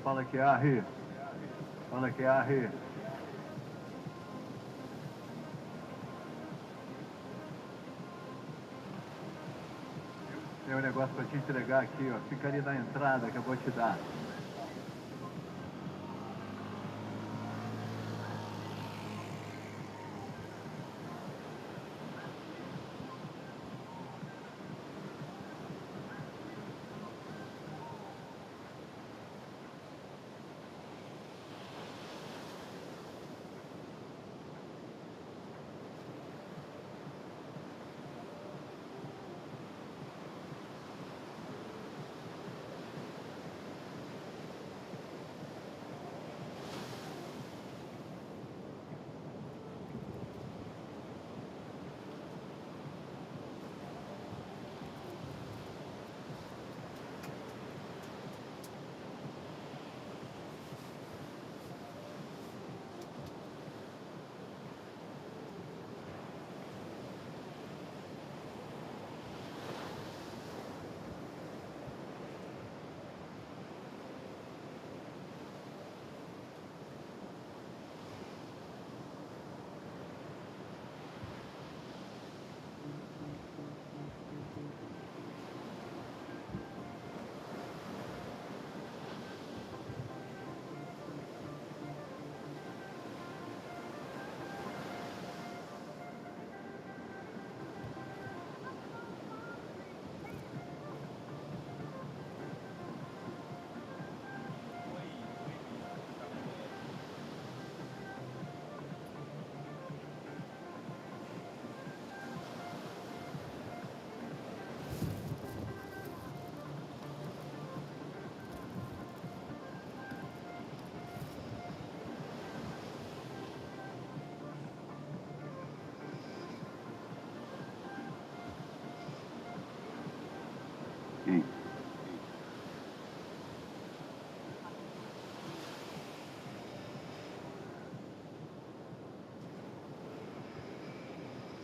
Fala que arre. Fala que arre. Tem um negócio para te entregar aqui, ó. Fica ali na entrada que eu vou te dar.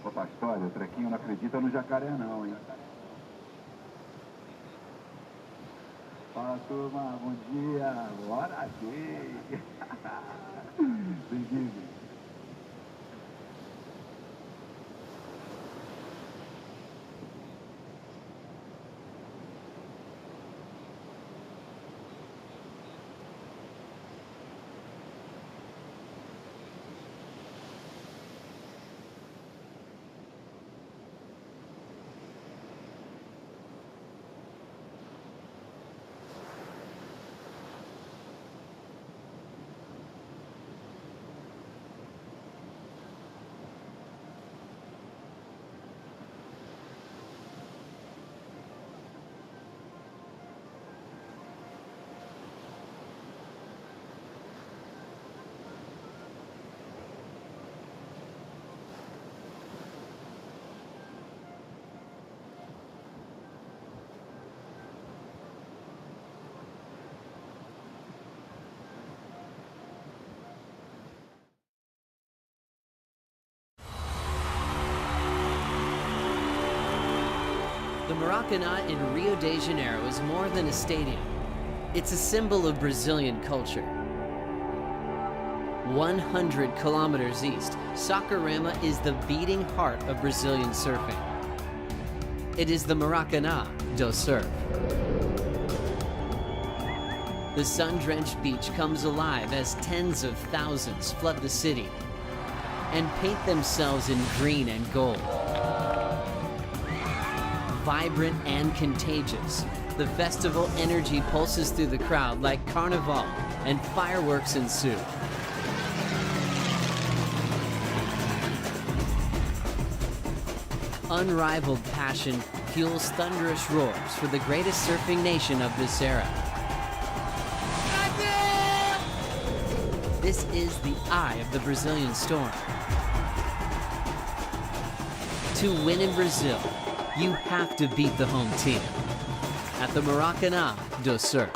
Ô, Pastor, o trequinho não acredita no jacaré não, hein? Fala, turma, bom dia. Bora aqui. Bem-vindo. The Maracanã in Rio de Janeiro is more than a stadium. It's a symbol of Brazilian culture. 100 kilometers east, Saquarema is the beating heart of Brazilian surfing. It is the Maracanã do surf. The sun-drenched beach comes alive as tens of thousands flood the city and paint themselves in green and gold. Vibrant and contagious, the festival energy pulses through the crowd like carnival, and fireworks ensue. Unrivaled passion fuels thunderous roars for the greatest surfing nation of this era. This is the eye of the Brazilian storm. To win in Brazil, you have to beat the home team at the Maracanã do Surf.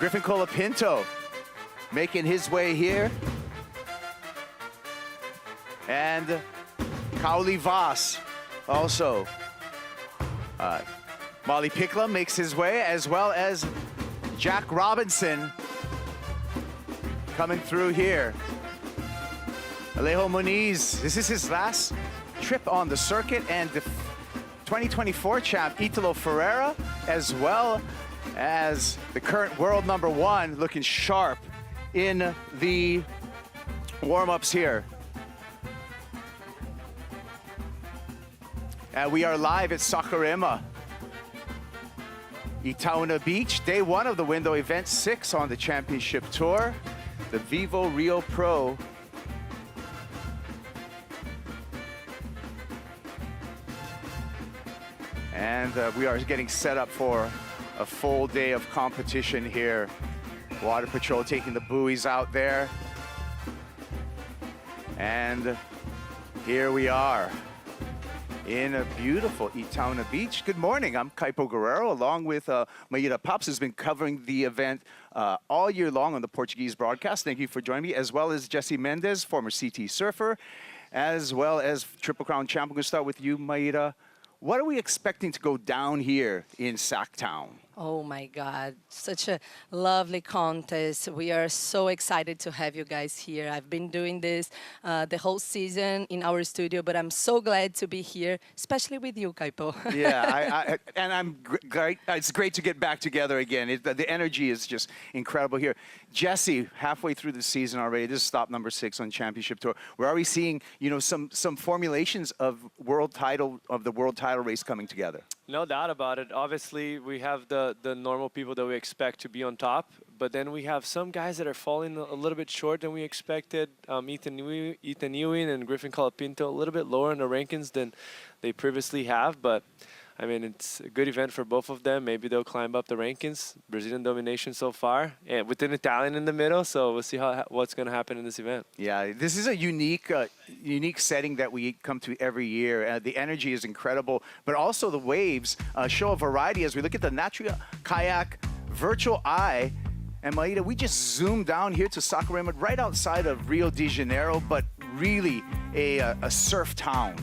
Griffin Colapinto making his way here. And Kauli Voss also. Molly Pikla makes his way, as well as Jack Robinson coming through here. Allejo Muniz, this is his last trip on the circuit, and the 2024 champ Italo Ferreira, as well as the current world #1, looking sharp in the warm-ups here. We are live at Saquarema, Itaúna Beach, day 1 of the window, event 6 on the championship tour, the VIVO Rio Pro. And we are getting set up for a full day of competition here. Water Patrol taking the buoys out there. And here we are in a beautiful Itaúna Beach. Good morning, I'm Kaipo Guerrero, along with Maíra Pops, who's been covering the event all year long on the Portuguese broadcast. Thank you for joining me, as well as Jesse Mendes, former CT surfer, as well as Triple Crown champ. I'm gonna start with you, Maíra. What are we expecting to go down here in Sacktown? Oh my God, such a lovely contest. We are so excited to have you guys here. I've been doing this the whole season in our studio, but I'm so glad to be here, especially with you, Kaipo. Yeah, and I'm great. It's great to get back together again. The energy is just incredible here. Jesse, halfway through the season already, this is stop number 6 on Championship Tour. We're already seeing, you know, some formulations of the world title race coming together. No doubt about it. Obviously, we have the normal people that we expect to be on top, but then we have some guys that are falling a little bit short than we expected. Ethan Ewing and Griffin Colapinto a little bit lower in the rankings than they previously have, but I mean, it's a good event for both of them. Maybe they'll climb up the rankings. Brazilian domination so far, and with an Italian in the middle, so we'll see what's going to happen in this event. Yeah, this is a unique setting that we come to every year. The energy is incredible, but also the waves show a variety as we look at the Natria Kayak Virtual Eye. And Maíra, we just zoomed down here to Saquarema, right outside of Rio de Janeiro, but really a surf town.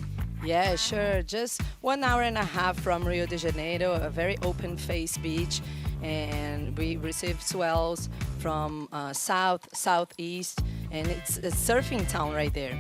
Yeah, sure. Just 1 hour and a half from Rio de Janeiro, a very open face beach. And we receive swells from south, southeast, and it's a surfing town right there.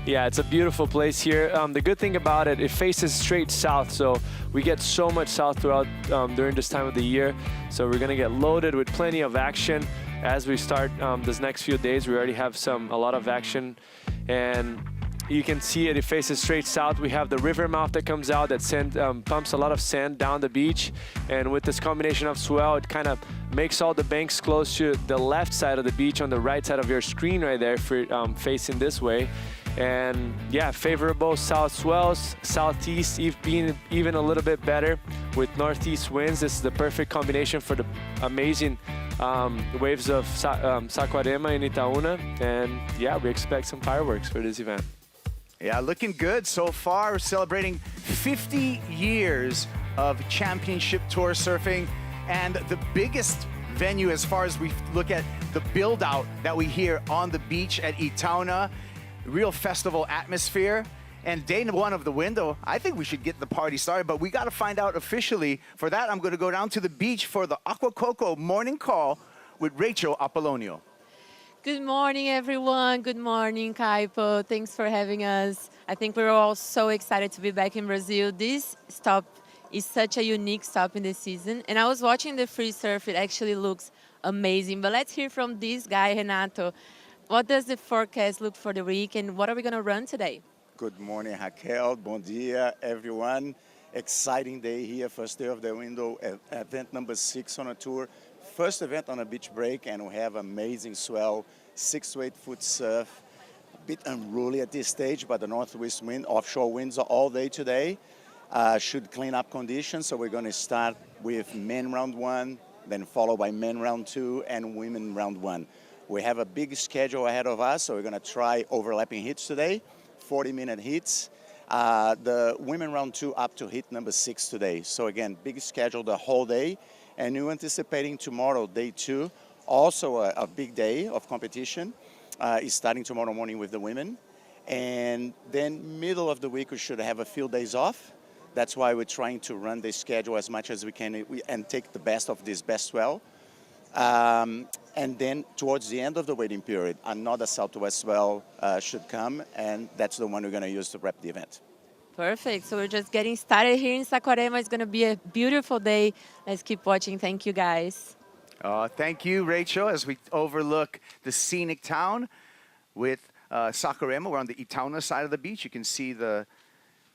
Yeah, it's a beautiful place here. The good thing about it, it faces straight south, so we get so much south throughout during this time of the year. So we're gonna get loaded with plenty of action as we start this next few days. We already have a lot of action, and you can see it faces straight south. We have the river mouth that comes out that pumps a lot of sand down the beach. And with this combination of swell, it kind of makes all the banks close to the left side of the beach on the right side of your screen right there, facing this way. And yeah, favorable south swells, southeast being even a little bit better with northeast winds. This is the perfect combination for the amazing waves of Saquarema and Itaúna. And yeah, we expect some fireworks for this event. Yeah, looking good so far. We're celebrating 50 years of championship tour surfing, and the biggest venue as far as we look at the build out that we hear on the beach at Itaúna, real festival atmosphere. And day 1 of the window, I think we should get the party started, but we got to find out officially. For that, I'm going to go down to the beach for the Aqua Coco morning call with Rachel Apollonio. Good morning, everyone. Good morning, Kaipo. Thanks for having us. I think we're all so excited to be back in Brazil. This stop is such a unique stop in the season. And I was watching the free surf. It actually looks amazing. But let's hear from this guy, Renato. What does the forecast look for the week, and what are we going to run today? Good morning, Raquel. Bom dia, everyone. Exciting day here. First day of the window, event number 6 on a tour. First event on a beach break, and we have amazing swell, 6 to 8 foot surf. A bit unruly at this stage, but the northwest wind, offshore winds are all day today. Should clean up conditions, so we're going to start with men round 1, then followed by men round 2 and women round 1. We have a big schedule ahead of us, so we're going to try overlapping hits today, 40-minute hits. The women round 2 up to hit number 6 today. So again, big schedule the whole day. And we're anticipating tomorrow, day 2, also a big day of competition. Is starting tomorrow morning with the women. And then middle of the week, we should have a few days off. That's why we're trying to run the schedule as much as we can and take the best of this best swell. And then towards the end of the waiting period, another Southwest swell should come, and that's the one we're going to use to wrap the event. Perfect. So we're just getting started here in Saquarema. It's going to be a beautiful day. Let's keep watching. Thank you, guys. Thank you, Rachel, as we overlook the scenic town with Saquarema. We're on the Itauna side of the beach. You can see the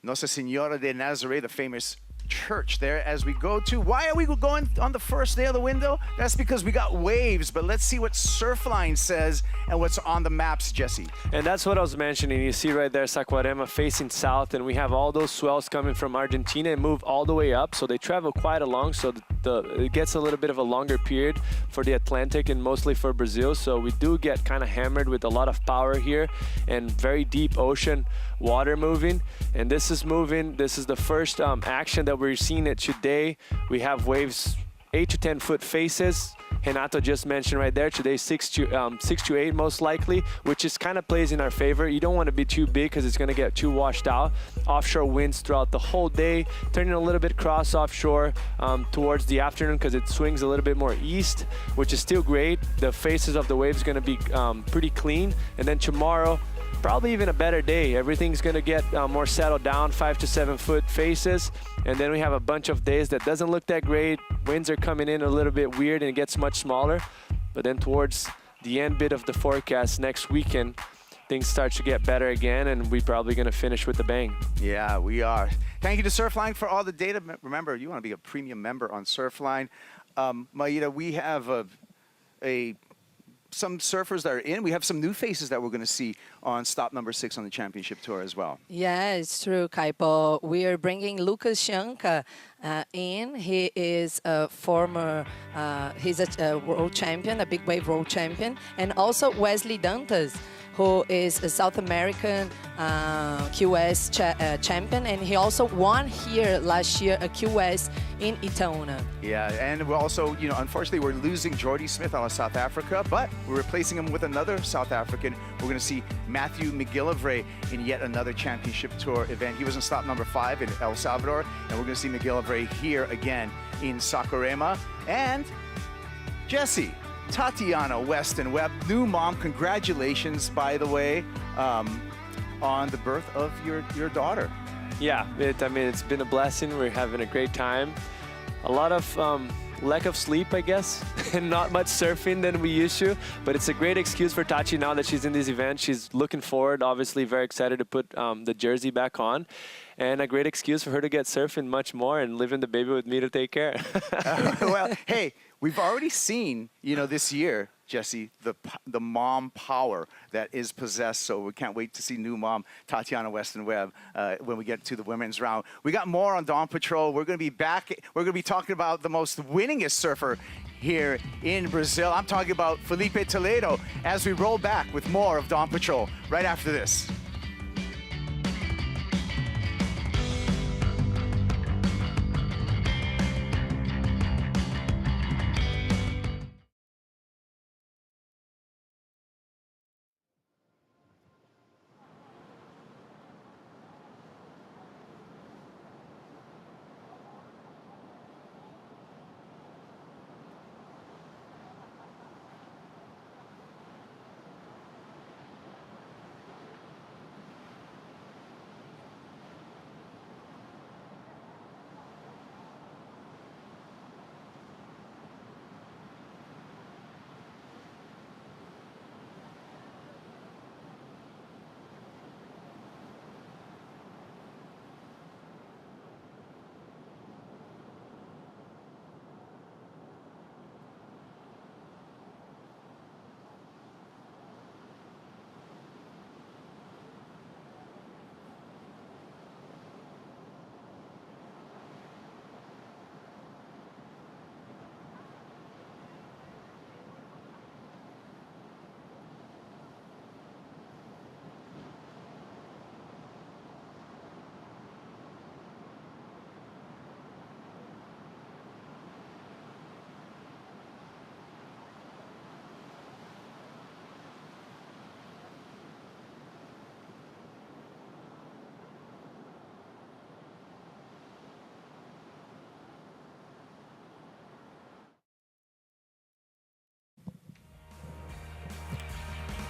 Nossa Senhora de Nazaré, the famous church there as we go to. Why are we going on the first day of the window? That's because we got waves, but let's see what Surfline says and what's on the maps, Jesse. And that's what I was mentioning. You see right there Saquarema facing south, and we have all those swells coming from Argentina and move all the way up, so they travel quite along, so it gets a little bit of a longer period for the Atlantic and mostly for Brazil. So we do get kind of hammered with a lot of power here and very deep ocean water moving, and this is moving. This is the first action that we're seeing it today. We have waves 8 to 10 foot faces. Renato just mentioned right there, today 6 to 8 most likely, which is kind of plays in our favor. You don't want to be too big because it's going to get too washed out. Offshore winds throughout the whole day, turning a little bit cross offshore towards the afternoon because it swings a little bit more east, which is still great. The faces of the waves going to be pretty clean. And then tomorrow, probably even a better day. Everything's going to get more settled down, 5 to 7 foot faces. And then we have a bunch of days that doesn't look that great. Winds are coming in a little bit weird and it gets much smaller. But then towards the end bit of the forecast next weekend, things start to get better again, and we're probably going to finish with a bang. Yeah, we are. Thank you to Surfline for all the data. Remember, you want to be a premium member on Surfline. Maida, we have some surfers that are in. We have some new faces that we're going to see on stop number 6 on the championship tour as well. Yeah, it's true, Kaipo. We are bringing Lucas Chianka in. He is a former, he's a world champion, a big wave world champion, and also Wesley Dantas, who is a South American QS champion, and he also won here last year a QS in Itauna. Yeah, and we're also, unfortunately, we're losing Jordy Smith out of South Africa, but we're replacing him with another South African. We're going to see Matthew McGill in yet another championship tour event. He was in stop number 5 in El Salvador, and we're going to see McGill here again in Saquarema. And Jesse, Tatiana Weston Webb, new mom. Congratulations, by the way, on the birth of your daughter. Yeah, it's been a blessing. We're having a great time. A lot of lack of sleep, I guess, and not much surfing than we used to. But it's a great excuse for Tati now that she's in this event. She's looking forward, obviously very excited to put the jersey back on. And a great excuse for her to get surfing much more and leaving the baby with me to take care. Well, hey, we've already seen, this year, Jesse, the mom power that is possessed. So we can't wait to see new mom Tatiana Weston Webb when we get to the women's round. We got more on Dawn Patrol. We're going to be back. We're going to be talking about the most winningest surfer here in Brazil. I'm talking about Felipe Toledo as we roll back with more of Dawn Patrol right after this.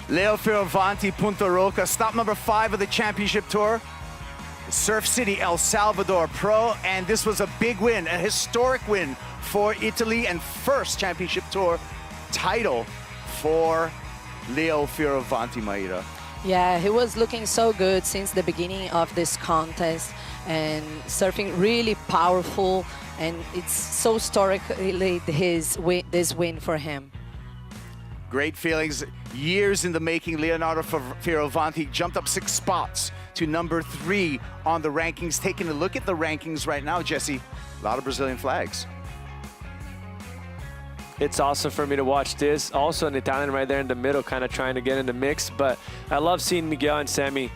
Leo Fioravanti, Punta Roca, stop number 5 of the championship tour. Surf City, El Salvador Pro, and this was a big win, a historic win for Italy and first championship tour title for Leo Fioravanti, Maida. Yeah, he was looking so good since the beginning of this contest and surfing really powerful, and it's so historically this win for him. Great feelings, years in the making. Leonardo Fioravanti jumped up 6 spots to number 3 on the rankings. Taking a look at the rankings right now, Jesse, a lot of Brazilian flags. It's awesome for me to watch this. Also an Italian right there in the middle, kind of trying to get in the mix. But I love seeing McGill and Sammy.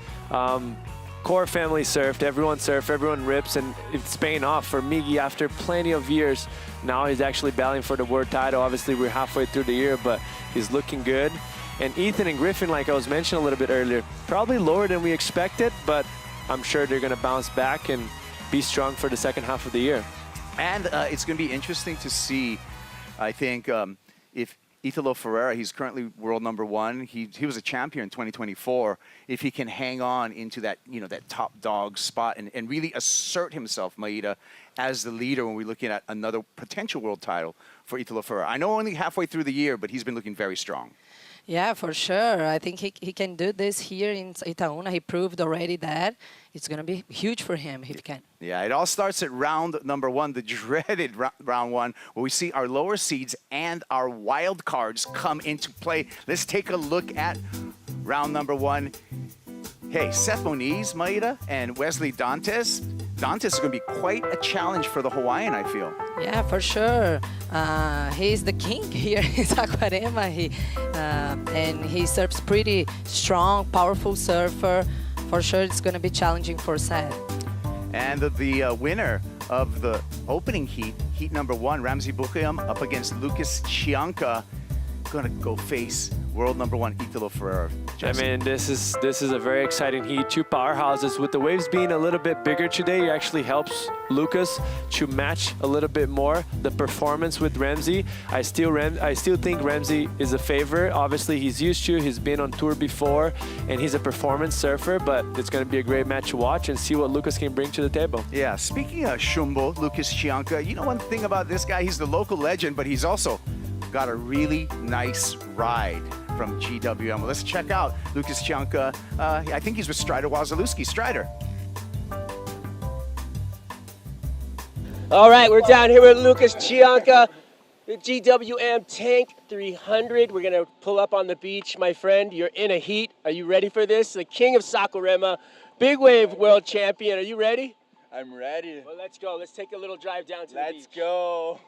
Core family surfed, everyone surfed, everyone rips, and it's paying off for Miggy after plenty of years. Now he's actually battling for the world title. Obviously, we're halfway through the year, but he's looking good. And Ethan and Griffin, like I was mentioning a little bit earlier, probably lower than we expected, but I'm sure they're going to bounce back and be strong for the second half of the year. And it's going to be interesting to see, I think, if Italo Ferreira, he's currently world number 1. He was a champion in 2024. If he can hang on into that, that top dog spot and really assert himself, Maida, as the leader when we're looking at another potential world title for Italo Ferreira. I know only halfway through the year, but he's been looking very strong. Yeah, for sure. I think he can do this here in Itaúna. He proved already that. It's going to be huge for him if he can. Yeah, it all starts at round number 1, the dreaded round 1, where we see our lower seeds and our wild cards come into play. Let's take a look at round number 1. Hey, Seth Moniz, Maida, and Wesley Dantas. Dantas is going to be quite a challenge for the Hawaiian, I feel. Yeah, for sure. He's the king here in Saquarema. And he surfs pretty strong, powerful surfer. For sure, it's going to be challenging for Seth. And the winner of the opening heat, heat number 1, Ramsey Bukiam up against Lucas Chianka, going to go face world number 1 Italo Ferreira. I mean, this is a very exciting heat. 2 powerhouses. With the waves being a little bit bigger today, it actually helps Lucas to match a little bit more the performance with Ramsey. I still think Ramsey is a favorite. Obviously, he's been on tour before, and he's a performance surfer, but it's going to be a great match to watch and see what Lucas can bring to the table. Yeah, speaking of Shumbo, Lucas Chianka, one thing about this guy, he's the local legend, but he's also got a really nice ride from GWM. Let's check out Lucas Chianka. I think he's with Strider Wazalewski. Strider. All right, we're down here with Lucas Chianka, the GWM Tank 300. We're gonna pull up on the beach, my friend. You're in a heat. Are you ready for this? The king of Saquarema, big wave world champion. Are you ready? I'm ready. Well, let's go. Let's take a little drive down to the beach. Let's go.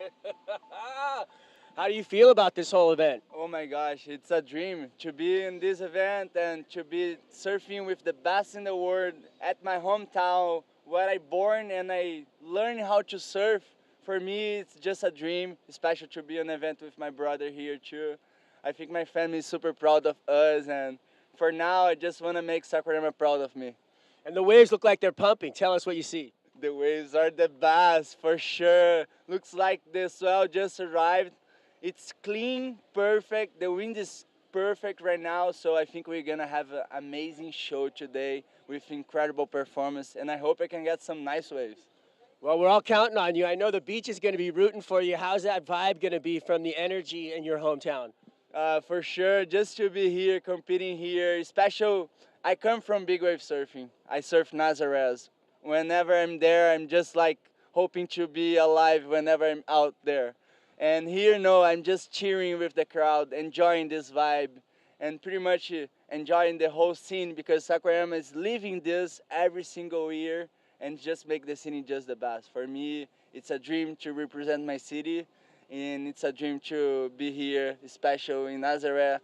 How do you feel about this whole event? Oh my gosh, it's a dream to be in this event and to be surfing with the best in the world at my hometown, where I born and I learned how to surf. For me, it's just a dream, especially to be on an event with my brother here too. I think my family is super proud of us, and for now, I just want to make Saquarema proud of me. And the waves look like they're pumping. Tell us what you see. The waves are the best, for sure. Looks like the swell just arrived. It's clean, perfect. The wind is perfect right now, so I think we're gonna have an amazing show today with incredible performance, and I hope I can get some nice waves. Well, we're all counting on you. I know the beach is gonna be rooting for you. How's that vibe gonna be from the energy in your hometown? For sure, just to be here, competing here, special. I come from big wave surfing. I surf Nazareth. Whenever I'm there, I'm just like hoping to be alive whenever I'm out there. And here, no, I'm just cheering with the crowd, enjoying this vibe, and pretty much enjoying the whole scene, because Saquarema is living this every single year and just make the scene just the best. For me, it's a dream to represent my city, and it's a dream to be here, special in Nazareth,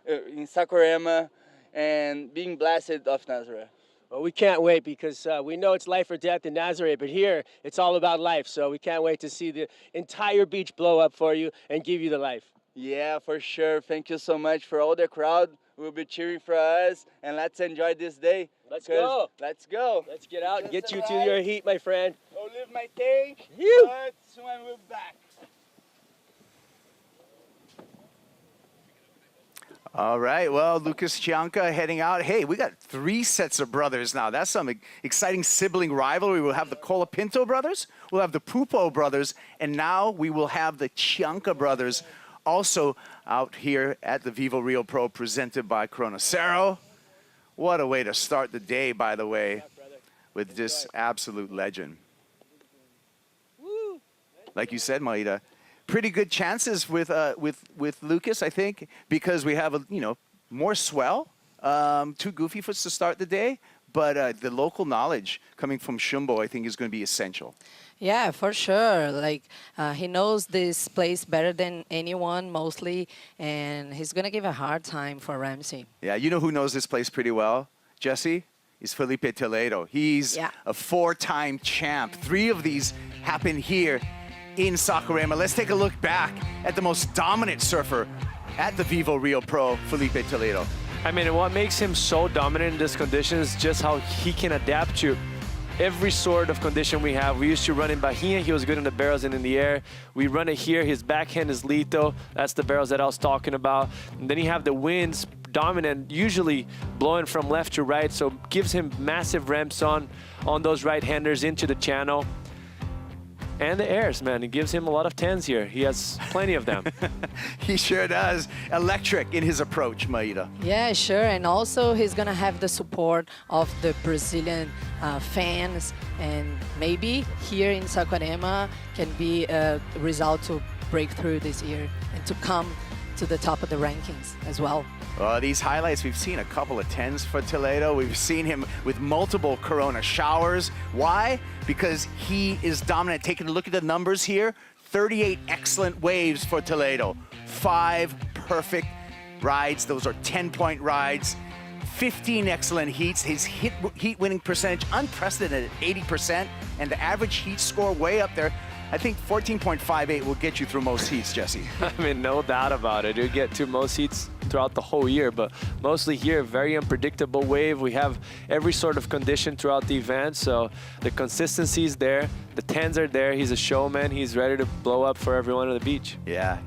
in Saquarema, and being blessed of Nazareth. Well, we can't wait, because we know it's life or death in Nazareth, but here it's all about life. So we can't wait to see the entire beach blow up for you and give you the life. Yeah, for sure. Thank you so much for all the crowd. We'll be cheering for us, and let's enjoy this day. Let's go. Let's go. Let's get out and get you to your heat, my friend. I'll leave my tank, You. but soon we'll be back. All right, well, Lucas Chianka heading out. Hey, we got 3 sets of brothers now. That's some exciting sibling rivalry. We'll have the Colapinto brothers, we'll have the Pupo brothers, and now we will have the Chianka brothers also out here at the VIVO Rio Pro presented by Corona. Cero, what a way to start the day, by the way, with this absolute legend. Like you said, Maida, pretty good chances with Lucas, I think, because we have more swell, 2 goofy foots to start the day, but the local knowledge coming from Shumbo, I think, is going to be essential. Yeah, for sure. Like he knows this place better than anyone, mostly, and he's gonna give a hard time for Ramsey. Yeah, you know who knows this place pretty well, Jesse? Is Felipe Toledo. He's a 4-time champ. 3 of these happened here in Saquarema. Let's take a look back at the most dominant surfer at the VIVO Rio Pro, Felipe Toledo. I mean, what makes him so dominant in this condition is just how he can adapt to every sort of condition we have. We used to run in Bahia, he was good in the barrels and in the air. We run it here, his backhand is lethal. That's the barrels that I was talking about. And then you have the winds dominant, usually blowing from left to right, so gives him massive ramps on those right-handers into the channel. And the airs, man, it gives him a lot of 10s here. He has plenty of them. He sure does. Electric in his approach, Maida. Yeah, sure. And also he's going to have the support of the Brazilian fans. And maybe here in Saquarema can be a result to break through this year and to come to the top of the rankings as well. These highlights, we've seen a couple of 10s for Toledo. We've seen him with multiple Corona showers. Why? Because he is dominant. Taking a look at the numbers here, 38 excellent waves for Toledo. 5 perfect rides. Those are 10-point rides. 15 excellent heats. His heat winning percentage unprecedented at 80%, and the average heat score way up there. I think 14.58 will get you through most heats, Jesse. I mean, no doubt about it. You'll get to most heats throughout the whole year, but mostly here, very unpredictable wave. We have every sort of condition throughout the event, so the consistency is there. The 10s are there. He's a showman. He's ready to blow up for everyone on the beach. Yeah.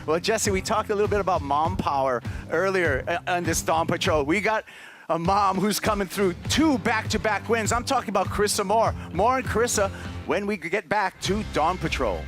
Well, Jesse, we talked a little bit about mom power earlier on this Dawn Patrol. We got a mom who's coming through 2 back-to-back wins. I'm talking about Carissa Moore. More on Carissa when we get back to Dawn Patrol.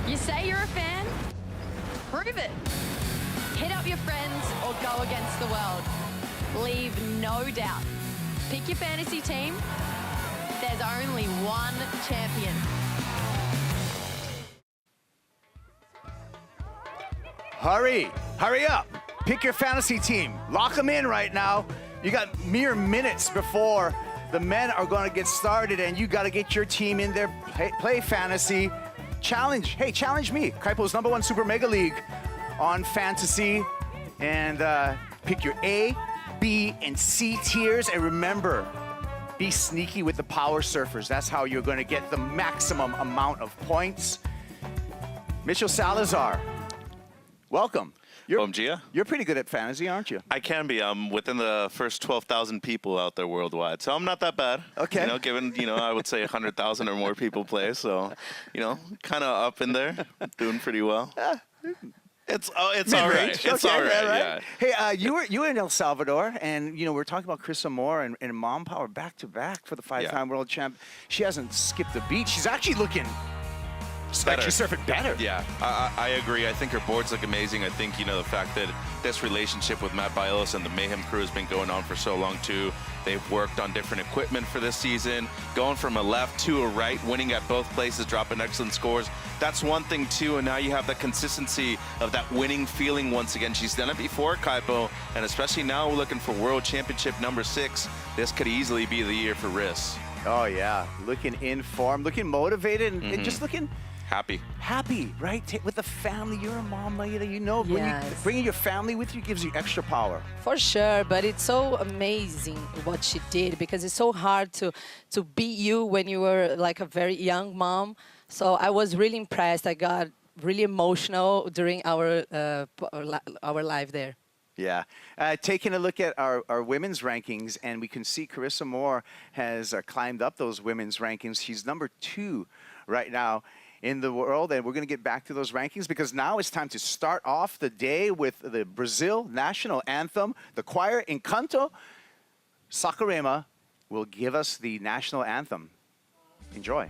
You say you're a fan? Prove it. Hit up your friends or go against the world. Leave no doubt. Pick your fantasy team. There's only one champion. Hurry up. Pick your fantasy team. Lock them in right now. You got mere minutes before the men are going to get started, and you got to get your team in there. Play fantasy. Challenge me. Kaipo's #1 Super Mega League on fantasy. And pick your A, B, and C tiers. And remember, be sneaky with the power surfers. That's how you're going to get the maximum amount of points. Mitchell Salazar, welcome. Bom dia. You're pretty good at fantasy, aren't you? I can be. I'm within the first 12,000 people out there worldwide, so I'm not that bad. Okay. You know, given, I would say 100,000 or more people play, so, kind of up in there, doing pretty well. It's all right. It's all right. Yeah. Hey, you were in El Salvador, and we're talking about Chris Amore and Mom Power back to back for the 5-time world champ. She hasn't skipped a beat. She's actually looking like she's surfing better. Yeah, I agree. I think her boards look amazing. I think the fact that this relationship with Matt Bailos and the Mayhem crew has been going on for so long too. They've worked on different equipment for this season, going from a left to a right, winning at both places, dropping excellent scores. That's one thing too, and now you have the consistency of that winning feeling once again. She's done it before, Kaipo, and especially now we're looking for World Championship number 6. This could easily be the year for Riss. Oh yeah, looking in form, looking motivated, and just looking happy, right? With the family. You're a mom, Maida. Bringing your family with you gives you extra power. For sure, but it's so amazing what she did, because it's so hard to be you when you were like a very young mom. So I was really impressed. I got really emotional during our live there. Yeah. Taking a look at our women's rankings, and we can see Carissa Moore has climbed up those women's rankings. She's number 2 right now in the world, and we're going to get back to those rankings because now it's time to start off the day with the Brazil national anthem. The choir Encanto Saquarema will give us the national anthem. Enjoy.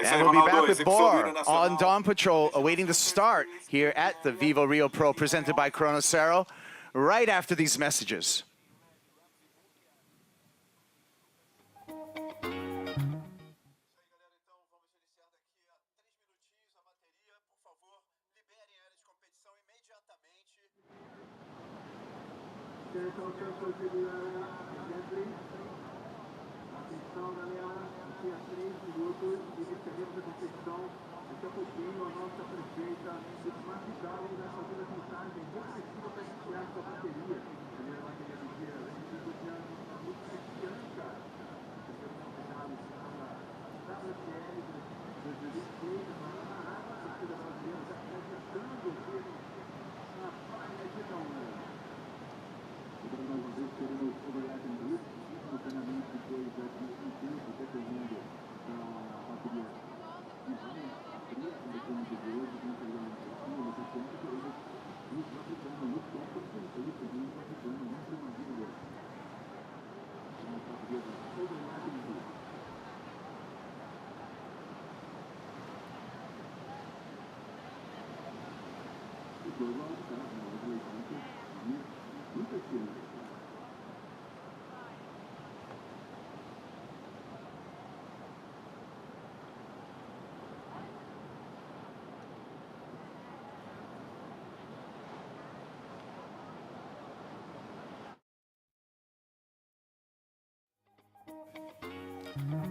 And we'll be back with more on Dawn Patrol, awaiting the start here at the VIVO Rio Pro, presented by Cero, right after these messages.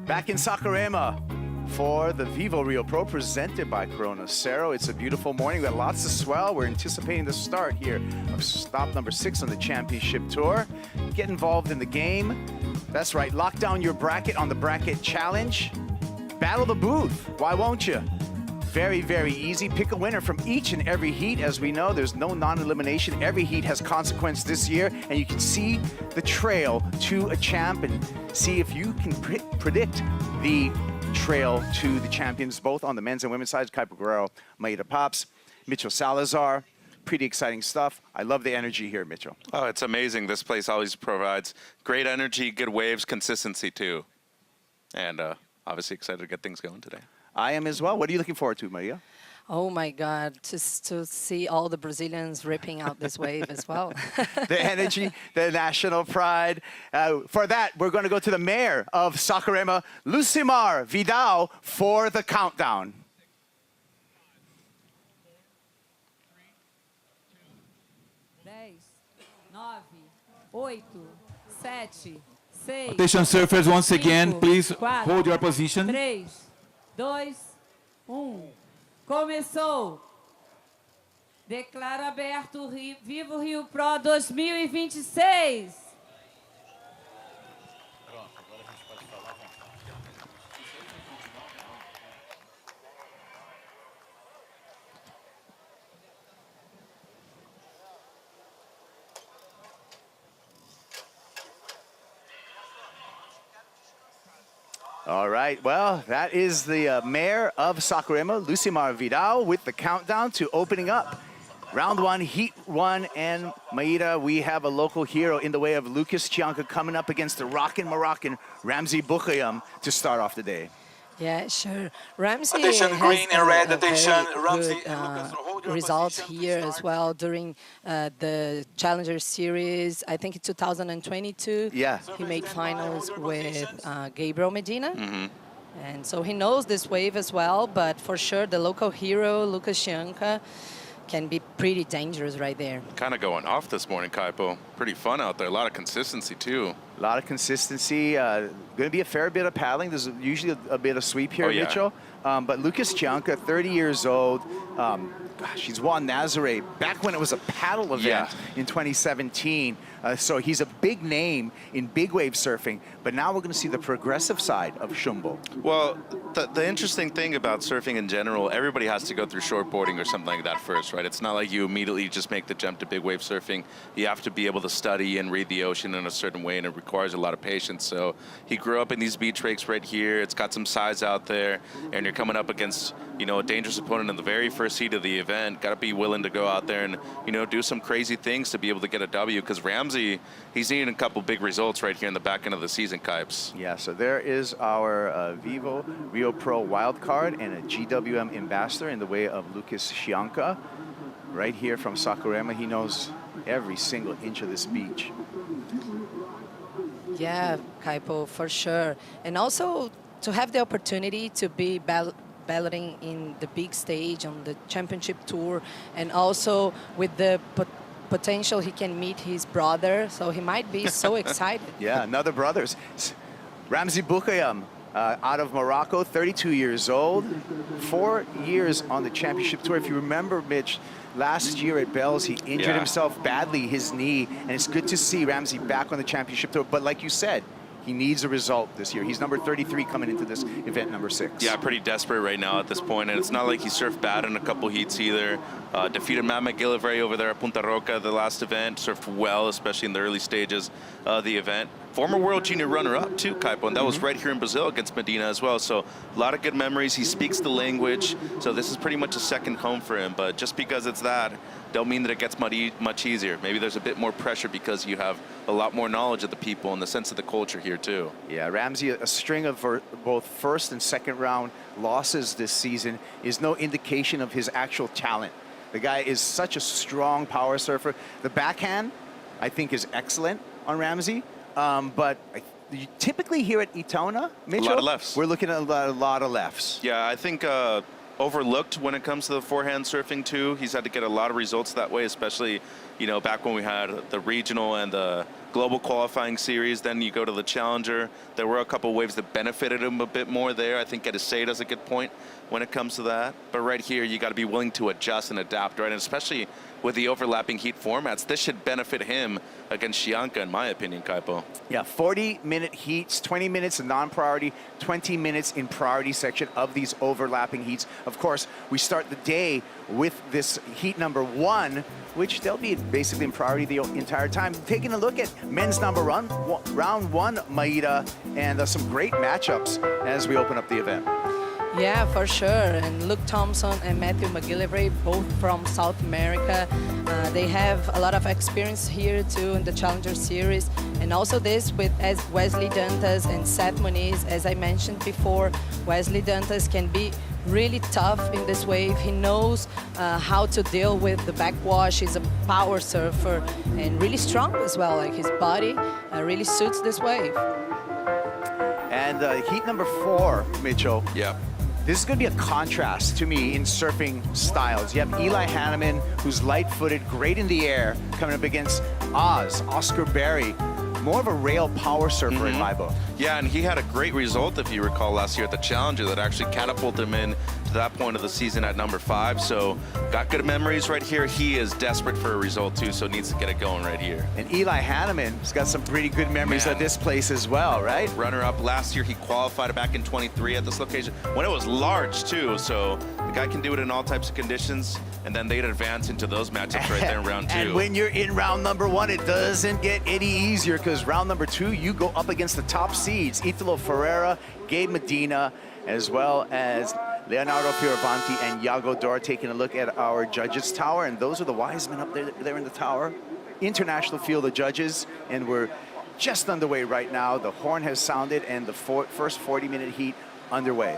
Back in Saquarema for the VIVO Rio Pro presented by Cero. It's a beautiful morning. We've got lots of swell. We're anticipating the start here of stop number 6 on the championship tour. Get involved in the game. That's right. Lock down your bracket on the bracket challenge. Battle the booth. Why won't you? Very, very easy. Pick a winner from each and every heat. As we know, there's no non-elimination. Every heat has consequence this year, and you can see the trail to a champ and see if you can predict the trail to the champions, both on the men's and women's sides. Kaipo Guerrero, Maida Pops, Mitchell Salazar. Pretty exciting stuff. I love the energy here, Mitchell. Oh, it's amazing. This place always provides great energy, good waves, consistency too. And obviously excited to get things going today. I am as well. What are you looking forward to, Maria? Oh my God, just to see all the Brazilians ripping out this wave as well. The energy, the national pride. For that, we're going to go to the mayor of Saquarema, Lucimar Vidal, for the countdown. 10, 9, 8, 7, 6. Attention surfers, once again, 5, please 4, hold your position. 3, 2, 1. Começou. Declaro aberto o VIVO Rio Pro 2026. All right, well, that is the mayor of Saquarema, Lucimar Vidal, with the countdown to opening up. Round 1, Heat 1, and Maida, we have a local hero in the way of Lucas Chianka coming up against the rockin' Moroccan Ramzi Boukayam to start off the day. Yeah, sure. Ramzi Attention, has green and red, a attention. very Ramzi good, and Lucas, hold your results position, here please as start. well during the Challenger Series. I think in 2022, Yeah. he made finals with Gabriel Medina. And so he knows this wave as well, but for sure the local hero, Lucas Chianka, can be pretty dangerous right there. Kind of going off this morning, Kaipo. Pretty fun out there. A lot of consistency, too. A lot of consistency. Going to be a fair bit of paddling. There's usually a bit of sweep here, Oh, yeah. Mitchell. But Lucas Chianka, 30 years old. Gosh, he's won Nazare back when it was a paddle event in 2017. So he's a big name in big wave surfing. But now we're going to see the progressive side of Shumbo. Well, the interesting thing about surfing in general, everybody has to go through shortboarding or something like that first, right? It's not like you immediately just make the jump to big wave surfing. You have to be able to study and read the ocean in a certain way, and it requires a lot of patience. So he grew up in these beach rakes right here. It's got some size out there, and you're coming up against, you know, a dangerous opponent in the very first heat of the event. Got to be willing to go out there and, you know, do some crazy things to be able to get a W, because Ramzi, he's needing a couple big results right here in the back end of the season, Kipes. Yeah, so there is our VIVO Rio Pro wild card and a GWM ambassador in the way of Lucas Chianka. Right here from Saquarema, he knows every single inch of this beach. Yeah, Kaipo, for sure. And also to have the opportunity to be balloting in the big stage on the championship tour, and also with the potential he can meet his brother, so he might be so excited. Yeah, another brothers. Ramzi Boukayam, out of Morocco, 32 years old, 4 years on the championship tour. If you remember, Mitch, last year at Bells, he injured himself badly, his knee, and it's good to see Ramzi back on the championship tour. But like you said, he needs a result this year. He's number 33 coming into this event, number 6. Yeah, pretty desperate right now at this point, and it's not like he surfed bad in a couple heats either. Defeated Matt McGill over there at Punta Roca the last event, surfed well, especially in the early stages of the event. Former World Junior runner-up too, Kaipo, and that was right here in Brazil against Medina as well. So a lot of good memories. He speaks the language, so this is pretty much a second home for him. But just because it's that, don't mean that it gets much easier. Maybe there's a bit more pressure because you have a lot more knowledge of the people and the sense of the culture here too. Yeah, Ramzi, a string of both first and second round losses this season is no indication of his actual talent. The guy is such a strong power surfer. The backhand, I think, is excellent on Ramzi. But you typically here at Etona, Mitchell, a lot of lefts. We're looking at a lot of lefts. Yeah, I think overlooked when it comes to the forehand surfing too. He's had to get a lot of results that way, especially, you know, back when we had the regional and the global qualifying series. Then you go to the challenger. There were a couple waves that benefited him a bit more there. I think Edisei does a good point when it comes to that. But right here, you got to be willing to adjust and adapt, right? And especially with the overlapping heat formats, this should benefit him against Chianka, in my opinion, Kaipo. Yeah, 40-minute heats, 20 minutes in non-priority, 20 minutes in priority section of these overlapping heats. Of course, we start the day with this heat number 1, which they'll be basically in priority the entire time. Taking a look at men's number 1, round 1, Maida, and some great matchups as we open up the event. Yeah, for sure. And Luke Thompson and Matthew McGill, both from South America. They have a lot of experience here too in the Challenger Series. And also this with as Wesley Dantas and Seth Muniz. As I mentioned before, Wesley Dantas can be really tough in this wave. He knows how to deal with the backwash. He's a power surfer and really strong as well. Like his body really suits this wave. And heat number 4, Mitchell. Yeah. This is going to be a contrast to me in surfing styles. You have Eli Hanneman, who's light-footed, great in the air, coming up against Oscar Berry, more of a rail power surfer in my book. Yeah, and he had a great result, if you recall, last year at the Challenger that actually catapulted him in to that point of the season at number 5. So got good memories right here. He is desperate for a result too, so needs to get it going right here. And Eli Hanneman's got some pretty good memories at this place as well, right? Runner-up last year. He qualified back in 23 at this location when it was large too. So the guy can do it in all types of conditions, and then they'd advance into those matchups right there in round 2. And when you're in round number 1, it doesn't get any easier, because round number 2, you go up against the top seeds, Italo Ferreira, Gabe Medina, as well as Leonardo Fioravanti and Iago Dor. Taking a look at our judges' tower, and those are the wise men up there in the tower. International field of judges, and we're just underway right now. The horn has sounded, and the first 40-minute heat underway.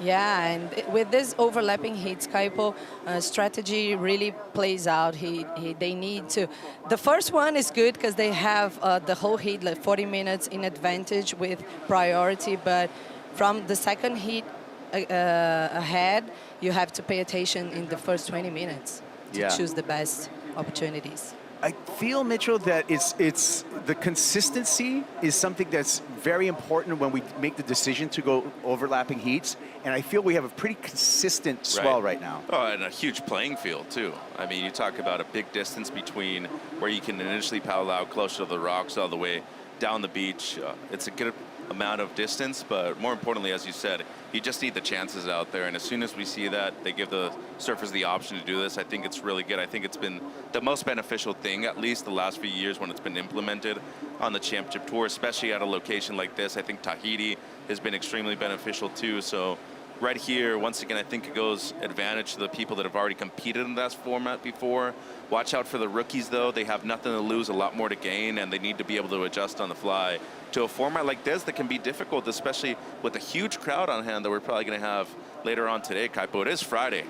Yeah, and with this overlapping heats, Kaipo, strategy really plays out. They need to. The first one is good because they have the whole heat, like 40 minutes in advantage with priority. But from the second heat ahead, you have to pay attention in the first 20 minutes to choose the best opportunities. I feel, Mitchell, that it's the consistency is something that's very important when we make the decision to go overlapping heats, and I feel we have a pretty consistent swell right now. Oh, and a huge playing field too. I mean, you talk about a big distance between where you can initially paddle out closer to the rocks all the way down the beach. It's a good amount of distance, but more importantly, as you said, you just need the chances out there, and as soon as we see that they give the surfers the option to do this, I think it's really good. I think it's been the most beneficial thing, at least the last few years when it's been implemented on the championship tour, especially at a location like this. I think Tahiti has been extremely beneficial too. So right here, once again, I think it goes advantage to the people that have already competed in that format before. Watch out for the rookies though. They have nothing to lose, a lot more to gain, and they need to be able to adjust on the fly to a format like this that can be difficult, especially with a huge crowd on hand that we're probably going to have later on today, Kaipo. It is Friday,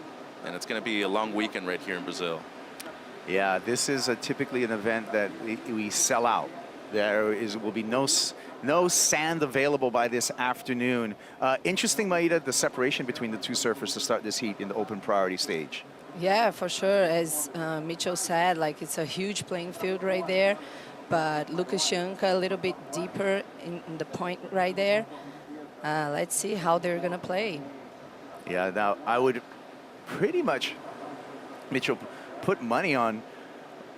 and it's going to be a long weekend right here in Brazil. Yeah, this is typically an event that we sell out. There will be no sand available by this afternoon. Interesting, Maida, the separation between the two surfers to start this heat in the open priority stage. Yeah, for sure. As Mitchell said, like it's a huge playing field right there, but Lucas Chianka a little bit deeper in the point right there. Let's see how they're gonna play. Yeah, now I would pretty much, Mitchell, put money on,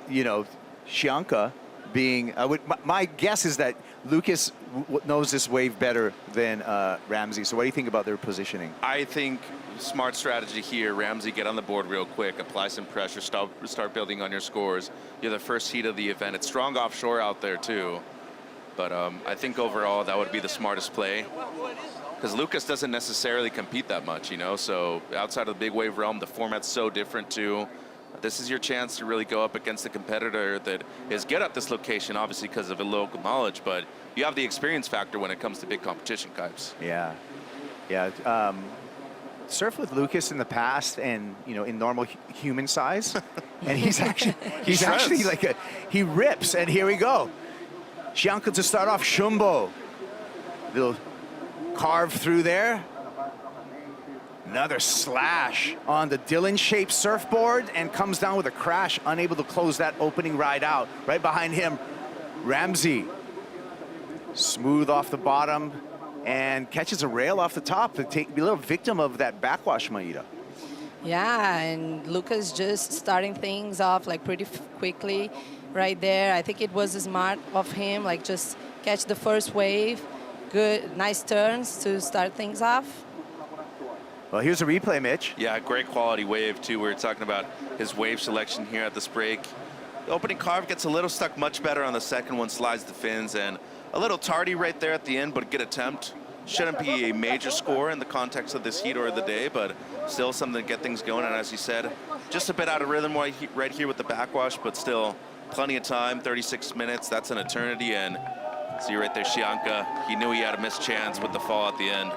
you know, Chianka being, my guess is that Lucas knows this wave better than Ramsey. So what do you think about their positioning? I think smart strategy here. Ramsey, get on the board real quick, apply some pressure, start building on your scores. You're the first heat of the event. It's strong offshore out there too. But I think overall that would be the smartest play. Because Lucas doesn't necessarily compete that much, you know, so outside of the big wave realm, the format's so different too. This is your chance to really go up against a competitor that is good at this location, obviously because of a local knowledge, but you have the experience factor when it comes to big competition, Kipes. Yeah, yeah. Surfed with Lucas in the past, and you know, in normal human size, and he's actually like he rips. And here we go, Chianka to start off. Shumbo, little carve through there. Another slash on the Dylan-shaped surfboard and comes down with a crash, unable to close that opening ride out. Right behind him, Ramsey. Smooth off the bottom and catches a rail off the top to be a little victim of that backwash, Maida. Yeah, and Lucas just starting things off like pretty quickly right there. I think it was smart of him, like just catch the first wave. Good, nice turns to start things off. Well, here's a replay, Mitch. Yeah, great quality wave, too. We were talking about his wave selection here at this break. The opening carve gets a little stuck, much better on the second one, slides the fins, and a little tardy right there at the end, but a good attempt. Shouldn't be a major score in the context of this heat or the day, but still something to get things going. And as you said, just a bit out of rhythm right here with the backwash, but still plenty of time, 36 minutes. That's an eternity, and see right there, Chianka. He knew he had a missed chance with the fall at the end.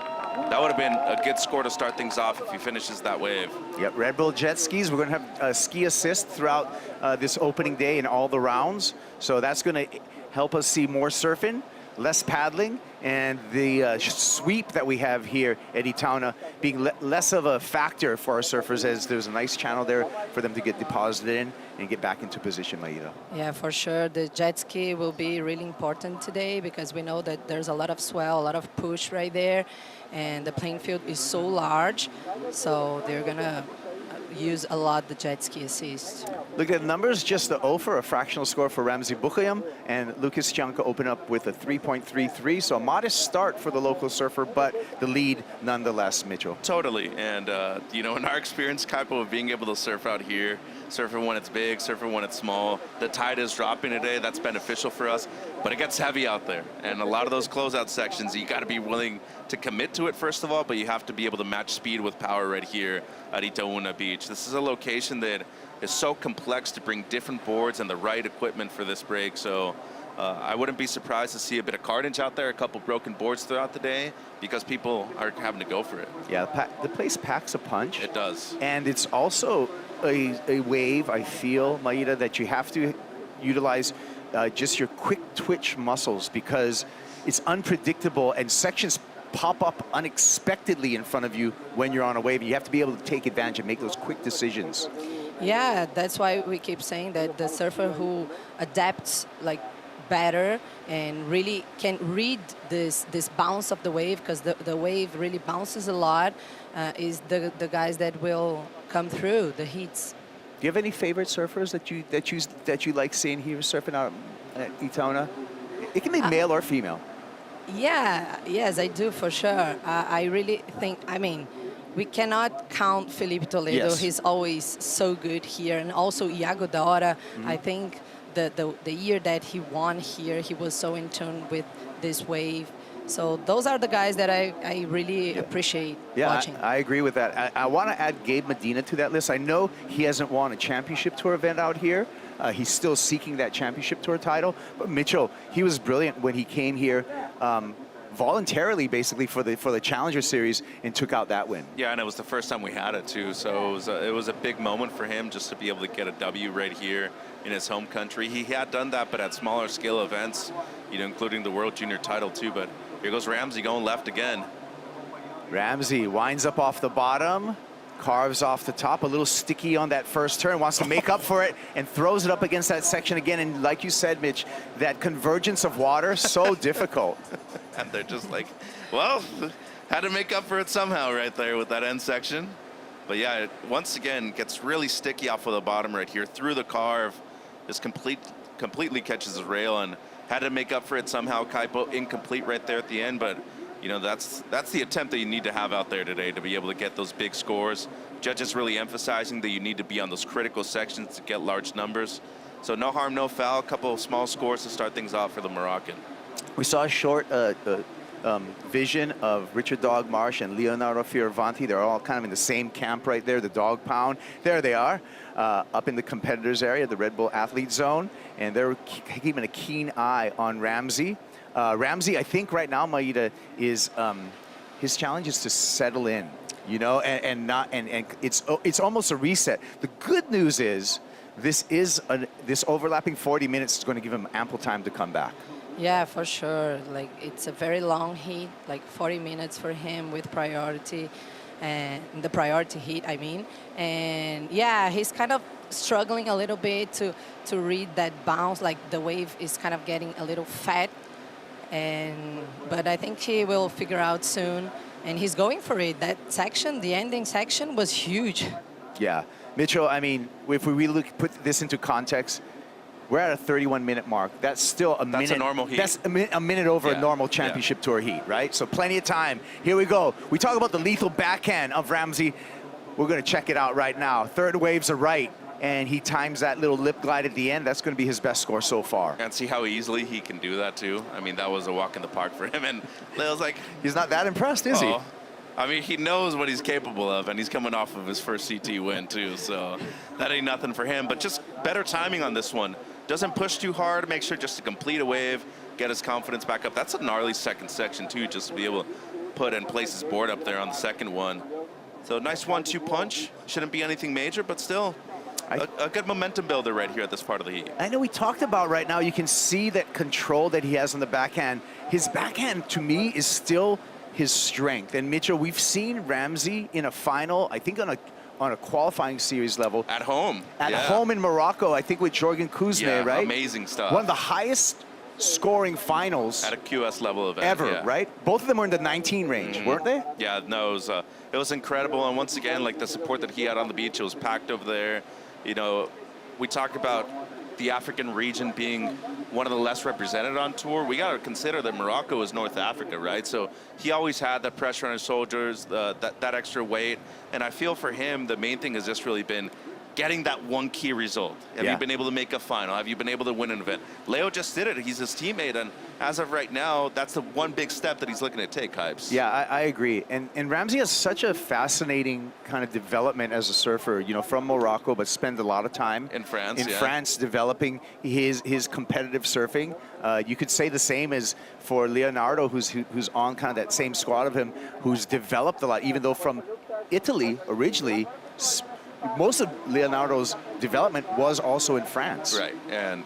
That would have been a good score to start things off if he finishes that wave. Yep, Red Bull jet skis. We're going to have ski assist throughout this opening day in all the rounds. So that's going to help us see more surfing, less paddling, and the sweep that we have here at Itauna being less of a factor for our surfers, as there's a nice channel there for them to get deposited in and get back into position, Maida. Yeah, for sure. The jet ski will be really important today because we know that there's a lot of swell, a lot of push right there, and the playing field is so large, so they're gonna use a lot the jet ski assist. Look at the numbers, just the O for a fractional score for Ramsey Bukhayam, and Lucas Chianka open up with a 3.33, so a modest start for the local surfer, but the lead nonetheless, Mitchell. Totally, and you know, in our experience, Kaipo, of being able to surf out here, surfing when it's big, surfing when it's small, the tide is dropping today, that's beneficial for us, but it gets heavy out there, and a lot of those closeout sections, you gotta be willing to commit to it first of all, but you have to be able to match speed with power right here at Itaúna Beach. This is a location that is so complex to bring different boards and the right equipment for this break, so I wouldn't be surprised to see a bit of carnage out there, a couple broken boards throughout the day, because people are having to go for it. Yeah, the place packs a punch. It does. And it's also a wave, I feel, Maida, that you have to utilize just your quick twitch muscles, because it's unpredictable and sections pop up unexpectedly in front of you when you're on a wave. You have to be able to take advantage and make those quick decisions. Yeah, that's why we keep saying that the surfer who adapts like better and really can read this bounce of the wave, because the wave really bounces a lot, is the guys that will come through the heats. Do you have any favorite surfers that you like seeing here surfing out at Itaúna? It can be male or female. Yeah, yes, I do for sure. I really think, I mean, we cannot count Felipe Toledo. Yes. He's always so good here. And also Iago Dora. I think the year that he won here, he was so in tune with this wave. So those are the guys that I really appreciate watching. I agree with that. I want to add Gabe Medina to that list. I know he hasn't won a championship tour event out here. He's still seeking that championship tour title. But Mitchell, he was brilliant when he came here voluntarily, basically, for the Challenger Series and took out that win. Yeah, and it was the first time we had it, too. So it was a big moment for him just to be able to get a W right here in his home country. He had done that, but at smaller scale events, you know, including the World Junior title, too. But here goes Ramsey going left again. Ramsey winds up off the bottom. carves off the top, a little sticky on that first turn, wants to make up for it, and throws it up against that section again. And like you said, Mitch, that convergence of water, so difficult. And they're just like, well, had to make up for it somehow right there with that end section. But yeah, it once again gets really sticky off of the bottom right here through the carve. Just completely catches his rail and had to make up for it somehow. Kaipo incomplete right there at the end, but you know, that's the attempt that you need to have out there today to be able to get those big scores. Judges really emphasizing that you need to be on those critical sections to get large numbers. So no harm, no foul. A couple of small scores to start things off for the Moroccan. We saw a short vision of Richard Dog Marsh and Leonardo Fioravanti. They're all kind of in the same camp right there, the Dog Pound. There they are, up in the competitors area, the Red Bull Athlete Zone, and they're keeping a keen eye on Ramsey. Ramsey, I think right now, Maida, is his challenge is to settle in, you know, and it's almost a reset. The good news is this overlapping 40 minutes is going to give him ample time to come back. Yeah, for sure. Like, it's a very long heat, like 40 minutes for him with priority, and the priority heat, I mean. And yeah, he's kind of struggling a little bit to read that bounce, like the wave is kind of getting a little fat. But I think he will figure out soon, and he's going for it. That section, the ending section, was huge. Yeah, Mitchell, I mean, if we really put this into context, we're at a 31-minute mark. That's still a minute. That's a normal heat. That's a minute over a normal championship tour heat, right? So plenty of time. Here we go. We talk about the lethal backhand of Ramsey. We're going to check it out right now. Third waves are right, and he times that little lip glide at the end. That's going to be his best score so far. And see how easily he can do that too. I mean, that was a walk in the park for him. And Leo's like, he's not that impressed, is he? I mean, he knows what he's capable of, and he's coming off of his first CT win too. So that ain't nothing for him. But just better timing on this one. Doesn't push too hard, make sure just to complete a wave, get his confidence back up. That's a gnarly second section too, just to be able to put and place his board up there on the second one. So nice 1-2 punch. Shouldn't be anything major, but still a good momentum builder right here at this part of the heat. I know we talked about right now, you can see that control that he has on the backhand. His backhand, to me, is still his strength. And Mitchell, we've seen Ramsey in a final, I think on a qualifying series level. At home. At home in Morocco, I think with Jorgen Kuzme, right? Amazing stuff. One of the highest scoring finals at a QS level event ever, right? Both of them were in the 19 range, weren't they? Yeah, no, it was incredible. And once again, like the support that he had on the beach, it was packed over there. You know, we talk about the African region being one of the less represented on tour. We got to consider that Morocco is North Africa, right? So he always had that pressure on his shoulders, that extra weight. And I feel for him, the main thing has just really been getting that one key result. Have you been able to make a final? Have you been able to win an event? Leo just did it. He's his teammate, and as of right now, that's the one big step that he's looking to take, Hypes. Yeah, I agree. And Ramsey has such a fascinating kind of development as a surfer, you know, from Morocco, but spent a lot of time in France. France developing his competitive surfing. You could say the same as for Leonardo, who's on kind of that same squad of him, who's developed a lot, even though from Italy originally. Most of Leonardo's development was also in France. Right, and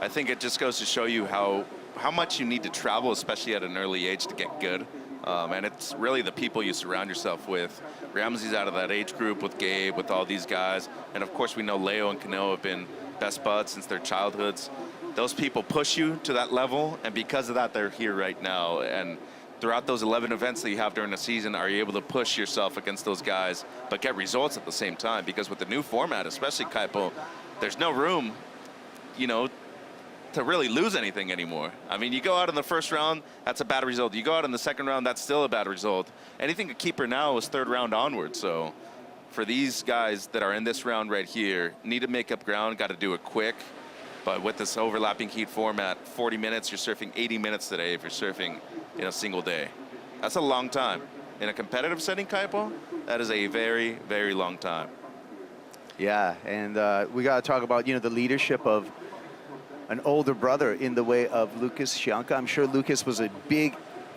I think it just goes to show you how much you need to travel, especially at an early age, to get good. And it's really the people you surround yourself with. Ramsey's out of that age group with Gabe, with all these guys. And of course, we know Leo and Cano have been best buds since their childhoods. Those people push you to that level, and because of that, they're here right now. And throughout those 11 events that you have during the season, are you able to push yourself against those guys, but get results at the same time? Because with the new format, especially Kaipo, there's no room, you know, to really lose anything anymore. I mean, you go out in the first round, that's a bad result. You go out in the second round, that's still a bad result. Anything a keeper now is third round onward. So for these guys that are in this round right here, need to make up ground, got to do it quick. But with this overlapping heat format, 40 minutes, you're surfing 80 minutes today if you're surfing in a single day. That's a long time. In a competitive setting, Kaipo, that is a very, very long time. Yeah, and we got to talk about, you know, the leadership of an older brother in the way of Lucas Chianka. I'm sure Lucas was a big,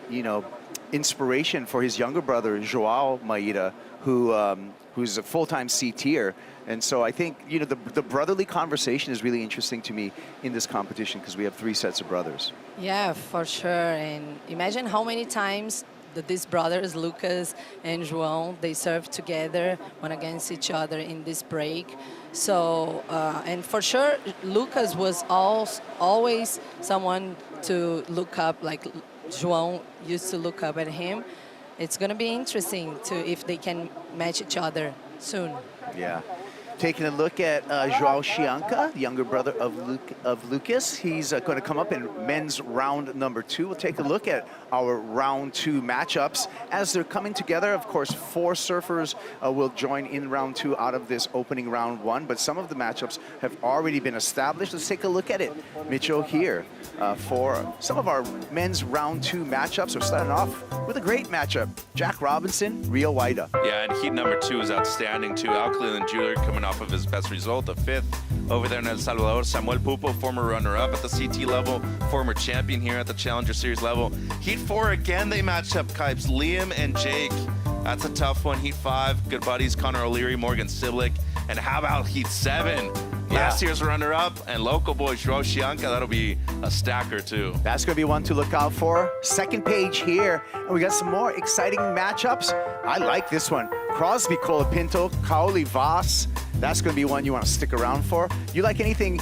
you know, inspiration for his younger brother, Joao Maida, who's a full-time C-tier. And so I think, you know, the brotherly conversation is really interesting to me in this competition because we have 3 sets of brothers. Yeah, for sure. And imagine how many times these brothers, Lucas and João, they serve together, one against each other in this break. So, and for sure, Lucas was always someone to look up, like João used to look up at him. It's going to be interesting if they can match each other soon. Yeah. Taking a look at João Chianka, the younger brother of Lucas. He's going to come up in men's round number 2. We'll take a look at our round 2 matchups. As they're coming together, of course, 4 surfers will join in round 2 out of this opening round 1, but some of the matchups have already been established. Let's take a look at it. Mitchell here for some of our men's round 2 matchups. We're starting off with a great matchup. Jack Robinson, Rio Waida. Yeah, and heat number 2 is outstanding too. Al Cleveland Jr. coming off of his best result, the 5th over there in El Salvador. Samuel Pupo, former runner-up at the CT level, former champion here at the Challenger Series level. Heat 4 again, they matched up Kipes, Liam and Jake. That's a tough one. Heat 5, good buddies, Connor O'Leary, Morgan Siblick. And how about Heat 7? Last year's runner-up and local boy João Chianka. That'll be a stacker too. That's going to be one to look out for. Second page here, and we got some more exciting matchups. I like this one. Crosby Colapinto, Kaoli Voss. That's going to be one you want to stick around for. You like anything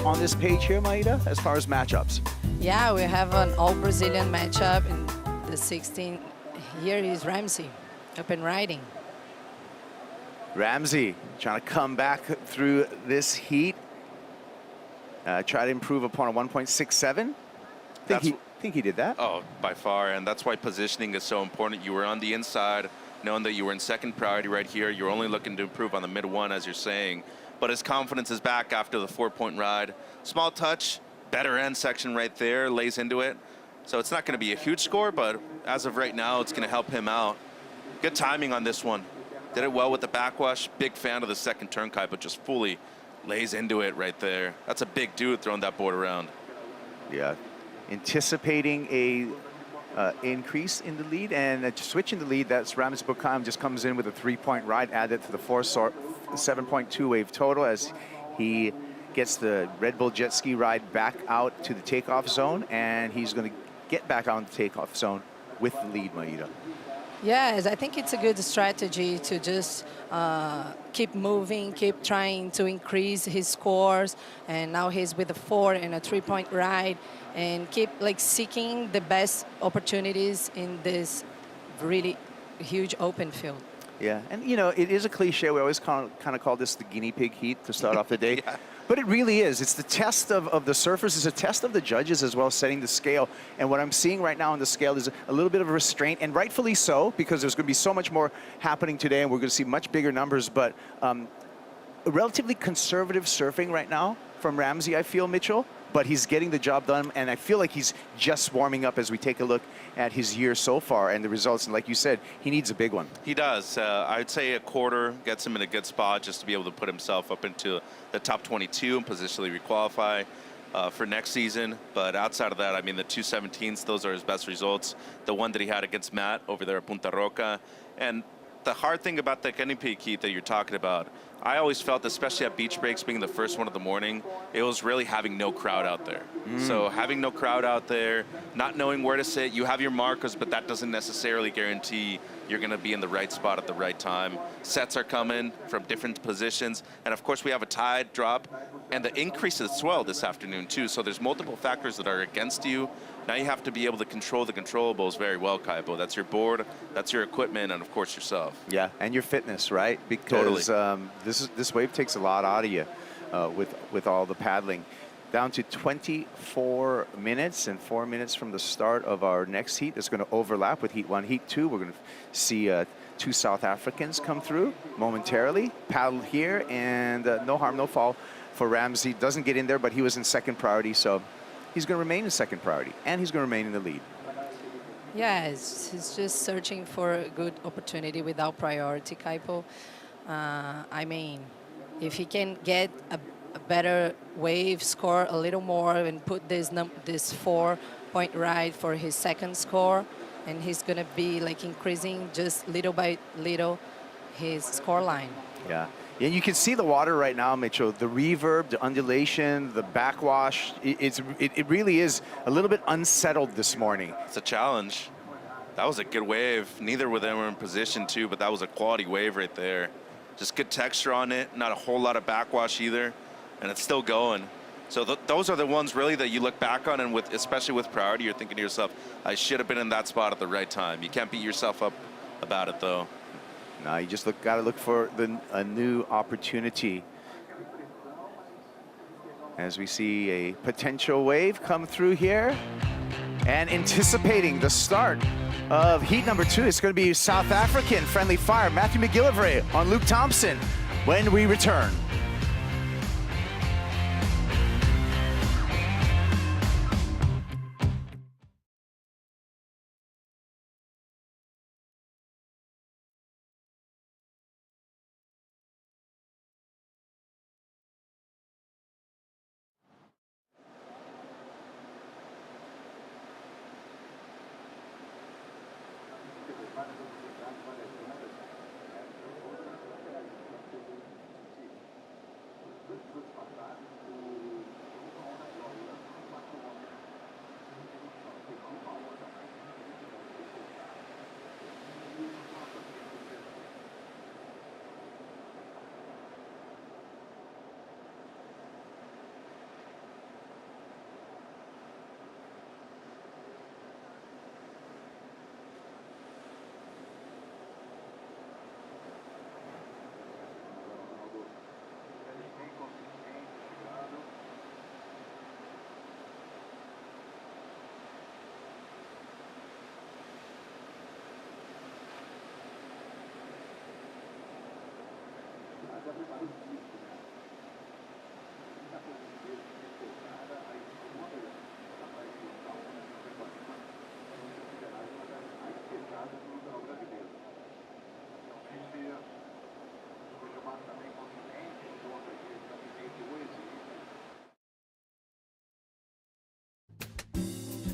on this page here, Maida, as far as matchups? Yeah, we have an all-Brazilian matchup in the 16th. Here is Ramsey, up and riding. Ramsey trying to come back through this heat. Try to improve upon a 1.67. Think he did that? Oh, by far, and that's why positioning is so important. You were on the inside, knowing that you were in second priority right here. You're only looking to improve on the mid 1, as you're saying. But his confidence is back after the 4-point ride. Small touch, better end section right there, lays into it. So it's not going to be a huge score, but as of right now, it's going to help him out. Good timing on this one. Did it well with the backwash. Big fan of the second turnkai, but just fully lays into it right there. That's a big dude throwing that board around. Yeah, anticipating a increase in the lead and a switch in the lead. That's Ramsey Bokam just comes in with a 3-point ride added to the 7.2 wave total as he gets the Red Bull jet ski ride back out to the takeoff zone, and he's going to get back on the takeoff zone with the lead, Maida. Yes, I think it's a good strategy to just keep moving, keep trying to increase his scores. And now he's with a 4 and a 3-point ride, and keep seeking the best opportunities in this really huge open field. Yeah, and it is a cliche. We always kind of call this the guinea pig heat to start off the day. Yeah. But it really is. It's the test of the surfers. It's a test of the judges as well, setting the scale. And what I'm seeing right now on the scale is a little bit of a restraint, and rightfully so, because there's going to be so much more happening today, and we're going to see much bigger numbers. But relatively conservative surfing right now from Ramsey, I feel, Mitchell. But he's getting the job done, and I feel like he's just warming up as we take a look at his year so far and the results. And like you said, he needs a big one. He does. I'd say a quarter gets him in a good spot just to be able to put himself up into the top 22 and positionally requalify for next season. But outside of that, I mean, the 217s, those are his best results. The one that he had against Matt over there at Punta Roca. And the hard thing about the guinea pig heat that you're talking about, I always felt, especially at beach breaks being the first one of the morning, it was really having no crowd out there. So having no crowd out there, not knowing where to sit, you have your markers, but that doesn't necessarily guarantee you're going to be in the right spot at the right time. Sets are coming from different positions, and of course we have a tide drop and the increase of the swell this afternoon too. So there's multiple factors that are against you. Now you have to be able to control the controllables very well, Kaipo. That's your board, that's your equipment, and of course yourself. Yeah, and your fitness, right? Because this wave takes a lot out of you with all the paddling. Down to 24 minutes and 4 minutes from the start of our next heat. That's going to overlap with Heat 1, Heat 2. We're going to see 2 South Africans come through momentarily. Paddle here, and no harm, no foul for Ramsey. Doesn't get in there, but he was in second priority, so he's going to remain in second priority, and he's going to remain in the lead. Yeah, he's just searching for a good opportunity without priority, Kaipo. I mean, if he can get a better wave, score a little more, and put this 4-point ride for his second score, and he's going to be increasing just little by little his score line. Yeah. And you can see the water right now, Mitchell. The reverb, the undulation, the backwash. It really is a little bit unsettled this morning. It's a challenge. That was a good wave. Neither of them were in position too, but that was a quality wave right there. Just good texture on it, not a whole lot of backwash either, and it's still going. So those are the ones really that you look back on, and especially with priority, you're thinking to yourself, I should have been in that spot at the right time. You can't beat yourself up about it though. No, you just got to look for a new opportunity. As we see a potential wave come through here, and anticipating the start of heat number 2, it's going to be South African friendly fire, Matthew McGill on Luke Thompson when we return.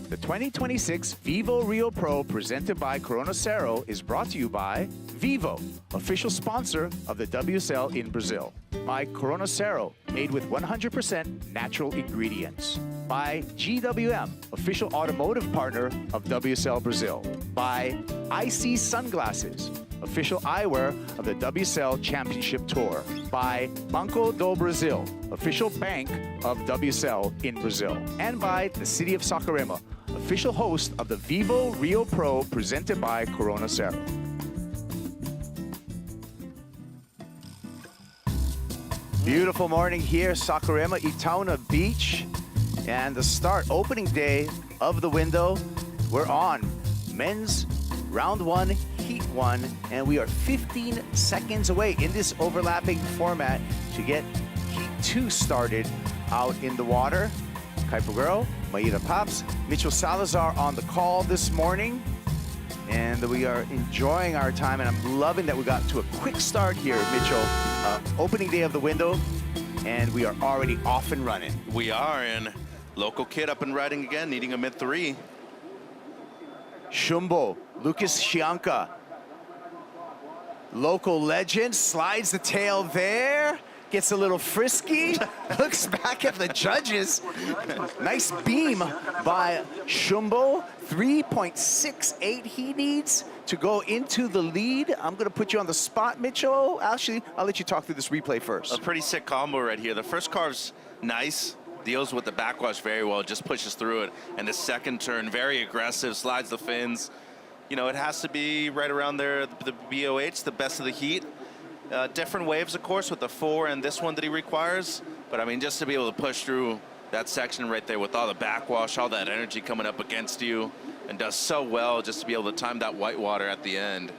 The 2026 VIVO Rio Pro presented by Cero is brought to you by VIVO, official sponsor of the WSL in Brazil. By Cero, made with 100% natural ingredients. By GWM, official automotive partner of WSL Brazil. By IC Sunglasses, official eyewear of the WSL Championship Tour. By Banco do Brasil, official bank of WSL in Brazil. And by the City of Saquarema, official host of the VIVO Rio Pro presented by Cero. Beautiful morning here, Saquarema, Itaúna Beach. And the start, opening day of the window. We're on men's round 1, heat 1, and we are 15 seconds away in this overlapping format to get heat 2 started out in the water. Kaipo Guerrero, Maíra Paps, Mitchell Salazar on the call this morning. And we are enjoying our time, and I'm loving that we got to a quick start here, Mitchell. Opening day of the window, and we are already off and running. We are, and local kid up and riding again, needing a mid-3. Shumbo, Lucas Chianka. Local legend, slides the tail there. Gets a little frisky, looks back at the judges. Nice beam by Shumbo. 3.68 he needs to go into the lead. I'm gonna put you on the spot, Mitchell. Actually, I'll let you talk through this replay first. A pretty sick combo right here. The first carve's nice, deals with the backwash very well, just pushes through it. And the second turn, very aggressive, slides the fins. You know, it has to be right around there, the BOH, the best of the heat. Different waves, of course, with the 4 and this one that he requires. But I mean, just to be able to push through that section right there with all the backwash, all that energy coming up against you, and does so well just to be able to time that whitewater at the end.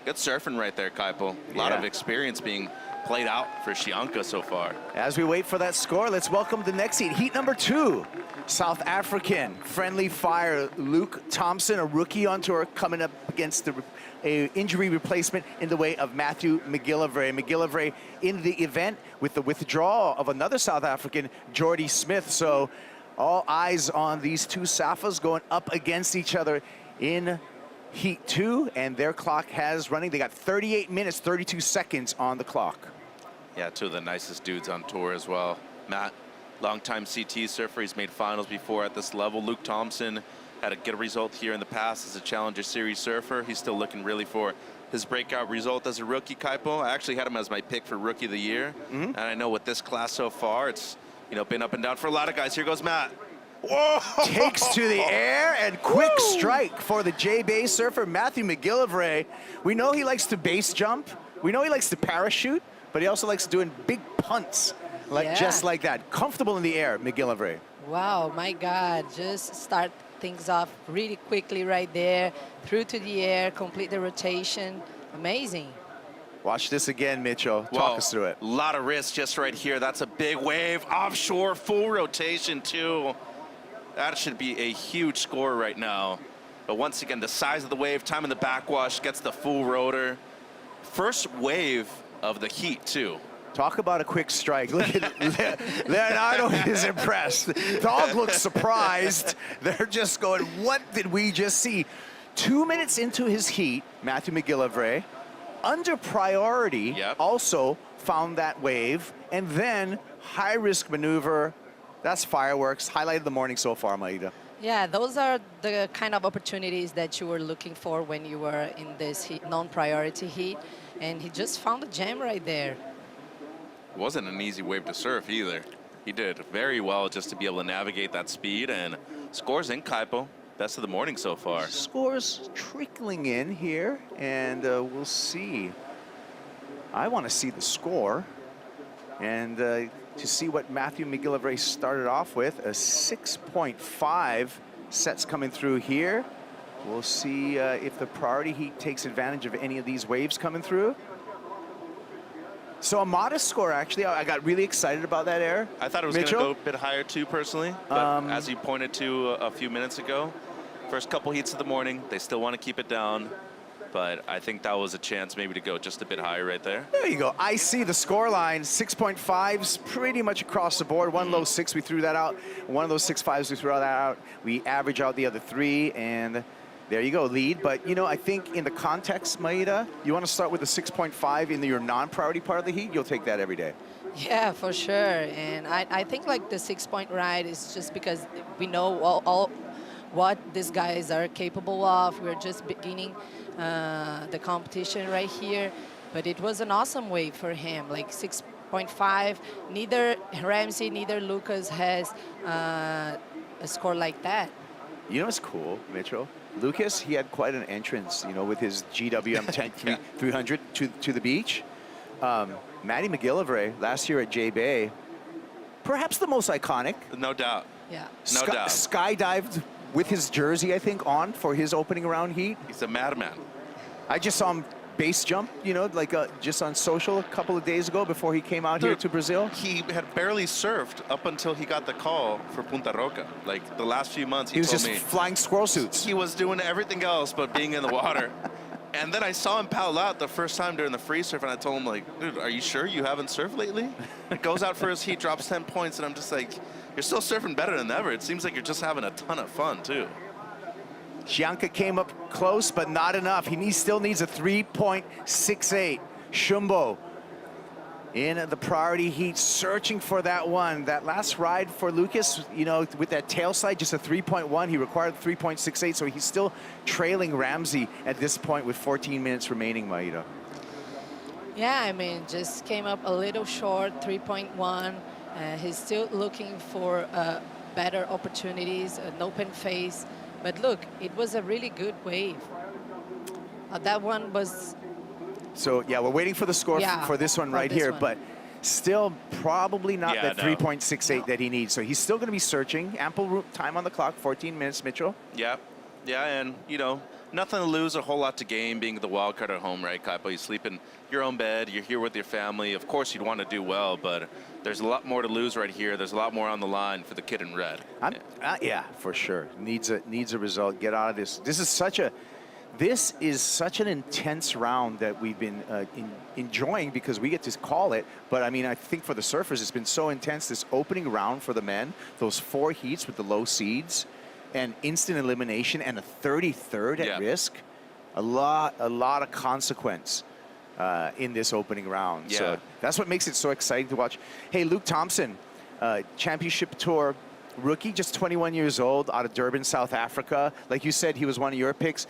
Good surfing right there, Kaipo. A lot of experience being played out for Chianka so far. As we wait for that score, let's welcome the next heat. Heat number 2, South African friendly fire, Luke Thompson, a rookie on tour, coming up against a injury replacement in the way of Matthew McGill. McGill in the event with the withdrawal of another South African, Jordy Smith. So all eyes on these two Safas going up against each other in heat 2, and their clock has running. They got 38 minutes, 32 seconds on the clock. Yeah, two of the nicest dudes on tour as well. Matt, longtime CT surfer, he's made finals before at this level. Luke Thompson, had a good result here in the past as a Challenger Series surfer. He's still looking really for his breakout result as a rookie, Kaipo. I actually had him as my pick for Rookie of the Year. And I know with this class so far, it's been up and down for a lot of guys. Here goes Matt. Whoa! Takes to the air and quick strike for the J-Bay surfer, Matthew McGill. We know he likes to base jump. We know he likes to parachute, but he also likes doing big punts, just like that. Comfortable in the air, McGill. Wow, my God, just start things off really quickly right there, through to the air, complete the rotation. Amazing. Watch this again, Mitchell. Talk us through it. A lot of risk just right here. That's a big wave. Offshore, full rotation, too. That should be a huge score right now. But once again, the size of the wave, time in the backwash, gets the full rotor. First wave of the heat, too. Talk about a quick strike. Look at Leonardo is impressed. Dog looks surprised. They're just going, what did we just see? 2 minutes into his heat, Matthew McGill, under priority, also found that wave. And then high-risk maneuver. That's fireworks. Highlight of the morning so far, Maida. Yeah, those are the kind of opportunities that you were looking for when you were in this non-priority heat. And he just found a gem right there. It wasn't an easy wave to surf either. He did very well just to be able to navigate that speed, and scores in, Kaipo. Best of the morning so far. Scores trickling in here, and we'll see. I want to see the score, and to see what Matthew McGill started off with, a 6.5 sets coming through here. We'll see if the priority heat takes advantage of any of these waves coming through. So a modest score, actually. I got really excited about that air. I thought it was going to go a bit higher, too, personally. But as you pointed to a few minutes ago, first couple heats of the morning, they still want to keep it down. But I think that was a chance maybe to go just a bit higher right there. There you go. I see the score line. 6.5s pretty much across the board. One low 6, we threw that out. One of those 6.5s, we threw that out. We average out the other 3, and there you go, lead. But, I think in the context, Maida, you want to start with the 6.5 in your non-priority part of the heat, you'll take that every day. Yeah, for sure. And I think like the 6-point ride is just because we know all what these guys are capable of. We're just beginning the competition right here. But it was an awesome wave for him, like 6.5. Neither Ramsey, neither Lucas has a score like that. You know what's cool, Mitchell? Lucas, he had quite an entrance, with his GWM Tank 300 to the beach. Matty McGill last year at J-Bay, perhaps the most iconic. No doubt. Yeah. No doubt. Skydived with his jersey, I think, on for his opening round heat. He's a madman. I just saw him base jump, just on social a couple of days ago before he came out here to Brazil. He had barely surfed up until he got the call for Punta Roca. Like the last few months, he was just flying squirrel suits. He was doing everything else but being in the water. And then I saw him paddle out the first time during the free surf, and I told him, like, dude, are you sure you haven't surfed lately? It goes out for his heat, drops 10 points, and I'm just like, you're still surfing better than ever. It seems like you're just having a ton of fun, too. Chianka came up close, but not enough. He still needs a 3.68. Shumbo in the priority heat, searching for that one. That last ride for Lucas, with that tail slide, just a 3.1. He required 3.68, so he's still trailing Ramsey at this point with 14 minutes remaining, Maida. Yeah, I mean, just came up a little short, 3.1. He's still looking for better opportunities, an open face. But look, it was a really good wave. That one was... So, yeah, we're waiting for the score for this one right here, but still probably not that 3.68 that he needs. So he's still going to be searching. Ample time on the clock, 14 minutes, Mitchell. Yeah, and, nothing to lose, a whole lot to gain being the wild card at home, right, Kaipo? You sleep in your own bed, you're here with your family. Of course, you'd want to do well, but there's a lot more to lose right here. There's a lot more on the line for the kid in red. Yeah, for sure. Needs a result. Get out of this. This is such an intense round that we've been enjoying because we get to call it. But, I mean, I think for the surfers, it's been so intense. This opening round for the men, those 4 heats with the low seeds, and instant elimination, and a 33rd at risk. A lot of consequence in this opening round. So that's what makes it so exciting to watch. Hey, Luke Thompson, Championship Tour rookie, just 21 years old, out of Durban, South Africa. Like you said, he was one of your picks.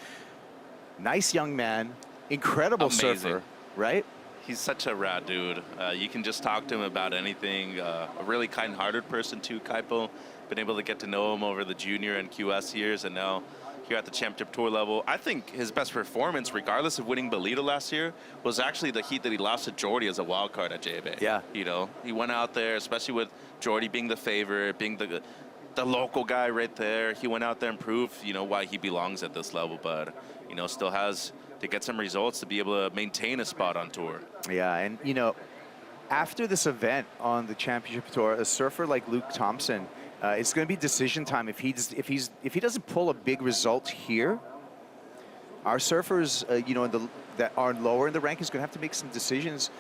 Nice young man, incredible surfer, right? He's such a rad dude. You can just talk to him about anything. A really kind-hearted person too, Kaipo. Been able to get to know him over the junior and QS years, and now here at the championship tour level. I think his best performance, regardless of winning Toledo last year, was actually the heat that he lost to Jordy as a wild card at JBay. Yeah. You know, he went out there, especially with Jordy being the favorite, being the local guy right there. He went out there and proved, you know, why he belongs at this level, but, you know, still has to get some results to be able to maintain a spot on tour. Yeah, and, you know, after this event on the championship tour, a surfer like Luke Thompson, it's going to be decision time. If he doesn't pull a big result here, our surfers, you know, that are lower in the rank is going to have to make some decisions,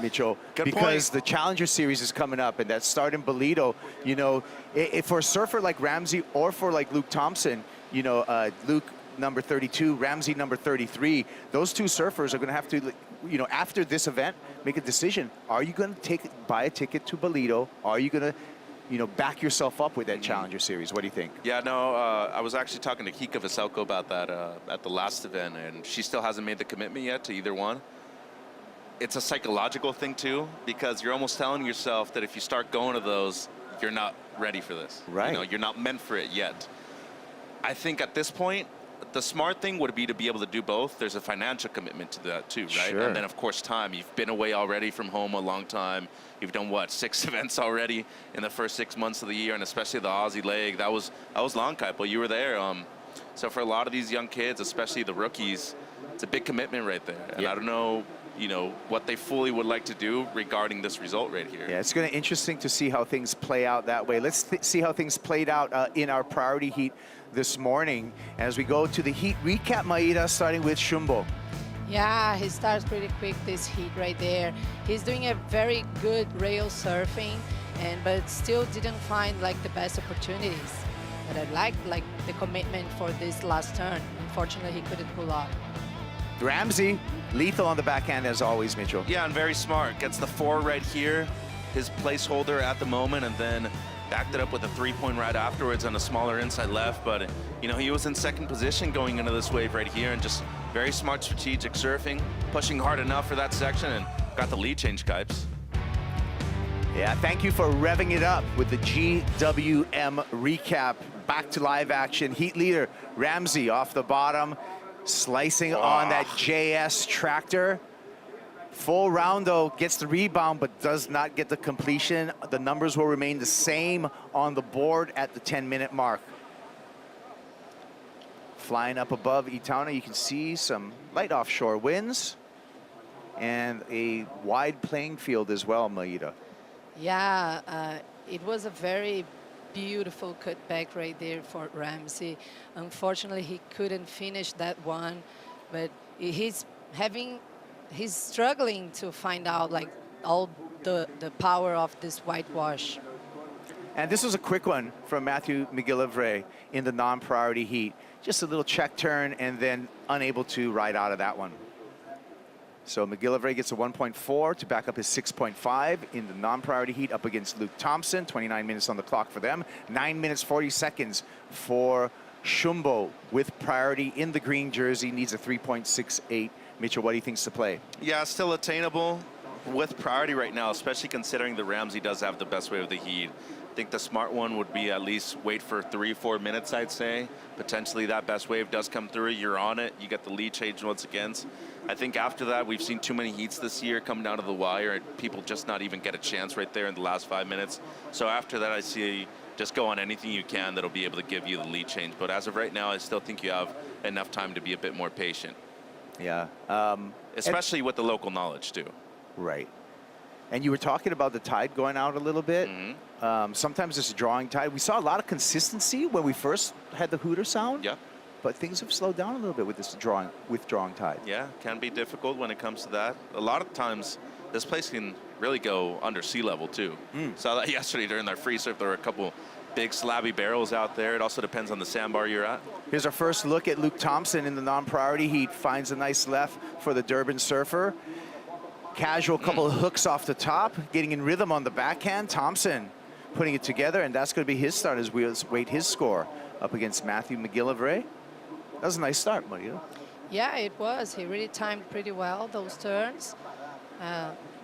Mitchell, because the Challenger Series is coming up, and that start in Toledo. You know, if for a surfer like Ramsey or for like Luke Thompson, you know, Luke number 32, Ramsey number 33, those two surfers are going to have to, you know, after this event, make a decision. Are you going to buy a ticket to Toledo? Are you going to, you know, back yourself up with that Challenger Series? What do you think? Yeah, no, I was actually talking to Kika Veselko about that at the last event, and she still hasn't made the commitment yet to either one. It's a psychological thing, too, because you're almost telling yourself that if you start going to those, you're not ready for this. Right. You know, you're not meant for it yet. I think at this point, the smart thing would be to be able to do both. There's a financial commitment to that too, right? Sure. And then of course time. You've been away already from home a long time. You've done what, 6 events already in the first 6 months of the year, and especially the Aussie leg. That was long, Kaipo. You were there. So for a lot of these young kids, especially the rookies, it's a big commitment right there. And I don't know, you know, what they fully would like to do regarding this result right here. Yeah, it's going to be interesting to see how things play out that way. Let's see how things played out in our priority heat this morning as we go to the heat recap, Maida, starting with Shumbo. Yeah, he starts pretty quick this heat right there. He's doing a very good rail surfing, but still didn't find like the best opportunities. But I like the commitment for this last turn. Unfortunately, he couldn't pull off. Ramsey, lethal on the backhand as always, Mitchell. Yeah, and very smart. Gets the 4 right here, his placeholder at the moment, and then backed it up with a 3-point right afterwards on a smaller inside left. But, you know, he was in second position going into this wave right here, and just very smart strategic surfing, pushing hard enough for that section, and got the lead change, Kipes. Yeah, thank you for revving it up with the GWM recap. Back to live action. Heat leader, Ramsey off the bottom, slicing on that JS tractor. Full round, though, gets the rebound, but does not get the completion. The numbers will remain the same on the board at the 10-minute mark. Flying up above Itauna, you can see some light offshore winds and a wide playing field as well, Maida. Yeah, it was a very beautiful cutback right there for Ramsey. Unfortunately, he couldn't finish that one, but he's struggling to find out like all the power of this whitewash. And this was a quick one from Matthew McGill in the non-priority heat. Just a little check turn and then unable to ride out of that one. So McGill gets a 1.4 to back up his 6.5 in the non-priority heat up against Luke Thompson. 29 minutes on the clock for them. 9 minutes, 40 seconds for Shumbo with priority in the green jersey. Needs a 3.68. Mitchell, what do you think's the play? Yeah, still attainable with priority right now, especially considering the Ramsey does have the best wave of the heat. I think the smart one would be at least wait for 3-4 minutes, I'd say. Potentially that best wave does come through, you're on it, you get the lead change once again. I think after that, we've seen too many heats this year come down to the wire and people just not even get a chance right there in the last 5 minutes. So after that, I see just go on anything you can that'll be able to give you the lead change. But as of right now, I still think you have enough time to be a bit more patient. Yeah. Especially with the local knowledge, too. Right. And you were talking about the tide going out a little bit. Mm-hmm. Sometimes it's a drawing tide. We saw a lot of consistency when we first had the Hooter sound. Yeah. But things have slowed down a little bit with this withdrawing tide. Yeah, can be difficult when it comes to that. A lot of times, this place can really go under sea level, too. Saw that yesterday during our free surf. There were a couple big slabby barrels out there. It also depends on the sandbar you're at. Here's our first look at Luke Thompson in the non-priority heat. Finds a nice left for the Durban surfer. Casual couple of hooks off the top, getting in rhythm on the backhand. Thompson putting it together, and that's going to be his start as we wait his score up against Matthew McGill. That was a nice start, Maria. Yeah, it was. He really timed pretty well those turns.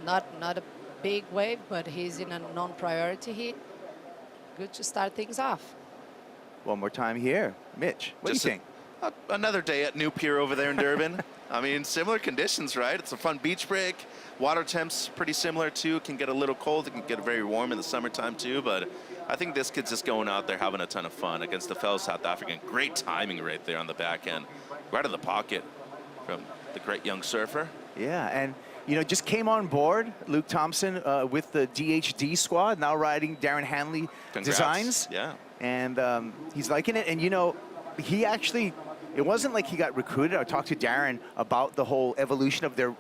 Not a big wave, but he's in a non-priority heat. Good to start things off. One more time here. Mitch, what do you think? Another day at New Pier over there in Durban. I mean, similar conditions, right? It's a fun beach break. Water temps pretty similar too. It can get a little cold. It can get very warm in the summertime too. But I think this kid's just going out there having a ton of fun against the fellow South African. Great timing right there on the back end. Right in the pocket from the great young surfer. Yeah, and you know, just came on board, Luke Thompson, with the DHD squad, now riding Darren Hanley Designs. Yeah. And he's liking it. And you know, he actually, it wasn't like he got recruited. I talked to Darren about the whole evolution of their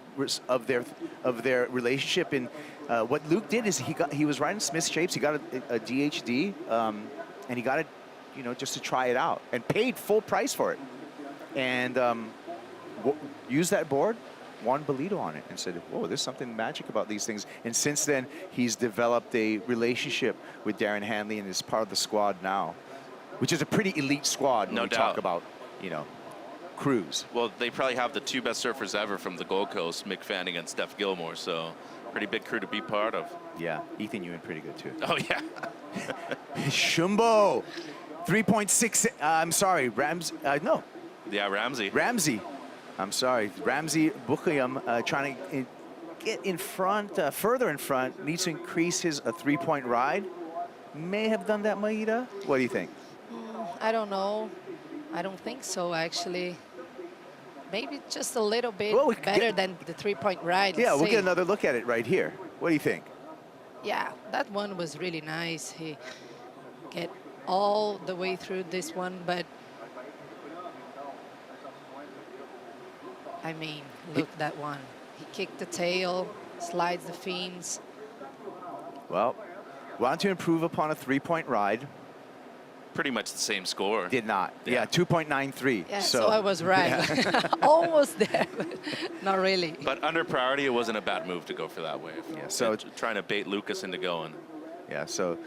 relationship. And what Luke did is he was riding Smith Shapes. He got a DHD, and he got it, you know, just to try it out, and paid full price for it. And used that board, won Bolito on it, and said, whoa, there's something magic about these things. And since then, he's developed a relationship with Darren Hanley and is part of the squad now, which is a pretty elite squad when we talk about, you know, crews. Well, they probably have the two best surfers ever from the Gold Coast, Mick Fanning and Steph Gilmore, so pretty big crew to be part of. Yeah, Ethan Ewan pretty good too. Oh, yeah. Shumbo, 3.6, I'm sorry, no. Yeah, Ramsey. I'm sorry, Ramsey Bukhayam trying to get in front, further in front, needs to increase his 3-point ride. May have done that, Maida. What do you think? I don't know. I don't think so, actually. Maybe just a little bit better than the 3-point ride. Yeah, we'll get another look at it right here. What do you think? Yeah, that one was really nice. He get all the way through this one, but I mean, look that one. He kicked the tail, slides the fins. Well, wanted to improve upon a 3-point ride. Pretty much the same score. Did not. Yeah, 2.93. Yeah, so I was right. Yeah. Almost there, but not really. But under priority, it wasn't a bad move to go for that wave. Yeah, so trying to bait Lucas into going. Yeah, so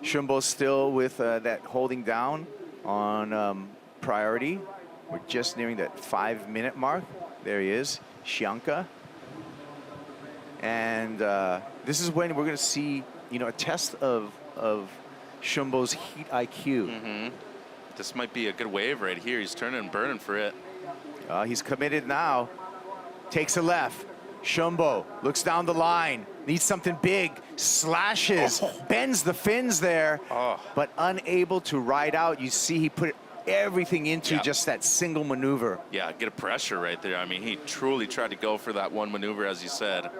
Shumbo's still with that holding down on priority. We're just nearing that 5-minute mark. There he is, Chianka. And this is when we're going to see, you know, a test of Shumbo's heat IQ. Mm-hmm. This might be a good wave right here. He's turning and burning for it. He's committed now. Takes a left. Shumbo looks down the line. Needs something big. Slashes. Bends the fins there. But unable to ride out. You see he put everything into just that single maneuver. Yeah, get a pressure right there. I mean, he truly tried to go for that one maneuver, as you said.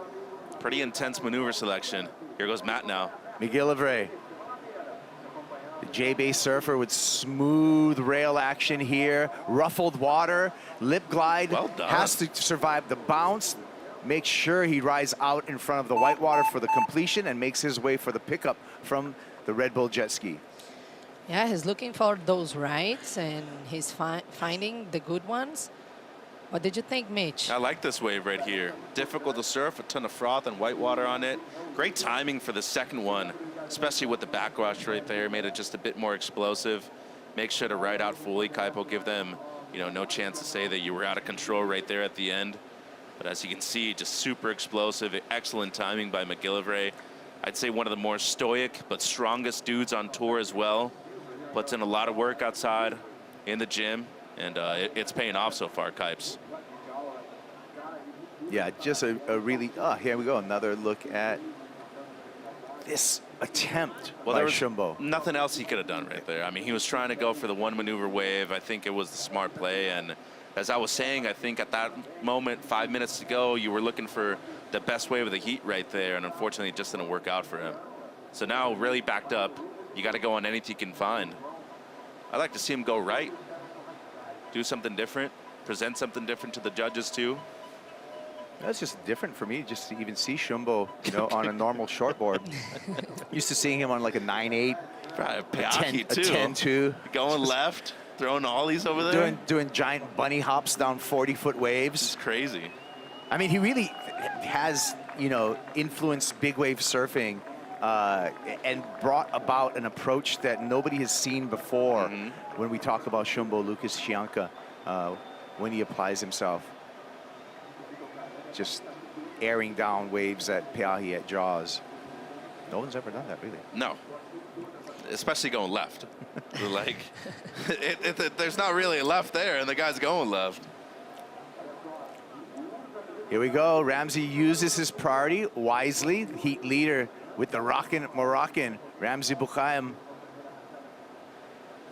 Pretty intense maneuver selection. Here goes Matt now. McGill. The J-base surfer with smooth rail action here. Ruffled water, lip glide. Well done. Has to survive the bounce. Make sure he rides out in front of the whitewater for the completion and makes his way for the pickup from the Red Bull jet ski. Yeah, he's looking for those rides, and he's finding the good ones. What did you think, Mitch? I like this wave right here. Difficult to surf, a ton of froth and whitewater on it. Great timing for the second one, especially with the backwash right there. Made it just a bit more explosive. Make sure to ride out fully. Kaipo, give them, you know, no chance to say that you were out of control right there at the end. But as you can see, just super explosive. Excellent timing by McGillivray. I'd say one of the more stoic but strongest dudes on tour as well. Puts in a lot of work outside in the gym, and it's paying off so far, Kipes. Yeah, just a really, here we go, another look at this attempt by Shumbo. Nothing else he could have done right there. I mean, he was trying to go for the one maneuver wave. I think it was the smart play, and as I was saying, I think at that moment, 5 minutes to go, you were looking for the best wave of the heat right there, and unfortunately it just didn't work out for him. So now really backed up. You got to go on anything you can find. I'd like to see him go right, do something different, present something different to the judges too. That's just different for me, just to even see Shumbo, you know, on a normal shortboard. Used to seeing him on like a 9.8, probably a 10.2, going left, throwing ollies over there, doing giant bunny hops down 40-foot waves. It's crazy. I mean, he really has, you know, influenced big wave surfing and brought about an approach that nobody has seen before when we talk about Shumbo Lucas Chianka when he applies himself. Just airing down waves at Peahi at jaws. No one's ever done that, really. No. Especially going left. Like, there's not really a left there, and the guy's going left. Here we go. Ramsey uses his priority wisely. Heat leader with the rockin' Moroccan, Ramsey Bukhayem.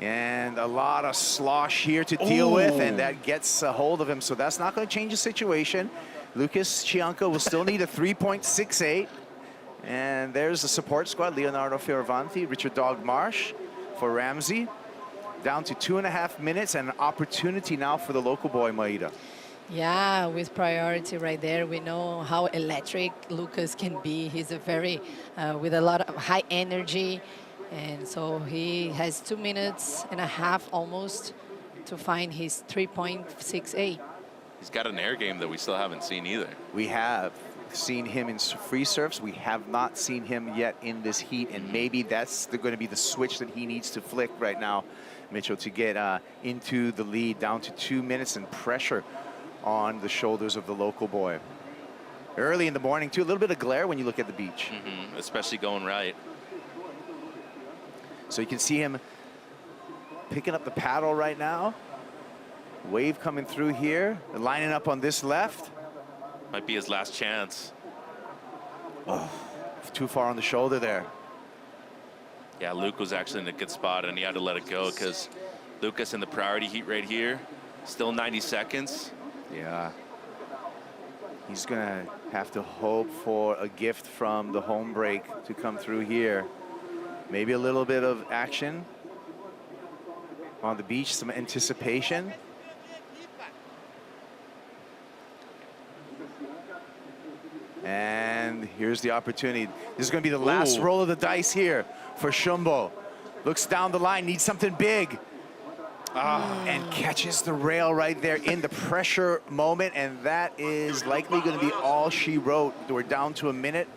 And a lot of slosh here to deal with, and that gets a hold of him. So that's not going to change the situation. Lucas Chianka will still need a 3.68. And there's the support squad, Leonardo Fioravanti, Richard Dog Marsh for Ramsey. Down to 2.5 minutes and an opportunity now for the local boy, Maida. Yeah, with priority right there. We know how electric Lucas can be. He's a very, with a lot of high energy. And so he has 2.5 minutes almost to find his 3.68. He's got an air game that we still haven't seen either. We have seen him in free surfs. We have not seen him yet in this heat, and maybe that's going to be the switch that he needs to flick right now, Mitchell, to get into the lead. Down to 2 minutes and pressure on the shoulders of the local boy. Early in the morning, too, a little bit of glare when you look at the beach. Especially going right. So you can see him picking up the paddle right now. Wave coming through here, lining up on this left. Might be his last chance. Oh, too far on the shoulder there. Yeah, Luke was actually in a good spot, and he had to let it go because Lucas in the priority heat right here. Still 90 seconds. Yeah. He's going to have to hope for a gift from the home break to come through here. Maybe a little bit of action on the beach, some anticipation. And here's the opportunity. This is going to be the last roll of the dice here for Shumbo. Looks down the line, needs something big. And catches the rail right there in the pressure moment, and that is likely going to be all she wrote. We're down to a minute.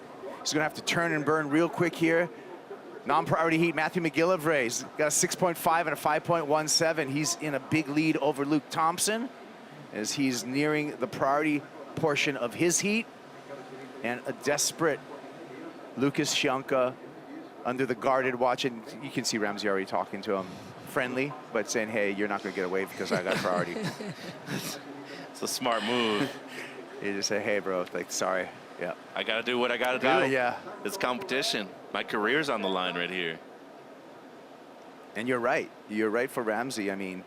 He's going to have to turn and burn real quick here. Non-priority heat, Matthew McGill he's got a 6.5 and a 5.17. He's in a big lead over Luke Thompson as he's nearing the priority portion of his heat. And a desperate Lucas Chianka under the guarded watch, and you can see Ramsey already talking to him. Friendly, but saying, hey, you're not going to get away because I got priority. It's a smart move. You just say, hey, bro, like, sorry. Yeah. I got to do what I got to do. Yeah. It's competition. My career's on the line right here. And you're right. You're right for Ramsey. I mean,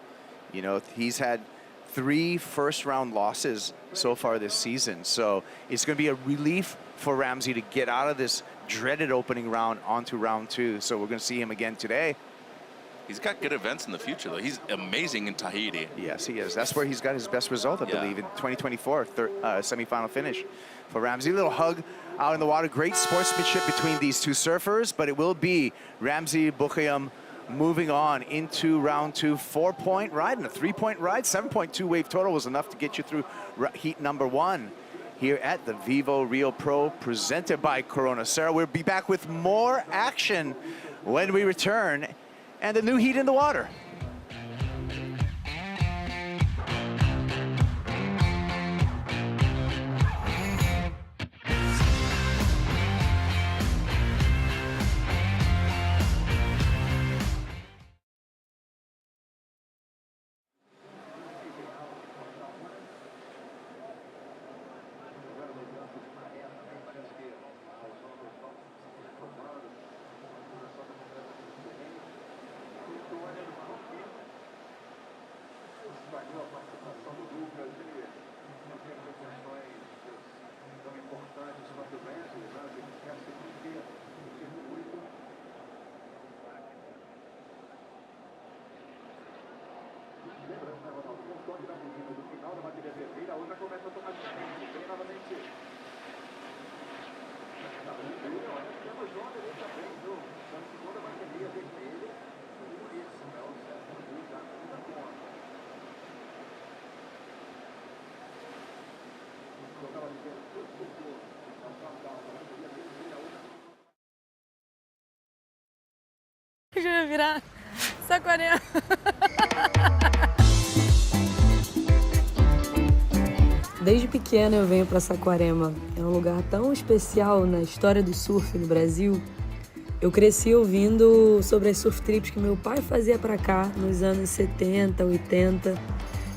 you know, he's had 3 first-round losses so far this season. So it's going to be a relief for Ramsey to get out of this dreaded opening round onto round 2. So we're going to see him again today. He's got good events in the future, though. He's amazing in Tahiti. Yes, he is. That's where he's got his best result, I believe, in 2024, semifinal finish for Ramsey. A little hug out in the water. Great sportsmanship between these two surfers, but it will be Ramsey Bukhayem moving on into round 2. 4-point ride and a 3-point ride. 7.2 wave total was enough to get you through heat number 1 here at the VIVO Rio Pro, presented by Corona Cero. We'll be back with more action when we return, and the new heat in the water. Já ia virar Saquarema. Desde pequena eu venho para Saquarema. É um lugar tão especial na história do surf no Brasil. Eu cresci ouvindo sobre as surf trips que meu pai fazia para cá nos anos 70, 80.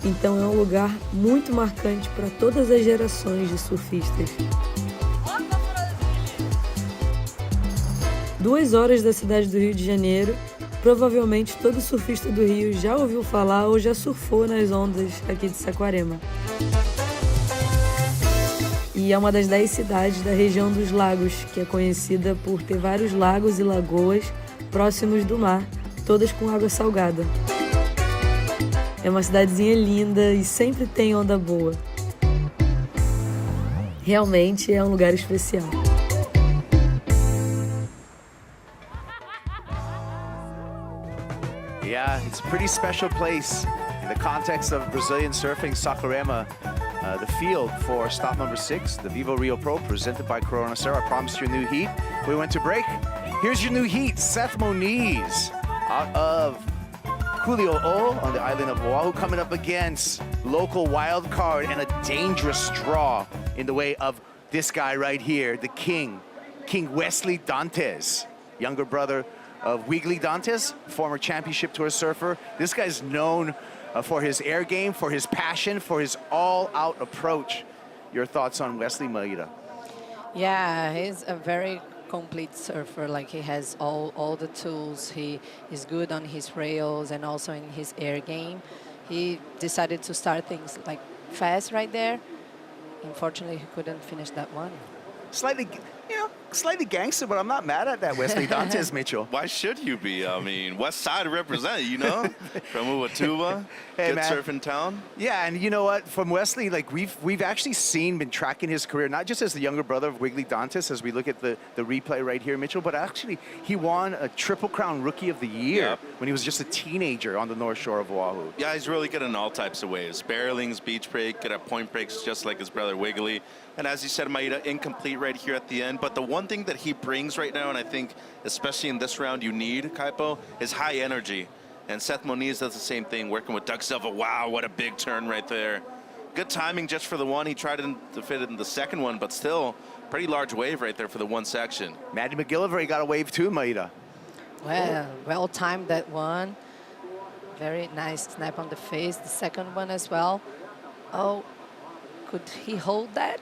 Então é um lugar muito marcante para todas as gerações de surfistas. 2 horas da cidade do Rio de Janeiro, provavelmente todo surfista do Rio já ouviu falar ou já surfou nas ondas aqui de Saquarema. E é uma das 10 cidades da região dos lagos, que é conhecida por ter vários lagos e lagoas próximos do mar, todas com água salgada. É uma cidadezinha linda e sempre tem onda boa. Realmente é um lugar especial. Yeah, it's a pretty special place in the context of Brazilian surfing. Saquarema, the field for stop number 6, the VIVO Rio Pro, presented by Corona Cero. I promised you a new heat. We went to break. Here's your new heat, Seth Moniz, out of Culioo on the island of Oahu, coming up against local wild card and a dangerous draw in the way of this guy right here, the King Wesley Dantas, younger brother of Wesley Dantas, former championship tour surfer. This guy's known for his air game, for his passion, for his all-out approach. Your thoughts on Wesley, Maida? Yeah, he's a very complete surfer. Like, he has all the tools. He is good on his rails and also in his air game. He decided to start things like fast right there. Unfortunately, he couldn't finish that one. Slightly gangster, but I'm not mad at that, Wesley Dantas, Mitchell. Why should you be? I mean, West Side represent, you know? From Uatuba, good surfing town. Yeah, and you know what? From Wesley, like we've actually been tracking his career, not just as the younger brother of Wesley Dantas, as we look at the replay right here, Mitchell, but actually he won a Triple Crown Rookie of the Year when he was just a teenager on the North Shore of Oahu. Yeah, he's really good in all types of ways. Barrelings, beach break, good at point breaks, just like his brother Wiggly. And as you said, Maida, incomplete right here at the end. But the one thing that he brings right now, and I think especially in this round you need, Kaipo, is high energy. And Seth Moniz does the same thing, working with Doug Silva. Wow, what a big turn right there. Good timing just for the one. He tried to fit it in the second one, but still, pretty large wave right there for the one section. Maddie McGill got a wave too, Maida. Well timed that one. Very nice snap on the face. The second one as well. Oh, could he hold that?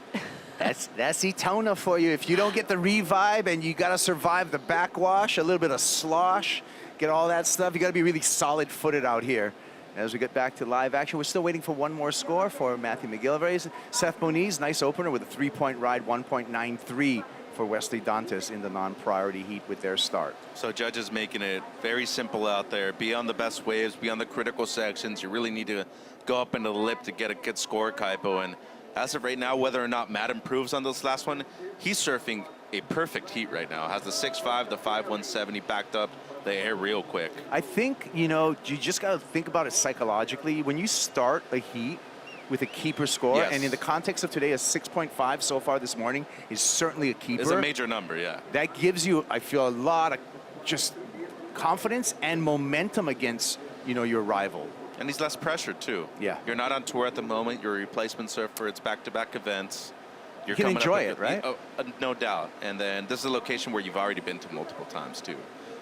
That's Etona for you. If you don't get the revive and you got to survive the backwash, a little bit of slosh, get all that stuff, you got to be really solid-footed out here. As we get back to live action, we're still waiting for one more score for Matthew McGillivray. Seth Moniz, nice opener with a 3-point ride, 1.93 for Wesley Dantas in the non-priority heat with their start. So judges making it very simple out there. Be on the best waves, be on the critical sections. You really need to go up into the lip to get a good score, Kaipo. And as of right now, whether or not Matt improves on this last one, he's surfing a perfect heat right now. Has the 6.5, the 5.170 backed up the air real quick. I think, you know, you just got to think about it psychologically. When you start a heat with a keeper score, and in the context of today, a 6.5 so far this morning is certainly a keeper. It's a major number, yeah. That gives you, I feel, a lot of just confidence and momentum against, you know, your rival. And he's less pressured, too. Yeah. You're not on tour at the moment. You're a replacement surfer. It's back-to-back events. You can enjoy it, right? No doubt. And then this is a location where you've already been to multiple times, too.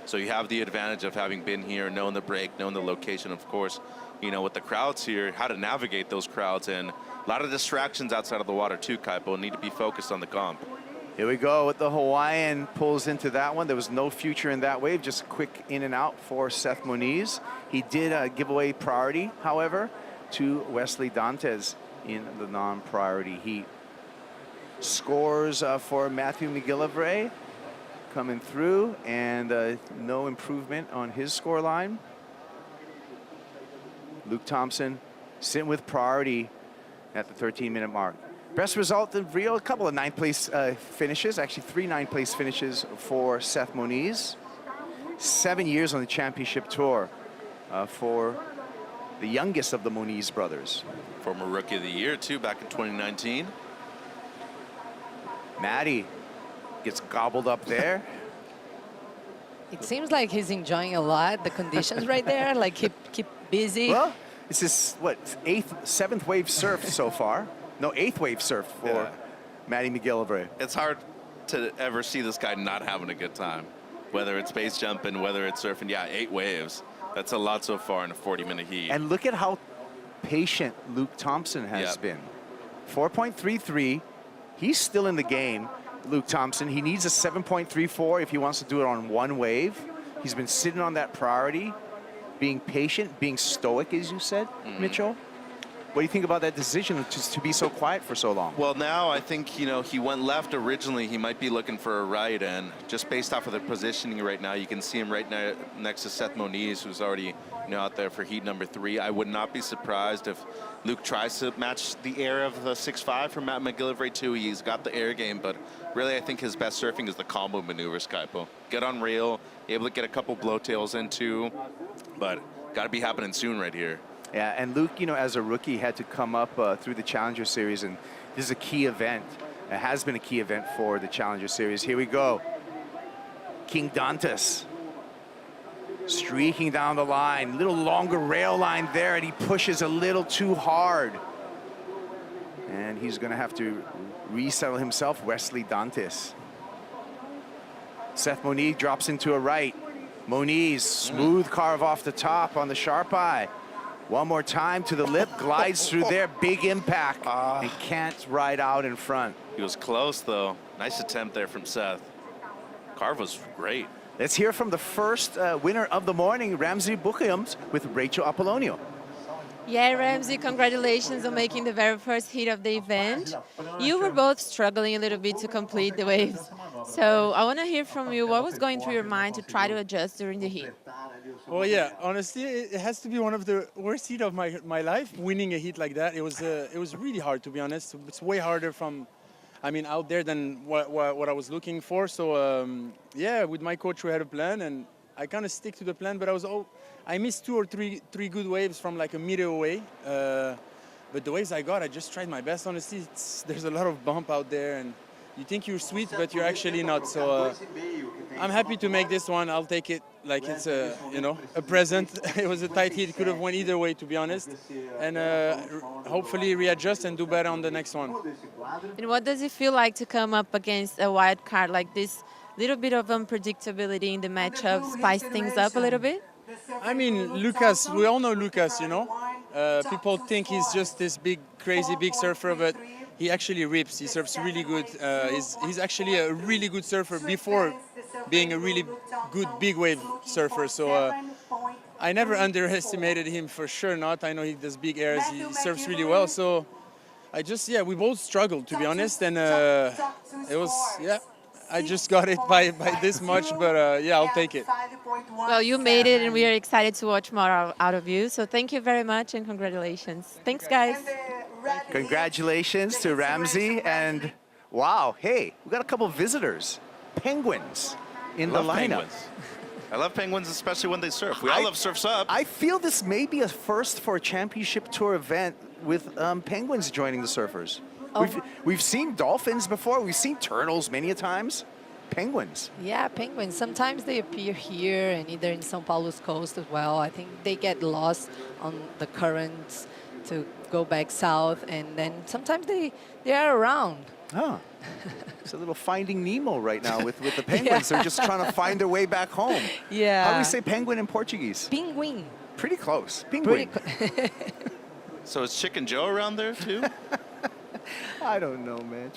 So you have the advantage of having been here, knowing the break, knowing the location, of course, you know, with the crowds here, how to navigate those crowds. And a lot of distractions outside of the water, too, Kaipo. Need to be focused on the comp. Here we go with the Hawaiian pulls into that one. There was no future in that wave, just quick in and out for Seth Moniz. He did give away priority, however, to Wesley Dantas in the non-priority heat. Scores for Matthew McGillivray coming through, and no improvement on his score line. Luke Thompson sitting with priority at the 13-minute mark. Best result in Rio, a couple of ninth-place finishes, actually 3 ninth-place finishes for Seth Moniz. 7 years on the championship tour for the youngest of the Moniz brothers. Former Rookie of the Year, too, back in 2019. Maddie gets gobbled up there. It seems like he's enjoying a lot the conditions right there. Like keep busy. Well, this is what, seventh wave surf so far. No, eighth wave surf for Matty McGill. It's hard to ever see this guy not having a good time, whether it's base jumping, whether it's surfing. Yeah, 8 waves. That's a lot so far in a 40-minute heat. And look at how patient Luke Thompson has been. 4.33. He's still in the game, Luke Thompson. He needs a 7.34 if he wants to do it on one wave. He's been sitting on that priority, being patient, being stoic, as you said, Mitchell. What do you think about that decision just to be so quiet for so long? Well, now I think, you know, he went left originally. He might be looking for a right, and just based off of the positioning right now, you can see him right next to Seth Moniz, who's already, you know, out there for heat number 3. I would not be surprised if Luke tries to match the air of the 6.5 from Matt McGill 2. He's got the air game, but really I think his best surfing is the combo maneuvers, Kaipo. Get on rail, able to get a couple blowtails in too, but got to be happening soon right here. Yeah, and Luke, you know, as a rookie, had to come up through the Challenger Series, and this is a key event. It has been a key event for the Challenger Series. Here we go. King Dantas streaking down the line. Little longer rail line there, and he pushes a little too hard. And he's going to have to resettle himself, Wesley Dantas. Seth Moniz drops into a right. Moniz, smooth carve off the top on the sharp eye. One more time to the lip, glides through there, big impact, and can't ride out in front. He was close, though. Nice attempt there from Seth. Carve was great. Let's hear from the first winner of the morning, Ramsey Buchholz, with Rachel Apollonio. Yeah, Ramsey, congratulations on making the very first heat of the event. You were both struggling a little bit to complete the waves. So I want to hear from you, what was going through your mind to try to adjust during the heat? Well, yeah, honestly, it has to be one of the worst heat of my life, winning a heat like that. It was really hard, to be honest. It's way harder out there than what I was looking for. So, yeah, with my coach, we had a plan, and I kind of stick to the plan, but I missed 2 or 3 good waves from like a meter away. But the waves I got, I just tried my best. Honestly, there's a lot of bump out there, and you think you're sweet, but you're actually not. So I'm happy to make this one. I'll take it like it's a present. It was a tight heat. It could have went either way, to be honest. And hopefully readjust and do better on the next one. And what does it feel like to come up against a wild card like this? Little bit of unpredictability in the matchup, spice things up a little bit? I mean, Lucas, we all know Lucas, you know. People think he's just this big, crazy, big surfer, but he actually rips. He surfs really good. He's actually a really good surfer before being a really good big wave surfer. So I never underestimated him, for sure not. I know he does big airs. He surfs really well. So we both struggled, to be honest. And I just got it by this much, but I'll take it. Well, you made it, and we are excited to watch more out of you. So thank you very much, and congratulations. Thanks, guys. Congratulations to Ramsey, and wow, hey, we got a couple of visitors. Penguins in the lineup. Penguins. I love penguins, especially when they surf. We all love Surf's Up. I feel this may be a first for a championship tour event with penguins joining the surfers. We've seen dolphins before. We've seen turtles many a times. Penguins. Yeah, penguins. Sometimes they appear here and either in São Paulo's coast as well. I think they get lost on the currents to go back south, and then sometimes they are around. Oh, it's a little Finding Nemo right now with the penguins. They're just trying to find their way back home. Yeah. How do we say penguin in Portuguese? Pinguim. Pretty close. Penguin. So is Chicken Joe around there too? I don't know, man.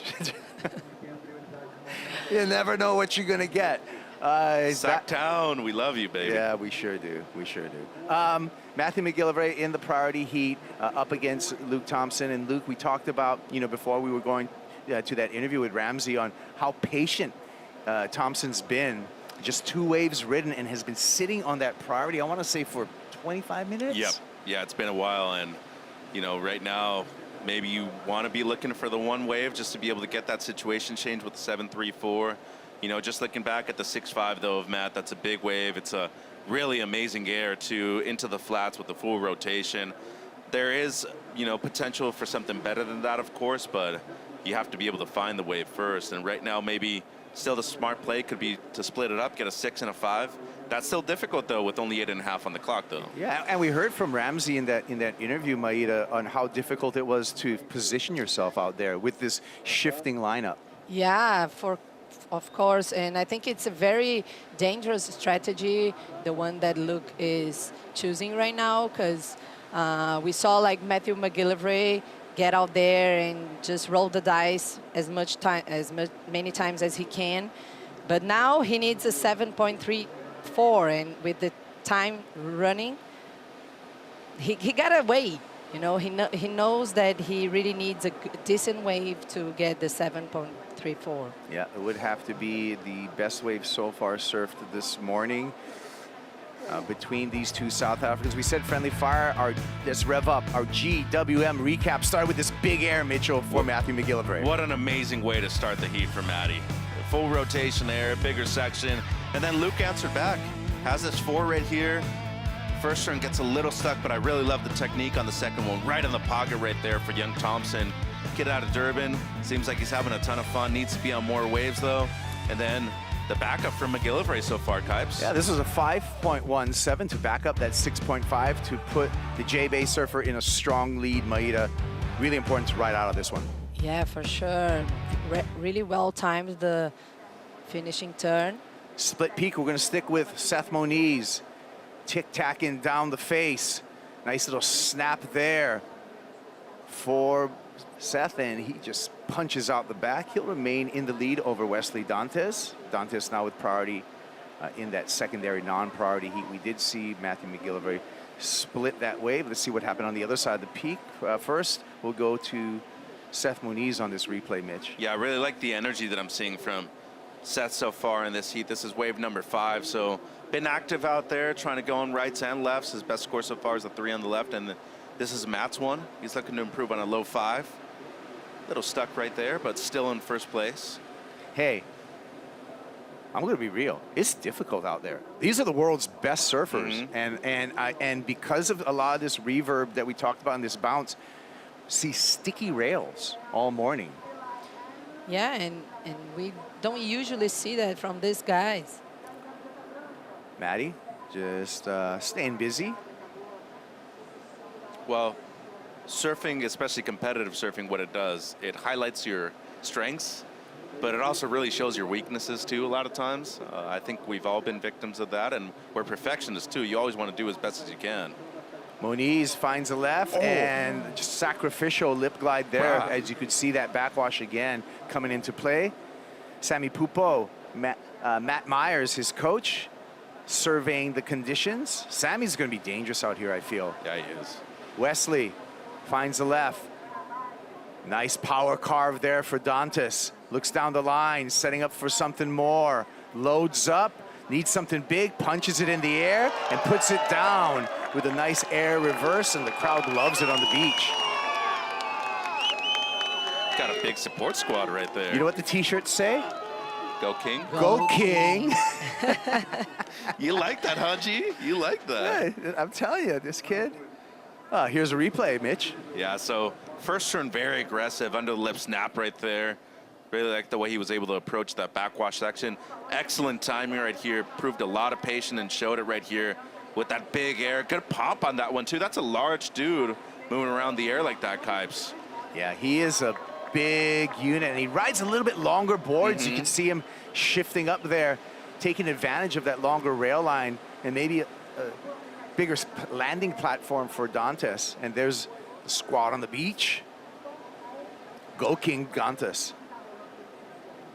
You never know what you're gonna get. Sacktown, we love you, baby. Yeah, we sure do. We sure do. Matthew McGill in the priority heat up against Luke Thompson. And Luke, we talked about, before we were going to that interview with Ramsey on how patient Thompson's been. Just 2 waves ridden and has been sitting on that priority, I want to say, for 25 minutes? Yep. Yeah, it's been a while. And, right now, maybe you want to be looking for the 1 wave just to be able to get that situation changed with the 7.34. Just looking back at the 6.5, though, of Matt, that's a big wave. It's a really amazing air, too, into the flats with the full rotation. There is, potential for something better than that, of course, but you have to be able to find the wave first. And right now, maybe Still, the smart play could be to split it up, get a 6 and a 5. That's still difficult, though, with only 8.5 on the clock, though. Yeah, and we heard from Ramsey in that interview, Maida, on how difficult it was to position yourself out there with this shifting lineup. Yeah, of course, and I think it's a very dangerous strategy, the one that Luke is choosing right now, because we saw like Matthew McGill get out there and just roll the dice many times as he can. But now he needs a 7.34, and with the time running, he got to wait. You know, he knows that he really needs a decent wave to get the 7.34. Yeah, it would have to be the best wave so far surfed this morning. Between these two South Africans. We said friendly fire. Let's rev up. Our GWM recap started with this big air, Mitchell, for Matthew McGill. What an amazing way to start the heat for Matty. Full rotation air, bigger section, and then Luke answered back. Has this 4 right here. First turn gets a little stuck, but I really love the technique on the second one. Right in the pocket right there for young Thompson. Kid out of Durban. Seems like he's having a ton of fun. Needs to be on more waves, though. And then the backup from McGill so far, Kipes. Yeah, this was a 5.17 to back up that 6.5 to put the J-Bay surfer in a strong lead, Maida. Really important to ride out of this one. Yeah, for sure. Really well timed the finishing turn. Split peak, we're going to stick with Seth Moniz. Tic-tacking down the face. Nice little snap there for Seth, and he just punches out the back. He'll remain in the lead over Wesley Dantas. Dantas now with priority in that secondary non-priority heat. We did see Matthew McGill split that wave. Let's see what happened on the other side of the peak. First, we'll go to Seth Moniz on this replay, Mitch. Yeah, I really like the energy that I'm seeing from Seth so far in this heat. This is wave number 5, so been active out there, trying to go on rights and lefts. His best score so far is a 3 on the left, and this is Matt's one. He's looking to improve on a low 5. Little stuck right there, but still in first place. Hey, I'm going to be real. It's difficult out there. These are the world's best surfers, and because of a lot of this reverb that we talked about in this bounce, see sticky rails all morning. Yeah, and we don't usually see that from these guys. Matty, just staying busy. Well, surfing, especially competitive surfing, what it does, it highlights your strengths, but it also really shows your weaknesses too a lot of times. I think we've all been victims of that, and we're perfectionists too. You always want to do as best as you can. Moniz finds a left and just sacrificial lip glide there. Wow. As you could see that backwash again coming into play. Sammy Pupo, Matt Myers, his coach, surveying the conditions. Sammy's going to be dangerous out here, I feel. Yeah, he is. Wesley finds the left. Nice power carve there for Dantas. Looks down the line, setting up for something more. Loads up, needs something big, punches it in the air, and puts it down with a nice air reverse, and the crowd loves it on the beach. Got a big support squad right there. You know what the t-shirts say? Go King. Go King. You like that, huh, G? You like that. Yeah, I'm telling you, this kid. Here's a replay, Mitch. Yeah, so first turn very aggressive, under the lip snap right there. Really like the way he was able to approach that backwash section. Excellent timing right here. Proved a lot of patience and showed it right here with that big air. Good pop on that one, too. That's a large dude moving around the air like that, Kipes. Yeah, he is a big unit, and he rides a little bit longer boards. You can see him shifting up there, taking advantage of that longer rail line, and maybe a bigger landing platform for Dantas. And there's the squad on the beach. Go King Dantas.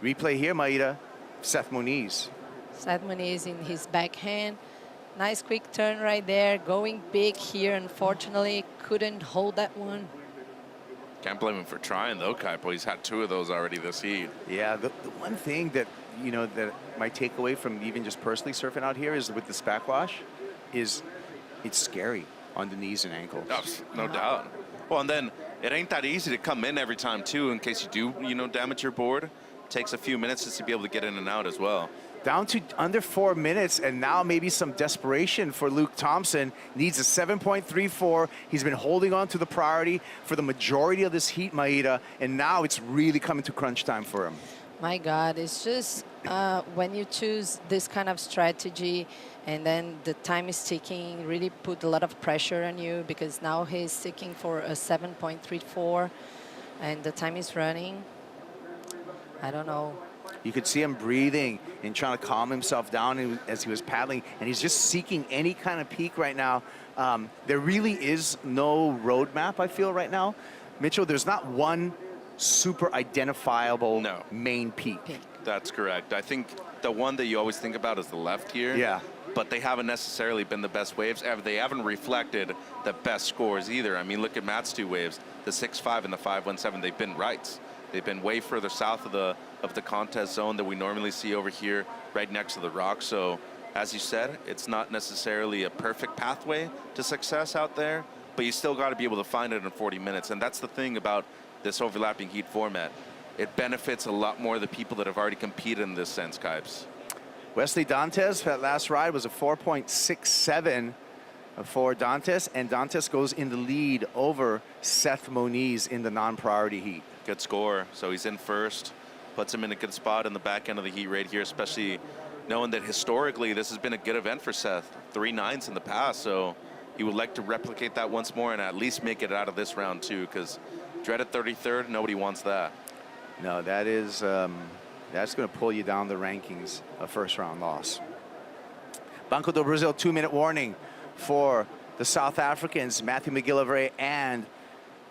Replay here, Maida. Seth Moniz. Seth Moniz in his backhand. Nice quick turn right there. Going big here. Unfortunately, couldn't hold that one. Can't blame him for trying, though, Kaipo. He's had 2 of those already this heat. Yeah, the one thing that, you know, that my takeaway from even just personally surfing out here is with this backwash is it's scary on the knees and ankles. Oh, no doubt. Well, and then it ain't that easy to come in every time, too, in case you do, you know, damage your board. Takes a few minutes just to be able to get in and out as well. Down to under 4 minutes, and now maybe some desperation for Luke Thompson. Needs a 7.34. He's been holding on to the priority for the majority of this heat, Maida, and now it's really coming to crunch time for him. My God, it's just when you choose this kind of strategy and then the time is ticking, really put a lot of pressure on you because now he's seeking for a 7.34 and the time is running. I don't know. You could see him breathing and trying to calm himself down as he was paddling, and he's just seeking any kind of peak right now. There really is no roadmap, I feel, right now. Mitchell, there's not one super identifiable main peak. That's correct. I think the one that you always think about is the left here. Yeah. But they haven't necessarily been the best waves. They haven't reflected the best scores either. I mean, look at Matt's two waves, the 6.5 and the 5.17. They've been rights. They've been way further south of the contest zone that we normally see over here, right next to the rocks. So, as you said, it's not necessarily a perfect pathway to success out there, but you still got to be able to find it in 40 minutes. And that's the thing about this overlapping heat format. It benefits a lot more the people that have already competed in this sense, Kipes. Wesley Dantas, that last ride was a 4.67 for Dantas, and Dantas goes in the lead over Seth Moniz in the non-priority heat. Good score. So he's in first, puts him in a good spot in the back end of the heat right here, especially knowing that historically this has been a good event for Seth. 3 9s in the past, so he would like to replicate that once more and at least make it out of this round too, because dreaded 33rd, nobody wants that. No, that is, that's going to pull you down the rankings, a first round loss. Banco do Brasil, 2-minute warning for the South Africans, Matthew McGill and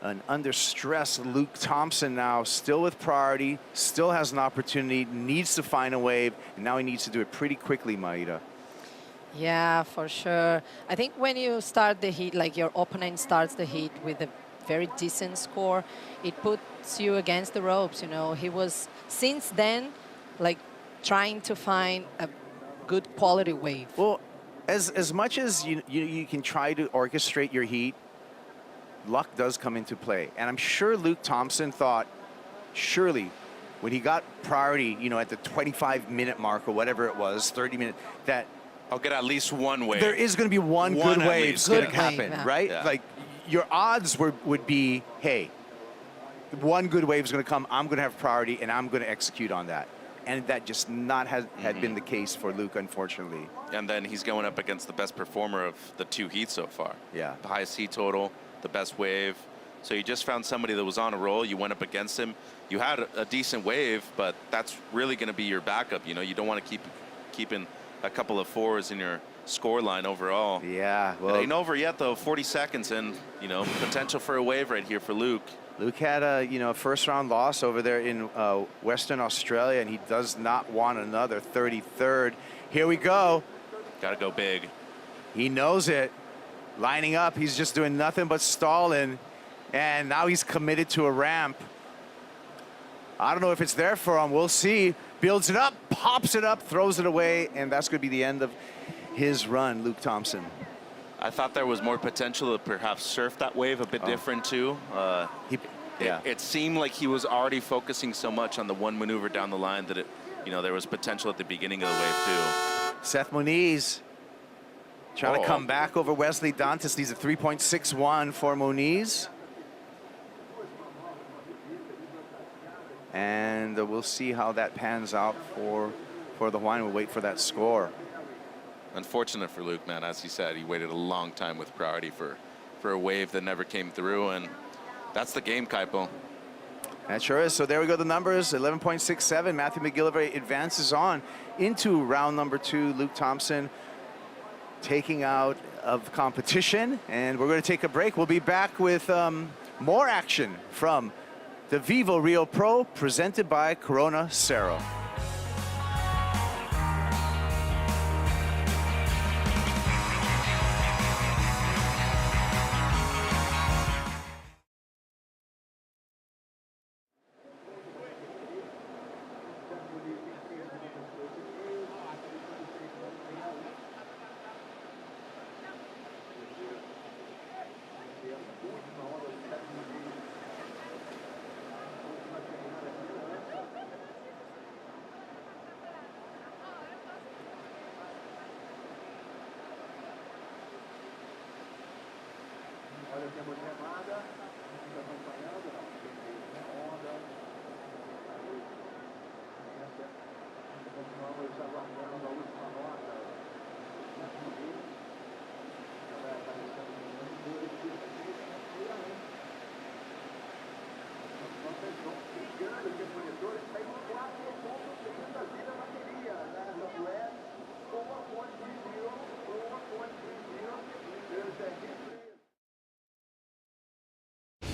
an under stress Luke Thompson now, still with priority, still has an opportunity, needs to find a wave, and now he needs to do it pretty quickly, Maida. Yeah, for sure. I think when you start the heat, like your opponent starts the heat with a very decent score, it puts you against the ropes, you know. He was, since then, like trying to find a good quality wave. Well, as much as you can try to orchestrate your heat, luck does come into play. And I'm sure Luke Thompson thought, surely, when he got priority, you know, at the 25-minute mark or whatever it was, 30 minutes, that I'll get at least one wave. There is going to be one good wave going to happen, right? Yeah. Like, your odds would be, hey, one good wave is going to come, I'm going to have priority, and I'm going to execute on that. And that just had been the case for Luke, unfortunately. And then he's going up against the best performer of the 2 heats so far. Yeah. The highest heat total, the best wave. So you just found somebody that was on a roll. You went up against him. You had a decent wave, but that's really going to be your backup. You know, you don't want to keeping a couple of 4s in your score line overall. Yeah, well, it ain't over yet though. 40 seconds and, you know, potential for a wave right here for Luke. Luke had a first round loss over there in Western Australia, and he does not want another 33rd. Here we go. Got to go big. He knows it. Lining up, he's just doing nothing but stalling, and now he's committed to a ramp. I don't know if it's there for him. We'll see. Builds it up, pops it up, throws it away, and that's going to be the end of his run, Luke Thompson. I thought there was more potential to perhaps surf that wave a bit different too. It seemed like he was already focusing so much on the one maneuver down the line that there was potential at the beginning of the wave too. Seth Moniz trying to come back over Wesley Dantas. He's a 3.61 for Moniz. And we'll see how that pans out for the Hawaiian. We'll wait for that score. Unfortunate for Luke, man. As he said, he waited a long time with priority for a wave that never came through, and that's the game, Kaipo. That sure is. So there we go, the numbers. 11.67. Matthew McGill advances on into round number 2. Luke Thompson taking out of the competition, and we're going to take a break. We'll be back with more action from the VIVO Rio Pro, presented by Corona Cero.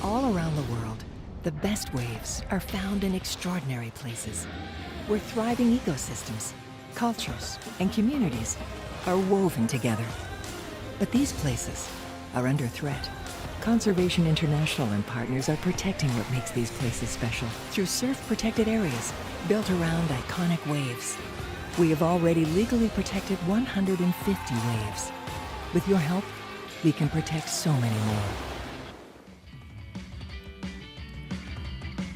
All around the world, the best waves are found in extraordinary places, where thriving ecosystems, cultures, and communities are woven together. But these places are under threat. Conservation International and partners are protecting what makes these places special through surf-protected areas built around iconic waves. We have already legally protected 150 waves. With your help, we can protect so many more.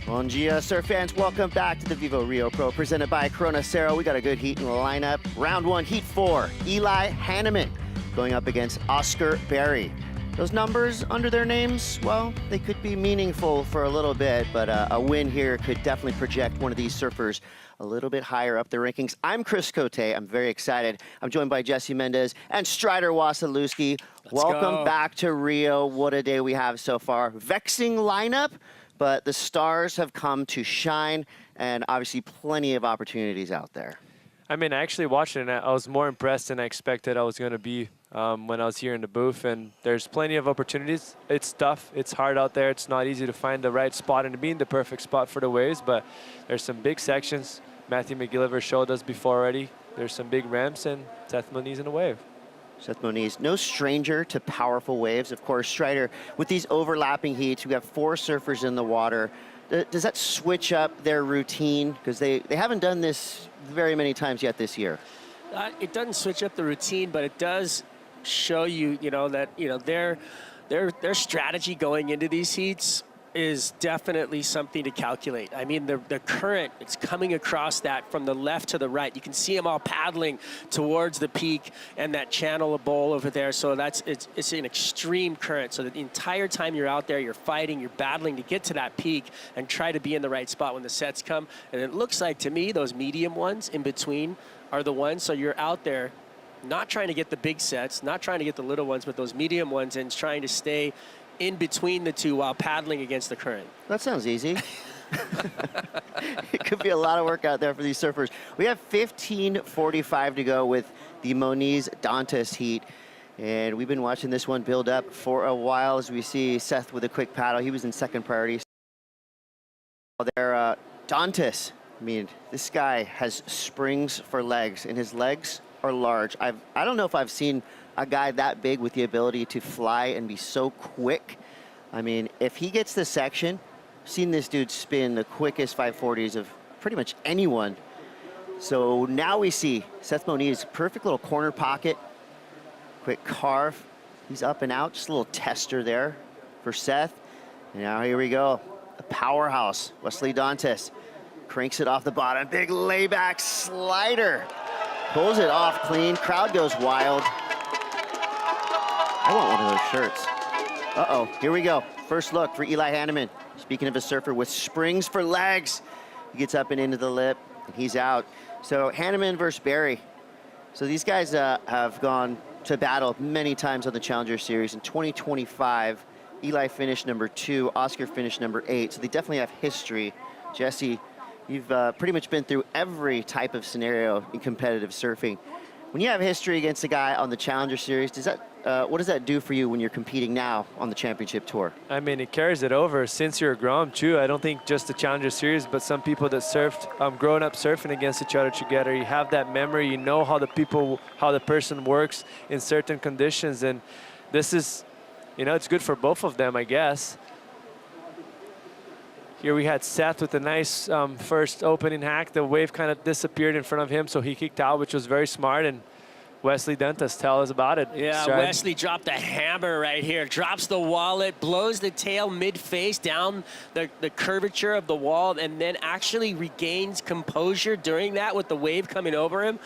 Bom dia, surf fans. Welcome back to the VIVO Rio Pro, presented by Corona Cero. We got a good heat in the lineup. Round one, heat 4. Eli Hanneman going up against Oscar Berry. Those numbers under their names, well, they could be meaningful for a little bit, but a win here could definitely project one of these surfers a little bit higher up the rankings. I'm Chris Cote. I'm very excited. I'm joined by Jesse Mendez and Strider Wasilewski. Welcome back to Rio. What a day we have so far. Vexing lineup, but the stars have come to shine, and obviously plenty of opportunities out there. I mean, I actually watched it, and I was more impressed than I expected I was going to be when I was here in the booth. And there's plenty of opportunities. It's tough. It's hard out there. It's not easy to find the right spot and to be in the perfect spot for the waves, but there's some big sections. Matthew McGill showed us before already. There's some big ramps, and Seth Moniz in a wave. Seth Moniz, no stranger to powerful waves. Of course, Strider, with these overlapping heats, we have 4 surfers in the water. Does that switch up their routine? Because they haven't done this very many times yet this year. It doesn't switch up the routine, but it does show you, that, their strategy going into these heats is definitely something to calculate. I mean, the current, it's coming across that from the left to the right. You can see them all paddling towards the peak and that channel of bowl over there. So it's an extreme current. So that the entire time you're out there, you're fighting, you're battling to get to that peak and try to be in the right spot when the sets come. And it looks like, to me, those medium ones in between are the ones. So you're out there not trying to get the big sets, not trying to get the little ones, but those medium ones, and trying to stay in between the two while paddling against the current. That sounds easy. It could be a lot of work out there for these surfers. We have 15:45 to go with the Moniz Dantas heat. And we've been watching this one build up for a while as we see Seth with a quick paddle. He was in second priority. There, Dantas, I mean, this guy has springs for legs, and his legs are large. I don't know if I've seen a guy that big with the ability to fly and be so quick. I mean, if he gets this section, I've seen this dude spin the quickest 540s of pretty much anyone. So now we see Seth Moniz, perfect little corner pocket, quick carve. He's up and out, just a little tester there for Seth. And now here we go, a powerhouse, Wesley Dantas. Cranks it off the bottom, big layback slider. Pulls it off clean, crowd goes wild. I want one of those shirts. Uh-oh, here we go. First look for Eli Hanneman. Speaking of a surfer with springs for legs, he gets up and into the lip, and he's out. So Hanneman versus Berry. So these guys have gone to battle many times on the Challenger Series. In 2025, Eli finished number 2, Oscar finished number 8. So they definitely have history. Jesse, you've pretty much been through every type of scenario in competitive surfing. When you have history against a guy on the Challenger Series, what does that do for you when you're competing now on the championship tour? I mean, it carries it over since you're grown too. I don't think just the Challenger Series, but some people that surfed, growing up surfing against each other together, you have that memory, you know how the person works in certain conditions, and this is, it's good for both of them, I guess. Here we had Seth with a nice first opening hack. The wave kind of disappeared in front of him, so he kicked out, which was very smart. And Wesley Dantas, tell us about it. Yeah, Stride. Wesley dropped a hammer right here. Drops the wallet, blows the tail mid-face down the curvature of the wall, and then actually regains composure during that with the wave coming over him.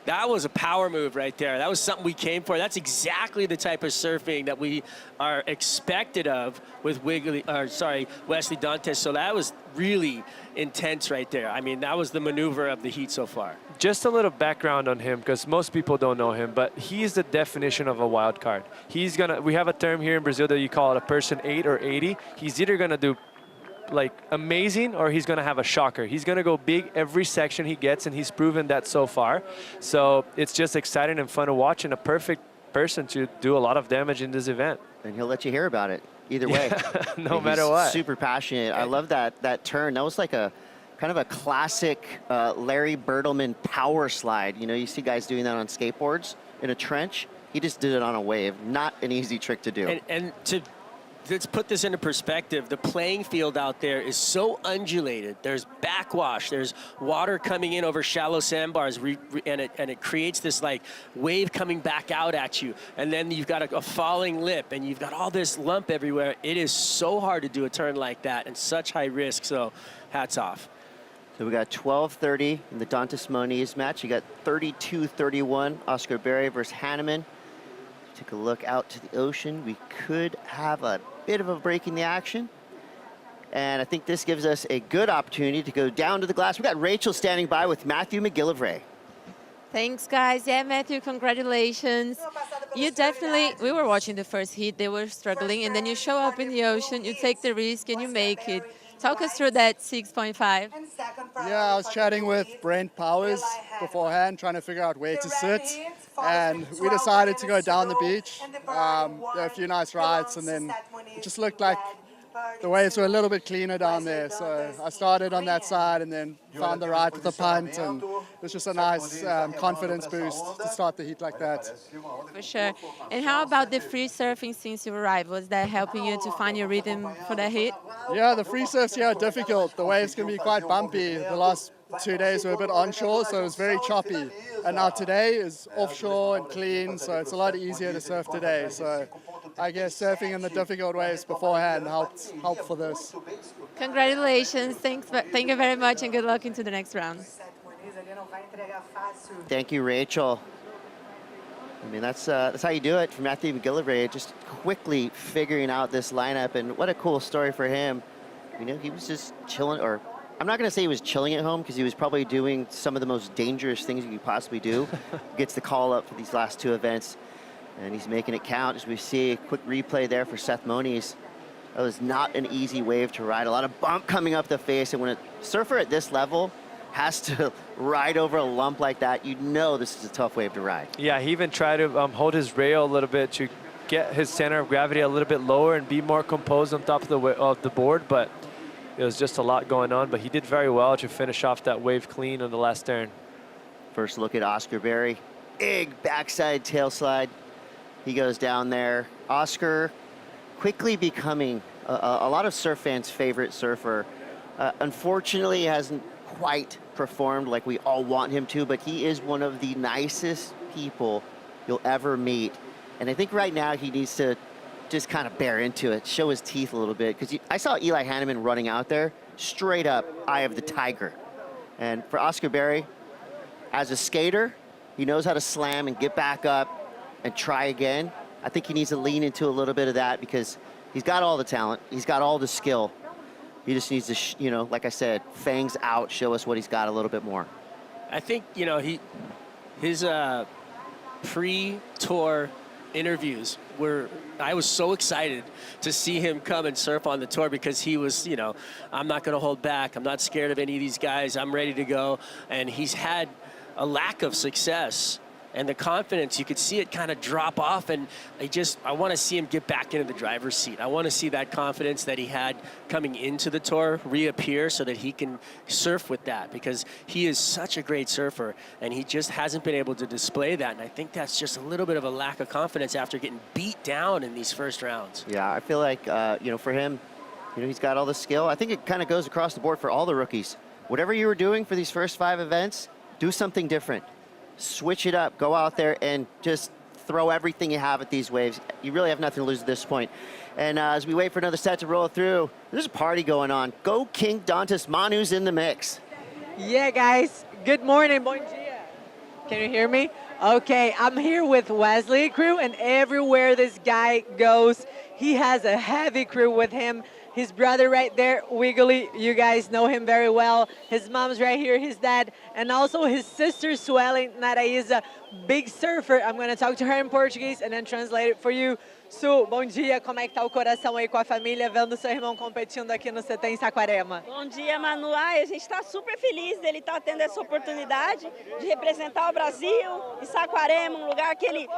That was a power move right there. That was something we came for. That's exactly the type of surfing that we are expected of with Wesley Dantas. So that was really intense right there. I mean, that was the maneuver of the heat so far. Just a little background on him, because most people don't know him, but he's the definition of a wild card. We have a term here in Brazil that you call it a person 8 or 80. He's either gonna do like amazing or he's gonna have a shocker. He's gonna go big every section he gets, and he's proven that so far. So it's just exciting and fun to watch, and a perfect person to do a lot of damage in this event. And he'll let you hear about it either way. No matter what. Super passionate. I love that turn. That was like a kind of a classic Larry Bertelmann power slide. You know, you see guys doing that on skateboards in a trench. He just did it on a wave. Not an easy trick to do. And let's put this into perspective. The playing field out there is so undulated. There's backwash. There's water coming in over shallow sandbars, and it creates this like wave coming back out at you. And then you've got a falling lip, and you've got all this lump everywhere. It is so hard to do a turn like that, and such high risk. So, hats off. So we got 12:30 in the Dantas Moniz match. You got 32-31 Oscar Berry versus Hanneman. Take a look out to the ocean. We could have a bit of a break in the action. And I think this gives us a good opportunity to go down to the glass. We got Rachel standing by with Matthew McGill of Ray. Thanks, guys. Yeah, Matthew, congratulations. We were watching the first heat. They were struggling, and then you show up in the ocean, you take the risk, and you make it. Talk us through that 6.5. Yeah, I was chatting with Brent Powers beforehand, trying to figure out where to sit. And we decided to go down the beach. There were a few nice rides, and then it just looked like the waves were a little bit cleaner down there. So I started on that side and then found the ride with the punt, and it was just a nice confidence boost to start the heat like that. For sure. And how about the free surfing since you arrived? Was that helping you to find your rhythm for the heat? Yeah, the free surfs here are difficult. The waves can be quite bumpy. The last 2 days were a bit onshore, so it was very choppy. And now today is offshore and clean, so it's a lot easier to surf today. So I guess surfing in the difficult waves beforehand helped for this. Congratulations. Thank you very much, and good luck into the next round. Thank you, Rachel. I mean, that's how you do it for Matthew McGillivray, just quickly figuring out this lineup, and what a cool story for him. You know, he was just chilling, or I'm not going to say he was chilling at home, because he was probably doing some of the most dangerous things you could possibly do. Gets the call up for these last two events, and he's making it count. As we see a quick replay there for Seth Moniz. That was not an easy wave to ride. A lot of bump coming up the face, and when a surfer at this level has to ride over a lump like that, you know this is a tough wave to ride. Yeah, he even tried to hold his rail a little bit to get his center of gravity a little bit lower and be more composed on top of the board, but it was just a lot going on. But he did very well to finish off that wave clean on the last turn. First look at Oscar Berry. Big backside tail slide. He goes down there. Oscar quickly becoming a lot of surf fans' favorite surfer. Unfortunately, he hasn't quite performed like we all want him to, but he is one of the nicest people you'll ever meet. And I think right now he needs to just kind of bear into it, show his teeth a little bit, because I saw Eli Hanneman running out there, straight up eye of the tiger. And for Oscar Berry, as a skater, he knows how to slam and get back up and try again. I think he needs to lean into a little bit of that, because he's got all the talent, he's got all the skill. He just needs to, you know, like I said, fangs out, show us what he's got a little bit more. I think, you know, his pre-tour interviews were, I was so excited to see him come and surf on the tour, because he was, you know, I'm not going to hold back. I'm not scared of any of these guys. I'm ready to go. And he's had a lack of success. And the confidence, you could see it kind of drop off, and I want to see him get back into the driver's seat. I want to see that confidence that he had coming into the tour reappear, so that he can surf with that, because he is such a great surfer, and he just hasn't been able to display that. And I think that's just a little bit of a lack of confidence after getting beat down in these first rounds. Yeah, I feel like, you know, for him, you know, he's got all the skill. I think it kind of goes across the board for all the rookies. Whatever you were doing for these first 5 events, do something different. Switch it up, go out there and just throw everything you have at these waves. You really have nothing to lose at this point. And as we wait for another set to roll through, there's a party going on. Go King Dantas, Manu's in the mix. Yeah, guys, good morning, bom dia. Can you hear me? Okay, I'm here with Wesley crew, and everywhere this guy goes, he has a heavy crew with him. His brother right there, Wiggly, you guys know him very well. His mom's right here, his dad, and also his sister, Sueli Naraísa, big surfer. I'm gonna talk to her in Portuguese and then translate it for you. Su, bom dia, como é que tá o coração aí com a família, vendo seu irmão competindo aqui no CT em Saquarema? Bom dia, Manu. A gente está super feliz dele estar tendo essa oportunidade de representar o Brasil em Saquarema, um lugar que ele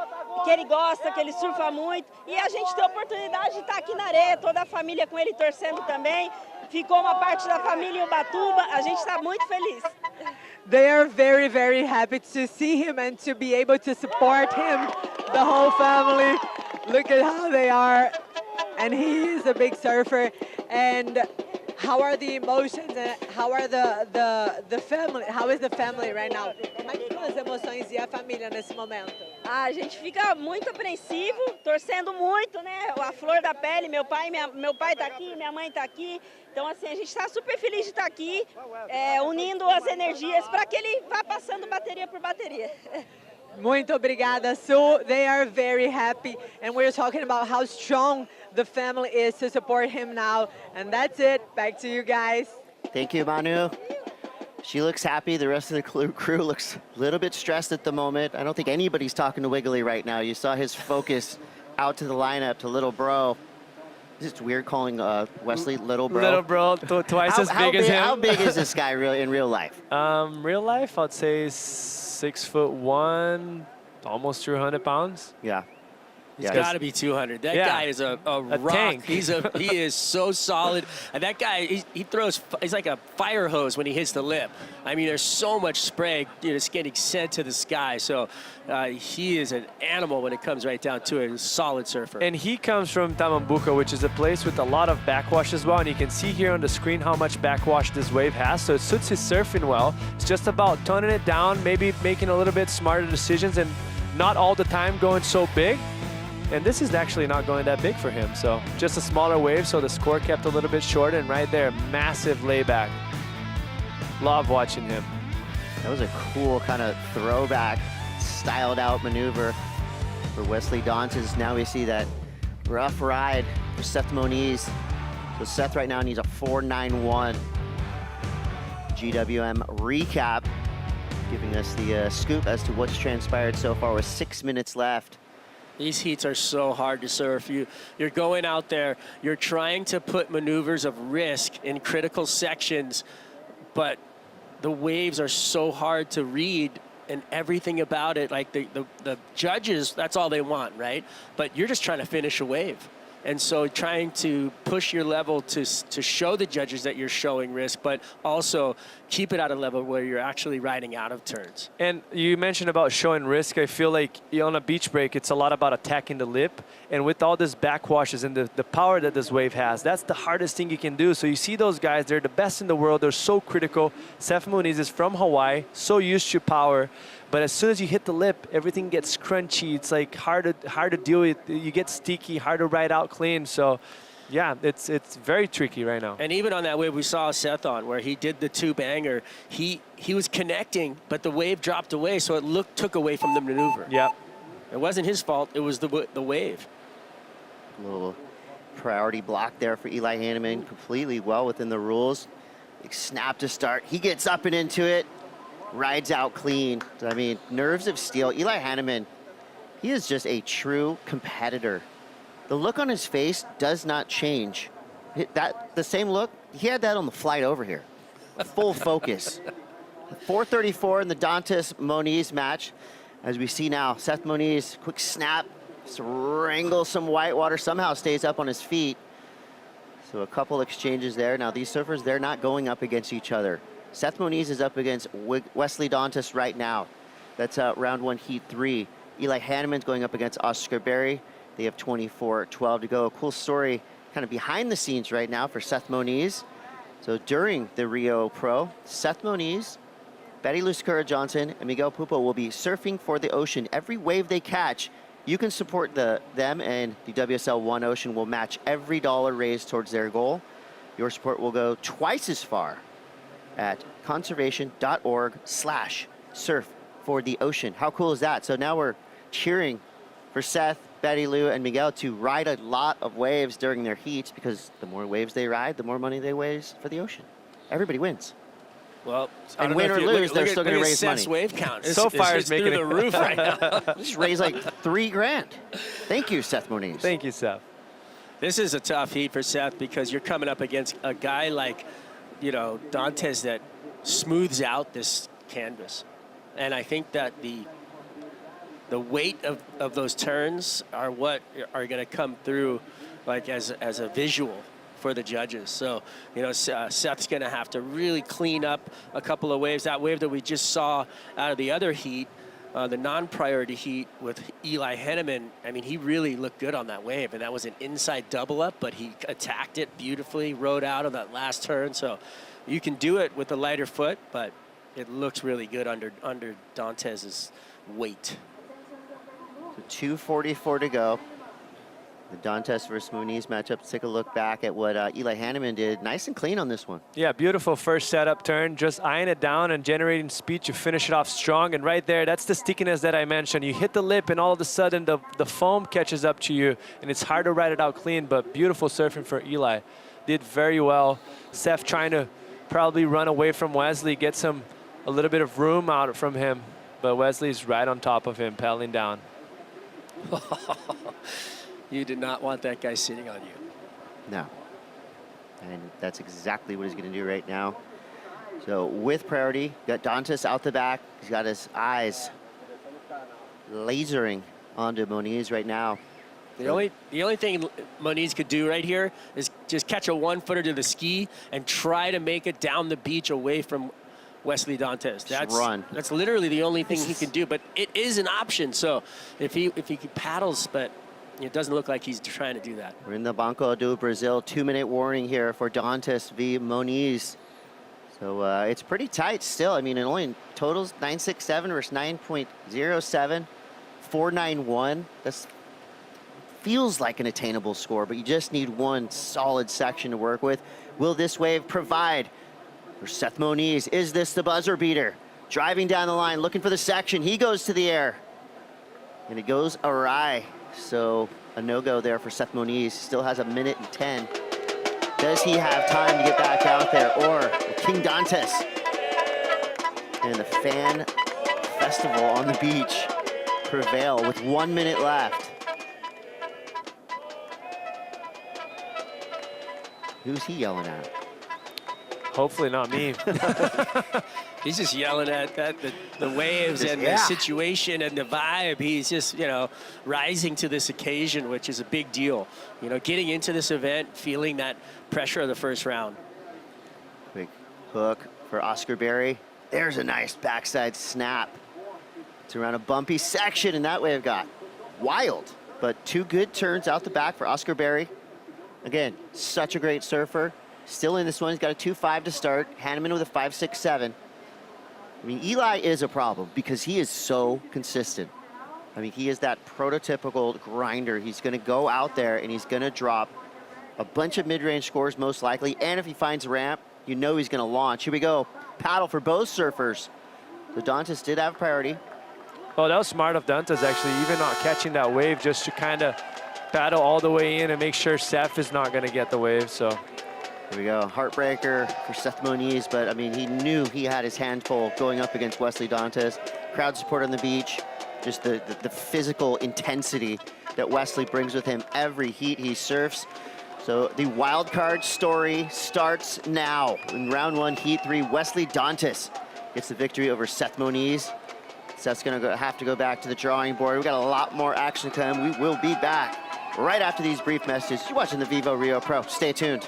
gosta, que ele surfa muito. E a gente tem a oportunidade de estar aqui na areia, toda a família com ele torcendo também. Ficou uma parte da família em Ubatuba. A gente está muito feliz. They are very, very happy to see him and to be able to support him, the whole family. Look at how they are, and he is a big surfer. And how are the emotions and how are the family? How is the family right now? Como é que estão as emoções e a família nesse momento? A gente fica muito apreensivo, torcendo muito, né? A flor da pele, meu pai tá aqui, minha mãe tá aqui. Então, assim, a gente está super feliz de estar aqui, unindo as energias para que ele vá passando bateria por bateria. Muito obrigada, Su. They are very happy, and we're talking about how strong the family is to support him now. And that's it. Back to you guys. Thank you, Manu. She looks happy. The rest of the crew looks a little bit stressed at the moment. I don't think anybody's talking to Wiggly right now. You saw his focus out to the lineup to Little Bro. It's weird calling Wesley Little Bro. Little Bro, twice as big as him. How big is this guy really in real life? Real life, I'd say 6'1", almost 200 pounds. Yeah. He's got to be 200. That guy is a rock. Tank. He is so solid. And that guy, he throws. He's like a fire hose when he hits the lip. I mean, there's so much spray, it's getting sent to the sky. So he is an animal when it comes right down to it. He's a solid surfer. And he comes from Tamambuca, which is a place with a lot of backwash as well. And you can see here on the screen how much backwash this wave has. So it suits his surfing well. It's just about toning it down, maybe making a little bit smarter decisions, and not all the time going so big. And this is actually not going that big for him. So just a smaller wave, so the score kept a little bit short, and right there, massive layback. Love watching him. That was a cool kind of throwback, styled out maneuver for Wesley Dantas. Now we see that rough ride for Seth Moniz. So Seth right now needs a 4.91. GWM recap, giving us the scoop as to what's transpired so far with 6 minutes left. These heats are so hard to surf. You're going out there, you're trying to put maneuvers of risk in critical sections, but the waves are so hard to read, and everything about it, like the judges, that's all they want, right? But you're just trying to finish a wave. And so trying to push your level to show the judges that you're showing risk, but also keep it at a level where you're actually riding out of turns. And you mentioned about showing risk. I feel like on a beach break, it's a lot about attacking the lip. And with all this backwashes and the power that this wave has, that's the hardest thing you can do. So you see those guys, they're the best in the world. They're so critical. Seth Moniz is from Hawaii, so used to power. But as soon as you hit the lip, everything gets crunchy. It's like hard to deal with. You get sticky, hard to ride out clean. So yeah, it's very tricky right now. And even on that wave we saw Seth on, where he did the two-banger, he was connecting, but the wave dropped away, so it took away from the maneuver. Yeah. It wasn't his fault, it was the wave. A little priority block there for Eli Hanneman, completely well within the rules. Big snap to start. He gets up and into it, rides out clean. I mean, nerves of steel. Eli Hanneman, he is just a true competitor. The look on his face does not change. The same look, he had that on the flight over here. Full focus. 4:34 in the Dantas-Moniz match. As we see now, Seth Moniz, quick snap, wrangles some whitewater, somehow stays up on his feet. So a couple exchanges there. Now these surfers, they're not going up against each other. Seth Moniz is up against Wesley Dantas right now. That's round one, heat 3. Eli Hanneman's going up against Oscar Berry. They have 24-12 to go. A cool story kind of behind the scenes right now for Seth Moniz. So during the Rio Pro, Seth Moniz, Betty Luscura Johnson, and Miguel Pupo will be surfing for the ocean. Every wave they catch, you can support them, and the WSL One Ocean will match every dollar raised towards their goal. Your support will go twice as far at conservation.org/surf for the ocean. How cool is that? So now we're cheering for Seth, Betty Lou, and Miguel to ride a lot of waves during their heats, because the more waves they ride, the more money they raise for the ocean. Everybody wins. Well, and win or lose, they're still going to raise money. Seth's wave count. So far, it's making through the roof right now. Just raised like $3,000. Thank you, Seth Moniz. Thank you, Seth. This is a tough heat for Seth, because you're coming up against a guy like, you know, Dantas, that smooths out this canvas. And I think that the weight of those turns are what are going to come through, like as a visual for the judges. So, you know, Seth's going to have to really clean up a couple of waves. That wave that we just saw out of the other heat, the non-priority heat with Eli Henneman, I mean, he really looked good on that wave, and that was an inside double up, but he attacked it beautifully, rode out on that last turn. So you can do it with a lighter foot, but it looks really good under Dantas's weight. So 2:44 to go. The Dantas versus Moniz matchup. Let's take a look back at what Eli Hanneman did. Nice and clean on this one. Yeah, beautiful first setup turn. Just eyeing it down and generating speed to finish it off strong. And right there, that's the stickiness that I mentioned. You hit the lip, and all of a sudden, the foam catches up to you, and it's hard to ride it out clean, but beautiful surfing for Eli. Did very well. Seth trying to probably run away from Wesley, get a little bit of room out from him, but Wesley's right on top of him, paddling down. You did not want that guy sitting on you. No. And that's exactly what he's going to do right now. So with priority, got Dantas out the back. He's got his eyes lasering onto Moniz right now. The only thing Moniz could do right here is just catch a one-footer to the ski and try to make it down the beach away from Wesley Dantas. That's literally the only thing he can do, but it is an option. So if he paddles, but it doesn't look like he's trying to do that. We're in the Banco do Brazil. 2-minute warning here for Dantas v. Moniz. So it's pretty tight still. I mean, it only totals 9.67 versus 9.07, 4.91. That's feels like an attainable score, but you just need one solid section to work with. Will this wave provide for Seth Moniz? Is this the buzzer beater? Driving down the line, looking for the section. He goes to the air, and it goes awry. So a no-go there for Seth Moniz. Still has 1:10. Does he have time to get back out there, or King Dantas and the fan festival on the beach prevail with 1 minute left? Who's he yelling at? Hopefully not me. He's just yelling at the waves and the situation and the vibe. He's just, you know, rising to this occasion, which is a big deal. You know, getting into this event, feeling that pressure of the first round. Quick hook for Oscar Berry. There's a nice backside snap. It's around a bumpy section, and that wave got wild. But two good turns out the back for Oscar Berry. Again, such a great surfer. Still in this one, he's got a 2.5 to start. Hanneman with a 5.67. I mean, Eli is a problem because he is so consistent. I mean, he is that prototypical grinder. He's going to go out there and he's going to drop a bunch of mid-range scores most likely. And if he finds a ramp, you know he's going to launch. Here we go. Paddle for both surfers. So Dantas did have priority. Oh, that was smart of Dantas, actually, even not catching that wave, just to kind of paddle all the way in and make sure Seth is not going to get the wave. So here we go. Heartbreaker for Seth Moniz, but I mean, he knew he had his hand full going up against Wesley Dantas. Crowd support on the beach, just the physical intensity that Wesley brings with him every heat he surfs. So the wild card story starts now. In round one, heat 3, Wesley Dantas gets the victory over Seth Moniz. Seth's gonna have to go back to the drawing board. We've got a lot more action to come. We will be back right after these brief messages. You're watching the VIVO Rio Pro. Stay tuned.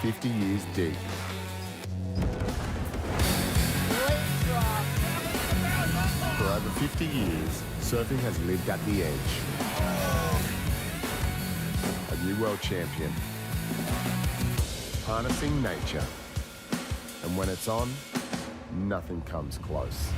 50 years deep. For over 50 years, surfing has lived at the edge. A new world champion. Harnessing nature. And when it's on, nothing comes close.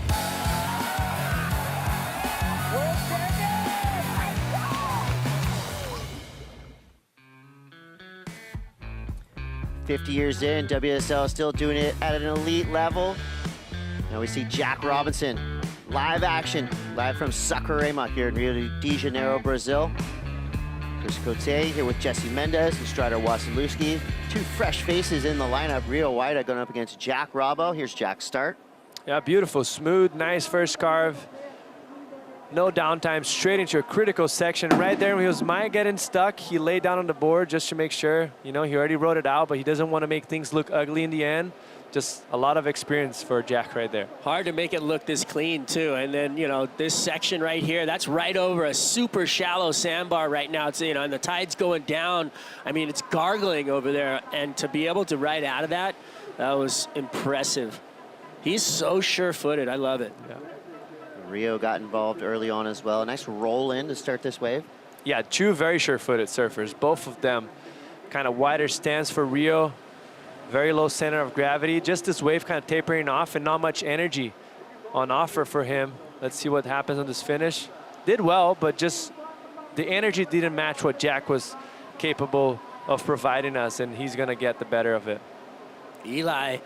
50 years in, WSL still doing it at an elite level. Now we see Jack Robinson, live action, live from Saquarema here in Rio de Janeiro, Brazil. Chris Cote here with Jesse Mendez and Strider Wasilewski. Two fresh faces in the lineup. Rio Waida going up against Jack Robbo. Here's Jack's start. Yeah, beautiful, smooth, nice first carve. No downtime, straight into a critical section. Right there, when he was getting stuck, he laid down on the board just to make sure. You know, he already wrote it out, but he doesn't want to make things look ugly in the end. Just a lot of experience for Jack right there. Hard to make it look this clean, too. And then, you know, this section right here, that's right over a super shallow sandbar right now. It's, you know, and the tide's going down. I mean, it's gargling over there. And to be able to ride out of that, that was impressive. He's so sure-footed. I love it. Yeah. Rio got involved early on as well. A nice roll in to start this wave. Yeah, two very sure-footed surfers. Both of them kind of wider stance for Rio. Very low center of gravity. Just this wave kind of tapering off and not much energy on offer for him. Let's see what happens on this finish. Did well, but just the energy didn't match what Jack was capable of providing us, and he's going to get the better of it. Eli,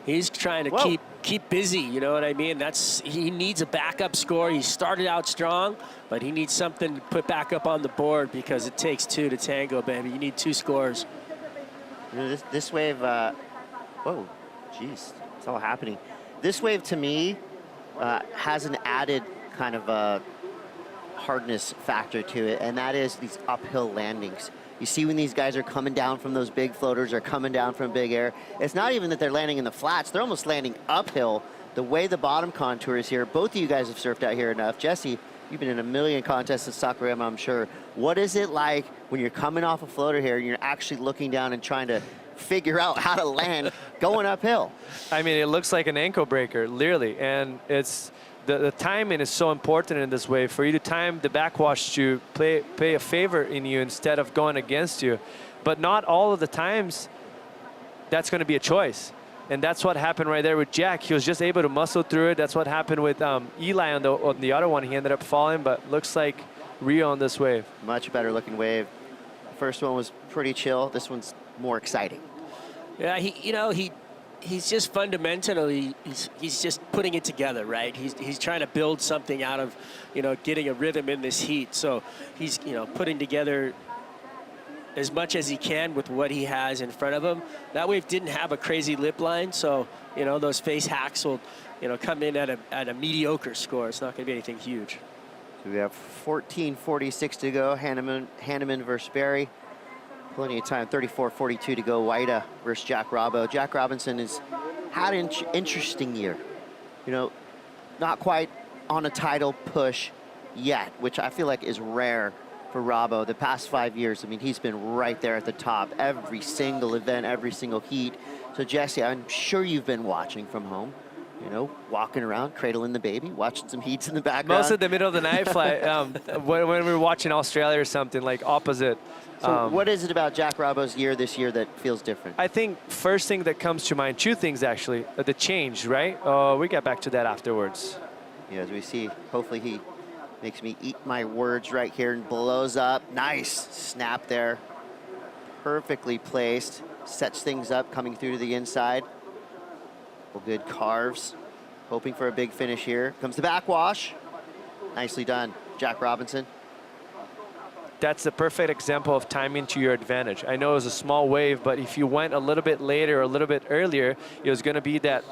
he's trying to keep busy, you know what I mean? He needs a backup score. He started out strong, but he needs something to put back up on the board because it takes two to tango, baby. You need two scores. You know, this wave, whoa, geez, it's all happening. This wave, to me, has an added kind of a hardness factor to it, and that is these uphill landings. You see when these guys are coming down from those big floaters or coming down from big air, it's not even that they're landing in the flats, they're almost landing uphill. The way the bottom contour is here, both of you guys have surfed out here enough. Jesse, you've been in a million contests at Saquarema, I'm sure. What is it like when you're coming off a floater here and you're actually looking down and trying to figure out how to land going uphill? I mean, it looks like an ankle breaker, literally, and it's the timing is so important in this wave. For you to time the backwash to play a favor in you instead of going against you. But not all of the times that's going to be a choice. And that's what happened right there with Jack. He was just able to muscle through it. That's what happened with Eli on the other one. He ended up falling, but looks like Rio on this wave. Much better looking wave. First one was pretty chill. This one's more exciting. Yeah, he's just fundamentally, he's just putting it together, right? He's trying to build something out of, you know, getting a rhythm in this heat. So he's, you know, putting together as much as he can with what he has in front of him. That wave didn't have a crazy lip line, so, you know, those face hacks will, you know, come in at a mediocre score. It's not going to be anything huge. So we have 14:46 to go. Hanneman versus Barry. Plenty of time, 34:42 to go. Waida versus Jack Robbo. Jack Robinson has had an interesting year. You know, not quite on a title push yet, which I feel like is rare for Robbo. The past 5 years, I mean, he's been right there at the top. Every single event, every single heat. So Jesse, I'm sure you've been watching from home. You know, walking around, cradling the baby, watching some heats in the background. Most of the middle of the night flight, when we were watching Australia or something, like opposite. So what is it about Jack Robbo's year this year that feels different? I think first thing that comes to mind, two things actually. The change, right? We get back to that afterwards. Yeah, as we see, hopefully he makes me eat my words right here and blows up. Nice snap there. Perfectly placed. Sets things up, coming through to the inside. Good carves, hoping for a big finish here. Comes the backwash. Nicely done, Jack Robinson. That's the perfect example of timing to your advantage. I know it was a small wave, but if you went a little bit later or a little bit earlier, it was going to be that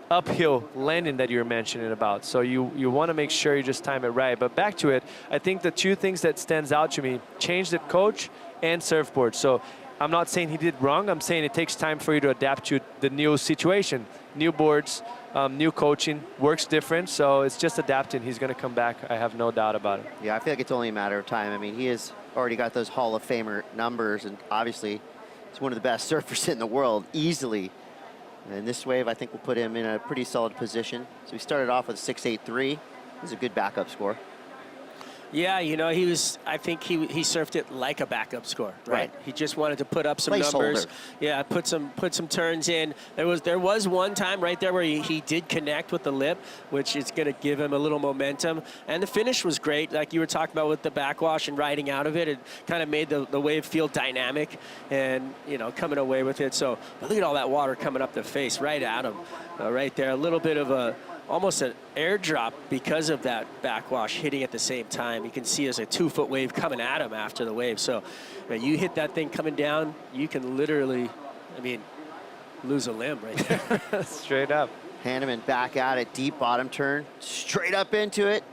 uphill landing that you were mentioning about. So you want to make sure you just time it right. But back to it, I think the two things that stands out to me, change the coach and surfboard. So I'm not saying he did wrong. I'm saying it takes time for you to adapt to the new situation. New boards, new coaching, works different. So it's just adapting. He's going to come back. I have no doubt about it. Yeah, I feel like it's only a matter of time. I mean, he has already got those Hall of Famer numbers, and obviously He's one of the best surfers in the world, easily. And this wave, I think, will put him in a pretty solid position. So we started off with 6.83. This is a good backup score. Yeah, you know, I think he surfed it like a backup score, right? He just wanted to put up some numbers. Yeah, put some turns in. There was one time right there where he did connect with the lip, which is going to give him a little momentum. And the finish was great, like you were talking about with the backwash and riding out of it. It kind of made the wave feel dynamic and, you know, coming away with it. So look at all that water coming up the face right at him, right there. A little bit of almost an airdrop because of that backwash hitting at the same time. You can see there's a 2-foot wave coming at him after the wave. So when you hit that thing coming down, you can literally, I mean, lose a limb right there. Straight up. Hanneman back at it, deep bottom turn, straight up into it.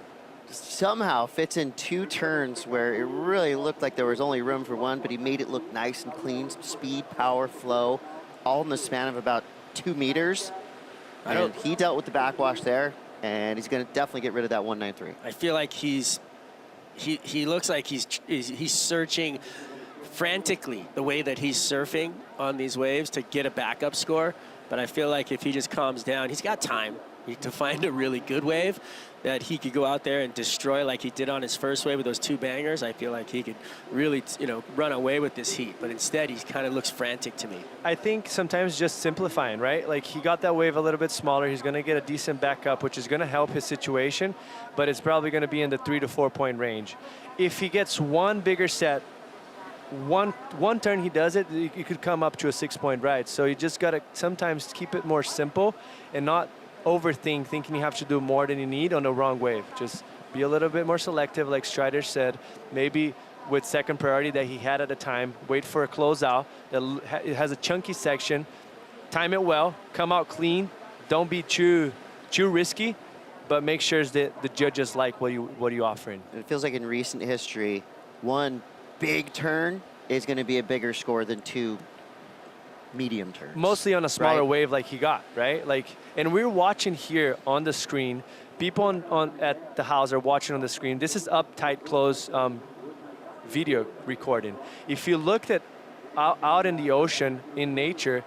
Somehow fits in 2 turns where it really looked like there was only room for one, but he made it look nice and clean. Speed, power, flow, all in the span of about 2 meters. And he dealt with the backwash there, and he's going to definitely get rid of that 193. I feel like he looks like he's searching frantically the way that he's surfing on these waves to get a backup score. But I feel like if he just calms down, he's got time to find a really good wave that he could go out there and destroy like he did on his first wave with those 2 bangers. I feel like he could really, you know, run away with this heat. But instead, he kind of looks frantic to me. I think sometimes just simplifying, right? Like he got that wave a little bit smaller. He's going to get a decent backup, which is going to help his situation, but it's probably going to be in the 3 to 4 point range. If he gets one bigger set, one turn he does it, you could come up to a 6-point ride. So you just got to sometimes keep it more simple and not overthink, thinking you have to do more than you need on the wrong wave. Just be a little bit more selective, like Strider said. Maybe with second priority that he had at the time, wait for a closeout that it has a chunky section, time it well, come out clean, don't be too risky, but make sure that the judges like what you offering. It feels like in recent history, one big turn is going to be a bigger score than 2 medium turns. Mostly on a smaller wave like he got, right? Like, and we're watching here on the screen. People at the house are watching on the screen. This is uptight close video recording. If you looked at out in the ocean, in nature,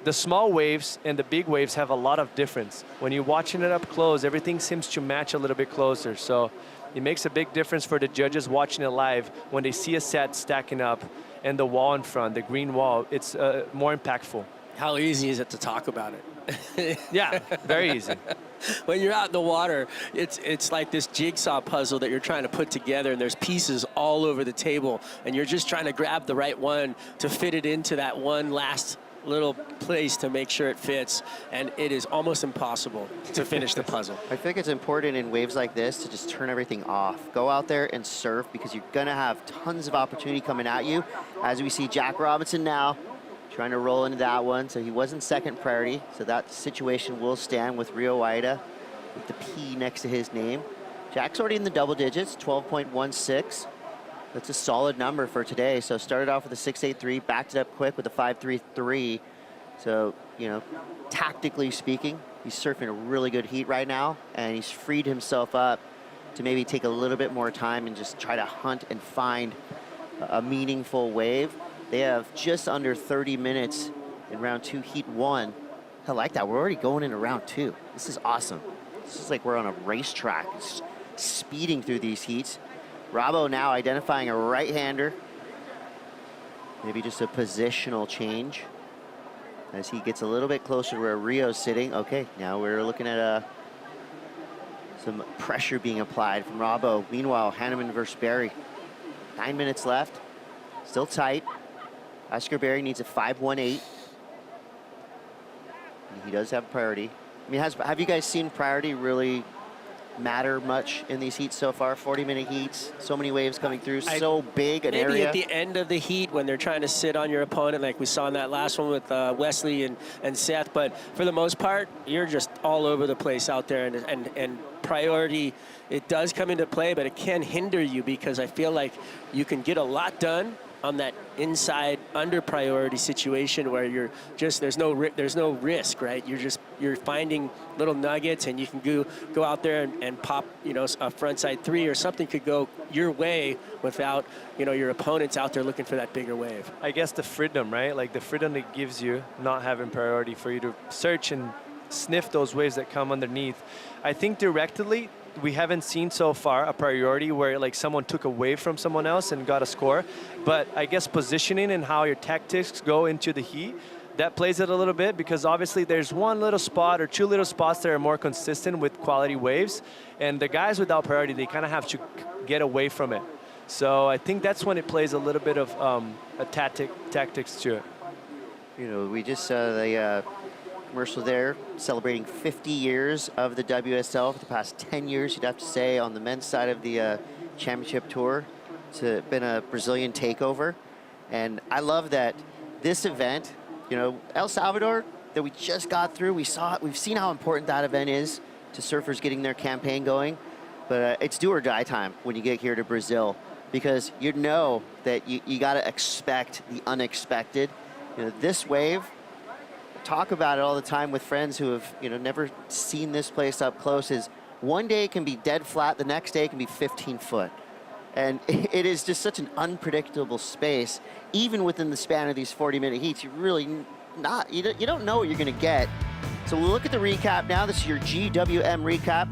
the small waves and the big waves have a lot of difference. When you're watching it up close, everything seems to match a little bit closer. So it makes a big difference for the judges watching it live when they see a set stacking up and the wall in front, the green wall. It's more impactful. How easy is it to talk about it? Yeah, very easy. When you're out in the water, it's like this jigsaw puzzle that you're trying to put together, and there's pieces all over the table, and you're just trying to grab the right one to fit it into that one last little place to make sure it fits, and it is almost impossible to finish the puzzle. I think it's important in waves like this to just turn everything off. Go out there and surf, because you're going to have tons of opportunity coming at you. As we see Jack Robinson now trying to roll into that one, so he wasn't second priority, so that situation will stand with Rio Waida with the P next to his name. Jack's already in the double digits, 12.16. That's a solid number for today. So started off with a 6.83, backed it up quick with a 5.33. So, you know, tactically speaking, he's surfing a really good heat right now, and he's freed himself up to maybe take a little bit more time and just try to hunt and find a meaningful wave. They have just under 30 minutes in round 2, heat 1. I like that. We're already going into round 2. This is awesome. This is like we're on a racetrack, just speeding through these heats. Robbo now identifying a right-hander. Maybe just a positional change as he gets a little bit closer to where Rio's sitting. Okay, now we're looking at some pressure being applied from Robbo. Meanwhile, Hanneman versus Barry. 9 minutes left. Still tight. Oscar Barry needs a 5.18. He does have priority. I mean, have you guys seen priority really matter much in these heats so far? 40-minute heats, so many waves coming through, so big an area. Maybe at the end of the heat when they're trying to sit on your opponent, like we saw in that last one with Wesley and Seth. But for the most part, you're just all over the place out there, and priority, it does come into play, but it can hinder you, because I feel like you can get a lot done on that inside under priority situation where you're just there's no risk, right? You're finding little nuggets, and you can go out there and pop, you know, a frontside 3 or something could go your way without, you know, your opponents out there looking for that bigger wave. I guess the freedom, right? Like the freedom it gives you, not having priority for you to search and sniff those waves that come underneath. I think directly, we haven't seen so far a priority where like someone took a wave from someone else and got a score. But I guess positioning and how your tactics go into the heat, that plays it a little bit, because obviously there's one little spot or two little spots that are more consistent with quality waves. And the guys without priority, they kind of have to get away from it. So I think that's when it plays a little bit of a tactics to it. You know, we just saw the commercial there celebrating 50 years of the WSL for the past 10 years, you'd have to say, on the men's side of the championship tour. It's been a Brazilian takeover. And I love that this event, you know, El Salvador that we just got through, we've seen how important that event is to surfers getting their campaign going. But it's do or die time when you get here to Brazil, because you know that you got to expect the unexpected. You know, this wave, talk about it all the time with friends who have, you know, never seen this place up close, is one day it can be dead flat, the next day it can be 15 foot. And it is just such an unpredictable space. Even within the span of these 40-minute heats, you really you don't know what you're gonna get. So we'll look at the recap now. This is your GWM recap.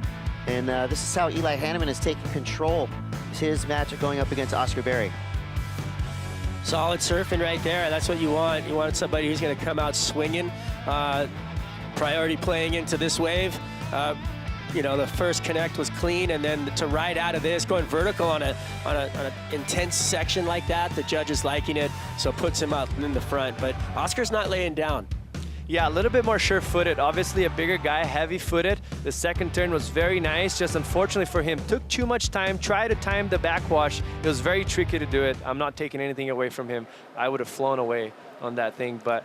And this is how Eli Hanneman is taking control. It's his matchup going up against Oscar Berry. Solid surfing right there. That's what you want. You want somebody who's going to come out swinging. Priority playing into this wave. You know, the first connect was clean, and then to ride out of this, going vertical on an intense section like that, the judge is liking it, so puts him up in the front. But Oscar's not laying down. Yeah, a little bit more sure-footed. Obviously a bigger guy, heavy-footed. The second turn was very nice, just unfortunately for him, took too much time, tried to time the backwash. It was very tricky to do it. I'm not taking anything away from him. I would have flown away on that thing, but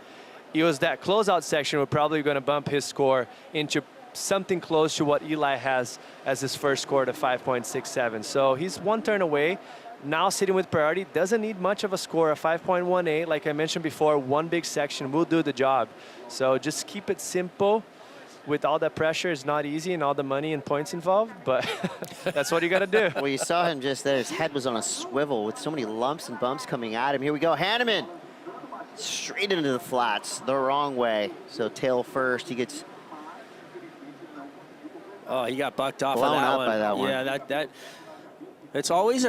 it was that closeout section we're probably going to bump his score into something close to what Eli has as his first score to 5.67. So he's one turn away. Now sitting with priority, doesn't need much of a score, a 5.18. Like I mentioned before, one big section will do the job. So just keep it simple. With all that pressure, it's not easy and all the money and points involved, but that's what you got to do. Well, you saw him just there. His head was on a swivel with so many lumps and bumps coming at him. Here we go, Hanneman. Straight into the flats, the wrong way. So tail first, he gets... Oh, he got bucked off blown of that up one. By that one. Yeah, it's always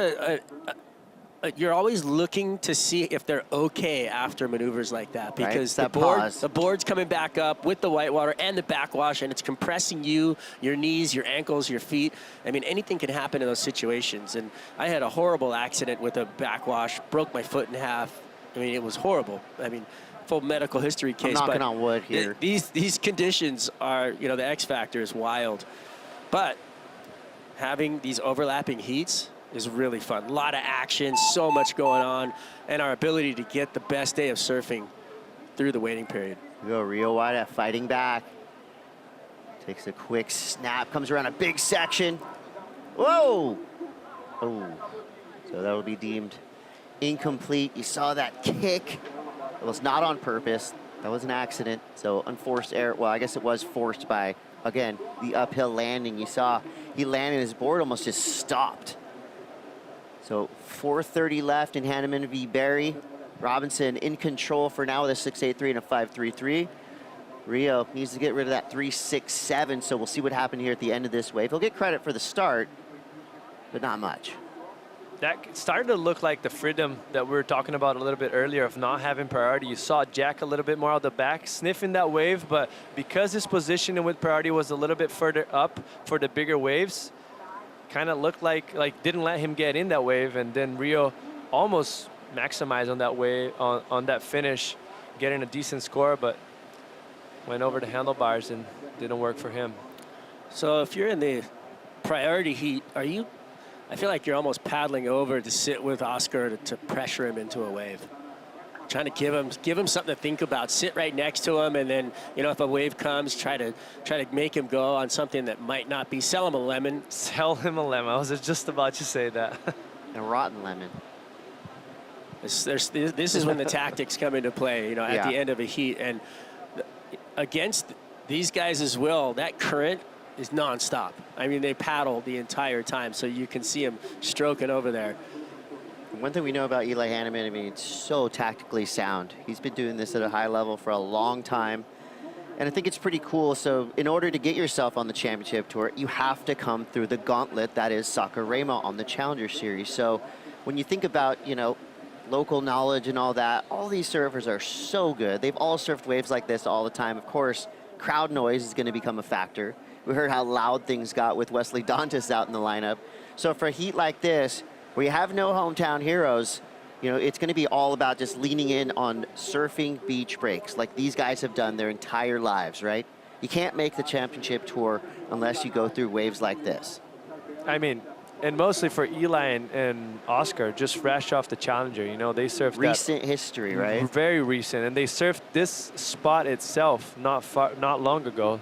you're always looking to see if they're okay after maneuvers like that, because right, the board's coming back up with the whitewater and the backwash, and it's compressing your knees, your ankles, your feet. I mean, anything can happen in those situations. And I had a horrible accident with a backwash, broke my foot in half. I mean, it was horrible. I mean, full medical history case. I'm knocking on wood here. These conditions are, you know, the X factor is wild. But having these overlapping heats is really fun. A lot of action, so much going on, and our ability to get the best day of surfing through the waiting period. We go Rio Wide fighting back. Takes a quick snap, comes around a big section. Whoa! Oh, so that will be deemed incomplete. You saw that kick. It was not on purpose. That was an accident. So unforced error. Well, I guess it was forced by, again, the uphill landing. You saw he landed, his board almost just stopped. So 4:30 left in Hanneman v. Berry. Robinson in control for now with a 6.83 and a 5.33. Rio needs to get rid of that 3.67, so we'll see what happened here at the end of this wave. He'll get credit for the start, but not much. That started to look like the freedom that we were talking about a little bit earlier of not having priority. You saw Jack a little bit more out the back, sniffing that wave, but because his positioning with priority was a little bit further up for the bigger waves, kind of looked like didn't let him get in that wave, and then Rio almost maximized on that wave, on that finish, getting a decent score, but went over the handlebars and didn't work for him. So if you're in the priority heat, I feel like you're almost paddling over to sit with Oscar to pressure him into a wave. Trying to give him something to think about. Sit right next to him, and then, you know, if a wave comes, try to make him go on something that might not be. Sell him a lemon. Sell him a lemon. I was just about to say that. A rotten lemon. This is when the tactics come into play, you know, at the end of a heat. And against these guys as well, that current is nonstop. I mean, they paddle the entire time, so you can see them stroking over there. One thing we know about Eli Hanneman, I mean, it's so tactically sound. He's been doing this at a high level for a long time. And I think it's pretty cool. So in order to get yourself on the championship tour, you have to come through the gauntlet that is Saquarema on the Challenger Series. So when you think about, you know, local knowledge and all that, all these surfers are so good. They've all surfed waves like this all the time. Of course, crowd noise is going to become a factor. We heard how loud things got with Wesley Dantas out in the lineup. So for a heat like this, where you have no hometown heroes, you know, it's going to be all about just leaning in on surfing beach breaks like these guys have done their entire lives, right? You can't make the championship tour unless you go through waves like this. I mean, and mostly for Eli and Oscar, just fresh off the Challenger, you know, they surfed recent history, right? Very recent, and they surfed this spot itself not long ago.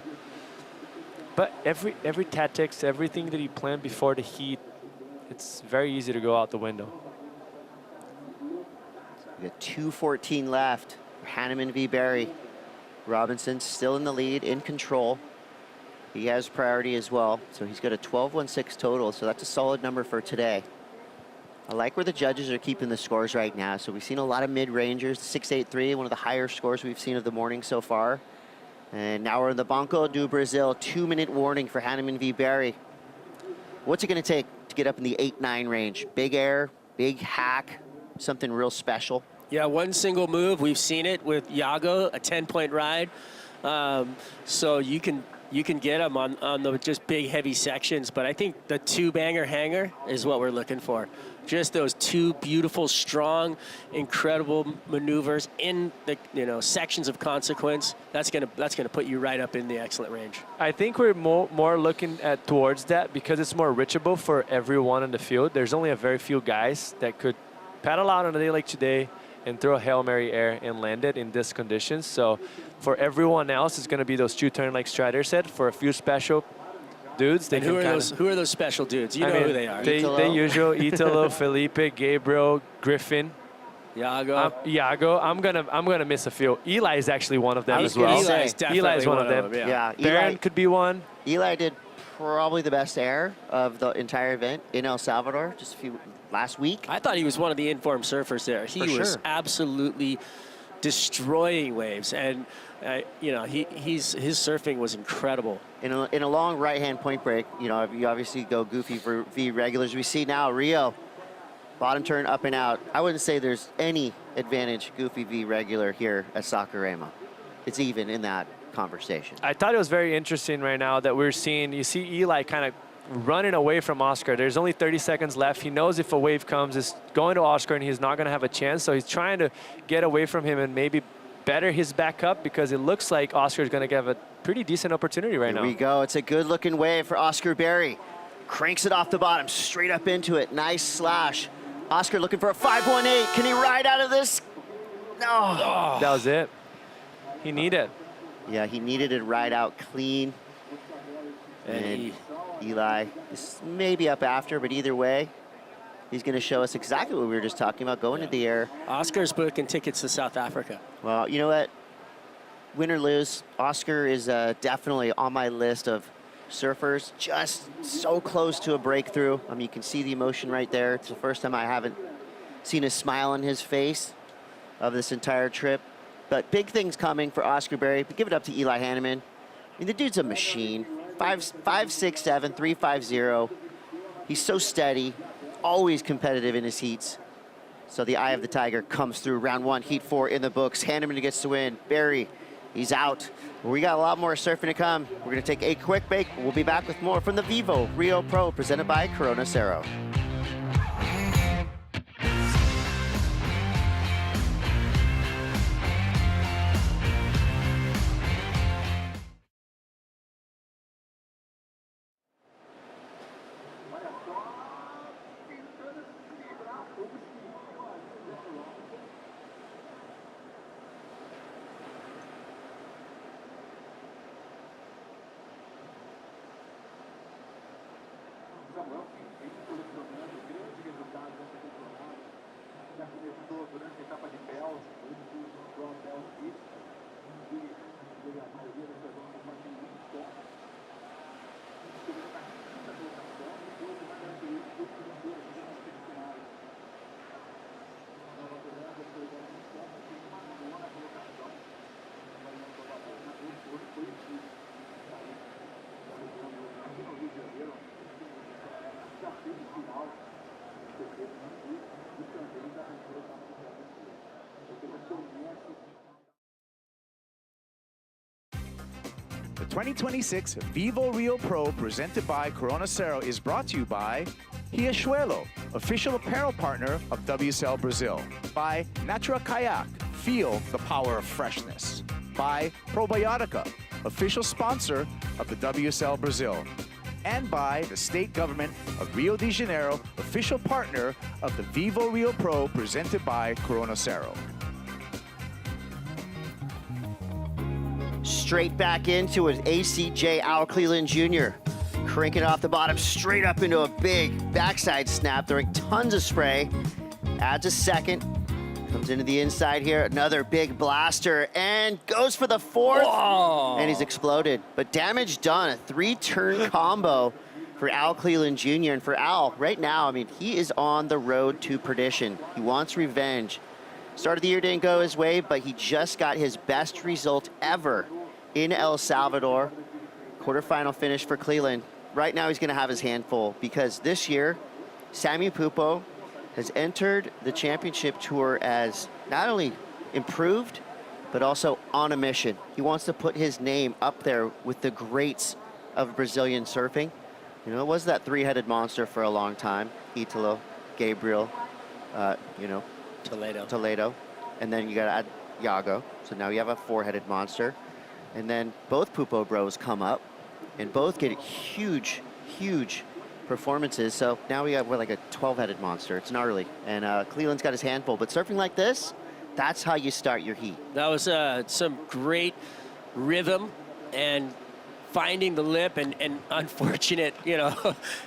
But every tactics, everything that he planned before the heat, it's very easy to go out the window. We got 2:14 left. Hanneman v. Barry. Robinson still in the lead, in control. He has priority as well, so he's got a 12.16 total, so that's a solid number for today. I like where the judges are keeping the scores right now. So we've seen a lot of mid-rangers, 6.83, one of the higher scores we've seen of the morning so far. And now we're in the Banco do Brasil, 2-minute warning for Hanneman v. Barry. What's it gonna take to get up in the 8-9 range? Big air, big hack, something real special? Yeah, one single move. We've seen it with Iago, a 10-point ride. So you can get them on the just big, heavy sections. But I think the two-banger hanger is what we're looking for. Just those two beautiful, strong, incredible maneuvers in the sections of consequence. That's gonna put you right up in the excellent range. I think we're more looking at towards that because it's more reachable for everyone in the field. There's only a very few guys that could paddle out on a day like today and throw a Hail Mary air and land it in this conditions. So for everyone else, it's going to be those two-turn like Strider said. For a few special dudes, they who are those special dudes? You know who they are. They usual Italo, Felipe, Gabriel, Griffin, Iago. I'm gonna miss a few. Eli is actually one of them as well. Eli is one of them. Yeah, Baron could be one. Eli did probably the best air of the entire event in El Salvador just last week. I thought he was one of the informed surfers there. He was absolutely destroying waves, and his surfing was incredible. In a long right-hand point break, you obviously go goofy for V regulars. We see now Rio, bottom turn up and out. I wouldn't say there's any advantage goofy V regular here at Saquarema. It's even in that conversation. I thought it was very interesting right now that we're seeing, you see Eli kind of running away from Oscar. There's only 30 seconds left. He knows if a wave comes, it's going to Oscar and he's not going to have a chance. So he's trying to get away from him and maybe better his back up because it looks like Oscar is going to have a pretty decent opportunity right now. Here we go. It's a good looking wave for Oscar Barry. Cranks it off the bottom, straight up into it. Nice slash. Oscar looking for a 518. Can he ride out of this? No. Oh. That was it. He needed. Yeah, he needed to ride out clean. And Eli is maybe up after, but either way, he's going to show us exactly what we were just talking about, going to the air. Oscar's booking tickets to South Africa. Well, you know what? Win or lose, Oscar is definitely on my list of surfers, just so close to a breakthrough. I mean, you can see the emotion right there. It's the first time I haven't seen a smile on his face of this entire trip. But big things coming for Oscar Barry. But give it up to Eli Hanneman. I mean, the dude's a machine. 5.67, 3.50. He's so steady, always competitive in his heats. So the eye of the tiger comes through. Round 1, heat 4 in the books. Hanneman gets to win. Barry, he's out. We got a lot more surfing to come. We're going to take a quick break. We'll be back with more from the VIVO Rio Pro, presented by Corona Cero. The 2026 VIVO Rio Pro presented by Corona Cero is brought to you by Riachuelo, official apparel partner of WSL Brazil. By Natura Kayak, feel the power of freshness. By Probiotica, official sponsor of the WSL Brazil. And by the state government of Rio de Janeiro, official partner of the VIVO Rio Pro presented by Corona Cero. Straight back into it, ACJ Al Cleland Jr. Cranking off the bottom straight up into a big backside snap, throwing tons of spray. Adds a second, comes into the inside here, another big blaster, and goes for the fourth. Whoa. And he's exploded. But damage done, a 3-turn combo for Al Cleland Jr. And for Al, right now, I mean, he is on the road to perdition. He wants revenge. Start of the year didn't go his way, but he just got his best result ever in El Salvador. Quarterfinal finish for Cleland. Right now he's gonna have his handful because this year, Sammy Pupo has entered the championship tour as not only improved, but also on a mission. He wants to put his name up there with the greats of Brazilian surfing. You know, it was that three-headed monster for a long time. Italo, Gabriel, Toledo. And then you gotta add Iago. So now you have a four-headed monster. And then both Pupo bros come up and both get huge, huge performances. So now we're like a 12-headed monster. It's gnarly. And Cleland's got his handful. But surfing like this, that's how you start your heat. That was some great rhythm and finding the lip and unfortunate,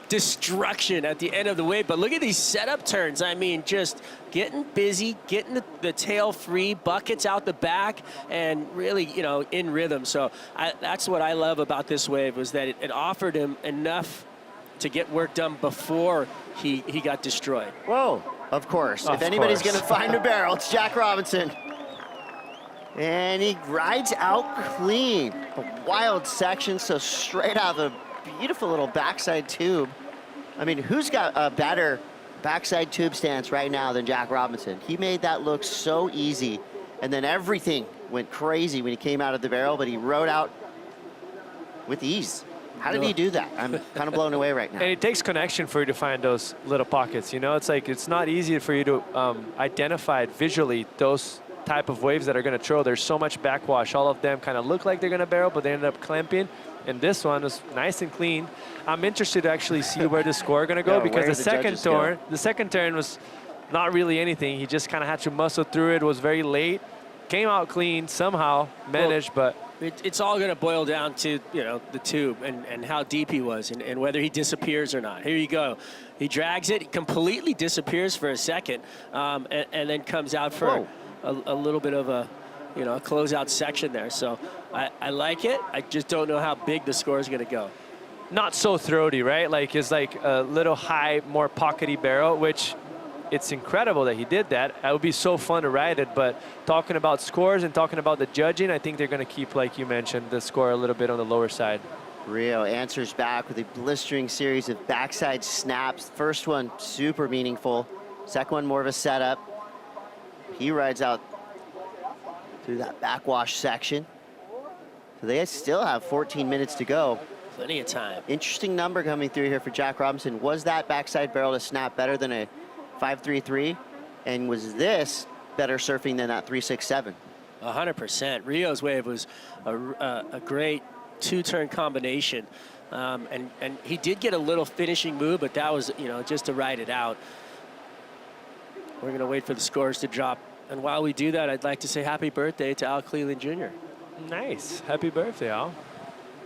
destruction at the end of the wave. But look at these setup turns. I mean, just getting busy, getting the tail free, buckets out the back, and really, in rhythm. So that's what I love about this wave, was that it offered him enough to get work done before he got destroyed. Whoa, of course. If anybody's going to find a barrel, it's Jack Robinson. And he rides out clean. A wild section, so straight out of a beautiful little backside tube. I mean, who's got a better backside tube stance right now than Jack Robinson? He made that look so easy. And then everything went crazy when he came out of the barrel, but he rode out with ease. How did he do that? I'm kind of blown away right now. And it takes connection for you to find those little pockets. It's like it's not easy for you to identify visually those type of waves that are going to throw. There's so much backwash. All of them kind of look like they're going to barrel, but they end up clamping. And this one was nice and clean. I'm interested to actually see where the score going to go, because the second turn was not really anything. He just kind of had to muscle through it. Was very late. Came out clean somehow, managed, but it's all going to boil down to the tube and how deep he was and whether he disappears or not. Here you go. He drags it, completely disappears for a second, and then comes out for a little bit of a closeout section there. So I like it. I just don't know how big the score is going to go. Not so throaty, right? Like it's like a little high, more pockety barrel, which it's incredible that he did that. It would be so fun to ride it, but talking about scores and talking about the judging, I think they're going to keep, like you mentioned, the score a little bit on the lower side. Rio answers back with a blistering series of backside snaps. First one, super meaningful. Second one, more of a setup. He rides out through that backwash section. So they still have 14 minutes to go. Plenty of time. Interesting number coming through here for Jack Robinson. Was that backside barrel to snap better than a 5.33? And was this better surfing than that 3.67? 100%. Rio's wave was a great two-turn combination. And he did get a little finishing move, but that was, just to ride it out. We're going to wait for the scores to drop. And while we do that, I'd like to say happy birthday to Al Cleland Jr. Nice. Happy birthday, Al.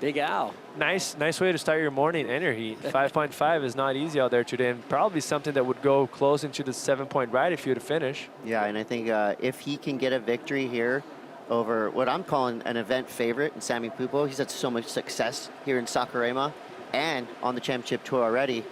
Big Al. Nice way to start your morning and your heat. 5.5 is not easy out there today, and probably something that would go close into the 7-point ride if you were to finish. Yeah, and I think if he can get a victory here over what I'm calling an event favorite in Sammy Pupo, he's had so much success here in Saquarema and on the championship tour already.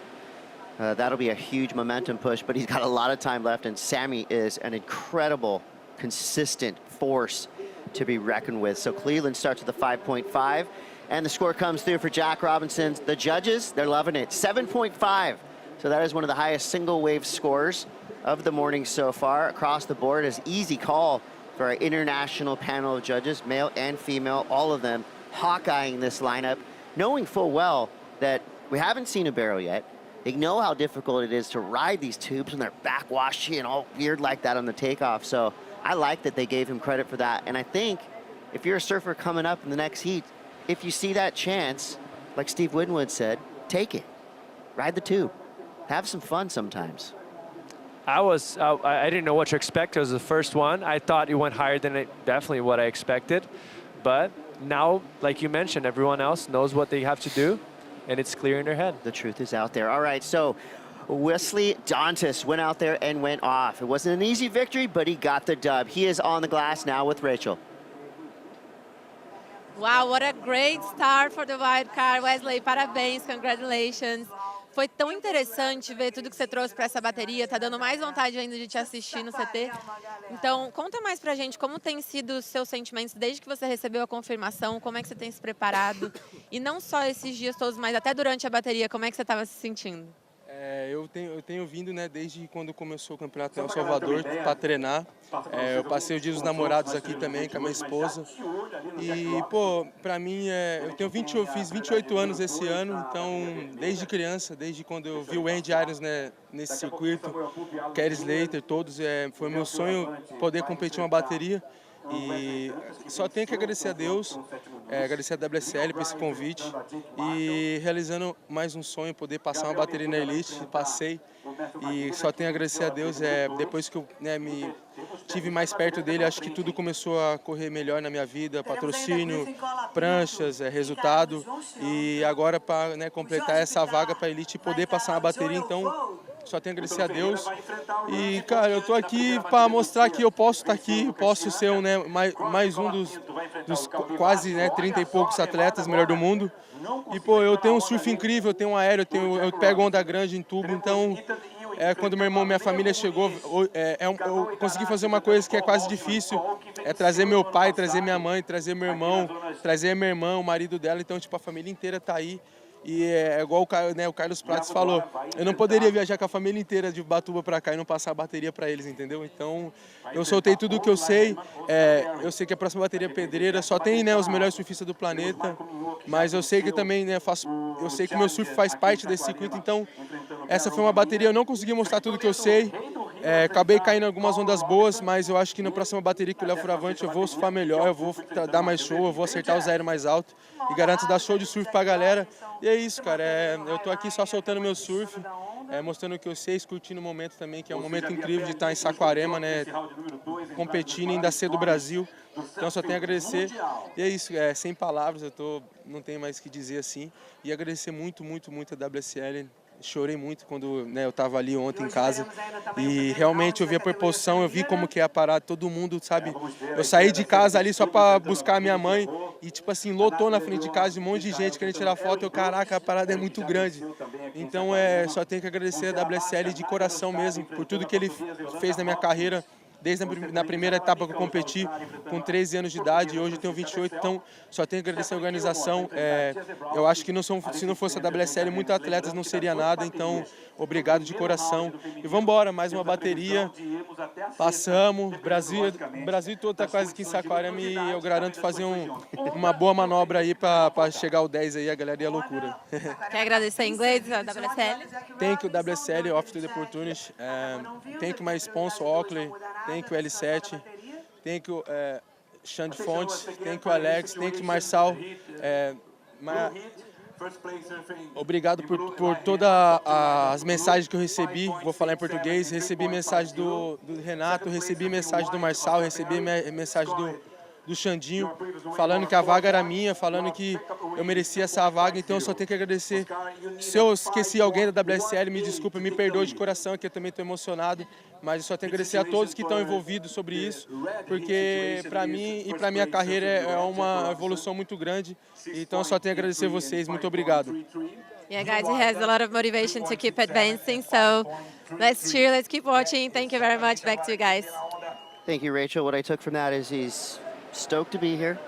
That'll be a huge momentum push, but he's got a lot of time left, and Sammy is an incredible, consistent force to be reckoned with. So Cleveland starts with a 5.5. And the score comes through for Jack Robinson. The judges, they're loving it. 7.5. So that is one of the highest single wave scores of the morning so far. Across the board is easy call for our international panel of judges, male and female, all of them hawkeyeing this lineup, knowing full well that we haven't seen a barrel yet. They know how difficult it is to ride these tubes when they're backwashy and all weird like that on the takeoff. So I like that they gave him credit for that. And I think if you're a surfer coming up in the next heat, if you see that chance, like Steve Winwood said, take it. Ride the tube. Have some fun sometimes. I didn't know what to expect. It was the first one. I thought it went higher than definitely what I expected. But now, like you mentioned, everyone else knows what they have to do, and it's clear in their head. The truth is out there. All right, so Wesley Dantas went out there and went off. It wasn't an easy victory, but he got the dub. He is on the glass now with Rachel. Wow, what a great start for the wild card, Wesley. Parabéns, congratulations. Foi tão interessante ver tudo que você trouxe para essa bateria. Tá dando mais vontade ainda de te assistir no CT. Então, conta mais pra gente como tem sido os seus sentimentos desde que você recebeu a confirmação, como é que você tem se preparado. E não só esses dias todos, mas até durante a bateria, como é que você estava se sentindo? Eu tenho vindo, né, desde quando começou o campeonato em El Salvador para treinar. Eu passei os dias dos namorados aqui também com a minha esposa. E, pô, pra mim, eu fiz 28 anos esse ano, então, desde criança, desde quando eu vi o Andy Irons, né, nesse circuito, Kerry Slater, todos, foi meu sonho poder competir uma bateria. E só tenho que agradecer a Deus, agradecer a WSL por esse convite e realizando mais um sonho, poder passar uma bateria na Elite, passei e só tenho a agradecer a Deus. Depois que eu me tive mais perto dele, acho que tudo começou a correr melhor na minha vida, patrocínio, pranchas, resultado e agora para completar essa vaga para a Elite e poder passar uma bateria, então só tenho a agradecer a Deus. E, cara, eu tô aqui para mostrar que eu posso estar aqui, posso ser mais um dos quase 30 e poucos atletas melhor do mundo. E, pô, eu tenho um surf incrível, eu tenho um aéreo, eu pego onda grande em tubo, então quando meu irmão, minha família chegou, eu consegui fazer uma coisa que é quase difícil, trazer meu pai, trazer minha mãe, trazer meu irmão, trazer minha irmã, o marido dela, então, tipo, a família inteira tá aí. E igual o Carlos Prates falou, eu não poderia viajar com a família inteira de Ubatuba para cá e não passar a bateria para eles, entendeu? Então, eu soltei tudo o que eu sei, eu sei que a próxima bateria é pedreira, só tem os melhores surfistas do planeta, mas eu sei que também, eu sei que o meu surf faz parte desse circuito, então essa foi uma bateria, eu não consegui mostrar tudo o que eu sei, acabei caindo em algumas ondas boas, mas eu acho que na próxima bateria que eu levo avante eu vou surfar melhor, eu vou dar mais show, eu vou acertar os aéreos mais alto e garanto dar show de surf pra galera. E é isso, cara, eu tô aqui só soltando meu surf, mostrando o que eu sei, curtindo o momento também, que é um momento incrível de estar em Saquarema, né, competindo, ainda ser do Brasil. Então só tenho a agradecer. E é isso, sem palavras, não tenho mais o que dizer assim. E agradecer muito, muito, muito a WSL. Chorei muito quando eu estava ali ontem em casa e realmente eu vi a proporção, eu vi como que é a parada, todo mundo, sabe? Eu saí de casa ali só para buscar a minha mãe e, tipo assim, lotou na frente de casa, um monte de gente querendo tirar foto. Caraca, a parada é muito grande. Então, só tenho que agradecer a WSL de coração mesmo por tudo que ele fez na minha carreira. Desde na primeira etapa que eu competi, com 13 anos de idade, e hoje eu tenho 28, então só tenho que agradecer a organização. Eu acho que se não fosse a WSL, muitos atletas não seria nada, então obrigado de coração. E vamos embora, mais uma bateria, passamos, o Brasil todo está quase aqui em Saquarema e eu garanto fazer uma boa manobra aí para chegar ao 10 aí, a galera ia loucura. Quer agradecer em inglês a WSL? Thank you WSL, off to the opportunity. Thank you my sponsor, Oakley. Thank you L7, thank you Xande Fontes, thank you Alex, thank you Marçal. Obrigado por todas as mensagens que eu recebi, vou falar em português, recebi mensagem do Renato, recebi mensagem do Marçal, recebi mensagem do Xandinho, falando que a vaga era minha, falando que eu merecia essa vaga, então eu só tenho que agradecer. Se eu esqueci alguém da WSL, me desculpa, me perdoe de coração, que eu também estou emocionado, mas eu só tenho que agradecer a todos que estão envolvidos sobre isso, porque para mim e para minha carreira é uma evolução muito grande, então eu só tenho que agradecer vocês. Muito obrigado. Yeah, guys, he has a lot of motivation to keep advancing, so let's cheer, let's keep watching. Thank you very much. Back to you guys. Thank you, Rachel. What I took from that is he's stoked to be here.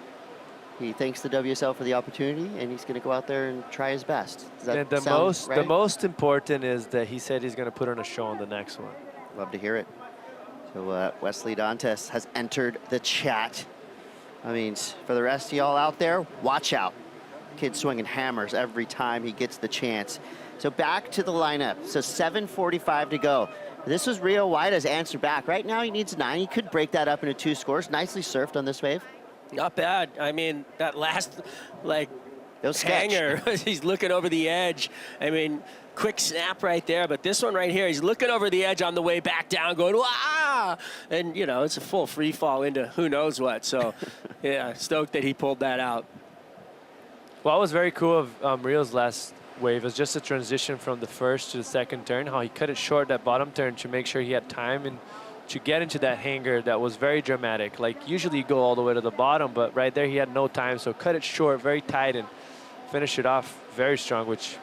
He thanks the WSL for the opportunity, and he's going to go out there and try his best. Does that And the sound right? most important is that he said he's going to put on a show on the next one. Love to hear it. So Wesley Dantas has entered the chat. I mean, for the rest of y'all out there, watch out. Kid swinging hammers every time he gets the chance. So back to the lineup. So 7:45 to go. This was Rio White's answer back. Right now he needs 9. He could break that up into 2 scores. Nicely surfed on this wave. Not bad. I mean, that last, like, Those hanger, he's looking over the edge. I mean, quick snap right there. But this one right here, he's looking over the edge on the way back down, going, ah! And, you know, it's a full free fall into who knows what. So, yeah, stoked that he pulled that out. What was very cool of Rio's last wave was just the transition from the first to the second turn, how he cut it short, that bottom turn, to make sure he had time and to get into that hanger that was very dramatic. Like, usually you go all the way to the bottom, but right there he had no time, so cut it short, very tight, and finish it off very strong, which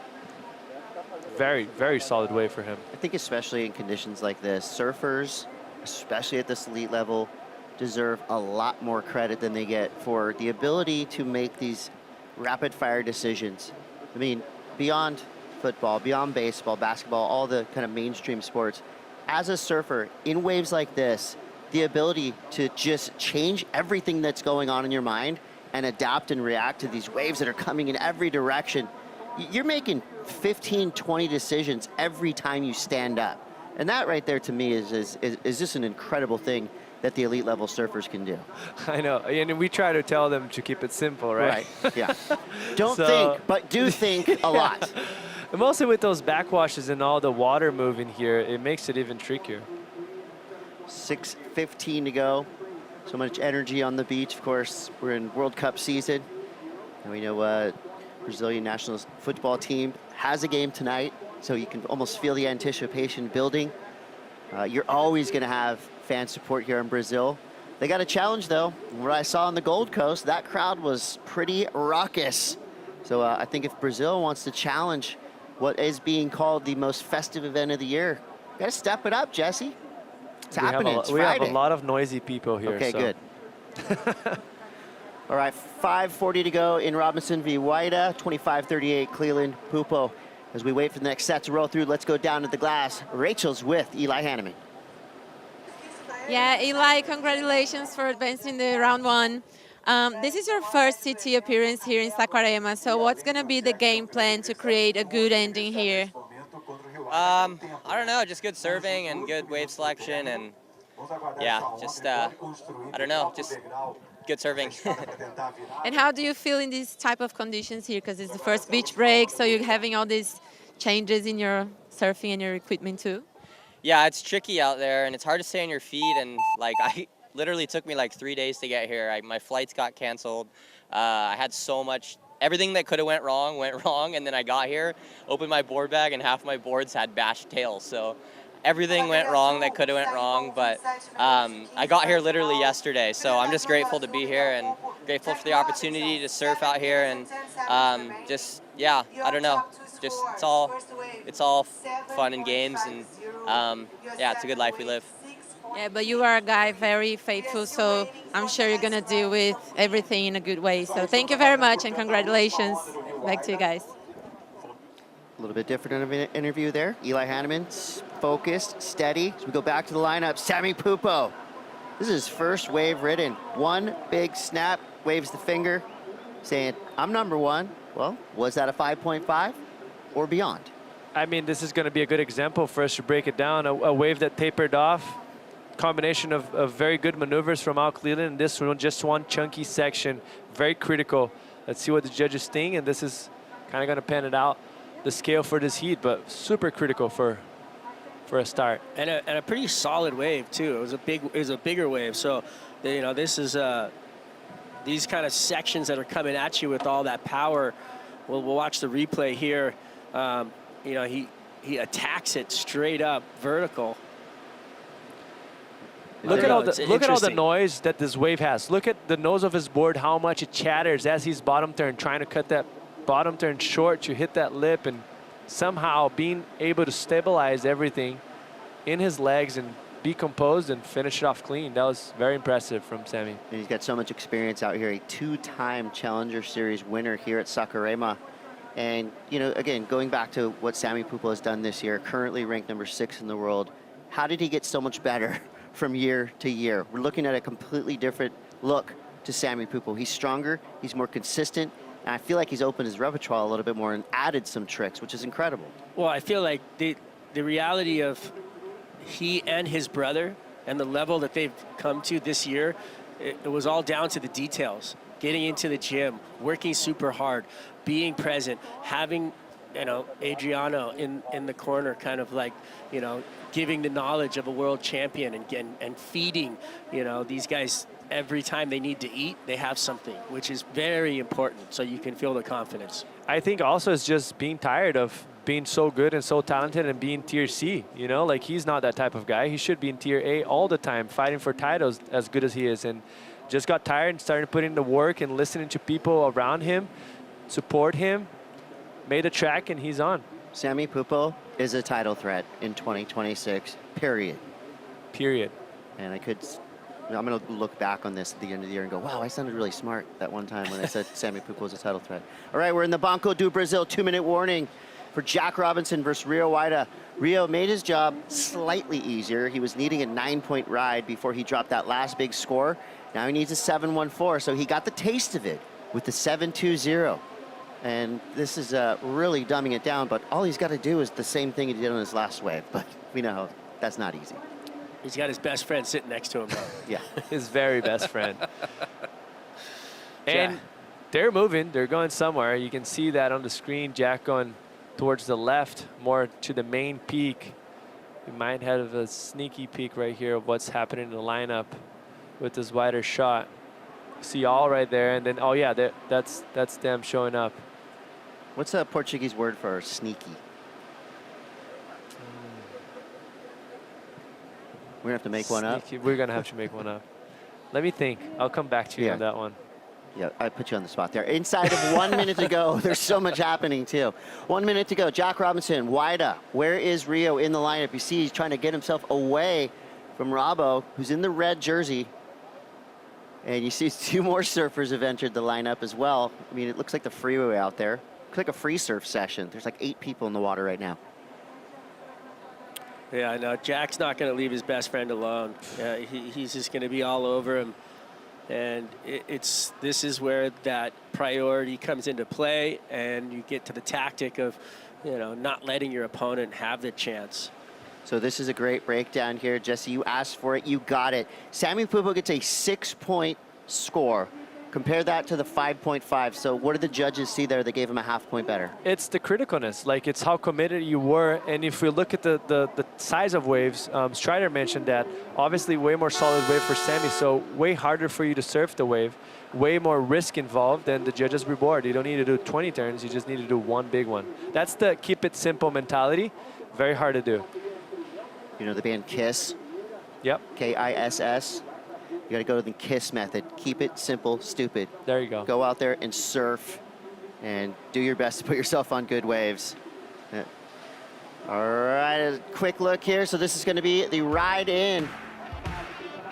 very, very solid wave for him. I think especially in conditions like this, surfers, especially at this elite level, deserve a lot more credit than they get for the ability to make these rapid-fire decisions. I mean, beyond football, beyond baseball, basketball, all the kind of mainstream sports, as a surfer, in waves like this, the ability to just change everything that's going on in your mind and adapt and react to these waves that are coming in every direction. You're making 15, 20 decisions every time you stand up. And that right there to me is just an incredible thing that the elite level surfers can do. I know, and we try to tell them to keep it simple, right? Right, yeah. Don't think, but do think a lot. And mostly with those backwashes and all the water moving here, it makes it even trickier. 6:15 to go. So much energy on the beach. Of course, we're in World Cup season. And we know Brazilian national football team has a game tonight, so you can almost feel the anticipation building. You're always going to have fan support here in Brazil. They got a challenge, though. What I saw on the Gold Coast, that crowd was pretty raucous. So I think if Brazil wants to challenge what is being called the most festive event of the year, got to step it up, Jesse. It's happening. It's We Friday. have a lot of noisy people here. Okay, so. good. All right, 5:40 to go in Robinson v. White, 25-38 Cleveland Pupo. As we wait for the next set to roll through, let's go down to the glass. Rachel's with Eli Hanneman. Yeah, Eli, congratulations for advancing the round 1. This is your first CT appearance here in Saquarema, so what's going to be the game plan to create a good ending here? I don't know, just good serving and good wave selection, and yeah, just, I don't know, just good serving. And how do you feel in these type of conditions here? Because it's the first beach break, so you're having all these changes in your surfing and your equipment too? Yeah, it's tricky out there, and it's hard to stay on your feet, and like I literally took me like 3 days to get here. My flights got canceled. I had so much, everything that could have went wrong, and then I got here, opened my board bag, and half my boards had bashed tails. So everything went wrong that could have went wrong, but I got here literally yesterday, so I'm just grateful to be here and grateful for the opportunity to surf out here, and just, yeah, I don't know, just it's all fun and games, and yeah, it's a good life we live. Yeah, but you are a guy very faithful, so I'm sure you're going to deal with everything in a good way. So thank you very much, and congratulations. Back to you guys. A little bit different of an interview there. Eli Hanneman, focused, steady. As we go back to the lineup, Sammy Pupo. This is his first wave ridden. One big snap, waves the finger, saying, I'm number 1. Well, was that a 5.5 or beyond? I mean, this is going to be a good example for us to break it down. A wave that tapered off, combination of very good maneuvers from Al Cleveland, and this one, just one chunky section, very critical. Let's see what the judges think, and this is kind of going to pan it out, the scale for this heat, but super critical for a start. And a pretty solid wave too. It was a bigger wave. So, you know, this is these kind of sections that are coming at you with all that power. We'll watch the replay here. You know, he attacks it straight up vertical. Look at all the noise that this wave has. Look at the nose of his board, how much it chatters as he's bottom turn, trying to cut that bottom turn short to hit that lip, and somehow being able to stabilize everything in his legs and be composed and finish it off clean. That was very impressive from Sammy. And he's got so much experience out here, a two-time Challenger Series winner here at Saquarema. And, you know, again, going back to what Sammy Pupo has done this year, currently ranked number 6 in the world, how did he get so much better from year to year? We're looking at a completely different look to Sammy Pupo. He's stronger, he's more consistent, and I feel like he's opened his repertoire a little bit more and added some tricks, which is incredible. Well, I feel like the reality of he and his brother and the level that they've come to this year, it was all down to the details. Getting into the gym, working super hard, being present, having, you know, Adriano in the corner, kind of like, you know, giving the knowledge of a world champion and feeding, you know, these guys every time they need to eat, they have something, which is very important, so you can feel the confidence. I think also it's just being tired of being so good and so talented and being tier C, you know, like he's not that type of guy. He should be in tier A all the time, fighting for titles as good as he is, and just got tired and started putting in the work and listening to people around him, support him, made a track, and he's on. Sammy Pupo is a title threat in 2026, period. Period. And I'm going to look back on this at the end of the year and go, wow, I sounded really smart that one time when I said Sammy Pupo was a title threat. All right, we're in the Banco do Brasil 2-minute warning for Jack Robinson versus Rio Waida. Rio made his job slightly easier. He was needing a 9-point ride before he dropped that last big score. Now he needs a 7-1-4, so he got the taste of it with the 7-2-0. And this is really dumbing it down, but all he's got to do is the same thing he did on his last wave. But we know that's not easy. He's got his best friend sitting next to him, though. Yeah. His very best friend. And they're moving. They're going somewhere. You can see that on the screen. Jack going towards the left, more to the main peak. We might have a sneaky peek right here of what's happening in the lineup with this wider shot. See all right there, and then, oh yeah, that's them showing up. What's a Portuguese word for sneaky? We're gonna have to make one up. We're gonna have to make one up. Let me think. I'll come back to you on that one. Yeah, I put you on the spot there. Inside of 1 minute to go. There's so much happening too. 1 minute to go. Jack Robinson, Waida. Where is Rio in the lineup? You see he's trying to get himself away from Robbo, who's in the red jersey. And you see 2 more surfers have entered the lineup as well. I mean, it looks like the freeway out there. Looks like a free surf session. There's like 8 people in the water right now. Yeah, no, Jack's not going to leave his best friend alone. He's just going to be all over him. And this is where that priority comes into play, and you get to the tactic of, you know, not letting your opponent have the chance. So this is a great breakdown here. Jesse, you asked for it, you got it. Sammy Pupo gets a 6-point score. Compare that to the 5.5. So what did the judges see there that gave him a ½ point better? It's the criticalness, like it's how committed you were. And if we look at the size of waves, Strider mentioned that obviously way more solid wave for Sammy, so way harder for you to surf the wave, way more risk involved than the judges' reward. You don't need to do 20 turns, you just need to do one big one. That's the keep it simple mentality, very hard to do. You know the band KISS? Yep. K-I-S-S. You got to go to the KISS method. Keep it simple, stupid. There you go. Go out there and surf and do your best to put yourself on good waves. All right, a quick look here. So this is going to be the ride in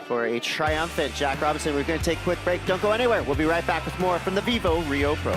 for a triumphant Jack Robinson. We're going to take a quick break. Don't go anywhere. We'll be right back with more from the VIVO Rio Pro.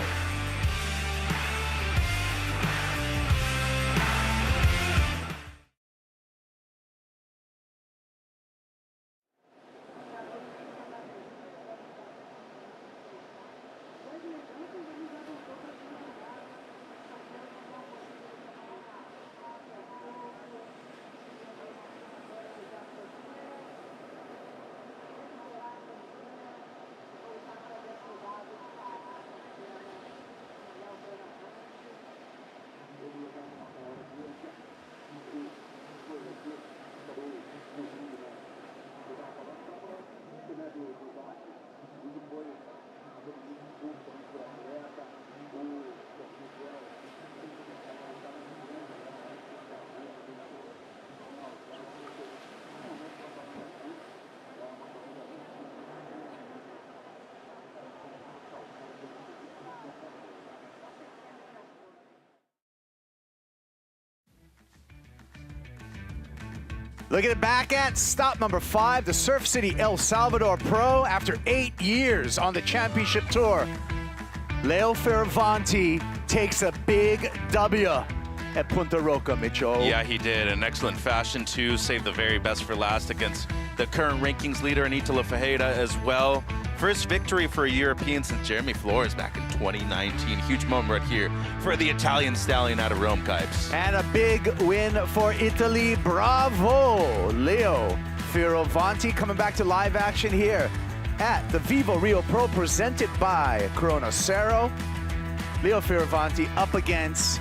Looking at back at stop number 5, the Surf City El Salvador Pro after 8 years on the championship tour. Leo Fioravanti takes a big W at Punta Roca, Mitchell. Yeah, he did. In excellent fashion, too. Saved the very best for last against the current rankings leader, Anita Lafajeda, as well. First victory for a European since Jeremy Flores back in 2019. Huge moment right here for the Italian stallion out of Rome, Kipes. And a big win for Italy. Bravo! Leo Fioravanti coming back to live action here at the VIVO Rio Pro presented by Corona Cero. Leo Fioravanti up against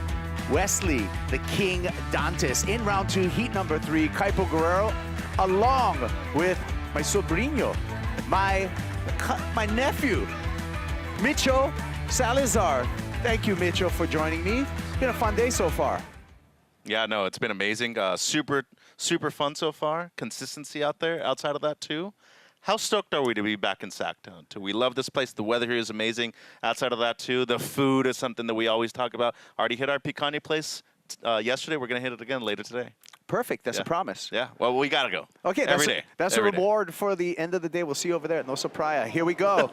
Wesley, the King Dantas in round 2, heat number 3. Kaipo Guerrero, along with my sobrino, my nephew, Mitchell Salazar. Thank you, Mitchell, for joining me. It's been a fun day so far. Yeah, no, it's been amazing. Super fun so far. Consistency out there, outside of that, too. How stoked are we to be back in Sacktown, too? We love this place. The weather here is amazing. Outside of that, too, the food is something that we always talk about. Already hit our Picante place yesterday. We're going to hit it again later today. Perfect. That's a promise. Yeah. Well, we got to go. Okay. Every day. That's Every a reward for the end of the day. We'll see you over there at Nosa Praia. Here we go.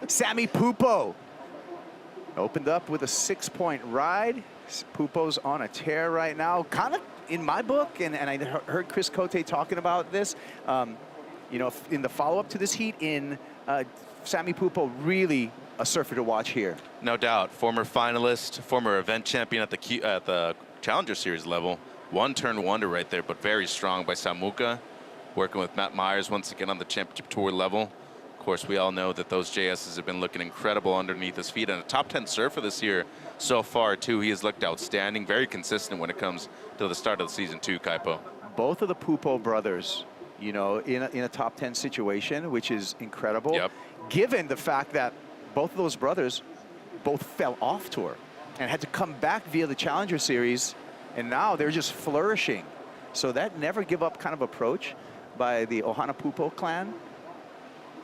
Sammy Pupo opened up with a 6-point ride. Pupo's on a tear right now. Kind of in my book, and I heard Chris Cote talking about this, you know, in the follow-up to this heat Sammy Pupo, really a surfer to watch here. No doubt. Former finalist, former event champion at the Challenger Series level. One-turn wonder right there, but very strong by Samuka. Working with Matt Myers once again on the championship tour level. Of course, we all know that those JSs have been looking incredible underneath his feet. And a top 10 surfer this year so far, too. He has looked outstanding, very consistent when it comes to the start of the season, too, Kaipo. Both of the Pupo brothers, you know, in a top 10 situation, which is incredible. Yep. Given the fact that both of those brothers both fell off tour and had to come back via the Challenger Series, and now they're just flourishing. So that never give up kind of approach by the Ohana Pupo clan,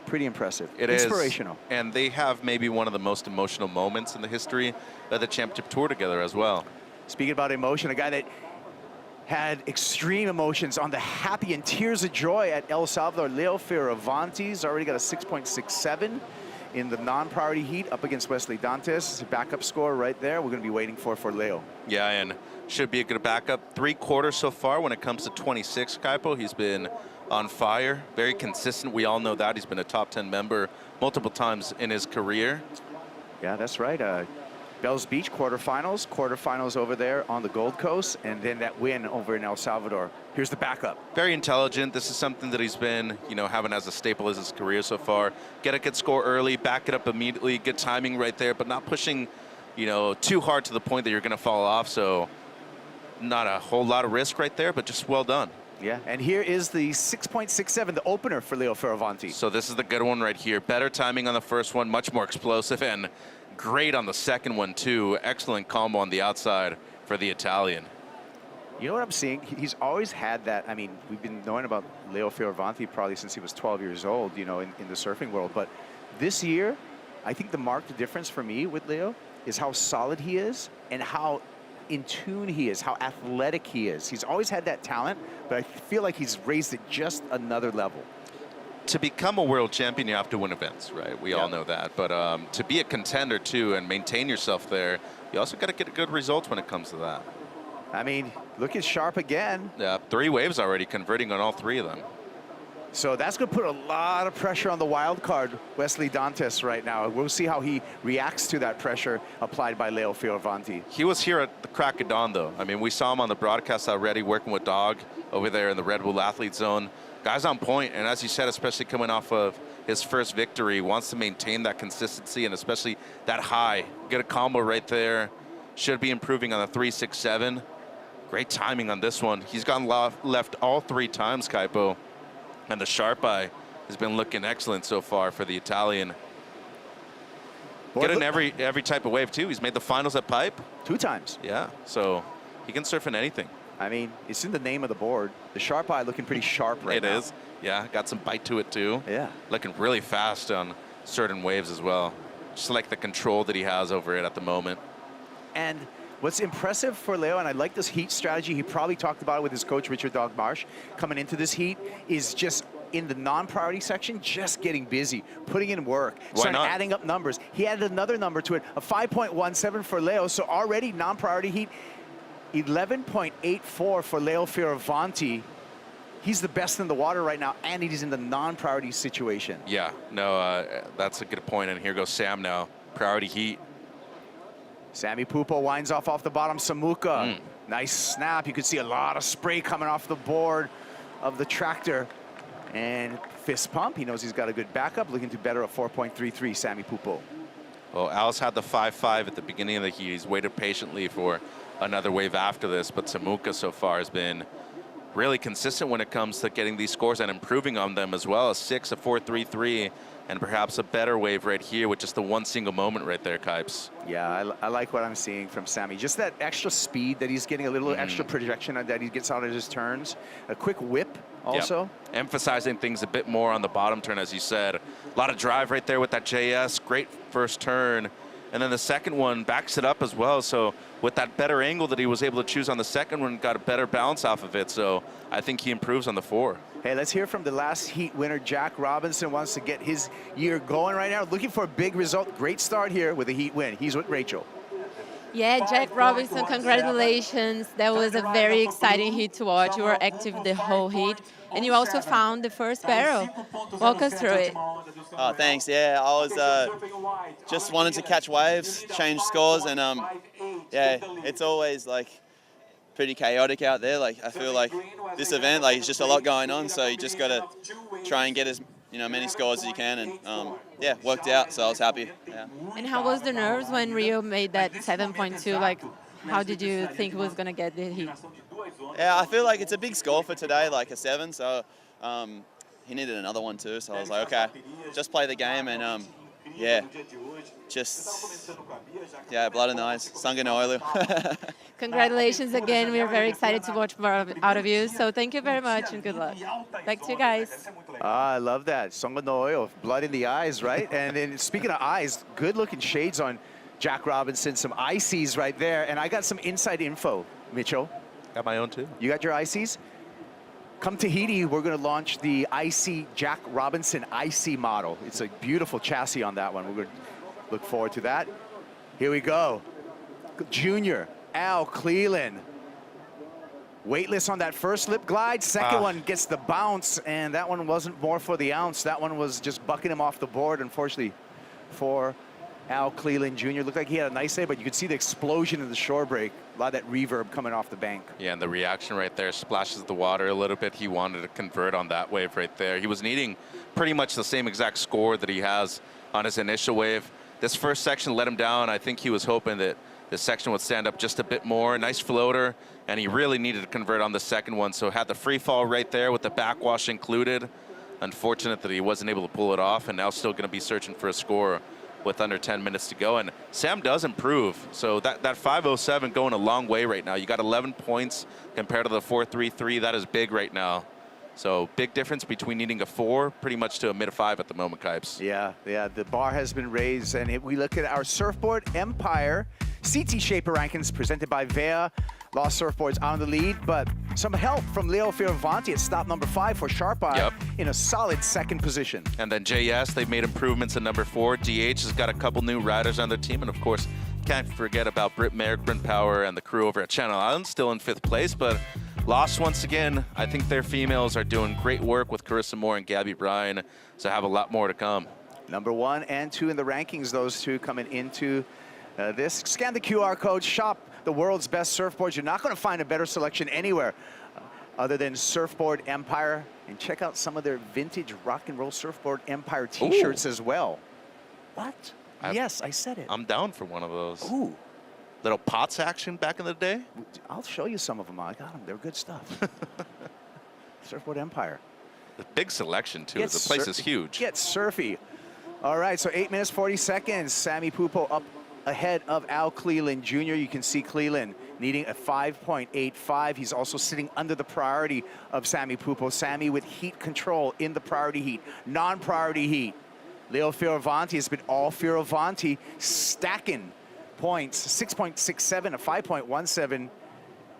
pretty impressive. It Inspirational. is. And they have maybe one of the most emotional moments in the history of the championship tour together as well. Speaking about emotion, a guy that had extreme emotions on the happy and tears of joy at El Salvador, Leo Fioravanti's already got a 6.67 in the non-priority heat up against Wesley Dantas. Backup score right there. We're going to be waiting for Leo. Yeah, and should be a good backup. 3/4 so far when it comes to 26, Kaipo. He's been on fire, very consistent. We all know that. He's been a top 10 member multiple times in his career. Yeah, that's right. Bells Beach quarterfinals over there on the Gold Coast, and then that win over in El Salvador. Here's the backup. Very intelligent. This is something that he's been, you know, having as a staple as his career so far. Get a good score early, back it up immediately, good timing right there, but not pushing, you know, too hard to the point that you're going to fall off. So not a whole lot of risk right there, but just well done. Yeah, and here is the 6.67, the opener for Leo Fioravanti. So this is the good one right here. Better timing on the first one, much more explosive, and great on the second one, too. Excellent combo on the outside for the Italian. You know what I'm seeing? He's always had that. I mean, we've been knowing about Leo Fioravanti probably since he was 12 years old, you know, in the surfing world. But this year, I think the marked difference for me with Leo is how solid he is and how in tune he is, how athletic he is. He's always had that talent, but I feel like he's raised it just another level. To become a world champion, you have to win events, right? We all know that. But to be a contender, too, and maintain yourself there, you also got to get good results when it comes to that. I mean, look at Sharp again. Yeah, 3 waves already, converting on all 3 of them. So that's going to put a lot of pressure on the wild card, Wesley Dantas, right now. We'll see how he reacts to that pressure applied by Leo Fioravanti. He was here at the crack of dawn, though. I mean, we saw him on the broadcast already, working with Dog over there in the Red Bull Athlete Zone. Guy's on point, and as you said, especially coming off of his first victory, wants to maintain that consistency and especially that high. Get a combo right there. Should be improving on the 3.67. Great timing on this one. He's gone left all 3 times, Kaipo. And the sharp eye has been looking excellent so far for the Italian. Get in every type of wave, too. He's made the finals at Pipe. 2 times. Yeah, so he can surf in anything. I mean, it's in the name of the board. The sharp eye looking pretty sharp right now. It is. Yeah, got some bite to it, too. Yeah. Looking really fast on certain waves as well. Just like the control that he has over it at the moment. And What's impressive for Leo, and I like this heat strategy, he probably talked about it with his coach, Richard Dogmarsh, coming into this heat, is just in the non-priority section, just getting busy, putting in work, starting adding up numbers. He added another number to it, a 5.17 for Leo, so already non-priority heat, 11.84 for Leo Fioravanti. He's the best in the water right now, and he's in the non-priority situation. Yeah, no, that's a good point, and here goes Sam now, priority heat. Sammy Pupo winds off the bottom, Samuka. Nice snap, you could see a lot of spray coming off the board of the tractor. And fist pump, he knows he's got a good backup, looking to better a 4.33, Sammy Pupo. Well, Al's had the 5.5 at the beginning of the heat. He's waited patiently for another wave after this, but Samuka so far has been really consistent when it comes to getting these scores and improving on them as well. A 6, a 4.33, and perhaps a better wave right here with just the one single moment right there, Kipes. Yeah, I like what I'm seeing from Sammy. Just that extra speed that he's getting, a little extra projection that he gets out of his turns. A quick whip also. Yep. Emphasizing things a bit more on the bottom turn, as you said. A lot of drive right there with that JS. Great first turn. And then the second one backs it up as well. So with that better angle that he was able to choose on the second one, got a better bounce off of it. So I think he improves on the 4. Hey, let's hear from the last heat winner. Jack Robinson wants to get his year going right now. Looking for a big result. Great start here with a heat win. He's with Rachel. Yeah, Jack Robinson, congratulations. That was a very exciting heat to watch. You were active the whole heat. And you also found the first barrel. Walk us through it. Oh, thanks. Yeah, I was just wanted to catch waves, change scores, and yeah, it's always like pretty chaotic out there. Like I feel like this event, like it's just a lot going on, so you just got to try and get as many scores as you can, and yeah, worked out. So I was happy. Yeah. And how was the nerves when Rio made that 7.2? Like, how did you think it was gonna get the heat? Yeah, I feel like it's a big score for today, like a 7. So he needed another one too. So I was like, okay, just play the game, and yeah, just blood and eyes, Sanganoilu. Congratulations again. We are very excited to watch more out of you. So thank you very much and good luck. Back to you guys. I love that. Sanganoilu, blood in the eyes, right? And then speaking of eyes, good looking shades on Jack Robinson, some ICs right there. And I got some inside info, Mitchell. Got my own too. You got your ICs? Come Tahiti, we're going to launch the IC Jack Robinson IC model. It's a beautiful chassis on that one. We're going to look forward to that. Here we go. Junior, Al Cleland. Weightless on that first lip glide. Second one gets the bounce, and that one wasn't more for the ounce. That one was just bucking him off the board, unfortunately, for Al Cleland Jr. Looked like he had a nice day, but you could see the explosion of the shore break. A lot of that reverb coming off the bank. Yeah, and the reaction right there splashes the water a little bit. He wanted to convert on that wave right there. He was needing pretty much the same exact score that he has on his initial wave. This first section let him down. I think he was hoping that this section would stand up just a bit more. Nice floater, and he really needed to convert on the second one, so had the free fall right there with the backwash included. Unfortunate that he wasn't able to pull it off, and now still going to be searching for a score with under 10 minutes to go. And Sam does improve. So that 5.07 going a long way right now. You got 11 points compared to the 4.33. That is big right now. So big difference between needing a 4 pretty much to a mid-5 at the moment, Kipes. Yeah, the bar has been raised. And if we look at our Surfboard Empire CT Shaper rankings presented by VEA. Lost Surfboards on the lead, but some help from Leo Fioravanti at stop number 5 for Sharp Eye in a solid second position. And then JS, they've made improvements in number 4. DH has got a couple new riders on their team, and of course, can't forget about Britt Merrick, Bryn Power, and the crew over at Channel Islands, still in 5th place, but lost once again. I think their females are doing great work with Carissa Moore and Gabby Bryan, so have a lot more to come. Number 1 and 2 in the rankings, those two coming into this. Scan the QR code, shop the world's best surfboards. You're not going to find a better selection anywhere other than Surfboard Empire. And check out some of their vintage rock and roll Surfboard Empire t-shirts as well. What? Yes, I said it. I'm down for one of those. Ooh. Little POTS action back in the day? I'll show you some of them. I got them. They're good stuff. Surfboard Empire. The big selection, too. The place is huge. Get surfy. All right, so 8 minutes, 40 seconds. Sammy Pupo up ahead of Al Cleland Jr. You can see Cleland needing a 5.85. He's also sitting under the priority of Sammy Pupo. Sammy with heat control in the priority heat, non-priority heat. Leo Fioravanti has been all Fioravanti, stacking points, 6.67, a 5.17,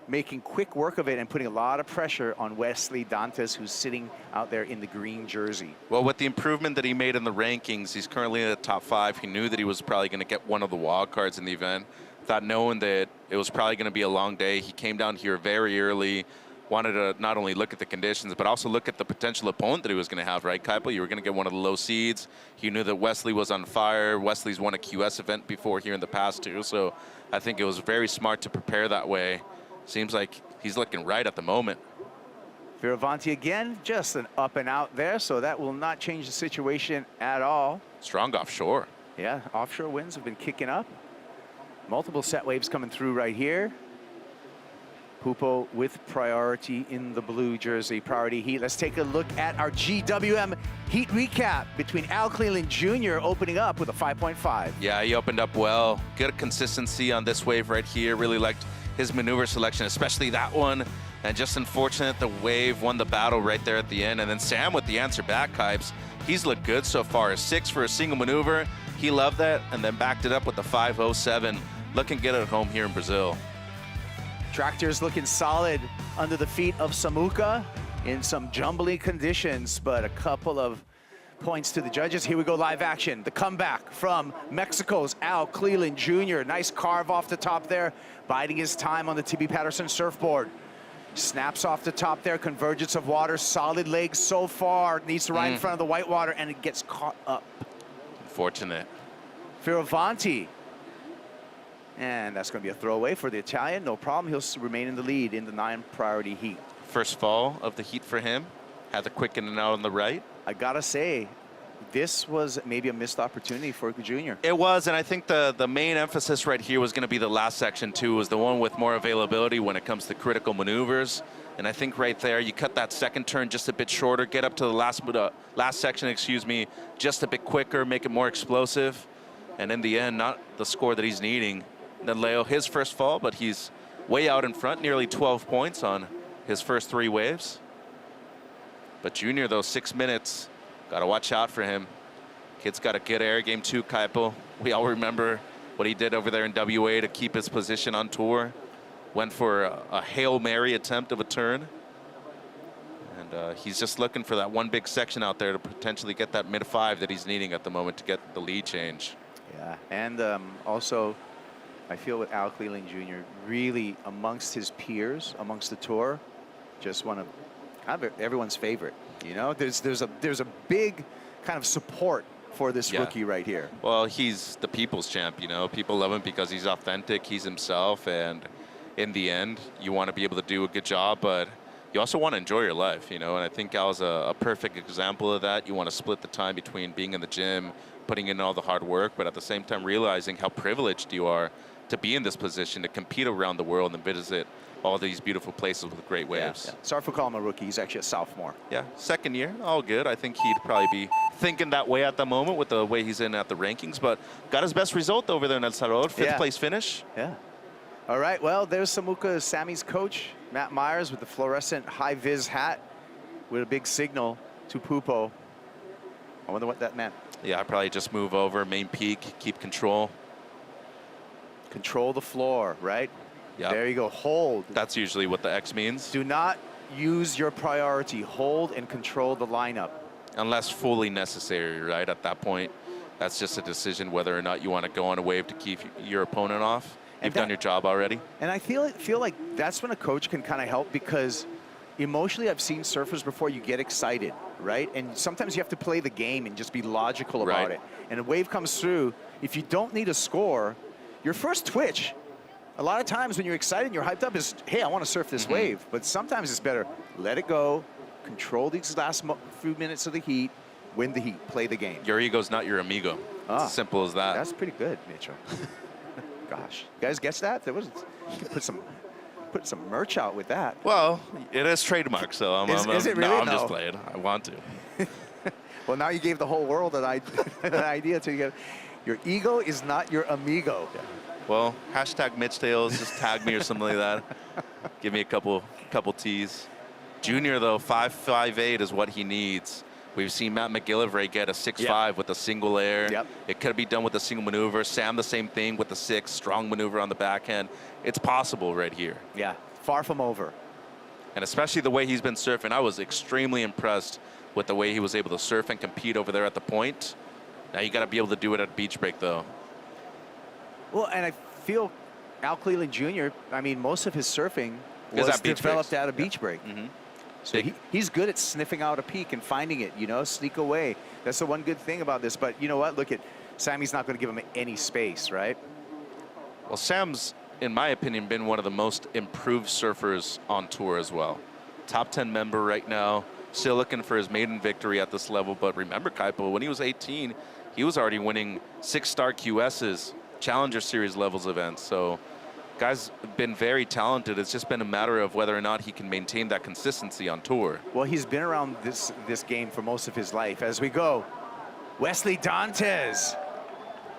making quick work of it and putting a lot of pressure on Wesley Dantas, who's sitting out there in the green jersey. Well, with the improvement that he made in the rankings, he's currently in the top 5. He knew that he was probably going to get one of the wild cards in the event. Thought knowing that it was probably going to be a long day, he came down here very early, wanted to not only look at the conditions, but also look at the potential opponent that he was going to have, right, Kaipo? You were going to get one of the low seeds. He knew that Wesley was on fire. Wesley's won a QS event before here in the past, too. So I think it was very smart to prepare that way. Seems like he's looking right at the moment. Fioravanti again, just an up and out there, so that will not change the situation at all. Strong offshore. Yeah, offshore winds have been kicking up. Multiple set waves coming through right here. Pupo with priority in the blue jersey, priority heat. Let's take a look at our GWM heat recap between Al Cleland Jr. opening up with a 5.5. Yeah, he opened up well. Good consistency on this wave right here. Really liked his maneuver selection, especially that one. And just unfortunate the wave won the battle right there at the end. And then Sam with the answer back, Kipes. He's looked good so far. A 6 for a single maneuver. He loved that and then backed it up with the 5.07. Looking good at home here in Brazil. Tractor's looking solid under the feet of Samuka in some jumbly conditions, but a couple of points to the judges. Here we go, live action. The comeback from Mexico's Al Cleland Jr. Nice carve off the top there, biding his time on the TB Patterson surfboard. Snaps off the top there, convergence of water, solid legs so far. Needs to ride in front of the whitewater, and it gets caught up. Unfortunate. Fioravanti. And that's going to be a throwaway for the Italian. No problem. He'll remain in the lead in the 9 priority heat. First fall of the heat for him. Had the quick in and out on the right. I got to say, this was maybe a missed opportunity for Junior. It was, and I think the main emphasis right here was going to be the last section too, was the one with more availability when it comes to critical maneuvers. And I think right there, you cut that second turn just a bit shorter, get up to the last section, excuse me, just a bit quicker, make it more explosive. And in the end, not the score that he's needing. Then Leo, his first fall, but he's way out in front, nearly 12 points on his first 3 waves. But Junior, though, 6 minutes, got to watch out for him. Kid's got a good air game too, Kaipo. We all remember what he did over there in WA to keep his position on tour. Went for a Hail Mary attempt of a turn. And he's just looking for that one big section out there to potentially get that mid-5 that he's needing at the moment to get the lead change. Yeah, and also, I feel with Al Cleland Jr., really amongst his peers, amongst the tour, just one of kind of everyone's favorite. You know, there's a big kind of support for this rookie right here. Well, he's the people's champ, you know. People love him because he's authentic, he's himself, and in the end, you want to be able to do a good job, but you also want to enjoy your life, you know, and I think Al's a perfect example of that. You want to split the time between being in the gym, putting in all the hard work, but at the same time realizing how privileged you are to be in this position, to compete around the world and visit all these beautiful places with great waves. Yeah. Sorry for calling him a rookie. He's actually a sophomore. Yeah, second year, all good. I think he'd probably be thinking that way at the moment with the way he's in at the rankings, but got his best result over there in El Salvador, 5th place finish. Yeah. All right, well, there's Samuka, Sammy's coach, Matt Myers, with the fluorescent high-vis hat with a big signal to Pupo. I wonder what that meant. Yeah, I'd probably just move over, main peak, keep control. Control the floor, right? Yeah. There you go, hold. That's usually what the X means. Do not use your priority. Hold and control the lineup. Unless fully necessary, right? At that point, that's just a decision whether or not you want to go on a wave to keep your opponent off. You've done your job already. And I feel like that's when a coach can kind of help, because emotionally I've seen surfers before, you get excited, right? And sometimes you have to play the game and just be logical about it. And a wave comes through, if you don't need a score, your first twitch, a lot of times when you're excited and you're hyped up, is, hey, I want to surf this wave. But sometimes it's better, let it go, control these last few minutes of the heat, win the heat, play the game. Your ego's not your amigo. It's as simple as that. That's pretty good, Mitchell. Gosh, you guys guess that? There was, you could put some merch out with that. Well, it is trademark, so is it really? No, I'm just playing. I want to. Well, now you gave the whole world an idea to get. Your ego is not your amigo. Yeah. Well, hashtag Mitch Tales, just tag me or something like that. Give me a couple T's. Junior, though, 5.58 is what he needs. We've seen Matt McGillivray get a 6.5 with a single air. Yep. It could be done with a single maneuver. Sam, the same thing with the 6, strong maneuver on the backhand. It's possible right here. Yeah, far from over. And especially the way he's been surfing. I was extremely impressed with the way he was able to surf and compete over there at the point. Now you got to be able to do it at beach break, though. Well, and I feel Al Cleland Jr., I mean, most of his surfing was developed out of beach break. So he's good at sniffing out a peak and finding it, you know, sneak away. That's the one good thing about this. But you know what? Look at Sammy's not going to give him any space, right? Well, Sam's, in my opinion, been one of the most improved surfers on tour as well. Top 10 member right now, still looking for his maiden victory at this level. But remember, Kaipo, when he was 18, he was already winning 6-star QS's, Challenger Series levels events. So guy's been very talented. It's just been a matter of whether or not he can maintain that consistency on tour. Well, he's been around this game for most of his life. As we go, Wesley Dantas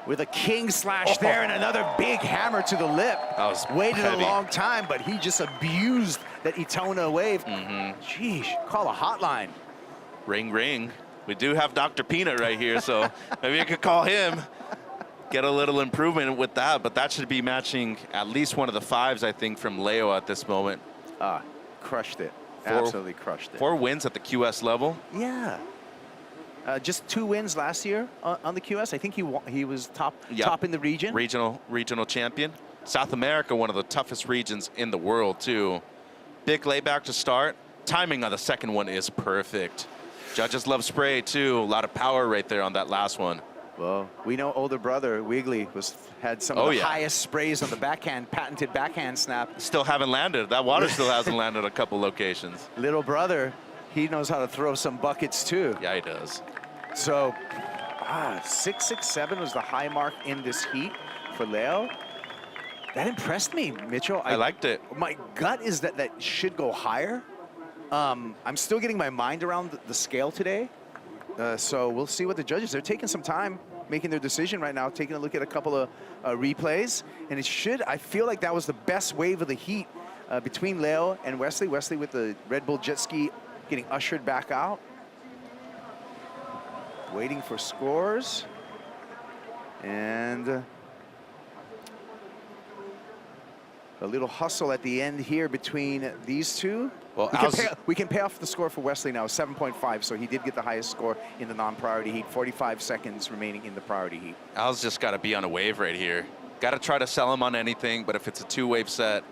with a king slash there and another big hammer to the lip. That was waited heavy. a long time, but he just abused that Itona wave. Sheesh, call a hotline. Ring, ring. We do have Dr. Peanut right here, so maybe you could call him. Get a little improvement with that, but that should be matching at least one of the 5s, I think, from Leo at this moment. Crushed it. Absolutely crushed it. 4 wins at the QS level. Yeah. Just 2 wins last year on the QS. I think he was top in the region. Regional champion. South America, one of the toughest regions in the world, too. Big layback to start. Timing on the second one is perfect. Judges love spray, too. A lot of power right there on that last one. Well, we know older brother Wiggly had some of the highest sprays on the backhand, patented backhand snap. Still haven't landed. That water still hasn't landed a couple locations. Little brother, he knows how to throw some buckets too. Yeah, he does. So, 6.67 was the high mark in this heat for Leo. That impressed me, Mitchell. I liked it. My gut is that should go higher. I'm still getting my mind around the scale today. So we'll see what the judges, they're taking some time making their decision right now, taking a look at a couple of replays. And I feel like that was the best wave of the heat between Leo and Wesley. Wesley with the Red Bull jet ski getting ushered back out. Waiting for scores. And a little hustle at the end here between these two. Well, we can pay off the score for Wesley now, 7.5, so he did get the highest score in the non-priority heat, 45 seconds remaining in the priority heat. Al's just got to be on a wave right here. Got to try to sell him on anything, but if it's a 2-wave set,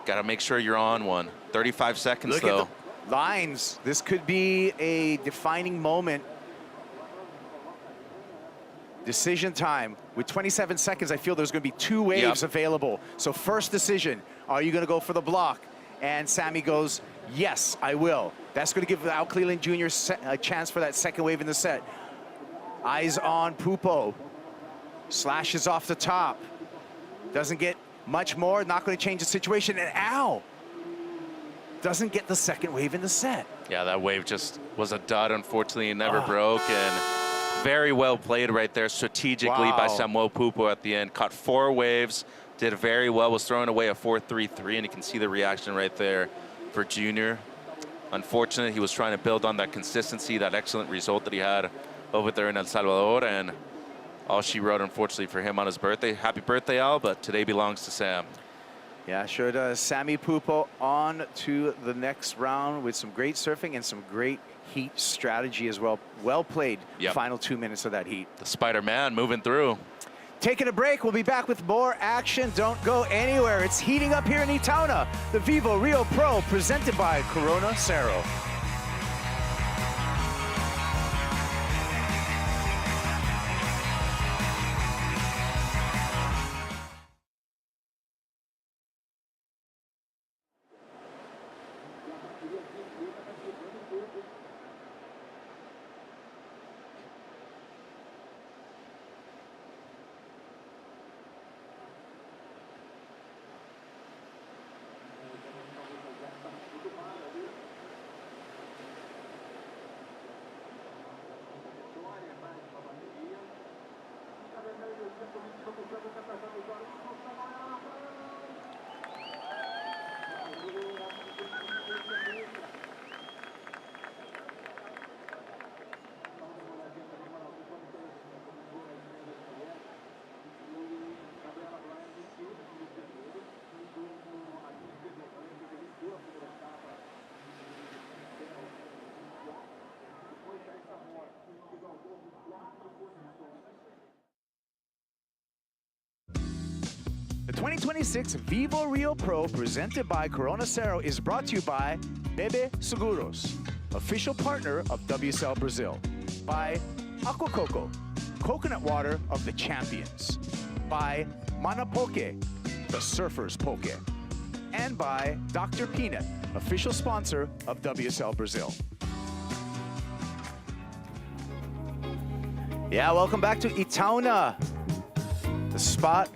got to make sure you're on one. 35 seconds, Look though. at the lines. This could be a defining moment. Decision time. With 27 seconds, I feel there's going to be 2 waves available. So first decision, are you going to go for the block? And Sammy goes, yes, I will. That's going to give Al Cleland Jr. a chance for that second wave in the set. Eyes on Pupo. Slashes off the top. Doesn't get much more, not going to change the situation. And Al doesn't get the second wave in the set. Yeah, that wave just was a dud. Unfortunately, it never broke. And very well played right there strategically by Samuel Pupo at the end. Caught 4 waves, did very well, was throwing away a 4.33, and you can see the reaction right there for Junior. Unfortunate, he was trying to build on that consistency, that excellent result that he had over there in El Salvador, and all she wrote, unfortunately, for him on his birthday. Happy birthday, Al, but today belongs to Sam. Yeah, sure does. Sammy Pupo on to the next round with some great surfing and some great heat strategy as well. Well played, final 2 minutes of that heat. The Spider-Man moving through. Taking a break, we'll be back with more action. Don't go anywhere. It's heating up here in Itona. The VIVO Rio Pro presented by Corona Cero. 2026 VIVO Rio Pro presented by Corona Cero is brought to you by Bebe Seguros, official partner of WSL Brazil, by Aqua Coco, coconut water of the champions, by Mana Poke, the surfer's poke, and by Dr. Peanut, official sponsor of WSL Brazil. Yeah, welcome back to Itaúna, the spot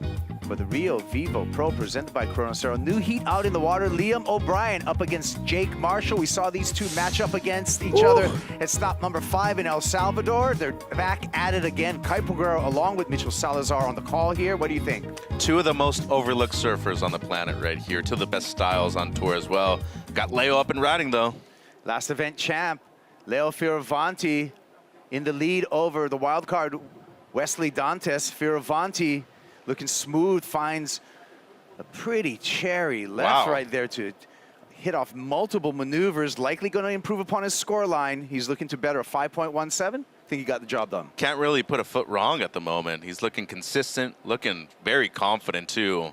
for the Rio VIVO Pro presented by Corona Cero. New heat out in the water. Liam O'Brien up against Jake Marshall. We saw these two match up against each other at stop number 5 in El Salvador. They're back at it again. Kaipo Guerrero along with Mitchell Salazar on the call here. What do you think? Two of the most overlooked surfers on the planet right here. Two of the best styles on tour as well. Got Leo up and riding though. Last event champ, Leo Fioravanti in the lead over the wild card, Wesley Dantas. Fioravanti looking smooth, finds a pretty cherry left right there to hit off multiple maneuvers, likely going to improve upon his score line. He's looking to better a 5.17. I think he got the job done. Can't really put a foot wrong at the moment. He's looking consistent, looking very confident too.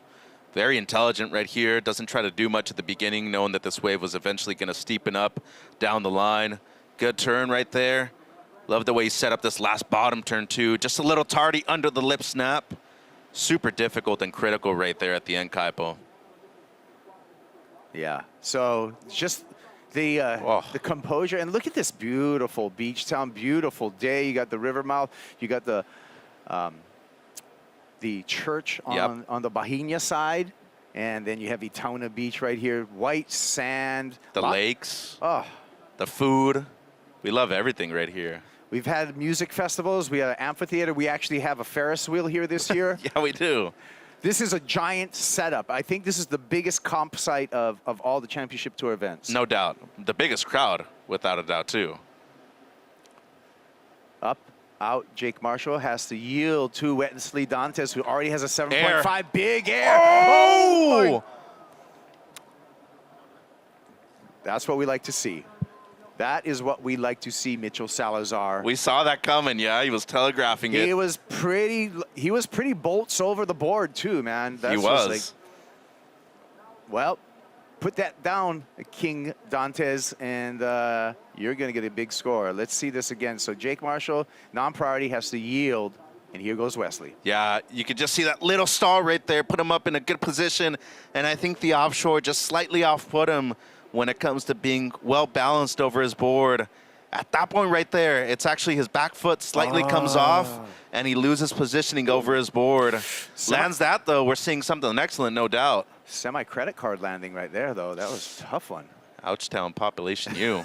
Very intelligent right here. Doesn't try to do much at the beginning, knowing that this wave was eventually going to steepen up down the line. Good turn right there. Love the way he set up this last bottom turn too. Just a little tardy under the lip snap. Super difficult and critical right there at the end, Kaipo. Yeah, so just the composure. And look at this beautiful beach town, beautiful day. You got the river mouth. You got the church on the Bahia side. And then you have Itaúna Beach right here. White sand. The lakes. Oh. The food. We love everything right here. We've had music festivals. We had an amphitheater. We actually have a Ferris wheel here this year. Yeah, we do. This is a giant setup. I think this is the biggest comp site of all the Championship Tour events. No doubt. The biggest crowd, without a doubt, too. Up, out. Jake Marshall has to yield to Wesley Dantas, who already has a 7.5. Big air. Oh! That's what we like to see. That is what we like to see, Mitchell Salazar. We saw that coming, yeah. He was telegraphing it. He was pretty bolts over the board too, man. He was. Like, well, put that down, King Dantas, and you're going to get a big score. Let's see this again. So Jake Marshall, non-priority, has to yield, and here goes Wesley. Yeah, you could just see that little stall right there, put him up in a good position, and I think the offshore just slightly off-put him when it comes to being well balanced over his board. At that point right there, it's actually his back foot slightly comes off and he loses positioning over his board. Lands that though, we're seeing something excellent, no doubt. Semi-credit card landing right there though, that was a tough one. Ouchtown Population U.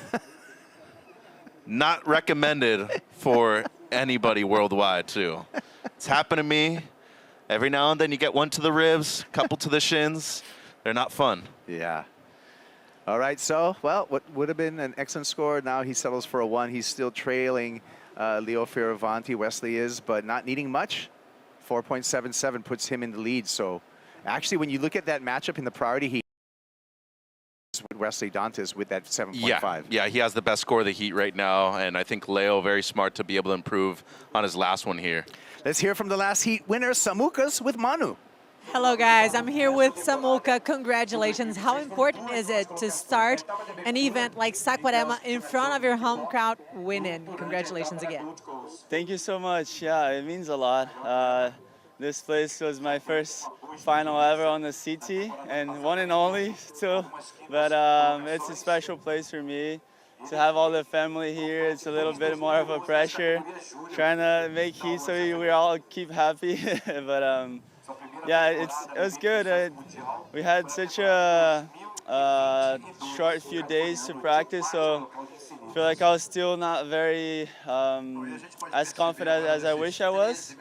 Not recommended for anybody worldwide too. It's happened to me. Every now and then you get one to the ribs, couple to the shins. They're not fun. Yeah. All right, so, well, what would have been an excellent score, now he settles for a 1. He's still trailing Leo Fioravanti, Wesley is, but not needing much. 4.77 puts him in the lead. So, actually, when you look at that matchup in the priority heat, with Wesley Dantas with that 7.5. Yeah, he has the best score of the heat right now, and I think Leo very smart to be able to improve on his last one here. Let's hear from the last heat winner, Samukas with Manu. Hello guys, I'm here with Samuka. Congratulations. How important is it to start an event like Saquarema in front of your home crowd winning? Congratulations again. Thank you so much. Yeah, it means a lot. This place was my first final ever on the CT and one and only still. But it's a special place for me. To have all the family here, it's a little bit more of a pressure. Trying to make heat so we all keep happy. But yeah, it was good. We had such a short few days to practice, so I feel like I was still not very as confident as I wish I was.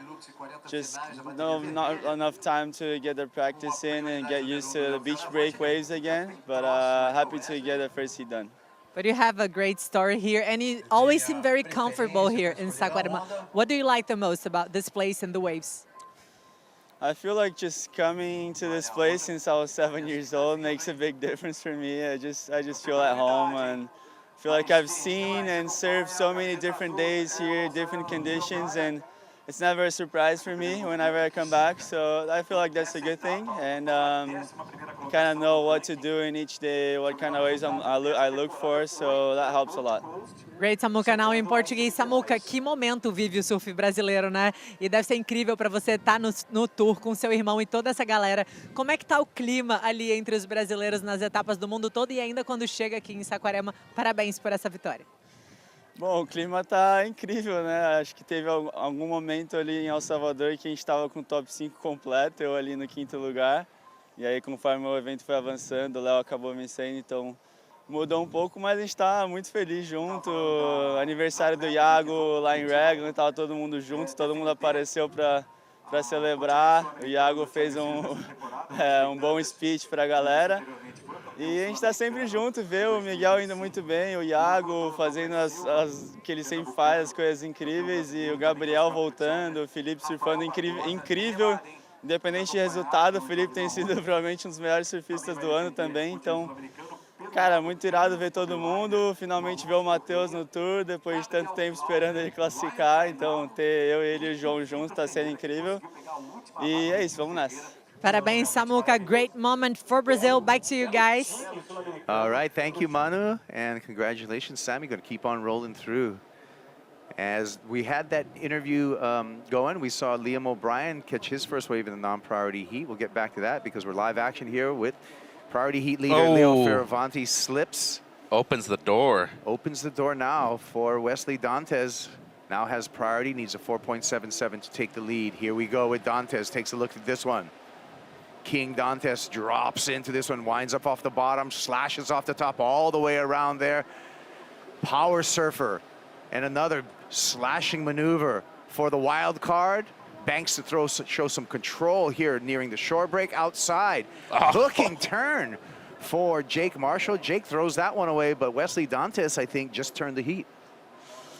Just not enough time to get the practice in and get used to the beach break waves again, but happy to get the first heat done. But you have a great story here, and you always seem very comfortable here in Saquarema. What do you like the most about this place and the waves? I feel like just coming to this place since I was 7 years old makes a big difference for me. I just feel at home and feel like I've seen and surfed so many different days here, different conditions, and it's never a surprise for me whenever I come back. So I feel like that's a good thing, and kind of know what to do in each day, what kind of ways I look for. So that helps a lot. Great, Samuca. Now em português, Samuca, que momento vive o surf brasileiro, né? E deve ser incrível para você estar no tour com seu irmão e toda essa galera. Como é que tá o clima ali entre os brasileiros nas etapas do mundo todo e ainda quando chega aqui em Saquarema? Parabéns por essa vitória. Bom, o clima tá incrível, né? Acho que teve algum momento ali em El Salvador que a gente estava com o top 5 completo, eu ali no 5º lugar. E aí, conforme o evento foi avançando, o Léo acabou vencendo, então mudou um pouco, mas a gente está muito feliz junto. Aniversário do Iago lá em Relentless, estava todo mundo junto, todo mundo apareceu para celebrar. O Iago fez um bom speech para a galera. E a gente está sempre junto, vê o Miguel indo muito bem, o Iago fazendo as que ele sempre faz, as coisas incríveis, e o Gabriel voltando, o Felipe surfando incrível. Independente de resultado, o Felipe tem sido provavelmente um dos melhores surfistas do ano também, então, cara, muito irado ver todo mundo, finalmente ver o Matheus no tour, depois de tanto tempo esperando ele classificar, então ter eu, ele e o João juntos está sendo incrível. E é isso, vamos nessa. Parabéns, Samuca. Great moment for Brazil. Back to you guys. All right, thank you, Manu, and congratulations, Sammy. Going to keep on rolling through. As we had that interview going, we saw Liam O'Brien catch his first wave in the non-priority heat. We'll get back to that because we're live action here with priority heat leader Leo Fioravanti. Slips. Opens the door. Opens the door now for Wesley Dantas. Now has priority, needs a 4.77 to take the lead. Here we go with Dantas. Takes a look at this one. King Dantas drops into this one, winds up off the bottom, slashes off the top all the way around there. Power surfer. And another slashing maneuver for the wild card. Banks to show some control here nearing the shore break outside. Hooking turn for Jake Marshall. Jake throws that one away, but Wesley Dantas, I think, just turned the heat.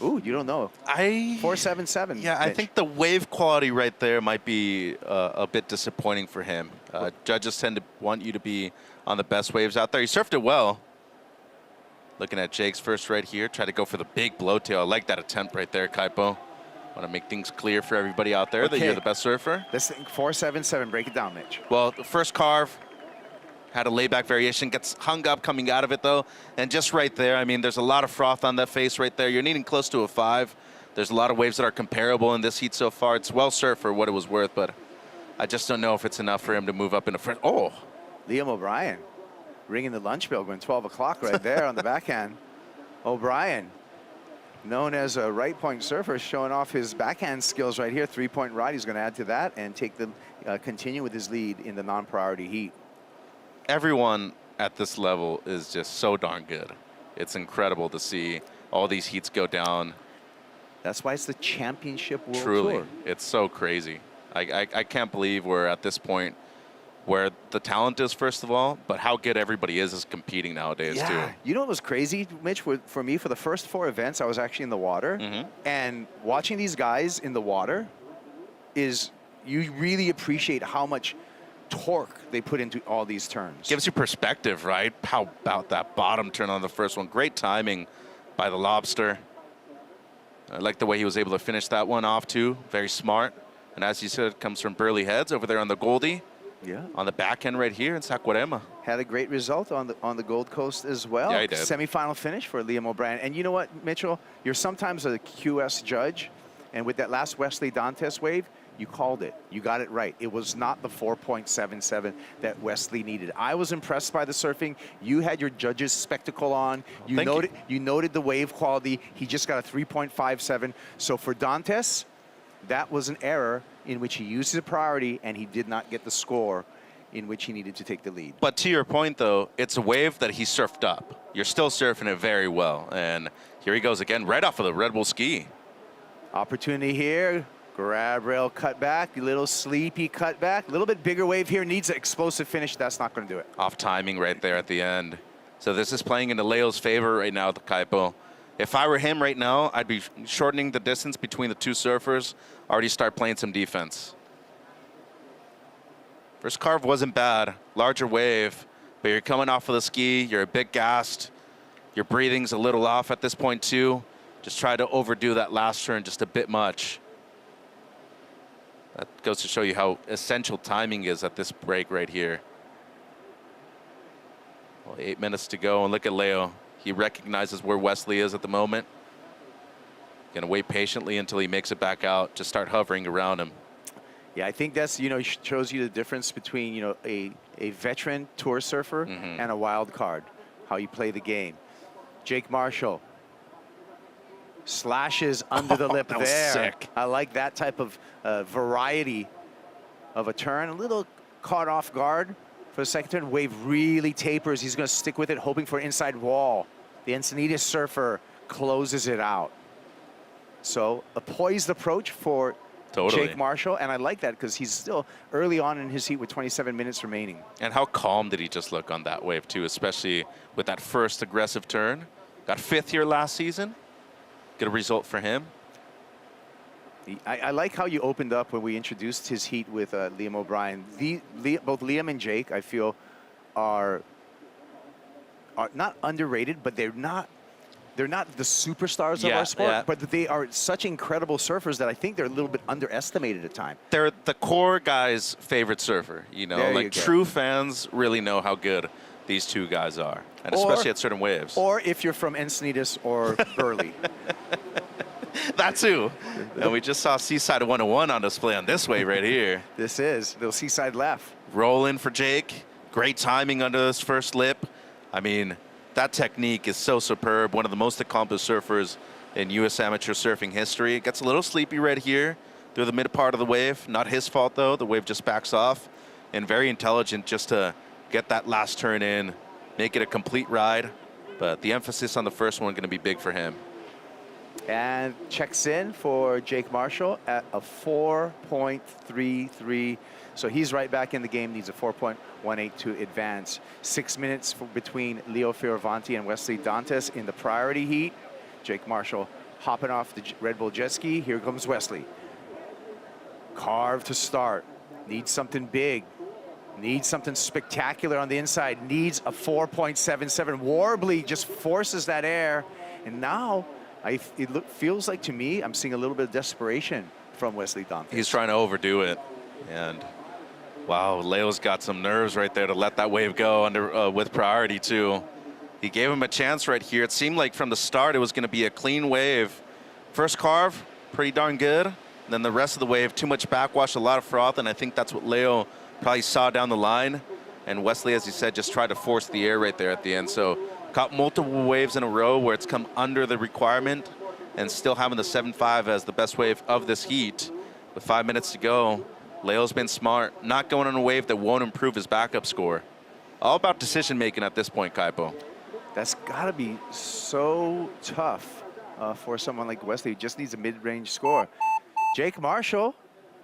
Ooh, you don't know. 4.77. Yeah, I think the wave quality right there might be a bit disappointing for him. Judges tend to want you to be on the best waves out there. He surfed it well. Looking at Jake's first right here, try to go for the big blowtail. I like that attempt right there, Kaipo. Want to make things clear for everybody out there that you're the best surfer. This thing, 4.77, break it down, Mitch. Well, the first carve had a layback variation, gets hung up coming out of it though. And just right there, I mean, there's a lot of froth on that face right there. You're needing close to a 5. There's a lot of waves that are comparable in this heat so far. It's well surfed for what it was worth, but I just don't know if it's enough for him to move up in the front. Oh! Liam O'Brien. Ringing the lunch bell, going 12 o'clock right there on the backhand. O'Brien, known as a right point surfer, showing off his backhand skills right here. 3-point ride, he's going to add to that and take the continue with his lead in the non-priority heat. Everyone at this level is just so darn good. It's incredible to see all these heats go down. That's why it's the championship world Truly, tour. It's so crazy. I can't believe we're at this point where the talent is, first of all, but how good everybody is competing nowadays, too. You know what was crazy, Mitch? For me, for the first 4 events, I was actually in the water. And watching these guys in the water is, you really appreciate how much torque they put into all these turns. Gives you perspective, right? How about that bottom turn on the first one? Great timing by the Lobster. I like the way he was able to finish that one off, too. Very smart. And as you said, it comes from Burley Heads over there on the Goldie. Yeah. On the back end right here in Saquarema. Had a great result on the Gold Coast as well. Yeah, he did. Semi-final finish for Liam O'Brien. And you know what, Mitchell? You're sometimes a QS judge, and with that last Wesley Dantas wave, you called it. You got it right. It was not the 4.77 that Wesley needed. I was impressed by the surfing. You had your judge's spectacle on. You noted the wave quality. He just got a 3.57. So for Dantas, that was an error in which he used his priority and he did not get the score in which he needed to take the lead. But to your point, though, it's a wave that he surfed up. You're still surfing it very well. And here he goes again, right off of the Red Bull ski. Opportunity here. Grab rail cut back, a little sleepy cut back. A little bit bigger wave here, needs an explosive finish. That's not going to do it. Off timing right there at the end. So this is playing into Leo's favor right now, the Kaipo. If I were him right now, I'd be shortening the distance between the two surfers. Already start playing some defense. First carve wasn't bad. Larger wave, but you're coming off of the ski. You're a bit gassed. Your breathing's a little off at this point too. Just try to overdo that last turn just a bit much. That goes to show you how essential timing is at this break right here. Well, 8 minutes to go, and look at Leo. He recognizes where Wesley is at the moment. Gonna wait patiently until he makes it back out to start hovering around him. Yeah, I think that's, shows you the difference between, a veteran tour surfer and a wild card, how you play the game. Jake Marshall slashes under the lip that there. was sick. I like that type of variety of a turn. A little caught off guard for the second turn. Wave really tapers. He's going to stick with it, hoping for inside wall. The Encinitas surfer closes it out. So a poised approach for Jake Marshall, and I like that because he's still early on in his heat with 27 minutes remaining. And how calm did he just look on that wave too, especially with that first aggressive turn. Got 5th here last season. Good result for him. I like how you opened up when we introduced his heat with Liam O'Brien. Both Liam and Jake, I feel, are not underrated, but they're not the superstars of our sport, but they are such incredible surfers that I think they're a little bit underestimated at times. They're the core guy's favorite surfer. Like true fans really know how good these two guys are, and especially at certain waves. Or if you're from Encinitas or Burley. That too. And we just saw Seaside 101 on display on this wave right here. This is little Seaside left. Roll in for Jake. Great timing under this first lip. I mean, that technique is so superb. One of the most accomplished surfers in U.S. amateur surfing history. It gets a little sleepy right here through the mid part of the wave. Not his fault, though. The wave just backs off. And very intelligent just to get that last turn in, make it a complete ride. But the emphasis on the first one going to be big for him. And checks in for Jake Marshall at a 4.33. So he's right back in the game, needs a 4.18 to advance. 6 minutes between Leo Fioravanti and Wesley Dantas in the priority heat. Jake Marshall hopping off the Red Bull jet ski. Here comes Wesley. Carve to start. Needs something big. Needs something spectacular on the inside. Needs a 4.77. Warbly just forces that air. And now it feels like to me, I'm seeing a little bit of desperation from Wesley Dantas. He's trying to overdo it. And wow, Leo's got some nerves right there to let that wave go under with priority too. He gave him a chance right here. It seemed like from the start it was going to be a clean wave. First carve, pretty darn good. And then the rest of the wave, too much backwash, a lot of froth, and I think that's what Leo probably saw down the line. And Wesley, as he said, just tried to force the air right there at the end. So caught multiple waves in a row where it's come under the requirement, and still having the 7.5 as the best wave of this heat. With 5 minutes to go, Leo's been smart, not going on a wave that won't improve his backup score. All about decision making at this point, Kaipo. That's got to be so tough for someone like Wesley who just needs a mid-range score. Jake Marshall,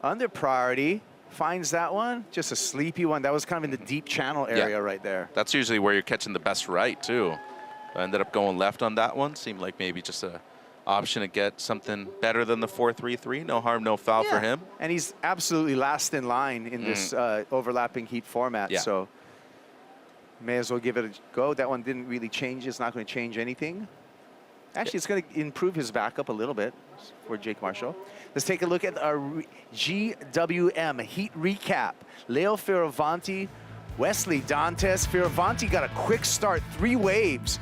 under priority, finds that one. Just a sleepy one. That was kind of in the deep channel area right there. That's usually where you're catching the best right, too. I ended up going left on that one. Seemed like maybe just a option to get something better than the 4.33. No harm, no foul for him. And he's absolutely last in line in this overlapping heat format. So may as well give it a go. That one didn't really change. It's not going to change anything. Actually, it's going to improve his backup a little bit for Jake Marshall. Let's take a look at our GWM heat recap. Leo Fioravanti, Wesley Dantas. Fioravanti got a quick start, 3 waves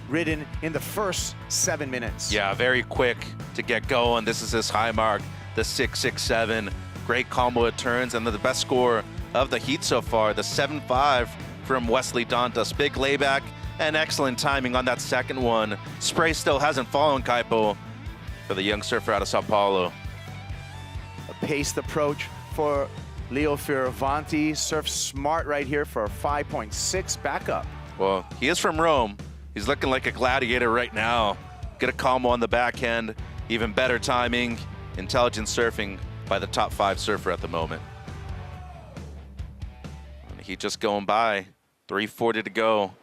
ridden in the first 7 minutes. Yeah, very quick to get going. This is his high mark, the 6.67. Great combo of turns, and the best score of the heat so far, the 7.5 from Wesley Dantas. Big layback and excellent timing on that second one. Spray still hasn't fallen, Kaipo, for the young surfer out of Sao Paulo. A paced approach for Leo Fioravanti. Surf smart right here for a 5.6 backup. Well, he is from Rome. He's looking like a gladiator right now. Get a combo on the backhand. Even better timing. Intelligent surfing by the top 5 surfer at the moment. And he just going by. 3:40 to go.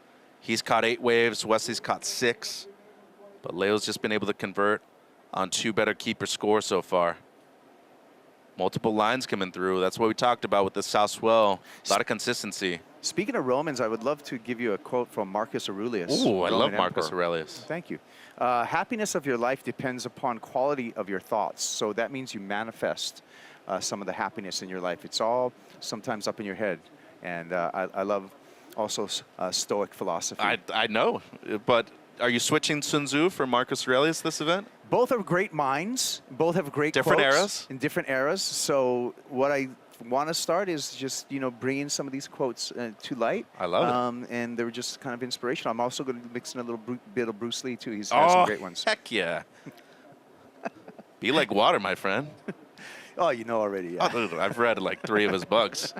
He's caught 8 waves. Wesley's caught 6. But Leo's just been able to convert on 2 better keeper scores so far. Multiple lines coming through. That's what we talked about with the South Swell. A lot of consistency. Speaking of Romans, I would love to give you a quote from Marcus Aurelius. Ooh, I love Roman Marcus Emperor. Aurelius. Thank you. Happiness of your life depends upon quality of your thoughts. So that means you manifest some of the happiness in your life. It's all sometimes up in your head. And I love also Stoic philosophy. I know, but are you switching Sun Tzu for Marcus Aurelius this event? Both are great minds. Both have great Different quotes eras? in different eras. So what I want to start is just, bringing some of these quotes to light. I love it. And they were just kind of inspirational. I'm also going to mix in a little bit of Bruce Lee, too. He's has some great ones. Heck yeah. Be like water, my friend. Oh, you know already, yeah. Oh, I've read like 3 of his books.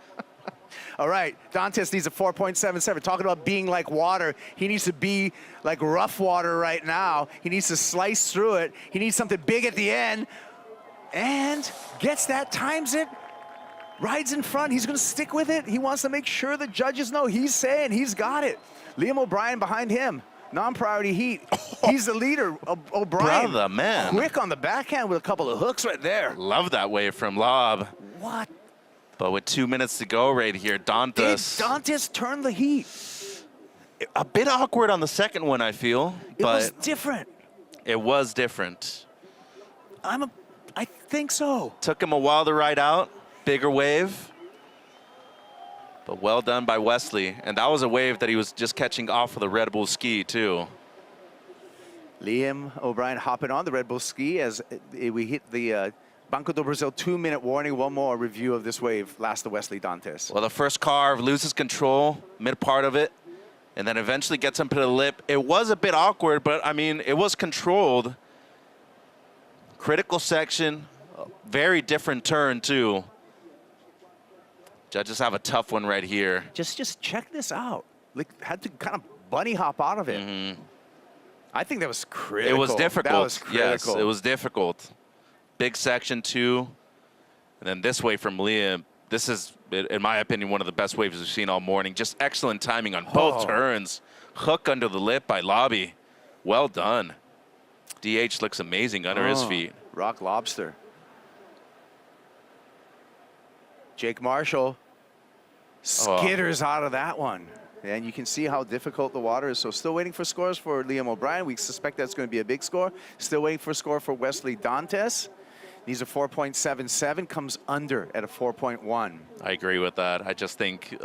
All right, Dantas needs a 4.77. Talking about being like water, he needs to be like rough water right now. He needs to slice through it. He needs something big at the end. And gets that, times it, rides in front. He's going to stick with it. He wants to make sure the judges know he's saying he's got it. Liam O'Brien behind him. Non-priority heat. He's the leader. O'Brien. Brother, man. Quick on the backhand with a couple of hooks right there. Love that wave from Lob. What? But with 2 minutes to go right here, Dantas. Did Dantas turn the heat? A bit awkward on the second one, I feel. It but was different. It was different. I think so. Took him a while to ride out. Bigger wave. But well done by Wesley. And that was a wave that he was just catching off of the Red Bull ski, too. Liam O'Brien hopping on the Red Bull ski as we hit the Banco do Brasil 2-minute warning. One more review of this wave. Last to Wesley Dantas. Well, the first carve loses control, mid part of it, and then eventually gets him to the lip. It was a bit awkward, but I mean, it was controlled. Critical section, very different turn too. Judges have a tough one right here. Just check this out. Like, had to kind of bunny hop out of it. Mm-hmm. I think that was critical. It was difficult. That was critical. Yes, it was difficult. Big section too. And then this wave from Liam. This is, in my opinion, one of the best waves we've seen all morning. Just excellent timing on both turns. Hook under the lip by Lobby. Well done. DH looks amazing under his feet. Rock lobster. Jake Marshall skitters out of that one. And you can see how difficult the water is. So still waiting for scores for Liam O'Brien. We suspect that's going to be a big score. Still waiting for a score for Wesley Dantas. These are 4.77, comes under at a 4.1. I agree with that. I just think,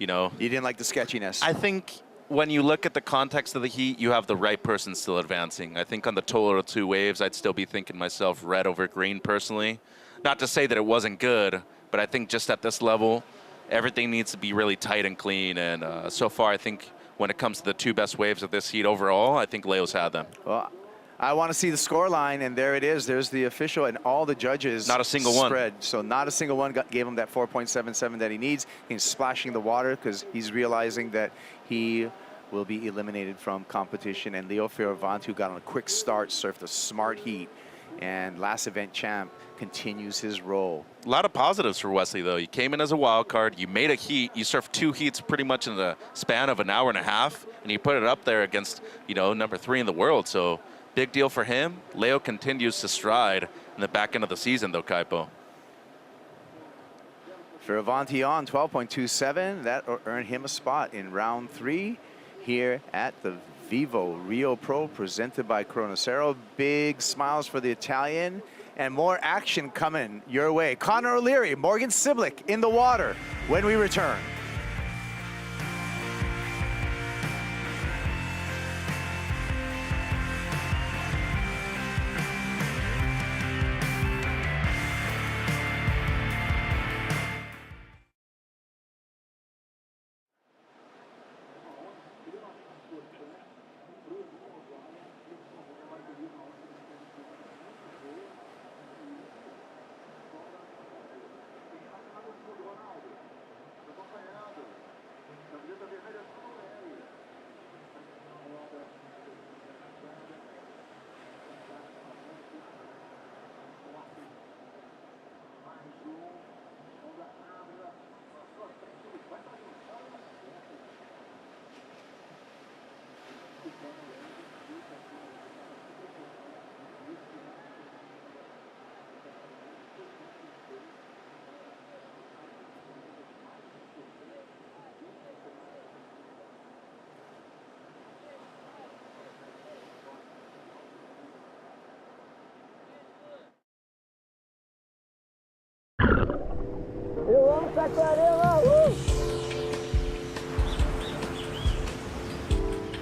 you didn't like the sketchiness. I think when you look at the context of the heat, you have the right person still advancing. I think on the Toledo 2 waves, I'd still be thinking myself red over green personally. Not to say that it wasn't good, but I think just at this level, everything needs to be really tight and clean. And so far, I think when it comes to the 2 best waves of this heat overall, I think Leo's had them. Well, I want to see the score line, and there it is. There's the official, and all the judges not a single spread. So not a single one gave him that 4.77 that he needs. He's splashing the water because he's realizing that he will be eliminated from competition. And Leo Fioravanti, who got on a quick start, surfed a smart heat, and last event champ continues his role. A lot of positives for Wesley, though. You came in as a wild card. You made a heat. You surfed 2 heats pretty much in the span of an hour and a half, and you put it up there against, number 3 in the world. So big deal for him. Leo continues to stride in the back end of the season, though, Kaipo. Fioravanti on 12.27. That earned him a spot in round 3 here at the VIVO Rio Pro, presented by Cero. Big smiles for the Italian, and more action coming your way. Connor O'Leary, Morgan Siblick in the water when we return.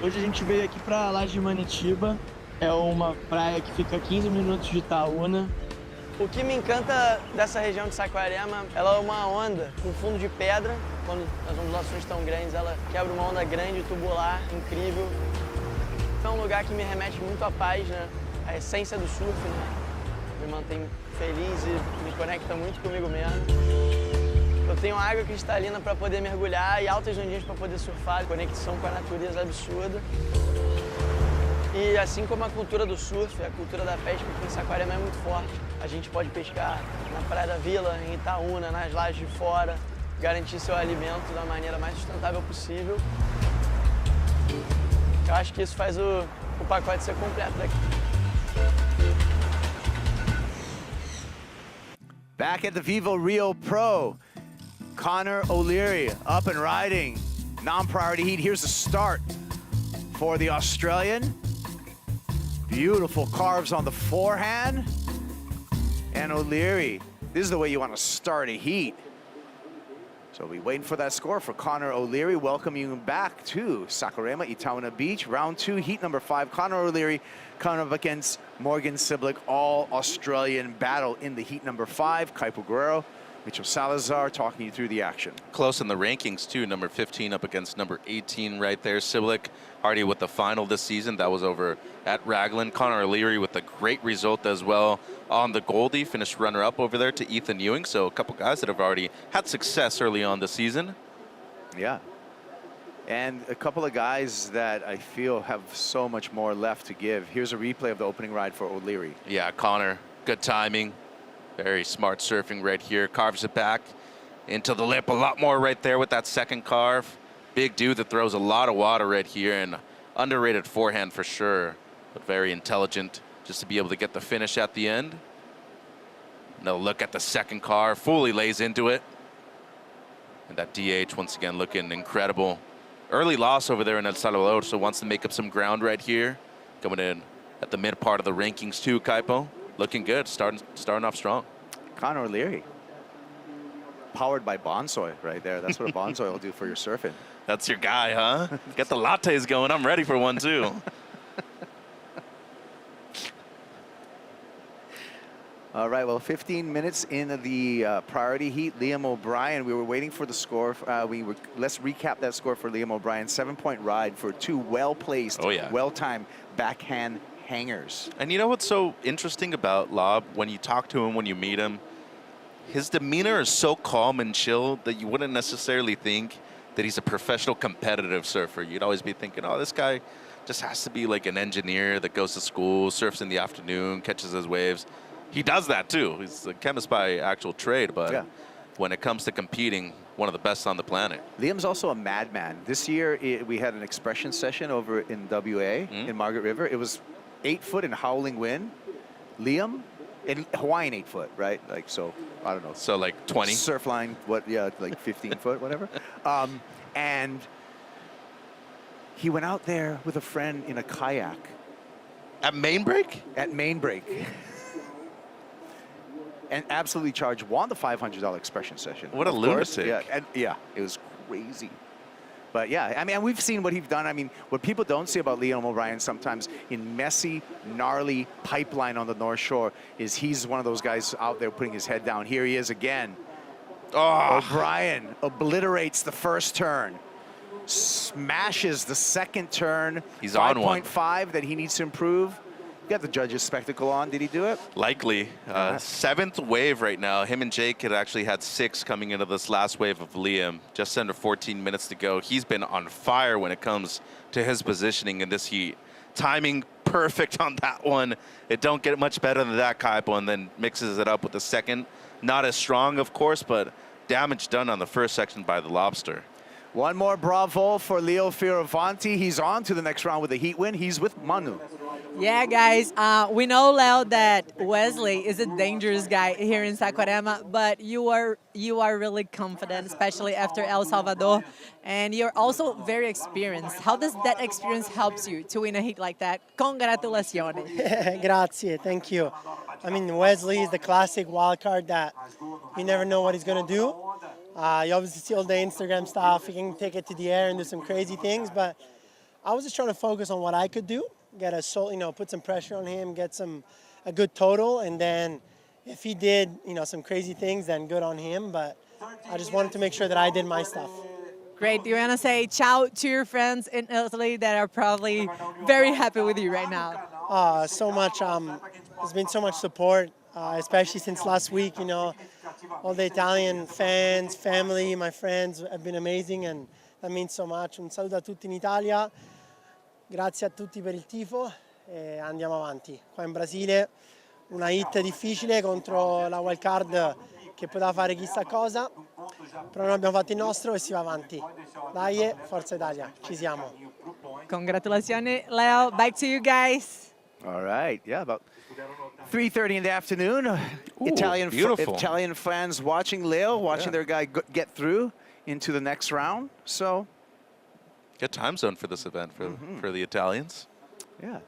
Hoje a gente veio aqui para Laje de Manitiba, é uma praia que fica a 15 minutos de Itaúna. O que me encanta dessa região de Saquarema, ela é uma onda com fundo de pedra. Quando as ondulações estão grandes, ela quebra uma onda grande, tubular, incrível. É um lugar que me remete muito à paz, né? A essência do surf, né? Me mantém feliz e me conecta muito comigo mesmo. Eu tenho água cristalina para poder mergulhar e altas ondinhas para poder surfar, conexão com a natureza absurda. E assim como a cultura do surf, a cultura da pesca aqui em Saquarema é muito forte. A gente pode pescar na Praia da Vila, em Itaúna, nas lajes de fora, garantir seu alimento da maneira mais sustentável possível. Eu acho que isso faz o pacote ser completo daqui. Back at the VIVO Rio Pro, Connor O'Leary up and riding. Non-priority heat. Here's the start for the Australian. Beautiful carves on the forehand. And O'Leary, this is the way you want to start a heat. So we'll be waiting for that score for Connor O'Leary. Welcome you back to Saquarema, Itaúna Beach. Round 2, heat number 5. Connor O'Leary coming up against Morgan Siblick, all Australian battle in the heat number 5. Kaipo Guerrero, Mitchell Salazar talking you through the action. Close in the rankings too, number 15 up against number 18 right there. Siblick already with the final this season. That was over at Raglan. Connor O'Leary with a great result as well on the Goldie. Finished runner-up over there to Ethan Ewing. So a couple guys that have already had success early on this season. Yeah. And a couple of guys that I feel have so much more left to give. Here's a replay of the opening ride for O'Leary. Yeah, Connor, good timing. Very smart surfing right here. Carves it back into the lip. A lot more right there with that second carve. Big dude that throws a lot of water right here, and underrated forehand for sure, but very intelligent just to be able to get the finish at the end. Another look at the second carve, fully lays into it. And that DH once again looking incredible. Early loss over there in El Salvador, so wants to make up some ground right here. Coming in at the mid part of the rankings too, Kaipo. Looking good, starting off strong. Connor O'Leary, powered by Bonsoy right there. That's what a Bonsoy will do for your surfing. That's your guy, huh? Get the lattes going. I'm ready for one too. All right, well, 15 minutes in the priority heat. Liam O'Brien, we were waiting for the score. Let's recap that score for Liam O'Brien. 7-point ride for two well-placed, well-timed backhand hangers. And you know what's so interesting about Lob? When you talk to him, when you meet him, his demeanor is so calm and chill that you wouldn't necessarily think that he's a professional competitive surfer. You'd always be thinking, oh, this guy just has to be like an engineer that goes to school, surfs in the afternoon, catches his waves. He does that too. He's a chemist by actual trade, but when it comes to competing, one of the best on the planet. Liam's also a madman. This year, we had an expression session over in WA, in Margaret River. It was 8 foot in howling wind. Liam, in Hawaiian 8 foot, right? Like, so, I don't know. So like 20? Surf line, like 15 foot, whatever. And he went out there with a friend in a kayak. At main break? At main break. And absolutely charged, won the $500 expression session. What a lunatic. Yeah, it was crazy. But yeah, I mean, we've seen what he's done. I mean, what people don't see about Liam O'Brien sometimes in messy, gnarly pipeline on the North Shore is he's one of those guys out there putting his head down. Here he is again. Oh. O'Brien obliterates the first turn, smashes the second turn. He's on one. 5.5 that he needs to improve. You got the judge's spectacle on. Did he do it? Likely. Seventh wave right now. Him and Jake had actually had 6 coming into this last wave of Liam. Just under 14 minutes to go. He's been on fire when it comes to his positioning in this heat. Timing perfect on that one. It don't get much better than that, Kaipo, and then mixes it up with the second. Not as strong, of course, but damage done on the first section by the Lobster. One more bravo for Leo Fioravanti. He's on to the next round with a heat win. He's with Manu. Yeah, guys, we know, Leo, that Wesley is a dangerous guy here in Saquarema, but you are really confident, especially after El Salvador, and you're also very experienced. How does that experience help you to win a heat like that? Congratulations. Grazie, thank you. I mean, Wesley is the classic wild card that you never know what he's going to do. You obviously see all the Instagram stuff. You can take it to the air and do some crazy things, but I was just trying to focus on what I could do, get put some pressure on him, get a good total, and then if he did, some crazy things, then good on him. But I just wanted to make sure that I did my stuff. Great. Do you want to say ciao to your friends in Italy that are probably very happy with you right now? So much. There's been so much support, especially since last week. All the Italian fans, family, my friends have been amazing, and that means so much. Un saluto a tutti in Italia. Grazie a tutti per il tifo e andiamo avanti. Qua in Brasile una hit difficile contro la wild card che poteva fare chissà cosa, però noi abbiamo fatto il nostro e si va avanti. Dai, Forza Italia, ci siamo. Congratulazioni, Leo. Back to you guys. All right, yeah, about 3:30 in the afternoon. Italian fans watching Leo, watching their guy get through into the next round. So, good time zone for this event for the Italians. Yeah,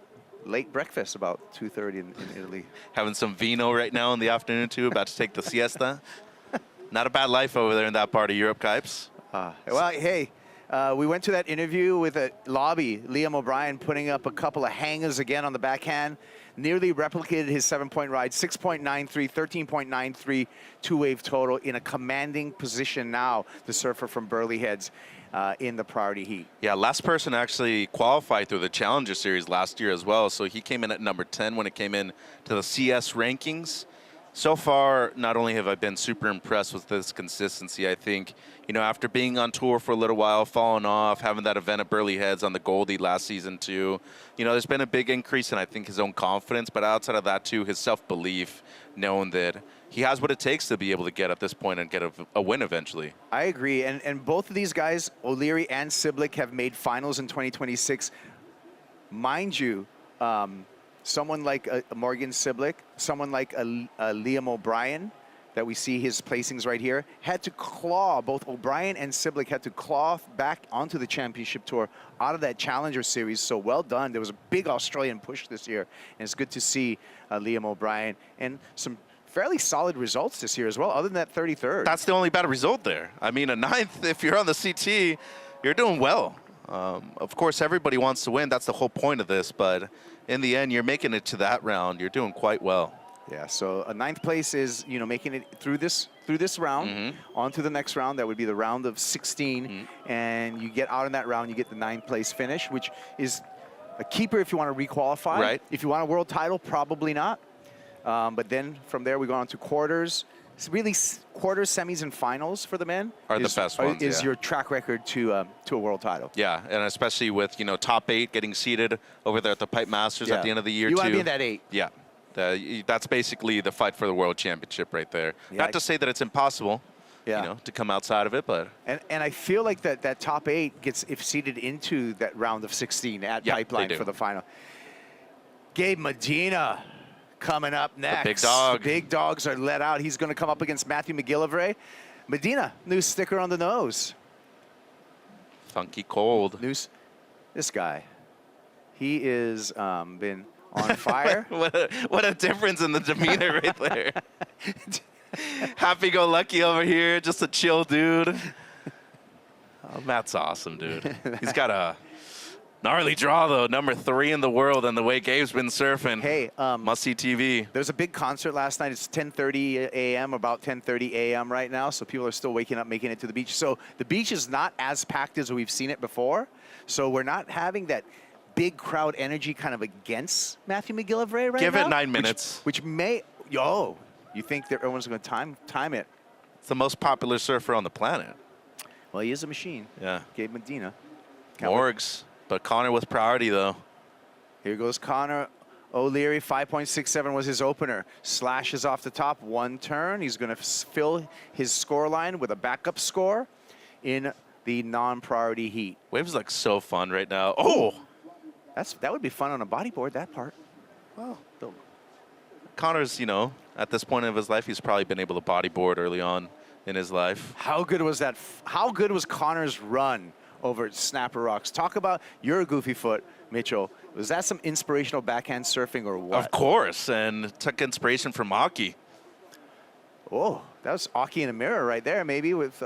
late breakfast about 2:30 in Italy. Having some vino right now in the afternoon too. About to take the siesta. Not a bad life over there in that part of Europe, Kipes. Well, hey. We went to that interview with a lobby, Liam O'Brien putting up a couple of hangers again on the backhand, nearly replicated his 7-point ride, 6.93, 13.93 two-wave total in a commanding position now, the surfer from Burley Heads in the priority heat. Yeah, last person actually qualified through the Challenger Series last year as well, so he came in at number 10 when it came in to the CS rankings. So far, not only have I been super impressed with this consistency, I think, after being on tour for a little while, falling off, having that event at Burley Heads on the Goldie last season too, there's been a big increase in, I think, his own confidence, but outside of that too, his self-belief, knowing that he has what it takes to be able to get at this point and get a win eventually. I agree, and both of these guys, O'Leary and Siblick, have made finals in 2026. Mind you, someone like Morgan Siblick, someone like Liam O'Brien, that we see his placings right here, had to claw, both O'Brien and Siblick had to claw back onto the championship tour out of that Challenger Series. So well done. There was a big Australian push this year, and it's good to see Liam O'Brien and some fairly solid results this year as well, other than that 33rd. That's the only bad result there. I mean, a 9th, if you're on the CT, you're doing well. Of course, everybody wants to win. That's the whole point of this, but in the end, you're making it to that round. You're doing quite well. Yeah, so a 9th place is, making it through this round, on to the next round. That would be the round of 16, and you get out in that round, you get the 9th place finish, which is a keeper if you want to requalify. Right. If you want a world title, probably not. But then from there, we go on to quarters. It's really quarters, semis, and finals for the men are the best ones. Is your track record to a world title? Yeah, and especially with top 8 getting seated over there at the Pipe Masters at the end of the year. You want to be in that 8. Yeah, that's basically the fight for the world championship right there. Yeah, Not to say that it's impossible. To come outside of it, but and I feel like that top 8 gets seeded into that round of 16 at Pipeline for the final. Gabe Medina coming up next. The big dog. The big dogs are let out. He's going to come up against Matthew McGillivray. Medina, new sticker on the nose. Funky cold. This guy, he is been on fire. what a difference in the demeanor right there. Happy-go-lucky over here, just a chill dude. Oh, Matt's awesome, dude. He's got a gnarly draw, though. Number 3 in the world, and the way Gabe's been surfing. Hey, must-see TV. There's a big concert last night. It's 10:30 a.m., about 10:30 a.m. right now, so people are still waking up, making it to the beach. So the beach is not as packed as we've seen it before, so we're not having that big crowd energy kind of against Matthew McGillivray right now. Give it 9 minutes. Which may, you think that everyone's going to time it? It's the most popular surfer on the planet. Well, he is a machine. Yeah. Gabe Medina. Morgs. But Connor with priority, though. Here goes Connor O'Leary. 5.67 was his opener. Slashes off the top. 1 turn. He's going to fill his score line with a backup score in the non-priority heat. Waves look so fun right now. Oh! That would be fun on a bodyboard, that part. Well, Connor's, at this point of his life, he's probably been able to bodyboard early on in his life. How good was that? How good was Connor's run over at Snapper Rocks? Talk about your goofy foot, Mitchell. Was that some inspirational backhand surfing or what? Of course, and took inspiration from Maki. Oh, that was Aki in a mirror right there, maybe, with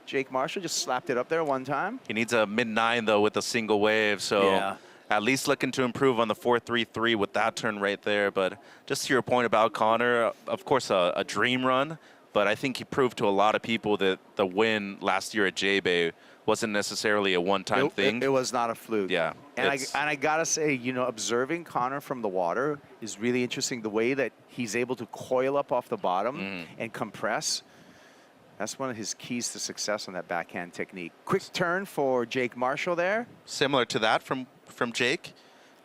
Jake Marshall. Just slapped it up there one time. He needs a mid-9, though, with a single wave. So Yeah. at least looking to improve on the 4.33 with that turn right there. But just to your point about Connor, of course, a dream run. But I think he proved to a lot of people that the win last year at J-Bay wasn't necessarily a one-time thing. It was not a fluke. Yeah. And I gotta say, you know, observing Connor from the water is really interesting. The way that he's able to coil up off the bottom and compress. That's one of his keys to success on that backhand technique. Quick turn for Jake Marshall there. Similar to that from Jake.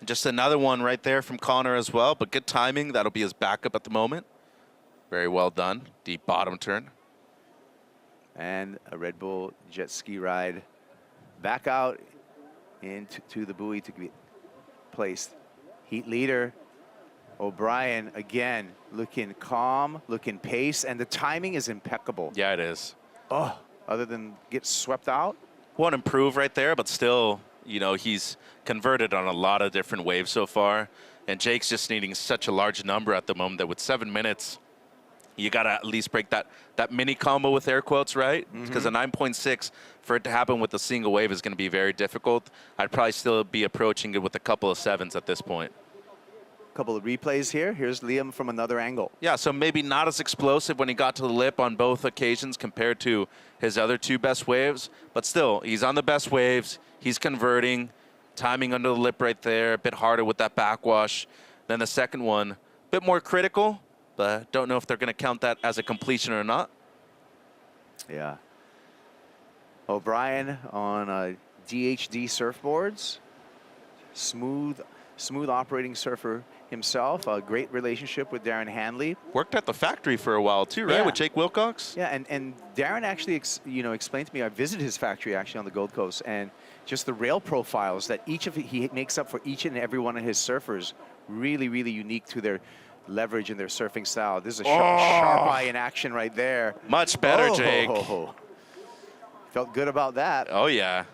Just another one right there from Connor as well, but good timing. That'll be his backup at the moment. Very well done. Deep bottom turn. And a Red Bull jet ski ride back out into the buoy to be placed. Heat leader O'Brien, again, looking calm, looking pace, and the timing is impeccable. Yeah, it is. Oh, other than get swept out? Won't improve right there, but still, you know, he's converted on a lot of different waves so far. And Jake's just needing such a large number at the moment that with 7 minutes, you got to at least break that mini combo with air quotes, right? Because a 9.6, for it to happen with a single wave is going to be very difficult. I'd probably still be approaching it with a couple of 7s at this point. Couple of replays here. Here's Liam from another angle. Yeah, so maybe not as explosive when he got to the lip on both occasions compared to his other 2 best waves, but still, he's on the best waves. He's converting, timing under the lip right there, a bit harder with that backwash. Then the second one, a bit more critical, but don't know if they're going to count that as a completion or not. Yeah. O'Brien on DHD surfboards. Smooth operating surfer himself. A great relationship with Darren Hanley. Worked at the factory for a while too, right? Yeah. With Jake Wilcox? Yeah, and Darren actually explained to me, I visited his factory actually on the Gold Coast, and just the rail profiles that he makes up for each and every one of his surfers, really, really unique to their leverage and their surfing style. This is a sharp eye in action right there. Much better, Jake. Felt good about that. Oh, yeah.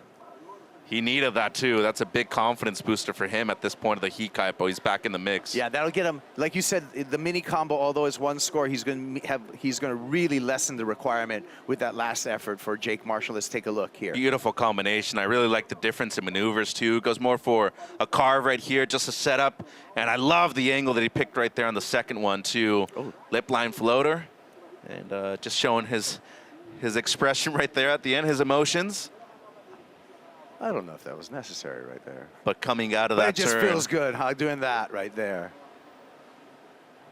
He needed that, too. That's a big confidence booster for him at this point of the heat, Kaipo. He's back in the mix. Yeah, that'll get him, like you said, the mini combo, although it's one score, he's going to really lessen the requirement with that last effort for Jake Marshall. Let's take a look here. Beautiful combination. I really like the difference in maneuvers, too. Goes more for a carve right here, just a setup. And I love the angle that he picked right there on the second one, too. Lip line floater. And just showing his expression right there at the end, his emotions. I don't know if that was necessary right there. But coming out of that it just turn, feels good, huh, doing that right there.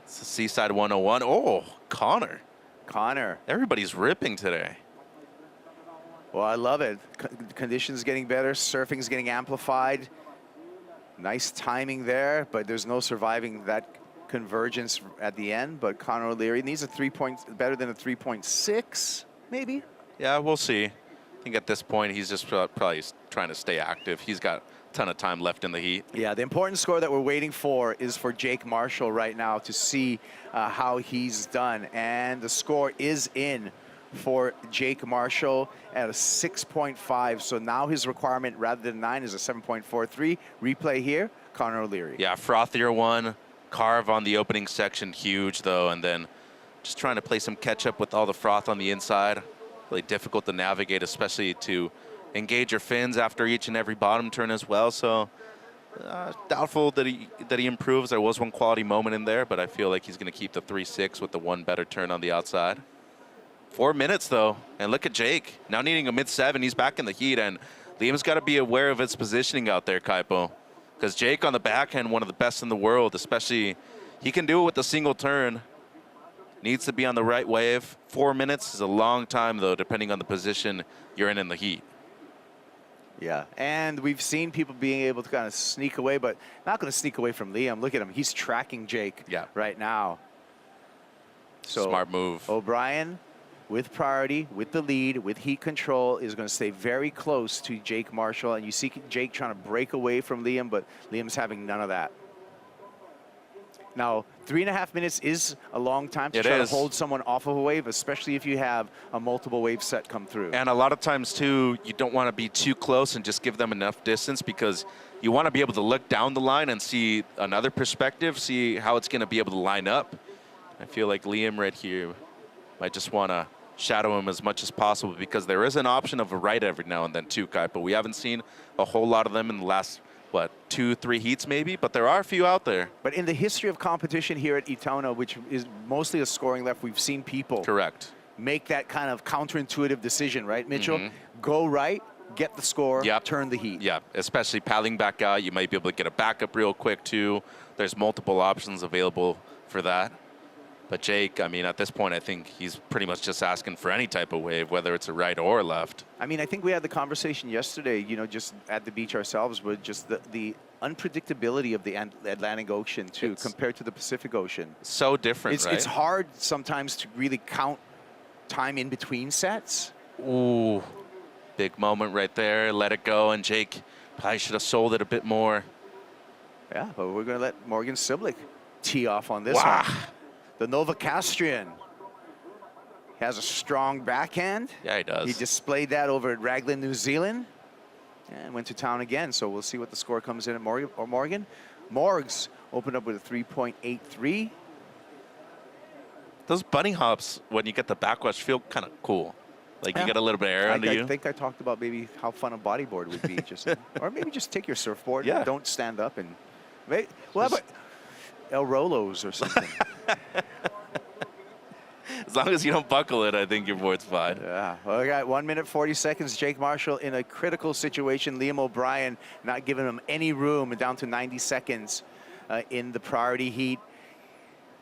It's a Seaside 101. Oh, Connor. Everybody's ripping today. Well, I love it. Conditions getting better, surfing's getting amplified. Nice timing there, but there's no surviving that convergence at the end. But Connor O'Leary needs a 3 points, better than a 3.6, maybe? Yeah, we'll see. I think at this point, he's just probably trying to stay active. He's got a ton of time left in the heat. Yeah, the important score that we're waiting for is for Jake Marshall right now to see how he's done. And the score is in for Jake Marshall at a 6.5. So now his requirement, rather than 9, is a 7.43. Replay here, Connor O'Leary. Yeah, frothier one. Carve on the opening section, huge, though. And then just trying to play some catch-up with all the froth on the inside. Really difficult to navigate, especially to engage your fins after each and every bottom turn as well. So doubtful that he improves. There was one quality moment in there, but I feel like he's going to keep the 3.6 with the one better turn on the outside. 4 minutes though, and look at Jake now needing a mid-7. He's back in the heat, and Liam's got to be aware of his positioning out there, Kaipo, because Jake on the backhand, one of the best in the world. Especially, he can do it with a single turn. Needs to be on the right wave. 4 minutes is a long time, though, depending on the position you're in the heat. Yeah, and we've seen people being able to kind of sneak away, but not going to sneak away from Liam. Look at him. He's tracking Jake right now. So smart move. O'Brien, with priority, with the lead, with heat control, is going to stay very close to Jake Marshall. And you see Jake trying to break away from Liam, but Liam's having none of that. Now, 3.5 minutes is a long time to try to hold someone off of a wave, especially if you have a multiple wave set come through. And a lot of times, too, you don't want to be too close and just give them enough distance, because you want to be able to look down the line and see another perspective, see how it's going to be able to line up. I feel like Liam right here Might just want to shadow him as much as possible because there is an option of a right every now and then too, Kai, but we haven't seen a whole lot of them in the last, what, 2-3 heats maybe, but there are a few out there. But in the history of competition here at Itona, which is mostly a scoring left, we've seen people make that kind of counterintuitive decision, right, Mitchell? Go right, get the score, turn the heat. Yeah, especially paddling back out. You might be able to get a backup real quick too. There's multiple options available for that. But Jake, I mean, at this point, I think he's pretty much just asking for any type of wave, whether it's a right or a left. I mean, I think we had the conversation yesterday, you know, just at the beach ourselves, with just the unpredictability of the Atlantic Ocean, too, compared to the Pacific Ocean. So different, right? It's hard sometimes to really count time in between sets. Ooh, big moment right there. Let it go, and Jake probably should have sold it a bit more. Yeah, but we're going to let Morgan Siblick tee off on this one. The Novocastrian has a strong backhand. Yeah, he does. He displayed that over at Raglan, New Zealand, and went to town again. So we'll see what the score comes in at Morgan. Morgs opened up with a 3.83. Those bunny hops, when you get the backwash, feel kind of cool. Like you get a little bit of air under you. I think I talked about maybe how fun a bodyboard would be, just or maybe just take your surfboard. And don't stand up and. Well, how about El Rolos or something? As long as you don't buckle it, I think your board's fine. Yeah. Well, we got 1 minute 40 seconds. Jake Marshall in a critical situation. Liam O'Brien not giving him any room, and down to 90 seconds in the priority heat.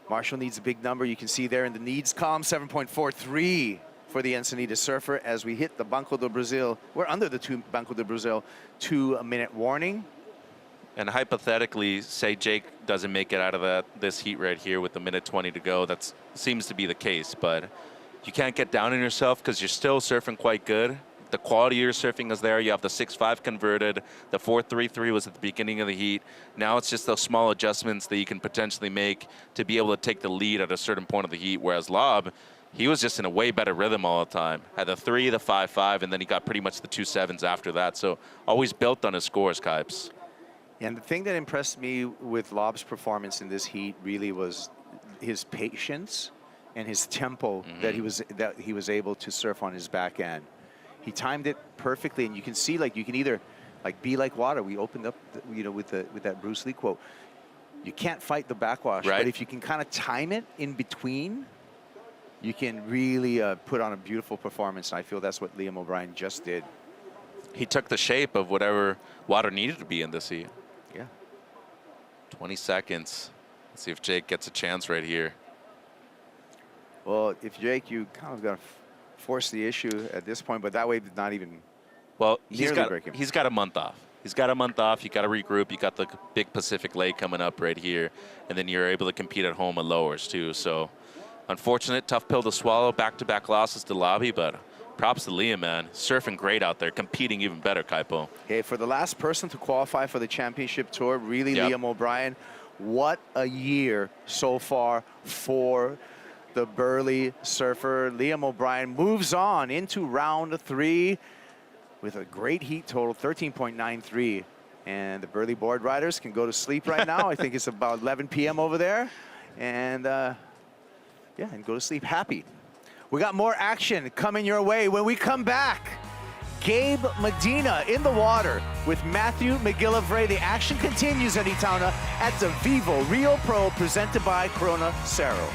Marshall needs a big number. You can see there in the needs column, 7.43 for the Ensenada surfer as we hit the Banco do Brasil. We're under the Banco do Brasil 2-minute warning. And hypothetically, say Jake doesn't make it out of this heat right here with a minute 20 to go. That seems to be the case, but you can't get down on yourself because you're still surfing quite good. The quality of your surfing is there. You have the 6.5 converted. The 4.33 was at the beginning of the heat. Now it's just those small adjustments that you can potentially make to be able to take the lead at a certain point of the heat, whereas Lob, he was just in a way better rhythm all the time. Had the 3, the 5.5, and then he got pretty much the 2.7s after that. So always built on his scores, Kipes. And the thing that impressed me with Lob's performance in this heat really was his patience and his tempo that he was able to surf on his backhand. He timed it perfectly, and you can see, like, you can either be like water. We opened up, you know, with that Bruce Lee quote. You can't fight the backwash, but if you can kind of time it in between, you can really put on a beautiful performance. And I feel that's what Liam O'Brien just did. He took the shape of whatever water needed to be in this heat. Yeah. 20 seconds. Let's see if Jake gets a chance right here. Well, if Jake, you kind of got to force the issue at this point, but that way not even. Well, he's got a month off. He's got a month off. You got to regroup. You got the big Pacific Lake coming up right here, and then you're able to compete at home at lowers too. So, unfortunate, tough pill to swallow. Back-to-back losses to Lobby, but props to Liam, man. Surfing great out there, competing even better, Kaipo. Okay, for the last person to qualify for the championship tour, really, Liam O'Brien, what a year so far for the Burley surfer. Liam O'Brien moves on into round 3 with a great heat total, 13.93. And the Burley board riders can go to sleep right now. I think it's about 11 p.m. over there. And and go to sleep happy. We got more action coming your way when we come back. Gabe Medina in the water with Matthew McGillivray. The action continues at Itona at the VIVO Rio Pro presented by Corona Cero.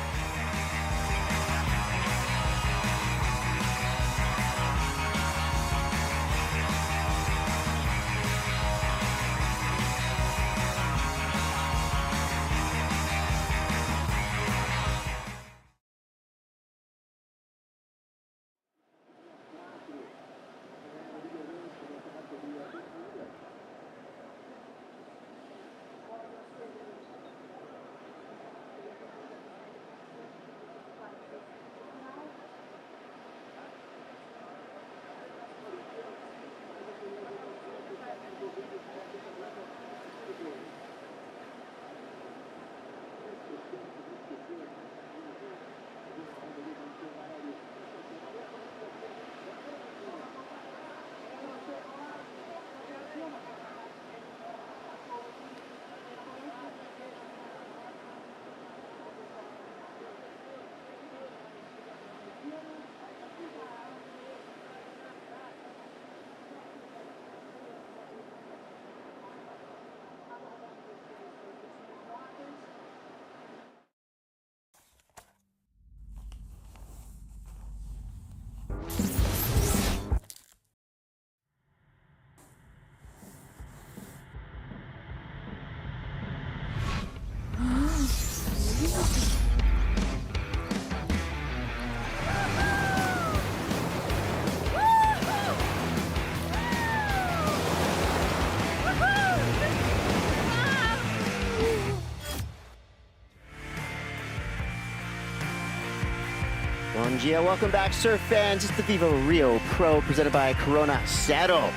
Bom dia, welcome back, surf fans. It's the VIVO Rio Pro presented by Corona Cero.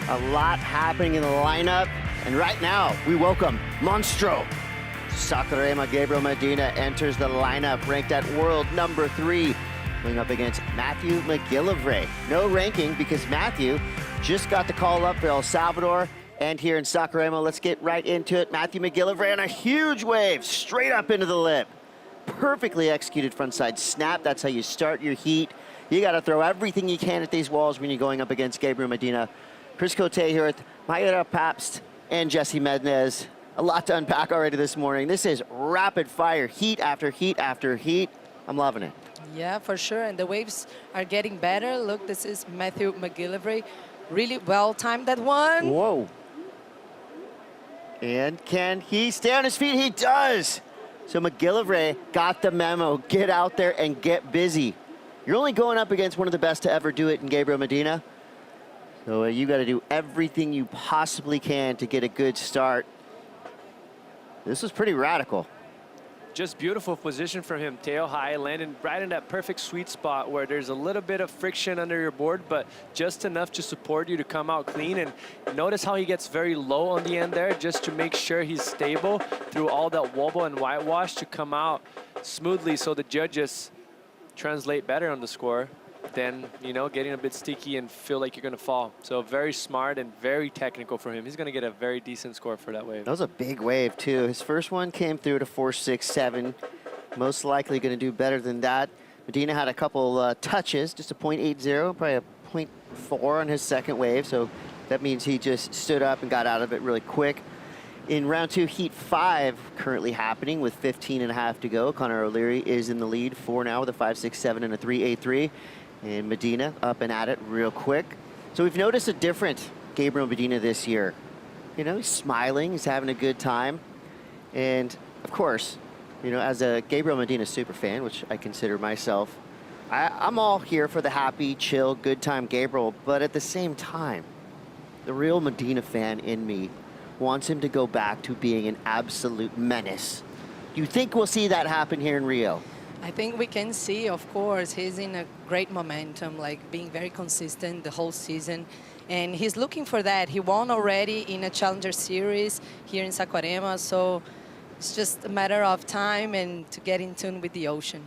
A lot happening in the lineup, and right now we welcome Monstro. Saquarema Gabriel Medina enters the lineup, ranked at world number 3, going up against Matthew McGill. No ranking because Matthew just got the call up for El Salvador and here in Saquarema. Let's get right into it. Matthew McGill on a huge wave, straight up into the lip. Perfectly executed frontside snap. That's how you start your heat. You got to throw everything you can at these walls when you're going up against Gabriel Medina. Chris Cote here with Mayra Pabst and Jesse Mednez. A lot to unpack already this morning. This is rapid fire, heat after heat after heat. I'm loving it. Yeah, for sure. And the waves are getting better. Look, this is Matthew McGill. Really well timed that one. Whoa. And can he stay on his feet? He does. So McGill got the memo. Get out there and get busy. You're only going up against one of the best to ever do it in Gabriel Medina. So you got to do everything you possibly can to get a good start. This was pretty radical. Just beautiful position from him, tail high, landing right in that perfect sweet spot where there's a little bit of friction under your board, but just enough to support you to come out clean. And notice how he gets very low on the end there, just to make sure he's stable through all that wobble and whitewash to come out smoothly, so the judges translate better on the score than, you know, getting a bit sticky and feel like you're going to fall. So very smart and very technical for him. He's going to get a very decent score for that wave. That was a big wave, too. His first one came through to 4.67. Most likely going to do better than that. Medina had a couple touches, just a 0.80, probably a 0.4 on his second wave. So that means he just stood up and got out of it really quick. In round 2, heat 5 currently happening with 15.5 to go. Connor O'Leary is in the lead 4 now with a 5.67 and a 3.83. And Medina up and at it real quick. So we've noticed a different Gabriel Medina this year. You know, he's smiling, he's having a good time. And of course, you know, as a Gabriel Medina super fan, which I consider myself, I'm all here for the happy, chill, good time Gabriel. But at the same time, the real Medina fan in me wants him to go back to being an absolute menace. Do you think we'll see that happen here in Rio? I think we can see, of course, he's in a great momentum, like being very consistent the whole season. And he's looking for that. He won already in a Challenger Series here in Saquarema, so it's just a matter of time and to get in tune with the ocean.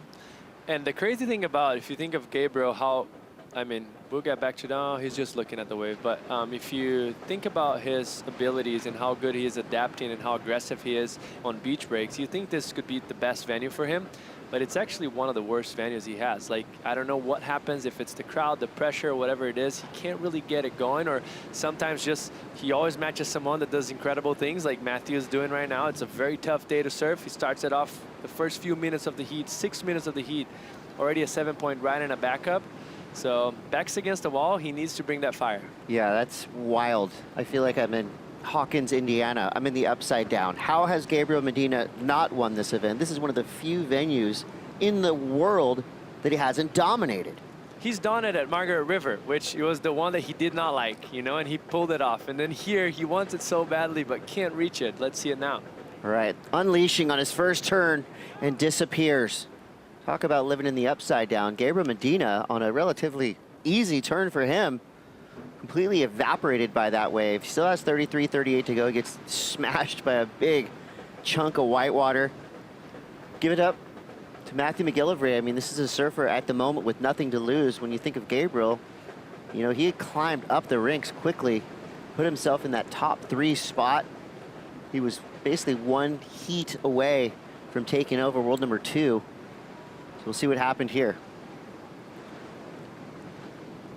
And the crazy thing about, if you think of Gabriel, how, I mean, we'll get back to now, he's just looking at the wave. But if you think about his abilities and how good he is adapting and how aggressive he is on beach breaks, you think this could be the best venue for him. But it's actually one of the worst venues he has. Like, I don't know what happens, if it's the crowd, the pressure, whatever it is, he can't really get it going. Or sometimes just, he always matches someone that does incredible things like Matthew is doing right now. It's a very tough day to surf. He starts it off the first few minutes of the heat, 6 minutes of the heat, already a 7-point ride and a backup. So backs against the wall, he needs to bring that fire. Yeah, that's wild. I feel like I'm in Hawkins, Indiana. I'm in the upside down. How has Gabriel Medina not won this event? This is one of the few venues in the world that he hasn't dominated. He's done it at Margaret River, which was the one that he did not like, you know, and he pulled it off. And then here, he wants it so badly, but can't reach it. Let's see it now. All right, unleashing on his first turn and disappears. Talk about living in the upside down. Gabriel Medina on a relatively easy turn for him. Completely evaporated by that wave. Still has 33, 38 to go. Gets smashed by a big chunk of whitewater. Give it up to Matthew McGill. I mean, this is a surfer at the moment with nothing to lose. When you think of Gabriel, you know, he had climbed up the rinks quickly, put himself in that top 3 spot. He was basically 1 heat away from taking over world number 2. So we'll see what happened here.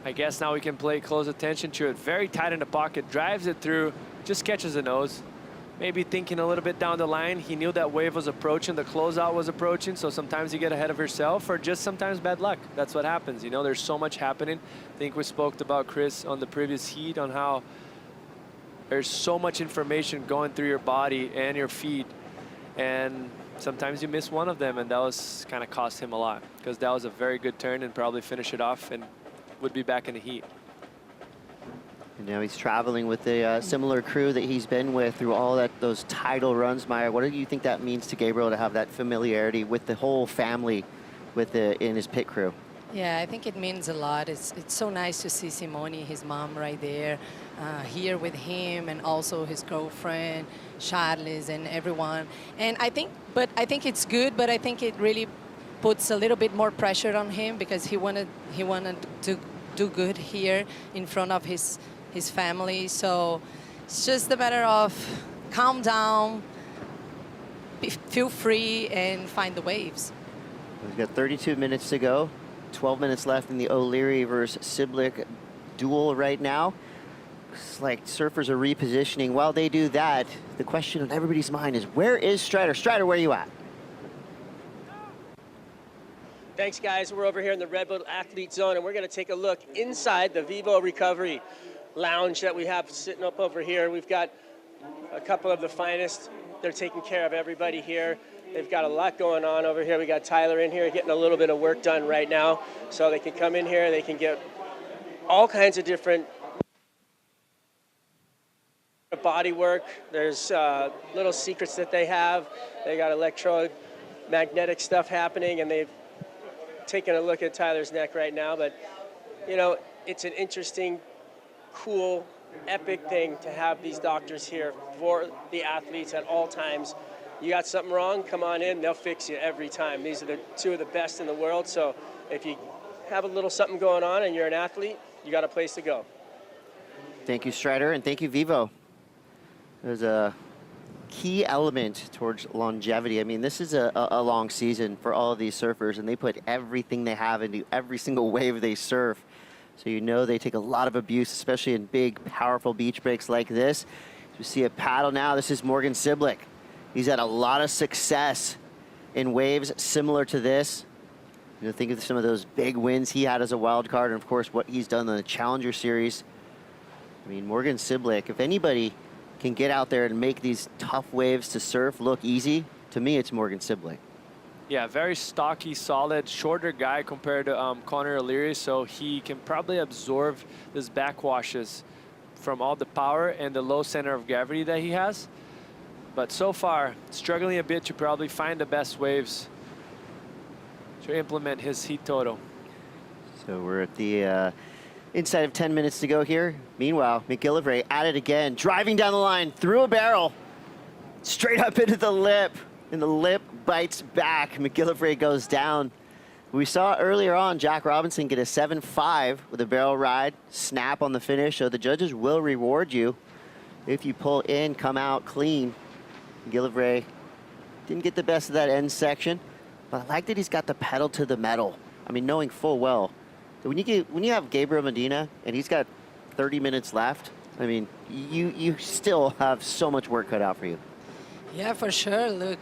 I guess now we can play close attention to it. Very tight in the pocket, drives it through, just catches the nose. maybe thinking a little bit down the line. He knew that wave was approaching, the closeout was approaching, so sometimes you get ahead of yourself, or just sometimes bad luck. That's what happens. You know, there's so much happening. I think we spoke about Chris on the previous heat on how there's so much information going through your body and your feet, and sometimes you miss one of them, and that was kind of cost him a lot, because that was a very good turn and probably finish it off and would be back in the heat. And now he's traveling with a similar crew that he's been with through all those title runs. Maya, what do you think that means to Gabriel to have that familiarity with the whole family in his pit crew? Yeah, I think it means a lot. It's so nice to see Simone, his mom, right there, here with him, and also his girlfriend, Charles, and everyone. And I think it's good, but I think it really puts a little bit more pressure on him, because he wanted to do good here in front of his family. So it's just a matter of calm down, feel free, and find the waves. We've got 32 minutes to go. 12 minutes left in the O'Leary versus Siblick duel right now. Looks like surfers are repositioning. While they do that, the question on everybody's mind is, where is Strider? Strider, where are you at? Thanks, guys. We're over here in the Red Bull Athlete Zone, and we're going to take a look inside the VIVO Recovery Lounge that we have sitting up over here. We've got a couple of the finest. They're taking care of everybody here. They've got a lot going on over here. We got Tyler in here getting a little bit of work done right now. So they can come in here, they can get all kinds of different body work. There's little secrets that they have. They got electromagnetic stuff happening, and they've taken a look at Tyler's neck right now. But, you know, it's an interesting, cool, epic thing to have these doctors here for the athletes at all times. You got something wrong, come on in, they'll fix you every time. These are the two of the best in the world, so if you have a little something going on and you're an athlete, you got a place to go. Thank you, Strider, and thank you, VIVO. There's a key element towards longevity. I mean, this is a long season for all of these surfers, and they put everything they have into every single wave they surf. So you know they take a lot of abuse, especially in big, powerful beach breaks like this. You see a paddle now. This is Morgan Siblick. He's had a lot of success in waves similar to this. You know, think of some of those big wins he had as a wild card, and of course what he's done in the Challenger Series. I mean, Morgan Siblick, if anybody can get out there and make these tough waves to surf look easy, to me it's Morgan Siblick. Yeah, very stocky, solid, shorter guy compared to Connor O'Leary, so he can probably absorb these backwashes from all the power and the low center of gravity that he has. But so far, struggling a bit to probably find the best waves to implement his heat total. So we're at the inside of 10 minutes to go here. Meanwhile, McGill at it again, driving down the line through a barrel, straight up into the lip, and the lip bites back. McGill goes down. We saw earlier on Jack Robinson get a 7.5 with a barrel ride, snap on the finish, so the judges will reward you if you pull in, come out clean. McGill didn't get the best of that end section, but I like that he's got the pedal to the metal. I mean, knowing full well that when you have Gabriel Medina and he's got 30 minutes left, I mean, you still have so much work cut out for you. Yeah, for sure. Look,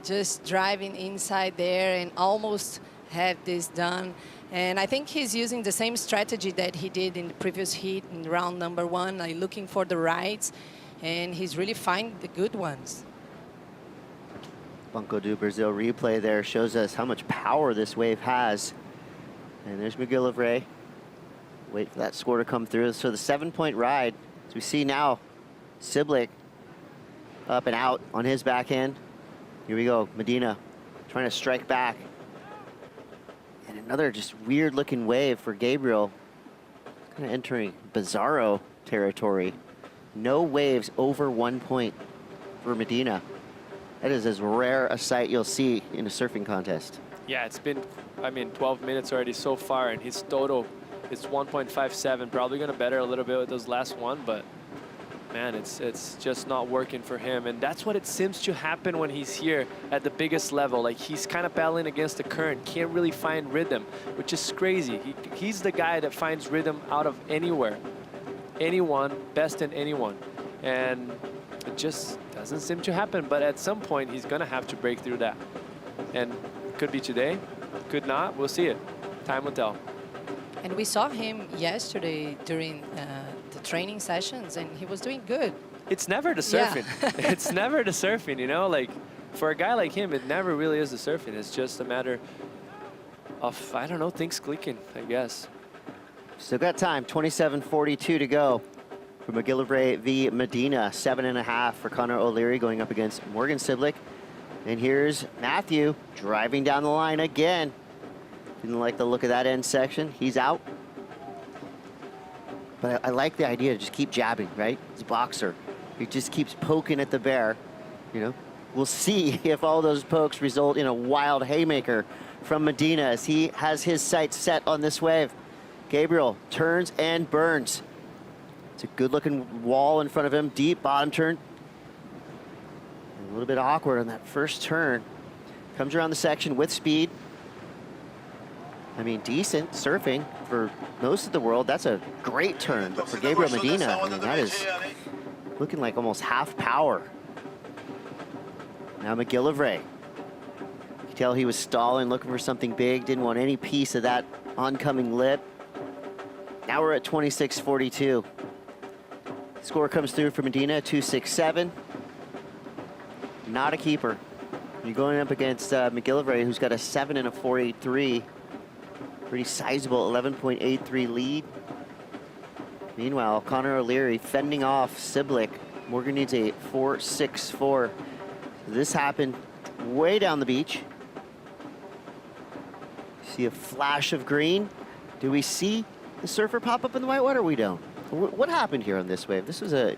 just driving inside there and almost had this done. And I think he's using the same strategy that he did in the previous heat in round number 1, like looking for the rides, and he's really finding the good ones. Banco do Brasil replay there shows us how much power this wave has. And there's McGill. Wait for that score to come through. So the 7-point ride, as we see now, Siblick up and out on his backhand. Here we go, Medina trying to strike back. And another just weird looking wave for Gabriel. Kind of entering bizarro territory. No waves over 1 point for Medina. That is as rare a sight you'll see in a surfing contest. Yeah, it's been, I mean, 12 minutes already so far, and his total is 1.57. Probably going to better a little bit with those last one, but man, it's just not working for him. And that's what it seems to happen when he's here at the biggest level. Like, he's kind of battling against the current, can't really find rhythm, which is crazy. He's the guy that finds rhythm out of anywhere. Anyone, best in anyone. And it just doesn't seem to happen, but at some point he's gonna have to break through that. And could be today, could not, we'll see it. Time will tell. And we saw him yesterday during the training sessions, and he was doing good. It's never the surfing. Yeah. It's never the surfing, you know? Like, for a guy like him, it never really is the surfing. It's just a matter of, I don't know, things clicking, I guess. Still got time, 27:42 to go for McGill v. Medina. 7.5 for Connor O'Leary going up against Morgan Siblick. And here's Matthew driving down the line again. Didn't like the look of that end section. He's out. But I like the idea to just keep jabbing, right? He's a boxer. He just keeps poking at the bear, you know? We'll see if all those pokes result in a wild haymaker from Medina as he has his sights set on this wave. Gabriel turns and burns. It's a good-looking wall in front of him. Deep bottom turn. A little bit awkward on that first turn. Comes around the section with speed. I mean, decent surfing for most of the world. That's a great turn. But for Gabriel Medina, I mean, that is looking like almost half power. Now McGillivray. You can tell he was stalling, looking for something big. Didn't want any piece of that oncoming lip. Now we're at 26:42. Score comes through for Medina, 267. Not a keeper. You're going up against McGillivray, who's got a 7 and a 4.83. Pretty sizable 11.83 lead. Meanwhile, Connor O'Leary fending off Siblick. Morgan needs a 4.64. This happened way down the beach. See a flash of green. Do we see the surfer pop up in the whitewater? We don't. What happened here on this wave? This was a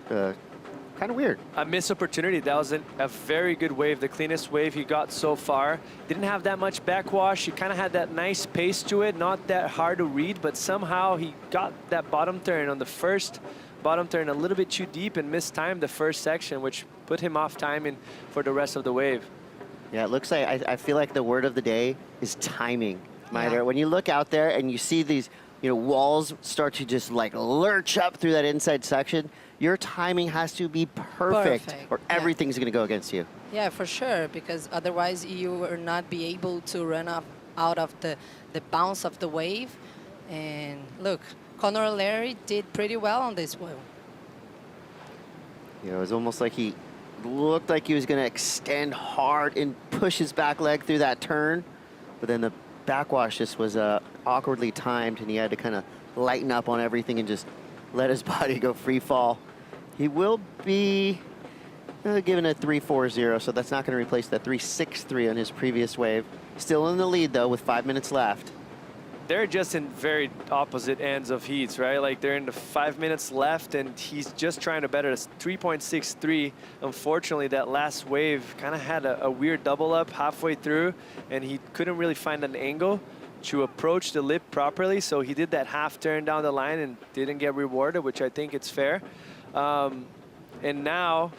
kind of weird. A missed opportunity. That was a very good wave, the cleanest wave he got so far. Didn't have that much backwash. He kind of had that nice pace to it, not that hard to read, but somehow he got that bottom turn on the first bottom turn a little bit too deep and mistimed the first section, which put him off timing for the rest of the wave. Yeah, it looks like, I feel like the word of the day is timing. Yeah. When you look out there and you see these, you know, walls start to just like lurch up through that inside section, your timing has to be perfect. Or everything's going to go against you. Yeah, for sure, because otherwise you will not be able to run up out of the bounce of the wave. And look, Connor O'Leary did pretty well on this wave. You know, it was almost like he looked like he was going to extend hard and push his back leg through that turn, but then the backwash just was awkwardly timed, and he had to kind of lighten up on everything and just let his body go free fall. He will be given a 3.40, so that's not going to replace the 3.63 on his previous wave. Still in the lead, though, with 5 minutes left. They're just in very opposite ends of heats, right? Like they're in the 5 minutes left and he's just trying to better 3.63. Unfortunately, that last wave kind of had a weird double up halfway through and he couldn't really find an angle to approach the lip properly. So he did that half turn down the line and didn't get rewarded, which I think it's fair. And now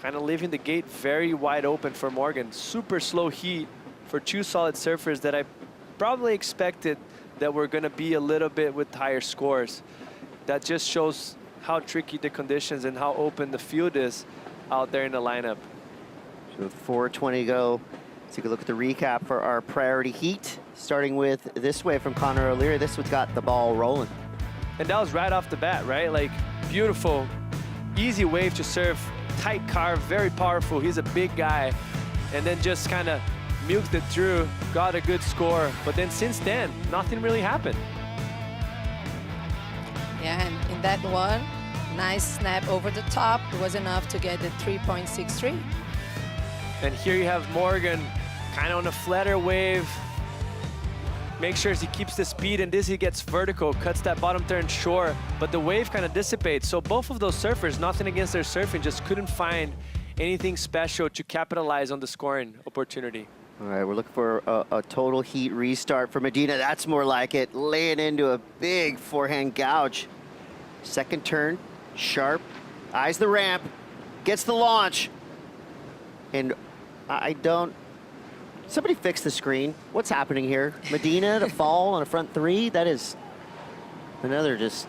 kind of leaving the gate very wide open for Morgan. Super slow heat for two solid surfers that I probably expected that we're going to be a little bit with higher scores. That just shows how tricky the conditions and how open the field is out there in the lineup. So 4:20 go. Let's take a look at the recap for our priority heat, starting with this wave from Connor O'Leary. This one's got the ball rolling. And that was right off the bat, right? Like beautiful, easy wave to surf, tight carve, very powerful. He's a big guy. And then just kind of milked it through, got a good score, but then since then, nothing really happened. Yeah, and in that one, nice snap over the top. It was enough to get the 3.63. And here you have Morgan, kind of on a flatter wave. Make sure he keeps the speed, and this he gets vertical, cuts that bottom turn short, but the wave kind of dissipates. So both of those surfers, nothing against their surfing, just couldn't find anything special to capitalize on the scoring opportunity. All right, we're looking for a total heat restart for Medina. That's more like it. Laying into a big forehand gouge. Second turn, sharp, eyes the ramp, gets the launch. And I don't, somebody fix the screen. What's happening here? Medina to fall on a front three? That is another just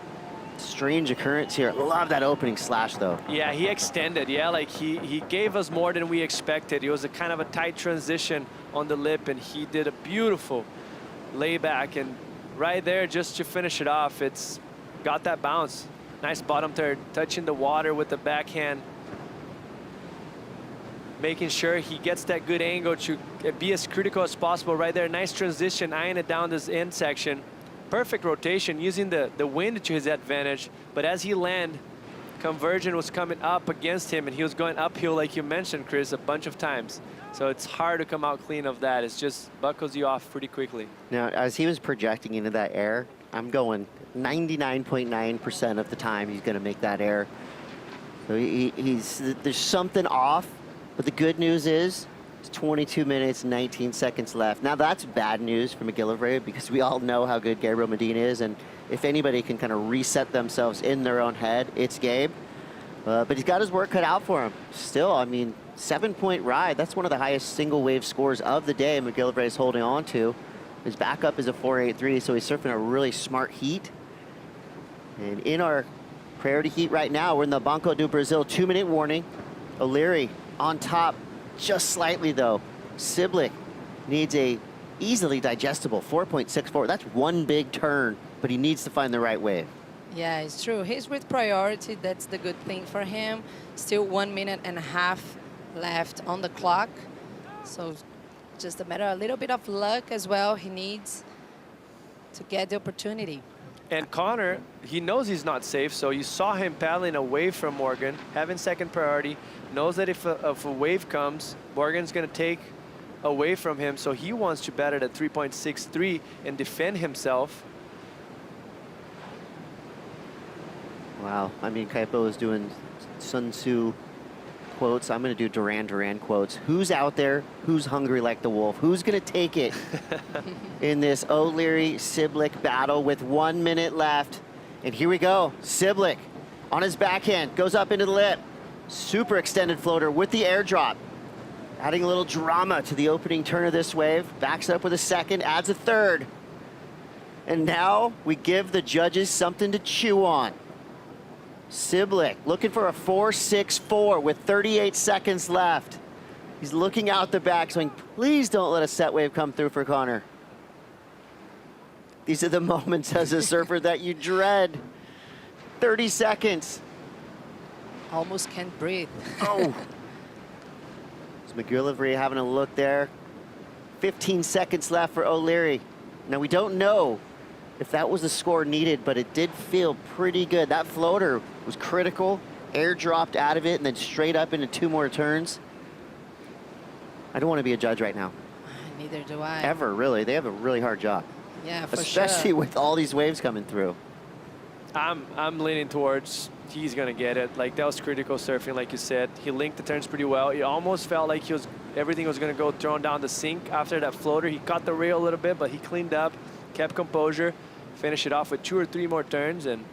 Strange occurrence here. Love that opening slash, though. Yeah, he extended. Yeah, like he gave us more than we expected. It was a kind of a tight transition on the lip, and he did a beautiful layback. And right there, just to finish it off, it's got that bounce. Nice bottom third, touching the water with the backhand. Making sure he gets that good angle to be as critical as possible right there. Nice transition, eyeing it down this end section. Perfect rotation, using the wind to his advantage. But as he landed, conversion was coming up against him, and he was going uphill, like you mentioned, Chris, a bunch of times. So it's hard to come out clean of that. It just buckles you off pretty quickly. Now, as he was projecting into that air, I'm going 99.9% of the time he's going to make that air. So there's something off, but the good news is it's 22 minutes, 19 seconds left. Now, that's bad news for McGill because we all know how good Gabriel Medina is, and if anybody can kind of reset themselves in their own head, it's Gabe. But he's got his work cut out for him. Still, I mean, 7-point ride. That's one of the highest single wave scores of the day McGill is holding on to. His backup is a 4.83, so he's surfing a really smart heat. And in our priority heat right now, we're in the Banco do Brasil 2-minute warning. O'Leary on top, just slightly though. Siblick needs a easily digestible 4.64. That's one big turn, but he needs to find the right wave. Yeah, it's true. He's with priority. That's the good thing for him. Still 1.5 minutes left on the clock. So just a little bit of luck as well he needs to get the opportunity. And Connor, he knows he's not safe, so you saw him paddling away from Morgan, having second priority, knows that if a wave comes, Morgan's going to take away from him, so he wants to bat it at 3.63 and defend himself. Wow, I mean, Kaipo is doing Sun Tzu quotes. I'm going to do Duran Duran quotes. Who's out there? Who's hungry like the wolf? Who's going to take it in this O'Leary-Siblick battle with 1 minute left? And here we go. Siblick on his backhand, goes up into the lip. Super extended floater with the airdrop. Adding a little drama to the opening turn of this wave. Backs up with a second, adds a third. And now we give the judges something to chew on. Siblick looking for a 4.64 with 38 seconds left. He's looking out the back, saying, please don't let a set wave come through for Connor. These are the moments as a surfer that you dread. 30 seconds. Almost can't breathe. Oh. Is McGill having a look there? 15 seconds left for O'Leary. Now, we don't know if that was the score needed, but it did feel pretty good. That floater was critical, air dropped out of it, and then straight up into 2 more turns. I don't want to be a judge right now. Neither do I. Ever, really. They have a really hard job. Yeah, for sure. Especially with all these waves coming through. I'm leaning towards he's going to get it. Like, that was critical surfing, like you said. He linked the turns pretty well. It almost felt like everything was going to go thrown down the sink after that floater. He caught the rail a little bit, but he cleaned up, kept composure, finished it off with 2 or 3 more turns, and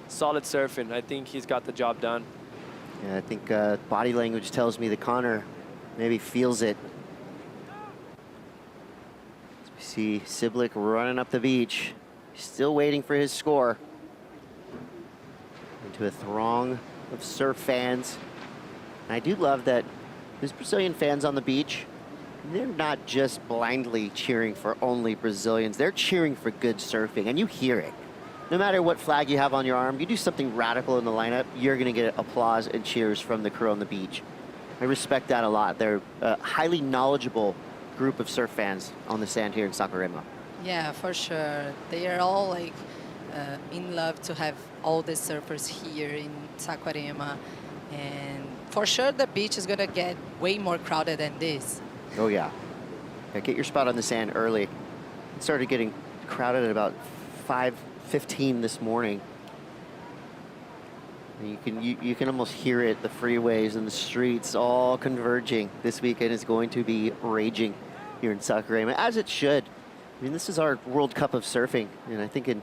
solid surfing. I think he's got the job done. Yeah, I think body language tells me that Connor maybe feels it. We see Siblick running up the beach. Still waiting for his score. Into a throng of surf fans. And I do love that there's Brazilian fans on the beach. They're not just blindly cheering for only Brazilians. They're cheering for good surfing, and you hear it. No matter what flag you have on your arm, you do something radical in the lineup, you're going to get applause and cheers from the crew on the beach. I respect that a lot. They're a highly knowledgeable group of surf fans on the sand here in Saquarema. Yeah, for sure. They are all like in love to have all the surfers here in Saquarema. And for sure, the beach is going to get way more crowded than this. Oh, yeah. Get your spot on the sand early. It started getting crowded at about 5:15 this morning. And you can almost hear it, the freeways and the streets all converging. This weekend is going to be raging here in Saquarema, as it should. I mean, this is our World Cup of surfing, and I think in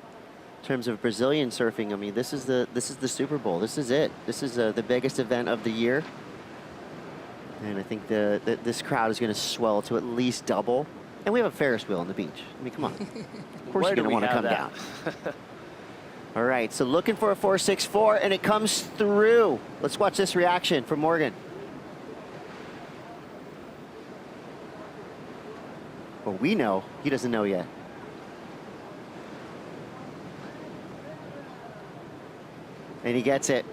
terms of Brazilian surfing, I mean, this is the Super Bowl. This is it. This is the biggest event of the year. And I think this crowd is going to swell to at least double. And we have a Ferris wheel on the beach. I mean, come on. Of course you're going to want to come down. All right, so looking for a 4.64, and it comes through. Let's watch this reaction from Morgan. Well, we know. He doesn't know yet. And he gets it.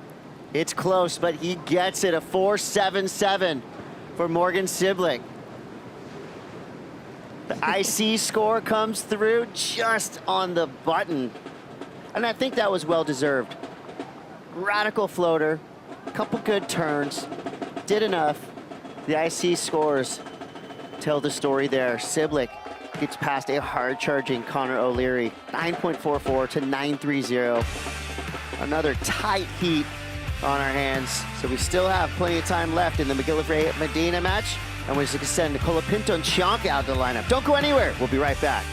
It's close, but he gets it. A 4.77 for Morgan Siblick. The IC score comes through just on the button. And I think that was well-deserved. Radical floater, couple good turns, did enough. The IC scores tell the story there. Siblick gets past a hard-charging Connor O'Leary, 9.44 to 9.30. Another tight heat on our hands. So we still have plenty of time left in the McGill Ray Medina match. And we're going to send Colapinto and Chianka out of the lineup. Don't go anywhere. We'll be right back.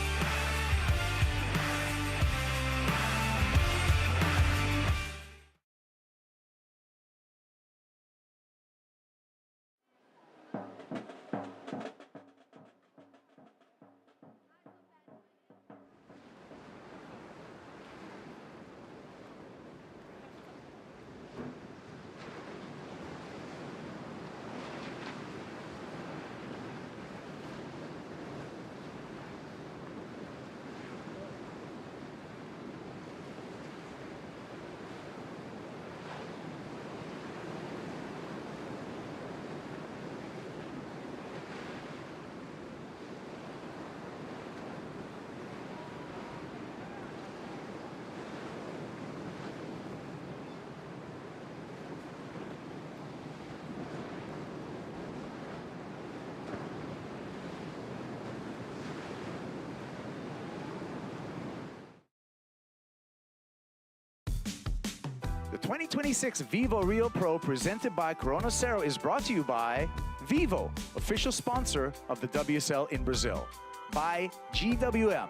The 2026 VIVO Rio Pro presented by Cero is brought to you by VIVO, official sponsor of the WSL in Brazil. By GWM,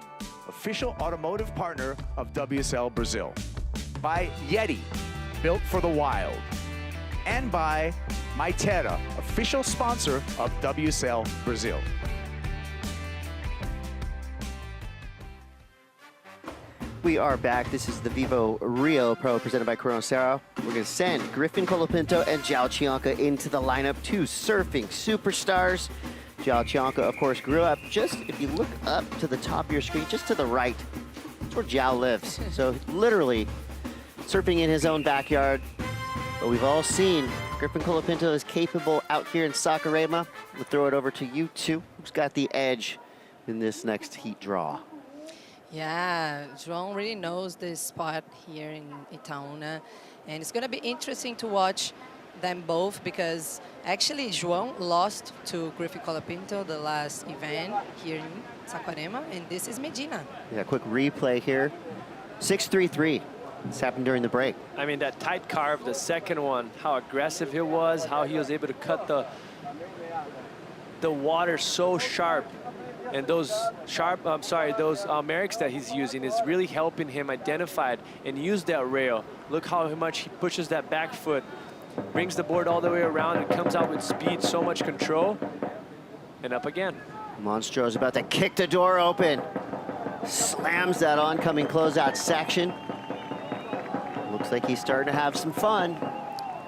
official automotive partner of WSL Brazil. By Yeti, built for the wild. And by Maitera, official sponsor of WSL Brazil. We are back. This is the VIVO Rio Pro presented by Cero. We're going to send Griffin Colapinto and João Chianka into the lineup, two surfing superstars. João Chianka, of course, grew up just, if you look up to the top of your screen, just to the right, that's where João lives. So literally surfing in his own backyard. But we've all seen Griffin Colapinto is capable out here in Saquarema. We'll throw it over to you two. Who's got the edge in this next heat draw? Yeah, João really knows this spot here in Itaúna. And it's going to be interesting to watch them both because actually João lost to Griffin Colapinto the last event here in Saquarema, and this is Medina. Yeah, quick replay here. 6.33. This happened during the break. I mean, that tight carve, the second one, how aggressive he was, how he was able to cut the water so sharp. And those those Merricks that he's using is really helping him identify it and use that rail. Look how much he pushes that back foot, brings the board all the way around and comes out with speed, so much control, and up again. Monstro's about to kick the door open. Slams that oncoming closeout section. Looks like he's starting to have some fun.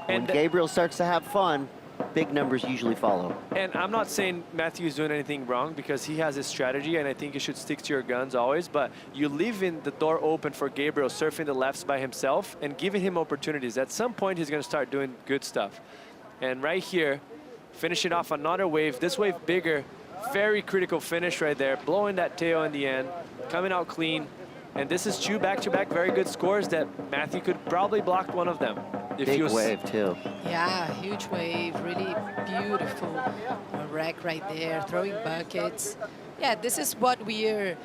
When Gabriel starts to have fun, big numbers usually follow. And I'm not saying Matthew's doing anything wrong because he has his strategy and I think you should stick to your guns always, but you leaving the door open for Gabriel surfing the lefts by himself and giving him opportunities. At some point, he's going to start doing good stuff. And right here, finishing off another wave, this wave bigger, very critical finish right there, blowing that tail in the end, coming out clean. And this is two back-to-back very good scores that Matthew could probably block one of them. Big wave, too. Yeah, huge wave, really beautiful wreck right there, throwing buckets. Yeah, this is what we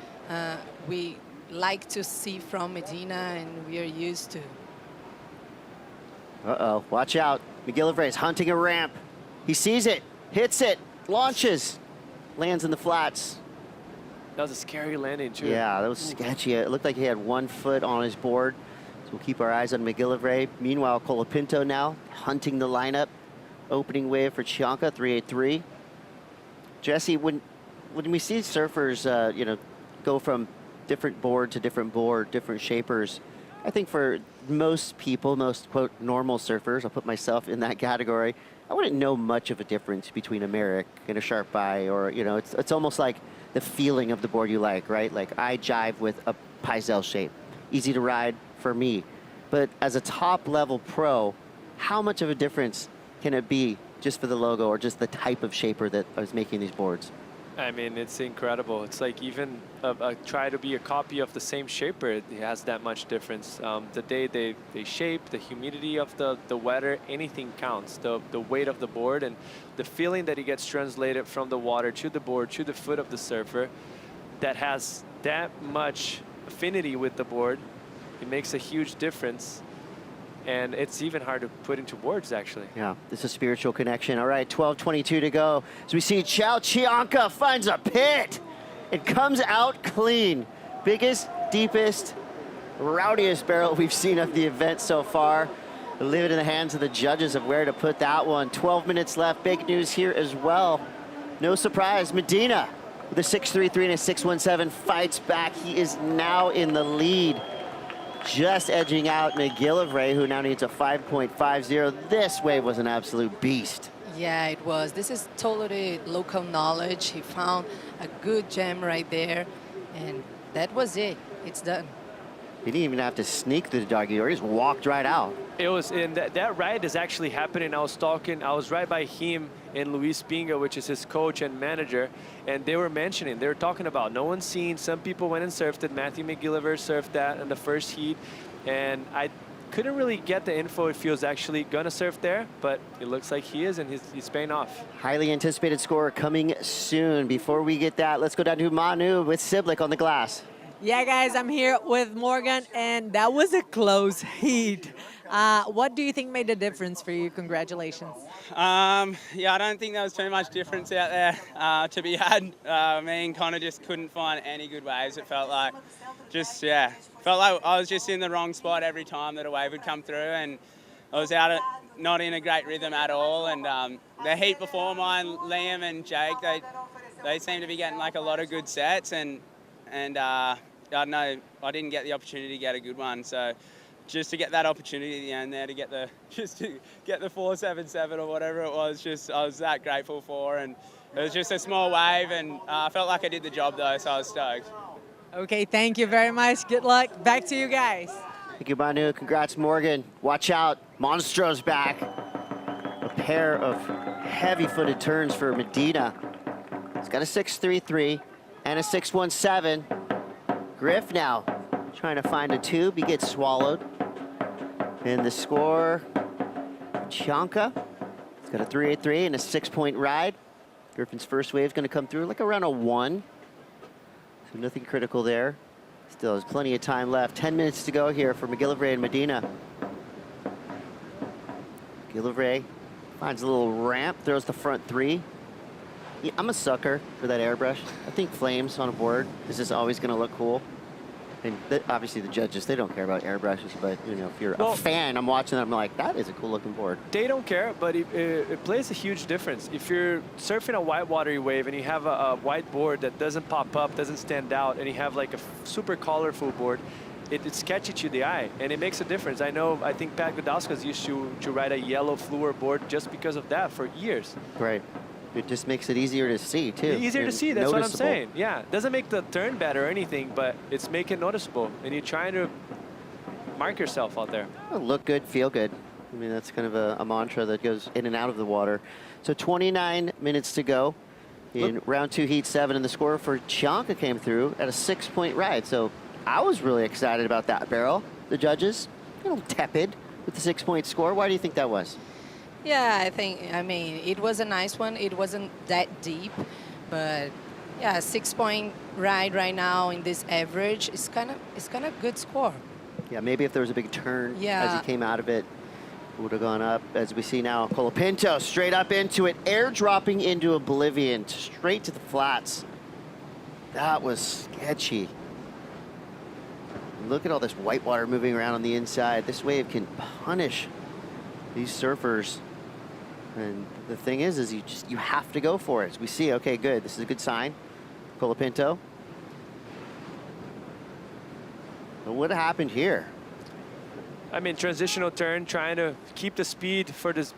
like to see from Medina and we are used to. Uh-oh, watch out. McGill is hunting a ramp. He sees it, hits it, launches, lands in the flats. That was a scary landing, too. Yeah, that was sketchy. It looked like he had 1 foot on his board. So we'll keep our eyes on McGill. Meanwhile, Colapinto now hunting the lineup. Opening wave for Chianka, 383. Jesse, when we see surfers, go from different board to different board, different shapers, I think for most people, most, quote, normal surfers, I'll put myself in that category, I wouldn't know much of a difference between a Merrick and a Sharp Eye, or, you know, it's almost like the feeling of the board you like, right? Like, I jive with a Paizel shape. Easy to ride for me. But as a top-level pro, how much of a difference can it be just for the logo or just the type of shaper that is making these boards? I mean, it's incredible. It's like even try to be a copy of the same shaper, it has that much difference. The day they shape, the humidity of the weather, anything counts. The weight of the board and the feeling that it gets translated from the water to the board, to the foot of the surfer, that has that much affinity with the board, it makes a huge difference. And it's even hard to put into words, actually. Yeah, this is a spiritual connection. All right, 12:22 to go. As we see Chianka finds a pit. It comes out clean. Biggest, deepest, rowdiest barrel we've seen of the event so far. We'll leave it in the hands of the judges of where to put that one. 12 minutes left. Big news here as well. No surprise, Medina with a 6.33 and a 6.17 fights back. He is now in the lead. Just edging out McGill, who now needs a 5.50. This wave was an absolute beast. Yeah, it was. This is totally local knowledge. He found a good gem right there, and that was it. It's done. He didn't even have to sneak through the doggy door. He just walked right out. It was in that ride is actually happening. I was right by him and Luis Pinga, which is his coach and manager, and they were talking about no one's seen. Some people went and surfed it. Matthew McGillivray surfed that in the first heat, and I couldn't really get the info if he was actually gonna surf there, but it looks like he is, and he's paying off. Highly anticipated score coming soon. Before we get that, let's go down to Manu with Siblick on the glass. Yeah, guys, I'm here with Morgan, and that was a close heat. What do you think made the difference for you? Congratulations. Yeah, I don't think there was too much difference out there to be had. Me and Connor just couldn't find any good waves. It felt like I was just in the wrong spot every time that a wave would come through, and I was not in a great rhythm at all. And the heat before mine, Liam and Jake, they seemed to be getting like a lot of good sets, and I don't know, I didn't get the opportunity to get a good one. So just to get that opportunity at the end there to get the 477 or whatever it was, I was that grateful for. And it was just a small wave, and I felt like I did the job though, so I was stoked. Okay, thank you very much. Good luck. Back to you guys. Thank you, Manu. Congrats, Morgan. Watch out, Monstro's back. A pair of heavy-footed turns for Medina. He's got a 6.33 and a 6.17. Griff now trying to find a tube. He gets swallowed. And the score, Chianka. He's got a 3.83 and a 6-point ride. Griffin's first wave is going to come through like around a 1. So nothing critical there. Still has plenty of time left. 10 minutes to go here for McGillivray and Medina. McGillivray finds a little ramp, throws the front 3. Yeah, I'm a sucker for that airbrush. I think flames on a board is just always going to look cool. And obviously the judges, they don't care about airbrushes, but you know, if you're a fan, I'm watching that, I'm like, that is a cool looking board. They don't care, but it plays a huge difference. If you're surfing a white watery wave and you have a white board that doesn't pop up, doesn't stand out, and you have like a super colorful board, it's catchy to the eye, and it makes a difference. I think Pat Godowska's used to ride a yellow fluor board just because of that for years. Right. It just makes it easier to see, too. Easier to see, that's what I'm saying. Yeah, doesn't make the turn better or anything, but it's making noticeable. And you're trying to mark yourself out there. Well, look good, feel good. I mean, that's kind of a mantra that goes in and out of the water. So 29 minutes to go in round 2, heat 7, and the score for Chianka came through at a 6-point ride. So I was really excited about that barrel. The judges, a little tepid with the 6-point score. Why do you think that was? Yeah, I mean, it was a nice one. It wasn't that deep, but yeah, 6-point ride right now in this average is kind of good score. Yeah, maybe if there was a big turn as he came out of it, it would have gone up. As we see now, Colapinto straight up into it, airdropping into oblivion, straight to the flats. That was sketchy. Look at all this white water moving around on the inside. This wave can punish these surfers. And the thing is you have to go for it. As we see, okay, good. This is a good sign. Colapinto. But what happened here? I mean, transitional turn, trying to keep the speed for this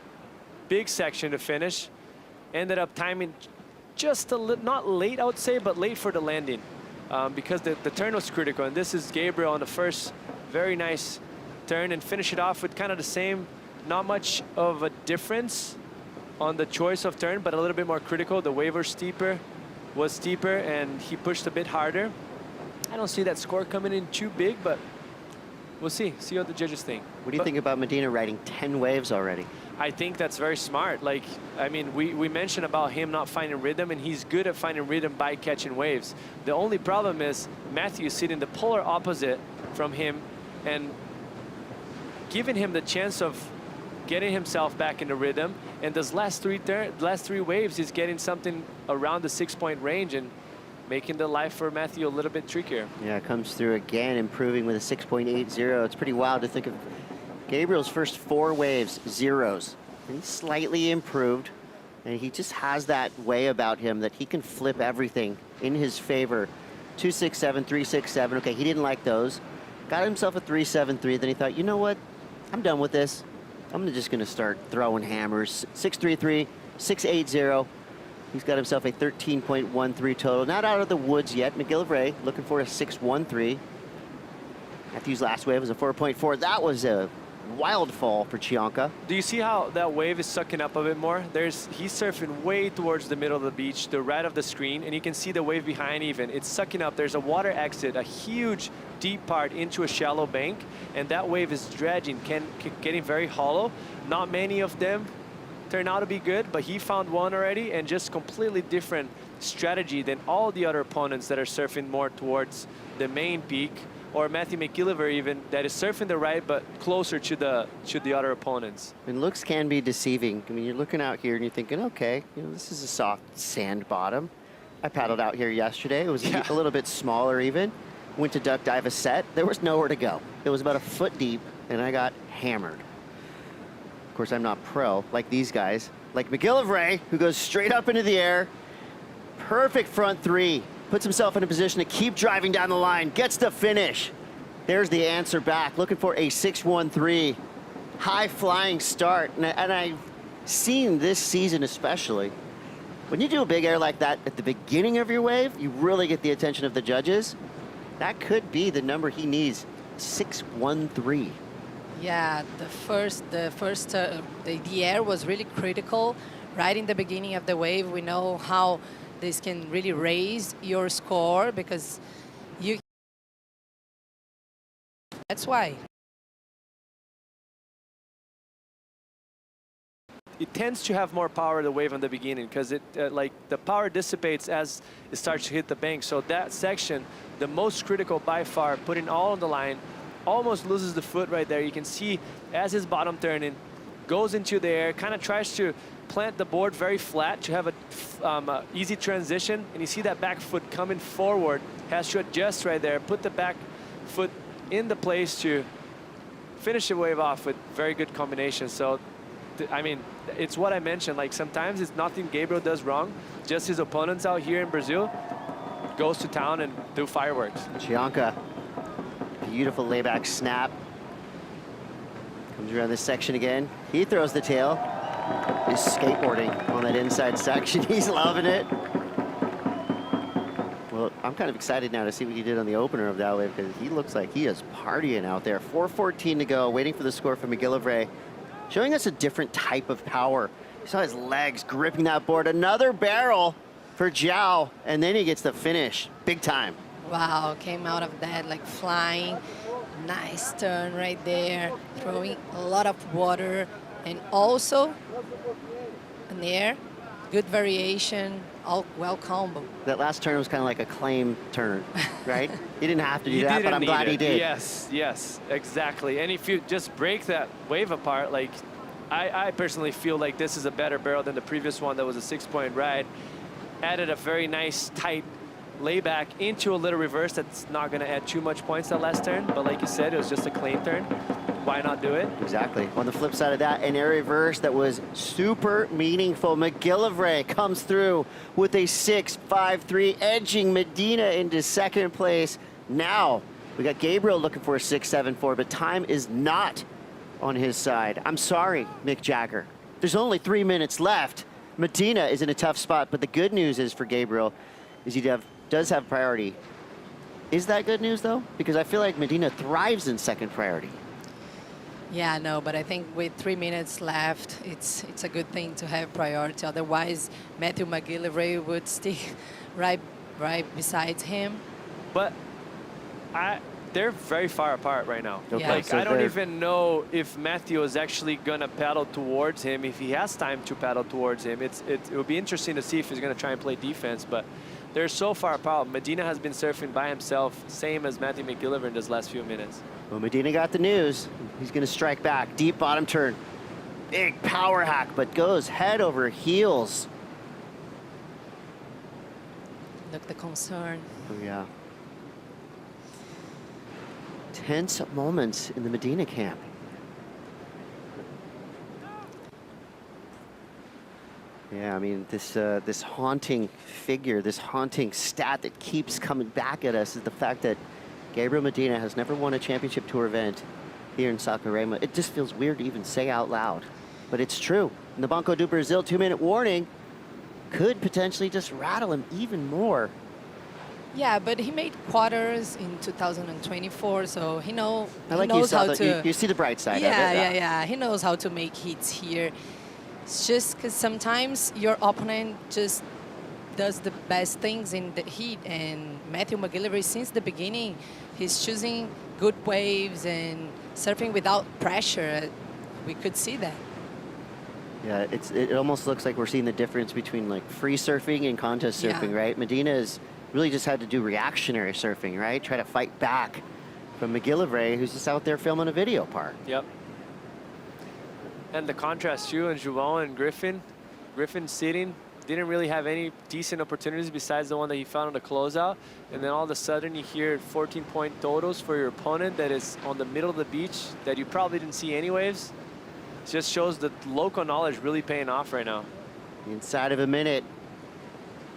big section to finish. Ended up timing just a little, not late, I would say, but late for the landing because the turn was critical. And this is Gabriel on the first very nice turn and finish it off with kind of the same, not much of a difference on the choice of turn, but a little bit more critical. The wave was steeper, and he pushed a bit harder. I don't see that score coming in too big, but we'll see what the judges think. What do you think about Medina riding 10 waves already? I think that's very smart. Like, I mean, we mentioned about him not finding rhythm, and he's good at finding rhythm by catching waves. The only problem is Matthew sitting the polar opposite from him and giving him the chance of getting himself back into rhythm. And those last three waves, he's getting something around the 6-point range and making the life for Matthew a little bit trickier. Yeah, comes through again, improving with a 6.80. It's pretty wild to think of Gabriel's first 4 waves, zeros. And he's slightly improved, and he just has that way about him that he can flip everything in his favor. 267, 367. Okay, he didn't like those. Got himself a 373. Then he thought, you know what? I'm done with this. I'm just going to start throwing hammers. 633, 680. He's got himself a 13.13 total. Not out of the woods yet. McGill looking for a 613. Matthew's last wave was a 4.4. That was a wild fall for Chianka. Do you see how that wave is sucking up a bit more? He's surfing way towards the middle of the beach, the right of the screen, and you can see the wave behind even. It's sucking up. There's a water exit, a huge deep part into a shallow bank, and that wave is dredging, getting very hollow. Not many of them turn out to be good, but he found one already, and just completely different strategy than all the other opponents that are surfing more towards the main peak, or Matthew McGill even, that is surfing the right, but closer to the other opponents. And looks can be deceiving. I mean, you're looking out here and you're thinking, okay, you know, this is a soft sand bottom. I paddled out here yesterday. It was a little bit smaller even. Went to duck dive a set. There was nowhere to go. It was about a foot deep, and I got hammered. Of course, I'm not pro like these guys. Like McGill, who goes straight up into the air. Perfect front 3. Puts himself in a position to keep driving down the line. Gets the finish. There's the answer back. Looking for a 613. High flying start. And I've seen this season especially, when you do a big air like that at the beginning of your wave, you really get the attention of the judges. That could be the number he needs, 613. Yeah, the air was really critical right in the beginning of the wave. We know how this can really raise your score because that's why. It tends to have more power, the wave in the beginning, because it like the power dissipates as it starts to hit the bank. So that section, the most critical by far, putting all on the line, almost loses the foot right there. You can see as his bottom turning, goes into the air, kind of tries to plant the board very flat to have a easy transition, and you see that back foot coming forward, has to adjust right there, put the back foot in the place to finish the wave off with very good combination. So, I mean, it's what I mentioned, like sometimes it's nothing Gabriel does wrong, just his opponents out here in Brazil goes to town and do fireworks. Chianka, beautiful layback snap. Comes around this section again. He throws the tail. He's skateboarding on that inside section. He's loving it. Well, I'm kind of excited now to see what he did on the opener of that wave because he looks like he is partying out there. 4:14 to go, waiting for the score from McGill, showing us a different type of power. You saw his legs gripping that board. Another barrel for Zhao, and then he gets the finish. Big time. Wow, came out of that like flying. Nice turn right there, throwing a lot of water, and also in the air, good variation, all well combo. That last turn was kind of like a claim turn, right? He didn't have to do that, but I'm glad he did. Yes, yes, exactly. And if you just break that wave apart, like I personally feel like this is a better barrel than the previous one that was a 6-point ride. Added a very nice tight layback into a little reverse that's not going to add too much points that last turn, but like you said, it was just a claim turn. Why not do it? Exactly. On the flip side of that, an air reverse that was super meaningful. McGill comes through with a 6.53, edging Medina into second place. Now We got Gabriel looking for a 6.74, but time is not on his side. I'm sorry, Mick Jagger. There's only 3 minutes left. Medina is in a tough spot, but the good news is for Gabriel is he does have priority. Is that good news, though? Because I feel like Medina thrives in second priority. Yeah, no, but I think with 3 minutes left, it's a good thing to have priority. Otherwise, Matthew McGill would stick right beside him. But they're very far apart right now. Okay, Like, so I don't even know if Matthew is actually going to paddle towards him, if he has time to paddle towards him. It will be interesting to see if he's going to try and play defense, but they're so far apart. Medina has been surfing by himself, same as Matthew McGill in this last few minutes. Well, Medina got the news. He's going to strike back. Deep bottom turn. Big power hack, but goes head over heels. Look, the concern. Oh, yeah. Tense moments in the Medina camp. Yeah, I mean, this haunting figure, this haunting stat that keeps coming back at us is the fact that Gabriel Medina has never won a championship tour event here in Saquarema. It just feels weird to even say out loud, but it's true. And the Banco do Brasil 2-minute warning could potentially just rattle him even more. Yeah, but he made quarters in 2024, so he knows You see the bright side of it. Yeah. He knows how to make hits here. It's just because sometimes your opponent just does the best things in the heat, and Matthew McGill, since the beginning, he's choosing good waves and surfing without pressure. We could see that. Yeah, it almost looks like we're seeing the difference between like free surfing and contest surfing, right? Medina has really just had to do reactionary surfing, right? Try to fight back from McGillivray, who's just out there filming a video part. Yep. And the contrast too, and João and Griffin sitting, didn't really have any decent opportunities besides the one that he found on the closeout. And then all of a sudden you hear 14-point totals for your opponent that is on the middle of the beach that you probably didn't see any waves. It just shows the local knowledge really paying off right now. Inside of a minute,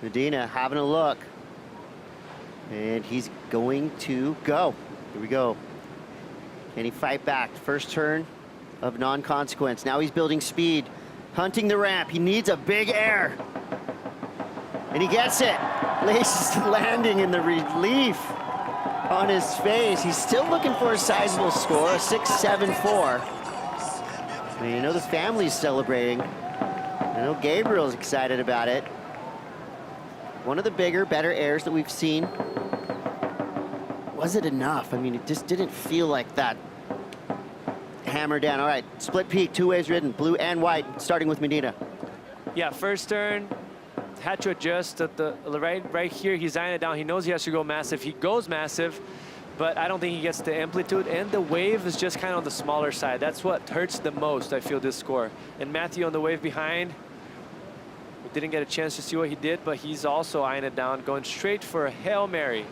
Medina having a look. And he's going to go. Here we go. Can he fight back? First turn of non-consequence. Now he's building speed, hunting the ramp. He needs a big air. And he gets it. Laces landing in the relief on his face. He's still looking for a sizable score, a 6.74. And you know the family's celebrating. I know Gabriel's excited about it. One of the bigger, better airs that we've seen. Was it enough? I mean, it just didn't feel like that. Hammer down. All right, split peak, 2 waves ridden, blue and white, starting with Medina. Yeah, first turn, had to adjust at the right here. He's eyeing it down. He knows he has to go massive. He goes massive, but I don't think he gets the amplitude, and the wave is just kind of on the smaller side. That's what hurts the most, I feel, this score. And Matthew on the wave behind. We didn't get a chance to see what he did, but he's also eyeing it down, going straight for a Hail Mary.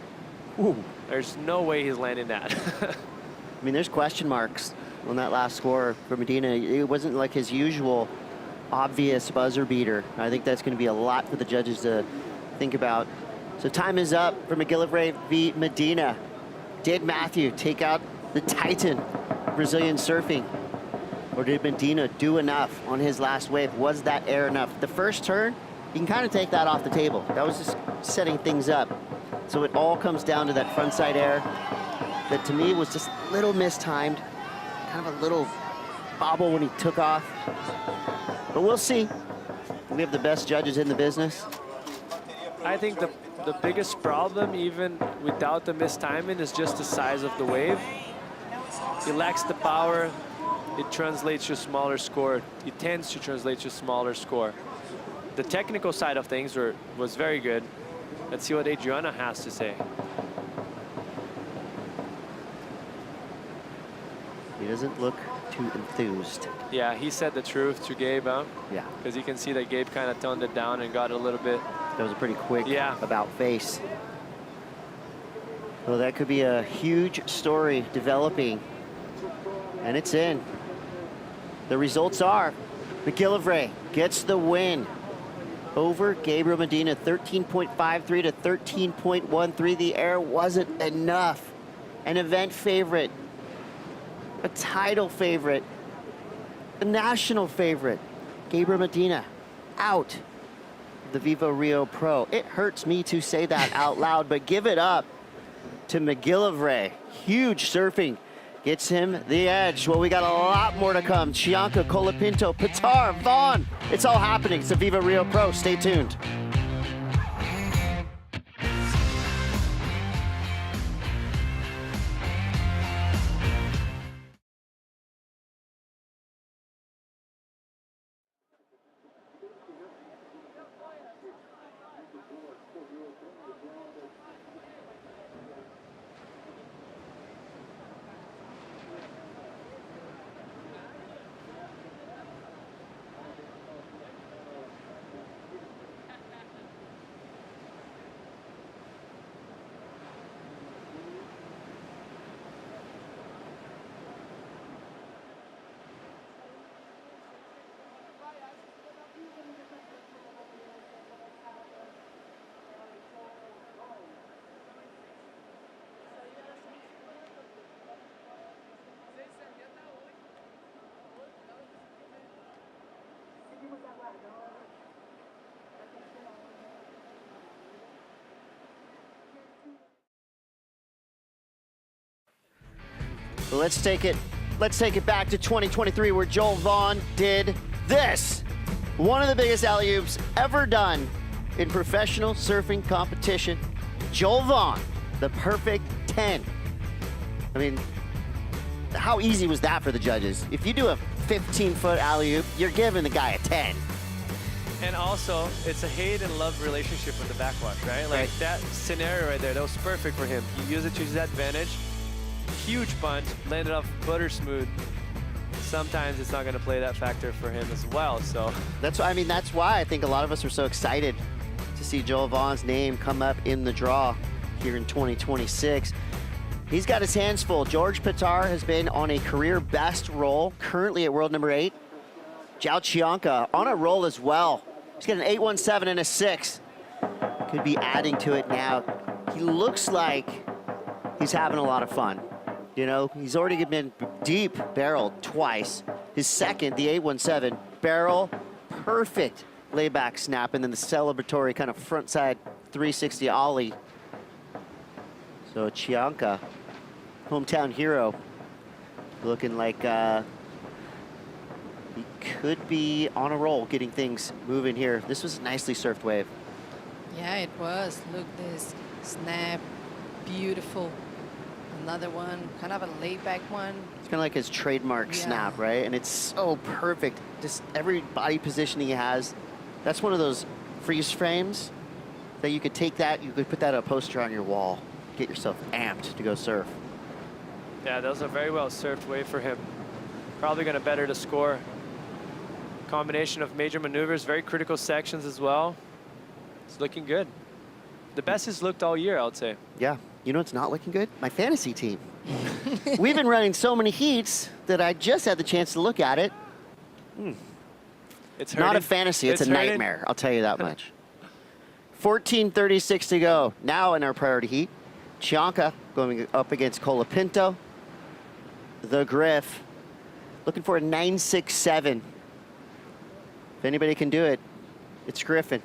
Ooh. There's no way he's landing that. I mean, there's question marks on that last score for Medina. It wasn't like his usual obvious buzzer beater. I think that's going to be a lot for the judges to think about. So time is up for McGillivray v. Medina. Did Matthew take out the Titan Brazilian surfing? Or did Medina do enough on his last wave? Was that air enough? The first turn, you can kind of take that off the table. That was just setting things up. So it all comes down to that frontside air that to me was just a little mistimed. Kind of a little bobble when he took off. But we'll see. We have the best judges in the business. I think the biggest problem, even without the mistiming, is just the size of the wave. It lacks the power. It translates to a smaller score. It tends to translate to a smaller score. The technical side of things was very good. Let's see what Adriana has to say. He doesn't look too enthused. Yeah, he said the truth to Gabe, huh? Yeah. Because you can see that Gabe kind of toned it down and got a little bit. That was a pretty quick about face. Well, that could be a huge story developing. And it's in. The results are McGillivray gets the win over Gabriel Medina, 13.53 to 13.13. The air wasn't enough. an event favorite, a title favorite, a national favorite, Gabriel Medina, out of the VIVO Rio Pro. It hurts me to say that out loud, but give it up to McGill. Huge surfing gets him the edge. Well, we got a lot more to come. Chianka, Colapinto, Pitar, Vaughn. It's all happening. It's the VIVO Rio Pro. Stay tuned. Let's take it back to 2023 where Joel Vaughn did this. One of the biggest alley-oops ever done in professional surfing competition. Joel Vaughn, the perfect 10. I mean, how easy was that for the judges? If you do a 15-foot alley-oop, you're giving the guy a 10. And also, it's a hate and love relationship with the backwash, right? Like that scenario right there, that was perfect for him. He used it to his advantage. Huge punch, landed off butter smooth. Sometimes it's not going to play that factor for him as well. So that's why I think a lot of us are so excited to see Joel Vaughn's name come up in the draw here in 2026. He's got his hands full. George Pitar has been on a career best roll, currently at world number 8. Jao Chianka on a roll as well. He's got an 8.17 and a 6. Could be adding to it now. He looks like he's having a lot of fun. You know, he's already been deep barreled twice. His second, the 8.17, barrel, perfect layback snap, and then the celebratory kind of frontside 360 ollie. So Chianka, hometown hero, looking like he could be on a roll, getting things moving here. This was a nicely surfed wave. Yeah, it was. Look, this snap, beautiful. Another one, kind of a laid-back one. It's kind of like his trademark snap, right? And it's so perfect. Just every body positioning he has. That's one of those freeze frames that you could take that, you could put that a poster on your wall, get yourself amped to go surf. yeah, that was a very well surfed wave for him. Probably going to better the score. Combination of major maneuvers, very critical sections as well. It's looking good. The best he's looked all year, I would say. Yeah. You know what's not looking good? My fantasy team. We've been running so many heats that I just had the chance to look at it. It's not a fantasy, it's a nightmare. I'll tell you that much. 14:36 to go. Now in our priority heat, Chianka going up against Colapinto. The Griff looking for a 9.67. If anybody can do it, it's Griffin.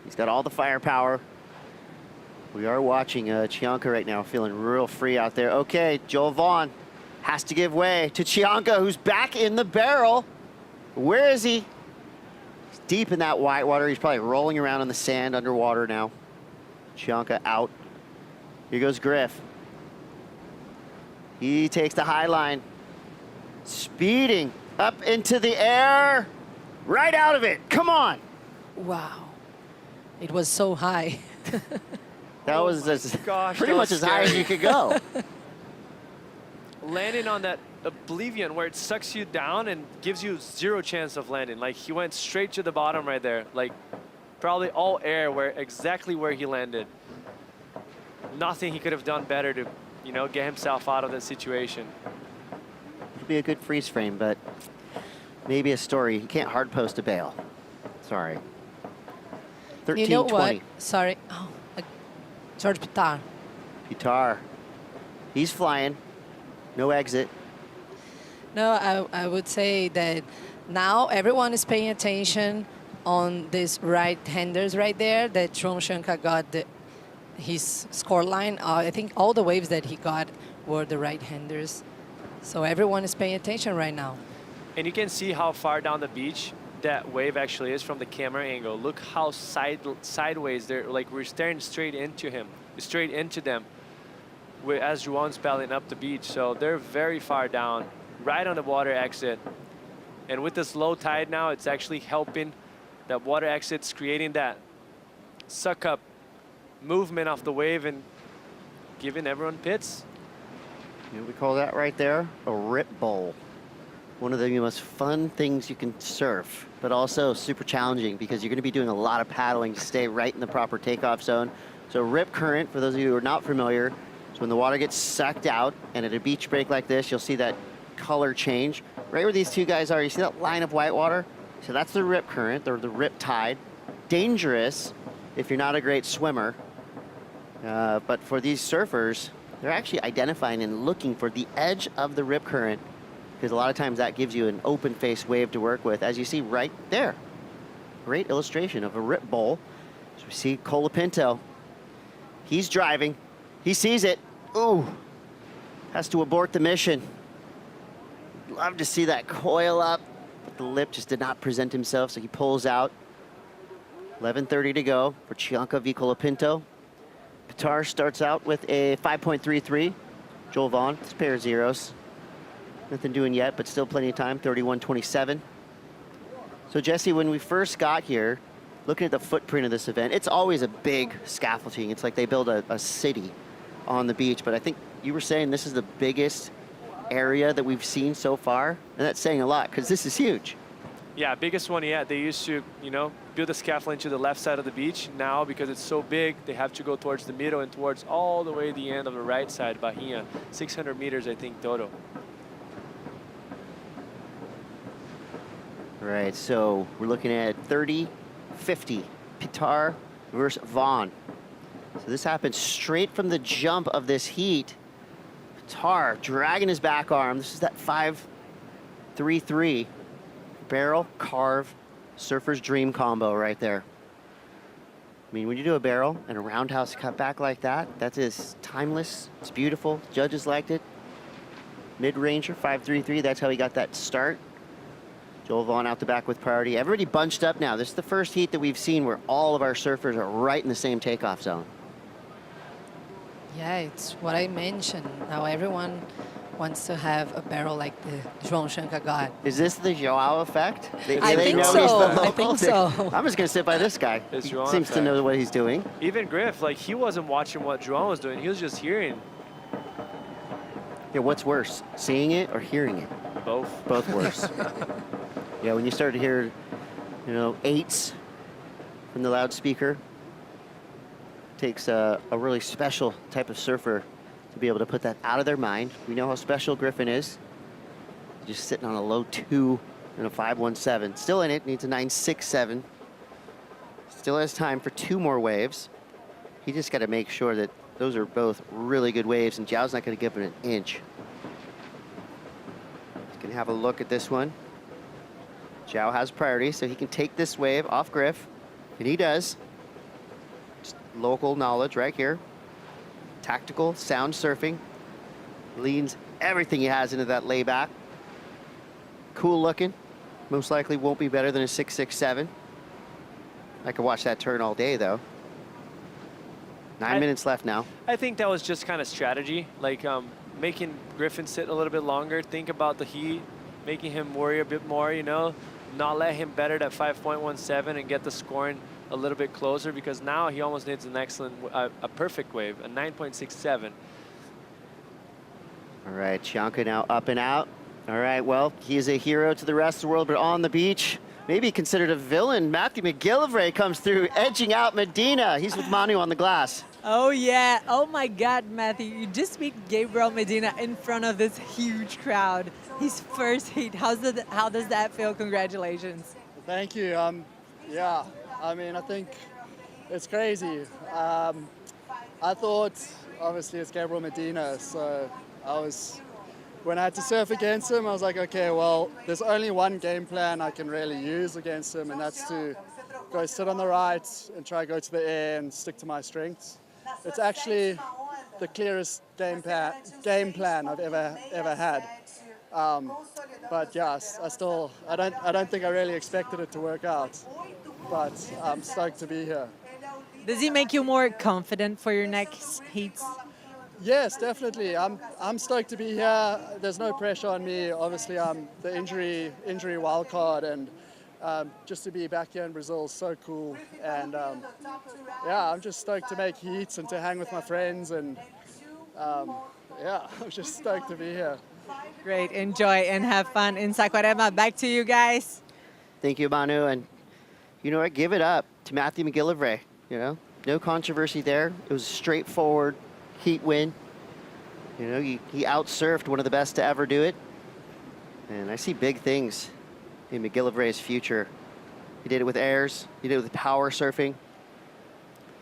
He's got all the firepower. We are watching Chianka right now, feeling real free out there. Okay, Joel Vaughn has to give way to Chianka, who's back in the barrel. Where is he? He's deep in that white water. He's probably rolling around in the sand underwater now. Chianka out. Here goes Griff. He takes the high line. Speeding up into the air. Right out of it. Come on. Wow. It was so high. That was pretty much as high as you could go. Landing on that oblivion where it sucks you down and gives you zero chance of landing. Like he went straight to the bottom right there. Like probably all air exactly where he landed. Nothing he could have done better to, you know, get himself out of that situation. It'll be a good freeze frame, but maybe a story. You can't hard post a bail. Sorry. 13:20. You know what? Sorry. Oh, George Pitar. Pitar. He's flying. No exit. No, I would say that now everyone is paying attention on these right-handers right there that Chianka got his score line. I think all the waves that he got were the right-handers. So everyone is paying attention right now. And you can see how far down the beach that wave actually is from the camera angle. Look how sideways they're, like we're staring straight into them as João's paddling up the beach. So they're very far down, right on the water exit. And with this low tide now, it's actually helping that water exit's creating that suck up movement off the wave and giving everyone pits. You know, we call that right there a rip bowl. One of the most fun things you can surf, but also super challenging because you're going to be doing a lot of paddling to stay right in the proper takeoff zone. So rip current, for those of you who are not familiar, is when the water gets sucked out, and at a beach break like this, you'll see that color change. Right where these two guys are, you see that line of white water? So that's the rip current, or the rip tide. Dangerous if you're not a great swimmer. But for these surfers, they're actually identifying and looking for the edge of the rip current, because a lot of times that gives you an open face wave to work with, as you see right there. Great illustration of a rip bowl. So we see Colapinto. He's driving. He sees it. Ooh, has to abort the mission. Love to see that coil up, but the lip just did not present himself, so he pulls out. 11:30 to go for Chianka v. Colapinto. Pitar starts out with a 5.33. Joel Vaughn, it's a pair of zeros. Nothing doing yet, but still plenty of time, 31:27. So Jesse, when we first got here, looking at the footprint of this event, it's always a big scaffolding. It's like they build a city on the beach, but I think you were saying this is the biggest area that we've seen so far, and that's saying a lot because this is huge. Yeah, biggest one yet. They used to, you know, build a scaffolding to the left side of the beach. Now, because it's so big, they have to go towards the middle and towards all the way the end of the right side, Bahia. 600 meters, I think, total. Right, so we're looking at 30-50, Pitar versus Vaughn. So this happened straight from the jump of this heat. Pitar dragging his back arm. This is that 5.33. Barrel, carve, surfer's dream combo right there. I mean, when you do a barrel and a roundhouse cutback like that, that is timeless. It's beautiful. Judges liked it. Mid-ranger, 5.33. That's how he got that start. Joel Vaughn out the back with priority. Everybody bunched up now. This is the first heat that we've seen where all of our surfers are right in the same takeoff zone. Yeah, it's what I mentioned. Now everyone wants to have a barrel like the Chianka got. Is this the Joao effect? I think so. I think so. I'm just going to sit by this guy. He seems to know what he's doing. Even Griff, like, he wasn't watching what João was doing. He was just hearing. Yeah, what's worse, seeing it or hearing it? Both. Both worse. Yeah, when you start to hear, you know, eights from the loudspeaker, takes a really special type of surfer to be able to put that out of their mind. We know how special Griffin is. Just sitting on a low 2 and a 5.17. Still in it, needs a 9.67. Still has time for 2 more waves. He just got to make sure that those are both really good waves, and Jiao's not going to give it an inch. He's going to have a look at this one. Jiao has priority, so he can take this wave off Griff, and he does. Just local knowledge right here. Tactical, sound surfing. Leans everything he has into that layback. Cool looking. Most likely won't be better than a 6.67. I could watch that turn all day, though. 9 minutes left now. I think that was just kind of strategy, like making Griffin sit a little bit longer, think about the heat, making him worry a bit more, you know, not let him better that 5.17 and get the scoring a little bit closer, because now he almost needs an excellent, a perfect wave, a 9.67. All right, Chianka now up and out. All right, well, he is a hero to the rest of the world, but on the beach, maybe considered a villain. Matthew McGillivray comes through, edging out Medina. He's with Manu on the glass. Oh, yeah. Oh, my God, Matthew. You just beat Gabriel Medina in front of this huge crowd. His first heat. How does that feel? Congratulations. Thank you. Yeah, I mean, I think it's crazy. I thought obviously it's Gabriel Medina. So when I had to surf against him, I was like, okay, well, there's only one game plan I can really use against him, and that's to go sit on the right and try to go to the air and stick to my strengths. It's actually the clearest game plan I've ever had. But yes, I don't think I really expected it to work out. But I'm stoked to be here. Does it make you more confident for your next heats? Yes, definitely. I'm stoked to be here. There's no pressure on me. Obviously, I'm the injury wild card, and just to be back here in Brazil is so cool. And yeah, I'm just stoked to make heats and to hang with my friends, and yeah, I'm just stoked to be here. Great, enjoy and have fun in Saquarema. Back to you guys. Thank you, Manu. And you know what? Give it up to Matthew McGill. You know, no controversy there. It was a straightforward heat win. You know, he out-surfed one of the best to ever do it. And I see big things in McGillivray's future. He did it with airs. He did it with power surfing.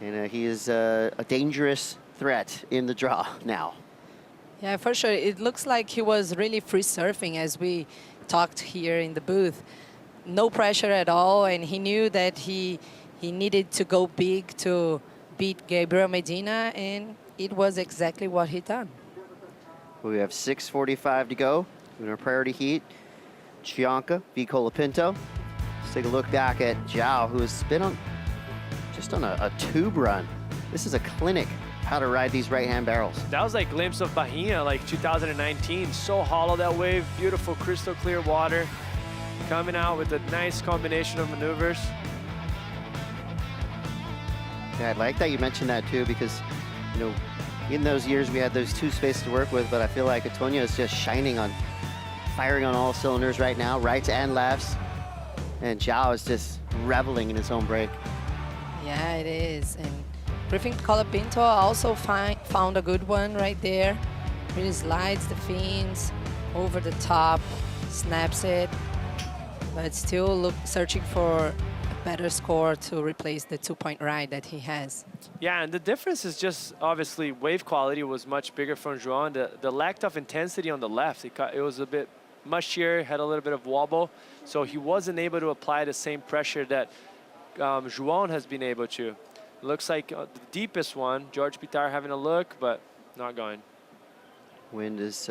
And he is a dangerous threat in the draw now. Yeah, for sure. It looks like he was really free surfing as we talked here in the booth. No pressure at all, and he knew that he needed to go big to beat Gabriel Medina, and it was exactly what he done. We have 6:45 to go in our priority heat. Chianka v. Colapinto. Let's take a look back at Zhao, who has been on a tube run. This is a clinic how to ride these right-hand barrels. That was like glimpse of Bahia, like 2019. So hollow, that wave, beautiful crystal clear water. Coming out with a nice combination of maneuvers. Yeah, I like that you mentioned that too, because, you know, in those years we had those two spaces to work with, but I feel like Antonio is just firing on all cylinders right now, rights and lefts. And Zhao is just reveling in his own break. Yeah, it is. And Griffin Colapinto also found a good one right there. Really slides the fins over the top, snaps it, but still searching for a better score to replace the 2-point ride that he has. Yeah, and the difference is just obviously wave quality was much bigger from João. The lack of intensity on the left, it was a bit mushier, had a little bit of wobble, so he wasn't able to apply the same pressure that João has been able to. Looks like the deepest one, George Pitar having a look, but not going. Wind is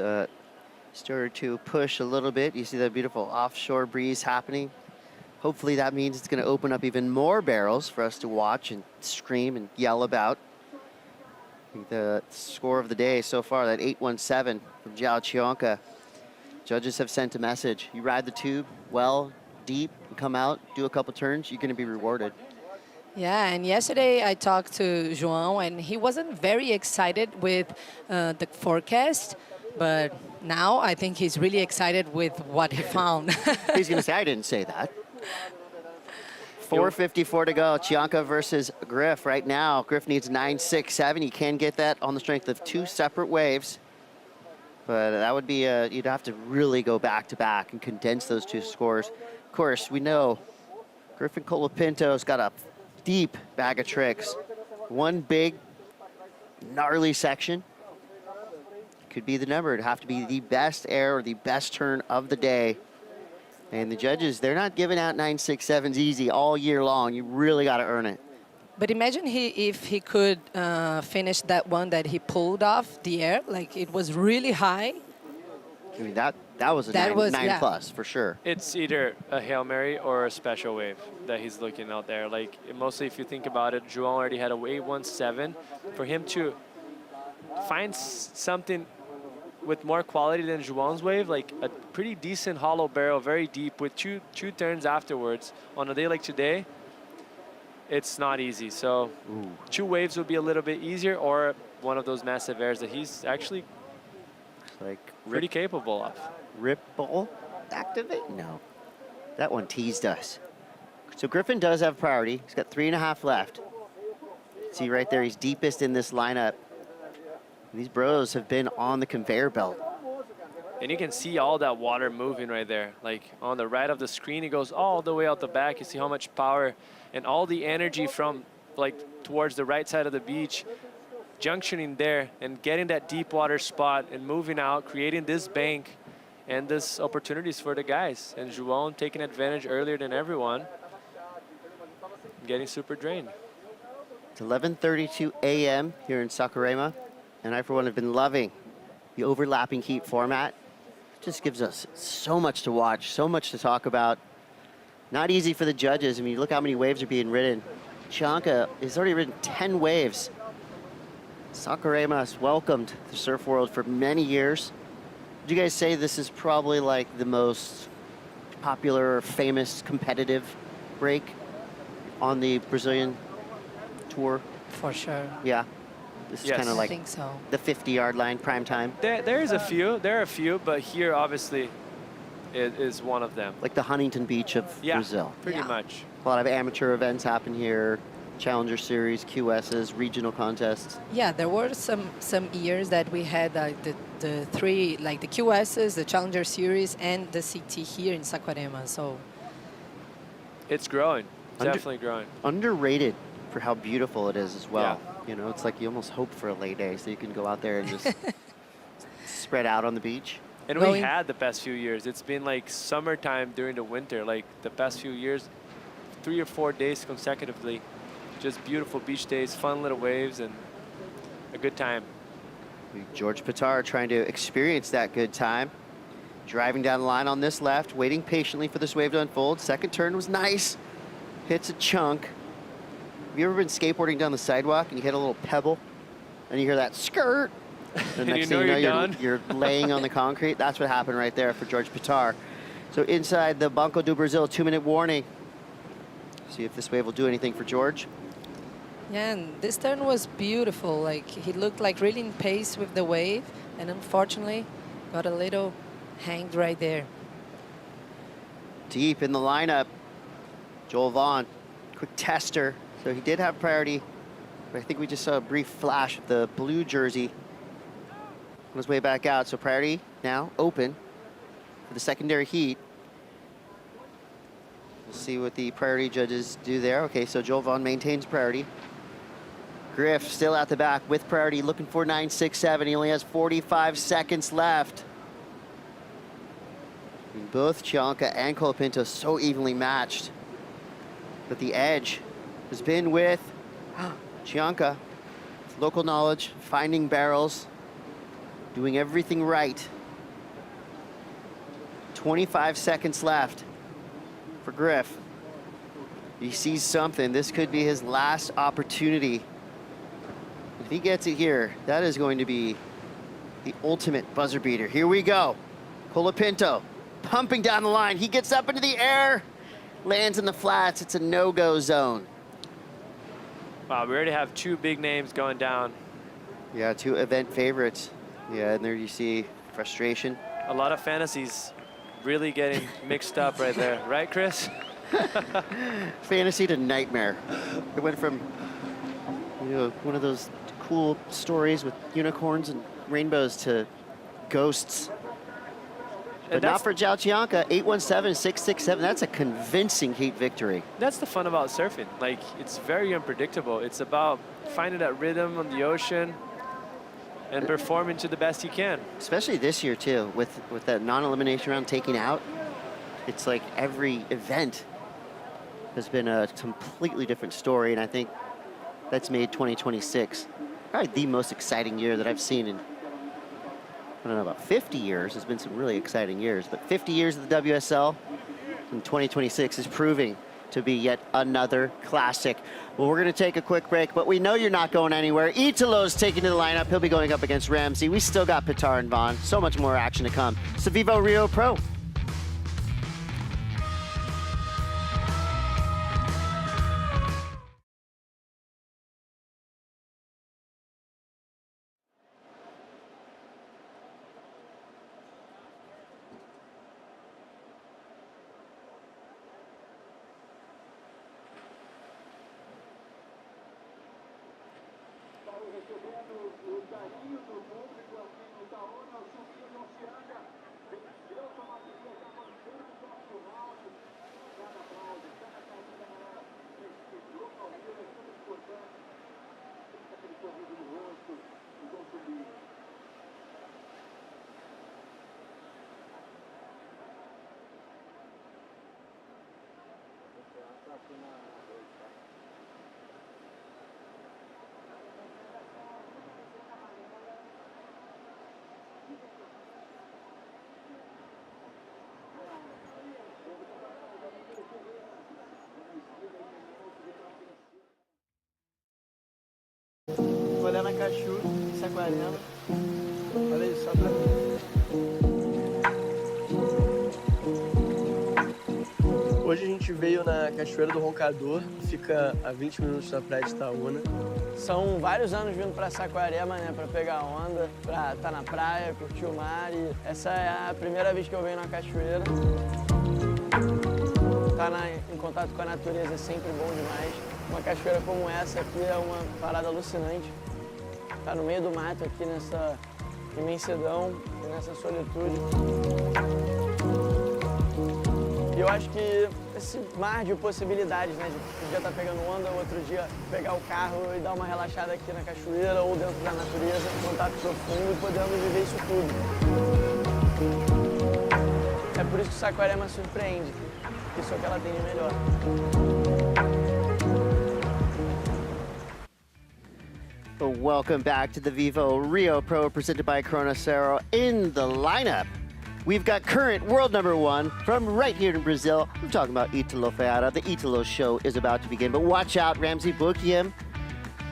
started to push a little bit. You see that beautiful offshore breeze happening. Hopefully that means it's going to open up even more barrels for us to watch and scream and yell about. I think the score of the day so far, that 817 from Zhao Chianka. Judges have sent a message. You ride the tube well, deep, and come out, do a couple turns, you're going to be rewarded. Yeah, and yesterday I talked to João, and he wasn't very excited with the forecast, but now I think he's really excited with what he found. He's going to say, I didn't say that. 4:54 to go. Chianka versus Griff right now. Griff needs 9.67. He can get that on the strength of two separate waves. But that would be, you'd have to really go back-to-back and condense those two scores. Of course, we know Griffin Colapinto's got a deep bag of tricks. One big, gnarly section could be the number. It'd have to be the best air or the best turn of the day. And the judges, they're not giving out 9.67s easy all year long. You really got to earn it. But imagine if he could finish that one that he pulled off the air, like it was really high. I mean, that was a nine plus for sure. It's either a Hail Mary or a special wave that he's looking out there. Like, mostly if you think about it, João already had a wave 1.7. For him to find something with more quality than João's wave, like a pretty decent hollow barrel, very deep, with two turns afterwards on a day like today, it's not easy. So two waves would be a little bit easier, or one of those massive airs that he's actually pretty capable of. Ripple activate? No. That one teased us. So Griffin does have priority. He's got 3.5 left. See right there, he's deepest in this lineup. These bros have been on the conveyor belt. And you can see all that water moving right there. Like on the right of the screen, it goes all the way out the back. You see how much power and all the energy from like towards the right side of the beach junctioning there and getting that deep water spot and moving out, creating this bank and this opportunities for the guys. And João taking advantage earlier than everyone, getting super drained. It's 11:32 a.m. here in Saquarema, and I, for one, have been loving the overlapping heat format. It just gives us so much to watch, so much to talk about. Not easy for the judges. I mean, look how many waves are being ridden. Chianka has already ridden 10 waves. Saquarema has welcomed the surf world for many years. Would you guys say this is probably like the most popular, famous, competitive break on the Brazilian tour? For sure. Yeah. This is kind of like I think so. the 50-yard line, prime time. There are a few, but here obviously it is one of them. Like the Huntington Beach of Brazil. Pretty much. A lot of amateur events happen here. Challenger Series, QSs, regional contests. Yeah, there were some years that we had the three, like the QSs, the Challenger Series, and the CT here in Saquarema. So it's growing. Definitely growing. Underrated for how beautiful it is as well. Yeah. You know, it's like you almost hope for a lay day so you can go out there and just spread out on the beach. And we had the past few years. It's been like summertime during the winter, like the past few years, 3 or 4 days consecutively. Just beautiful beach days, fun little waves, and a good time. George Pitar trying to experience that good time. Driving down the line on this left, waiting patiently for this wave to unfold. Second turn was nice. Hits a chunk. Have you ever been skateboarding down the sidewalk and you hit a little pebble and you hear that skirt? The next thing you know, you're laying on the concrete. That's what happened right there for George Pitar. So inside the Banco do Brasil, 2-minute warning. See if this wave will do anything for George. yeah, and this turn was beautiful. Like he looked like really in pace with the wave, and unfortunately got a little hanged right there. Deep in the lineup, Joel Vaughn, quick tester. So he did have priority, but I think we just saw a brief flash of the blue jersey on his way back out. So priority now open for the secondary heat. We'll see what the priority judges do there. Okay, so Joel Vaughn maintains priority. Griff still at the back with priority, looking for 9.67. He only has 45 seconds left. And both Chianka and Colapinto so evenly matched. But the edge has been with Chianka. Local knowledge, finding barrels, doing everything right. 25 seconds left for Griff. He sees something. This could be his last opportunity. If he gets it here, that is going to be the ultimate buzzer beater. Here we go. Colapinto pumping down the line. He gets up into the air, lands in the flats. It's a no-go zone. Wow, we already have 2 big names going down. Yeah, 2 event favorites. Yeah, and there you see frustration. A lot of fantasies really getting mixed up right there. Right, Chris? Fantasy to nightmare. It went from, you know, one of those cool stories with unicorns and rainbows to ghosts. But not for Zhao Chianka. 817-667. That's a convincing heat victory. That's the fun about surfing. Like, it's very unpredictable. It's about finding that rhythm on the ocean and performing to the best you can. Especially this year, too, with that non-elimination round taking out. It's like every event has been a completely different story, and I think that's made 2026 probably the most exciting year that I've seen in, I don't know, about 50 years. There's been some really exciting years, but 50 years of the WSL in 2026 is proving to be yet another classic. Well, we're going to take a quick break, but we know you're not going anywhere. Italo's taking to the lineup. He'll be going up against Ramsey. We still got Pitar and Vaughn. So much more action to come. So VIVO Rio Pro. O carinho do público aqui no Itaú, nós subimos no Chianka, venceu, Vou olhar na Cachu, em Saquarema. Olha isso, só pra mim. Hoje a gente veio na Cachoeira do Roncador, fica a 20 minutos da praia de Itaúna. São vários anos vindo pra Saquarema, né, pra pegar onda, pra estar na praia, curtir o mar, e essa é a primeira vez que eu venho na cachoeira. Estar em contato com a natureza é sempre bom demais. Uma cachoeira como essa aqui é uma parada alucinante. Tá no meio do mato aqui nessa imensidão e nessa solitude. E eu acho que esse mar de possibilidades, né? De um dia estar pegando onda, outro dia pegar o carro e dar uma relaxada aqui na cachoeira ou dentro da natureza, contato profundo e podemos viver isso tudo. É por isso que Saquarema surpreende. Isso é o que ela tem de melhor. Welcome back to the VIVO Rio Pro presented by Cero. In the lineup, we've got current world #1 from right here in Brazil. I'm talking about Ítalo Ferreira. The Ítalo show is about to begin, but watch out, Ramsey Bukiem.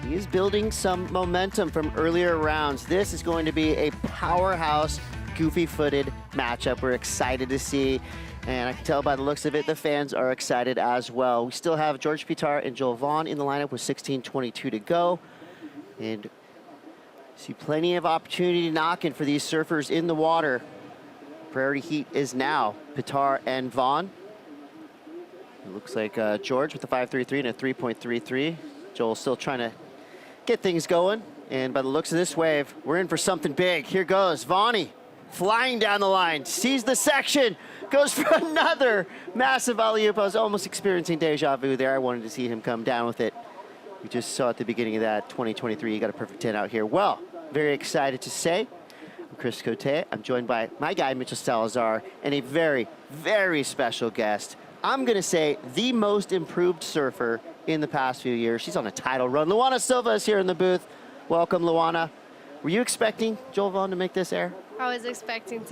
He is building some momentum from earlier rounds. This is going to be a powerhouse, goofy-footed matchup we're excited to see. And I can tell by the looks of it, the fans are excited as well. We still have George Pitar and Joel Vaughn in the lineup with 16:22 to go. And see plenty of opportunity knocking for these surfers in the water. Priority heat is now Pitar and Vaughn. It looks like George with a 5.33 and a 3.33. Joel's still trying to get things going. And by the looks of this wave, we're in for something big. Here goes Vaughn, flying down the line, sees the section, goes for another massive alley-oop. I was almost experiencing deja vu there. I wanted to see him come down with it. We just saw at the beginning of that 2023, he got a perfect 10 out here. Well, very excited to say, I'm Chris Cote. I'm joined by my guy, Mitchell Salazar, and a very, very special guest. I'm gonna say the most improved surfer in the past few years. She's on a title run. Luana Silva is here in the booth. Welcome, Luana. Were you expecting Joel Vaughn to make this air? I was expecting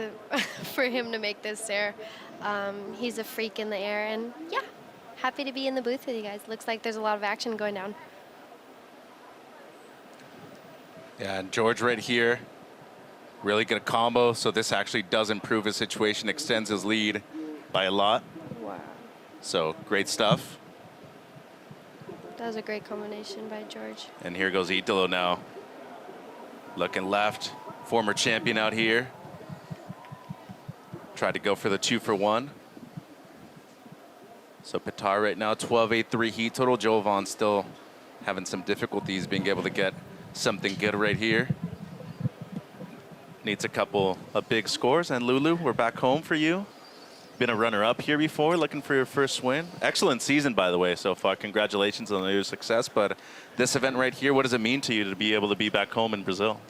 for him to make this air. He's a freak in the air, and yeah, happy to be in the booth with you guys. Looks like there's a lot of action going down. Yeah, and George right here, really good combo. So this actually does improve his situation, extends his lead by a lot. Wow. So great stuff. That was a great combination by George. And here goes Ítalo now. Looking left, former champion out here. Tried to go for the 2-for-1. So Pitar right now, 12.83 heat total. Joel Vaughn still having some difficulties being able to get something good right here. Needs a couple of big scores. And Lulu, we're back home for you. Been a runner-up here before, looking for your first win. Excellent season, by the way, so far. Congratulations on your success. But this event right here, what does it mean to you to be able to be back home in Brazil?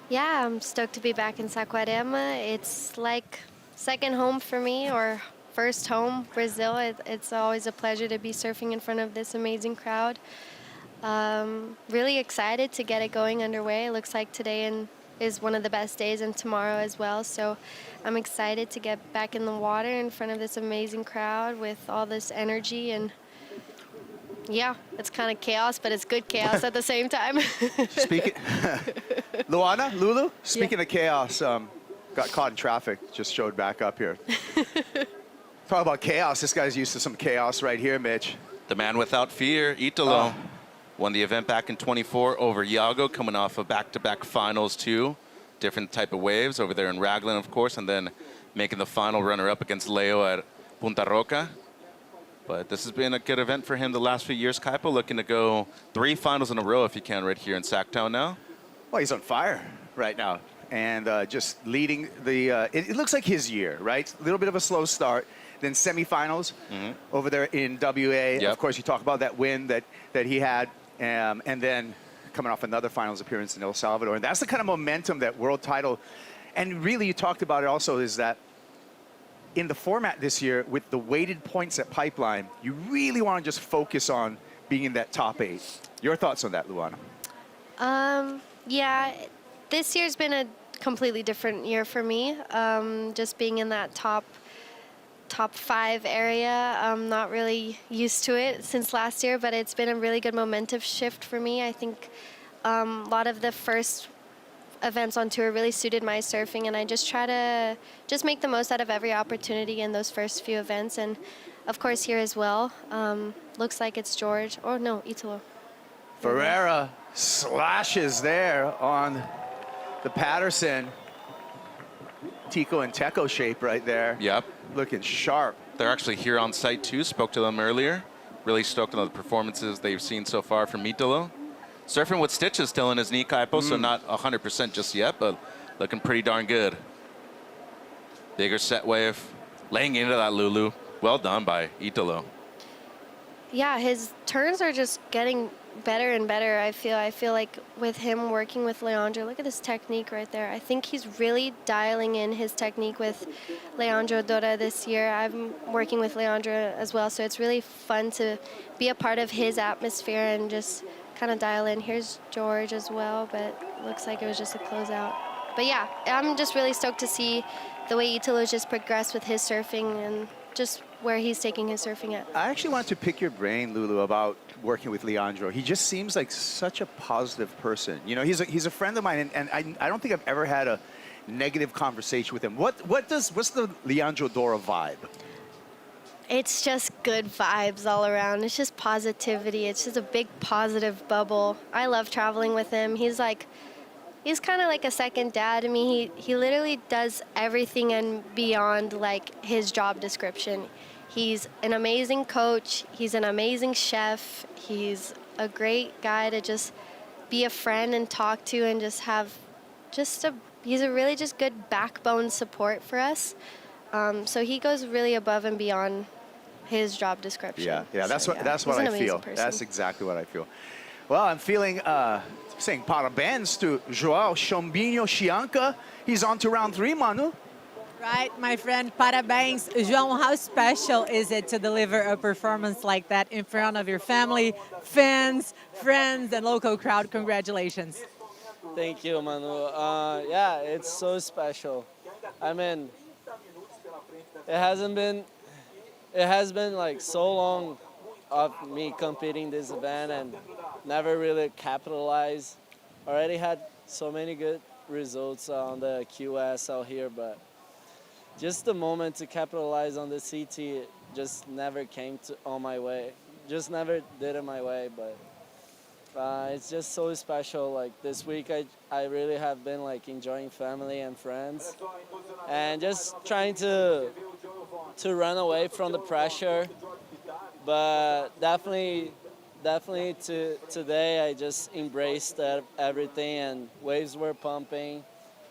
Yeah, I'm stoked to be back in Saquarema. It's like second home for me, or first home, Brazil. It's always a pleasure to be surfing in front of this amazing crowd. Really excited to get it going underway. It looks like today is one of the best days, and tomorrow as well. So I'm excited to get back in the water in front of this amazing crowd with all this energy. And yeah, it's kind of chaos, but it's good chaos at the same time. Luana, Lulu, speaking of chaos, got caught in traffic, just showed back up here. Talk about chaos. This guy's used to some chaos right here, Mitch. The man without fear, Ítalo. Won the event back in 24 over Iago, coming off of back-to-back finals too. Different type of waves over there in Raglan, of course, and then making the final runner-up against Leo at Punta Roca. But this has been a good event for him the last few years. Kaipo looking to go 3 finals in a row if he can right here in Sacktown now. Well, he's on fire right now. And just leading the, it looks like his year, right? A little bit of a slow start. Then semifinals over there in WA. Of course, you talk about that win that he had. And then coming off another finals appearance in El Salvador. And that's the kind of momentum that world title, and really you talked about it also, is that in the format this year with the weighted points at Pipeline, you really want to just focus on being in that top 8. Your thoughts on that, Luana? Yeah, this year's been a completely different year for me. Just being in that top 5 area, I'm not really used to it since last year, but it's been a really good momentum shift for me. I think a lot of the first events on tour really suited my surfing, and I just try to just make the most out of every opportunity in those first few events, and of course here as well. Looks like it's George, or no, Italo. Ferreira slashes there on the Patterson. Tico and Teco shape right there. Yep. Looking sharp. They're actually here on site too. Spoke to them earlier. Really stoked on the performances they've seen so far from Italo. Surfing with stitches still in his knee, Kaipo, so not 100% just yet, but looking pretty darn good. Bigger set wave. Laying into that Lulu. Well done by Italo. Yeah, his turns are just getting better and better. I feel like with him working with Leandro, look at this technique right there. I think he's really dialing in his technique with Leandro Dora this year. I'm working with Leandro as well, so it's really fun to be a part of his atmosphere and just kind of dial in. Here's George as well, but looks like it was just a closeout. But yeah, I'm just really stoked to see the way Italo's just progressed with his surfing and just where he's taking his surfing at. I actually wanted to pick your brain, Lulu, about working with Leandro. He just seems like such a positive person. You know, he's a friend of mine, and I don't think I've ever had a negative conversation with him. What's the Leandro Dora vibe? It's just good vibes all around. It's just positivity. It's just a big positive bubble. I love traveling with him. He's kind of like a second dad to me. He literally does everything and beyond like his job description. He's an amazing coach. He's an amazing chef. He's a great guy to just be a friend and talk to and just have he's a really just good backbone support for us. So he goes really above and beyond his job description. Yeah, that's so, what he's I an feel. amazing person. That's exactly what I feel. Well, I'm feeling saying parabéns to João Chombinho Chianka. He's on to round 3, Manu. Right, my friend, parabéns. João, how special is it to deliver a performance like that in front of your family, fans, friends, and local crowd? Congratulations. Thank you, Manu. Yeah, it's so special. I mean, it has been like so long of me competing this event and never really capitalized. Already had so many good results on the QS out here, but just the moment to capitalize on the CT just never came on my way. Just never did it my way, but it's just so special. Like this week, I really have been like enjoying family and friends, and just trying to run away from the pressure. But definitely today I just embraced everything, and waves were pumping.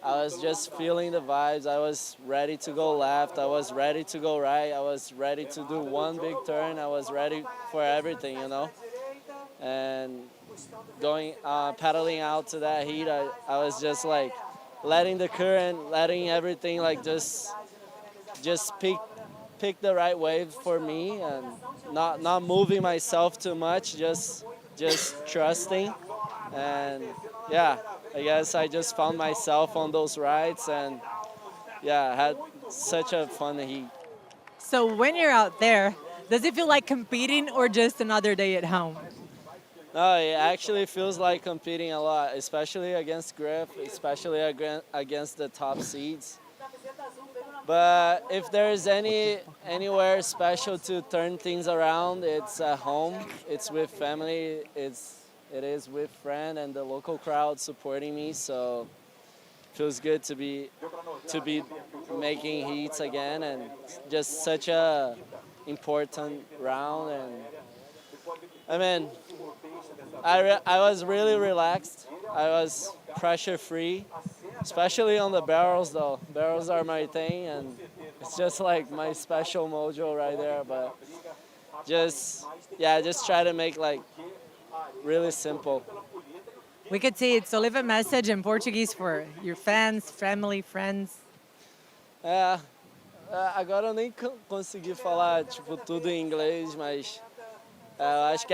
I was just feeling the vibes. I was ready to go left. I was ready to go right. I was ready to do one big turn. I was ready for everything, you know. And going, paddling out to that heat, I was just like letting the current, letting everything like just pick the right wave for me, and not moving myself too much, just trusting. And yeah, I guess I just found myself on those rides, and yeah, I had such a fun heat. So when you're out there, does it feel like competing or just another day at home? No, it actually feels like competing a lot, especially against Griff, especially against the top seeds. But if there's anywhere special to turn things around, it's at home. It's with family. It is with friends and the local crowd supporting me. So it feels good to be making heats again, and just such a important round. And I mean, I was really relaxed. I was pressure free. Especially on the barrels, though. Barrels are my thing, and it's just like my special mojo right there. But just try to make like really simple. We could see it. So leave a message in Portuguese for your fans, family, friends. agora eu nem consegui falar tipo tudo em inglês, mas eu acho que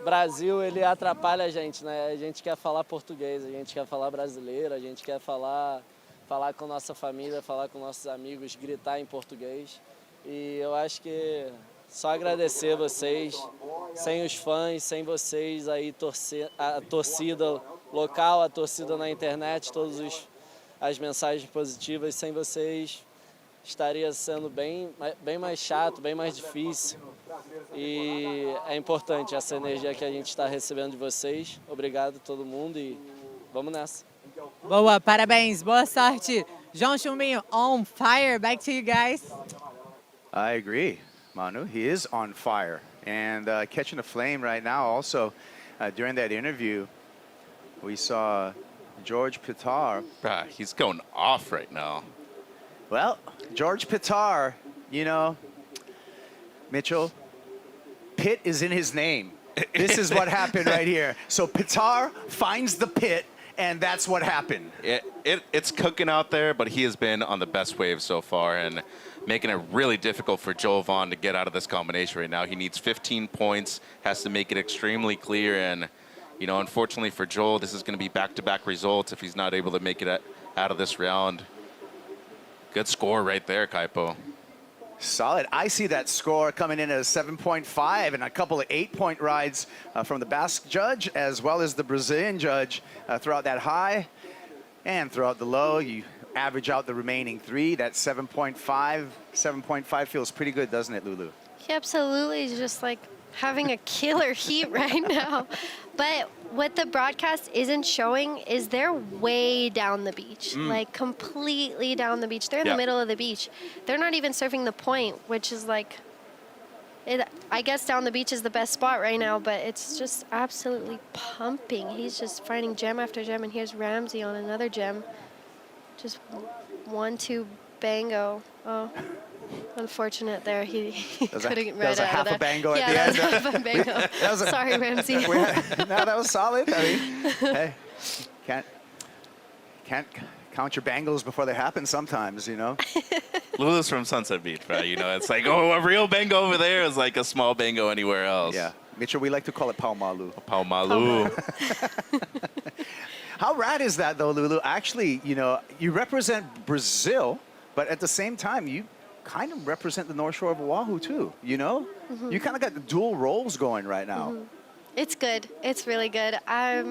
Brasil ele atrapalha a gente, né? A gente quer falar português, a gente quer falar brasileiro, a gente quer falar com nossa família, falar com nossos amigos, gritar em português. E eu acho que só agradecer vocês, sem os fãs, sem vocês aí, a torcida local, a torcida na internet, todas as mensagens positivas, sem vocês estaria sendo bem mais chato, bem mais difícil. E é importante essa energia que a gente está recebendo de vocês. Obrigado a todo mundo e vamos nessa. Boa, parabéns, boa sorte. João Chumbinho, on fire. Back to you guys. I agree, Manu. He is on fire and catching a flame right now. Also, during that interview, we saw George Pitar. He's going off right now. Well, George Pitar, you know, Mitchell, pit is in his name. This is what happened right here. So Pitar finds the pit, and that's what happened. It's cooking out there, but he has been on the best wave so far and making it really difficult for Joel Vaughn to get out of this combination right now. He needs 15 points, has to make it extremely clear, and you know, unfortunately for Joel, this is going to be back-to-back results if he's not able to make it out of this round. Good score right there, Kaipo. Solid. I see that score coming in at a 7.5 and a couple of 8-point rides from the Basque judge as well as the Brazilian judge throughout that high and throughout the low. You average out the remaining 3. That 7.5. 7.5 feels pretty good, doesn't it, Lulu? He absolutely is just like having a killer heat right now. But what the broadcast isn't showing is they're way down the beach, like completely down the beach. They're in the middle of the beach. They're not even surfing the point, which is like, I guess down the beach is the best spot right now, but it's just absolutely pumping. He's just finding gem after gem, and here's Ramsey on another gem. Just 1-2 bango. Oh. Unfortunate there. He couldn't that was a half a bango at the end. Half a bango. Sorry, Ramsey. No, that was solid. I mean, hey, can't count your bangles before they happen sometimes, you know? Lulu's from Sunset Beach, right? You know, it's like, oh, a real bango over there is like a small bango anywhere else. Yeah. Mitchell, we like to call it Paumalu. Paumalu. How rad is that, though, Lulu? Actually, you know, you represent Brazil, but at the same time, you kind of represent the North Shore of Oahu too, you know? You kind of got the dual roles going right now. It's good. It's really good. I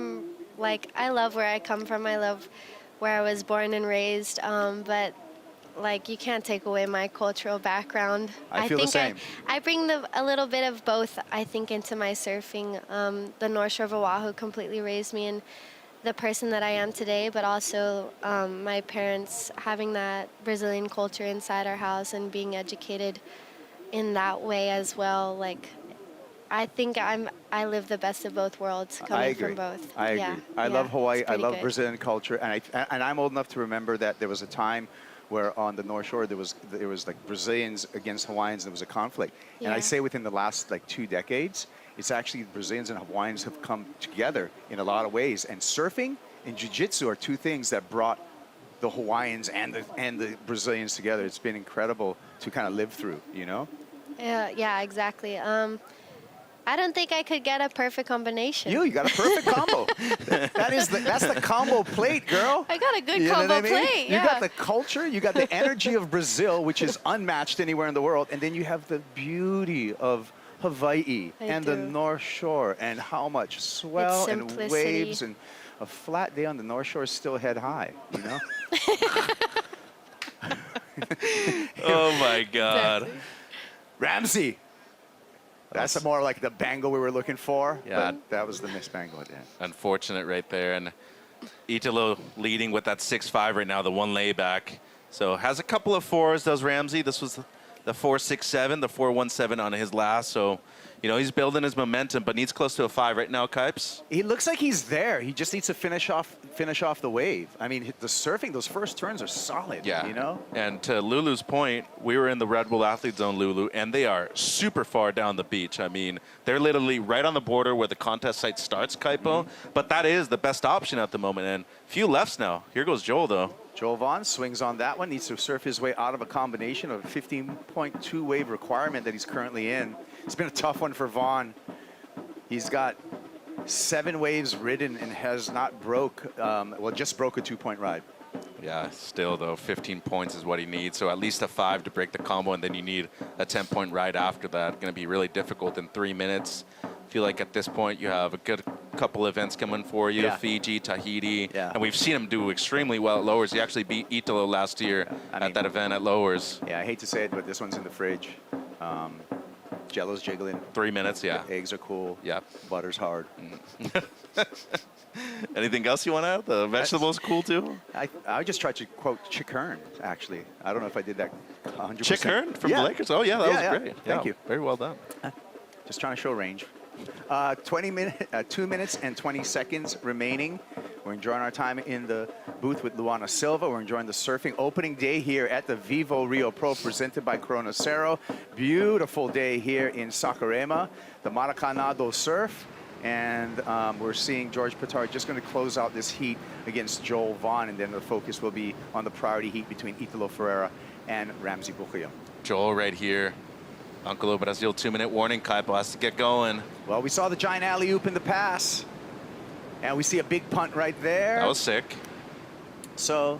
love where I come from. I love where I was born and raised. But like, you can't take away my cultural background. I feel the same. I bring a little bit of both, I think, into my surfing. The North Shore of Oahu completely raised me in the person that I am today, but also my parents having that Brazilian culture inside our house and being educated in that way as well. Like, I think I live the best of both worlds coming from both. I agree. I love Hawaii. I love Brazilian culture, and I'm old enough to remember that there was a time where on the North Shore there was like Brazilians against Hawaiians. There was a conflict, and I say within the last like 2 decades. It's actually Brazilians and Hawaiians have come together in a lot of ways. And surfing and jiu-jitsu are 2 things that brought the Hawaiians and the Brazilians together. It's been incredible to kind of live through, you know? Yeah, exactly. I don't think I could get a perfect combination. You got a perfect combo. That's the combo plate, girl. I got a good combo plate, You got the culture, you got the energy of Brazil, which is unmatched anywhere in the world, and then you have the beauty of Hawaii the North Shore, and how much swell and waves, and a flat day on the North Shore is still head high, you know? Oh my God. Exactly. Ramsey. That's more like the bangle we were looking for. Yeah. But that was the missed bangle at the end. Unfortunate right there. And Italo leading with that 6-5 right now, the 1 layback. So has a couple of 4s, does Ramsey. This was the 4.67, the 4.17 on his last. So, you know, he's building his momentum, but needs close to a 5 right now, Kipes. He looks like he's there. He just needs to finish off the wave. I mean, the surfing, those first turns are solid, you know? And to Lulu's point, we were in the Red Bull Athlete Zone, Lulu, and they are super far down the beach. I mean, they're literally right on the border where the contest site starts, Kaipo. But that is the best option at the moment. And few lefts now. Here goes Joel, though. Joel Vaughn swings on that one, needs to surf his way out of a combination of a 15.2 wave requirement that he's currently in. It's been a tough one for Vaughn. He's got 7 waves ridden and has not broke, well, just broke a 2-point ride. Yeah, still though, 15 points is what he needs. So at least a 5 to break the combo, and then you need a 10-point ride after that. Going to be really difficult in 3 minutes. I feel like at this point you have a good couple events coming for you, Yeah. Fiji, Tahiti, Yeah. and we've seen him do extremely well at lowers. He actually beat Italo last year at that event at lowers. Yeah, I hate to say it, but this one's in the fridge. Jello's jiggling. 3 minutes, yeah. The eggs are cool. Yeah. Butter's hard. Anything else you want to add? The vegetables cool too? I just tried to quote Chick Hearn, actually. I don't know if I did that 100%. Chick Hearn from Yeah. the Lakers? Oh, yeah, that was great. Thank Yeah, you. Very well done. Just trying to show range. 2 minutes and 20 seconds remaining. We're enjoying our time in the booth with Luana Silva. We're enjoying the surfing opening day here at the VIVO Rio Pro presented by Corona Cero. Beautiful day here in Saquarema, the Maracanado surf. And we're seeing George Pittar just going to close out this heat against Joel Vaughn, and then the focus will be on the priority heat between Italo Ferreira and Ramsey Buchia. Joel right here. Uncle Brazil 2-minute warning. Kaipo has to get going. Well, we saw the giant alley-oop in the pass. And we see a big punt right there. That was sick. So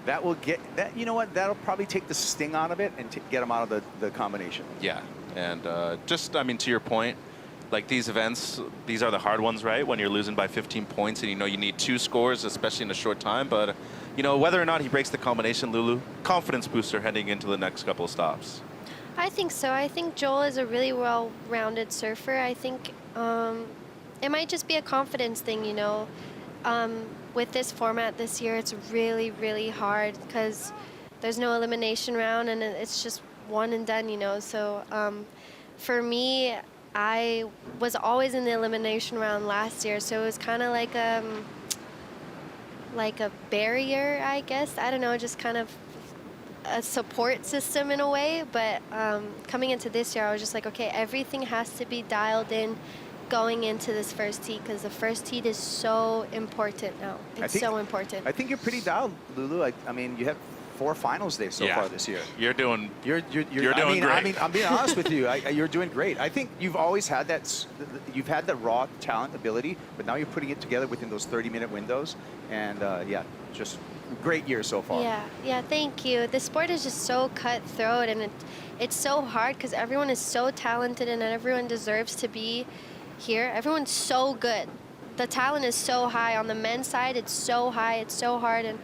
that will get that. You know what? That'll probably take the sting out of it and get him out of the combination. Yeah, and just, I mean, to your point, like these events, these are the hard ones, right? When you're losing by 15 points and you know you need 2 scores, especially in a short time. But, you know, whether or not he breaks the combination, Lulu, confidence booster heading into the next couple of stops. I think so. I think Joel is a really well-rounded surfer. I think it might just be a confidence thing, you know. With this format this year, it's really, really hard because there's no elimination round and it's just one and done, you know. So for me, I was always in the elimination round last year, so it was kind of like a barrier, I guess. I don't know, just kind of a support system in a way. But coming into this year, I was just like, okay, everything has to be dialed in going into this first heat because the first heat is so important now. It's so important. I think you're pretty dialed, Lulu. I mean, you have 4 finals days so far this year. You're doing You're doing great. I mean, I'm being honest with you. You're doing great. I think you've always had that. You've had the raw talent, ability, but now you're putting it together within those 30-minute windows. And yeah, just great year so far. Yeah, thank you. The sport is just so cutthroat, and it's so hard because everyone is so talented and everyone deserves to be here. Everyone's so good. The talent is so high. On the men's side, it's so high. It's so hard. And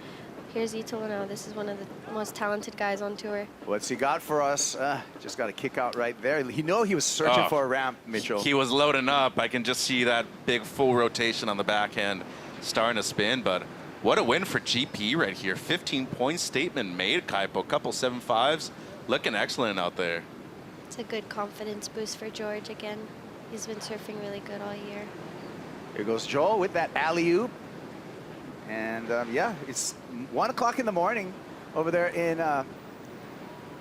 here's Italo now. This is one of the most talented guys on tour. What's he got for us? Just got a kick out right there. He was searching for a ramp, Mitchell. He was loading up. I can just see that big full rotation on the backhand starting to spin. But what a win for GP right here. 15-point statement made, Kaipo. Couple 7.5s. Looking excellent out there. It's a good confidence boost for George again. He's been surfing really good all year. Here goes Joel with that alley-oop. And yeah, it's 1 o'clock in the morning over there in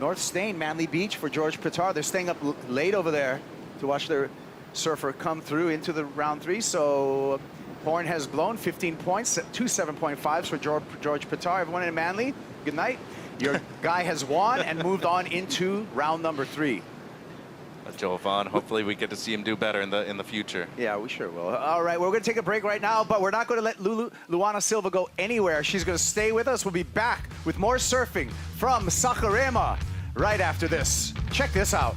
North Stain, Manly Beach for George Pittar. They're staying up late over there to watch their surfer come through into the round 3. So horn has blown 15 points, 2 7.5s for George Pittar. Everyone in Manly, good night. Your guy has won and moved on into round number 3. Joel Vaughn, hopefully we get to see him do better in the future. Yeah, we sure will. All right, we're going to take a break right now, but we're not going to let Luana Silva go anywhere. She's going to stay with us. We'll be back with more surfing from Saquarema right after this. Check this out.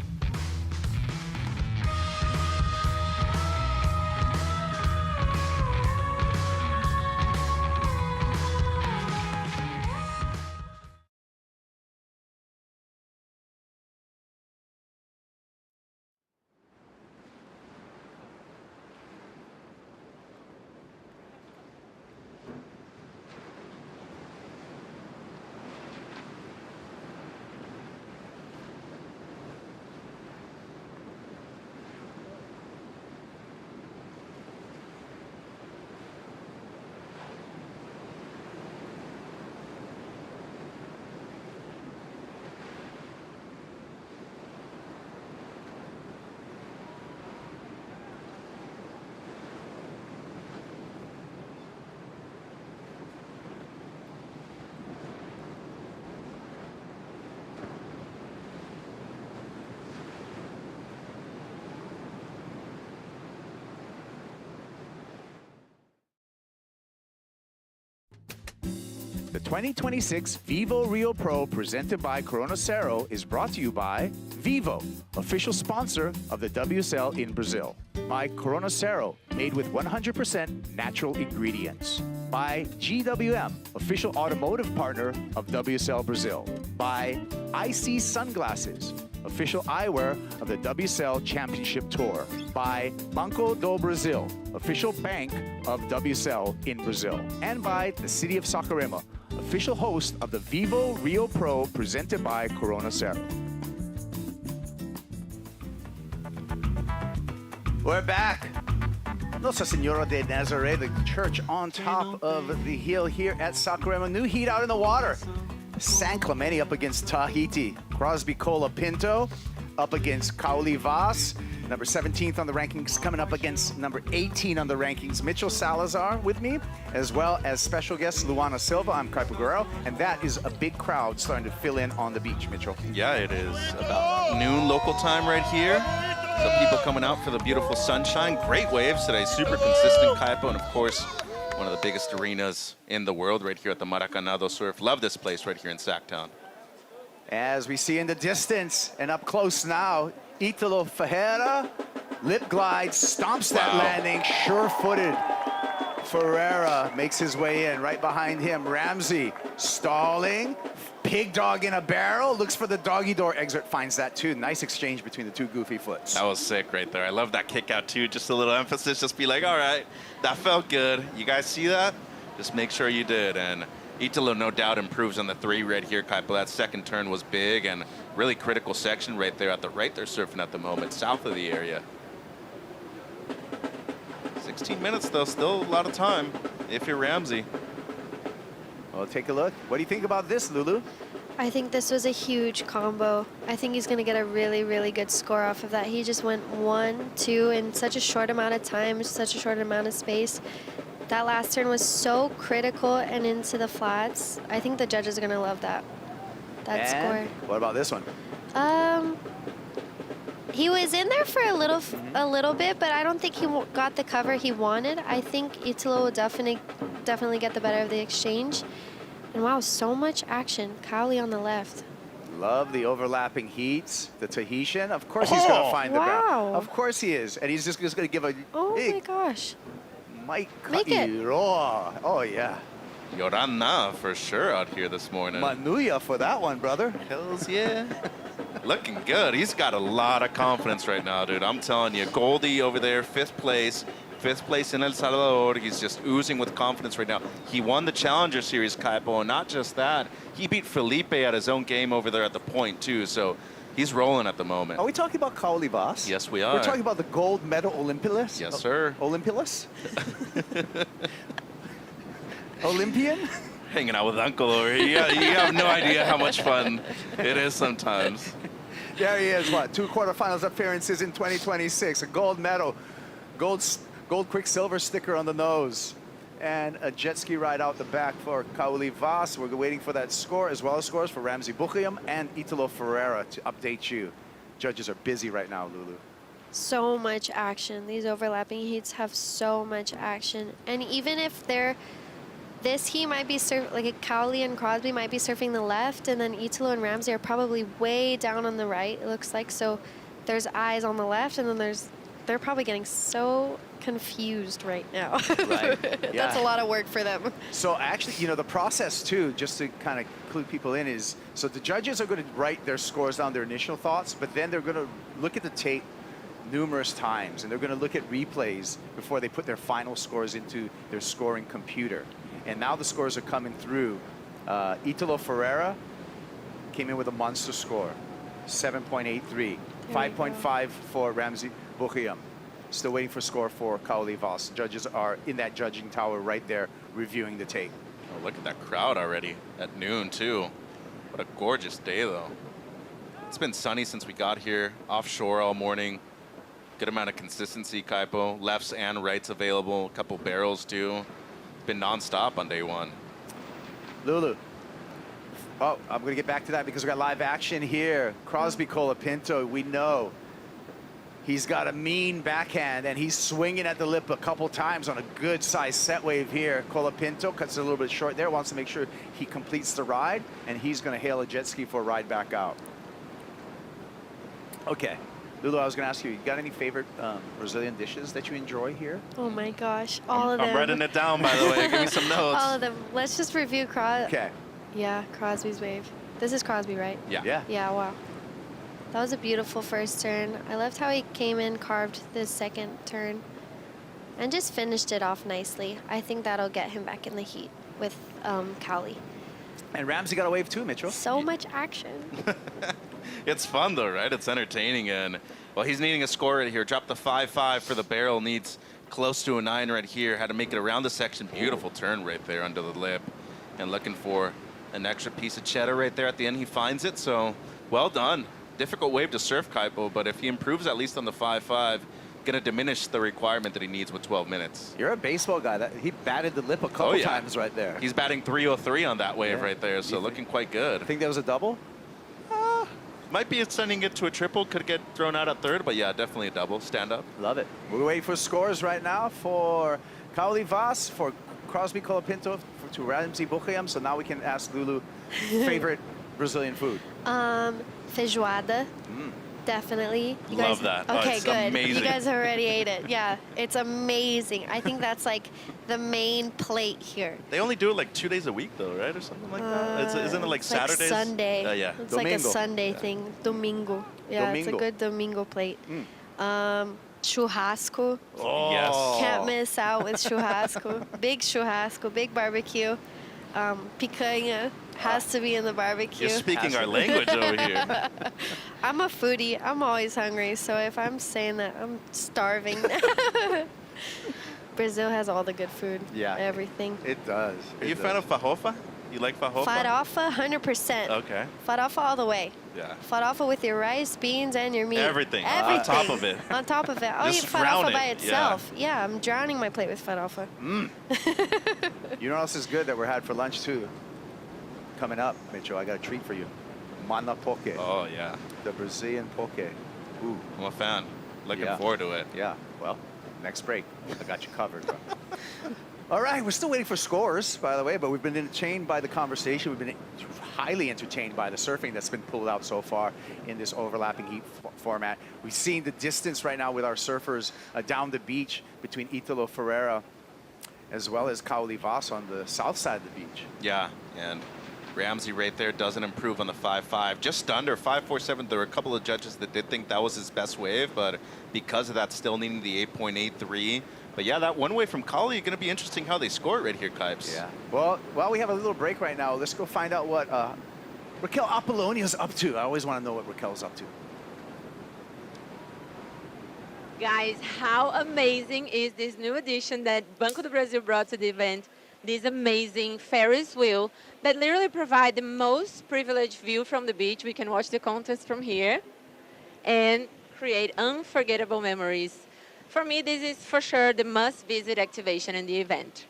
The 2026 VIVO Rio Pro presented by Cero is brought to you by VIVO, official sponsor of the WSL in Brazil. By Cero, made with 100% natural ingredients. By GWM, official automotive partner of WSL Brazil. By IC Sunglasses, official eyewear of the WSL Championship Tour. By Banco do Brasil, official bank of WSL in Brazil. And by the City of Saquarema, official host of the VIVO Rio Pro presented by Cero. We're back. Nossa Senora de Nazaré, the church on top of the hill here at Saquarema. New heat out in the water. San Clemente up against Tahiti. Crosby Cola Pinto up against Kauli Vaz. Number 17th on the rankings, coming up against number 18 on the rankings, Mitchell Salazar with me, as well as special guest Luana Silva. I'm Kaipo Guerrero, and that is a big crowd starting to fill in on the beach, Mitchell. Yeah, it is about noon local time right here. So people coming out for the beautiful sunshine. Great waves today, super consistent, Kaipo, and of course, one of the biggest arenas in the world right here at the Maracanã Surf. Love this place right here in Sacktown. As we see in the distance and up close now, Italo Ferreira, lip glides, stomps that landing, sure-footed. Ferreira makes his way in. Right behind him, Ramsey stalling. Pig dog in a barrel, looks for the doggy door exit, finds that too. Nice exchange between the two goofy foots. That was sick right there. I love that kick out too. Just a little emphasis, just be like, all right, that felt good. You guys see that? Just make sure you did. And Italo no doubt improves on the 3 right here, Kaipo. That second turn was big and really critical section right there at the right they're surfing at the moment, south of the area. 16 minutes though, still a lot of time if you're Ramsey. Well, take a look. What do you think about this, Lulu? I think this was a huge combo. I think he's going to get a really, really good score off of that. He just went 1, 2 in such a short amount of time, such a short amount of space. That last turn was so critical and into the flats. I think the judges are going to love that score. What about this one? He was in there for a little bit, but I don't think he got the cover he wanted. I think Italo will definitely get the better of the exchange. And wow, so much action. Kauli on the left. Love the overlapping heats. The Tahitian, of course he's going to find the ground. Of course he is. And he's just going to give a my gosh. Mike Make it. Oh, yeah. Yorana for sure out here this morning. Manuya for that one, brother. Hells yeah. Looking good. He's got a lot of confidence right now, dude. I'm telling you, Goldie over there, 5th place in El Salvador. He's just oozing with confidence right now. He won the Challenger Series, Kaipo, and not just that, he beat Felipe at his own game over there at the point, too. So he's rolling at the moment. Are we talking about Kauli Vaz? Yes, we are. We're talking about the gold medal Olympialist? Yes, sir. Olympialist? Olympian? Hanging out with Uncle over here. You have no idea how much fun it is sometimes. There he is, 2 quarterfinals appearances in 2026, a gold medal, gold Quicksilver sticker on the nose, and a jet ski ride out the back for Kauli Vaz. We're waiting for that score, as well as scores for Ramsey Buchiam and Italo Ferreira to update you. Judges are busy right now, Lulu. So much action. These overlapping heats have so much action. And even if they're this heat might be like Kauli and Crosby might be surfing the left, and then Italo and Ramsey are probably way down on the right, it looks like. So there's eyes on the left, and then they're probably getting so confused right now. Right. That's a lot of work for them. So actually, you know, the process too, just to kind of clue people in, is so the judges are going to write their scores down, their initial thoughts, but then they're going to look at the tape numerous times, and they're going to look at replays before they put their final scores into their scoring computer. And now the scores are coming through. Italo Ferreira came in with a monster score, 7.83, 5.5 for Ramsey Buchiam. Still waiting for score for Kauli Vaz. Judges are in that judging tower right there reviewing the tape. Oh, look at that crowd already at noon too. What a gorgeous day though. It's been sunny since we got here, offshore all morning. Good amount of consistency, Kaipo. Lefts and rights available, a couple barrels too. Been non-stop on day one. Lulu. Oh, I'm going to get back to that because we got live action here. Crosby Colapinto, we know. He's got a mean backhand, and he's swinging at the lip a couple times on a good-sized set wave here. Colapinto cuts it a little bit short there, wants to make sure he completes the ride, and he's going to hail a jet ski for a ride back out. Okay. Lulu, I was going to ask you, you got any favorite Brazilian dishes that you enjoy here? Oh my gosh, all of them. I'm writing it down, by the way. Give me some notes. All of them. Let's just review Okay. Yeah, Crosby's wave. This is Crosby, right? Yeah. Yeah, wow. That was a beautiful first turn. I loved how he came in, carved the second turn, and just finished it off nicely. I think that'll get him back in the heat with Cowley. And Ramsey got a wave too, Mitchell. So much action. It's fun though, right? It's entertaining, and well, he's needing a score right here. Dropped the 5-5 for the barrel. Needs close to a 9 right here. Had to make it around the section. Beautiful turn right there under the lip, and looking for an extra piece of cheddar right there at the end. He finds it, so well done. Difficult wave to surf, Kaipo, but if he improves at least on the 5-5, gonna diminish the requirement that he needs with 12 minutes. You're a baseball guy. He batted the lip a couple times right there. He's batting 303 on that wave right there, so looking quite good. I think that was a double? Might be sending it to a triple. Could get thrown out at third, but yeah, definitely a double. Stand up. Love it. We're waiting for scores right now for Cowley Vaz, for Crosby Colapinto, to Ramsey Bukhayam. So now we can ask Lulu favorite Brazilian food. Feijoada. Definitely. You Love guys, that. Okay, it's good. Amazing. You guys already ate it. Yeah, it's amazing. I think that's like the main plate here. They only do it like 2 days a week though, right? Or something like that? Isn't it like It's Saturdays? Like Sunday. Yeah. It's like a Sunday thing. Domingo. Yeah, it's a good domingo plate. Churrasco. Oh, yes. Can't miss out with churrasco. Big barbecue. Picanha has to be in the barbecue. You're speaking our language over here. I'm a foodie. I'm always hungry. So if I'm saying that, I'm starving. Brazil has all the good food. Yeah. Everything. It does. Are you a fan of farofa? You like farofa? Farofa, 100%. Okay. Farofa all the way. Yeah. Farofa with your rice, beans, and your meat. Everything. Everything. On top of it. On top of it. I'll eat Just drown farofa it. by itself. Yeah, I'm drowning my plate with farofa. You know what else is good that we're had for lunch too? Coming up, Mitchell, I got a treat for you. Mana poke. Oh, yeah. The Brazilian poke. Ooh. I'm a fan. Looking forward to it. Yeah, well, next break. I got you covered, bro. All right, we're still waiting for scores, by the way, but we've been entertained by the conversation. We've been highly entertained by the surfing that's been pulled out so far in this overlapping heat format. We've seen the distance right now with our surfers down the beach between Italo Ferreira as well as Cowley Vaz on the south side of the beach. Yeah, and Ramsey right there doesn't improve on the 5-5. Just under 5.47. There were a couple of judges that did think that was his best wave, but because of that, still needing the 8.83. But yeah, that one wave from Cowley, going to be interesting how they score it right here, Kipes. Yeah. Well, while we have a little break right now, let's go find out what Raquel Apollonia's up to. I always want to know what Raquel's up to. Guys, how amazing is this new addition that Banco do Brasil brought to the event? This amazing Ferris wheel that literally provides the most privileged view from the beach. We can watch the contest from here and create unforgettable memories. For me, this is for sure the must-visit activation in the event.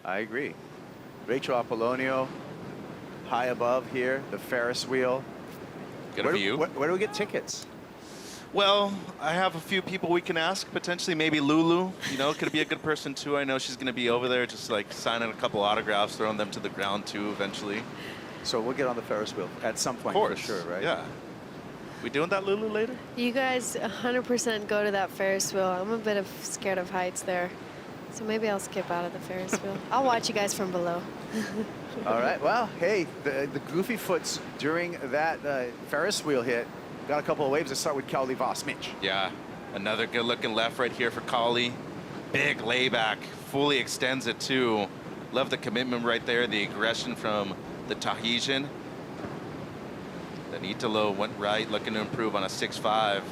I agree. Rachel Apollonio, high above here, the Ferris wheel. Good view. Where do we get tickets? Well, I have a few people we can ask, potentially maybe Lulu, you know, could be a good person too. I know she's going to be over there just like signing a couple autographs, throwing them to the ground too eventually. So we'll get on the Ferris wheel at some point, of course, for sure, right? Yeah. We doing that, Lulu, later? You guys 100% go to that Ferris wheel. I'm a bit scared of heights there. So maybe I'll skip out of the Ferris wheel. I'll watch you guys from below. All right, well, hey, the Goofy Foots during that Ferris wheel hit got a couple of waves. Let's start with Cowley Vaz. Mitch. Yeah, another good-looking left right here for Cowley. Big layback, fully extends it too. Love the commitment right there, the aggression from the Tahitian. Then Italo went right, looking to improve on a 6.5.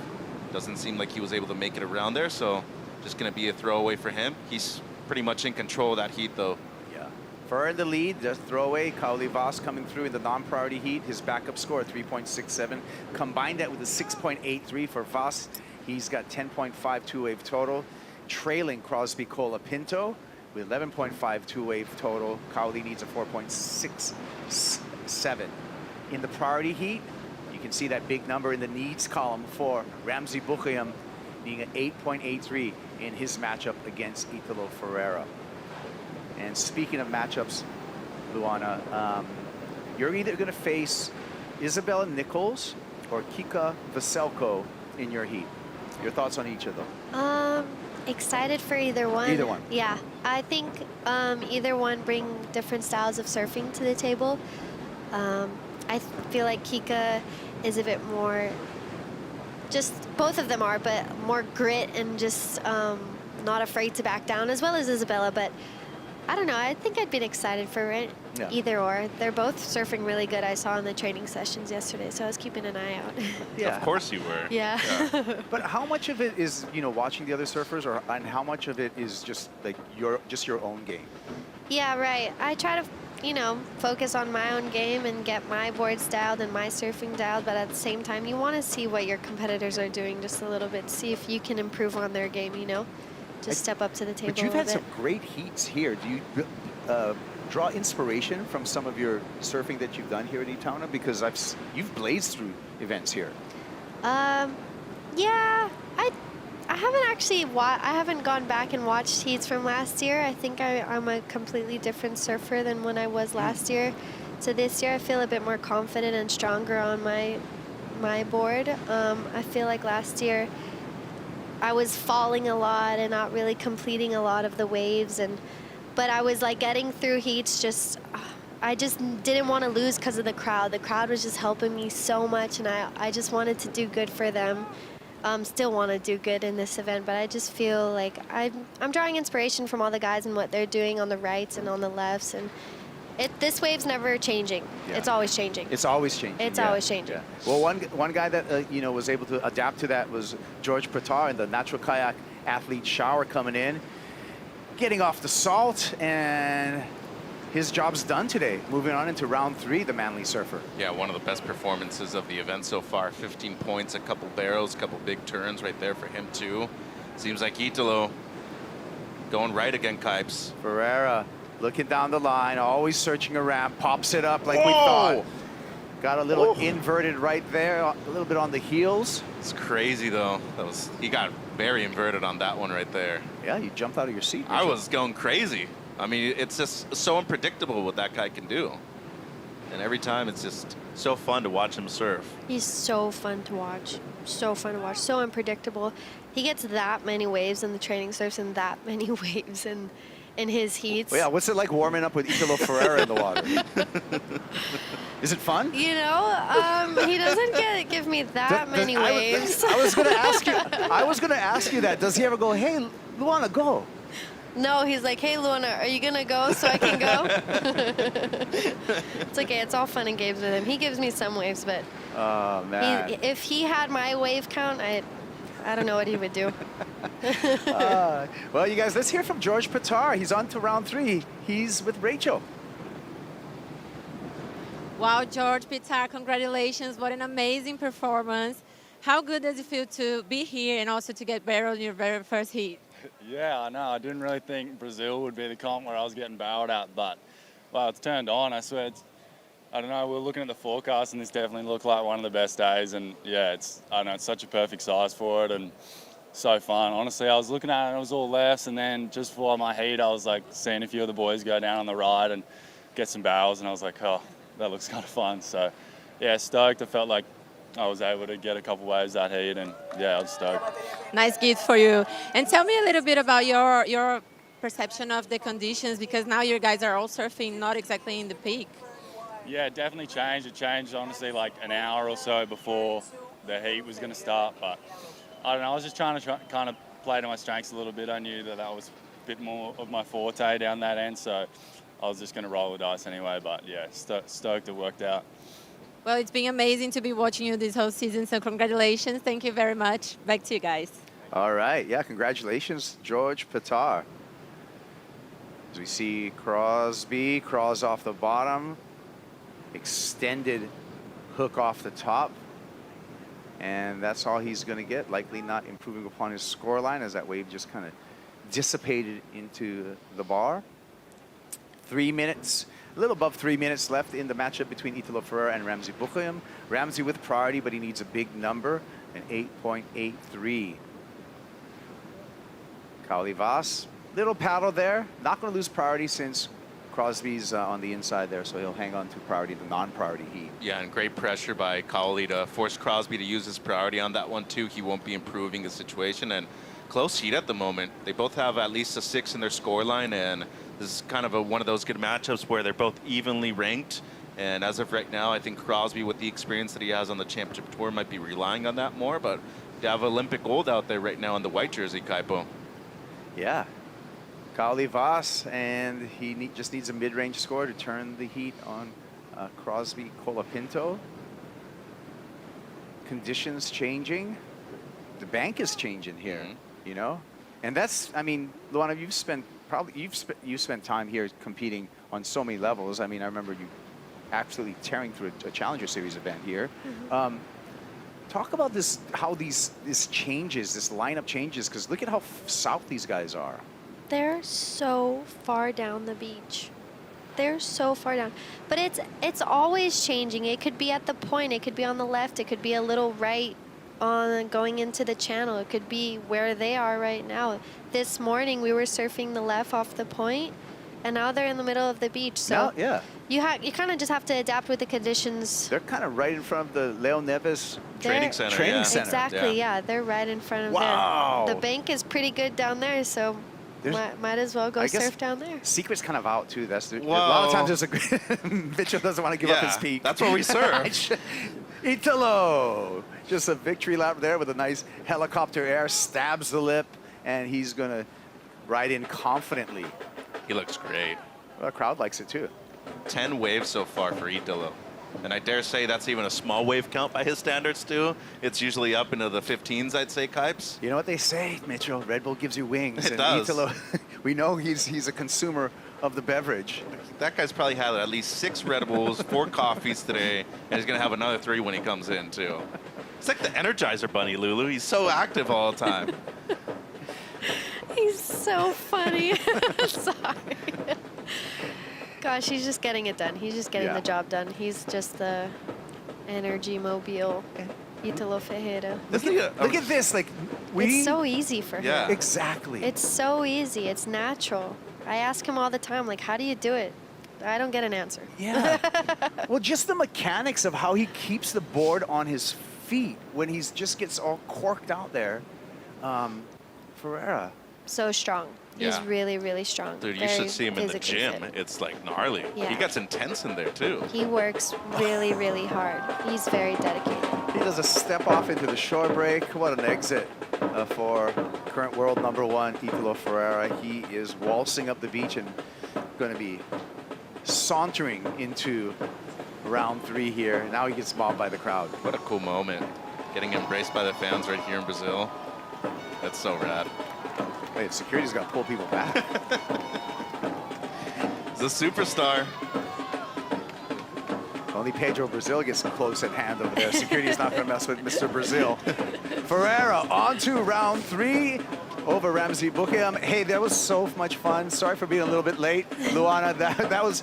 Doesn't seem like he was able to make it around there, so just going to be a throwaway for him. He's pretty much in control of that heat, though. Yeah. Ferrer in the lead, just throwaway. Cowley Vaz coming through in the non-priority heat. His backup score, 3.67. Combine that with a 6.83 for Vaz. He's got 10.52 wave total. Trailing Crosby Colapinto with 11.52 wave total. Cowley needs a 4.67. In the priority heat, you can see that big number in the needs column for Ramzi Bukhayam being an 8.83 in his matchup against Italo Ferreira. And speaking of matchups, Luana, you're either going to face Isabella Nichols or Kika Veselko in your heat. Your thoughts on each of them? Excited for either one. Either one. Yeah, I think either one bring different styles of surfing to the table. I feel like Kika is a bit more, just both of them are, but more grit and just not afraid to back down, as well as Isabella. But I don't know, I think I'd been excited for it. Yeah. Either or. They're both surfing really good. I saw in the training sessions yesterday, so I was keeping an eye out. Yeah. Of course you were. Yeah. But how much of it is, you know, watching the other surfers, and how much of it is just like your own game? Yeah, right. I try to, you know, focus on my own game and get my boards dialed and my surfing dialed, but at the same time, you want to see what your competitors are doing just a little bit, see if you can improve on their game, you know? Just step up to the table But you've a had little some bit. great heats here. Do you draw inspiration from some of your surfing that you've done here at Itana? Because you've blazed through events here. Yeah, I haven't actually I haven't gone back and watched heats from last year. I think I'm a completely different surfer than when I was last year. So this year I feel a bit more confident and stronger on my board. I feel like last year I was falling a lot and not really completing a lot of the waves, but I was like getting through heats. I just didn't want to lose because of the crowd. The crowd was just helping me so much, and I just wanted to do good for them. Still want to do good in this event, but I just feel like I'm drawing inspiration from all the guys and what they're doing on the rights and on the lefts, and this wave's never changing. Yeah. It's always changing. It's always changing. It's always changing. Yeah. Well, one guy that you know was able to adapt to that was George Pratar in the natural kayak athlete shower coming in, getting off the salt, and his job's done today. Moving on into round 3, the manly surfer. Yeah, one of the best performances of the event so far. 15 points, a couple barrels, a couple big turns right there for him too. Seems like Italo going right again, Kipes. Ferreira looking down the line, always searching a ramp, pops it up like we thought. Got a little inverted right there, a little bit on the heels. It's crazy though. He got very inverted on that one right there. Yeah, you jumped out of your seat. I was going crazy. I mean, it's just so unpredictable what that guy can do. And every time it's just so fun to watch him surf. He's so fun to watch. So fun to watch. So unpredictable. He gets that many waves in the training surfs and that many waves in his heats. Well, yeah, what's it like warming up with Italo Ferreira in the water? Is it fun? You know, he doesn't give me that many waves. I was going to ask you that. Does he ever go, hey, Luana, go? No, he's like, hey, Luana, are you going to go so I can go? It's okay. It's all fun and games with him. He gives me some waves, but if he had my wave count, I don't know what he would do. Well, you guys, let's hear from George Pratar. He's on to round 3. He's with Rachel. Wow, George Pratar, congratulations. What an amazing performance. How good does it feel to be here and also to get barreled in your very first heat? Yeah, I know. I didn't really think Brazil would be the comp where I was getting barreled at, but, wow, it's turned on. I swear, I don't know, we're looking at the forecast, and this definitely looked like one of the best days, and, yeah, I don't know, it's such a perfect size for it, and so fun. Honestly, I was looking at it, and it was all lefts, and then just before my heat, I was, like, seeing a few of the boys go down on the ride and get some barrels, and I was like, oh, that looks kind of fun. So, yeah, stoked. I felt like I was able to get a couple waves that heat, and yeah, I was stoked. Nice gift for you. And tell me a little bit about your perception of the conditions, because now you guys are all surfing not exactly in the peak. Yeah, it definitely changed. It changed, honestly, like an hour or so before the heat was going to start. But I don't know, I was just trying to kind of play to my strengths a little bit. I knew that was a bit more of my forte down that end, so I was just going to roll the dice anyway. But yeah, stoked it worked out. Well, it's been amazing to be watching you this whole season, so congratulations. Thank you very much. Back to you guys. All right. Yeah, congratulations, George Pratar. As we see Crosby crawls off the bottom, extended hook off the top, and that's all he's going to get, likely not improving upon his scoreline as that wave just kind of dissipated into the bar. 3 minutes A little above 3 minutes left in the matchup between Italo Ferreira and Ramsey Bukhayem. Ramsey with priority, but he needs a big number, an 8.83. Kaoli Vas, little paddle there. Not going to lose priority since Crosby's on the inside there, so he'll hang on to priority, the non-priority heat. Yeah, and great pressure by Kaoli to force Crosby to use his priority on that one too. He won't be improving the situation, and close heat at the moment. They both have at least a 6 in their scoreline, and this is kind of one of those good matchups where they're both evenly ranked. And as of right now, I think Crosby, with the experience that he has on the championship tour, might be relying on that more, but they have Olympic gold out there right now in the white jersey, Kaipo. Yeah. Kaoli Vas, and he just needs a mid-range score to turn the heat on Crosby Colapinto. Conditions changing. The bank is changing here, you know? And that's, I mean, Luana, you've spent time here competing on so many levels. I mean, I remember you absolutely tearing through a Challenger Series event here. Talk about this, how this changes, this lineup changes, because look at how south these guys are. They're so far down the beach. They're so far down. But it's always changing. It could be at the point, it could be on the left, it could be a little right on going into the channel. It could be where they are right now. This morning we were surfing the left off the point, and now they're in the middle of the beach. So yeah. You kind of just have to adapt with the conditions. They're kind of right in front of the Leo Neves training center. Exactly, yeah. They're right in front of wow. there. The bank is pretty good down there, so might as well go surf down there. Secret's kind of out too. That's a lot of times there's Mitchell doesn't want to give up his peak. That's where we serve. Italo, just a victory lap there with a nice helicopter air, stabs the lip, and he's gonna ride in confidently. He looks great. Well, the crowd likes it too. 10 waves so far for Italo. And I dare say that's even a small wave count by his standards too. It's usually up into the 15s, I'd say, Kipes. You know what they say, Mitchell? Red Bull gives you wings. It does. Italo, we know he's a consumer of the beverage. That guy's probably had at least 6 Red Bulls, 4 coffees today, and he's gonna have another 3 when he comes in too. It's like the Energizer Bunny, Lulu. He's so active all the time. He's so funny. Sorry. Gosh, he's just getting it done. He's just getting the job done. He's just the energy mobile Italo Ferreira. Look at this. Like it's so easy for him. Yeah. Exactly. It's so easy. It's natural. I ask him all the time, like, how do you do it? I don't get an answer. Yeah. Well, just the mechanics of how he keeps the board on his feet when he just gets all corked out there. Ferreira. So strong. He's really, really strong. Dude, you should see him in the gym. It's like gnarly. Yeah. He gets intense in there too. He works really, really hard. He's very dedicated. He does a step off into the shore break. What an exit for current world #1, Italo Ferreira. He is waltzing up the beach and going to be sauntering into round 3 here. Now he gets mobbed by the crowd. What a cool moment. Getting embraced by the fans right here in Brazil. That's so rad. Wait, security's got to pull people back. He's a superstar. Only Pedro Brazil gets close at hand over there. Security's not going to mess with Mr. Brazil. Ferreira on to round 3 over Ramsey Bukhayem. Hey, that was so much fun. Sorry for being a little bit late, Luana. That was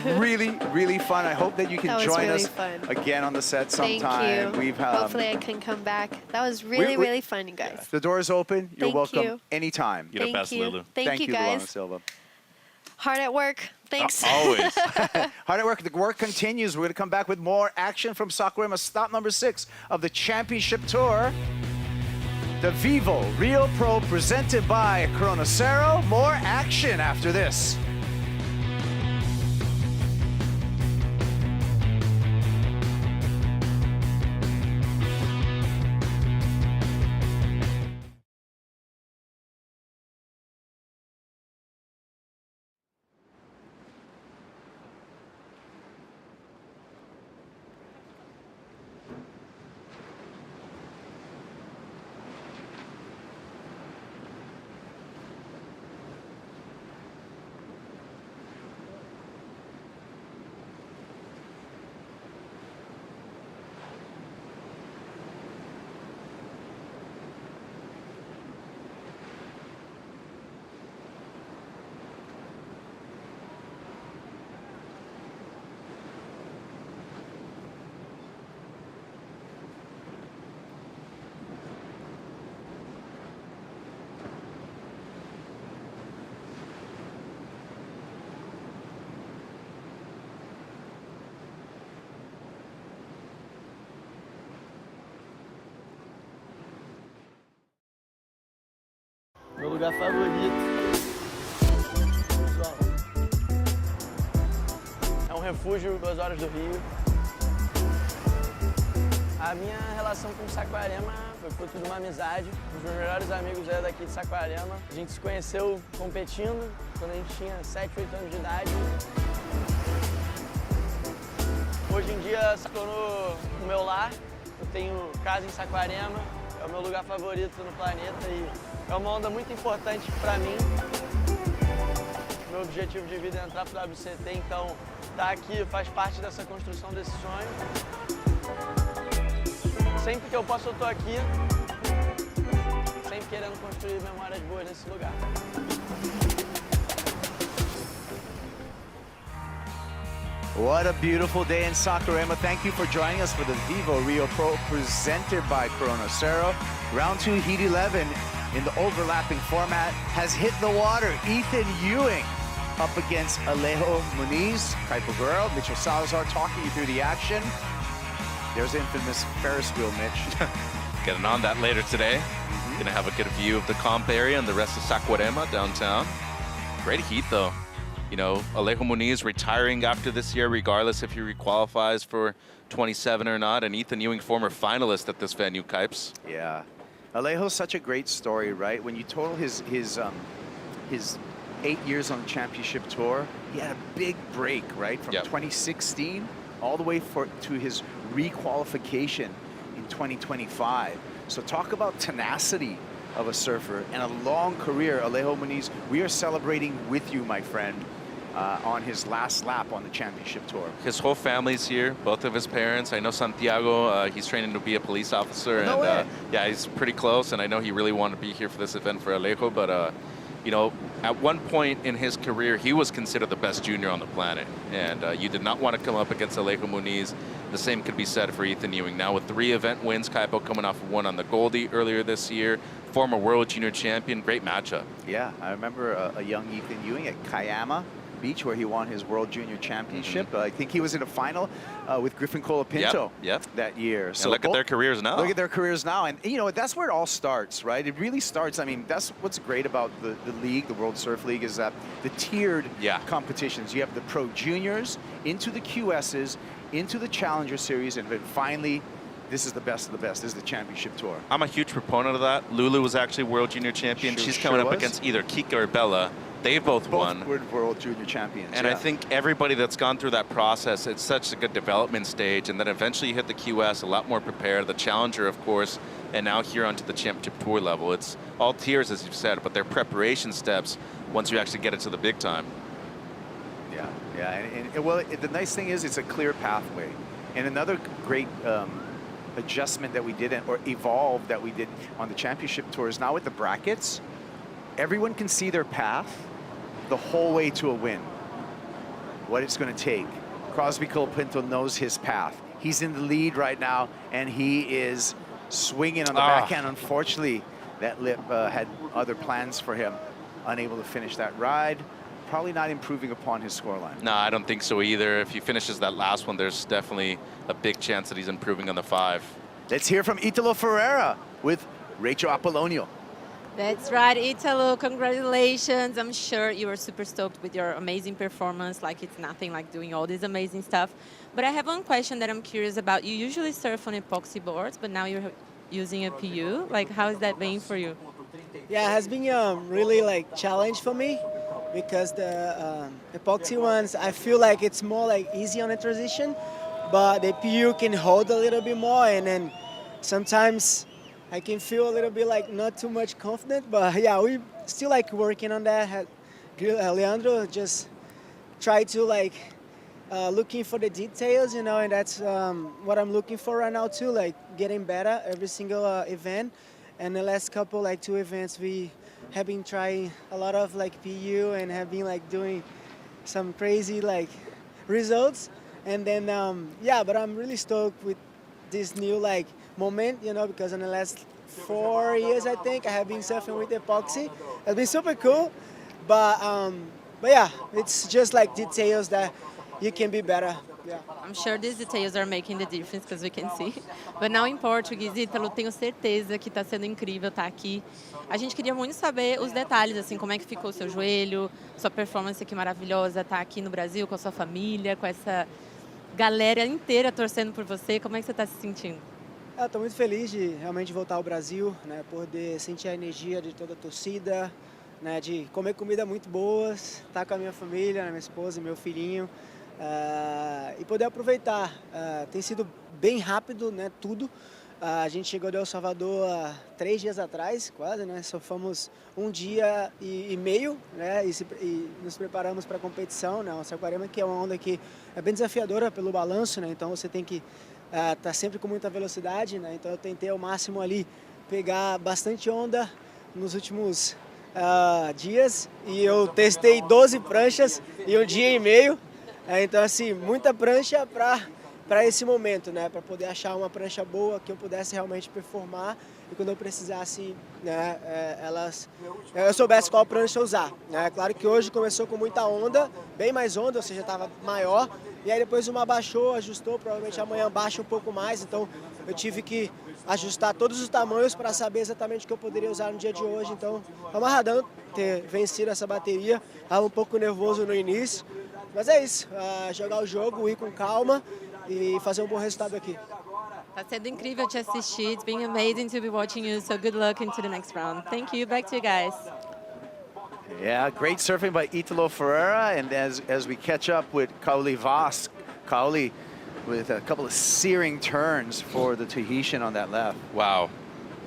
really, really fun. I hope that you can join us again on the set sometime. Thank you. Hopefully I can come back. That was really, really fun, you guys. The door is open. You're welcome you. anytime. You're the best, Lulu. Thank you, guys. Luana Silva. Hard at work. Thanks. Always. Hard at work. The work continues. We're going to come back with more action from Saquarema, stop number 6 of the championship tour. The VIVO Rio Pro presented by Cero. More action after this. lugar favorito. É um refúgio 2 horas do Rio. A minha relação com Saquarema foi fruto de uma amizade. Os meus melhores amigos é daqui de Saquarema. A gente se conheceu competindo quando a gente tinha 7, 8 anos de idade. Hoje em dia se tornou o meu lar. Eu tenho casa em Saquarema, é o meu lugar favorito no planeta e é uma onda muito importante para mim. Meu objetivo de vida é entrar para o WCT, então estar aqui faz parte dessa construção desse sonho. Sempre que eu posso, eu tô aqui, sempre querendo construir memórias boas nesse lugar. What a beautiful day in Saquarema. Thank you for joining us for the VIVO Rio Pro presented by Cero. Round 2, Heat 11 in the overlapping format has hit the water. Ethan Ewing up against Allejo Muniz, Kaipo Girl, Mitchell Salazar talking you through the action. There's the infamous Ferris wheel, Mitch. Getting on that later today. Gonna have a good view of the comp area and the rest of Saquarema downtown. Great heat though. You know, Allejo Muniz retiring after this year, regardless if he requalifies for 27 or not. And Ethan Ewing, former finalist at this venue, Kipes. Yeah. Allejo's such a great story, right? When you total his 8 years on the championship tour, he had a big break, right? From 2016 all the way to his requalification in 2025. So talk about tenacity of a surfer and a long career. Allejo Muniz, we are celebrating with you, my friend, on his last lap on the championship tour. His whole family's here, both of his parents. I know Santiago, he's training to be a police officer. No way. Yeah, he's pretty close, and I know he really wanted to be here for this event for Allejo, but you know, at one point in his career, he was considered the best junior on the planet, and you did not want to come up against Allejo Muniz. The same could be said for Ethan Ewing. Now with 3 event wins, Kaipo coming off of 1 on the Goldie earlier this year, former world junior champion, great matchup. Yeah, I remember a young Ethan Ewing at Cayama Beach where he won his world junior championship. I think he was in a final with Griffin Colapinto that year. So look at their careers now. Look at their careers now. And you know, that's where it all starts, right? It really starts. I mean, that's what's great about the league, the World Surf League, is that the tiered competitions. You have the pro juniors into the QSs, into the Challenger Series, and then finally, this is the best of the best. This is the championship tour. I'm a huge proponent of that. Lulu was actually world junior champion. She's coming up against either Kika or Bella. They both won. Both were world junior champions. And I think everybody that's gone through that process, it's such a good development stage. And then eventually you hit the QS a lot more prepared. The Challenger, of course, and now here onto the championship tour level. It's all tiers, as you've said, but they're preparation steps once you actually get into the big time. Yeah, and well, the nice thing is it's a clear pathway. And another great adjustment that we did, or evolve that we did on the championship tour, is now with the brackets, everyone can see their path the whole way to a win, what it's going to take. Crosby Colapinto knows his path. He's in the lead right now, and he is swinging on the backhand. Unfortunately, that lip had other plans for him, unable to finish that ride. Probably not improving upon his scoreline. No, I don't think so either. If he finishes that last one, there's definitely a big chance that he's improving on the 5. Let's hear from Italo Ferreira with Rachel Apollonio. That's right, Italo, congratulations. I'm sure you were super stoked with your amazing performance. Like, it's nothing like doing all this amazing stuff. But I have one question that I'm curious about. You usually surf on epoxy boards, but now you're using a PU. Like, how is that been for you? Yeah, it has been really like challenge for me, because the epoxy ones, I feel like it's more like easy on the transition, but the PU can hold a little bit more, and then sometimes I can feel a little bit like not too much confident, but yeah, we still like working on that. Leandro just try to like looking for the details, you know, and that's what I'm looking for right now too, like getting better every single event. And the last couple, like 2 events, we have been trying a lot of like PU and have been like doing some crazy like results. And then, yeah, but I'm really stoked with this new like moment, you know, because in the last 4 years, I think, I have been surfing with epoxy. It's been super cool, but yeah, it's just like details that you can be better I'm sure these details are making the difference because we can see. But now in Portuguese, Ítalo, tenho certeza que está sendo incrível estar aqui. A gente queria muito saber os detalhes, assim, como é que ficou o seu joelho, sua performance aqui maravilhosa, estar aqui no Brasil com a sua família, com essa galera inteira torcendo por você. Como é que você está se sentindo? Estou muito feliz de realmente voltar ao Brasil, né, poder sentir a energia de toda a torcida, né, de comer comida muito boas, estar com a minha família, minha esposa e meu filhinho, e poder aproveitar. Tem sido bem rápido, né, tudo. A gente chegou de El Salvador 3 dias atrás, quase, né? Só fomos 1 dia e meio, né? E nos preparamos para a competição, né? O Saquarema, que é uma onda que é bem desafiadora pelo balanço, né? Então você tem que estar sempre com muita velocidade, né? Então eu tentei ao máximo ali pegar bastante onda nos últimos dias e eu testei 12 pranchas em 1 dia e meio. Então assim, muita prancha para esse momento, né, para poder achar uma prancha boa que eu pudesse realmente performar e quando eu precisasse, né, eu soubesse qual prancha usar, né? Claro que hoje começou com muita onda, bem mais onda, ou seja, estava maior, e aí depois uma baixou, ajustou, provavelmente amanhã baixa um pouco mais, então eu tive que ajustar todos os tamanhos para saber exatamente o que eu poderia usar no dia de hoje, então amarradão ter vencido essa bateria, estava um pouco nervoso no início, mas é isso, jogar o jogo, ir com calma e fazer um bom resultado aqui. Tá sendo incrível te assistir. It's been amazing to be watching you. So good luck into the next round. Thank you. Back to you guys. Yeah, great surfing by Ítalo Ferreira. And as we catch up with Kauli Vaz, Kauli with a couple of searing turns for the Tahitian on that left. Wow.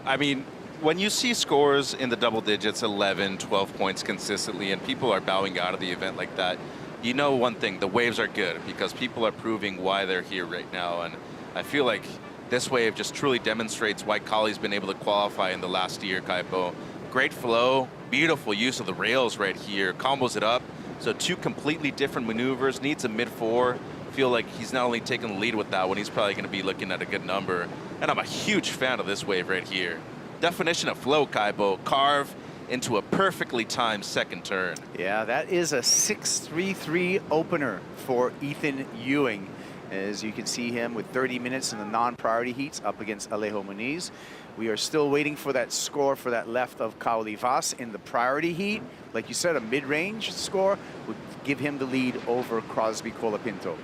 I mean, when you see scores in the double digits, 11, 12 points consistently, and people are bowing out of the event like that, you know one thing, the waves are good because people are proving why they're here right now. And I feel like this wave just truly demonstrates why Kauli's been able to qualify in the last year, Kaipo. Great flow, beautiful use of the rails right here, combos it up. So 2 completely different maneuvers, needs a mid-4. Feel like he's not only taking the lead with that one, he's probably gonna be looking at a good number. And I'm a huge fan of this wave right here. Definition of flow, Kaipo, carve into a perfectly timed second turn. Yeah, that is a 6.33 opener for Ethan Ewing. As you can see him with 30 minutes in the non-priority heats up against Allejo Muniz. We are still waiting for that score for that left of Kauli Vaz in the priority heat. Like you said, a mid-range score would give him the lead over Crosby Colapinto.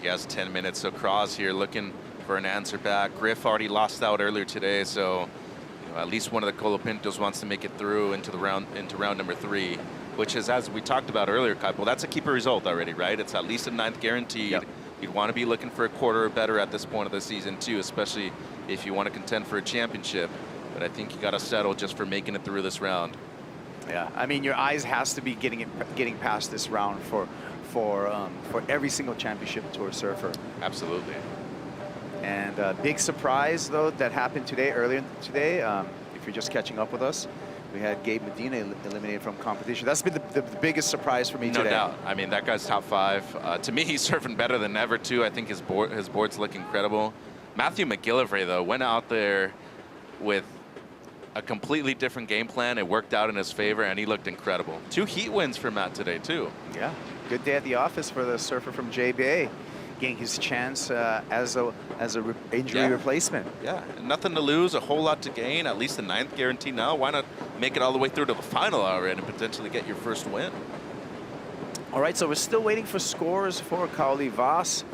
He has 10 minutes, so Cross here looking for an answer back. Griff already lost out earlier today, so at least one of the Colapintos wants to make it through into round number 3, which is, as we talked about earlier, Kaipo, that's a keeper result already, right? It's at least a 9th guaranteed. Yep. You'd want to be looking for a quarter or better at this point of the season too, especially if you want to contend for a championship. But I think you got to settle just for making it through this round. Yeah, I mean, your eyes has to be getting past this round for every single championship tour surfer. Absolutely. And a big surprise, though, that happened earlier today, if you're just catching up with us, we had Gabe Medina eliminated from competition. That's been the biggest surprise for me today. No doubt. I mean, that guy's top 5. To me, he's surfing better than ever, too. I think his boards look incredible. Matthew McGillivray, though, went out there with a completely different game plan. It worked out in his favor, and he looked incredible. 2 heat wins for Matt today, too. Yeah, good day at the office for the surfer from JBA. Getting his chance as a injury replacement. Yeah, nothing to lose, a whole lot to gain. At least the 9th guarantee now. Why not make it all the way through to the final already and potentially get your first win? All right, so we're still waiting for scores for Kauli Vaz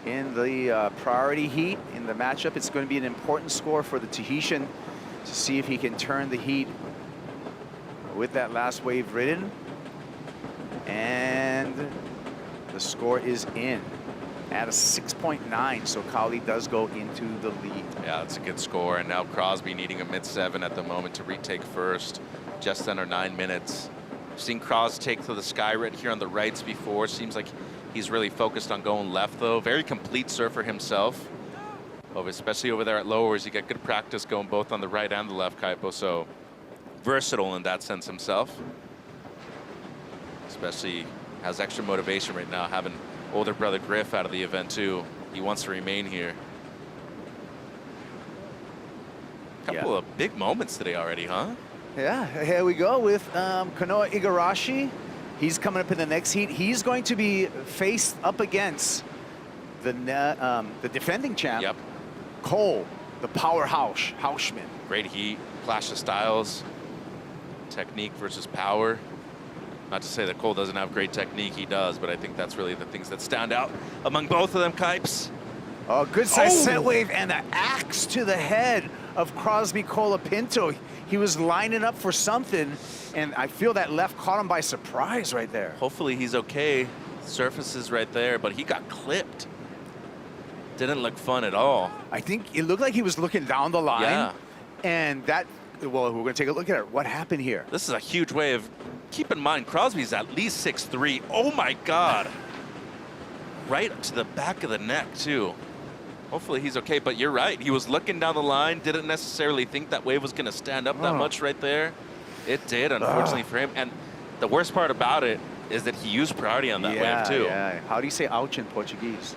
in the priority heat in the matchup. It's going to be an important score for the Tahitian to see if he can turn the heat with that last wave ridden. And the score is in at a 6.9, so Kauli does go into the lead. Yeah, that's a good score. And now Crosby needing a mid-7 at the moment to retake first, just under 9 minutes. I've seen Cross take to the sky right here on the rights before. Seems like he's really focused on going left, though. Very complete surfer himself, especially over there at lowers. You get good practice going both on the right and the left, Kaipo, so versatile in that sense himself. Especially has extra motivation right now, having older brother Griff out of the event too. He wants to remain here. Couple of big moments today already, huh? Yeah, here we go with Kanoa Igarashi. He's coming up in the next heat. He's going to be faced up against the defending champ, Cole, the powerhouse, Hausman. Great heat, clash of styles, technique versus power. Not to say that Cole doesn't have great technique, he does, but I think that's really the things that stand out among both of them, Kipes. Oh, good size set wave and an axe to the head of Crosby Colapinto. He was lining up for something, and I feel that left caught him by surprise right there. Hopefully he's okay. Surfaces right there, but he got clipped. Didn't look fun at all. I think it looked like he was looking down the line. Yeah. And that, well, we're going to take a look at it. What happened here? This is a huge wave. Keep in mind, Crosby's at least 6'3". Oh my God. Right to the back of the neck too. Hopefully he's okay, but you're right. He was looking down the line, didn't necessarily think that wave was gonna stand up that much right there. It did, unfortunately for him. And the worst part about it is that he used priority on that wave too. Yeah. How do you say ouch in Portuguese?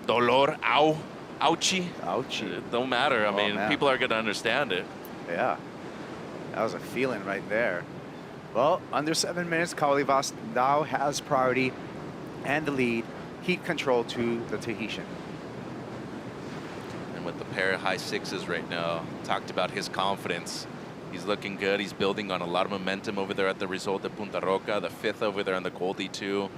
Dolor, ow, ouchie. Ouchie. It don't matter. I mean, people are gonna understand it. Yeah. That was a feeling right there. Well, under 7 minutes, Kaolivas now has priority and the lead. Heat control to the Tahitian. And with the pair of high sixes right now, talked about his confidence. He's looking good. He's building on a lot of momentum over there at the result at Punta Roca, the 5th over there on the Goldie too,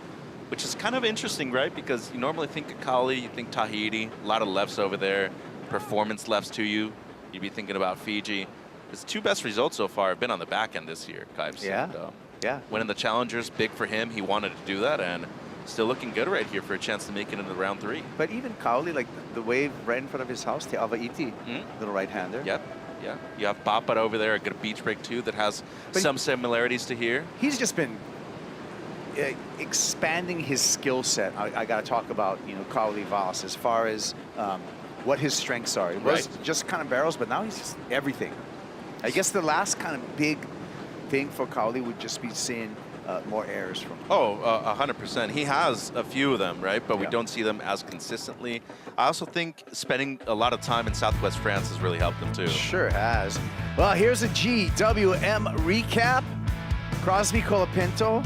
which is kind of interesting, right? Because you normally think of Cali, you think Tahiti, a lot of lefts over there, performance lefts to you. You'd be thinking about Fiji. His 2 best results so far have been on the back end this year, Kipes. Yeah, yeah. Winning the Challengers, big for him. He wanted to do that, and still looking good right here for a chance to make it into round 3. But even Kaoli, like the wave right in front of his house, the Avaiti, little right-hander. Yep, yeah. You have Papat over there, a good beach break too, that has some similarities to here. He's just been expanding his skill set. I got to talk about, Kaoli Vas as far as what his strengths are. It was just kind of barrels, but now he's just everything. I guess the last kind of big thing for Kaoli would just be seeing more errors from him. 100%. He has a few of them, right? But we don't see them as consistently. I also think spending a lot of time in Southwest France has really helped him too. Sure has. Well, here's a GWM recap. Crosby Colapinto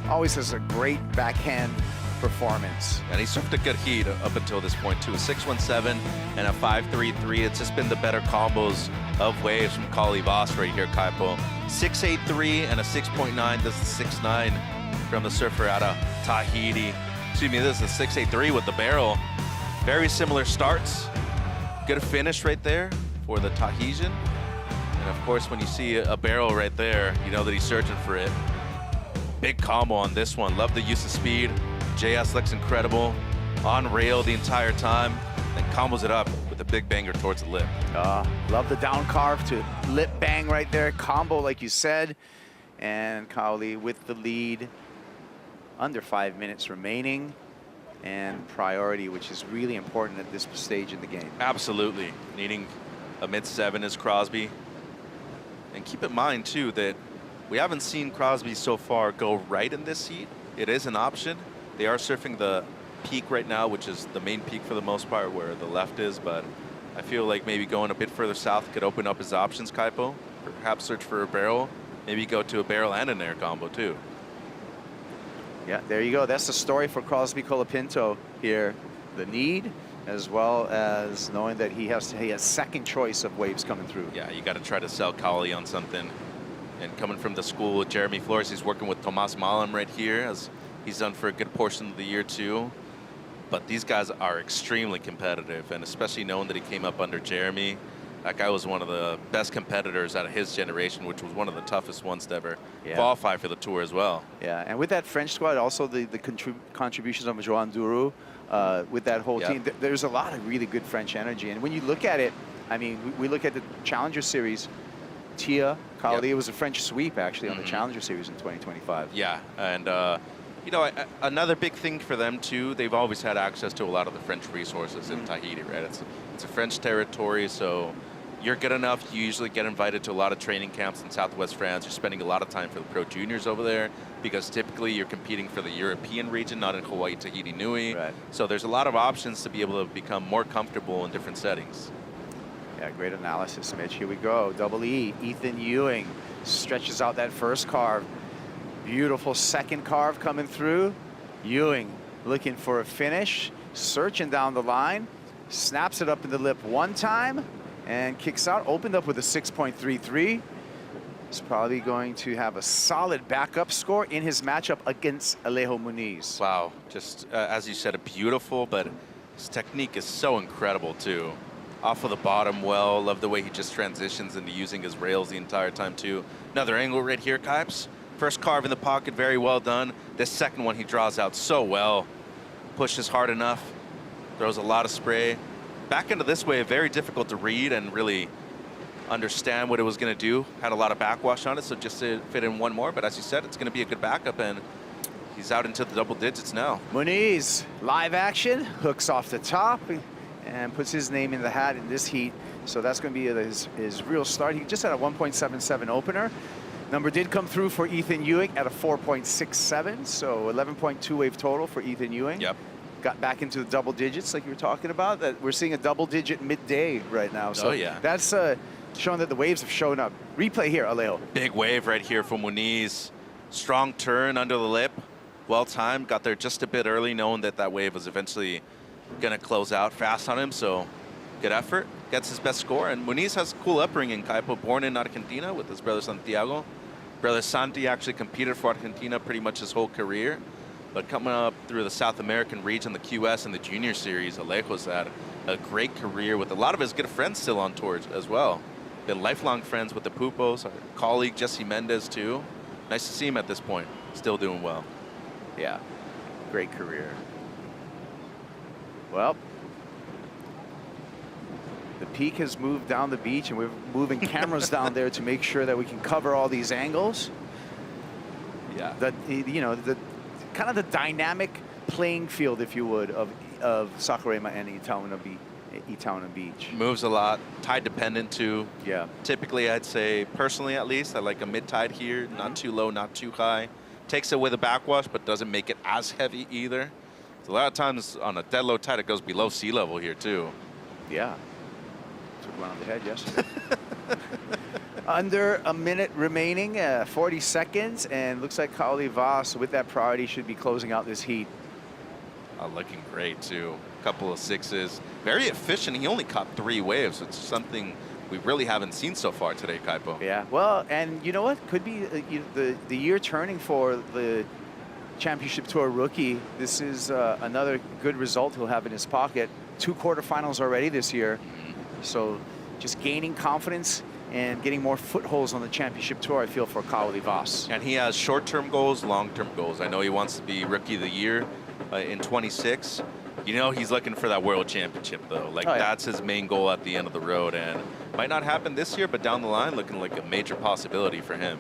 always has a great backhand performance. And he surfed a good heat up until this point too. A 6.17 and a 5.33. It's just been the better combos of waves from Kali Voss right here, Kaipo. 6.83 and a 6.9. That's the 6.9 from the surfer out of Tahiti. Excuse me, this is a 6.83 with the barrel. Very similar starts. Good finish right there for the Tahitian. And of course, when you see a barrel right there, you know that he's searching for it. Big combo on this one. Love the use of speed. JS looks incredible. On rail the entire time. Then combos it up with a big banger towards the lip. Love the down carve to lip bang right there. Combo, like you said. And Kaoli with the lead. Under 5 minutes remaining. And priority, which is really important at this stage in the game. Absolutely. Needing a mid-7 is Crosby. And keep in mind, too, that we haven't seen Crosby so far go right in this heat. It is an option. They are surfing the peak right now, which is the main peak for the most part, where the left is, but I feel like maybe going a bit further south could open up his options, Kaipo. Perhaps search for a barrel, maybe go to a barrel and an air combo too. Yeah, there you go. That's the story for Crosby Colapinto here. The need, as well as knowing that he has second choice of waves coming through. Yeah, you got to try to sell Kaoli on something. And coming from the school with Jeremy Flores, he's working with Tomas Malam right here, as he's done for a good portion of the year too. But these guys are extremely competitive, and especially knowing that he came up under Jeremy. That guy was one of the best competitors out of his generation, which was one of the toughest ones to ever qualify for the tour as well. Yeah, and with that French squad, also the contributions of Joan Duru with that whole team, there's a lot of really good French energy. And when you look at it, I mean, we look at the Challenger Series, Tia, Kaoli, it was a French sweep actually on the Challenger Series in 2025. Yeah, and you know, another big thing for them too, they've always had access to a lot of the French resources in Tahiti, right? It's a French territory, so you're good enough, you usually get invited to a lot of training camps in Southwest France. You're spending a lot of time for the Pro Juniors over there, because typically you're competing for the European region, not in Hawaii, Tahiti, Nui. Right. So there's a lot of options to be able to become more comfortable in different settings. Yeah, great analysis, Mitch. Here we go. Double E, Ethan Ewing stretches out that first carve. Beautiful second carve coming through. Ewing looking for a finish, searching down the line, snaps it up in the lip one time, and kicks out. Opened up with a 6.33. He's probably going to have a solid backup score in his matchup against Allejo Muniz. Wow, just as you said, a beautiful, but his technique is so incredible too. Off of the bottom well, love the way he just transitions into using his rails the entire time too. Another angle right here, Kipes. First carve in the pocket, very well done. This second one he draws out so well. Pushes hard enough, throws a lot of spray. Back into this wave, very difficult to read and really understand what it was going to do. Had a lot of backwash on it, so just to fit in one more. But as you said, it's going to be a good backup, and he's out into the double digits now. Muniz, live action, hooks off the top and puts his name in the hat in this heat. So that's going to be his real start. He just had a 1.77 opener. Number did come through for Ethan Ewing at a 4.67, so 11.2 wave total for Ethan Ewing. Yep. Got back into the double digits like you were talking about. That we're seeing a double digit midday right now. So yeah. That's showing that the waves have shown up. Replay here, Allejo. Big wave right here for Muniz. Strong turn under the lip. Well timed. Got there just a bit early, knowing that that wave was eventually going to close out fast on him. So good effort. Gets his best score. And Muniz has a cool upbringing, Kaipo. Born in Argentina with his brother Santiago. Brother Santi actually competed for Argentina pretty much his whole career. But coming up through the South American region, the QS and the Junior Series, Allejo's had a great career with a lot of his good friends still on tour as well. Been lifelong friends with the Pupos, our colleague Jesse Mendez too. Nice to see him at this point, still doing well. Yeah, great career. Well, the peak has moved down the beach, and we're moving cameras down there to make sure that we can cover all these angles. Yeah. That, you know, the kind of the dynamic playing field, if you would, of Saquarema and Itaúna Beach. Moves a lot, tide dependent too. Yeah. Typically, I'd say, personally at least, I like a mid-tide here, not too low, not too high. Takes it with a backwash, but doesn't make it as heavy either. So a lot of times on a dead low tide, it goes below sea level here too. Yeah. Took one on the head yesterday. Under a minute remaining, 40 seconds, and looks like Kaoli Voss, with that priority, should be closing out this heat. Looking great too. Couple of sixes. Very efficient. He only caught 3 waves, which is something we really haven't seen so far today, Kaipo. Yeah, well, and you know what? Could be the year turning for the Championship Tour rookie. This is another good result he'll have in his pocket. 2 quarterfinals already this year. So just gaining confidence and getting more footholds on the Championship Tour, I feel, for Kaoli Voss. And he has short-term goals, long-term goals. I know he wants to be Rookie of the Year in 26. You know he's looking for that World Championship, though. Like, that's his main goal at the end of the road. And might not happen this year, but down the line, looking like a major possibility for him.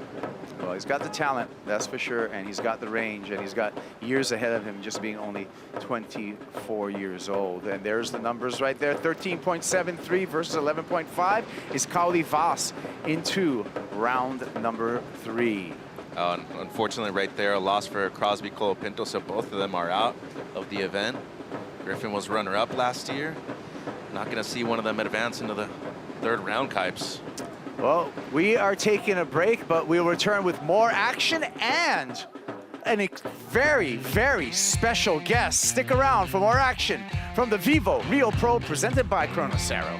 Well, he's got the talent, that's for sure, and he's got the range, and he's got years ahead of him, just being only 24 years old. And there's the numbers right there. 13.73 versus 11.5 is Kaoli Voss into round number 3. Unfortunately, right there, a loss for Crosby Colapinto, so both of them are out of the event. Griffin was runner-up last year. Not going to see one of them advance into the 3rd round, Kipes. Well, we are taking a break, but we'll return with more action and a very, very special guest. Stick around for more action from the VIVO Rio Pro presented by Cero.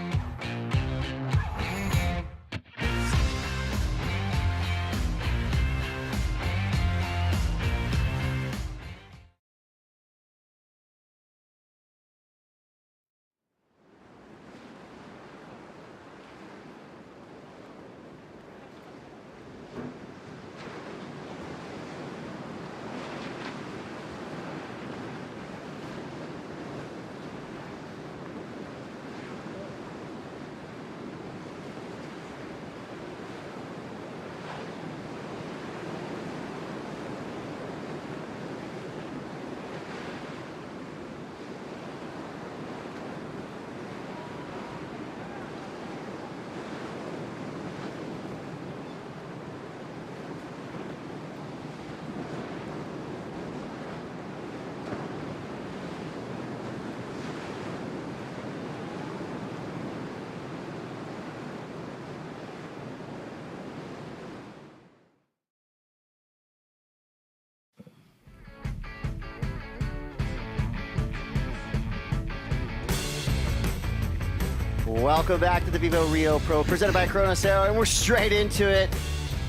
Welcome back to the VIVO Rio Pro, presented by Cero, and we're straight into it.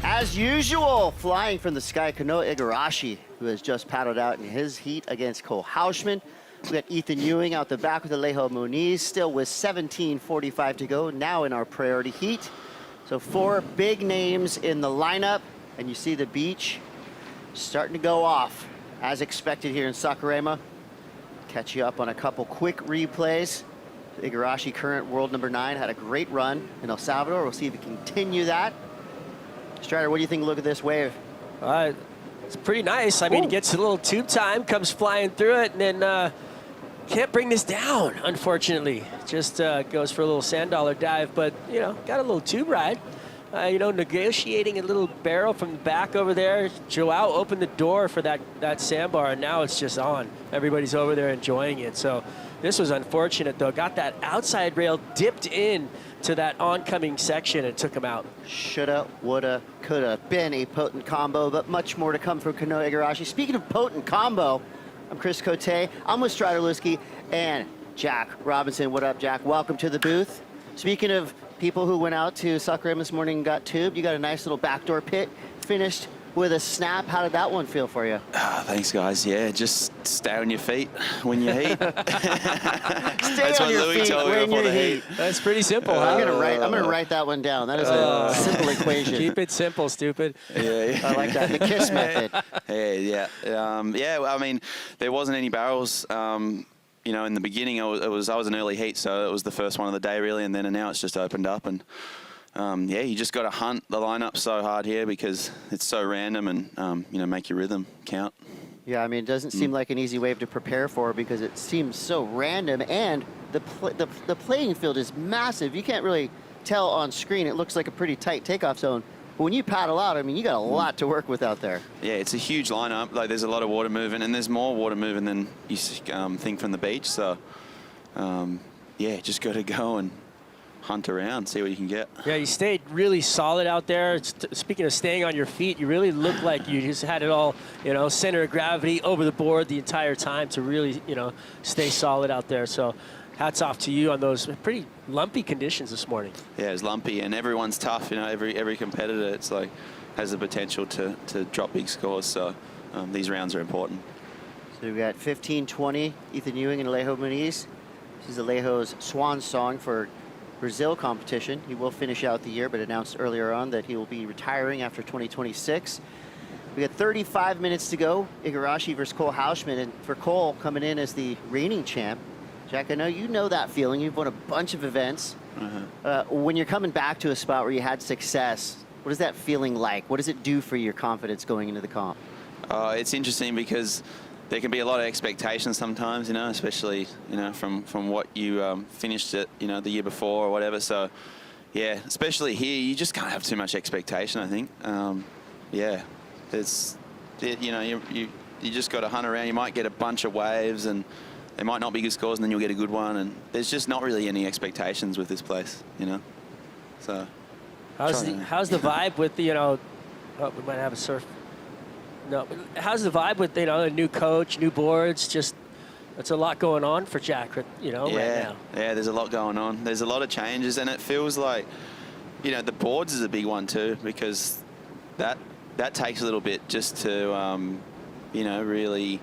As usual, flying from the sky, Kanoa Igarashi, who has just paddled out in his heat against Cole Hausman. We got Ethan Ewing out the back with Allejo Muniz, still with 17:45 to go, now in our priority heat. So 4 big names in the lineup, and you see the beach starting to go off, as expected here in Saquarema. Catch you up on a couple quick replays. Igarashi, current world number 9, had a great run in El Salvador. We'll see if he can continue that. Strider, what do you think? Look at this wave. It's pretty nice. I mean, he gets a little tube time, comes flying through it, and then can't bring this down, unfortunately. Just goes for a little sand dollar dive, but, you know, got a little tube ride. You know, negotiating a little barrel from the back over there. Joao opened the door for that sandbar, and now it's just on. Everybody's over there enjoying it. So this was unfortunate, though. Got that outside rail dipped in to that oncoming section and took him out. Shoulda, woulda, coulda been a potent combo, but much more to come from Kanoa Igarashi. Speaking of potent combo, I'm Chris Cote. I'm with Strider Lusky and Jack Robinson. What up, Jack? Welcome to the booth. Speaking of people who went out to Saquarema this morning and got tubed, you got a nice little backdoor pit, finished with a snap. How did that one feel for you? Thanks, guys. Yeah, just stay on your feet when you heat. Stay on your feet when you heat. That's pretty simple, huh? I'm gonna write that one down. That is a simple equation. Keep it simple, stupid. Yeah. I like that. The KISS method. Yeah. Well, I mean, there wasn't any barrels. You know, in the beginning, I was an early heat, so it was the first one of the day, really, and then now it's just opened up. And yeah, you just got to hunt the lineup so hard here because it's so random and, you know, make your rhythm count. Yeah, I mean, it doesn't seem like an easy wave to prepare for because it seems so random, and the playing field is massive. You can't really tell on screen. It looks like a pretty tight takeoff zone. But when you paddle out, I mean, you got a lot to work with out there. Yeah, it's a huge lineup. Like, there's a lot of water moving, and there's more water moving than you think from the beach. So, yeah, just got to go and hunt around, see what you can get. Yeah, you stayed really solid out there. Speaking of staying on your feet, you really looked like you just had it all, you know, center of gravity over the board the entire time to really, you know, stay solid out there. So hats off to you on those pretty lumpy conditions this morning. Yeah, it's lumpy, and everyone's tough. You know, every competitor, it's like, has the potential to drop big scores. So these rounds are important. So we've got 15-20, Ethan Ewing and Allejo Muniz. This is Allejo's swan song for Brazil competition. He will finish out the year, but announced earlier on that he will be retiring after 2026. We got 35 minutes to go. Igarashi versus Cole Hausman, and for Cole, coming in as the reigning champ. Jack, I know you know that feeling. You've won a bunch of events. When you're coming back to a spot where you had success, what is that feeling like? What does it do for your confidence going into the comp? It's interesting because there can be a lot of expectations sometimes, you know, especially, you know, from what you finished it, you know, the year before or whatever. So, yeah, especially here, you just can't have too much expectation, I think. Yeah, you know, you just got to hunt around. You might get a bunch of waves and they might not be good scores, and then you'll get a good one. And there's just not really any expectations with this place, you know. So, how's the vibe with the, you know, we might have a surf. No, how's the vibe with, you know, a new coach, new boards? Just, it's a lot going on for Jack, you know, right now. Yeah, there's a lot going on. There's a lot of changes, and it feels like, you know, the boards is a big one too, because that takes a little bit just to, you know, really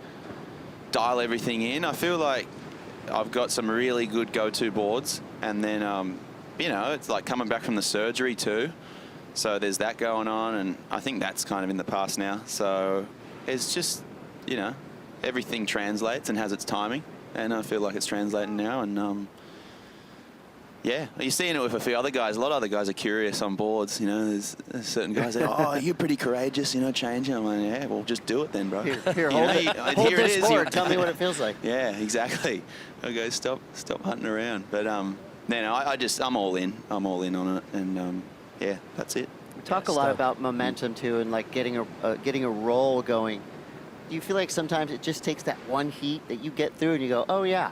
dial everything in. I feel like I've got some really good go-to boards, and then, you know, it's like coming back from the surgery too. So there's that going on, and I think that's kind of in the past now. So it's just, you know, everything translates and has its timing, and I feel like it's translating now. And yeah, you're seeing it with a few other guys. A lot of other guys are curious on boards. You know, there's certain guys that, oh, you're pretty courageous, you know, changing. I'm like, yeah, well, just do it then, bro. Here, hold this board. Tell me what it feels like. Yeah, exactly. I go, stop hunting around. But no, I'm all in. I'm all in on it, and yeah, that's it. We talk a lot about momentum too, and like getting a roll going. Do you feel like sometimes it just takes that one heat that you get through and you go, oh yeah,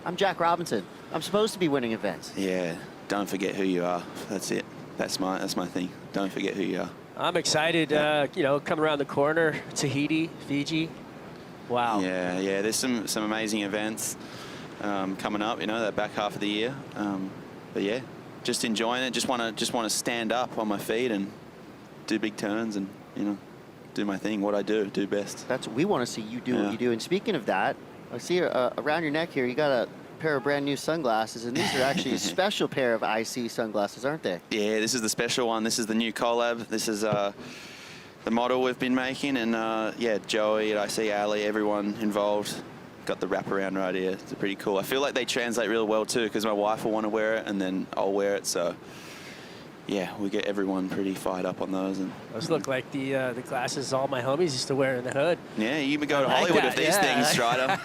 I'm Jack Robinson. I'm supposed to be winning events. Yeah, don't forget who you are. That's it. That's my thing. Don't forget who you are. I'm excited. You know, coming around the corner, Tahiti, Fiji. Wow. Yeah. There's some amazing events coming up. You know, that back half of the year. yeah, just enjoying it. Just want to stand up on my feet and do big turns and, you know, do my thing, what I do best. That's what we want to see you do what you do. And speaking of that, I see around your neck here, you got a pair of brand new sunglasses, and these are actually a special pair of IC sunglasses, aren't they? Yeah, this is the special one. This is the new collab. This is the model we've been making, and yeah, Joey, I see Ali, everyone involved. Got the wraparound right here. It's pretty cool. I feel like they translate really well too, because my wife will want to wear it, and then I'll wear it. So yeah, we get everyone pretty fired up on those. And those look like the glasses all my homies used to wear in the hood. Yeah, you even go to Hollywood with these things, Strider.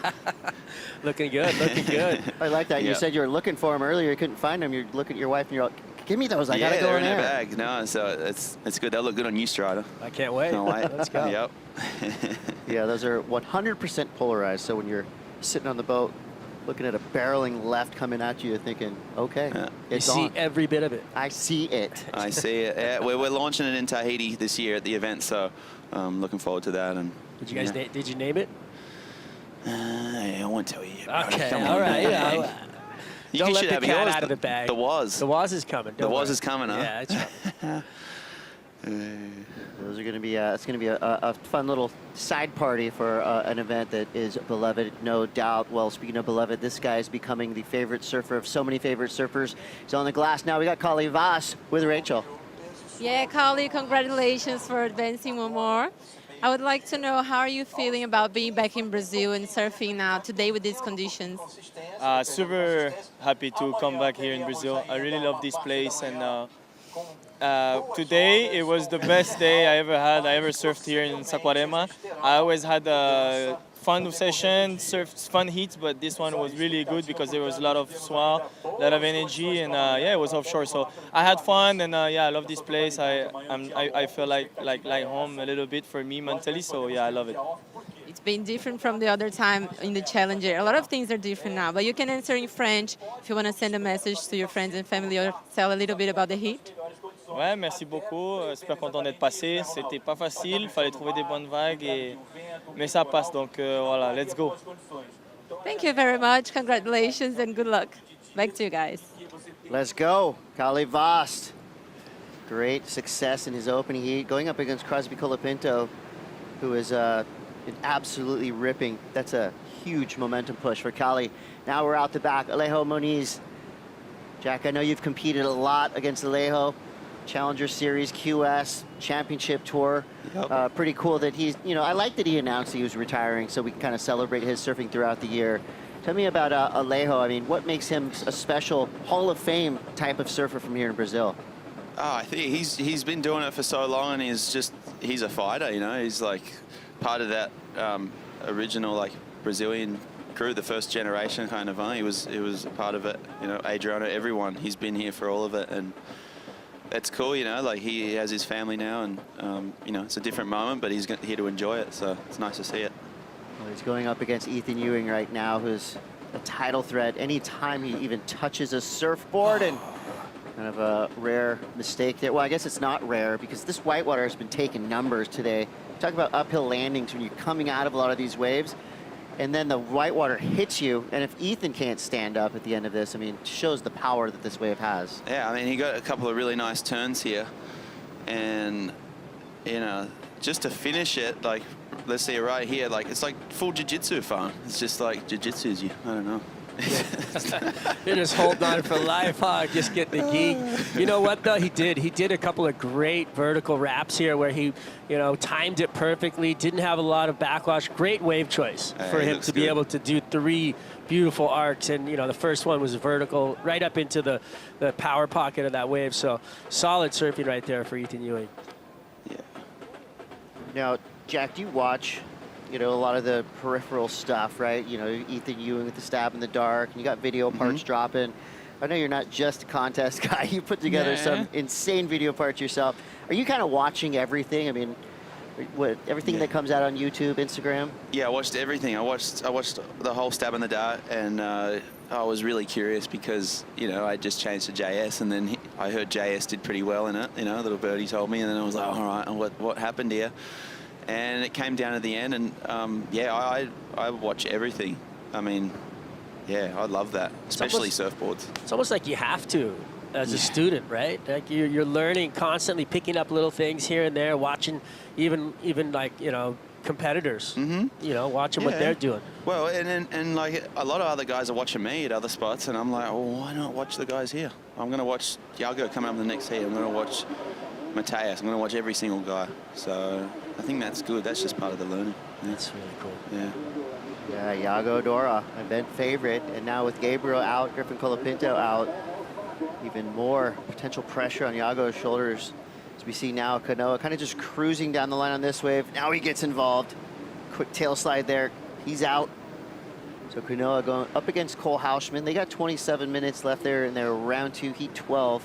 Looking good, looking good. I like that. You said you were looking for them earlier. You couldn't find them. You're looking at your wife and you're like, give me those. I gotta go they're in in there. their bag. No, so it's good. They'll look good on you, Strider. I can't wait. Can't wait. Let's go. Yep. Yeah, those are 100% polarized. So when you're sitting on the boat, looking at a barreling left coming at you, you're thinking, okay, it's you see on. every bit of it. I see it. I see it. Yeah, we're launching it in Tahiti this year at the event, so looking forward to that. And did you guys did you name it? I won't tell you yet. Okay, Come all on, right. man. Yeah, You don't should let have the cat yours. out of the bag. The was. The was is coming. The was is coming, huh? Yeah, that's right. Those are going to be, it's going to be a fun little side party for an event that is beloved, no doubt. Well, speaking of beloved, this guy is becoming the favorite surfer of so many favorite surfers. He's on the glass now. We got Kali Vas with Rachel. Yeah, Kali, congratulations for advancing one more. I would like to know, how are you feeling about being back in Brazil and surfing now today with these conditions? Super happy to come back here in Brazil. I really love this place, and today it was the best day I ever had. I ever surfed here in Saquarema. I always had a fun session, surfed fun heats, but this one was really good because there was a lot of swell, a lot of energy, and yeah, it was offshore. So I had fun, and yeah, I love this place. I feel like home a little bit for me mentally. So yeah, I love it. It's been different from the other time in the Challenger. A lot of things are different now, but you can answer in French if you want to send a message to your friends and family or tell a little bit about the heat. Ouais, merci beaucoup. Super content d'être passé. C'était pas facile, fallait trouver des bonnes vagues, mais ça passe. Donc voilà, let's go. Thank you very much. Congratulations and good luck. Back to you guys. Let's go. Kali Vas. Great success in his opening heat, going up against Crosby Colapinto, who is absolutely ripping. That's a huge momentum push for Kali. Now we're out the back. Allejo Moniz. Jack, I know you've competed a lot against Allejo. Challenger Series, QS, Championship Tour. Yep. Pretty cool that he's, you know, I like that he announced he was retiring so we can kind of celebrate his surfing throughout the year. Tell me about Allejo. I mean, what makes him a special Hall of Fame type of surfer from here in Brazil? Oh, I think he's been doing it for so long, and he's a fighter, you know. He's like part of that original like Brazilian crew, the first generation kind of. He was a part of it, you know. Adriano, everyone. He's been here for all of it, and that's cool, you know. Like he has his family now, and you know, it's a different moment, but he's here to enjoy it. So it's nice to see it. Well, he's going up against Ethan Ewing right now, who's a title threat anytime he even touches a surfboard, and kind of a rare mistake there. Well, I guess it's not rare because this whitewater has been taking numbers today. Talk about uphill landings when you're coming out of a lot of these waves, and then the whitewater hits you, and if Ethan can't stand up at the end of this, I mean, it shows the power that this wave has. Yeah, I mean, he got a couple of really nice turns here, and you know, just to finish it, like, let's see right here, like, it's like full jiu-jitsu fun. It's just like jiu-jitsu's you. I don't know. You're just holding on for life, huh? Just get the geek. You know what, though? He did a couple of great vertical wraps here where he, you know, timed it perfectly, didn't have a lot of backlash. Great wave choice for him to be able to do 3 beautiful arcs. And, you know, the first one was vertical right up into the power pocket of that wave. So solid surfing right there for Ethan Ewing. Yeah. Now, Jack, do you watch, you know, a lot of the peripheral stuff, right? You know, Ethan Ewing with the stab in the dark, and you got video parts dropping. I know you're not just a contest guy. You put together some insane video parts yourself. Are you kind of watching everything? I mean, everything that comes out on YouTube, Instagram? Yeah, I watched everything. I watched the whole stab in the dark, and I was really curious because, you know, I just changed to JS, and then I heard JS did pretty well in it. You know, little birdie told me, and then I was like, all right, and what happened here? And it came down to the end, and yeah, I watch everything. I mean, yeah, I love that, especially surfboards. It's almost like you have to as a student, right? Like you're learning, constantly picking up little things here and there, watching even like, you know, competitors, you know, watching what they're doing. Well, and like a lot of other guys are watching me at other spots, and I'm like, well, why not watch the guys here? I'm going to watch Thiago coming up in the next heat. I'm going to watch Mateus. I'm going to watch every single guy. So I think that's good. That's just part of the learning. Yeah. That's really cool. Yeah. Yeah, Iago Dora, event favorite. And now with Gabriel out, Griffin Colapinto out, even more potential pressure on Iago's shoulders. As we see now, Kanoa kind of just cruising down the line on this wave. Now he gets involved. Quick tail slide there. He's out. So Kanoa going up against Cole Hauschman. They got 27 minutes left there in their round 2, heat 12.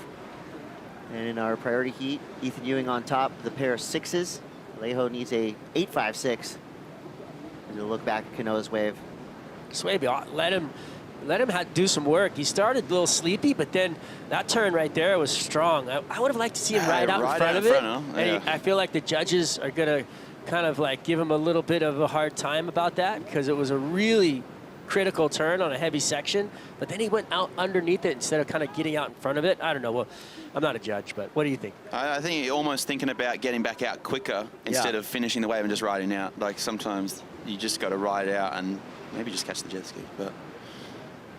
And in our priority heat, Ethan Ewing on top, the pair of 6s. Allejo needs a 8.56. As we look back at Kanoa's wave. Swaby, let him do some work. He started a little sleepy, but then that turn right there was strong. I would have liked to see him ride out in front of it. And I feel like the judges are going to kind of like give him a little bit of a hard time about that because it was a really critical turn on a heavy section, but then he went out underneath it instead of kind of getting out in front of it. I don't know. Well, I'm not a judge, but what do you think? I think you're almost thinking about getting back out quicker instead of finishing the wave and just riding out. Like sometimes you just got to ride out and maybe just catch the jet ski, but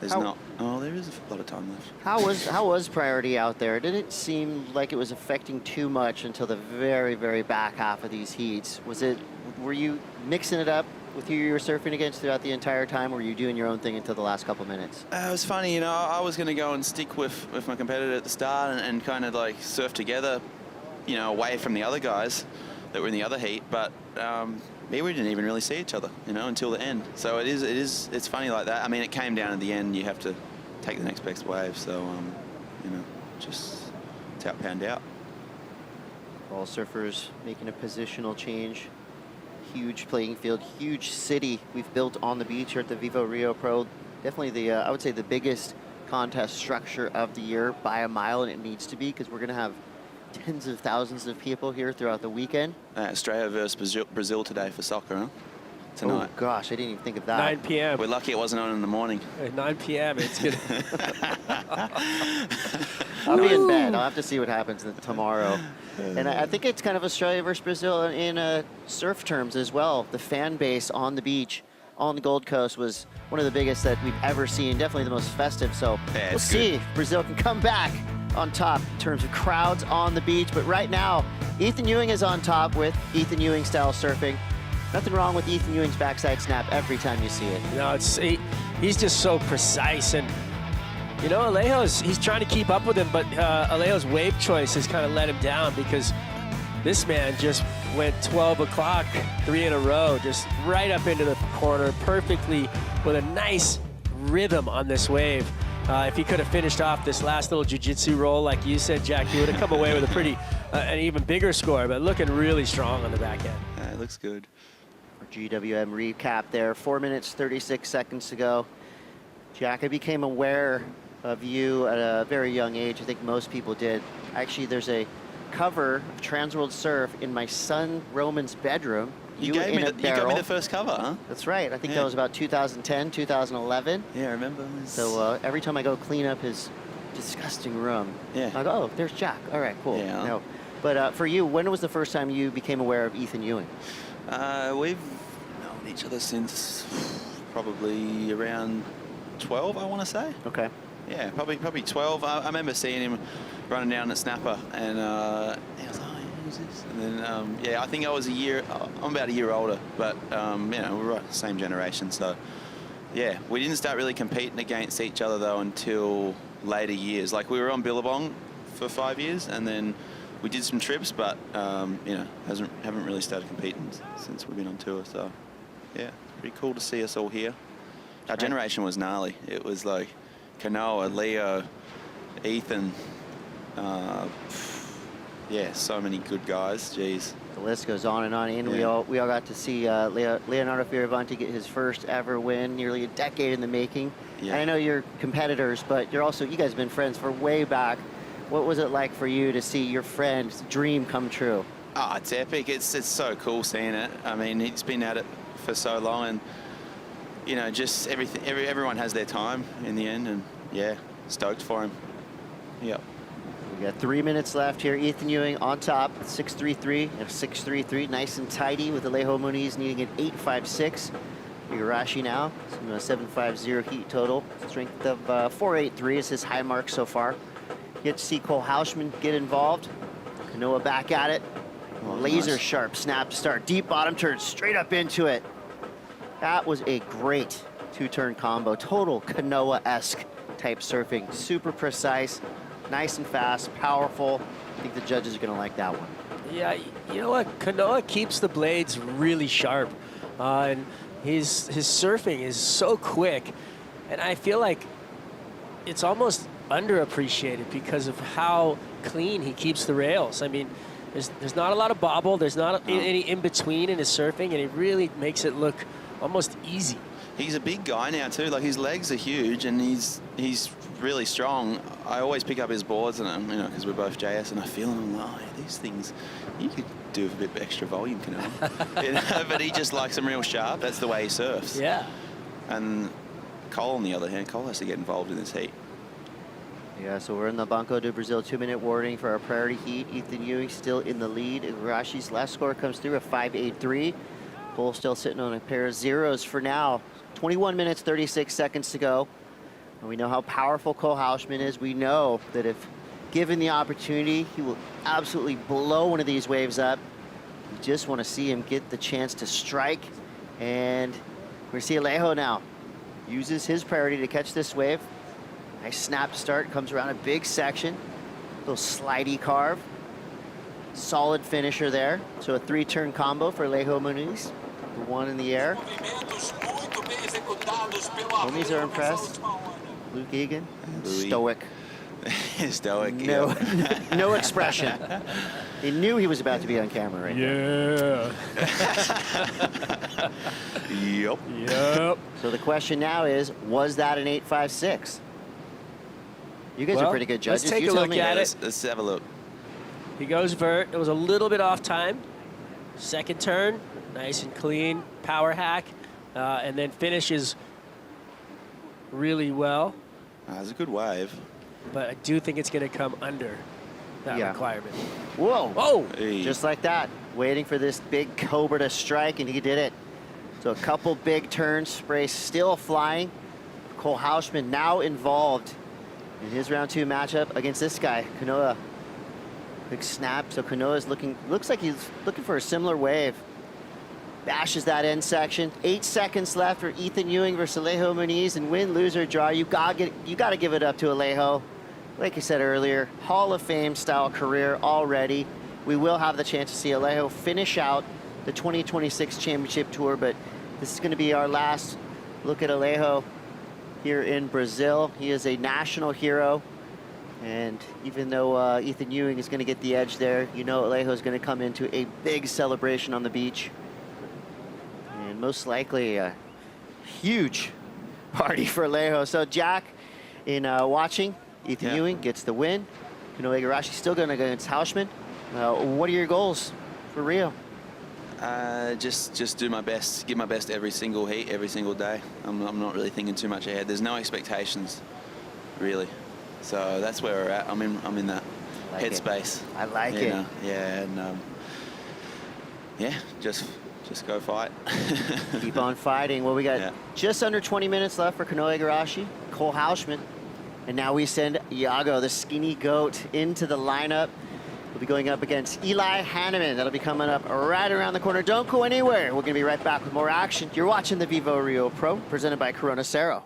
there's not. Oh, there is a lot of time left. How was priority out there? Did it seem like it was affecting too much until the very, very back half of these heats? Were you mixing it up with who you were surfing against throughout the entire time, or were you doing your own thing until the last couple minutes? It was funny, you know, I was going to go and stick with my competitor at the start and kind of like surf together, you know, away from the other guys that were in the other heat, but we didn't even really see each other, you know, until the end. So it's funny like that. I mean, it came down at the end, you have to take the next best wave, so, you know, just it's how it panned out. All surfers making a positional change. Huge playing field, huge city we've built on the beach here at the VIVO Rio Pro. Definitely I would say the biggest contest structure of the year by a mile, and it needs to be because we're going to have tens of thousands of people here throughout the weekend. Australia versus Brazil today for soccer, huh? Tonight. Oh gosh, I didn't even think of that. 9 p.m. We're lucky it wasn't on in the morning. At 9 p.m. It's good. I'll be in bed. I'll have to see what happens tomorrow. And I think it's kind of Australia versus Brazil in surf terms as well. The fan base on the beach, on the Gold Coast, was one of the biggest that we've ever seen. Definitely the most festive. So we'll see if Brazil can come back on top in terms of crowds on the beach. But right now, Ethan Ewing is on top with Ethan Ewing style surfing. Nothing wrong with Ethan Ewing's backside snap every time you see it. No, he's just so precise. And, you know, he's trying to keep up with him, but Alejo's wave choice has kind of let him down because this man just went 12 o'clock, 3 in a row, just right up into the corner perfectly with a nice rhythm on this wave. If he could have finished off this last little jiu-jitsu roll, like you said, Jack, he would have come away with a pretty, an even bigger score, but looking really strong on the back end. Yeah, it looks good. Our GWM recap there, 4 minutes, 36 seconds to go. Jack, I became aware of you at a very young age. I think most people did. Actually, there's a cover of Transworld Surf in my son Roman's bedroom. You gave me the first cover, huh? That's right. I think that was about 2010, 2011. Yeah, I remember. So every time I go clean up his disgusting room, I go, oh, there's Jack. All right, cool. Yeah. No. But for you, when was the first time you became aware of Ethan Ewing? We've known each other since probably around 12, I want to say. Okay. Yeah, probably 12. I remember seeing him running down at Snapper, and he was like, oh, who's this? And then, yeah, I think I'm about a year older, but, you know, we're the same generation, so, yeah. We didn't start really competing against each other, though, until later years. Like, we were on Billabong for 5 years, and then we did some trips, but, you know, haven't really started competing since we've been on tour, so, yeah, it's pretty cool to see us all here. Our generation was gnarly. It was like Kanoa, Leo, Ethan, yeah, so many good guys. Jeez. The list goes on and on. And we all got to see Leonardo Fioravanti get his first ever win, nearly a decade in the making. Yeah. And I know you're competitors, but you guys have been friends for way back. What was it like for you to see your friend's dream come true? Oh, it's epic. It's so cool seeing it. I mean, he's been at it for so long, and you know, just everyone has their time in the end, and yeah, stoked for him. Yep. We got 3 minutes left here. Ethan Ewing on top, 6.33 and 6.33, nice and tidy with Allejo Muniz needing an 8.56. Igarashi now, 7.50 heat total. Strength of 4.83 is his high mark so far. Get to see Cole Hausman get involved. Kanoa back at it. Laser nice. Sharp snap start. Deep bottom turn, straight up into it. That was a great two-turn combo. Total Kanoa-esque type surfing. Super precise, nice and fast, powerful. I think the judges are gonna like that one. Yeah, you know what? Kanoa keeps the blades really sharp. And his surfing is so quick. And I feel like it's almost underappreciated because of how clean he keeps the rails. I mean, there's not a lot of bobble. There's not any in-between in his surfing, and it really makes it look almost easy. He's a big guy now too. Like, his legs are huge, and he's really strong. I always pick up his boards, and you know, because we're both JS, and I feel him. I'm like, oh, these things, you could do with a bit of extra volume, Kanoa. You know, but he just likes them real sharp. That's the way he surfs. Yeah. And Cole, on the other hand, Cole has to get involved in this heat. Yeah, so we're in the Banco do Brasil 2-minute warning for our priority heat. Ethan Ewing still in the lead. Igarashi's last score comes through at 5.83. Cole still sitting on a pair of zeros for now. 21 minutes, 36 seconds to go. And we know how powerful Cole Hausman is. We know that if given the opportunity, he will absolutely blow one of these waves up. We just want to see him get the chance to strike. And we're see Allejo now. Uses his priority to catch this wave. Nice snap start, comes around a big section. Little slidey carve. Solid finisher there. So a 3-turn combo for Allejo Muniz. The one in the air. Homies are impressed. Luke Egan, stoic. Stoic. No, no expression. He knew he was about to be on camera right now. Yep. Yep. So the question now is, was that an 8.56? You guys are pretty good judges. Let's take you a tell look me. at it. Let's have a look. He goes vert. It was a little bit off time. Second turn, nice and clean, power hack, and then finishes really well. It's a good wave. But I do think it's going to come under that requirement. Whoa. Whoa. Hey. Just like that. Waiting for this big Cobra to strike, and he did it. So a couple big turns, spray still flying. Cole Hausman now involved in his round 2 matchup against this guy, Kanoa. Big snap, so Kanoa's looks like he's looking for a similar wave. Bashes that end section. 8 seconds left for Ethan Ewing versus Allejo Muniz, and win, lose, or draw. You gotta give it up to Allejo. Like I said earlier, Hall of Fame style career already. We will have the chance to see Allejo finish out the 2026 Championship Tour, but this is gonna be our last look at Allejo here in Brazil. He is a national hero. And even though Ethan Ewing is going to get the edge there, you know Allejo is going to come into a big celebration on the beach. And most likely a huge party for Allejo. So Jack, in watching, Ethan Ewing gets the win. Kanoa Igarashi still going to go against Hausman. What are your goals for Rio? Just do my best, give my best every single heat, every single day. I'm not really thinking too much ahead. There's no expectations, really. So that's where we're at. I'm in that headspace. I like it. Know? Yeah, and yeah, just go fight. Keep on fighting. Well, we got just under 20 minutes left for Kanoa Igarashi, Cole Hausman, and now we send Iago, the skinny goat, into the lineup. We'll be going up against Eli Hanneman. That'll be coming up right around the corner. Don't go anywhere. We're going to be right back with more action. You're watching the VIVO Rio Pro, presented by Corona Cero.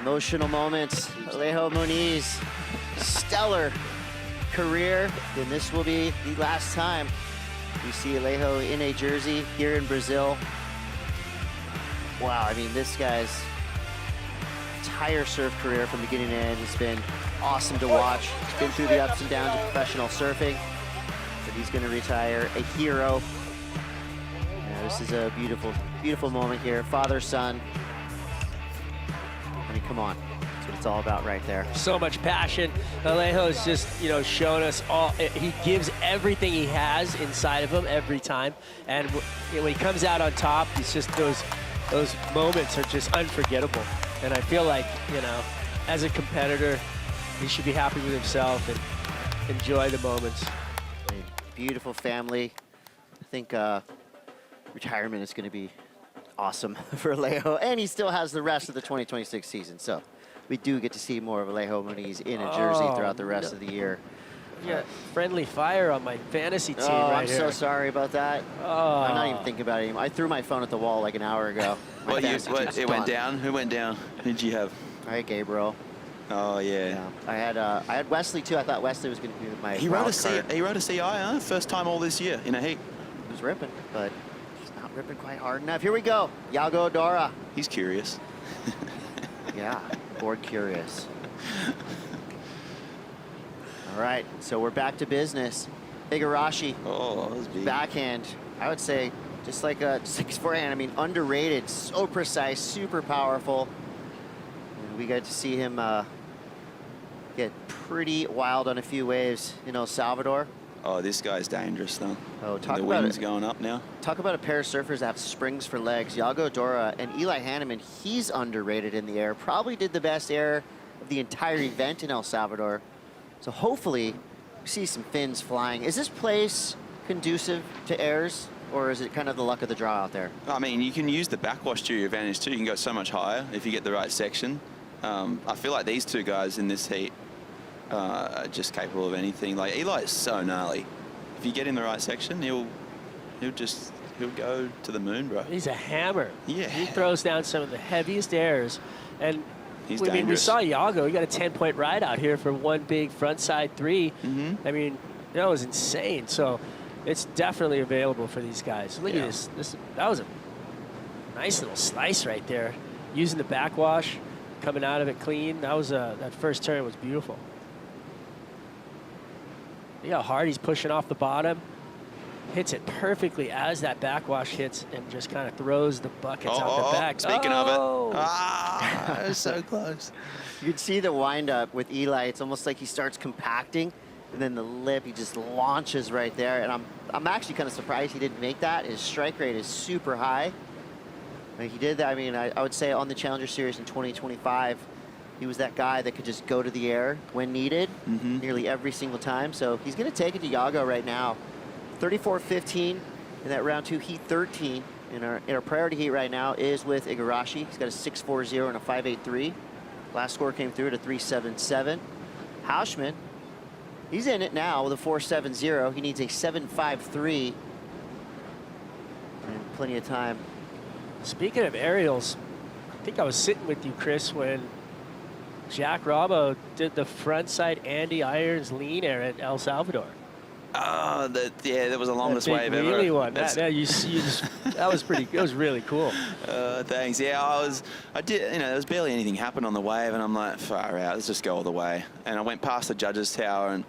Emotional moments. Allejo Muniz, stellar career, and this will be the last time you see Allejo in a jersey here in Brazil. Wow, I mean, this guy's entire surf career from beginning to end has been awesome to watch. He's been through the ups and downs of professional surfing, but he's going to retire a hero. Yeah, this is a beautiful, beautiful moment here. Father, son. I mean, come on. That's what it's all about right there. So much passion. Allejo's just, shown us all. He gives everything he has inside of him every time. And when he comes out on top, it's just those moments are just unforgettable. And I feel like, as a competitor, he should be happy with himself and enjoy the moments. A beautiful family. I think retirement is going to be awesome for Allejo, and he still has the rest of the 2026 season. So we do get to see more of Allejo Muniz in a jersey throughout the rest of the year. Yeah, friendly fire on my fantasy team I'm here. so sorry about that. I'm not even thinking about it anymore. I threw my phone at the wall like an hour ago. It went down? Who went down? Who did you have? I had Gabriel. Oh, yeah. I had Wesley, too. I thought Wesley was going to be my He rode a CI, huh? First time all this year in a heat. He was ripping, but he's not ripping quite hard enough. Here we go. Yago Dora. He's curious. Yeah, bored curious. All right, so we're back to business. Igarashi. Oh, that was big. Backhand. I would say just like his forehand. I mean, underrated, so precise, super powerful. And we got to see him get pretty wild on a few waves in El Salvador. Oh, this guy's dangerous, though. Oh, talk the about wind's going up now. Talk about a pair of surfers that have springs for legs. Yago Dora and Eli Hanneman, he's underrated in the air. Probably did the best air of the entire event in El Salvador. So hopefully we see some fins flying. Is this place conducive to airs, or is it kind of the luck of the draw out there? I mean, you can use the backwash to your advantage, too. You can go so much higher if you get the right section. I feel like these two guys in this heat are just capable of anything. Like, Eli is so gnarly. If you get in the right section, he'll go to the moon, bro. He's a hammer. Yeah. He throws down some of the heaviest airs. And He's we dangerous. saw Yago. He got a 10-point ride out here for one big frontside three. Mm-hmm. I mean, that was insane. So it's definitely available for these guys. Look at this. That was a nice little slice right there. Using the backwash, coming out of it clean. That was that first turn was beautiful. Look how hard he's pushing off the bottom. Hits it perfectly as that backwash hits and just kind of throws the buckets out the back. Speaking of it. That was so close. You can see the windup with Eli. It's almost like he starts compacting, and then the lip, he just launches right there. And I'm actually kind of surprised he didn't make that. His strike rate is super high. When he did that, I mean, I would say on the Challenger Series in 2025, he was that guy that could just go to the air when needed, nearly every single time. So he's going to take it to Yago right now. 34-15 in that round 2 heat 13 in our priority heat right now is with Igarashi. He's got a 6.40 and a 5.83. Last score came through at a 3.77. Hauschman, he's in it now with a 4.70. He needs a 7.53 and plenty of time. Speaking of aerials, I think I was sitting with you, Chris, when Jack Robbo did the frontside Andy Irons lean air at El Salvador. Oh, that was the longest wave ever. Really one. That was pretty. It was really cool. Thanks. Yeah, I did. There was barely anything happened on the wave, and I'm like, far out. Let's just go all the way. And I went past the judges' tower, and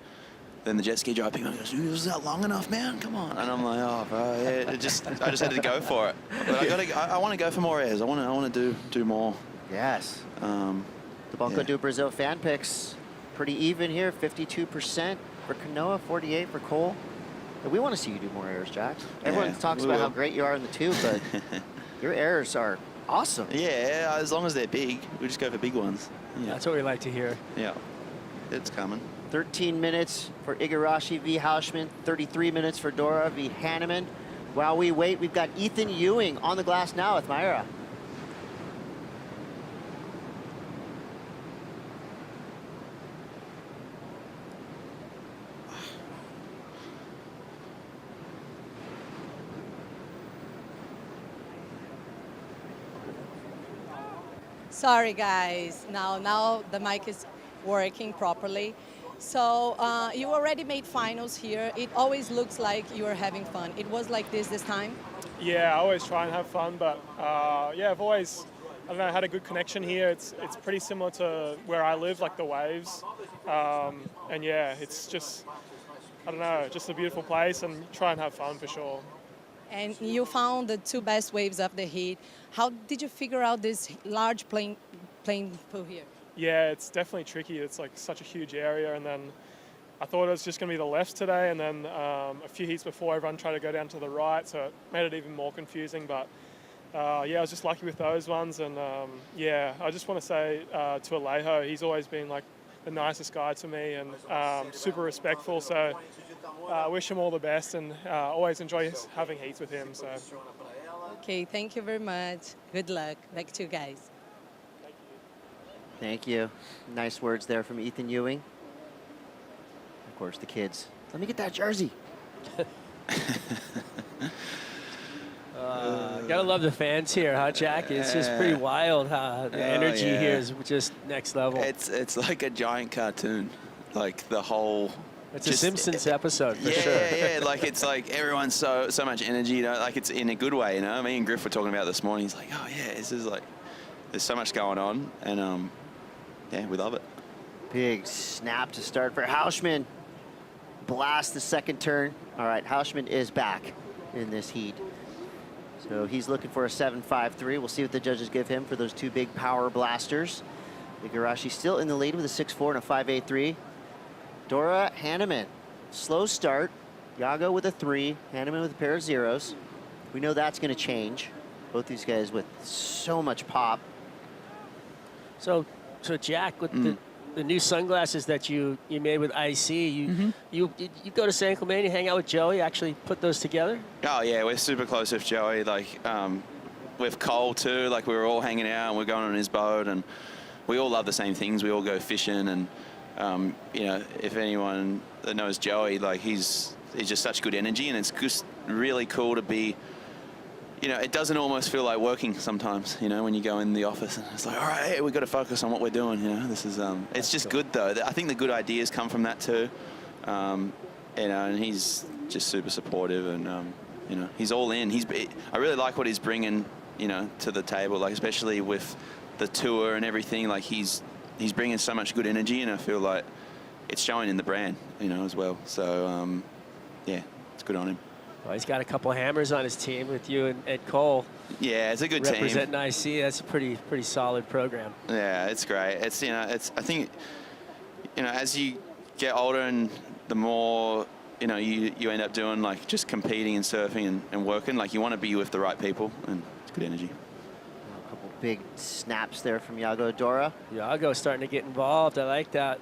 then the jet ski driver picked me up and goes, "Is that long enough, man? Come on." And I'm like, "Oh, bro, yeah." I just had to go for it. But I want to go for more airs. I want to do more. Yes. The Banco do Brazil fan picks pretty even here. 52%. For Kanoa, 48 for Cole. We want to see you do more airs, Jack. Everyone talks about how great you are in the two, but your airs are awesome. Yeah, as long as they're big, we just go for big ones. Yeah. That's what we like to hear. Yeah, it's coming. 13 minutes for Igarashi v. Hauschman, 33 minutes for Dora v. Hanneman. While we wait, we've got Ethan Ewing on the glass now with Myra. Sorry, guys. Now the mic is working properly. So you already made finals here. It always looks like you are having fun. It was like this time? Yeah, I always try and have fun, but yeah, I've always, I don't know, had a good connection here. It's pretty similar to where I live, like the waves. And yeah, it's just, I don't know, just a beautiful place, and try and have fun for sure. And you found the two best waves of the heat. How did you figure out this large playing pool here? Yeah, it's definitely tricky. It's like such a huge area, and then I thought it was just going to be the left today, and then a few heats before everyone tried to go down to the right, so it made it even more confusing. But yeah, I was just lucky with those ones, and yeah, I just want to say to Allejo, he's always been like the nicest guy to me, and super respectful. So I wish him all the best, and always enjoy having heats with him. So. Okay, thank you very much. Good luck. Back to you guys. Thank you. Nice words there from Ethan Ewing. Of course, the kids. Let me get that jersey. Gotta love the fans here, huh, Jack? It's just pretty wild how the energy here is just next level. It's like a giant cartoon, like the whole. It's a Simpsons episode for sure. Yeah, like it's like everyone's so much energy, you know, like it's in a good way, you know. Me and Griff were talking about this morning. He's like, oh yeah, this is like, there's so much going on, and yeah, we love it. Big snap to start for Hausman. Blast the second turn. All right, Hausman is back in this heat. So he's looking for a 7.53. We'll see what the judges give him for those two big power blasters. Igarashi still in the lead with a 6.4 and a 5.83. Dora Hanneman, slow start. Yago with a 3, Hanneman with a pair of zeros. We know that's going to change. Both these guys with so much pop. So Jack, with the new sunglasses that you made with IC, you go to San Clemente, hang out with Joey, actually put those together? Oh yeah, we're super close with Joey. Like with Cole too. Like we were all hanging out and we're going on his boat, and we all love the same things. We all go fishing, and you know, if anyone that knows Joey, like he's just such good energy, and it's just really cool to be. You know, it doesn't almost feel like working sometimes, you know, when you go in the office and it's like, all right, hey, we've got to focus on what we're doing, you know. This is, it's just good, though. I think the good ideas come from that, too. You know, and he's just super supportive, and, you know, he's all in. I really like what he's bringing, you know, to the table, like, especially with the tour and everything. Like, he's bringing so much good energy, and I feel like it's showing in the brand, you know, as well. So, yeah, it's good on him. Well, he's got a couple hammers on his team with you and Cole. Yeah, it's a good team. Representing IC, that's a pretty solid program. Yeah, it's great. It's, you know, I think, you know, as you get older and the more, you know, you end up doing like just competing and surfing and working, like you want to be with the right people, and it's good energy. A couple big snaps there from Yago Dora. Yago starting to get involved. I like that.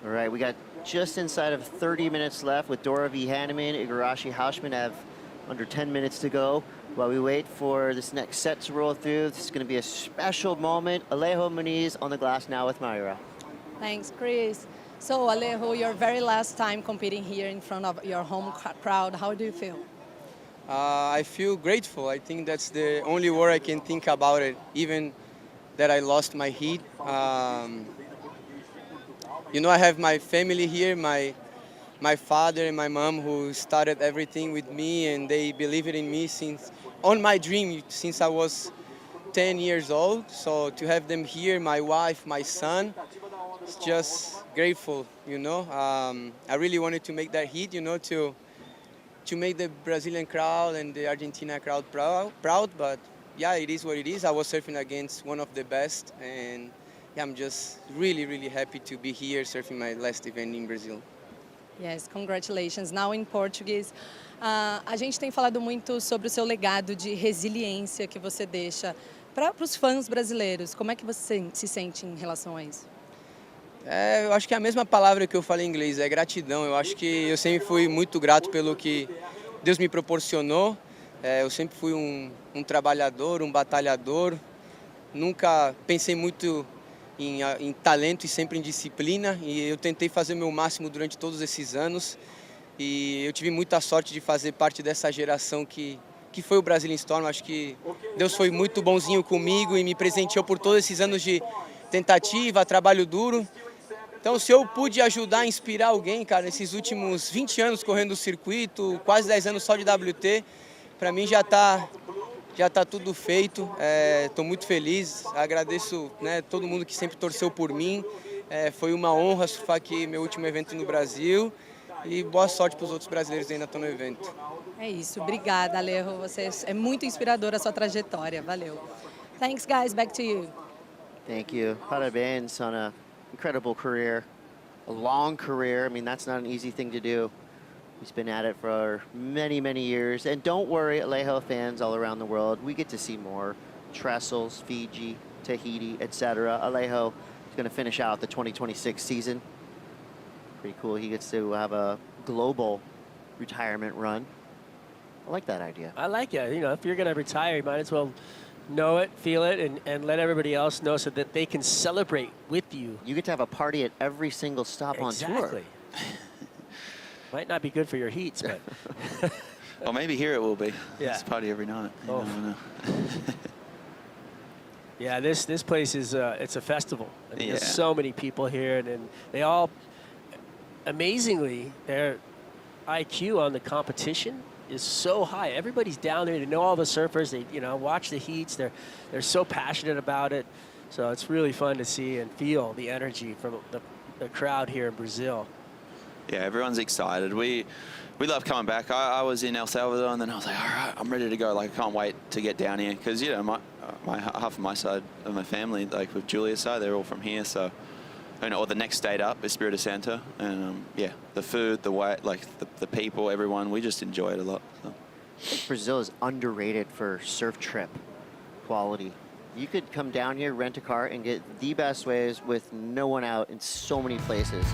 All right, we got just inside of 30 minutes left with Dora v. Hanneman. Igarashi, Hausman have under 10 minutes to go. While we wait for this next set to roll through, this is going to be a special moment. Allejo Muniz on the glass now with Mayra. Thanks, Chris. So, Allejo, your very last time competing here in front of your home crowd, how do you feel? I feel grateful. I think that's the only word I can think about it, even that I lost my heat. You know, I have my family here, my father and my mom, who started everything with me, and they believed in me on my dream since I was 10 years old. So to have them here, my wife, my son, it's just grateful, you know. I really wanted to make that heat, you know, to make the Brazilian crowd and the Argentina crowd proud, but yeah, it is what it is. I was surfing against one of the best, and I'm just really, really happy to be here surfing my last event in Brazil. Yes, congratulations. Now in Portuguese. A gente tem falado muito sobre o seu legado de resiliência que você deixa para os fãs brasileiros. Como é que você se sente em relação a isso? Eu acho que é a mesma palavra que eu falei em inglês, é gratidão. Eu acho que eu sempre fui muito grato pelo que Deus me proporcionou. Eu sempre fui um trabalhador, um batalhador. Nunca pensei muito em talento e sempre em disciplina, e eu tentei fazer o meu máximo durante todos esses anos, e eu tive muita sorte de fazer parte dessa geração que que foi o Brazilian Storm. Acho que Deus foi muito bonzinho comigo e me presenteou por todos esses anos de tentativa, trabalho duro. Então, se eu pude ajudar, inspirar alguém, cara, nesses últimos 20 anos correndo o circuito, quase 10 anos só de WT, para mim já tá tudo feito. Estou muito feliz, agradeço, né, todo mundo que sempre torceu por mim. Foi uma honra surfar aqui meu último evento no Brasil e boa sorte para os outros brasileiros que ainda estão no evento. É isso, obrigada, Allejo. Você é muito inspiradora a sua trajetória, valeu. Thanks, guys, back to you. Thank you. Parabéns on an incredible career, a long career. I mean, that's not an easy thing to do. He's been at it for many, many years. And don't worry, Allejo fans all around the world, we get to see more. Trestles, Fiji, Tahiti, etc. Allejo is going to finish out the 2026 season. Pretty cool. He gets to have a global retirement run. I like that idea. I like it. You know, if you're going to retire, you might as well know it, feel it, and let everybody else know so that they can celebrate with you. You get to have a party at every single stop on tour. Exactly. Might not be good for your heats, but... Well, maybe here it will be. Yeah. It's a party every night. You Oh. never know. Yeah, this place is it's a festival. I mean, Yeah. There's so many people here, and they all, amazingly, their IQ on the competition is so high. Everybody's down there. They know all the surfers. They watch the heats. They're so passionate about it. So it's really fun to see and feel the energy from the crowd here in Brazil. Yeah, everyone's excited. We love coming back. I was in El Salvador, and then I was like, all right, I'm ready to go. Like, I can't wait to get down here because my half of my side of my family, like with Julia's side, they're all from here. So, or the next state up is Espírito Santo, and yeah, the food, the way, like the people, everyone, we just enjoy it a lot. So. I think Brazil is underrated for surf trip quality. You could come down here, rent a car, and get the best waves with no one out in so many places.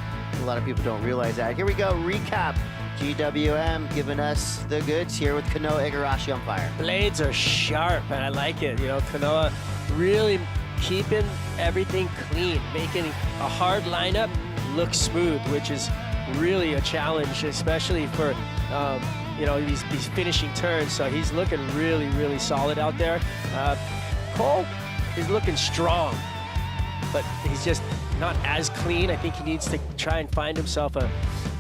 A lot of people don't realize that. Here we go, recap. GWM giving us the goods here with Kanoa Igarashi on fire. Blades are sharp, and I like it. You know, Kanoa really keeping everything clean, making a hard lineup look smooth, which is really a challenge, especially for these finishing turns. So he's looking really, really solid out there. Cole is looking strong, but he's just not as clean. I think he needs to try and find himself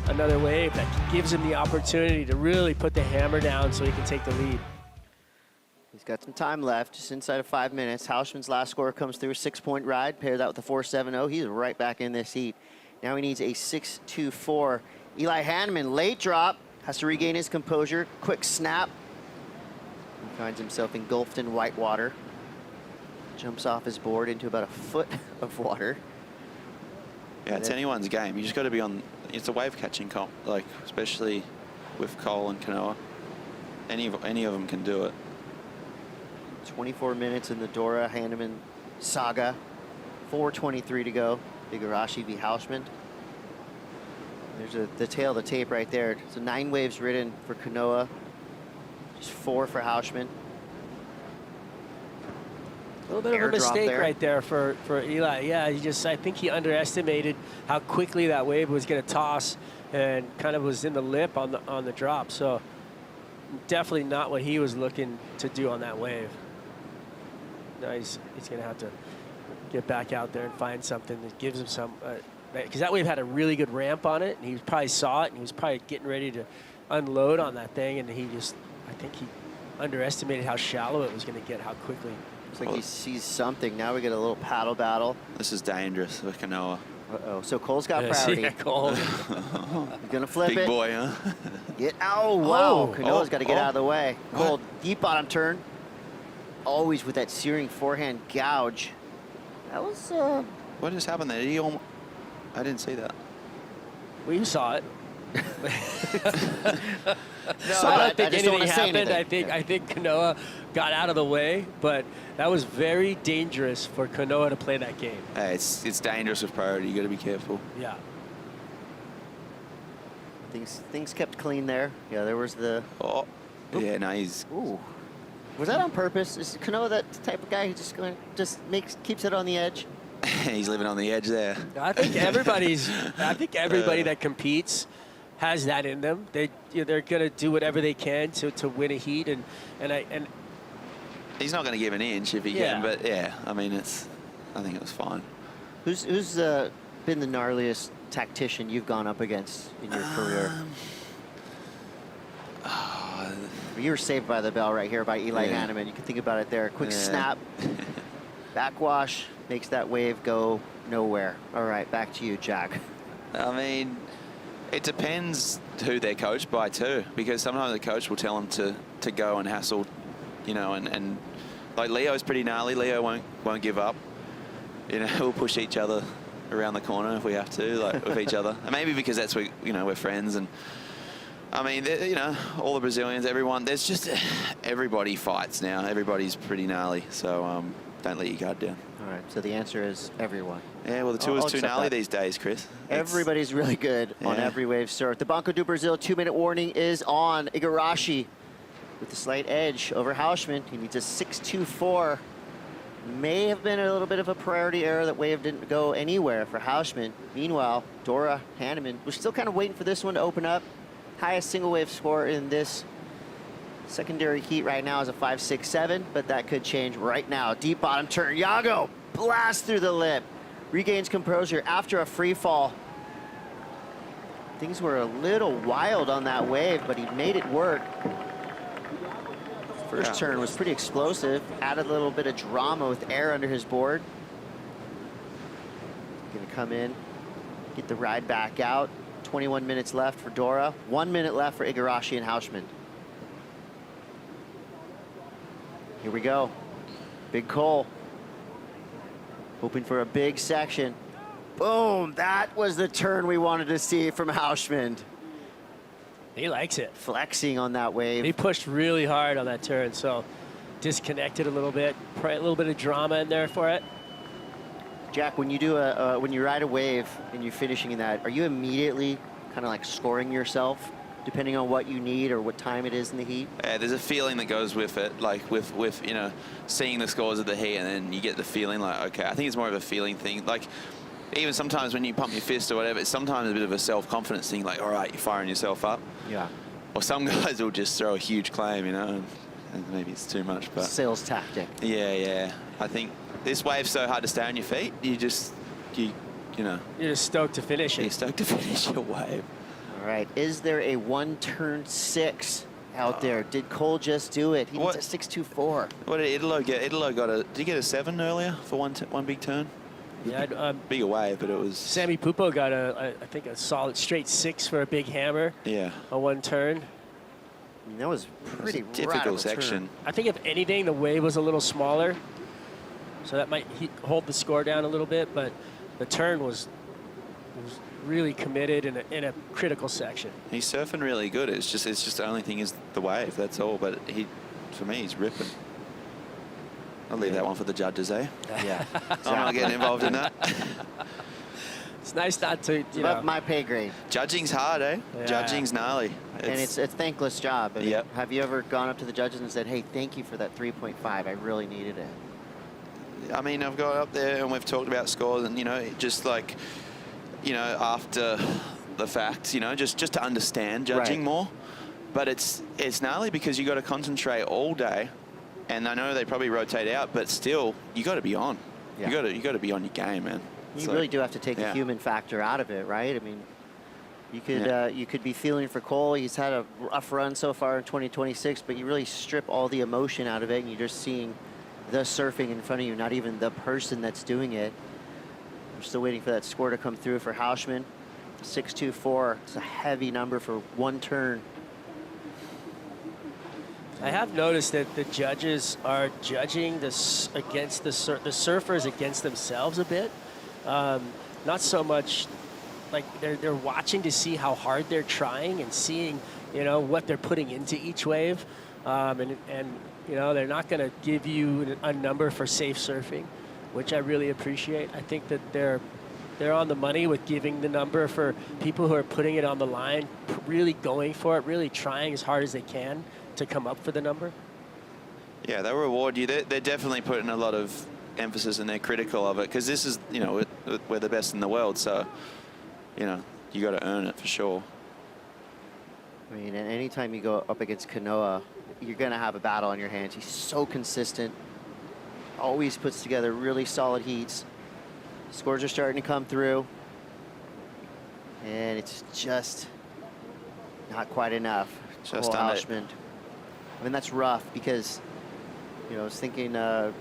another wave that gives him the opportunity to really put the hammer down so he can take the lead. He's got some time left, just inside of 5 minutes. Hausman's last score comes through, 6-point ride, paired that with the 4.70. He's right back in this heat. Now he needs a 6.24. Eli Hanneman, late drop, has to regain his composure. Quick snap. He finds himself engulfed in white water. Jumps off his board into about a foot of water. Yeah, it's anyone's game. You just got to be on. It's a wave catching comp, like especially with Cole and Kanoa. Any of them can do it. 24 minutes in the Dora Hanneman saga. 4:23 to go. Igarashi v. Hausman. There's the tail of the tape right there. So 9 waves ridden for Kanoa. Just 4 for Hausman. A little bit of a mistake right there for Eli. Yeah, I think he underestimated how quickly that wave was going to toss and kind of was in the lip on the drop. So definitely not what he was looking to do on that wave. Now he's going to have to get back out there and find something that gives him some, because that wave had a really good ramp on it, and he probably saw it, and he was probably getting ready to unload on that thing, and I think he underestimated how shallow it was going to get, how quickly. Looks like he sees something. Now we get a little paddle battle. This is dangerous with Kanoa. Uh-oh. So Cole's got priority. Yeah, Cole. He's gonna flip it. Big boy, huh? Oh, wow. Kanoa's got to get out of the way. Cole, deep bottom turn. Always with that searing forehand gouge. That was... What just happened there? I didn't see that. Well, you saw it. No, I don't think anything happened. I think Kanoa got out of the way, but that was very dangerous for Kanoa to play that game. Hey, it's dangerous with priority. You got to be careful. Yeah. Things kept clean there. Yeah, there was the... Oh, yeah, no, he's... Ooh. Was that on purpose? Is Kanoa that type of guy who keeps it on the edge? He's living on the edge there. I think everybody that competes has that in them. They're gonna do whatever they can to win a heat, and he's not going to give an inch if he can, but yeah, I mean, I think it was fine. Who's been the gnarliest tactician you've gone up against in your career? You were saved by the bell right here by Eli Hanneman. You can think about it there. Quick snap, backwash, makes that wave go nowhere. All right, back to you, Jack. I mean, it depends who they're coached by too, because sometimes the coach will tell them to go and hassle, you know, and like Leo's pretty gnarly. Leo won't give up. You know, we'll push each other around the corner if we have to, like with each other. And maybe because that's we're friends. And I mean, you know, all the Brazilians, everyone. There's just everybody fights now. Everybody's pretty gnarly. So don't let your guard down. All right. So the answer is everyone. Yeah. Well, the tour is too gnarly these days, Chris. Everybody's really good on every wave surf. The Banco do Brasil 2-minute warning is on. Igarashi with the slight edge over Hausman. He needs a 6.24. May have been a little bit of a priority error. That wave didn't go anywhere for Hausman. Meanwhile, Dora Hanneman, we're still kind of waiting for this one to open up. Highest single wave score in this secondary heat right now is a 5.67, but that could change right now. Deep bottom turn. Yago blast through the lip. Regains composure after a free fall. Things were a little wild on that wave, but he made it work. First turn was pretty explosive. Added a little bit of drama with air under his board. Gonna come in, get the ride back out. 21 minutes left for Dora. 1 minute left for Igarashi and Hausman. Here we go. Big Cole. Hoping for a big section. Boom, that was the turn we wanted to see from Hausman. He likes it. Flexing on that wave. He pushed really hard on that turn, so disconnected a little bit. Probably a little bit of drama in there for it. Jack, when you do when you ride a wave and you're finishing in that, are you immediately kind of like scoring yourself, depending on what you need or what time it is in the heat? Yeah, there's a feeling that goes with it, like with you know, seeing the scores of the heat, and then you get the feeling like, okay, I think it's more of a feeling thing. Like, even sometimes when you pump your fist or whatever, it's sometimes a bit of a self-confidence thing, like, all right, you're firing yourself up. Yeah. Or some guys will just throw a huge claim, you know, and maybe it's too much, but... Sales tactic. Yeah. I think this wave's so hard to stay on your feet, you know... You're just stoked to finish it. You're stoked to finish your wave. All right, is there a one-turn 6 out there? Did Cole just do it? He needs a 6.24. What did Italo get? Italo got did he get a 7 earlier for one big turn? Yeah, bigger wave, but it was... Sammy Pupo got I think a solid straight 6 for a big hammer. Yeah. On one turn. I mean, that was pretty difficult section. I think if anything, the wave was a little smaller, so that might hold the score down a little bit. But the turn was really committed in a critical section. He's surfing really good. It's just the only thing is the wave. That's all. But for me, he's ripping. I'll leave that one for the judges, eh? Yeah. I'm not getting involved in that. It's nice not to, you know. My pay grade. Judging's hard, eh? Yeah. Judging's gnarly. And it's a thankless job. I mean, yep. Have you ever gone up to the judges and said, hey, thank you for that 3.5. I really needed it. I mean, I've got up there and we've talked about scores and, you know, just like, you know, after the fact, you know, just to understand judging more. But it's gnarly because you got to concentrate all day. And I know they probably rotate out, but still, you got to be on. Yeah. You got to be on your game, man. You really do have to take the human factor out of it, right? I mean, you could be feeling for Cole. He's had a rough run so far in 2026, but you really strip all the emotion out of it, and you're just seeing the surfing in front of you, not even the person that's doing it. We're still waiting for that score to come through for Hausman. 6.24. It's a heavy number for one turn. I have noticed that the judges are judging this against the surfers against themselves a bit. Not so much like they're watching to see how hard they're trying and seeing, you know, what they're putting into each wave. And you know, they're not going to give you a number for safe surfing, which I really appreciate. I think that they're on the money with giving the number for people who are putting it on the line, really going for it, really trying as hard as they can to come up for the number. Yeah, they'll reward you. They're definitely putting a lot of emphasis and they're critical of it because this is, you know, we're the best in the world, so, you know, you got to earn it for sure. I mean, and anytime you go up against Kanoa, you're going to have a battle on your hands. He's so consistent, always puts together really solid heats. Scores are starting to come through, and it's just not quite enough. Just Cole on it. Hausman. I mean, that's rough because, you know, I was thinking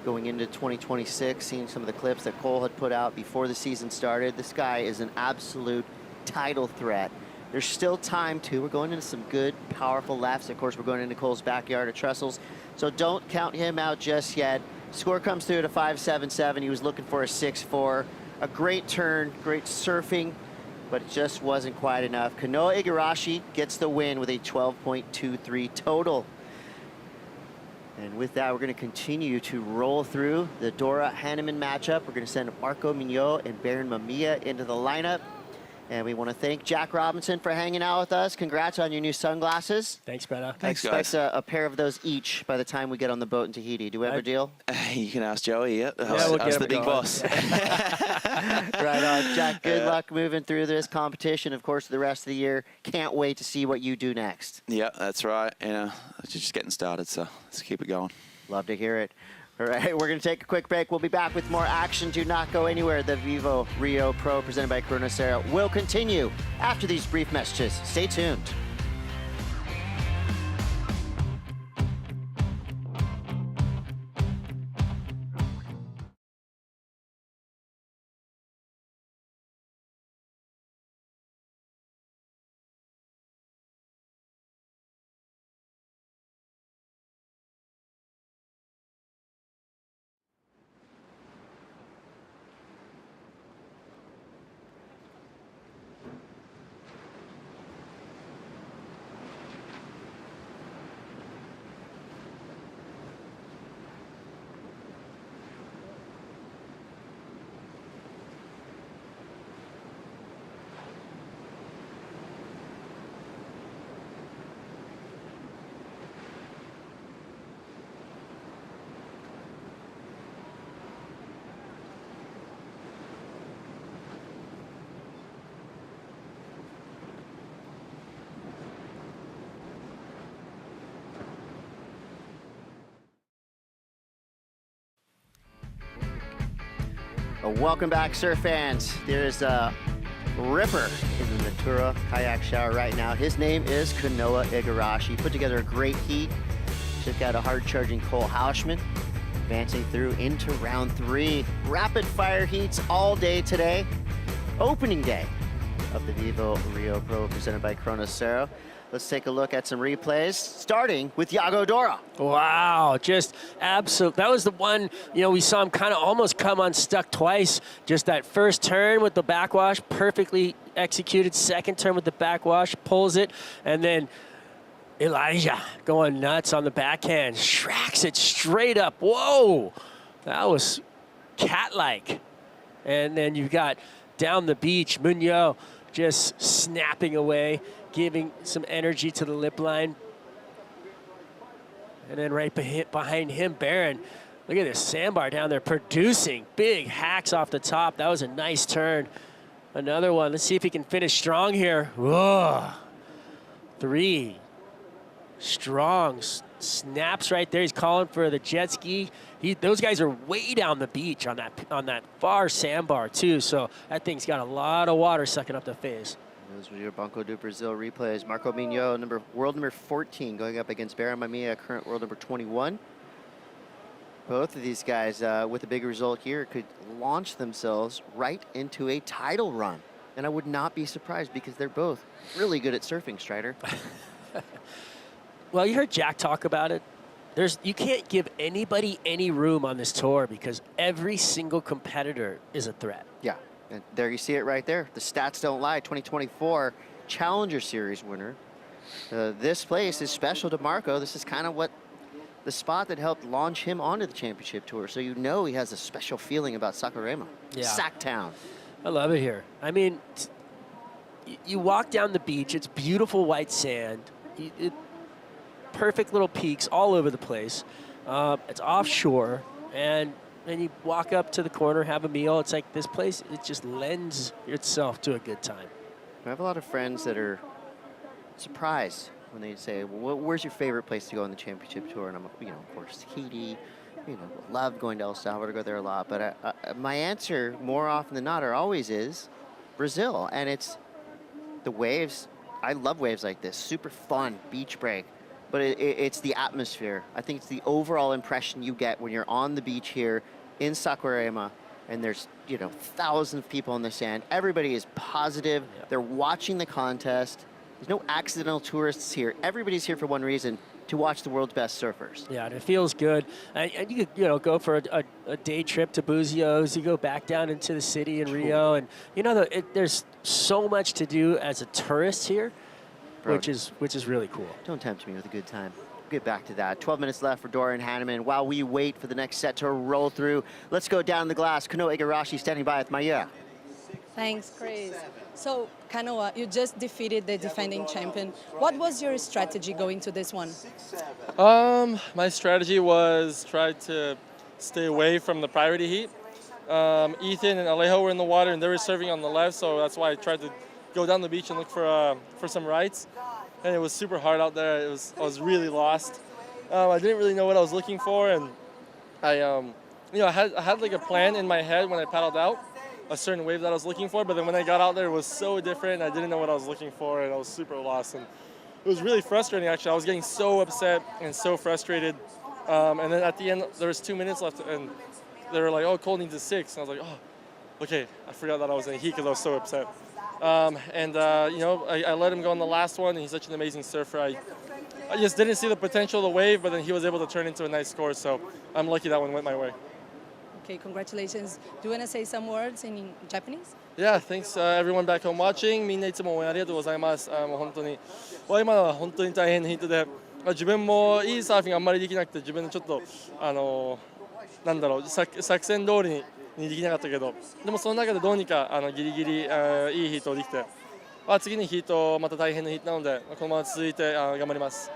going into 2026, seeing some of the clips that Cole had put out before the season started. This guy is an absolute title threat. There's still time too. We're going into some good, powerful lefts. Of course, we're going into Cole's backyard at Trestles, so don't count him out just yet. Score comes through at a 5.77. He was looking for a 6.4. A great turn, great surfing, but it just wasn't quite enough. Kanoa Igarashi gets the win with a 12.23 total. And with that, we're going to continue to roll through the Dora Hanneman matchup. We're going to send Marco Mignot and Baron Mamiya into the lineup. And we want to thank Jack Robinson for hanging out with us. Congrats on your new sunglasses. Thanks, Brenna. Thanks, guys. Expect a pair of those each by the time we get on the boat in Tahiti. Do we have a deal? You can ask Joey, yeah. We'll I was get the him big going. boss. Right on. Jack, good luck moving through this competition, of course, the rest of the year. Can't wait to see what you do next. Yeah, that's right. You know, it's just getting started, so let's keep it going. Love to hear it. All right, we're going to take a quick break. We'll be back with more action. Do not go anywhere. The VIVO Rio Pro presented by Cero will continue after these brief messages. Stay tuned. Welcome back, surf fans. There's a ripper in the Natura kayak shower right now. His name is Kanoa Igarashi. Put together a great heat. Took out a hard-charging Cole Hausman, advancing through into round 3. Rapid fire heats all day today. Opening day of the VIVO Rio Pro presented by Cero. Let's take a look at some replays, starting with Yago Dora. Wow, just absolute. That was the one, you know, we saw him kind of almost come unstuck twice. Just that first turn with the backwash, perfectly executed. Second turn with the backwash, pulls it, and then Elijah going nuts on the backhand, shracks it straight up. Whoa, that was cat-like. And then you've got down the beach, Munoz just snapping away, giving some energy to the lip line. And then right behind him, Baron. Look at this sandbar down there producing big hacks off the top. That was a nice turn. Another one. Let's see if he can finish strong here. Whoa. 3. Strong. Snaps right there. He's calling for the jet ski. Those guys are way down the beach on that far sandbar too. So that thing's got a lot of water sucking up the face. Those were your Banco do Brazil replays. Marco Mignot, world number 14, going up against Baron Mamiya, current world number 21. Both of these guys, with a big result here, could launch themselves right into a title run. And I would not be surprised because they're both really good at surfing, Strider. Well, you heard Jack talk about it. You can't give anybody any room on this tour because every single competitor is a threat. Yeah. And there you see it right there. The stats don't lie. 2024 Challenger Series winner. This place is special to Marco. This is kind of what the spot that helped launch him onto the championship tour. So you know he has a special feeling about Saquarema. Yeah. Sacktown. I love it here. I mean, you walk down the beach. It's beautiful white sand. Perfect little peaks all over the place. It's offshore. And then you walk up to the corner, have a meal. It's like this place, it just lends itself to a good time. I have a lot of friends that are surprised when they say, well, where's your favorite place to go on the championship tour? And I'm, of course, Tahiti. Love going to El Salvador, go there a lot. But my answer, more often than not, is Brazil. And it's the waves. I love waves like this. Super fun, beach break. But it's the atmosphere. I think it's the overall impression you get when you're on the beach here in Saquarema, and there's, thousands of people in the sand. Everybody is positive. Yep. They're watching the contest. There's no accidental tourists here. Everybody's here for one reason, to watch the world's best surfers. Yeah, and it feels good. And you could, go for a day trip to Buzios. You go back down into the city in Rio, and there's so much to do as a tourist here, which is really cool. Don't tempt me with a good time. We'll get back to that. 12 minutes left for Dorian Hanneman. While we wait for the next set to roll through, let's go down the glass. Kanoa Igarashi standing by with Maya. Thanks, Chris. So, Kanoa, you just defeated the defending champion. What was your strategy going to this one? My strategy was try to stay away from the priority heat. Ethan and Allejo were in the water, and they were serving on the left, so that's why I tried to go down the beach and look for some rights. And it was super hard out there. I was really lost. I didn't really know what I was looking for, and I had like a plan in my head when I paddled out, a certain wave that I was looking for, but then when I got out there, it was so different. I didn't know what I was looking for, and I was super lost. And it was really frustrating, actually. I was getting so upset and so frustrated. And then at the end, there was 2 minutes left, and they were like, oh, Cole needs a 6. And I was like, oh, okay. I forgot that I was in heat because I was so upset. I let him go on the last one, and he's such an amazing surfer. I just didn't see the potential of the wave, but then he was able to turn into a nice score, so I'm lucky that one went my way. Okay, congratulations. Do you want to say some words in Japanese? Yeah, thanks everyone back home watching. みんないつも応援ありがとうございます。もう本当に、今のは本当に大変なヒートで、自分もいいサーフィンがあんまりできなくて、自分でちょっと作戦通りにできなかったけど、でもその中でどうにかギリギリいいヒートをできて、次のヒートまた大変なヒートなので、このまま続いて頑張ります。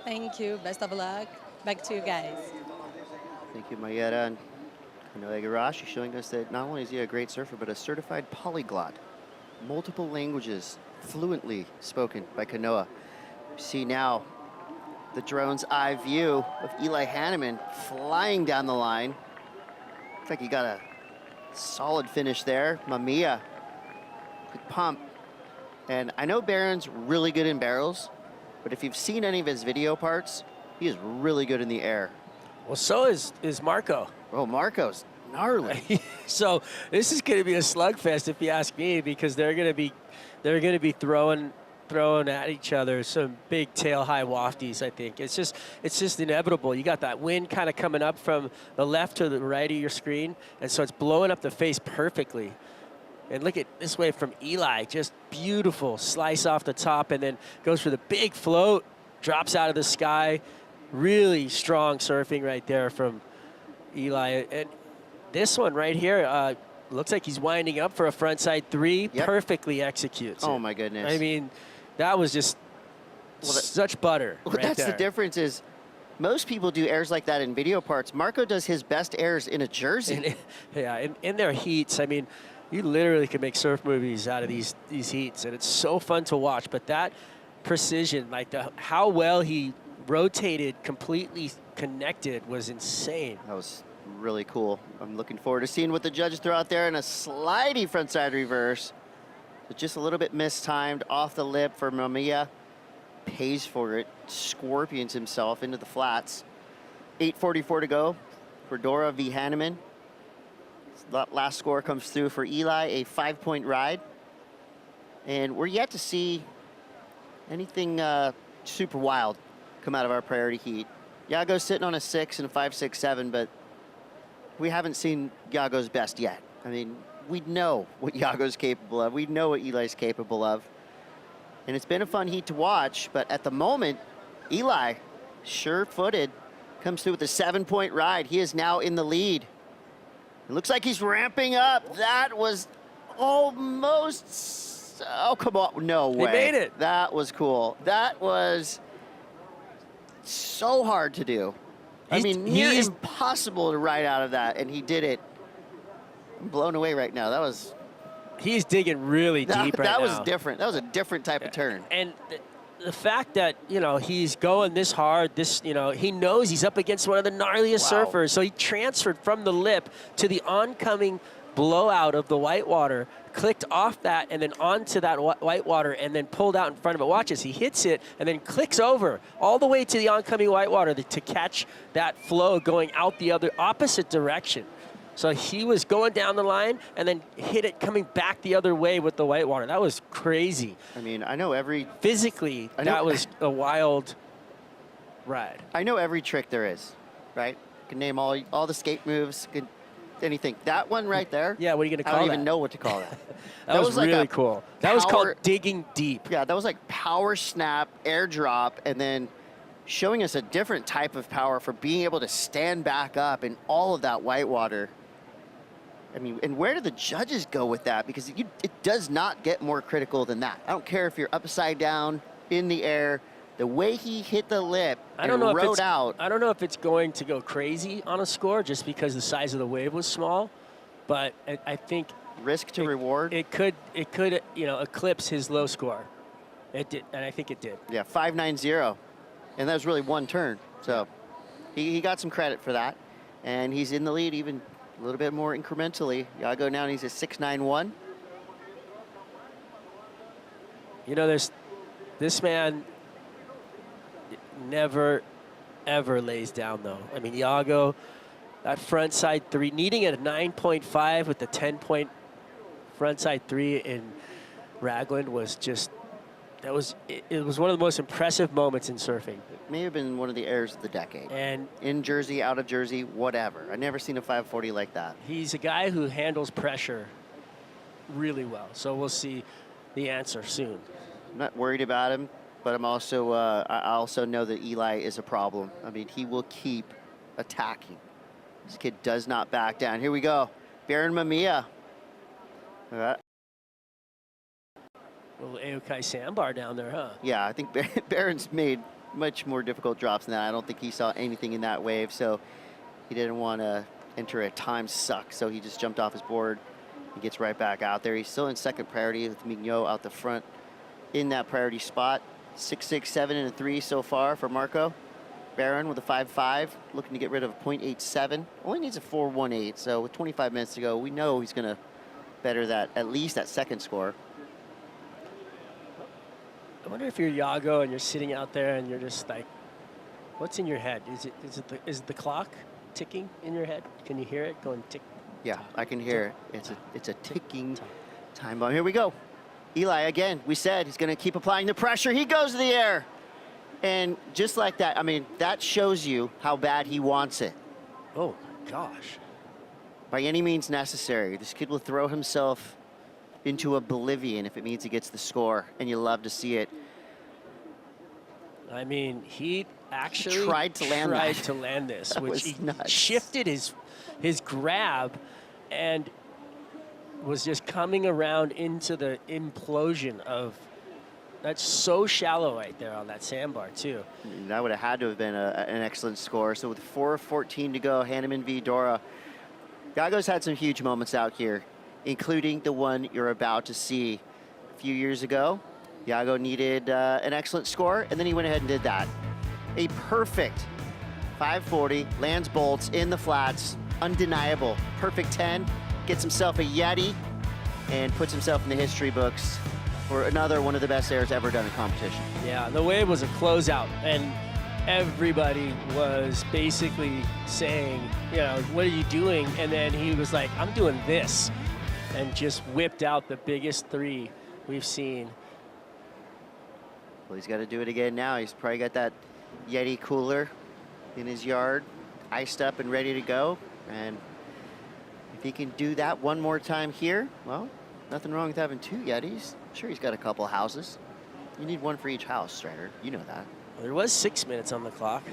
Thank you. Best of luck. Back to you guys. Thank you, Mayetta. Kanoa Igarashi showing us that not only is he a great surfer, but a certified polyglot. Multiple languages fluently spoken by Kanoa. See now the drone's eye view of Eli Hanneman flying down the line. Looks like he got a solid finish there. Mamiya, good pump. And I know Barron's really good in barrels, but if you've seen any of his video parts, he is really good in the air. Well, so is Marco. Oh, Marco's gnarly. So this is going to be a slugfest, if you ask me, because they're going to be throwing at each other some big tail high wafties. I think it's just inevitable. You got that wind kind of coming up from the left to the right of your screen, and so it's blowing up the face perfectly. And look at this wave from Eli, just beautiful slice off the top, and then goes for the big float, drops out of the sky. Really strong surfing right there from Eli. And this one right here, looks like he's winding up for a frontside 3, perfectly executes. Oh my goodness. I mean, that was just such butter right that's there. The difference is most people do airs like that in video parts. Marco does his best airs in a jersey. In their heats, I mean, you literally can make surf movies out of these heats, and it's so fun to watch. But that precision, like how well he rotated, completely connected, was insane. That was really cool. I'm looking forward to seeing what the judges throw out there in a slidey frontside reverse. But just a little bit mistimed off the lip for Mamiya. Pays for it. Scorpions himself into the flats. 8:44 to go for Dora v. Hanneman. Last score comes through for Eli, a 5-point ride. And we're yet to see anything super wild come out of our priority heat. Yago's sitting on a 6 and a 5.67, but we haven't seen Yago's best yet. I mean, we know what Yago's capable of. We know what Eli's capable of. And it's been a fun heat to watch, but at the moment, Eli, sure-footed, comes through with a 7-point ride. He is now in the lead. It looks like he's ramping up. That was almost, oh, come on, no way. He made it. That was cool. That was so hard to do. I mean, near impossible to ride out of that, and he did it. I'm blown away right now. That was... He's digging really deep right now. That was different. That was a different type of turn. And the fact that, you know, he's going this hard, he knows he's up against one of the gnarliest surfers. So he transferred from the lip to the oncoming blowout of the whitewater, clicked off that and then onto that whitewater and then pulled out in front of it. Watch as he hits it and then clicks over all the way to the oncoming whitewater to catch that flow going out the other opposite direction. So he was going down the line and then hit it coming back the other way with the whitewater. That was crazy. I mean, I know every... Physically, that was a wild ride. I know every trick there is, right? Can name all the skate moves, could anything. That one right there. Yeah, what are you going to call that? I don't even know what to call that. that was like really cool. That was called digging deep. Yeah, that was like power snap, airdrop, and then showing us a different type of power for being able to stand back up in all of that whitewater. I mean, and where do the judges go with that? Because it does not get more critical than that. I don't care if you're upside down, in the air, the way he hit the lip and rode out. I don't know if it's going to go crazy on a score just because the size of the wave was small, but I think risk to reward. It could eclipse his low score. It did, and I think it did. Yeah, 5.90, and that was really one turn. So he got some credit for that, and he's in the lead even a little bit more incrementally. Iago now, and he's at 6.91. You know, this man never, ever lays down, though. I mean, Iago, that front side three, needing a 9.5 with the 10-point front side three in Ragland was just, it was one of the most impressive moments in surfing. It may have been one of the airs of the decade. And in Jersey, out of Jersey, whatever. I've never seen a 540 like that. He's a guy who handles pressure really well. So we'll see the answer soon. I'm not worried about him, but I'm also, I also know that Eli is a problem. I mean, he will keep attacking. This kid does not back down. Here we go. Baron Mamiya. All right. Little Aokai sandbar down there, huh? Yeah, I think Baron's made much more difficult drops than that. I don't think he saw anything in that wave, so he didn't want to enter a time suck, so he just jumped off his board. He gets right back out there. He's still in second priority with McGill out the front in that priority spot. 6.6, 7, and a 3 so far for Marco. Baron with a 5.5, looking to get rid of a 0.87. Only needs a 4.18, so with 25 minutes to go, we know he's going to better that, at least that second score. I wonder if you're Iago and you're sitting out there and you're just like, what's in your head? Is it the clock ticking in your head? Can you hear it going tick? Yeah, I can hear it. It's a ticking time bomb. Here we go. Eli again. We said he's going to keep applying the pressure. He goes to the air, and just like that, I mean, that shows you how bad he wants it. Oh my gosh! By any means necessary, this kid will throw himself into oblivion if it means he gets the score, and you love to see it. I mean, he actually tried to land this, which he shifted his grab and was just coming around into the implosion of, that's so shallow right there on that sandbar too. That would have had to have been an excellent score. So with 4:14 to go, Hanneman v. Dora. Iago's had some huge moments out here, including the one you're about to see. A few years ago, Iago needed an excellent score, and then he went ahead and did that. A perfect 540, lands bolts in the flats, undeniable. Perfect 10, gets himself a Yeti, and puts himself in the history books for another one of the best airs ever done in competition. Yeah, the wave was a closeout, and everybody was basically saying, you know, what are you doing? And then he was like, I'm doing this, and just whipped out the biggest three we've seen. Well, he's got to do it again now. He's probably got that Yeti cooler in his yard, iced up and ready to go. And if he can do that one more time here, well, nothing wrong with having 2 Yetis. I'm sure he's got a couple houses. You need one for each house, Strider. You know that. Well, there was 6 minutes on the clock.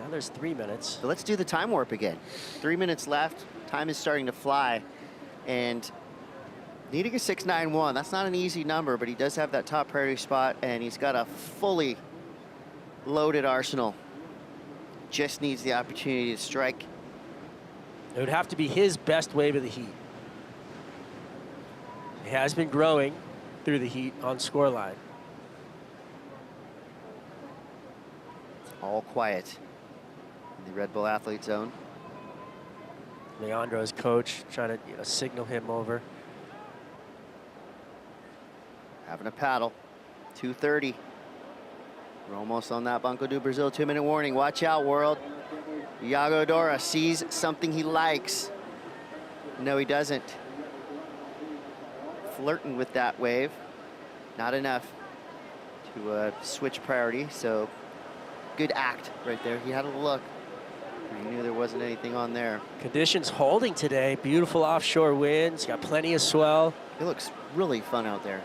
Now there's 3 minutes. So let's do the time warp again. 3 minutes left. Time is starting to fly. And needing a 6.91, that's not an easy number, but he does have that top priority spot, and he's got a fully loaded arsenal. Just needs the opportunity to strike. It would have to be his best wave of the heat. He has been growing through the heat on scoreline. all quiet in the Red Bull Athlete Zone. Leandro's coach trying to signal him over. Having a paddle. 2:30. We're almost on that Banco do Brasil 2-minute warning. Watch out, world. Iago Dora sees something he likes. No, he doesn't. Flirting with that wave. Not enough to switch priority, so good act right there. He had a look. He knew there wasn't anything on there. Conditions holding today. Beautiful offshore winds. Got plenty of swell. It looks really fun out there.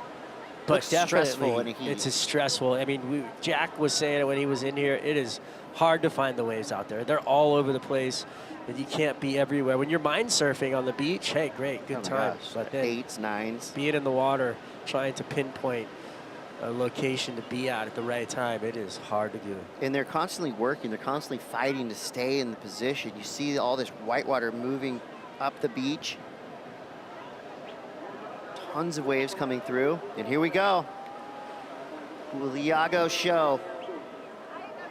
But looks stressful in a heat. It's stressful. I mean, Jack was saying it when he was in here. It is hard to find the waves out there. They're all over the place, and you can't be everywhere. When you're mind surfing on the beach, hey, great, good time. But then 8s, 9s. being in the water, trying to pinpoint a location to be at the right time, it is hard to do. And they're constantly working. They're constantly fighting to stay in the position. You see all this whitewater moving up the beach. Tons of waves coming through. And here we go. Will Iago show?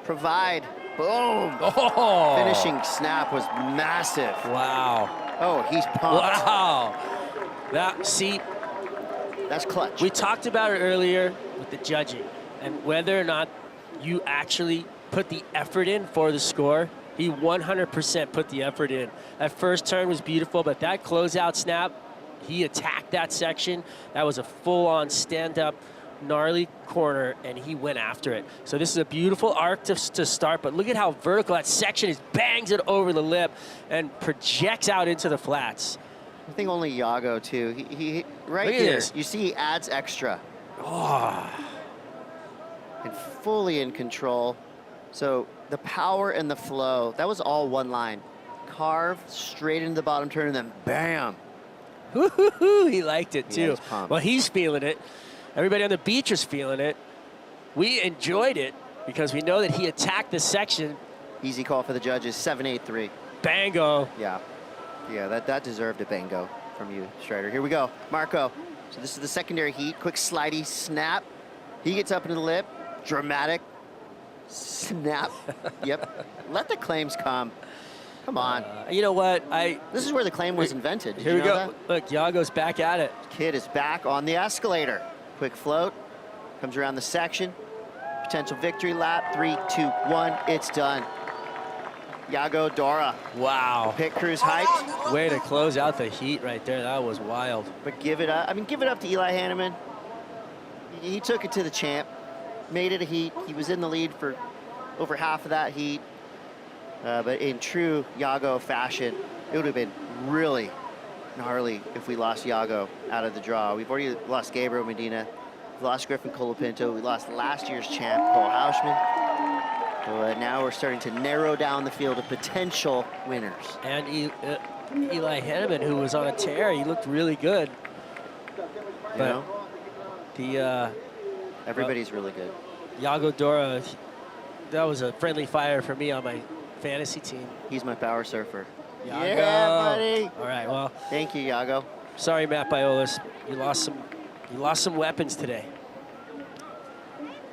Provide. Boom. Oh. Finishing snap was massive. Wow. Oh, he's pumped. Wow. That's clutch. We talked about it earlier with the judging and whether or not you actually put the effort in for the score. He 100% put the effort in. That first turn was beautiful, but that closeout snap, he attacked that section. That was a full-on stand-up, gnarly corner, and he went after it. So this is a beautiful arc to start, but look at how vertical that section is. Bangs it over the lip and projects out into the flats. I think only Iago, too. He right Look at here, this. you see he adds extra. Oh. And fully in control. So the power and the flow, that was all one line. Carve straight into the bottom turn and then bam. He liked it too. Well, he's feeling it. Everybody on the beach is feeling it. We enjoyed it because we know that he attacked this section. Easy call for the judges, 7-8-3. Bango. Yeah, that deserved a bango from you, Strider. Here we go, Marco. So this is the secondary heat. Quick slidey snap. He gets up into the lip. Dramatic snap. Yep. Let the claims come. Come on. You know what? This is where the claim was invented. Did Here you we know go. that? Look, Iago's back at it. Kid is back on the escalator. Quick float. Comes around the section. Potential victory lap. 3, 2, 1. It's done. Iago Dora. Wow. Pit crew's hyped. Way to close out the heat right there. That was wild. But give it up. I mean, give it up to Eli Hanneman. He took it to the champ. Made it a heat. He was in the lead for over half of that heat. But in true Iago fashion, it would have been really gnarly if we lost Iago out of the draw. We've already lost Gabriel Medina. We lost Griffin Colapinto. We lost last year's champ, Cole Hauschman. So now we're starting to narrow down the field of potential winners. And Eli Hanneman, who was on a tear, he looked really good. But everybody's really good. Iago Dora, that was a friendly fire for me on my fantasy team. He's my power surfer. Iago. Yeah, buddy. All right, well. Thank you, Iago. Sorry, Matt Biolas. You lost some weapons today.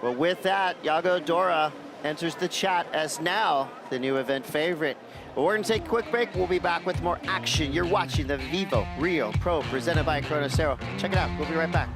Well, with that, Iago Dora enters the chat as now the new event favorite. But we're going to take a quick break. We'll be back with more action. You're watching the VIVO Rio Pro presented by Cero. Check it out. We'll be right back.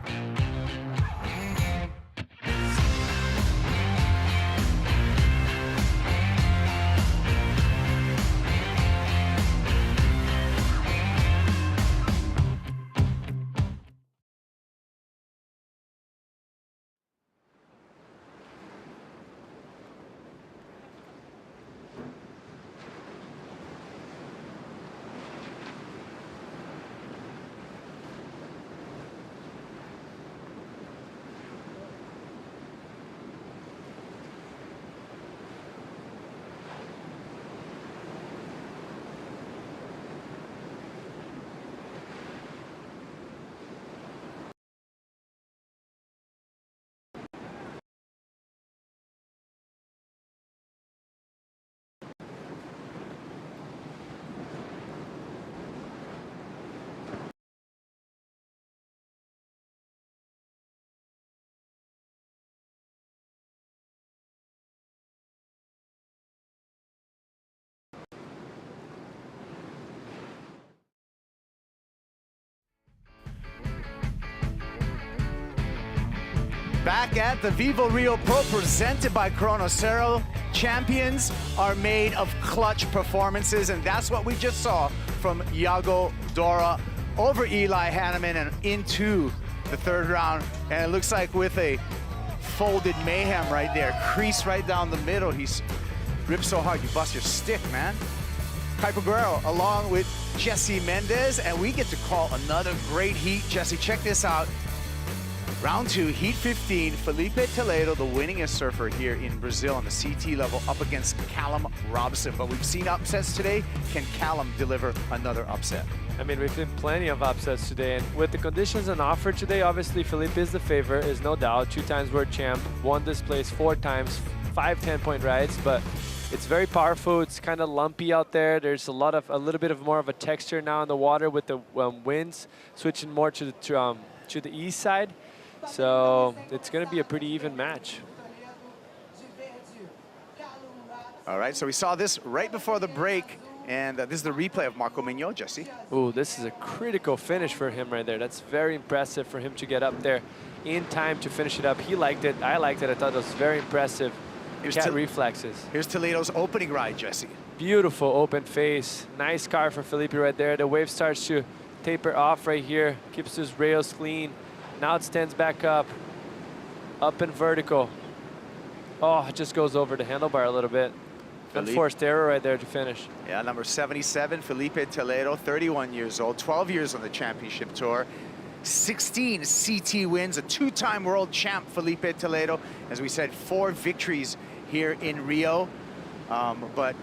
Back at the VIVO Rio Pro presented by Cero. Champions are made of clutch performances, and that's what we just saw from Iago Dora over Eli Hanneman and into the third round. And it looks like with a folded mayhem right there, crease right down the middle. He's ripped so hard you bust your stick, man. Kuiper Guerrero along with Jesse Mendez, and we get to call another great heat. Jesse, check this out. Round 2, Heat 15, Felipe Toledo, the winningest surfer here in Brazil on the CT level, up against Callum Robson. But we've seen upsets today. Can Callum deliver another upset? I mean, we've seen plenty of upsets today, and with the conditions on offer today, obviously Felipe is the favorite, is no doubt. 2-time world champ, won this place 4 times, 5 10-point rides, but it's very powerful. It's kind of lumpy out there. There's a little bit more of a texture now in the water with the winds switching more to the east side. So it's going to be a pretty even match. All right, so we saw this right before the break, and this is the replay of Marco Mignot, Jesse. Ooh, this is a critical finish for him right there. That's very impressive for him to get up there in time to finish it up. He liked it. I liked it. I thought it was very impressive. Cat reflexes. Here's Toledo's opening ride, Jesse. Beautiful open face. Nice car for Felipe right there. The wave starts to taper off right here. Keeps his rails clean. Now it stands back up and vertical. Oh, it just goes over the handlebar a little bit. Unforced error right there to finish. Yeah, number 77, Felipe Toledo, 31 years old, 12 years on the championship tour, 16 CT wins, a 2-time world champ, Felipe Toledo. As we said, 4 victories here in Rio, but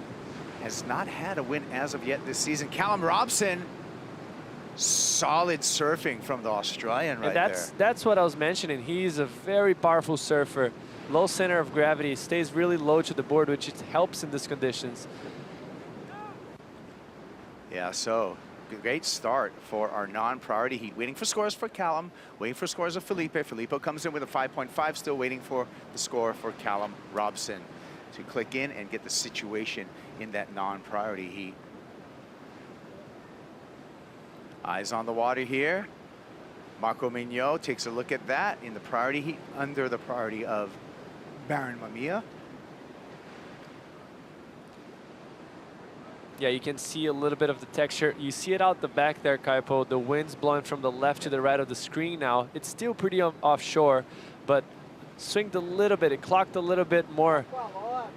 has not had a win as of yet this season. Callum Robson, solid surfing from the Australian right there. That's what I was mentioning. He's a very powerful surfer. Low center of gravity, stays really low to the board, which helps in these conditions. Yeah, so great start for our non-priority heat. Waiting for scores for Callum, waiting for scores of Felipe. Felipe comes in with a 5.5, still waiting for the score for Callum Robson to click in and get the situation in that non-priority heat. Eyes on the water here. Marco Mignot takes a look at that in the priority heat under the priority of Baron Mamiya. Yeah, you can see a little bit of the texture. You see it out the back there, Kaipo. The wind's blowing from the left to the right of the screen now. It's still pretty offshore, but swinged a little bit. It clocked a little bit more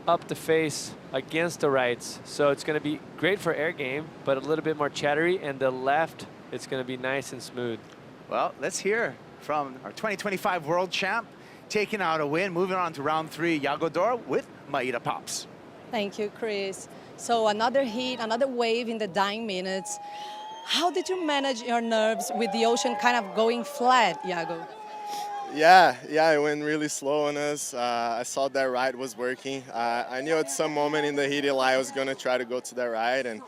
up the face against the rights. So it's going to be great for air game, but a little bit more chattery. And the left, it's going to be nice and smooth. Well, let's hear from our 2025 world champ, taking out a win, moving on to round 3, Iago Dora with Maida Pops. Thank you, Chris. So another heat, another wave in the dying minutes. How did you manage your nerves with the ocean kind of going flat, Iago? Yeah, it went really slow on us. I saw that ride was working. I knew at some moment in the heat I was going to try to go to that ride,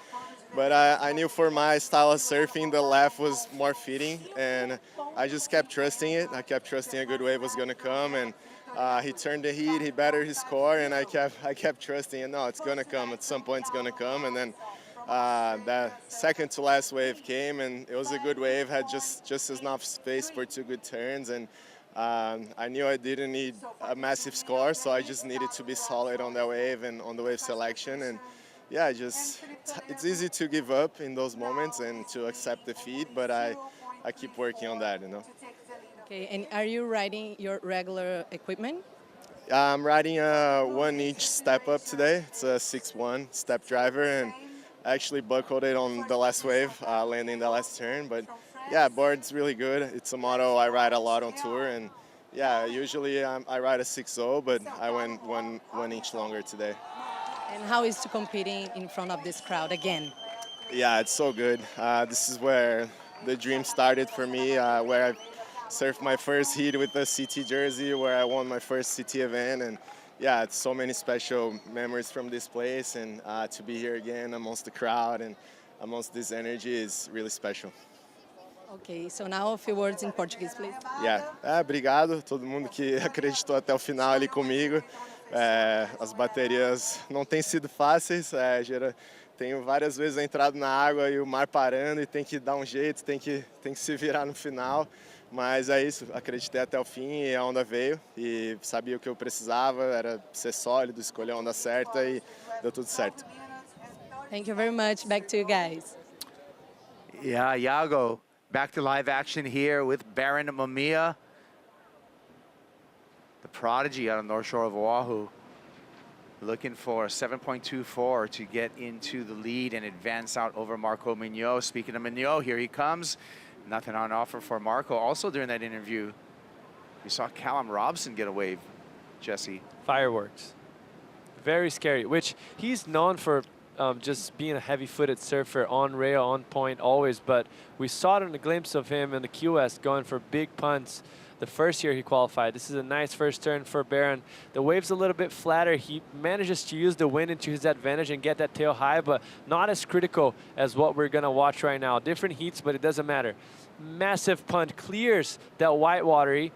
but I knew for my style of surfing, the left was more fitting, and I just kept trusting it. I kept trusting a good wave was going to come, and he turned the heat, he bettered his score, and I kept trusting it. No, it's going to come. At some point, it's going to come, and then that second to last wave came, and it was a good wave. Had just enough space for 2 good turns, and I knew I didn't need a massive score, so I just needed to be solid on that wave and on the wave selection. And yeah, it's easy to give up in those moments and to accept defeat, but I keep working on that, you know. Okay, and are you riding your regular equipment? I'm riding a 1-inch step up today. It's a 6-1 step driver, and I actually buckled it on the last wave, landing the last turn. But yeah, board's really good. It's a model I ride a lot on tour, and yeah, usually I ride a 6.0, but I went one inch longer today. And how is to competing in front of this crowd again? Yeah, it's so good. This is where the dream started for me, where I surfed my first heat with the CT jersey, where I won my first CT event, and yeah, it's so many special memories from this place, and to be here again amongst the crowd and amongst this energy is really special. Okay, so now a few words in Portuguese, please. Yeah, obrigado a todo mundo que acreditou até o final ali comigo. As baterias não têm sido fáceis, tenho várias vezes entrado na água e o mar parando e tem que dar um jeito, tem que se virar no final. Mas é isso, acreditei até o fim e a onda veio e sabia o que eu precisava, era ser sólido, escolher a onda certa e deu tudo certo. Thank you very much. Back to you guys. Yeah, Iago, back to live action here with Baron Mamiya, the prodigy out of North Shore of Oahu, looking for 7.24 to get into the lead and advance out over Marco Mignot. Speaking of Mignot, here he comes. Nothing on offer for Marco. Also during that interview, we saw Callum Robson get a wave, Jesse. Fireworks. Very scary, which he's known for just being a heavy-footed surfer, on rail, on point, always. But we saw it in a glimpse of him in the Key West going for big punts the first year he qualified. This is a nice first turn for Baron. The wave's a little bit flatter. He manages to use the wind into his advantage and get that tail high, but not as critical as what we're gonna watch right now. Different heats, but it doesn't matter. Massive punt, clears that whitewater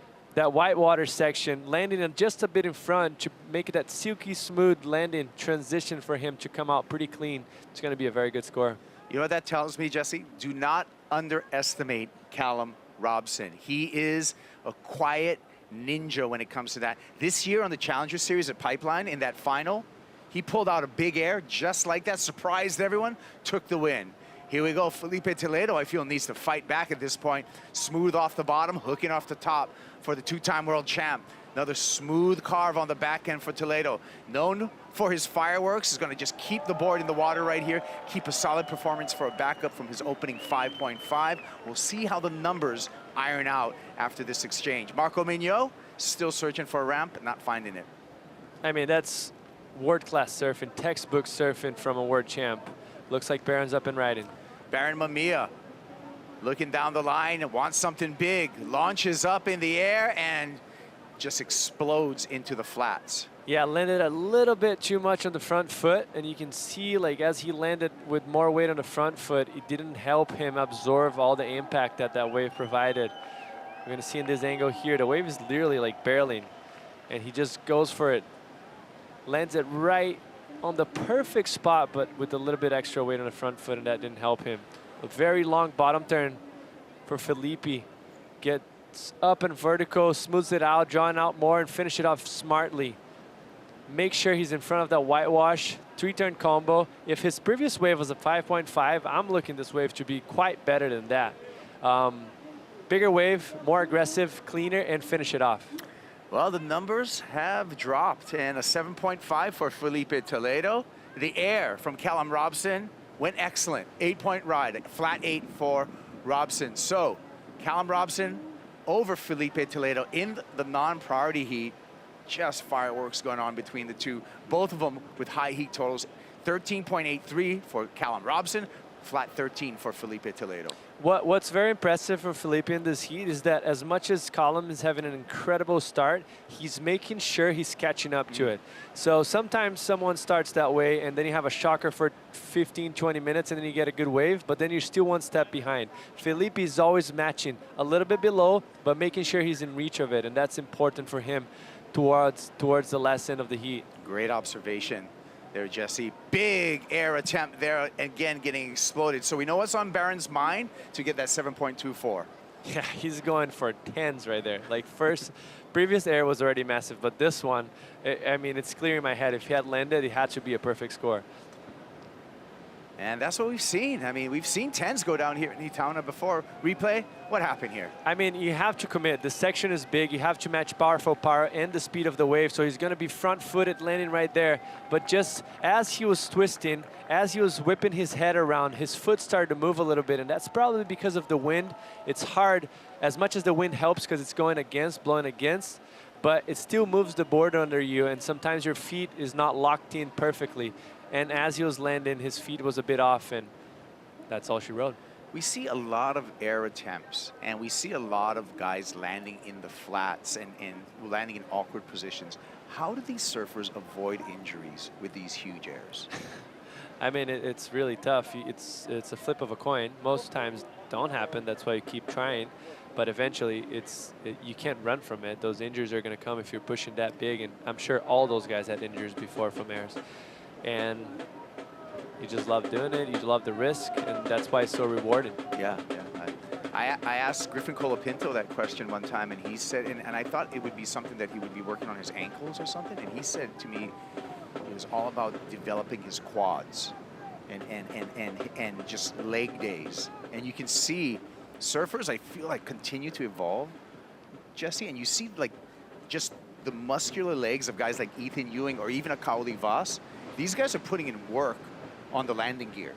section, landing in just a bit in front to make it that silky smooth landing transition for him to come out pretty clean. It's gonna be a very good score. You know what that tells me, Jesse? Do not underestimate Callum Robson. He is a quiet ninja when it comes to that. This year on the Challenger Series at Pipeline, in that final, he pulled out a big air just like that, surprised everyone, took the win. Here we go, Felipe Toledo, I feel, needs to fight back at this point. Smooth off the bottom, hooking off the top for the two-time world champ. Another smooth carve on the back end for Toledo. Known for his fireworks, is gonna just keep the board in the water right here, keep a solid performance for a backup from his opening 5.5. We'll see how the numbers iron out after this exchange. Marco Mignot, still searching for a ramp, not finding it. I mean, that's world-class surfing, textbook surfing from a world champ. Looks like Baron's up and riding. Baron Mamiya looking down the line and wants something big. Launches up in the air and just explodes into the flats. Yeah, landed a little bit too much on the front foot, and you can see, like, as he landed with more weight on the front foot, it didn't help him absorb all the impact that that wave provided. We're gonna see in this angle here, the wave is literally like barreling, and he just goes for it. Lands it right on the perfect spot, but with a little bit extra weight on the front foot, and that didn't help him. A very long bottom turn for Felipe. Gets up and vertical, smooths it out, drawing out more, and finish it off smartly. Make sure he's in front of that whitewash, three-turn combo. If his previous wave was a 5.5, I'm looking this wave to be quite better than that. Bigger wave, more aggressive, cleaner, and finish it off. Well, the numbers have dropped, and a 7.5 for Felipe Toledo. The air from Callum Robson went excellent. 8-point ride, flat 8 for Robson. So, Callum Robson over Felipe Toledo in the non-priority heat. Just fireworks going on between the two. Both of them with high heat totals. 13.83 for Callum Robson, flat 13 for Felipe Toledo. What's very impressive for Felipe in this heat is that as much as Callum is having an incredible start, he's making sure he's catching up to it. So sometimes someone starts that way and then you have a shocker for 15, 20 minutes and then you get a good wave, but then you're still one step behind. Felipe is always matching a little bit below, but making sure he's in reach of it, and that's important for him towards the last end of the heat. Great observation there, Jesse. Big air attempt there, again getting exploded. So we know what's on Baron's mind to get that 7.24. Yeah, he's going for 10s right there. Like previous air was already massive, but this one, I mean, it's clear in my head. If he had landed, it had to be a perfect score. And that's what we've seen. I mean, we've seen 10s go down here in Itauna before. Replay, what happened here? I mean, you have to commit. The section is big. You have to match powerful power and the speed of the wave. So he's going to be front-footed landing right there. But just as he was twisting, as he was whipping his head around, his foot started to move a little bit. And that's probably because of the wind. It's hard, as much as the wind helps because it's going against, blowing against, but it still moves the board under you. And sometimes your feet is not locked in perfectly. And as he was landing, his feet was a bit off, and that's all she wrote. We see a lot of air attempts, and we see a lot of guys landing in the flats and landing in awkward positions. How do these surfers avoid injuries with these huge airs? I mean, it's really tough. It's a flip of a coin. Most times don't happen. That's why you keep trying. But eventually, you can't run from it. Those injuries are going to come if you're pushing that big, and I'm sure all those guys had injuries before from airs. And you just love doing it. You love the risk, and that's why it's so rewarding. Yeah. I asked Griffin Colapinto that question one time, and he said, and I thought it would be something that he would be working on his ankles or something, and he said to me it was all about developing his quads and just leg days. And you can see surfers, I feel like, continue to evolve, Jesse, and you see like just the muscular legs of guys like Ethan Ewing or even a Kaoli Voss. These guys are putting in work on the landing gear.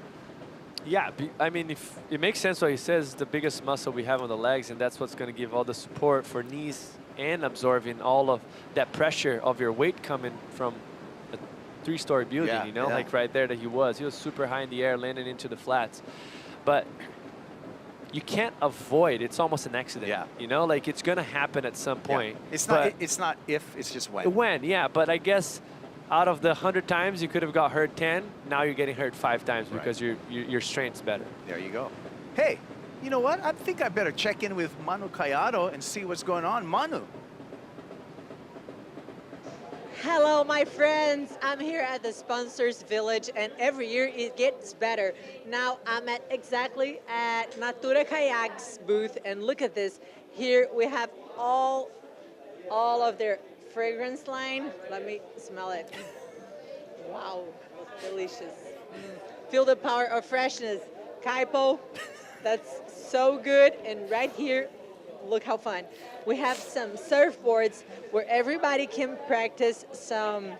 Yeah, I mean, if it makes sense what he says, the biggest muscle we have on the legs, and that's what's going to give all the support for knees and absorbing all of that pressure of your weight coming from a 3-story building, you know, like right there that he was super high in the air, landing into the flats. But you can't avoid, it's almost an accident, you know, like it's going to happen at some point. It's not if, it's just when. When, yeah, but I guess out of the 100 times you could have got hurt 10, now you're getting hurt 5 times because your strength's better. There you go. Hey, you know what? I think I better check in with Manu Callado and see what's going on. Manu. Hello, my friends. I'm here at the Sponsors Village, and every year it gets better. Now I'm exactly at Natura Kayak's booth, and look at this. Here we have all of their fragrance line. Let me smell it. Wow, delicious. Feel the power of freshness. Kaipo, that's so good. And right here, look how fun. We have some surfboards where everybody can practice some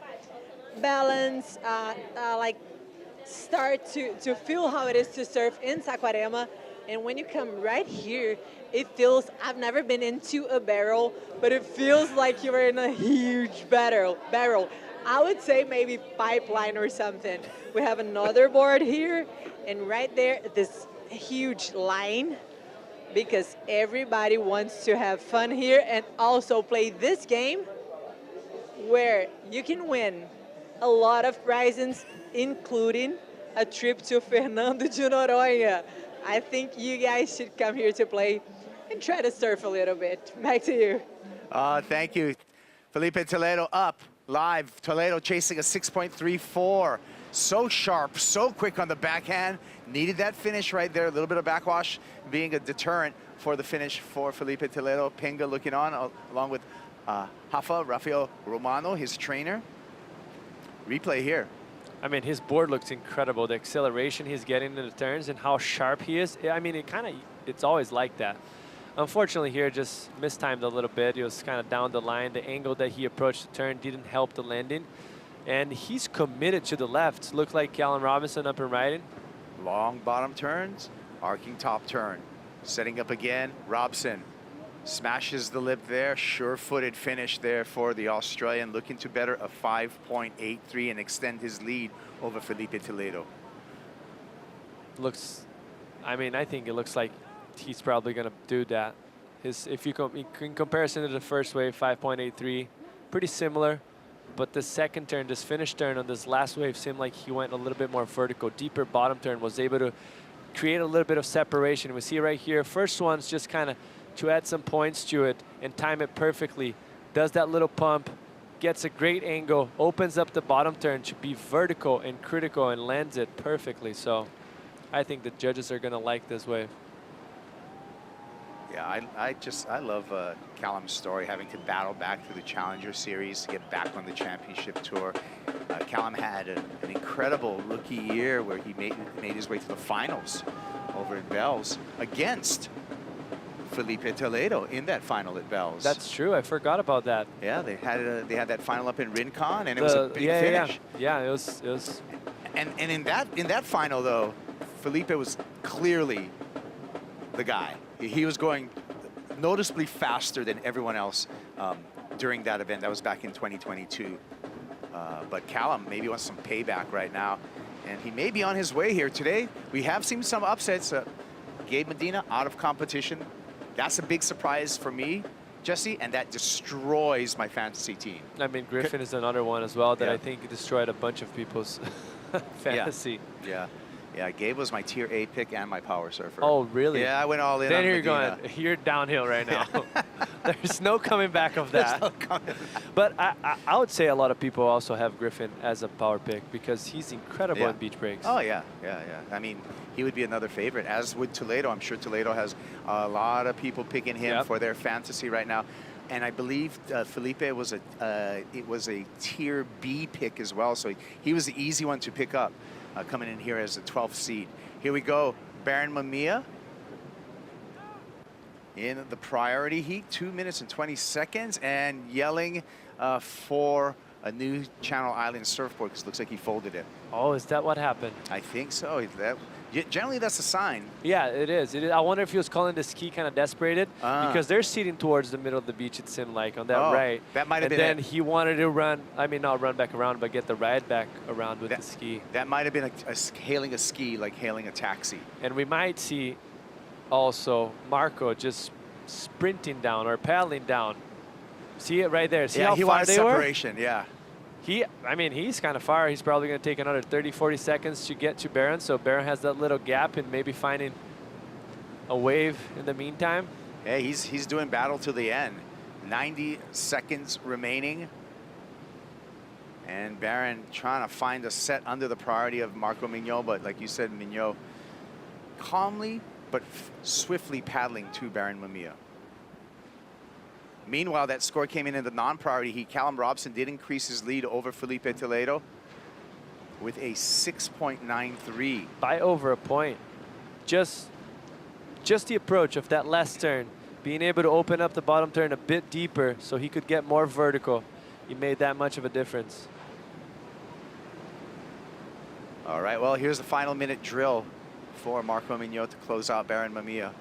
balance, like start to feel how it is to surf in Saquarema. And when you come right here, it feels, I've never been into a barrel, but it feels like you're in a huge barrel. I would say maybe pipeline or something. We have another board here, and right there, this huge line, because everybody wants to have fun here and also play this game where you can win a lot of prizes, including a trip to Fernando de Noronha. I think you guys should come here to play and try to surf a little bit. Back to you. Thank you. Felipe Toledo up live. Toledo chasing a 6.34. So sharp, so quick on the backhand. Needed that finish right there. A little bit of backwash being a deterrent for the finish for Felipe Toledo. Pinga looking on along with Rafael Romano, his trainer. Replay here. I mean, his board looks incredible. The acceleration he's getting in the turns and how sharp he is. I mean, it's always like that. Unfortunately here, just mistimed a little bit. He was kind of down the line. The angle that he approached the turn didn't help the landing. And he's committed to the left. Looked like Callum Robinson up and riding. Long bottom turns, arcing top turn. Setting up again, Robson smashes the lip there. Sure-footed finish there for the Australian, looking to better a 5.83 and extend his lead over Felipe Toledo. Looks, I mean, I think it looks like he's probably going to do that. If you in comparison to the first wave, 5.83, pretty similar. But the second turn, this finish turn on this last wave seemed like he went a little bit more vertical, deeper bottom turn, was able to create a little bit of separation. We see right here, first one's just kind of to add some points to it and time it perfectly. Does that little pump, gets a great angle, opens up the bottom turn to be vertical and critical and lands it perfectly. So I think the judges are going to like this wave. Yeah, I love Callum's story, having to battle back through the Challenger Series to get back on the championship tour. Callum had an incredible rookie year where he made his way to the finals over at Bells against Felipe Toledo in that final at Bells. That's true. I forgot about that. Yeah, they had that final up in Rincon, and it was a big finish. Yeah, it was. And in that final though, Felipe was clearly the guy. He was going noticeably faster than everyone else during that event. That was back in 2022. But Callum maybe wants some payback right now, and he may be on his way here today. We have seen some upsets. Gabe Medina out of competition. That's a big surprise for me, Jesse, and that destroys my fantasy team. I mean, Griffin is another one as well that I think destroyed a bunch of people's fantasy. Yeah. Yeah, Gabe was my tier A pick and my power surfer. Oh, really? Yeah, I went all in then on you're Medina. going, you're downhill right now. There's no coming back of that. There's no coming back. But I would say a lot of people also have Griffin as a power pick because he's incredible Yeah. in beach breaks. Oh, yeah. I mean, he would be another favorite, as would Toledo. I'm sure Toledo has a lot of people picking him for their fantasy right now. And I believe Felipe was a tier B pick as well, so he was the easy one to pick up, coming in here as a 12th seed. Here we go, Baron Mamiya in the priority heat, 2 minutes and 20 seconds, and yelling for a new Channel Island surfboard because it looks like he folded it. Oh, is that what happened? I think so. Generally, that's a sign. Yeah, it is. I wonder if he was calling the ski kind of desperated because they're seating towards the middle of the beach, it seemed like, on that right. That might have been And then he wanted to run, I mean, not run back around, but get the ride back around with the ski. That might have been hailing a ski like hailing a taxi. And we might see also Marco just sprinting down or paddling down. See it right there. See how he far wants they were? separation, yeah. I mean, he's kind of far. He's probably going to take another 30, 40 seconds to get to Baron. So Baron has that little gap and maybe finding a wave in the meantime. Yeah, he's doing battle to the end. 90 seconds remaining. And Baron trying to find a set under the priority of Marco Mignot, but like you said, Mignot calmly but swiftly paddling to Baron Mamiya. Meanwhile, that score came in the non-priority heat. Callum Robson did increase his lead over Felipe Toledo with a 6.93. By over a point. Just the approach of that last turn, being able to open up the bottom turn a bit deeper so he could get more vertical. He made that much of a difference. All right, well, here's the final minute drill for Marco Mignot to close out Baron Mamiya.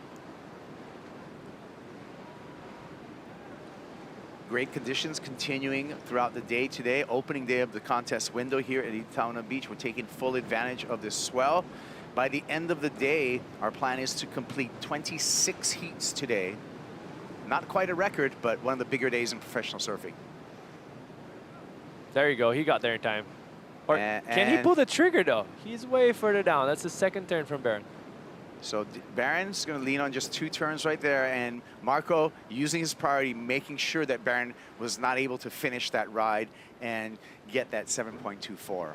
Great conditions continuing throughout the day today. Opening day of the contest window here at Itaúna Beach. We're taking full advantage of this swell. By the end of the day, our plan is to complete 26 heats today. Not quite a record, but one of the bigger days in professional surfing. There you go. He got there in time. Or can he pull the trigger, though? He's way further down. That's the second turn from Baron. So Baron's going to lean on just 2 turns right there, and Marco using his priority, making sure that Baron was not able to finish that ride and get that 7.24.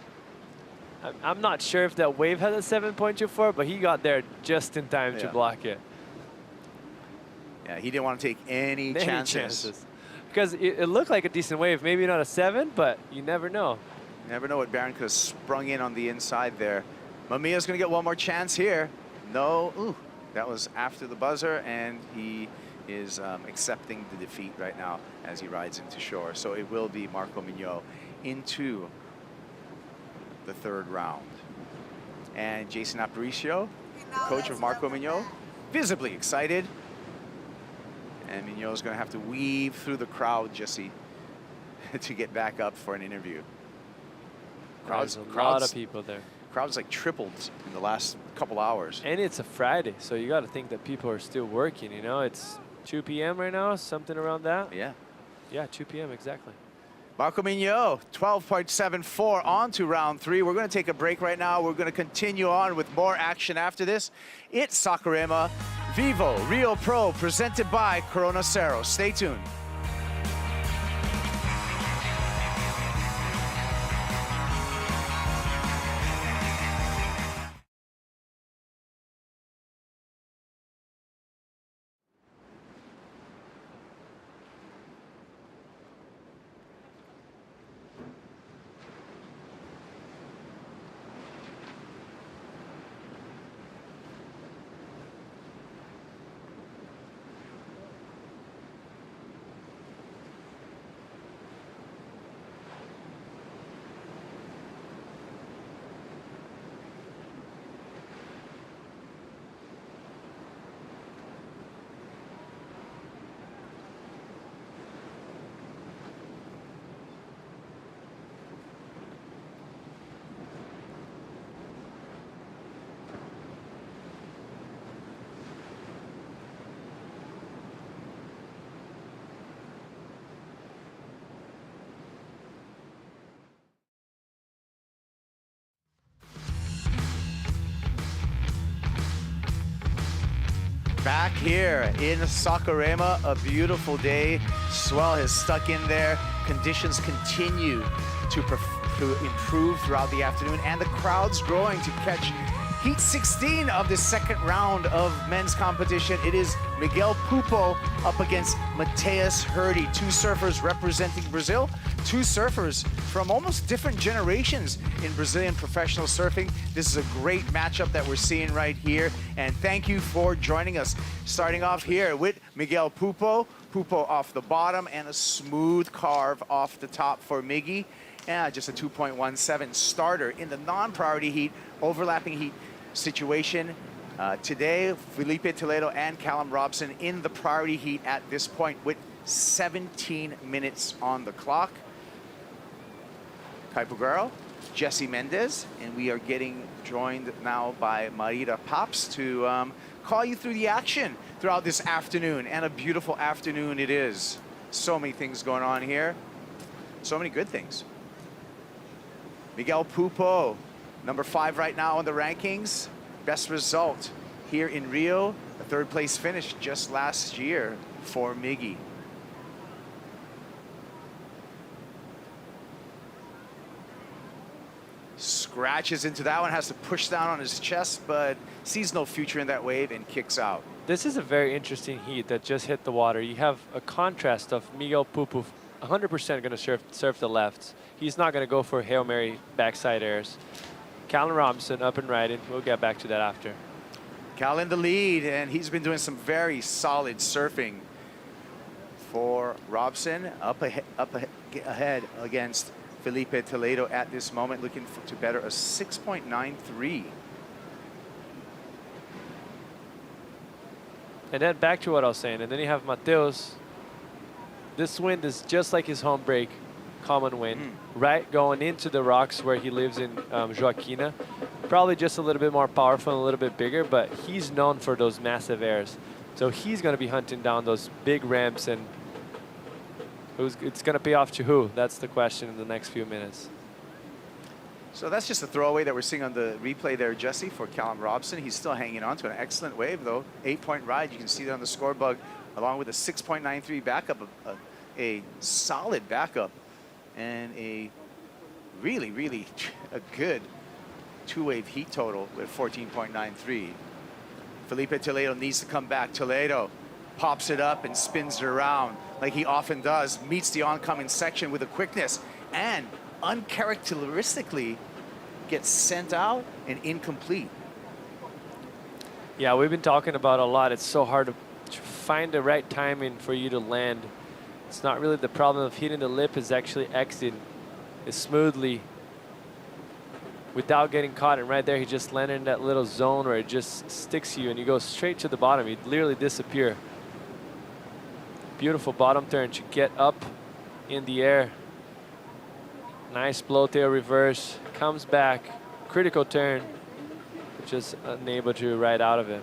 I'm not sure if that wave had a 7.24, but he got there just in time to block it. Yeah, he didn't want to take any chances. Because it looked like a decent wave. Maybe not a 7, but you never know. You never know what Baron could have sprung in on the inside there. Mamiya's going to get one more chance here. No, ooh, that was after the buzzer, and he is accepting the defeat right now as he rides into shore. So it will be Marco Mignot into the 3rd round. And Jason Aparicio, the coach of Marco Mignot, visibly excited. And Mignot's going to have to weave through the crowd, Jesse, to get back up for an interview. There's a lot of people there. Crowd's like tripled in the last couple hours. And it's a Friday, so you got to think that people are still working, you know? It's 2 p.m. right now, something around that. Yeah. Yeah, 2 p.m. exactly. Marco Mignot, 12.74 on to round 3. We're going to take a break right now. We're going to continue on with more action after this. It's Saquarema VIVO Rio Pro presented by Corona Cero. Stay tuned. back here in Saquarema, a beautiful day. Swell has stuck in there. Conditions continue to improve throughout the afternoon, and the crowd's growing to catch Heat 16 of the second round of men's competition. It is Miguel Pupo up against Mateus Herdy, two surfers representing Brazil, two surfers from almost different generations in Brazilian professional surfing. This is a great matchup that we're seeing right here, and thank you for joining us. Starting off here with Miguel Pupo. Pupo off the bottom and a smooth carve off the top for Miggy. Yeah, just a 2.17 starter in the non-priority heat, overlapping heat situation. Today, Felipe Toledo and Callum Robson in the priority heat at this point with 17 minutes on the clock. Kai Pugaro, Jesse Mendez, and we are getting joined now by Marita Pops to call you through the action throughout this afternoon, and a beautiful afternoon it is. So many things going on here, so many good things. Miguel Pupo, number 5 right now on the rankings. Best result here in Rio, a 3rd place finish just last year for Miggy. Scratches into that one, has to push down on his chest, but sees no future in that wave and kicks out. This is a very interesting heat that just hit the water. You have a contrast of Miguel Pupo 100% going to surf the lefts. He's not going to go for Hail Mary backside airs. Callum Robson up and riding. We'll get back to that after. Cal in the lead, and he's been doing some very solid surfing for Robson. Up ahead against Felipe Toledo at this moment, looking to better a 6.93. And then back to what I was saying. And then you have Mateus. This wind is just like his home break, common wind, right going into the rocks where he lives in Joaquina. Probably just a little bit more powerful and a little bit bigger, but he's known for those massive airs. So he's going to be hunting down those big ramps, and it's going to pay off to who? That's the question in the next few minutes. So that's just a throwaway that we're seeing on the replay there, Jesse, for Callum Robson. He's still hanging on to an excellent wave, though. 8-point ride. You can see that on the score bug, along with a 6.93 backup, a solid backup, and a really, really a good two-wave heat total with 14.93. Felipe Toledo needs to come back. Toledo pops it up and spins it around like he often does, meets the oncoming section with a quickness, and uncharacteristically gets sent out and incomplete. Yeah, we've been talking about a lot. It's so hard to find the right timing for you to land. It's not really the problem of hitting the lip, is actually exiting as smoothly without getting caught. And right there, he just landed in that little zone where it just sticks you and you go straight to the bottom. You literally disappear. Beautiful bottom turn to get up in the air. Nice blow tail reverse, comes back, critical turn, just unable to ride out of it.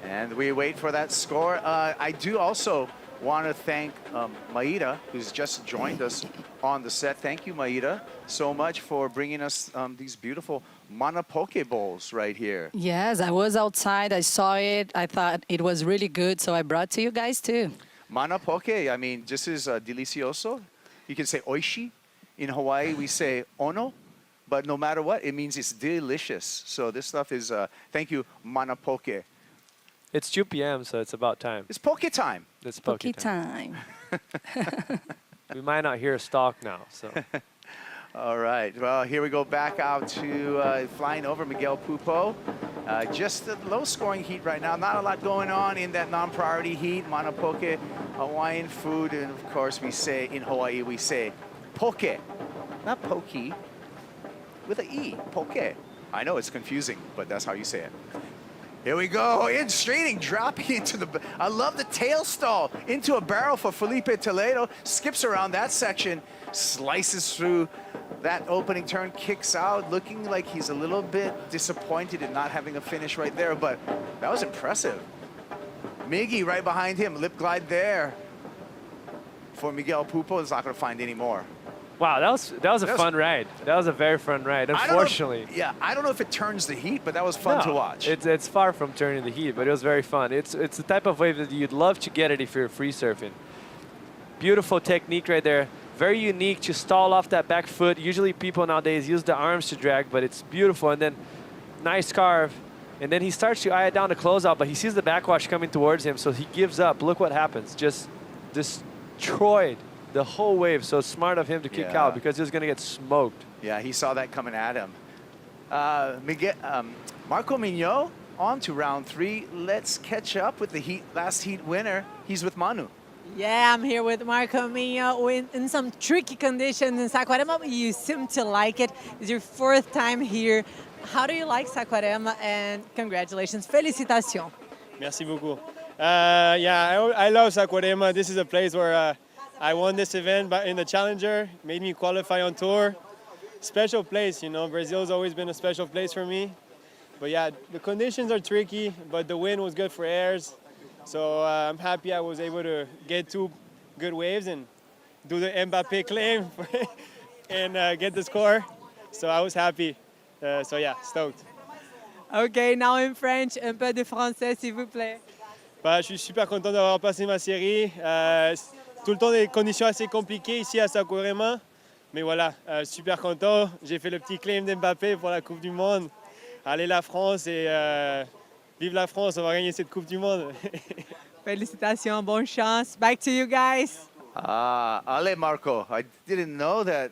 And we wait for that score. I do also want to thank Maida, who's just joined us on the set. Thank you, Maida, so much for bringing us these beautiful Mana Poke bowls right here. Yes, I was outside. I saw it. I thought it was really good, so I brought to you guys too. Mana Poke, I mean, this is delicioso. You can say oishi. In Hawaii, we say ono. But no matter what, it means it's delicious. So this stuff is, thank you, Mana Poke. It's 2 p.m., so it's about time. It's poke time. It's poke time. We might not hear a stalk now, so. All right, well, here we go back out to flying over Miguel Pupo. Just a low-scoring heat right now. Not a lot going on in that non-priority heat. Mana Poke, Hawaiian food, and of course we say, in Hawaii, we say poke, not pokey, with an E, poke. I know it's confusing, but that's how you say it. Here we go, in straining, dropping into the, I love the tail stall, into a barrel for Felipe Toledo, skips around that section, slices through that opening turn, kicks out, looking like he's a little bit disappointed in not having a finish right there, but that was impressive. Miggy right behind him, lip glide there for Miguel Pupo, is not gonna find any more. Wow, that was a fun ride. That was a very fun ride. Unfortunately, I don't know if it turns the heat, but that was fun to watch. It's far from turning the heat, but it was very fun. It's the type of wave that you'd love to get it if you're free surfing. Beautiful technique right there. Very unique to stall off that back foot. Usually people nowadays use the arms to drag, but it's beautiful. And then nice carve. And then he starts to eye it down to close out, but he sees the backwash coming towards him, so he gives up. Look what happens. Just destroyed the whole wave. So smart of him to kick out because he was going to get smoked. Yeah, he saw that coming at him. Marco Mignot on to round 3. Let's catch up with the last heat winner. He's with Manu. Yeah, I'm here with Marco Mignot in some tricky conditions in Saquarema, but you seem to like it. It's your 4th time here. How do you like Saquarema? And congratulations. Félicitations. Merci beaucoup. I love Saquarema. This is a place where I won this event in the Challenger, made me qualify on tour. Special place, you know. Brazil's always been a special place for me. But yeah, the conditions are tricky, but the wind was good for airs. So I'm happy I was able to get 2 good waves and do the Mbappé claim and get the score. So I was happy. So yeah, stoked. Okay, now in French, un peu de français, s'il vous plaît. Je suis super content d'avoir passé ma série. Tout le temps des conditions assez compliquées ici à Saquarema. Mais voilà, super content. J'ai fait le petit claim d'Mbappé pour la Coupe du Monde. Allez la France et vive la France, on va gagner cette Coupe du Monde. Félicitations, bonne chance. Back to you guys. Ale Marco, I didn't know that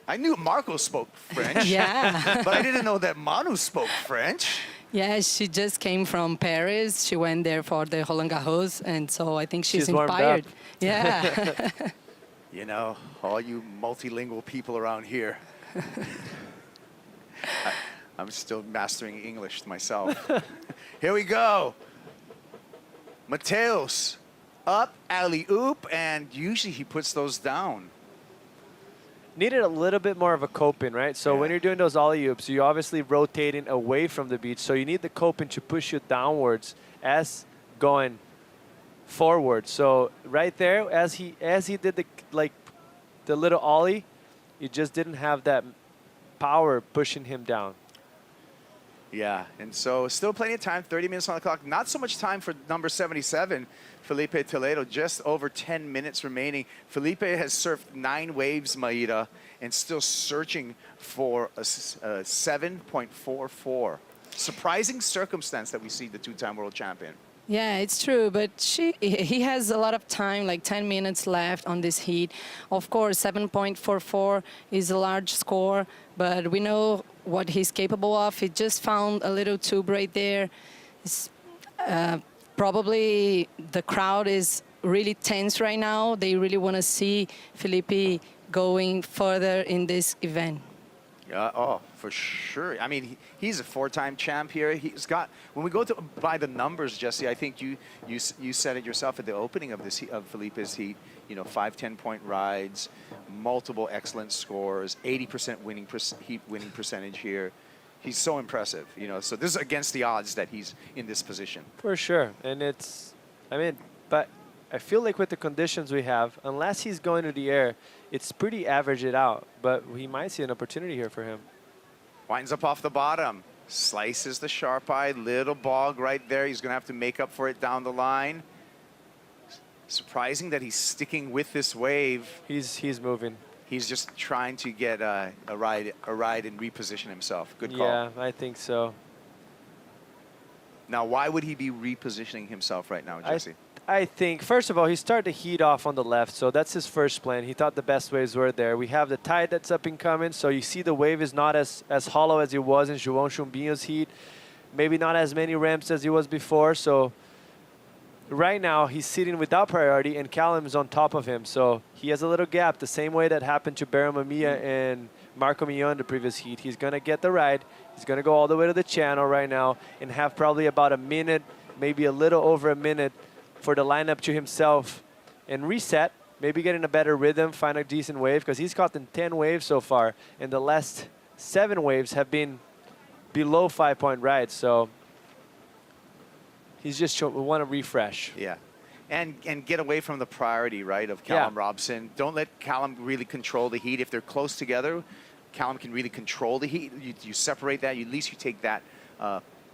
I knew Marco spoke French. Yeah. But I didn't know that Manu spoke French. Yeah, she just came from Paris. She went there for the Roland Garros, and so I think she's warmed inspired. up. Yeah. You know, all you multilingual people around here. I'm still mastering English myself. Here we go. Mateus up, alley-oop, and usually he puts those down. Needed a little bit more of a coping, right? So when you're doing those alley-oops, you're obviously rotating away from the beach. So you need the coping to push you downwards as going forward. So right there, as he did the little ollie, he just didn't have that power pushing him down. Yeah, and so still plenty of time, 30 minutes on the clock. Not so much time for number 77, Felipe Toledo, just over 10 minutes remaining. Felipe has surfed 9 waves, Maida, and still searching for a 7.44. Surprising circumstance that we see the 2-time world champion. Yeah, it's true, but he has a lot of time, like 10 minutes left on this heat. Of course, 7.44 is a large score, but we know what he's capable of. He just found a little tube right there. Probably the crowd is really tense right now. They really want to see Felipe going further in this event. Yeah, oh, for sure. I mean, he's a 4-time champ here. He's got, when we go to by the numbers, Jesse, I think you said it yourself at the opening of this of Felipe's heat. You know, 5 10-point rides, multiple excellent scores, 80% heat winning percentage here. He's so impressive, you know. So this is against the odds that he's in this position. For sure, and but I feel like with the conditions we have, unless he's going to the air, it's pretty average it out. But we might see an opportunity here for him. Winds up off the bottom, slices the sharp eye, little bog right there. He's gonna have to make up for it down the line. Surprising that he's sticking with this wave. He's moving. He's just trying to get a ride and reposition himself. Good call. Yeah, I think so. Now, why would he be repositioning himself right now, Jesse? I think, first of all, he started the heat off on the left, so that's his first plan. He thought the best waves were there. We have the tide that's up and coming, so you see the wave is not as hollow as it was in João Chumbinho's heat. Maybe not as many ramps as he was before, so right now he's sitting without priority and Callum is on top of him, so he has a little gap, the same way that happened to Barry Mamiya and Marco Mignot in the previous heat. He's going to get the ride. He's going to go all the way to the channel right now and have probably about a minute, maybe a little over a minute for the lineup to himself and reset, maybe get in a better rhythm, find a decent wave, because he's caught in 10 waves so far, and the last 7 waves have been below 5-point rides, so he's just we want to refresh. Yeah. And get away from the priority, right, of Callum Robson. Don't let Callum really control the heat. If they're close together, Callum can really control the heat. You separate that. At least you take that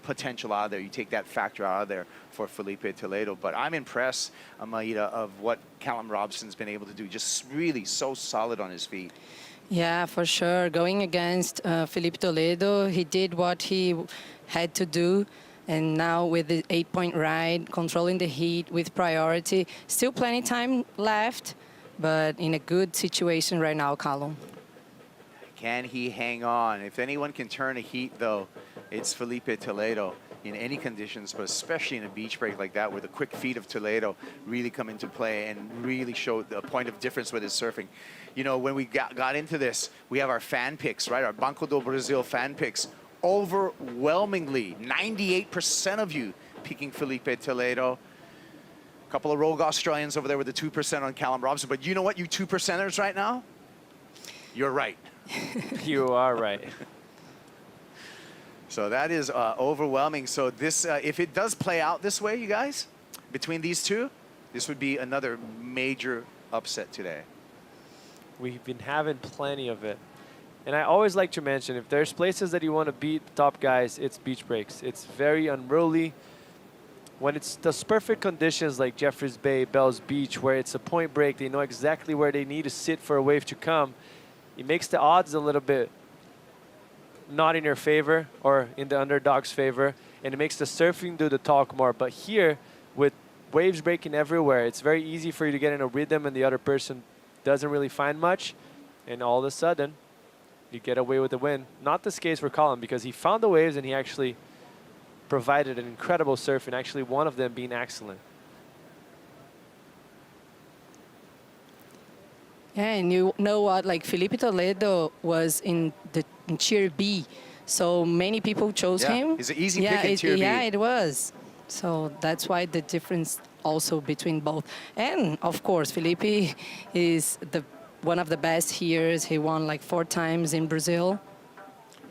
potential out of there. You take that factor out of there for Felipe Toledo. But I'm impressed, Maida, of what Callum Robson's been able to do. Just really so solid on his feet. Yeah, for sure. Going against Felipe Toledo, he did what he had to do. And now with the 8-point ride, controlling the heat with priority. Still plenty time left, but in a good situation right now, Callum. Can he hang on? If anyone can turn a heat, though, it's Felipe Toledo in any conditions, but especially in a beach break like that, where the quick feet of Toledo really come into play and really show the point of difference with his surfing. You know, when we got into this, we have our fan picks, right? Our Banco do Brasil fan picks. Overwhelmingly, 98% of you picking Felipe Toledo. A couple of rogue Australians over there with the 2% on Callum Robson. But you know what, you 2%ers right now? You're right. You are right. So that is overwhelming. So this, if it does play out this way, you guys, between these two, this would be another major upset today. We've been having plenty of it. And I always like to mention, if there's places that you want to beat the top guys, it's beach breaks. It's very unruly. When it's the perfect conditions like Jeffreys Bay, Bells Beach, where it's a point break, they know exactly where they need to sit for a wave to come, it makes the odds a little bit not in your favor or in the underdog's favor, and it makes the surfing do the talk more. But here, with waves breaking everywhere, it's very easy for you to get in a rhythm and the other person doesn't really find much, and all of a sudden, you get away with the win. Not this case for Colin, because he found the waves and he actually provided an incredible surf, and actually one of them being excellent. Yeah, and you know what? Like Felipe Toledo was in Tier B, so many people chose him. He's an easy pick in Tier B. Yeah, it was. So that's why the difference also between both. And of course, Felipe is one of the best here. He won like 4 times in Brazil.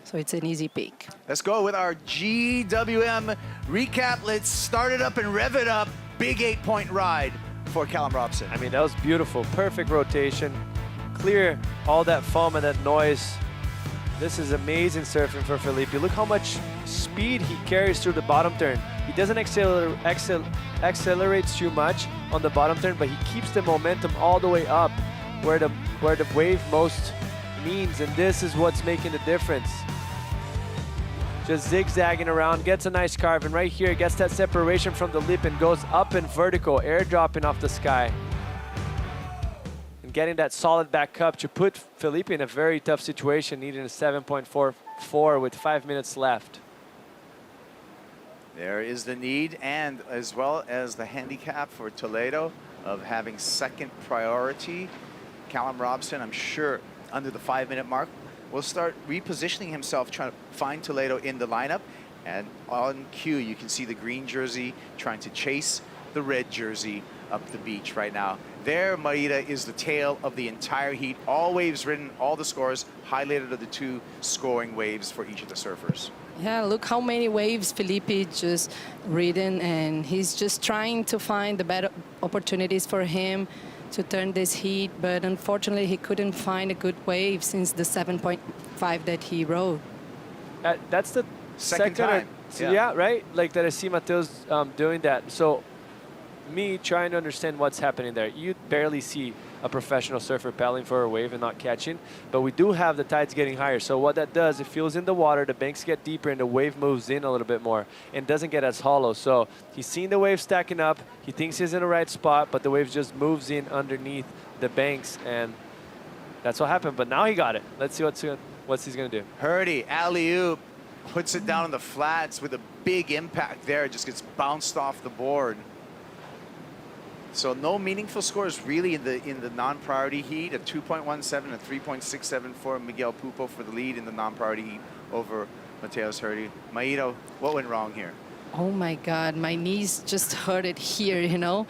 So it's an easy pick. Let's go with our GWM recap. Let's start it up and rev it up. Big 8-point ride for Callum Robson. I mean, that was beautiful. Perfect rotation. Clear all that foam and that noise. This is amazing surfing for Felipe. Look how much speed he carries through the bottom turn. He doesn't accelerate too much on the bottom turn, but he keeps the momentum all the way up where the wave most means, and this is what's making the difference. Just zigzagging around, gets a nice carve, and right here gets that separation from the lip and goes up and vertical, airdropping off the sky. And getting that solid back up to put Felipe in a very tough situation, needing a 7.44 with 5 minutes left. There is the need, and as well as the handicap for Toledo of having second priority. Callum Robson, I'm sure, under the 5-minute mark, will start repositioning himself, trying to find Toledo in the lineup. And on cue, you can see the green jersey trying to chase the red jersey up the beach right now. There, Maida, is the tail of the entire heat. All waves written, all the scores highlighted are the 2 scoring waves for each of the surfers. Yeah, look how many waves Felipe just ridden, and he's just trying to find the better opportunities for him to turn this heat, but unfortunately he couldn't find a good wave since the 7.5 that he rode. That's the second time. Yeah, right? Like that I see Mateus doing that. So me trying to understand what's happening there. You barely see a professional surfer paddling for a wave and not catching, but we do have the tides getting higher. So what that does, it fills in the water, the banks get deeper, and the wave moves in a little bit more and doesn't get as hollow. So he's seen the wave stacking up, he thinks he's in the right spot, but the wave just moves in underneath the banks, and that's what happened. But now he got it. Let's see what he's gonna do. Hurdy, alley-oop, puts it down on the flats with a big impact there. It just gets bounced off the board. So no meaningful scores really in the non-priority heat. A 2.17, a 3.67 for Miguel Pupo for the lead in the non-priority heat over Mateus Hurdy. Maida, what went wrong here? Oh my God, my knees just hurt it here, you know?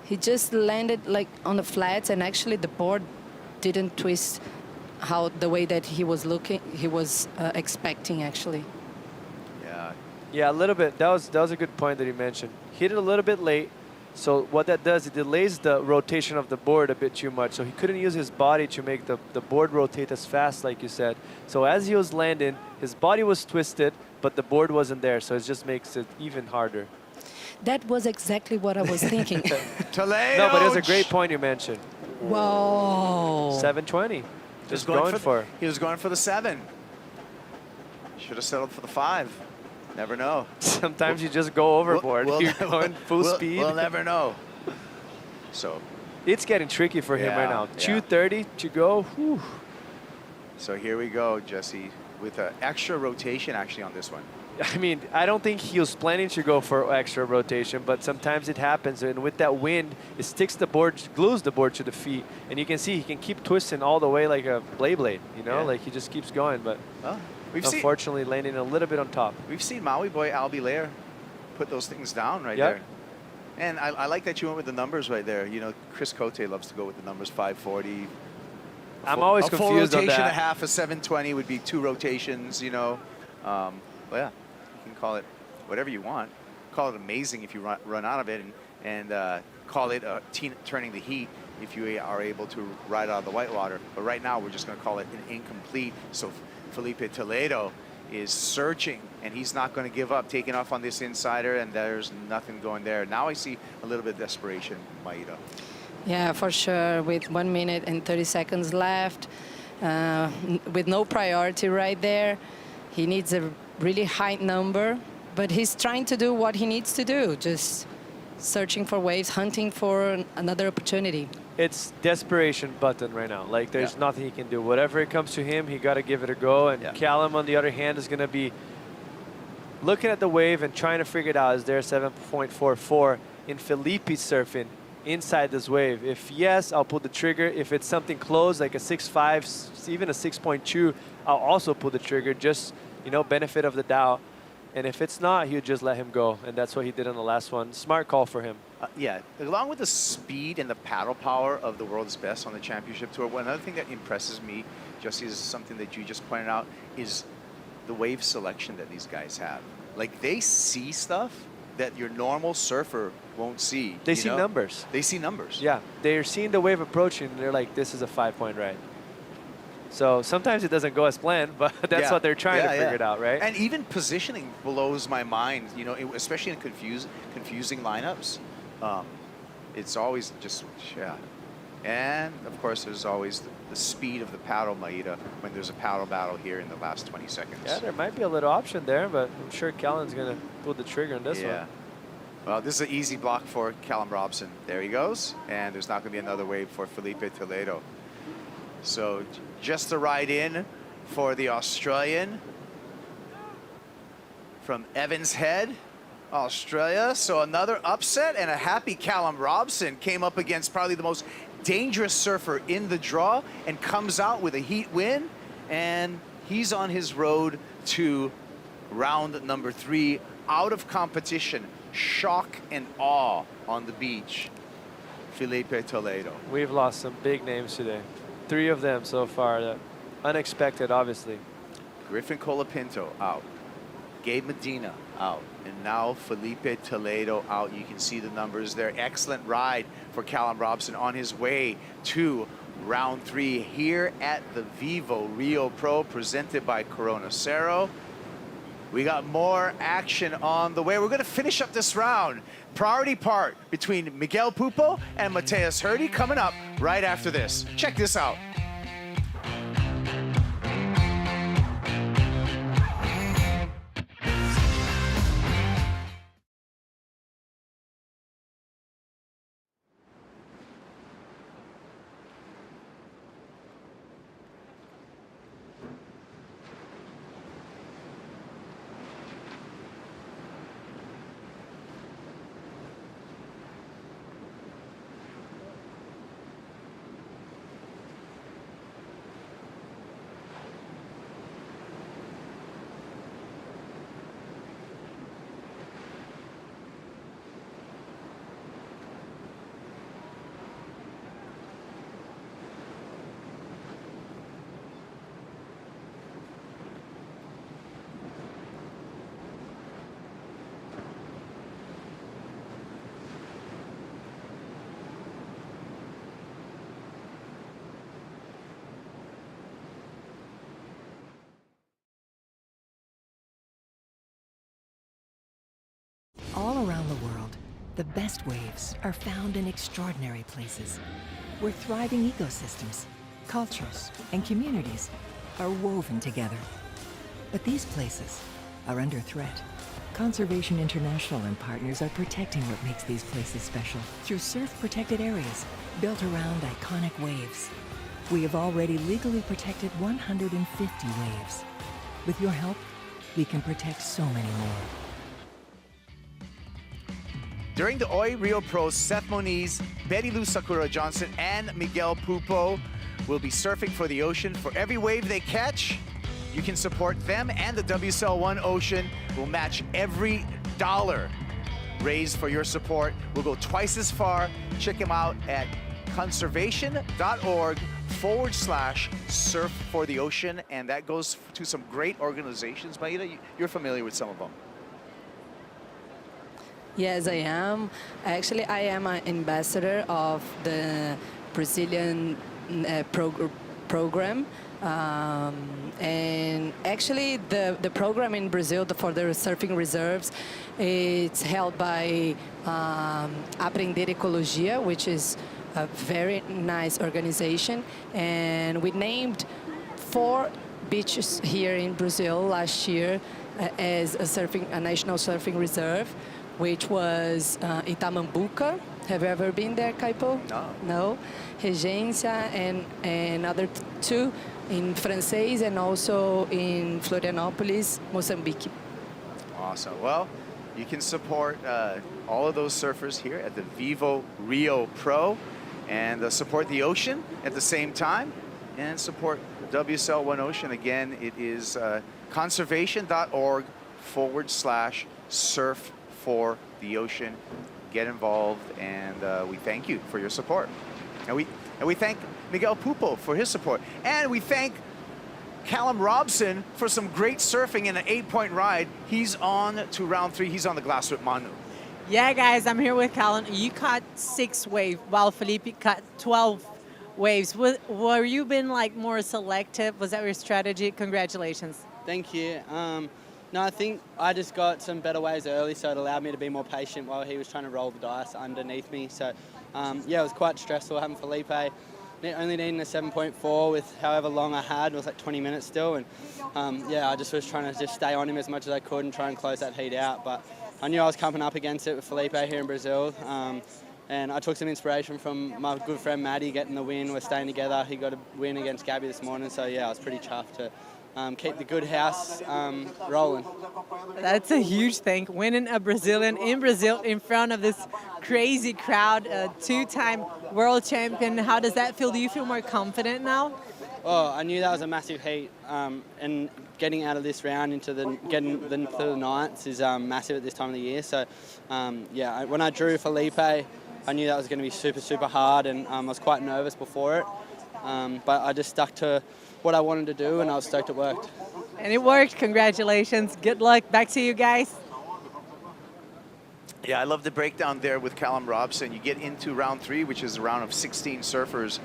He just landed like on the flats, and actually the board didn't twist the way that he was expecting actually. Yeah. Yeah, a little bit. That was a good point that he mentioned. Hit it a little bit late. So what that does, it delays the rotation of the board a bit too much. So he couldn't use his body to make the board rotate as fast, like you said. So as he was landing, his body was twisted, but the board wasn't there. So it just makes it even harder. That was exactly what I was thinking. Toledo! No, but it was a great point you mentioned. Whoa. 720. Just going for. He was going for the 7. Should have settled for the 5. Never know. Sometimes you just go overboard. You're going full speed. We'll never know. So it's getting tricky for him right now. 230 to go. Whew. So here we go, Jesse, with an extra rotation actually on this one. I mean, I don't think he was planning to go for extra rotation, but sometimes it happens. And with that wind, it sticks the board, glues the board to the feet. And you can see he can keep twisting all the way like a blade, you know? Like he just keeps going, but unfortunately landing a little bit on top. We've seen Maui boy Albie Lair put those things down there. And I like that you went with the numbers right there. You know, Chris Cote loves to go with the numbers 540. I'm always confused on that. A full rotation, a half, a 720 would be 2 rotations, you know. Well, yeah, you can call it whatever you want. Call it amazing if you run out of it, and call it turning the heat if you are able to ride out of the whitewater. But right now, we're just going to call it an incomplete. So Felipe Toledo is searching, and he's not going to give up, taking off on this insider, and there's nothing going there. Now I see a little bit of desperation, Maida. Yeah, for sure. With 1 minute and 30 seconds left, with no priority right there, he needs a really high number, but he's trying to do what he needs to do, just searching for waves, hunting for another opportunity. It's desperation button right now. Like there's nothing he can do. Whatever it comes to him, he got to give it a go. And Callum, on the other hand, is going to be looking at the wave and trying to figure it out. Is there 7.44 in Felipe's surfing inside this wave? If yes, I'll pull the trigger. If it's something close, like a 6.5, even a 6.2, I'll also pull the trigger, just, you know, benefit of the doubt. And if it's not, he'll just let him go. And that's what he did on the last one. Smart call for him. Yeah, along with the speed and the paddle power of the world's best on the championship tour, another thing that impresses me, Jesse, is something that you just pointed out, is the wave selection that these guys have. Like, they see stuff that your normal surfer won't see. They see numbers. They see numbers. Yeah, they're seeing the wave approaching, and they're like, this is a 5-point ride. So sometimes it doesn't go as planned, but that's what they're trying to figure it out, right? And even positioning blows my mind, you know, especially in confusing lineups. It's always just, And, of course, there's always the speed of the paddle, Maida, when there's a paddle battle here in the last 20 seconds. Yeah, there might be a little option there, but I'm sure Callan's going to pull the trigger on this one. Well, this is an easy block for Callum Robson. There he goes. And there's not going to be another wave for Felipe Toledo. So just a ride in for the Australian from Evans Head, Australia. So another upset, and a happy Callum Robson came up against probably the most dangerous surfer in the draw and comes out with a heat win. And he's on his road to round number 3, out of competition. Shock and awe on the beach. Felipe Toledo. We've lost some big names today. 3 of them so far. Unexpected, obviously. Griffin Colapinto out. Gabe Medina out. And now Felipe Toledo out. You can see the numbers there. Excellent ride for Callum Robson on his way to round 3 here at the VIVO Rio Pro, presented by Corona Cero. We got more action on the way. We're going to finish up this round. Priority part between Miguel Pupo and Mateus Herdy coming up right after this. Check this out. All around the world, the best waves are found in extraordinary places, where thriving ecosystems, cultures, and communities are woven together. But these places are under threat. Conservation International and partners are protecting what makes these places special through surf-protected areas built around iconic waves. We have already legally protected 150 waves. With your help, we can protect so many more. During the Rio Pros, Seth Moniz, Betty Lou Sakura Johnson, and Miguel Pupo will be surfing for the ocean. For every wave they catch, you can support them, and the WSL One Ocean will match every dollar raised for your support. We'll go twice as far. Check them out at conservation.org/surf for the ocean, and that goes to some great organizations. Maida, you're familiar with some of them. Yes, I am. Actually, I am an ambassador of the Brazilian program. And actually, the program in Brazil for the surfing reserves, it's held by Aprender Ecologia, which is a very nice organization. And we named 4 beaches here in Brazil last year as a national surfing reserve, which was Itamambuca. Have you ever been there, Kaipo? No. No. Regência and other 2 in Francês and also in Florianópolis, Mozambique. Awesome. Well, you can support all of those surfers here at the VIVO Rio Pro and support the ocean at the same time and support WSL One Ocean. Again, it is conservation.org/surf for the ocean. Get involved, and we thank you for your support. And we thank Miguel Pupo for his support. And we thank Callum Robson for some great surfing in an 8-point ride. He's on to round 3. He's on the glass with Manu. Yeah, guys, I'm here with Callum. You caught 6 waves, while Felipe caught 12 waves. Were you been like more selective? Was that your strategy? Congratulations. Thank you. No, I think I just got some better waves early, so it allowed me to be more patient while he was trying to roll the dice underneath me. So, yeah, it was quite stressful having Felipe only needing a 7.4 with however long I had. It was like 20 minutes still. And, yeah, I just was trying to just stay on him as much as I could and try and close that heat out. But I knew I was coming up against it with Felipe here in Brazil. And I took some inspiration from my good friend Maddie getting the win. We're staying together. He got a win against Gabby this morning. So, yeah, I was pretty chuffed to keep the good house rolling. That's a huge thing. Winning a Brazilian in Brazil in front of this crazy crowd, a 2-time world champion. How does that feel? Do you feel more confident now? Oh, I knew that was a massive heat, and getting out of this round into getting the ninths is massive at this time of the year. So, yeah, when I drew Felipe, I knew that was going to be super, super hard, and I was quite nervous before it. But I just stuck to what I wanted to do, and I was stoked it worked. And it worked. Congratulations. Good luck. Back to you guys. Yeah, I love the breakdown there with Callum Robson. You get into round 3, which is a round of 16 surfers.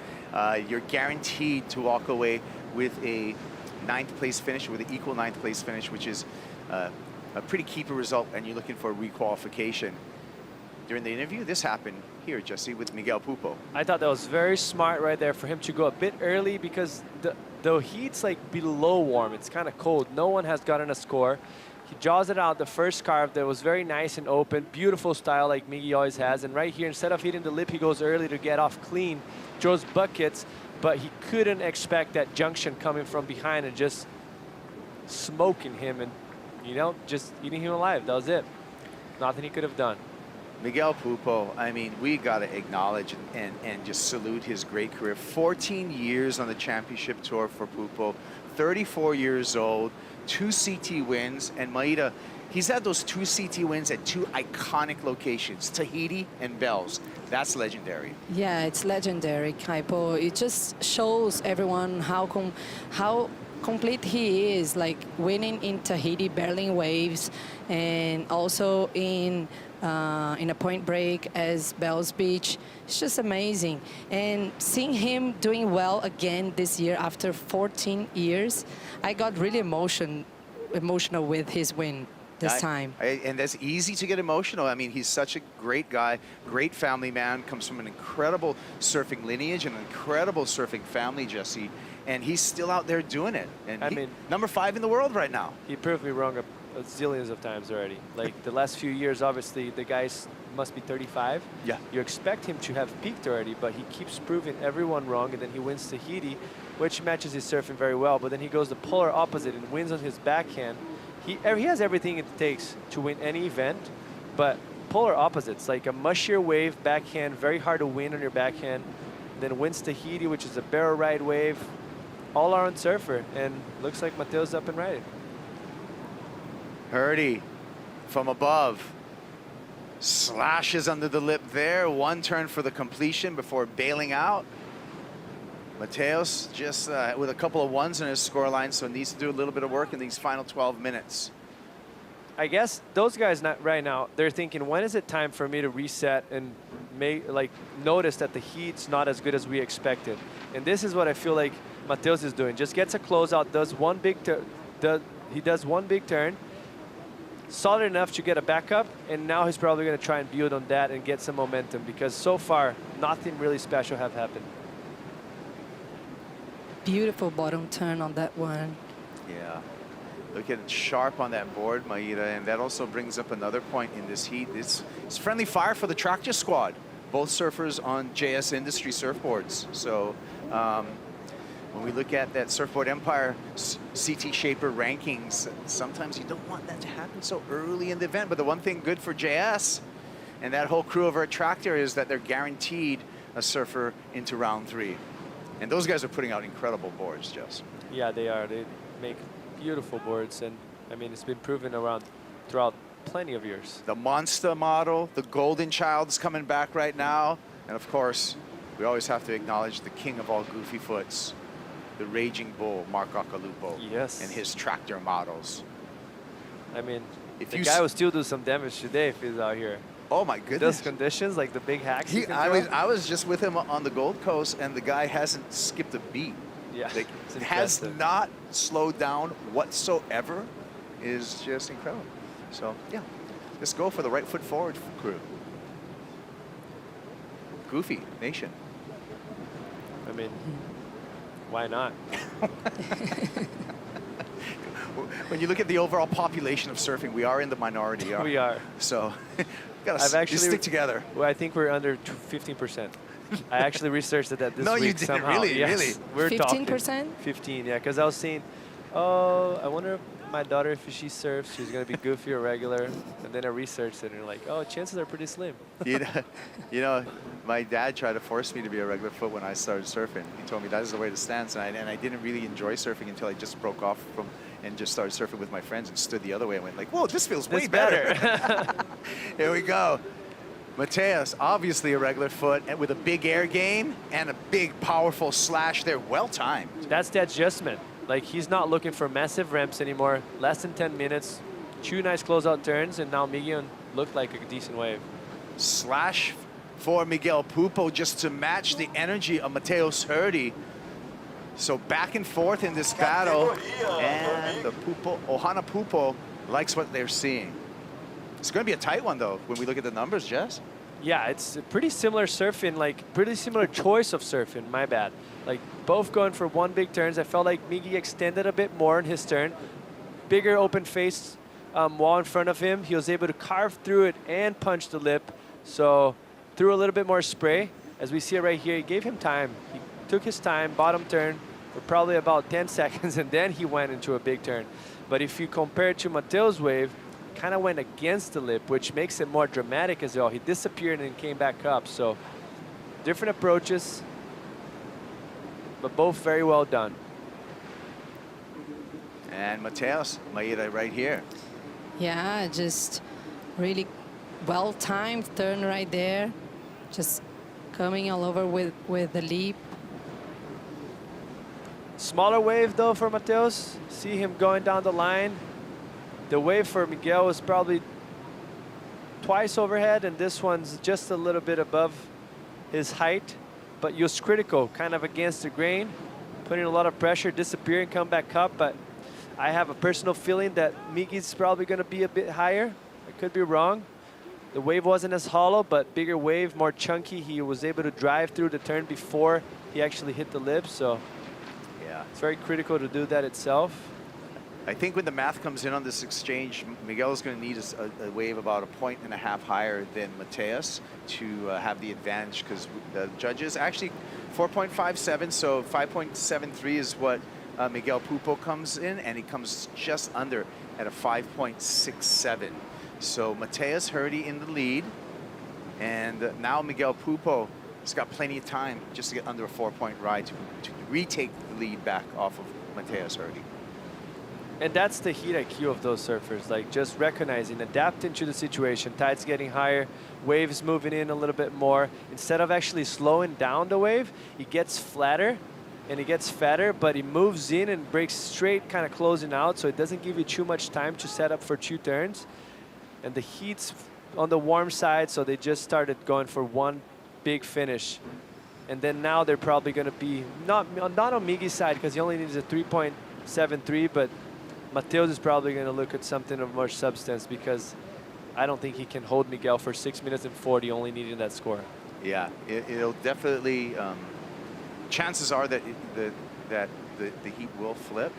You're guaranteed to walk away with a 9th place finish, with an equal 9th place finish, which is a pretty keeper result, and you're looking for a requalification. During the interview, this happened here, Jesse, with Miguel Pupo. I thought that was very smart right there for him to go a bit early, because the heat's like below warm. It's kind of cold. No one has gotten a score. He draws it out the first carve that was very nice and open, beautiful style like Miggy always has. And right here, instead of hitting the lip, he goes early to get off clean, draws buckets, but he couldn't expect that junction coming from behind and just smoking him and, you know, just eating him alive. That was it. Nothing he could have done. Miguel Pupo, I mean, we got to acknowledge and just salute his great career. 14 years on the championship tour for Pupo, 34 years old, 2 CT wins, and Maida, he's had those 2 CT wins at 2 iconic locations, Tahiti and Bells. That's legendary. Yeah, it's legendary, Kaipo. It just shows everyone how complete he is, like winning in Tahiti, Berlin waves, and also in a point break as Bells Beach. It's just amazing. And seeing him doing well again this year after 14 years, I got really emotional with his win. this time. And that's easy to get emotional. I mean, he's such a great guy, great family man, comes from an incredible surfing lineage and an incredible surfing family, Jesse. And he's still out there doing it. And I mean, number 5 in the world right now. He proved me wrong a zillions of times already. Like the last few years, obviously, the guys must be 35. Yeah. You expect him to have peaked already, but he keeps proving everyone wrong, and then he wins Tahiti, which matches his surfing very well, but then he goes the polar opposite and wins on his backhand. He has everything it takes to win any event, but polar opposites, like a mushier wave backhand, very hard to win on your backhand, then wins Tahiti, which is a barrel ride wave, all are on surfer, and looks like Mateo's up and riding. Hurdy from above. Slashes under the lip there. One turn for the completion before bailing out. Mateos just with a couple of ones in his scoreline, so needs to do a little bit of work in these final 12 minutes. I guess those guys right now, they're thinking, when is it time for me to reset and notice that the heat's not as good as we expected? And this is what I feel like Mateos is doing. Just gets a closeout, does one big he does one big turn, solid enough to get a backup, and now he's probably going to try and build on that and get some momentum, because so far nothing really special have happened. Beautiful bottom turn on that one. Yeah, look at it sharp on that board, Maida, and that also brings up another point in this heat. It's friendly fire for the Tractor squad, both surfers on JS Industry surfboards. So when we look at that Surfboard Empire CT Shaper rankings, sometimes you don't want that to happen so early in the event. But the one thing good for JS and that whole crew over at Tractor is that they're guaranteed a surfer into round 3. And those guys are putting out incredible boards, Jess. Yeah, they are. They make beautiful boards, and I mean, it's been proven throughout plenty of years. The Monster model, the Golden Child's coming back right now. And of course, we always have to acknowledge the king of all goofy foots, the Raging Bull, Mark Occhilupo. Yes. And his Tractor models. I mean, if the guy will still do some damage today if he's out here. Oh my goodness. Those conditions, like the big hacks. I was just with him on the Gold Coast, and the guy hasn't skipped a beat. Yeah, like, has not slowed down whatsoever. Is just incredible. So yeah, let's go for the right foot forward crew. Goofy Nation. I mean, why not? When you look at the overall population of surfing, we are in the minority. We are. So gotta stick together. Well, I think we're under 15%. I actually researched that this no, week you didn't. somehow. Really, yes, really. We're 15%? 15, yeah, because I was seeing, oh, I wonder if my daughter, if she surfs, she's going to be goofy or regular. And then I researched it, and like, oh, chances are pretty slim. you know, my dad tried to force me to be a regular foot when I started surfing. He told me that is the way to stand, and I didn't really enjoy surfing until I just broke off from and just started surfing with my friends and stood the other way and went like, whoa, this feels way better. Here we go. Mateos, obviously a regular foot, and with a big air game and a big, powerful slash there, well timed. That's the adjustment. Like, he's not looking for massive ramps anymore. Less than 10 minutes, 2 nice closeout turns, and now McGill looked like a decent wave. Slash for Miguel Pupo just to match the energy of Mateos Hurdy. So back and forth in this battle, and the Ohana Pupo likes what they're seeing. It's going to be a tight one, though, when we look at the numbers, Jess. Yeah, it's a pretty similar surfing, like pretty similar choice of surfing, my bad. Like both going for one big turns. I felt like Miggy extended a bit more in his turn. Bigger open face wall in front of him. He was able to carve through it and punch the lip. So threw a little bit more spray. As we see it right here, he gave him time. He took his time, bottom turn, for probably about 10 seconds, and then he went into a big turn. But if you compare it to Mateo's wave, kind of went against the lip, which makes it more dramatic as well. He disappeared and came back up. So different approaches, but both very well done. And Mateos, Maida right here. Yeah, just really well-timed turn right there. Just coming all over with the leap. Smaller wave though for Mateos. See him going down the line. The wave for Miguel was probably twice overhead, and this one's just a little bit above his height. But he was critical, kind of against the grain, putting a lot of pressure, disappearing, come back up. But I have a personal feeling that Miggy's probably going to be a bit higher. I could be wrong. The wave wasn't as hollow, but bigger wave, more chunky. He was able to drive through the turn before he actually hit the lip, so yeah, it's very critical to do that itself. I think when the math comes in on this exchange, Miguel is going to need a wave about 1.5 points higher than Mateus to have the advantage, because the judges actually 4.57, so 5.73 is what Miguel Pupo comes in, and he comes just under at a 5.67. So Mateus Herdy in the lead, and now Miguel Pupo has got plenty of time just to get under a 4-point ride to retake the lead back off of Mateus Herdy. And that's the heat IQ of those surfers, like just recognizing, adapting to the situation. Tide's getting higher, waves moving in a little bit more. Instead of actually slowing down the wave, he gets flatter and he gets fatter, but he moves in and breaks straight, kind of closing out, so it doesn't give you too much time to set up for 2 turns. And the heat's on the warm side, so they just started going for one big finish. And then now they're probably going to be, not on Miggy's side, because he only needs a 3.73, but Mateus is probably going to look at something of more substance, because I don't think he can hold Miguel for 6 minutes and 40, only needing that score. Yeah, it'll definitely, chances are that the heat will flip.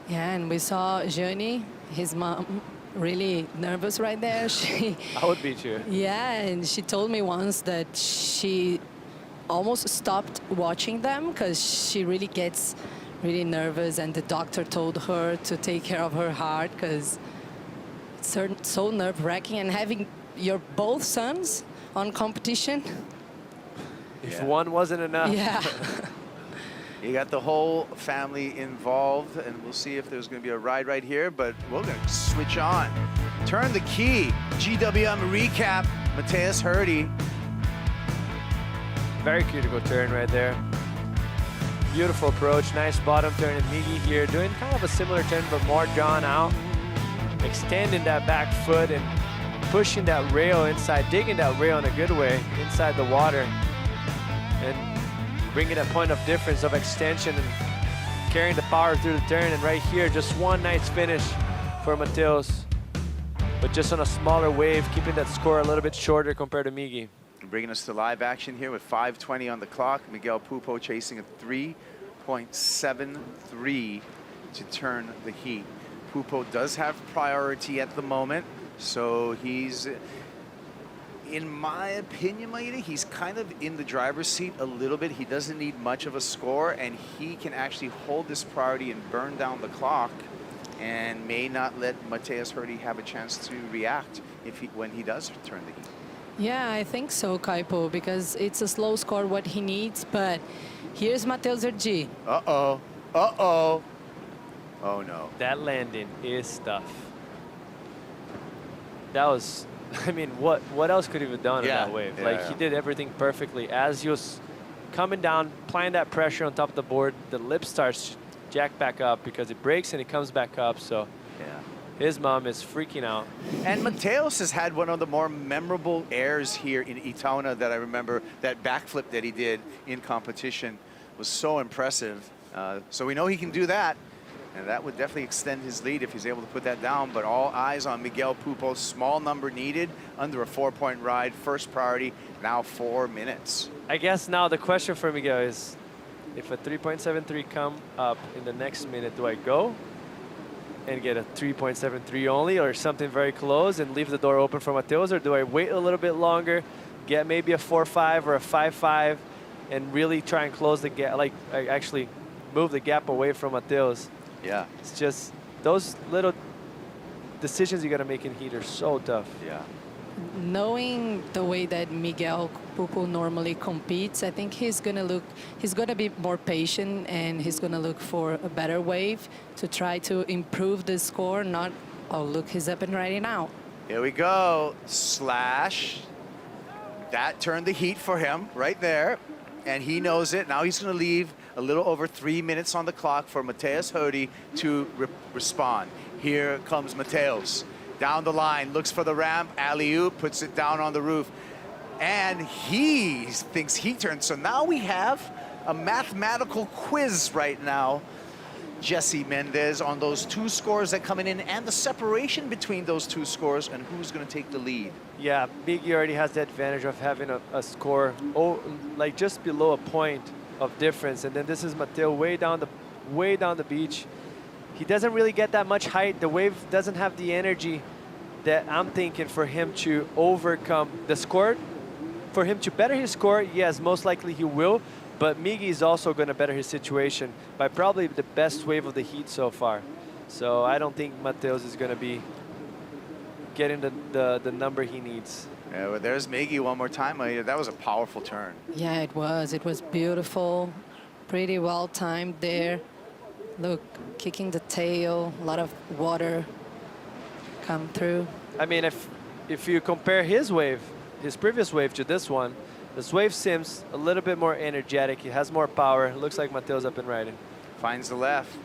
Yeah, and we saw Jani, his mom, really nervous right there. I would be too. Yeah, and she told me once that she almost stopped watching them because she really gets really nervous, and the doctor told her to take care of her heart because it's so nerve-wracking, and having your both sons on competition. If one wasn't enough. Yeah. You got the whole family involved, and we'll see if there's going to be a ride right here, but we're going to switch on. Turn the key. GWM recap, Mateus Herdy. Very critical turn right there. Beautiful approach, nice bottom turn, and Miggy here doing kind of a similar turn, but more drawn out. Extending that back foot and pushing that rail inside, digging that rail in a good way inside the water. And bringing a point of difference of extension and carrying the power through the turn. And right here, just one nice finish for Mateus, but just on a smaller wave, keeping that score a little bit shorter compared to Miggy. Bringing us to live action here with 5:20 on the clock. Miguel Pupo chasing a 3.73 to turn the heat. Pupo does have priority at the moment, so he's, in my opinion, lady, he's kind of in the driver's seat a little bit. He doesn't need much of a score, and he can actually hold this priority and burn down the clock, and may not let Mateus Herdy have a chance to react when he does turn the heat. Yeah, I think so, Kaipo, because it's a slow score what he needs, but here's Mateus Herdy. Uh-oh. Uh-oh. Oh, no. That landing is tough. That was, I mean, what else could he have done in that wave? He did everything perfectly. As he was coming down, applying that pressure on top of the board, the lip starts jack back up because it breaks and it comes back up, so. Yeah. His mom is freaking out. And Mateus has had one of the more memorable airs here in Itaúna that I remember. That backflip that he did in competition was so impressive. So we know he can do that. And that would definitely extend his lead if he's able to put that down. But all eyes on Miguel Pupo. Small number needed, under a 4-point ride. First priority, now 4 minutes. I guess now the question for Miguel is, if a 3.73 come up in the next minute, do I go and get a 3.73 only, or something very close and leave the door open for Mateus, or do I wait a little bit longer, get maybe a 4.5 or a 5.5, and really try and close the gap, like actually move the gap away from Mateus? Yeah. It's just those little decisions you got to make in heat are so tough. Yeah. Knowing the way that Miguel Pupo normally competes, I think he's gonna be more patient, and he's gonna look for a better wave to try to improve the score. Not, oh look, he's up and riding out. Here we go, slash. That turned the heat for him right there, and he knows it. Now he's gonna leave a little over 3 minutes on the clock for Mateus Herdy to respond. Here comes Mateus. Down the line, looks for the ramp, alley-oop, puts it down on the roof. And he thinks he turned. So now we have a mathematical quiz right now. Jesse Mendez on those two scores that coming in and the separation between those two scores and who's going to take the lead. Yeah, Miggy already has the advantage of having a score like just below a point of difference, and then this is Mateo way down the beach. He doesn't really get that much height. The wave doesn't have the energy that I'm thinking for him to overcome the score. For him to better his score, yes, most likely he will, but Miggy is also going to better his situation by probably the best wave of the heat so far. So I don't think Mateos is going to be getting the number he needs. Yeah, well, there's Miggy one more time. That was a powerful turn. Yeah, it was. It was beautiful. Pretty well timed there. Look, kicking the tail, a lot of water come through. I mean, if you compare his wave, his previous wave to this one, this wave seems a little bit more energetic. He has more power. Looks like Mateos up and riding. Finds the left.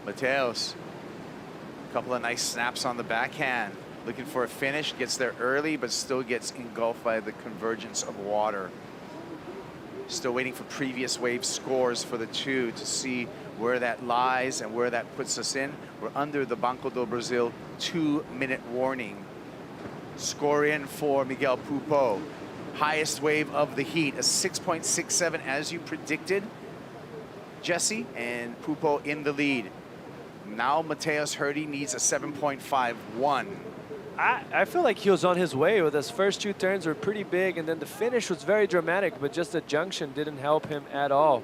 Mateos. A couple of nice snaps on the backhand. Looking for a finish. Gets there early, but still gets engulfed by the convergence of water. Still waiting for previous wave scores for the two to see where that lies and where that puts us in. We're under the Banco do Brasil 2-minute warning. Score in for Miguel Pupo. Highest wave of the heat, a 6.67 as you predicted. Jesse and Pupo in the lead. Now Mateus Herdy needs a 7.51. I feel like he was on his way. With his first two turns were pretty big, and then the finish was very dramatic, but just the junction didn't help him at all.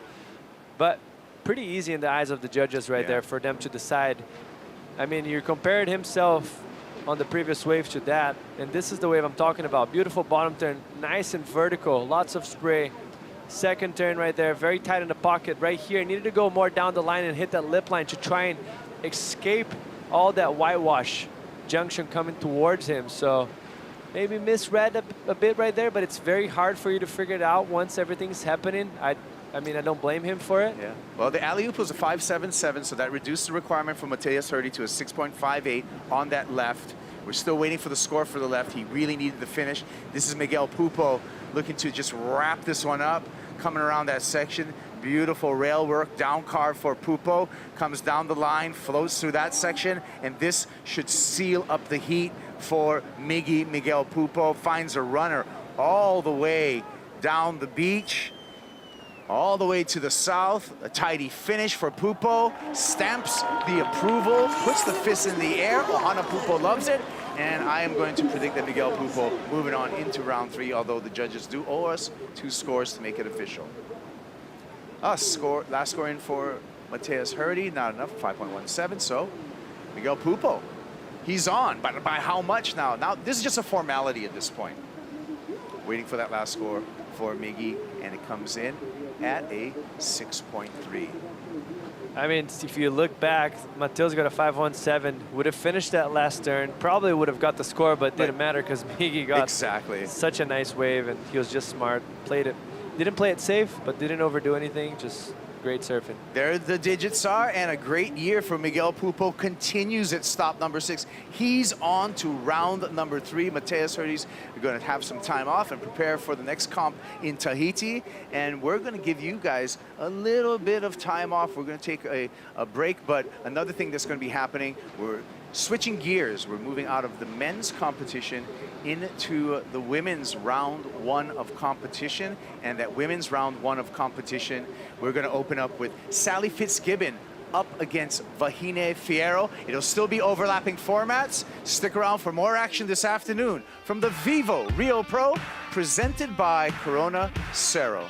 But pretty easy in the eyes of the judges right there for them to decide. I mean, you compared himself on the previous wave to that, and this is the wave I'm talking about. Beautiful bottom turn, nice and vertical, lots of spray. Second turn right there, very tight in the pocket. Right here, needed to go more down the line and hit that lip line to try and escape all that whitewash junction coming towards him. So maybe misread a bit right there, but it's very hard for you to figure it out once everything's happening. I mean, I don't blame him for it. Yeah. Well, the alley-oop was a 5.77, so that reduced the requirement for Mateus Herdy to a 6.58 on that left. We're still waiting for the score for the left. He really needed the finish. This is Miguel Pupo looking to just wrap this one up, coming around that section. Beautiful rail work, down carve for Pupo. Comes down the line, flows through that section, and this should seal up the heat for Miguel Pupo. Finds a runner all the way down the beach, all the way to the south. A tidy finish for Pupo. Stamps the approval, puts the fist in the air. Ohana Pupo loves it. And I am going to predict that Miguel Pupo moving on into round 3, although the judges do owe us 2 scores to make it official. Last score in for Mateus Herdy, not enough, 5.17. So Miguel Pupo, he's on, but by how much now? Now, this is just a formality at this point. Waiting for that last score for Miggy, and it comes in at a 6.3. I mean, if you look back, Mateus got a 5.17, would have finished that last turn, probably would have got the score, but didn't matter because Miggy got such a nice wave, and he was just smart, played it. Didn't play it safe, but didn't overdo anything, just great surfing. There the digits are, and a great year for Miguel Pupo continues at stop number 6. He's on to round number 3. Mateus Herdy's going to have some time off and prepare for the next comp in Tahiti, and we're going to give you guys a little bit of time off. We're going to take a break, but another thing that's going to be happening, we're switching gears. We're moving out of the men's competition into the women's round 1 of competition, and that women's round 1 of competition, we're going to open up with Sally Fitzgibbons up against Vahine Fierro. It'll still be overlapping formats. Stick around for more action this afternoon from the VIVO Rio Pro, presented by Corona Cero.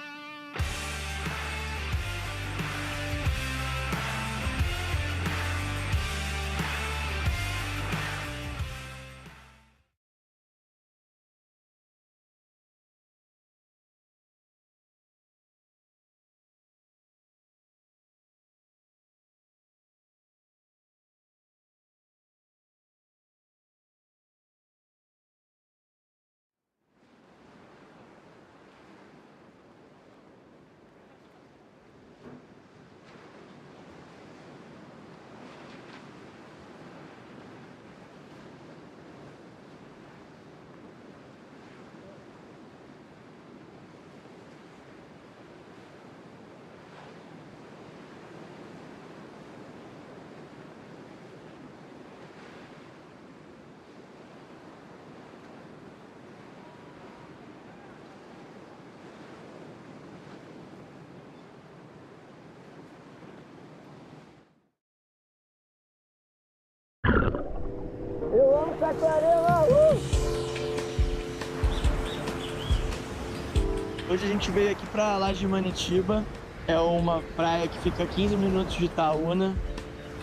Hoje a gente veio aqui para Laje de Manitiba, é uma praia que fica a 15 minutos de Itaúna.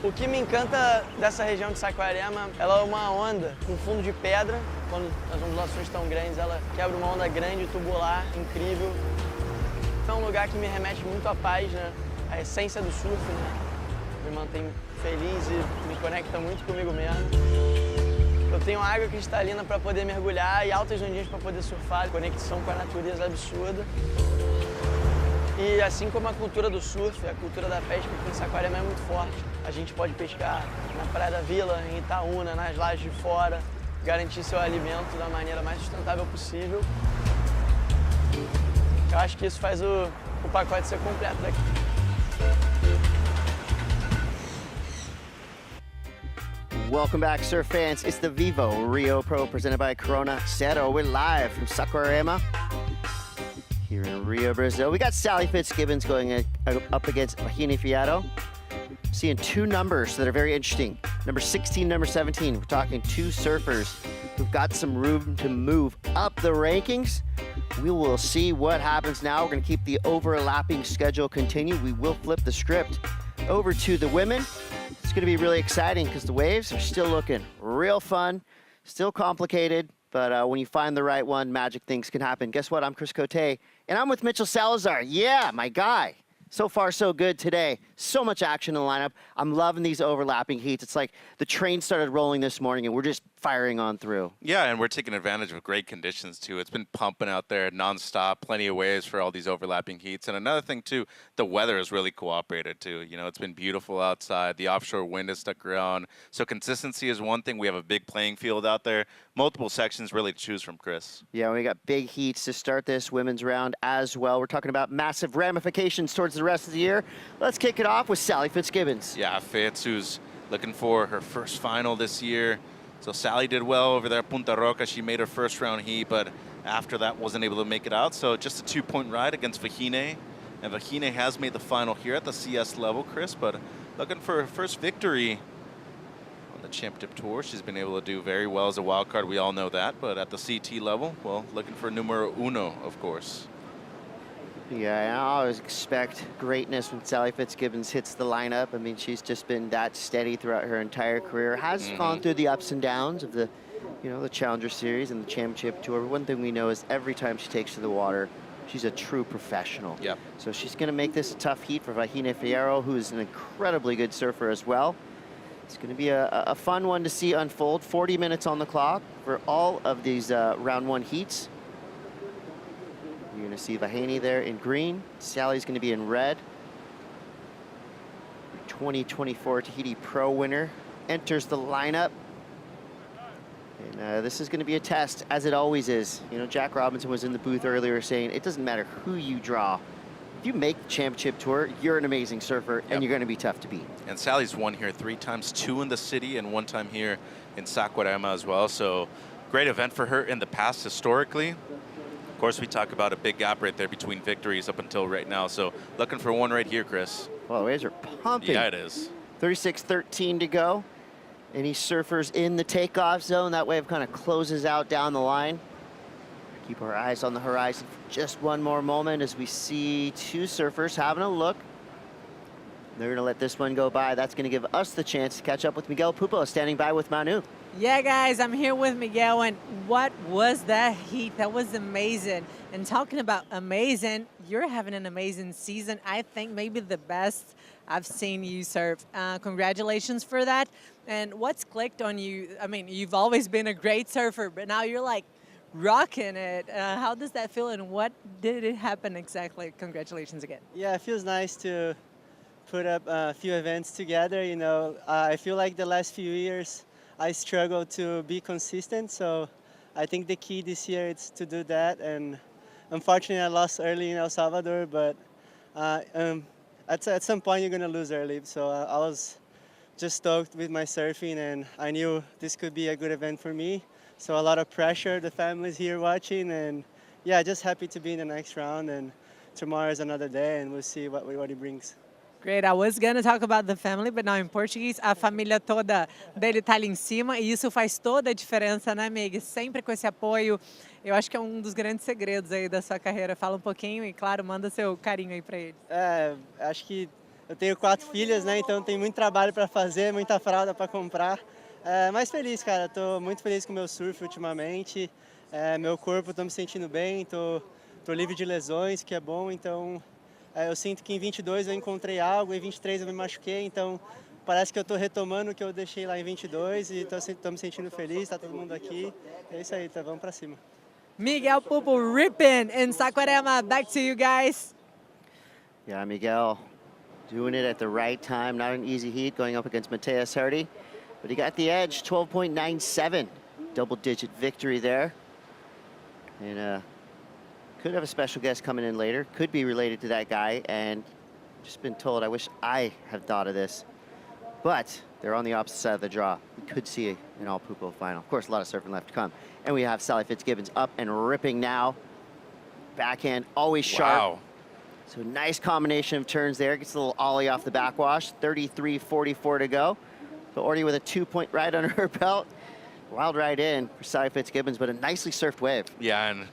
O que me encanta dessa região de Saquarema, ela é uma onda com fundo de pedra. Quando as ondulações estão grandes, ela quebra uma onda grande, tubular, incrível. É um lugar que me remete muito à paz, né? A essência do surf, né? Me mantém feliz e me conecta muito comigo mesmo. Eu tenho água cristalina para poder mergulhar e altas ondinhas para poder surfar, conexão com a natureza absurda. E assim como a cultura do surf, a cultura da pesca aqui em Saquarema é muito forte. A gente pode pescar na Praia da Vila, em Itaúna, nas lajes de fora, garantir seu alimento da maneira mais sustentável possível. Eu acho que isso faz o pacote ser completo daqui. Welcome back, surf fans. It's the VIVO Rio Pro presented by Corona Cero. We're live from Saquarema here in Rio, Brazil. We got Sally Fitzgibbons going up against Mahine Fierro. Seeing two numbers that are very interesting. Number 16, number 17. We're talking two surfers who've got some room to move up the rankings. We will see what happens now. We're going to keep the overlapping schedule continue. We will flip the script over to the women. It's going to be really exciting because the waves are still looking real fun, still complicated, but when you find the right one, magic things can happen. Guess what? I'm Chris Cote, and I'm with Mitchell Salazar. Yeah, my guy. So far, so good today. So much action in the lineup. I'm loving these overlapping heats. It's like the train started rolling this morning, and we're just firing on through. Yeah, and we're taking advantage of great conditions, too. It's been pumping out there nonstop, plenty of waves for all these overlapping heats. And another thing, too, the weather has really cooperated, too. You know, it's been beautiful outside. The offshore wind has stuck around. So consistency is one thing. We have a big playing field out there. Multiple sections really to choose from, Chris. Yeah, we got big heats to start this women's round as well. We're talking about massive ramifications towards the rest of the year. Let's kick it off with Sally Fitzgibbons. Yeah, Fitz, who's looking for her first final this year. So Sally did well over there at Punta Roca. She made her first round heat, but after that wasn't able to make it out. So just a 2-point ride against Mahine. And Mahine has made the final here at the CS level, Chris, but looking for her first victory on the championship tour. She's been able to do very well as a wild card. We all know that. But at the CT level, well, looking for numero uno, of course. Yeah, I always expect greatness when Sally Fitzgibbons hits the lineup. I mean, she's just been that steady throughout her entire career. Has gone through the ups and downs of the, you know, the Challenger Series and the Championship Tour. One thing we know is every time she takes to the water, she's a true professional. Yep. So she's going to make this a tough heat for Mahine Fierro, who is an incredibly good surfer as well. It's going to be a fun one to see unfold. 40 minutes on the clock for all of these round one heats. You're going to see Mahine there in green. Sally's going to be in red. 2024 Tahiti Pro winner enters the lineup. And this is going to be a test, as it always is. You know, Jack Robinson was in the booth earlier saying it doesn't matter who you draw. If you make the championship tour, you're an amazing surfer, and you're going to be tough to beat. And Sally's won here 3 times, 2 in the city and 1 time here in Saquarema as well. So great event for her in the past historically. Of course, we talk about a big gap right there between victories up until right now. So looking for one right here, Chris. Well, the waves are pumping. Yeah, it is. 36-13 to go. Any surfers in the takeoff zone, that wave kind of closes out down the line. Keep our eyes on the horizon for just one more moment as we see 2 surfers having a look. They're going to let this one go by. That's going to give us the chance to catch up with Miguel Pupo, standing by with Manu. Yeah, guys, I'm here with Miguel, and what was that heat? That was amazing. And talking about amazing, you're having an amazing season. I think maybe the best I've seen you surf. Congratulations for that. And what's clicked on you? I mean, you've always been a great surfer, but now you're like rocking it. How does that feel, and what did it happen exactly? Congratulations again. Yeah, it feels nice to put up a few events together. You know, I feel like the last few years I struggled to be consistent, so I think the key this year is to do that. And unfortunately, I lost early in El Salvador, but at some point you're gonna lose early. So I was just stoked with my surfing, and I knew this could be a good event for me. So a lot of pressure. The family's here watching, and yeah, just happy to be in the next round. And tomorrow is another day, and we'll see what it brings. Great. I was going to talk about the family, but now in Portuguese, a família toda dele tá ali em cima e isso faz toda a diferença, né, Mig? Sempre com esse apoio. Eu acho que é um dos grandes segredos aí da sua carreira. Fala um pouquinho e, claro, manda seu carinho aí para eles. Acho que eu tenho 4 filhas, né? Então tem muito trabalho para fazer, muita fralda para comprar. Mas feliz, cara. Tô muito feliz com o meu surf ultimamente. Meu corpo, tô me sentindo bem, tô livre de lesões, que é bom. Então eu sinto que em 22 eu encontrei algo, em 23 eu me machuquei, então parece que eu tô retomando o que eu deixei lá em 22 e tô me sentindo feliz, tá todo mundo aqui. É isso aí, tá, vamos pra cima. Miguel Pupo ripping in Saquarema. Back to you guys. Yeah, Miguel doing it at the right time. Not an easy heat going up against Mateus Hardy, but he got the edge, 12.97. Double-digit victory there. And could have a special guest coming in later. Could be related to that guy. And just been told, I wish I had thought of this. But they're on the opposite side of the draw. We could see an all-Pupo final. Of course, a lot of surfing left to come. And we have Sally Fitzgibbons up and ripping now. Backhand, always sharp. Wow. So nice combination of turns there. Gets a little ollie off the backwash. 33.44 to go. But already with a 2-point ride under her belt. Wild ride in for Sally Fitzgibbons, but a nicely surfed wave. Yeah, and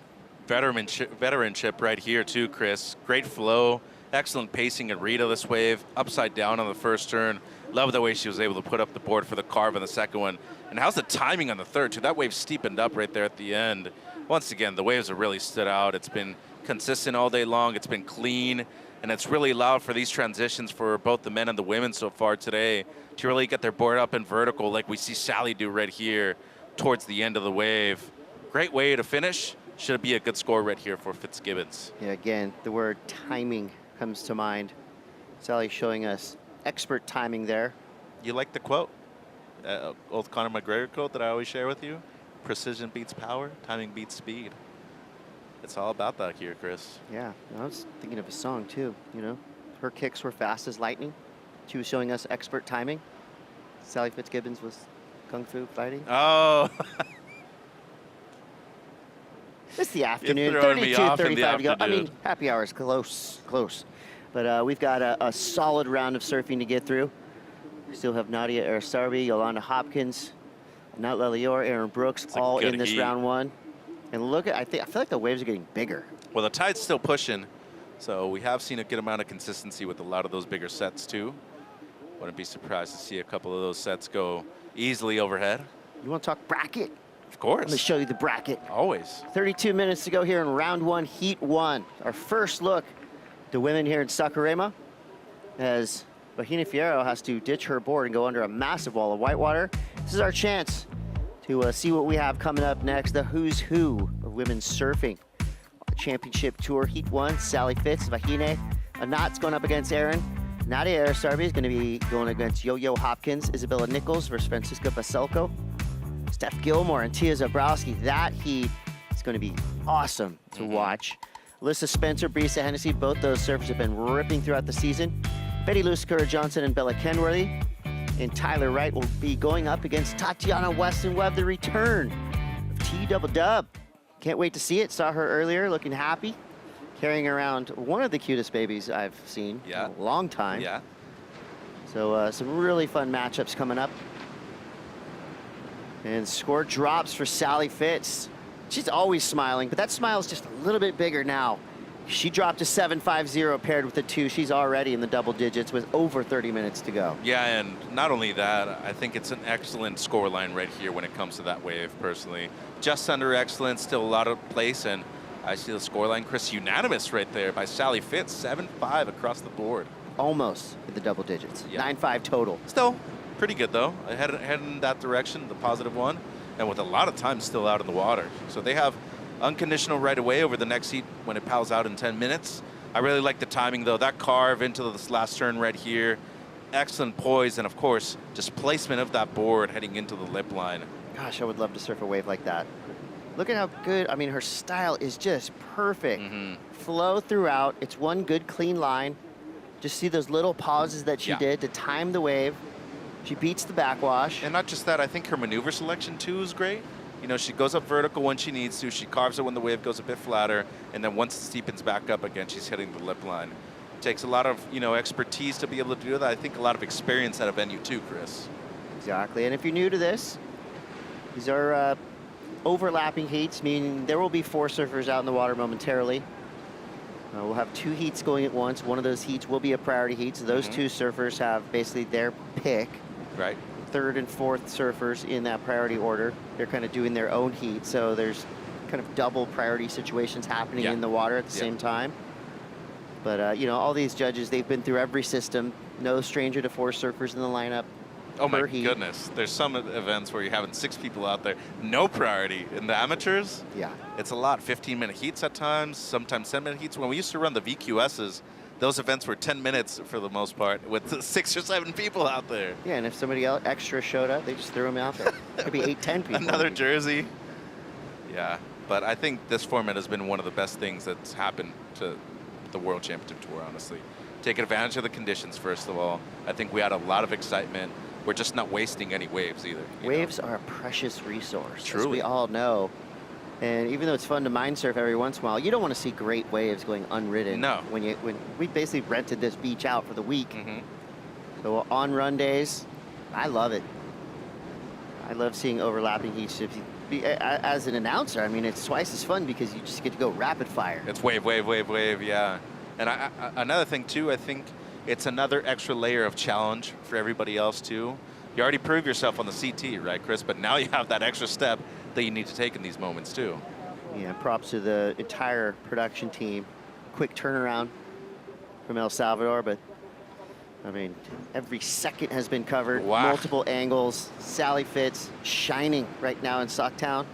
veteranship right here too, Chris. Great flow, excellent pacing and read of this wave. Upside down on the first turn. Love the way she was able to put up the board for the carve on the second one. And how's the timing on the third too? That wave steepened up right there at the end. Once again, the waves have really stood out. It's been consistent all day long. It's been clean. And it's really allowed for these transitions for both the men and the women so far today to really get their board up in vertical like we see Sally do right here towards the end of the wave. Great way to finish. Should be a good score right here for Fitzgibbons. Yeah, again, the word timing comes to mind. Sally showing us expert timing there. You like the quote? Old Conor McGregor quote that I always share with you? Precision beats power, timing beats speed. It's all about that here, Chris. Yeah, I was thinking of a song too, you know. Her kicks were fast as lightning. She was showing us expert timing. Sally Fitzgibbons was kung fu fighting. Oh. It's the afternoon, 32:35 to go. I mean, happy hour is close. But we've got a solid round of surfing to get through. We still have Nadia Arasarbi, Yolanda Hopkins, Nat Lelior, Aaron Brooks, all in this round one. And look at, I feel like the waves are getting bigger. Well, the tide's still pushing, so we have seen a good amount of consistency with a lot of those bigger sets too. Wouldn't be surprised to see a couple of those sets go easily overhead. You want to talk bracket? Of course. Let me show you the bracket. Always. 32 minutes to go here in round one, heat one. Our first look to women here in Saquarema as Vahina Fierro has to ditch her board and go under a massive wall of whitewater. This is our chance to see what we have coming up next, the who's who of women's surfing. Championship Tour, Heat 1, Sally Fitz, Vahine. Anat's going up against Aaron. Nadia Arasarbi is going to be going against Yo-Yo Hopkins, Isabella Nichols versus Francisca Baselko. Steph Gilmore and Tia Zabrowski. That heat is going to be awesome to watch. Alyssa Spencer, Brisa Hennessy, both those surfers have been ripping throughout the season. Betty Luskura Johnson and Bella Kenworthy. And Tyler Wright will be going up against Tatiana Weston Webb, the return of T-Double-Dub. Can't wait to see it. Saw her earlier, looking happy, carrying around one of the cutest babies I've seen in a long time. Yeah. So some really fun matchups coming up. And score drops for Sally Fitz. She's always smiling, but that smile is just a little bit bigger now. She dropped a 7.50 paired with a 2. She's already in the double digits with over 30 minutes to go. Yeah, and not only that, I think it's an excellent scoreline right here when it comes to that wave, personally. Just under excellent, still a lot of place, and I see the scoreline, Chris, unanimous right there by Sally Fitz, 7.5 across the board. Almost in the double digits, 9.5 total. Still pretty good, though. Heading in that direction, the positive one, and with a lot of time still out in the water. So they have unconditional right away over the next heat when it pals out in 10 minutes. I really like the timing, though. That carve into this last turn right here, excellent poise, and of course, just placement of that board heading into the lip line. Gosh, I would love to surf a wave like that. Look at how good, I mean, her style is just perfect. Flow throughout, it's one good clean line. Just see those little pauses that she did to time the wave. She beats the backwash. And not just that, I think her maneuver selection too is great. You know, she goes up vertical when she needs to. She carves it when the wave goes a bit flatter. And then once it steepens back up again, she's hitting the lip line. Takes a lot of, you know, expertise to be able to do that. I think a lot of experience at a venue too, Chris. Exactly, and if you're new to this, these are overlapping heats, meaning there will be 4 surfers out in the water momentarily. We'll have 2 heats going at once. One of those heats will be a priority heat, so those 2 surfers have basically their pick. Right. 3rd and 4th surfers in that priority order. They're kind of doing their own heat, so there's kind of double priority situations happening in the water at the same time. But, you know, all these judges, they've been through every system. No stranger to 4 surfers in the lineup. Oh my goodness. There's some events where you're having 6 people out there. No priority. In the amateurs, it's a lot. 15-minute heats at times, sometimes 10-minute heats. When we used to run the VQSs, those events were 10 minutes for the most part with 6 or 7 people out there. Yeah, and if somebody else extra showed up, they just threw them out there. Could be 8, 10 people. Another jersey. Yeah, but I think this format has been one of the best things that's happened to the World Championship Tour, honestly. Taking advantage of the conditions, first of all. I think we had a lot of excitement. We're just not wasting any waves either. Waves are a precious resource, Truly. as we all know. And even though it's fun to mind surf every once in a while, you don't want to see great waves going unridden. No. When we basically rented this beach out for the week. So on run days, I love it. I love seeing overlapping heats. As an announcer, I mean, it's twice as fun because you just get to go rapid fire. It's wave, wave, wave, wave, yeah. And another thing, too, I think it's another extra layer of challenge for everybody else, too. You already proved yourself on the CT, right, Chris? But now you have that extra step that you need to take in these moments, too. Yeah, props to the entire production team. Quick turnaround from El Salvador, but I mean, every second has been covered. Wow. Multiple angles. Sally Fitz shining right now in Socktown.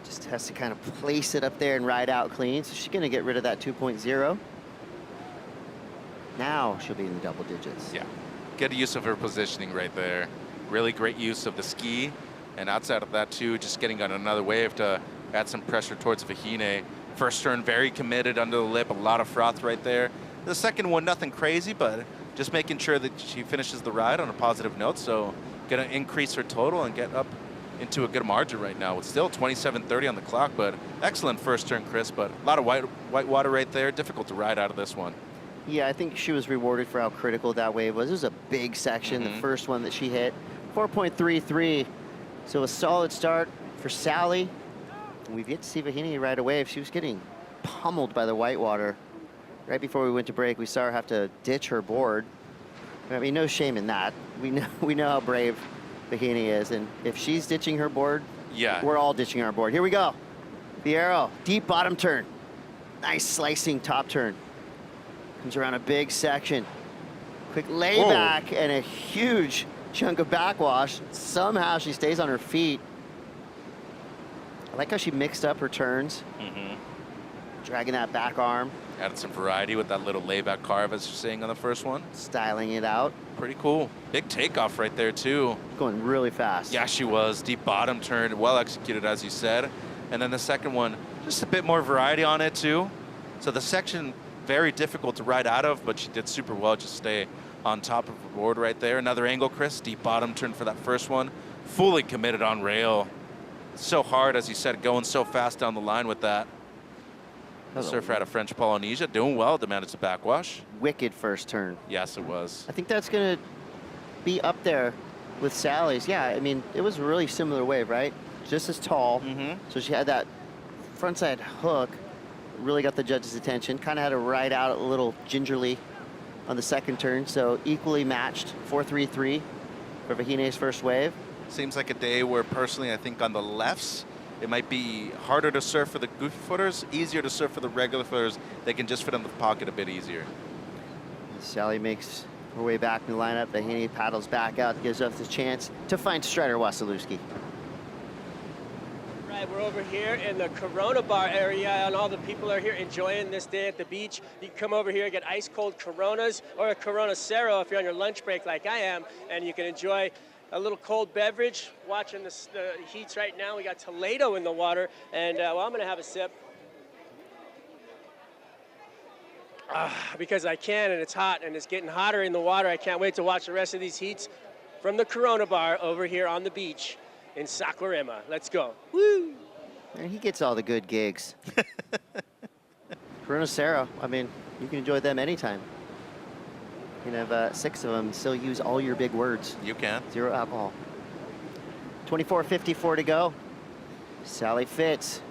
Just has to kind of place it up there and ride out clean. So she's going to get rid of that 2.0. Now she'll be in the double digits. Yeah, good use of her positioning right there. Really great use of the ski. And outside of that, too, just getting on another wave to add some pressure towards Vahine. First turn, very committed under the lip. A lot of froth right there. The second one, nothing crazy, but just making sure that she finishes the ride on a positive note. So going to increase her total and get up into a good margin right now. It's still 27:30 on the clock, but excellent first turn, Chris. But a lot of white water right there. Difficult to ride out of this one. Yeah, I think she was rewarded for how critical that wave was. It was a big section, the first one that she hit. 4.33. So a solid start for Sally. We've yet to see Vahine ride a wave. She was getting pummeled by the whitewater. Right before we went to break, we saw her have to ditch her board. I mean, no shame in that. We know how brave Vahine is, and if she's ditching her board, we're all ditching our board. Here we go. The arrow, deep bottom turn. Nice slicing top turn. Comes around a big section. Quick layback and a huge chunk of backwash. Somehow she stays on her feet. I like how she mixed up her turns. Dragging that back arm. Added some variety with that little layback carve, as you're saying on the first one. Styling it out. Pretty cool. Big takeoff right there, too. Going really fast. Yeah, she was. Deep bottom turn, well executed, as you said. And then the second one, just a bit more variety on it, too. So the section, very difficult to ride out of, but she did super well. Just stay on top of the board right there. Another angle, Chris. Deep bottom turn for that first one. Fully committed on rail. So hard, as you said, going so fast down the line with that. The surfer out of French Polynesia, doing well to manage the backwash. Wicked first turn. Yes, it was. I think that's going to be up there with Sally's. Yeah, I mean, it was a really similar wave, right? Just as tall. So she had that frontside hook, really got the judge's attention. Kind of had to ride out a little gingerly on the second turn. So equally matched, 4.33 for Vahine's first wave. Seems like a day where, personally, I think on the lefts, it might be harder to surf for the goofy footers, easier to surf for the regular footers. They can just fit in the pocket a bit easier. Sally makes her way back in the lineup. Vahine paddles back out, gives us the chance to find Strider Wasilewski. Right, we're over here in the Corona bar area, and all the people are here enjoying this day at the beach. You can come over here and get ice cold Coronas or a Corona Cero if you're on your lunch break like I am, and you can enjoy a little cold beverage. Watching the heats right now. We got Toledo in the water, and well, I'm gonna have a sip. Because I can, and it's hot, and it's getting hotter in the water. I can't wait to watch the rest of these heats from the Corona bar over here on the beach in Saquarema. Let's go. Woo! And he gets all the good gigs. Corona Cero, I mean, you can enjoy them anytime. You can have 6 of them, still use all your big words. You can. 0 alcohol. 24:54 to go. Sally Fitz,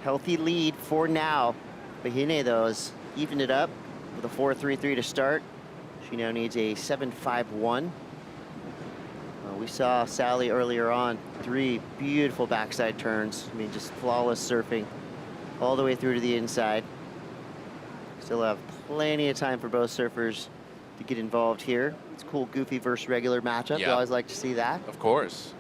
healthy lead for now. Bahine, though, has evened it up with a 4.33 to start. She now needs a 7.51. We saw Sally earlier on, 3 beautiful backside turns. I mean, just flawless surfing all the way through to the inside. Still have plenty of time for both surfers to get involved here. It's a cool goofy versus regular matchup. Yeah. We always like to see that. Of course.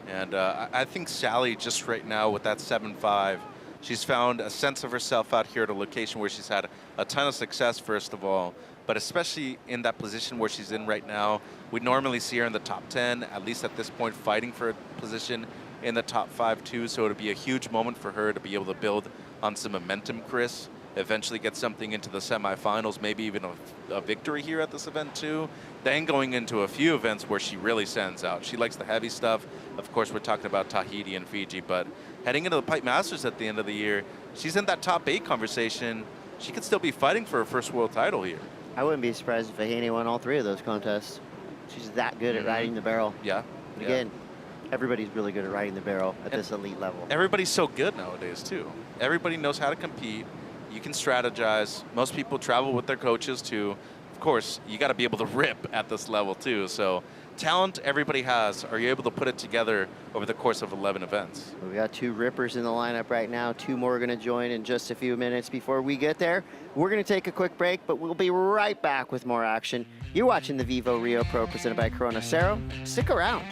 And I think Sally, just right now with that 7.5, she's found a sense of herself out here at a location where she's had a ton of success, first of all, but especially in that position where she's in right now. We normally see her in the top 10, at least at this point, fighting for a position in the top 5 too. So it'll be a huge moment for her to be able to build on some momentum, Chris. Eventually get something into the semifinals, maybe even a victory here at this event too. Then going into a few events where she really stands out. She likes the heavy stuff. Of course, we're talking about Tahiti and Fiji, but heading into the Pipe Masters at the end of the year, she's in that top 8 conversation. She could still be fighting for her first world title here. I wouldn't be surprised if Ahene won all 3 of those contests. She's that good at riding the barrel. Yeah. But again, everybody's really good at riding the barrel at this elite level. Everybody's so good nowadays too. Everybody knows how to compete. You can strategize. Most people travel with their coaches too. Of course, you got to be able to rip at this level too. So talent everybody has. Are you able to put it together over the course of 11 events? We got 2 rippers in the lineup right now. 2 more are going to join in just a few minutes. Before we get there, we're going to take a quick break, but we'll be right back with more action. You're watching the VIVO Rio Pro presented by Corona Cero. Stick around.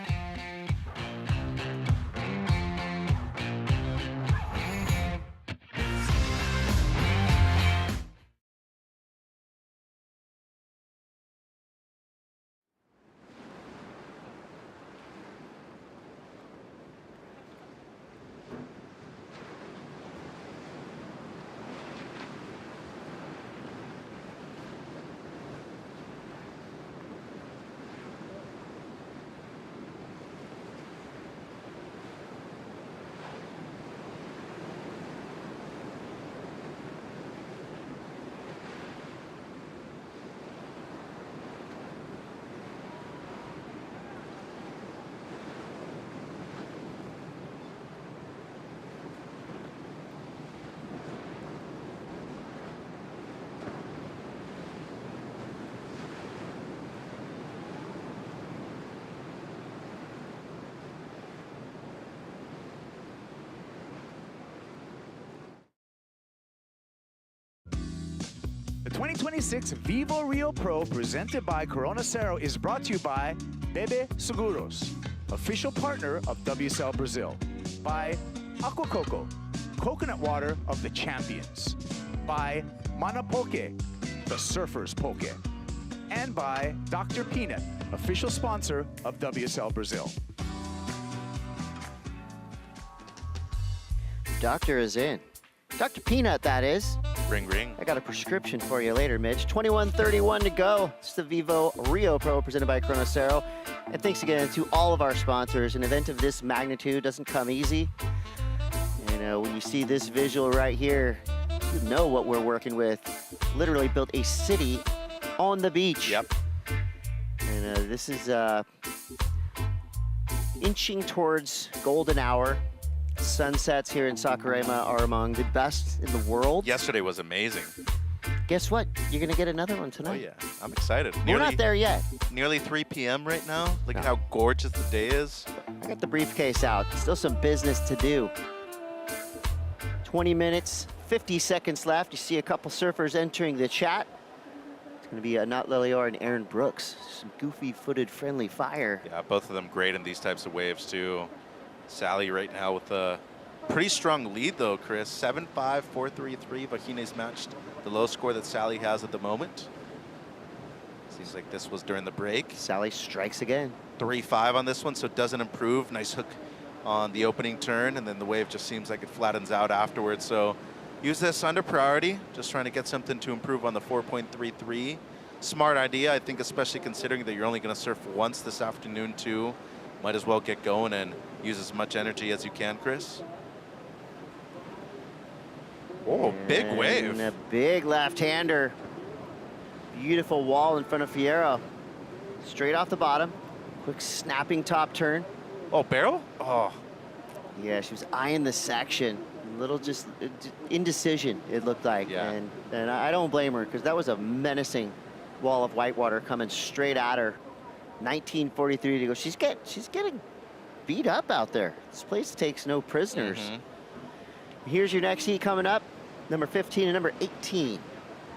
The 2026 VIVO Rio Pro presented by Corona Cero is brought to you by Bebe Seguros, official partner of WSL Brazil. By Aqua Coco, coconut water of the champions. By Mana Poke, the surfer's poke. And by Dr. Peanut, official sponsor of WSL Brazil. Doctor is in. Dr. Peanut, that is. Ring, ring. I got a prescription for you later, Mitch. 21:31 to go. It's the VIVO Rio Pro presented by Corona Cero. And thanks again to all of our sponsors. An event of this magnitude doesn't come easy. And when you see this visual right here, you know what we're working with. Literally built a city on the beach. Yep. And this is inching towards golden hour. Sunsets here in Saquarema are among the best in the world. Yesterday was amazing. Guess what? You're going to get another one tonight. Oh, yeah. I'm excited. We're not there yet. Nearly 3 p.m. right now. Look at how gorgeous the day is. I got the briefcase out. Still some business to do. 20 minutes, 50 seconds left. You see a couple surfers entering the chat. It's going to be Nat Lelior and Aaron Brooks. Some goofy-footed friendly fire. Yeah, both of them great in these types of waves, too. Sally right now with a pretty strong lead, though, Chris. 7-5, 4-3-3. Vahine's matched the low score that Sally has at the moment. Seems like this was during the break. Sally strikes again. 3-5 on this one, so it doesn't improve. Nice hook on the opening turn, and then the wave just seems like it flattens out afterwards. So use this under priority, just trying to get something to improve on the 4.33. Smart idea, I think, especially considering that you're only going to surf once this afternoon, too. Might as well get going and use as much energy as you can, Chris. Oh, big wave. And a big left-hander. Beautiful wall in front of Fierro. Straight off the bottom. Quick snapping top turn. Oh, barrel? Oh. Yeah, she was eyeing the section. A little just indecision, it looked like. Yeah. And I don't blame her, because that was a menacing wall of whitewater coming straight at her. 1943 to go. She's getting beat up out there. This place takes no prisoners. Here's your next heat coming up. Number 15 and number 18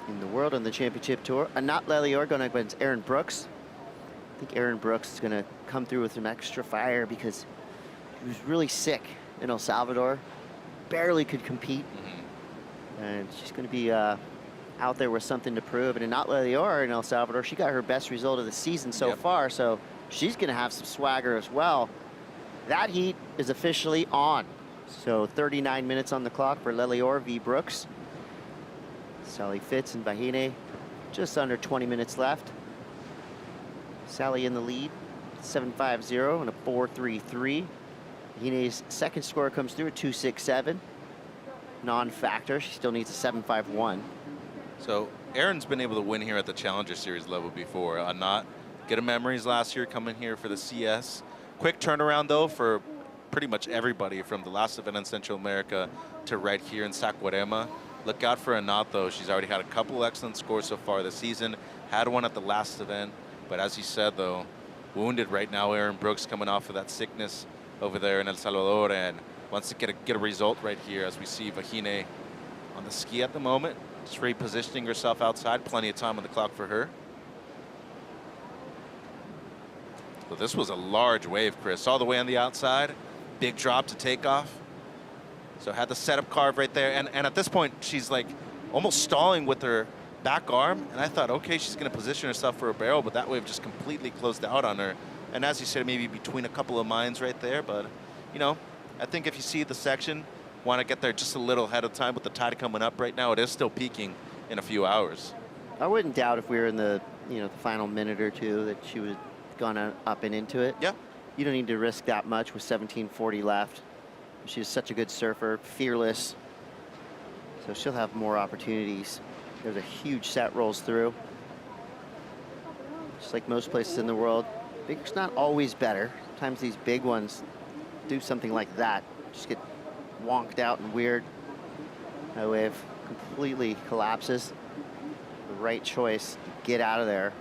in the world on the championship tour. Anat Lelior going against Aaron Brooks. I think Aaron Brooks is going to come through with some extra fire because he was really sick in El Salvador. Barely could compete. And she's going to be out there with something to prove. And Anat Lelior in El Salvador, she got her best result of the season so far, so she's going to have some swagger as well. That heat is officially on. So 39 minutes on the clock for Lelior v. Brooks. Sally Fitz and Vahine, just under 20 minutes left. Sally in the lead, 7.50 and a 4.33. Vahine's second score comes through at 2.67. Non-factor, she still needs a 7.51. So Aaron's been able to win here at the Challenger Series level before. Not good memories last year coming here for the CS. Quick turnaround though for pretty much everybody from the last event in Central America to right here in Saquarema. Look out for Anat though. She's already had a couple excellent scores so far this season. Had one at the last event, but as you said though, wounded right now. Aaron Brooks coming off of that sickness over there in El Salvador and wants to get a result right here as we see Vahine on the ski at the moment. Just repositioning herself outside. Plenty of time on the clock for her. Well, this was a large wave, Chris, all the way on the outside. Big drop to take off. So had the setup carve right there. And at this point, she's like almost stalling with her back arm. And I thought, okay, she's going to position herself for a barrel, but that wave just completely closed out on her. And as you said, maybe between a couple of mines right there. But, you know, I think if you see the section, want to get there just a little ahead of time with the tide coming up right now. It is still peaking in a few hours. I wouldn't doubt if we were in the, the final minute or two that she would gone up and into it. Yeah. You don't need to risk that much with 17:40 left. She's such a good surfer, fearless. So she'll have more opportunities. There's a huge set rolls through. Just like most places in the world, big's not always better. Sometimes these big ones do something like that. Just get wonked out and weird. That wave completely collapses. The right choice, get out of there.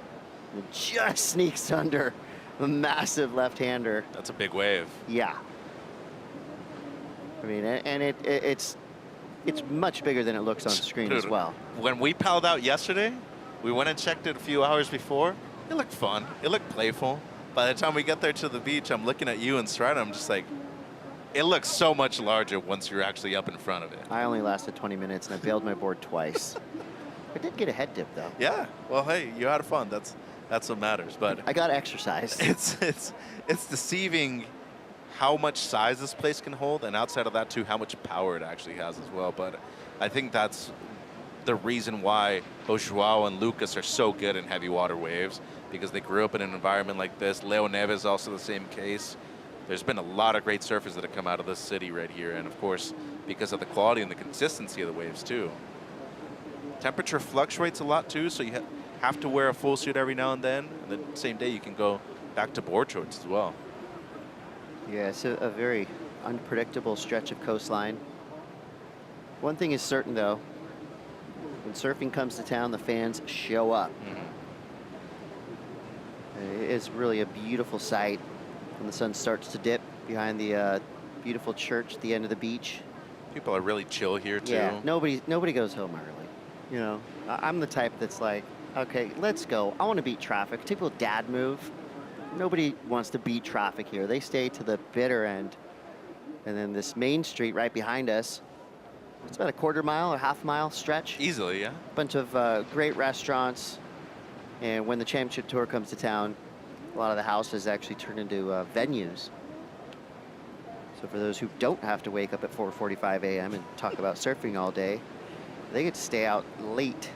And it just sneaks under a massive left-hander. That's a big wave. Yeah. I mean, and it's much bigger than it looks on screen as well. When we palled out yesterday, we went and checked it a few hours before. It looked fun. It looked playful. By the time we get there to the beach, I'm looking at you and Strata. I'm just like, it looks so much larger once you're actually up in front of it. I only lasted 20 minutes and I bailed my board twice. I did get a head dip though. Yeah. Well, hey, you had fun. That's what matters. But I got exercise. It's deceiving how much size this place can hold, and outside of that too, how much power it actually has as well. But I think that's the reason why both Joao and Lucas are so good in heavy water waves, because they grew up in an environment like this. Leo Neves also the same case. There's been a lot of great surfers that have come out of this city right here, and of course, because of the quality and the consistency of the waves too. Temperature fluctuates a lot too, so you have to wear a full suit every now and then, and the same day you can go back to board shorts as well. Yeah, it's a very unpredictable stretch of coastline. One thing is certain though, when surfing comes to town, the fans show up. It is really a beautiful sight when the sun starts to dip behind the beautiful church at the end of the beach. People are really chill here too. Yeah, nobody goes home early. You know, I'm the type that's like, okay, let's go. I want to beat traffic. Typical dad move. Nobody wants to beat traffic here. They stay to the bitter end. And then this main street right behind us, it's about a quarter mile or half mile stretch. Easily, yeah. Bunch of great restaurants. And when the championship tour comes to town, a lot of the houses actually turn into venues. So for those who don't have to wake up at 4:45 a.m. and talk about surfing all day, they get to stay out late.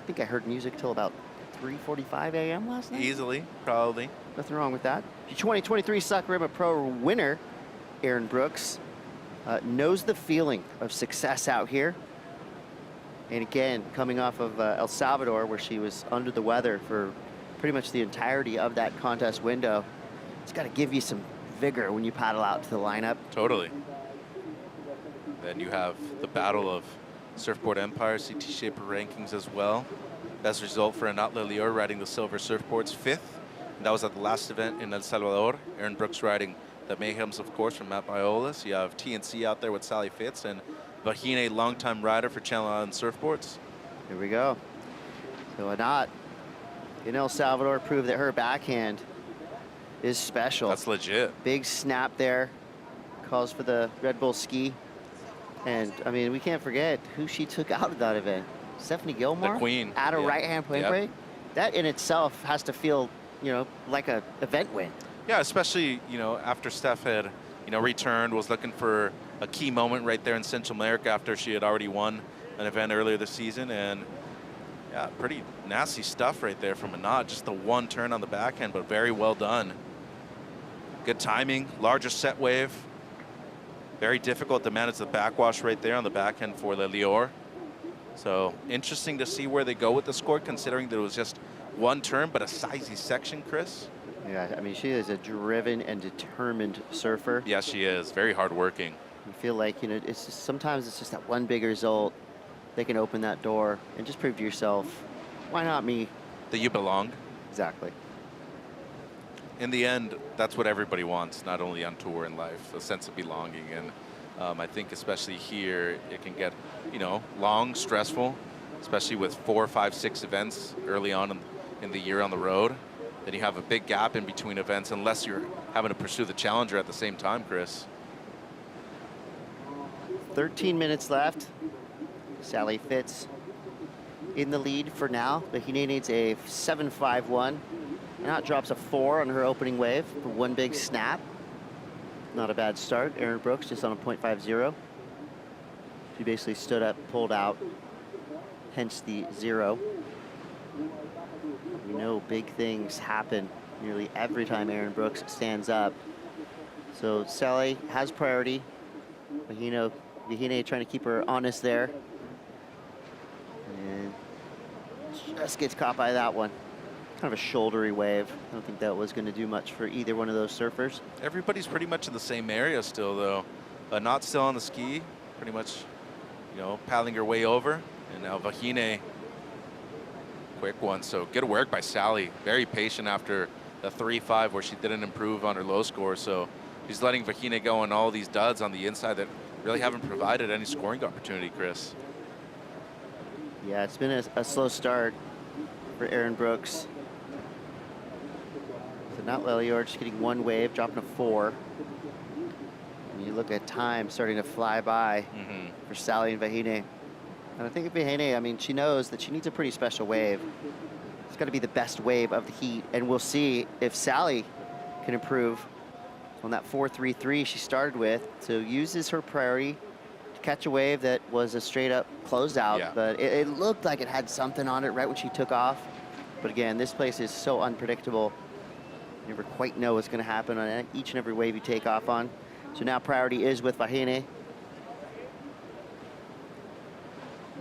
I think I heard music till about 3:45 a.m. last night. Easily, probably. Nothing wrong with that. The 2023 Saquarema Pro winner, Aaron Brooks, knows the feeling of success out here. And again, coming off of El Salvador, where she was under the weather for pretty much the entirety of that contest window, it's got to give you some vigor when you paddle out to the lineup. Totally. Then you have the battle of Surfboard Empire, CT Shaper rankings as well. Best result for Anat Lelior riding the silver surfboards, 5th. And that was at the last event in El Salvador. Aaron Brooks riding the Mayhems, of course, from Matt Biolas. You have TNC out there with Sally Fitz, and Vahine, longtime rider for Channel Island Surfboards. Here we go. So Anat in El Salvador proved that her backhand is special. That's legit. Big snap there. Calls for the Red Bull ski. And, I mean, we can't forget who she took out of that event. Stephanie Gilmore. The queen. At a right-hand plane break. That in itself has to feel, you know, like a event win. Yeah, especially, you know, after Steph had, you know, returned, was looking for a key moment right there in Central America after she had already won an event earlier this season. And, yeah, pretty nasty stuff right there from Anat. Just the one turn on the backhand, but very well done. Good timing, larger set wave. Very difficult to manage the backwash right there on the backhand for Lelior. So interesting to see where they go with the score, considering that it was just one turn, but a sizey section, Chris. Yeah, I mean, she is a driven and determined surfer. Yeah, she is. Very hardworking. You feel like, you know, it's just, sometimes it's just that one big result. They can open that door and just prove to yourself, why not me? That you belong. Exactly. In the end, that's what everybody wants, not only on tour in life, a sense of belonging. And I think especially here, it can get, you know, long, stressful, especially with 4, 5, 6 events early on in the year on the road. Then you have a big gap in between events unless you're having to pursue the Challenger at the same time, Chris. 13 minutes left. Sally Fitz in the lead for now. Vahine needs a 7.51. Anat drops a 4 on her opening wave for one big snap. Not a bad start. Aaron Brooks just on a 0.50. She basically stood up, pulled out, hence the 0. We know big things happen nearly every time Aaron Brooks stands up. So Sally has priority. Vahine trying to keep her honest there. And just gets caught by that one. Kind of a shouldery wave. I don't think that was going to do much for either one of those surfers. Everybody's pretty much in the same area still, though. Not still on the ski, pretty much, you know, paddling her way over. And now Vahine, quick one. So good work by Sally. Very patient after the 3-5 where she didn't improve on her low score. So she's letting Vahine go on all these duds on the inside that really haven't provided any scoring opportunity, Chris. Yeah, it's been a slow start for Aaron Brooks. So not Lelior, just getting one wave, dropping a 4. And you look at time starting to fly by for Sally and Vahine. And I think Vahine, I mean, she knows that she needs a pretty special wave. It's got to be the best wave of the heat, and we'll see if Sally can improve on that 4.33 she started with. So uses her priority to catch a wave that was a straight up closeout, but it looked like it had something on it right when she took off. But again, this place is so unpredictable. You never quite know what's going to happen on each and every wave you take off on. So now priority is with Vahine.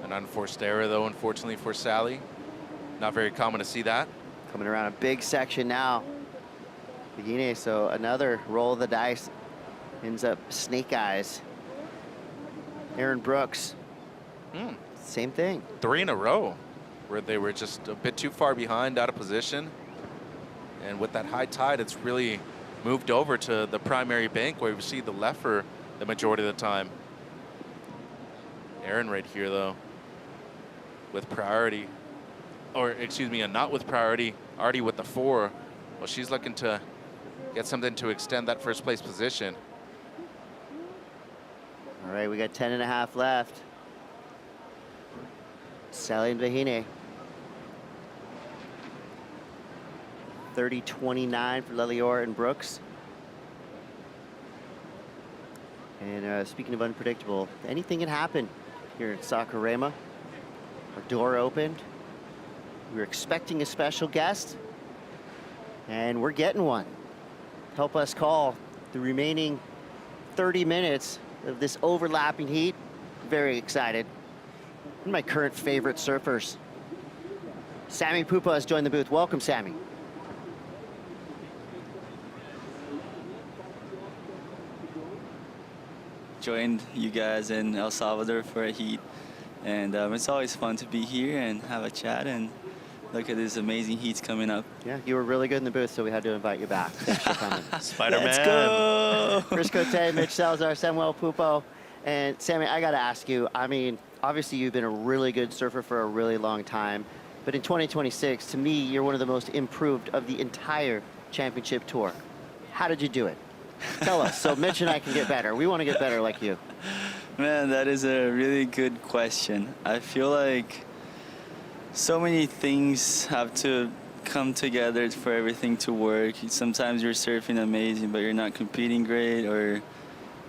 An unforced error, though, unfortunately for Sally. Not very common to see that. Coming around a big section now. Vahine, so another roll of the dice. Ends up snake eyes. Aaron Brooks. Same thing. 3 in a row where they were just a bit too far behind, out of position. And with that high tide, it's really moved over to the primary bank where we see the left for the majority of the time. Aaron right here, though, with priority. Or, excuse me, not with priority, already with the 4. Well, she's looking to get something to extend that first place position. All right, we got 10.5 left. Sally and Vahine. 30-29 for Lelior and Brooks. And speaking of unpredictable, anything can happen here in Saquarema. Our door opened. We were expecting a special guest, and we're getting one. Help us call the remaining 30 minutes of this overlapping heat. Very excited. of my current favorite surfers. Sammy Pupa has joined the booth. Welcome, Sammy. Joined you guys in El Salvador for a heat, and it's always fun to be here and have a chat and look at these amazing heats coming up. Yeah, you were really good in the booth, so we had to invite you back. Thanks for coming. Spider-Man. Let's go! Chris Cote, Mitch Salazar, Samuel Pupo. And Sammy, I got to ask you, I mean, obviously you've been a really good surfer for a really long time, but in 2026, to me, you're one of the most improved of the entire championship tour. How did you do it? Tell us, so Mitch and I can get better. We want to get better like you. Man, that is a really good question. I feel like so many things have to come together for everything to work. Sometimes you're surfing amazing, but you're not competing great, or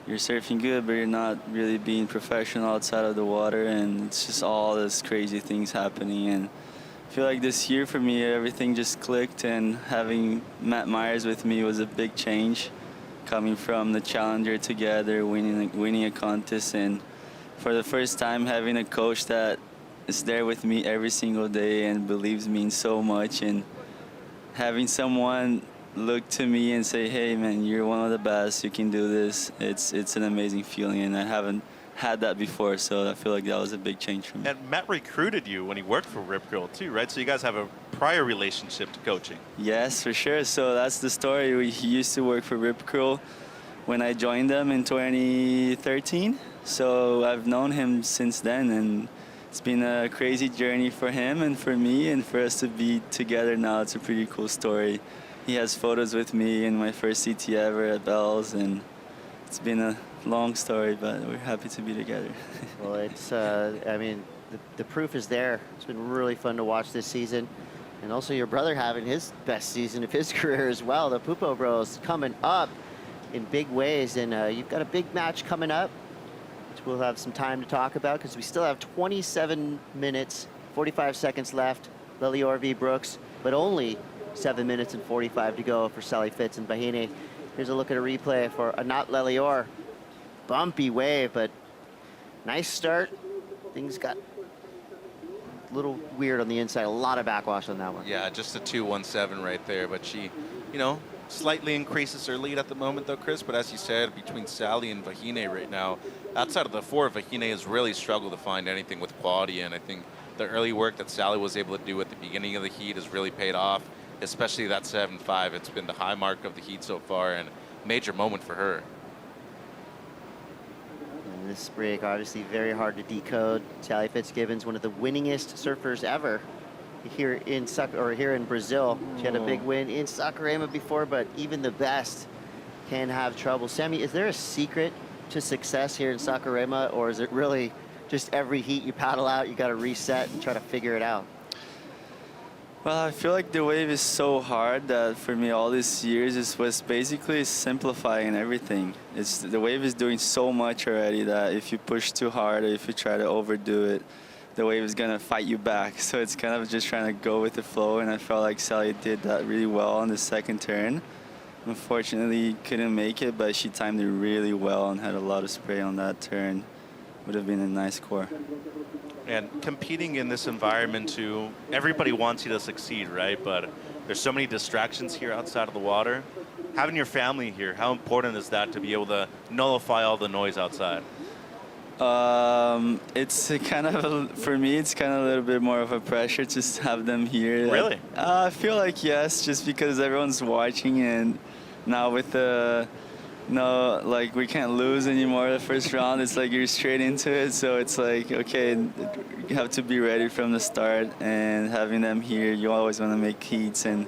you're surfing good, but you're not really being professional outside of the water, and it's just all these crazy things happening. And I feel like this year for me, everything just clicked, and having Matt Myers with me was a big change, coming from the Challenger together, winning a contest, and for the first time having a coach that is there with me every single day and believes me in so much, and having someone look to me and say, hey man, you're one of the best, you can do this. It's an amazing feeling, and I haven't had that before, so I feel like that was a big change for me. And Matt recruited you when he worked for Rip Curl too, right? So you guys have a prior relationship to coaching. Yes, for sure. So that's the story. He used to work for Rip Curl when I joined them in 2013. So I've known him since then, and it's been a crazy journey for him and for me, and for us to be together now, it's a pretty cool story. He has photos with me in my first CT ever at Bell's, and it's been a long story, but we're happy to be together. Well, it's, I mean, the proof is there. It's been really fun to watch this season. And also your brother having his best season of his career as well. The Pupo Bros coming up in big ways, and you've got a big match coming up, which we'll have some time to talk about, because we still have 27 minutes, 45 seconds left, Lelior v. Brooks, but only 7 minutes and 45 to go for Sally Fitz and Bahine. Here's a look at a replay for Anat Lelior. Bumpy wave, but nice start. Things got a little weird on the inside. A lot of backwash on that one. Yeah, just a 217 right there, but she, you know, slightly increases her lead at the moment though, Chris, but as you said, between Sally and Bahine right now, outside of the four, Bahine has really struggled to find anything with quality, and I think the early work that Sally was able to do at the beginning of the heat has really paid off, especially that 7.5. It's been the high mark of the heat so far, and major moment for her. And this break, obviously very hard to decode. Sally Fitzgibbons, one of the winningest surfers ever here in Brazil. She had a big win in Saquarema before, but even the best can have trouble. Sammy, is there a secret to success here in Saquarema, or is it really just every heat you paddle out, you got to reset and try to figure it out? Well, I feel like the wave is so hard that for me all these years it was basically simplifying everything. The wave is doing so much already that if you push too hard or if you try to overdo it, the wave is going to fight you back. So it's kind of just trying to go with the flow, and I felt like Sally did that really well on the second turn. Unfortunately, couldn't make it, but she timed it really well and had a lot of spray on that turn. Would have been a nice score. And competing in this environment too, everybody wants you to succeed, right? But there's so many distractions here outside of the water. Having your family here, how important is that to be able to nullify all the noise outside? It's kind of, for me, it's kind of a little bit more of a pressure to have them here. Really? I feel like yes, just because everyone's watching, and now with the, no, like we can't lose anymore the first round. It's like you're straight into it, so it's like, okay, you have to be ready from the start, and having them here, you always want to make heats and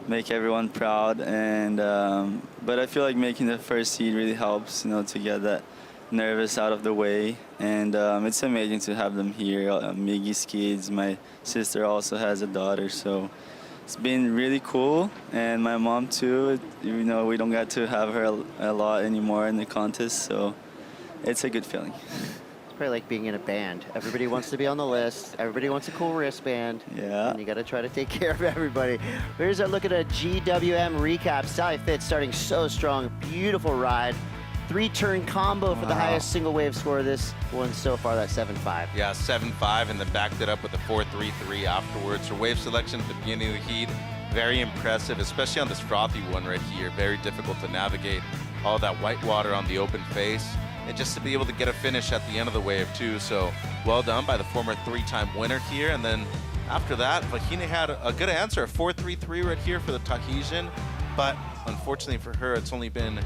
make everyone proud. And but I feel like making the first heat really helps, you know, to get that nervous out of the way. And it's amazing to have them here. Miggy's kids, my sister also has a daughter, so it's been really cool. And my mom too, you know, we don't get to have her a lot anymore in the contest, so it's a good feeling. It's probably like being in a band. Everybody wants to be on the list. Everybody wants a cool wristband. Yeah. And you got to try to take care of everybody. Here's a look at a GWM recap. Sally Fitz starting so strong. Beautiful ride. 3-turn combo for the highest single wave score of this one so far, that's 7.5. Yeah, 7.5, and then backed it up with a 4.33 afterwards. Her wave selection at the beginning of the heat, very impressive, especially on this frothy one right here. Very difficult to navigate all that white water on the open face, and just to be able to get a finish at the end of the wave too. So well done by the former 3-time winner here. And then after that, Vahine had a good answer, a 4.33 right here for the Tahitian, but unfortunately for her, it's only been,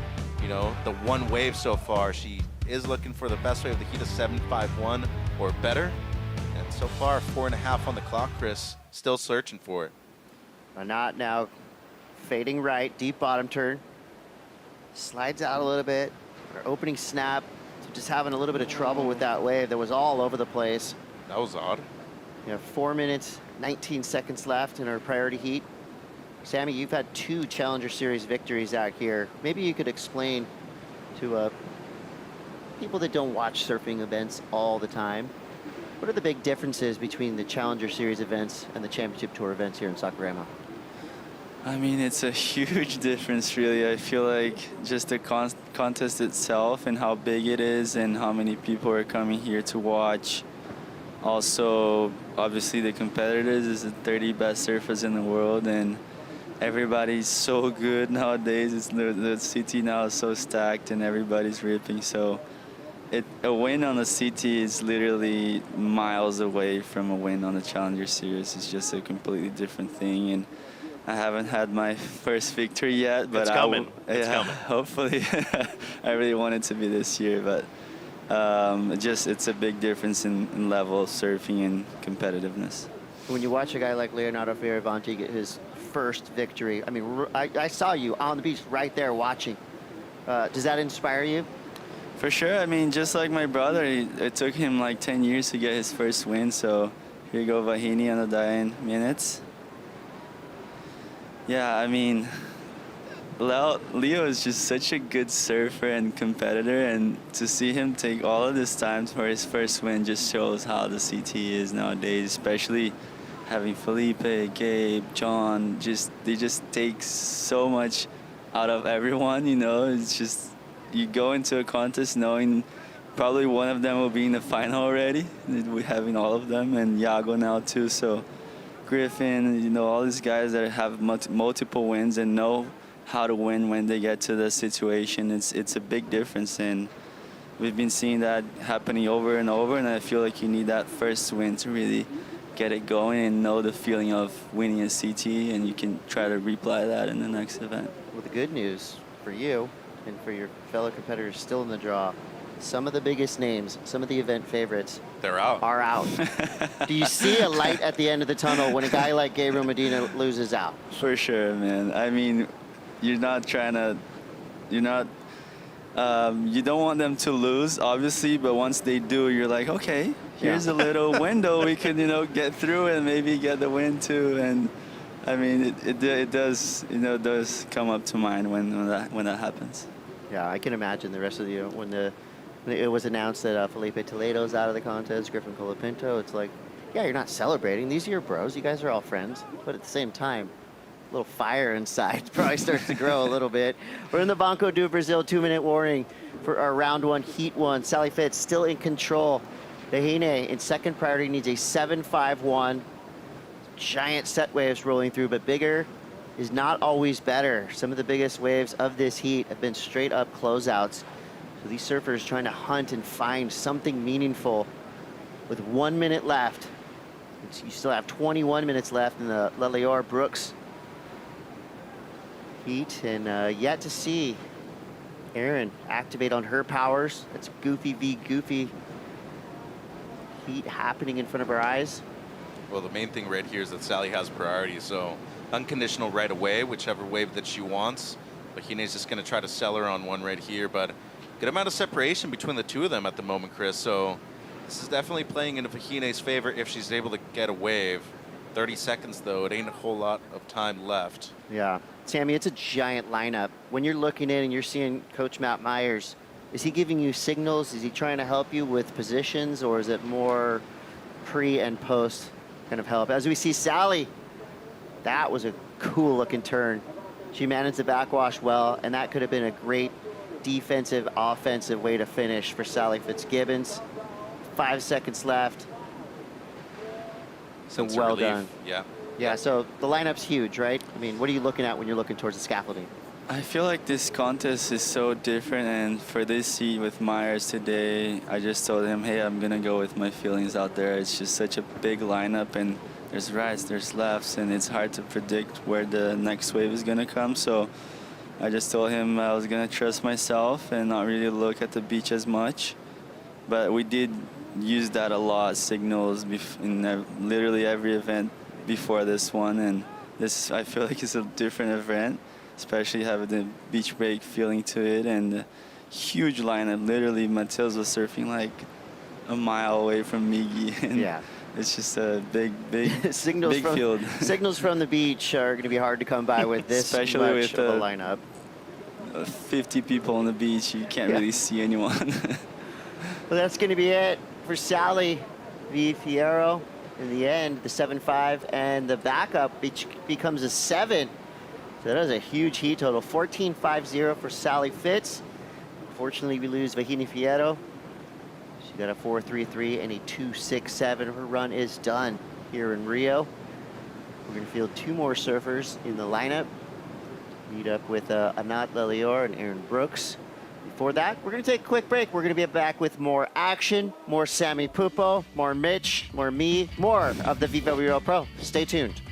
you know, the one wave so far. She is looking for the best wave of the heat of 7.51 or better. And so far, 4.5 on the clock, Chris. Still searching for it. Anat now fading right, deep bottom turn. Slides out a little bit. Her opening snap, just having a little bit of trouble with that wave that was all over the place. That was odd. You know, 4 minutes, 19 seconds left in her priority heat. Sammy, you've had 2 Challenger Series victories out here. Maybe you could explain to people that don't watch surfing events all the time, what are the big differences between the Challenger Series events and the Championship Tour events here in Saquarema? I mean, it's a huge difference, really. I feel like just the contest itself and how big it is and how many people are coming here to watch. Also, obviously, the competitors is the 30 best surfers in the world, and everybody's so good nowadays. The CT now is so stacked, and everybody's ripping. So a win on the CT is literally miles away from a win on the Challenger Series. It's just a completely different thing. And I haven't had my first victory yet, but it's coming. It's coming. Hopefully. I really want it to be this year, but it's a big difference in level of surfing and competitiveness. When you watch a guy like Leonardo Fioravanti get his first victory, I mean, I saw you on the beach right there watching. Does that inspire you? For sure. I mean, just like my brother, it took him like 10 years to get his first win, so here you go, Vahine on the dying minutes. Yeah, I mean, Leo is just such a good surfer and competitor, and to see him take all of this time for his first win just shows how the CT is nowadays, especially having Felipe, Gabe, John. They just take so much out of everyone, you know. It's just, you go into a contest knowing probably one of them will be in the final already. We're having all of them, and Iago now too, so Griffin, you know, all these guys that have multiple wins and know how to win when they get to the situation. It's a big difference, and we've been seeing that happening over and over, and I feel like you need that first win to really get it going and know the feeling of winning a CT, and you can try to replay that in the next event. Well, the good news for you and for your fellow competitors still in the draw, some of the biggest names, some of the event favorites are out. Do you see a light at the end of the tunnel when a guy like Gabriel Medina loses out? For sure, man. I mean, you don't want them to lose, obviously, but once they do, you're like, okay, here's a little window we can, you know, get through and maybe get the win too. And I mean, it does, you know, does come up to mind when that happens. Yeah, I can imagine the rest of you when it was announced that Felipe Toledo's out of the contest, Griffin Colapinto. It's like, yeah, you're not celebrating. These are your bros. You guys are all friends, but at the same time, a little fire inside probably starts to grow a little bit. We're in the Banco do Brasil 2-minute warning for our round 1, heat 1. Sally Fitz still in control. Vahine in second priority needs a 7.51. Giant set waves rolling through, but bigger is not always better. Some of the biggest waves of this heat have been straight up closeouts. So these surfers trying to hunt and find something meaningful with 1 minute left. You still have 21 minutes left in the Leleor Brooks heat, and yet to see Erin activate on her powers. That's Goofy v Goofy heat happening in front of our eyes. Well, the main thing right here is that Sally has priority, so unconditional right away, whichever wave that she wants. Vahine's just going to try to sell her on one right here, but good amount of separation between the two of them at the moment, Chris, so this is definitely playing into Vahine's favor if she's able to get a wave. 30 seconds, though. It ain't a whole lot of time left. Yeah. Sammy, it's a giant lineup. When you're looking in and you're seeing Coach Matt Myers, is he giving you signals? Is he trying to help you with positions, or is it more pre and post kind of help? As we see Sally, that was a cool looking turn. She managed the backwash well, and that could have been a great defensive, offensive way to finish for Sally Fitzgibbons. 5 seconds left. So Sense of well relief. done. Yeah. Yeah, so the lineup's huge, right? I mean, what are you looking at when you're looking towards the scaffolding? I feel like this contest is so different, and for this heat with Myers today, I just told him, hey, I'm gonna go with my feelings out there. It's just such a big lineup, and there's rights, there's lefts, and it's hard to predict where the next wave is gonna come. So I just told him I was gonna trust myself and not really look at the beach as much. But we did use that a lot, signals in literally every event before this one, and this I feel like is a different event, especially having the beach break feeling to it and the huge lineup. Literally, Matheus was surfing like a mile away from Miggy, and yeah, it's just a big signals big from, field. Signals from the beach are going to be hard to come by with this especially much with of a lineup. 50 people on the beach, you can't really see anyone. Well, that's going to be it for Sally V. Fierro. In the end, the 7.5 and the backup becomes a 7. So that is a huge heat total. 14.50 for Sally Fitz. Unfortunately, we lose Vahini Fierro. She got a 4.33 and a 2.67. Her run is done here in Rio. We're going to field 2 more surfers in the lineup. Meet up with Anat Lelior and Aaron Brooks. Before that, we're going to take a quick break. We're going to be back with more action, more Sammy Pupo, more Mitch, more me, more of the VIVO Rio Pro. Stay tuned.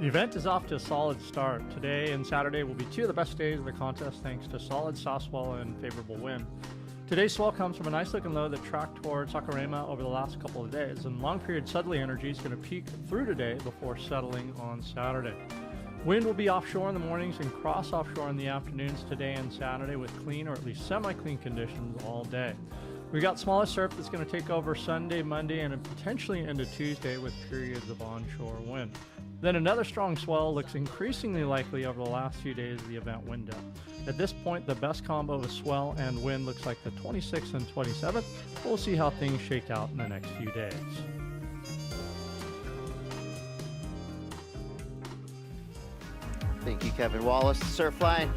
The event is off to a solid start. Today and Saturday will be 2 of the best days of the contest thanks to solid south swell and favorable wind. Today's swell comes from a nice looking low that tracked towards Saquarema over the last couple of days, and long period southerly energy is going to peak through today before settling on Saturday. Wind will be offshore in the mornings and cross offshore in the afternoons today and Saturday with clean or at least semi-clean conditions all day. We got smaller surf that's going to take over Sunday, Monday, and potentially into Tuesday with periods of onshore wind. Then another strong swell looks increasingly likely over the last few days of the event window. At this point, the best combo of swell and wind looks like the 26th and 27th. We'll see how things shake out in the next few days. Thank you, Kevin Wallace. Surfline,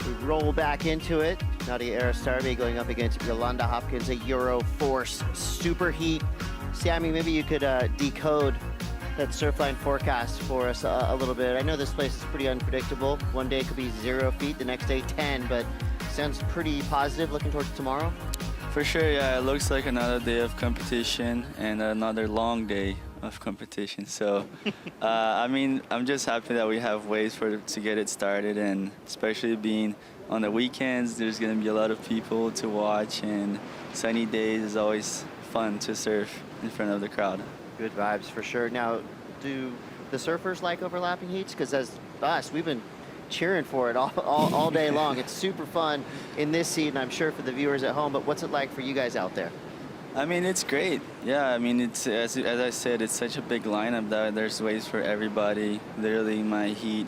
we roll back into it. Nadia Arastarbe going up against Yolanda Hopkins, a Euro Force Superheat. Sammy, maybe you could decode that Surfline forecast for us a little bit. I know this place is pretty unpredictable. One day it could be 0 feet, the next day 10, but sounds pretty positive looking towards tomorrow. For sure, yeah, it looks like another day of competition and another long day of competition. So, I mean, I'm just happy that we have ways to get it started, and especially being on the weekends, there's going to be a lot of people to watch, and sunny days is always fun to surf in front of the crowd. Good vibes for sure. Now, do the surfers like overlapping heats? Because as us, we've been cheering for it all day long. It's super fun in this seat, and I'm sure for the viewers at home, but what's it like for you guys out there? I mean, it's great. Yeah, I mean, it's as I said, it's such a big lineup that there's ways for everybody. Literally, my heat,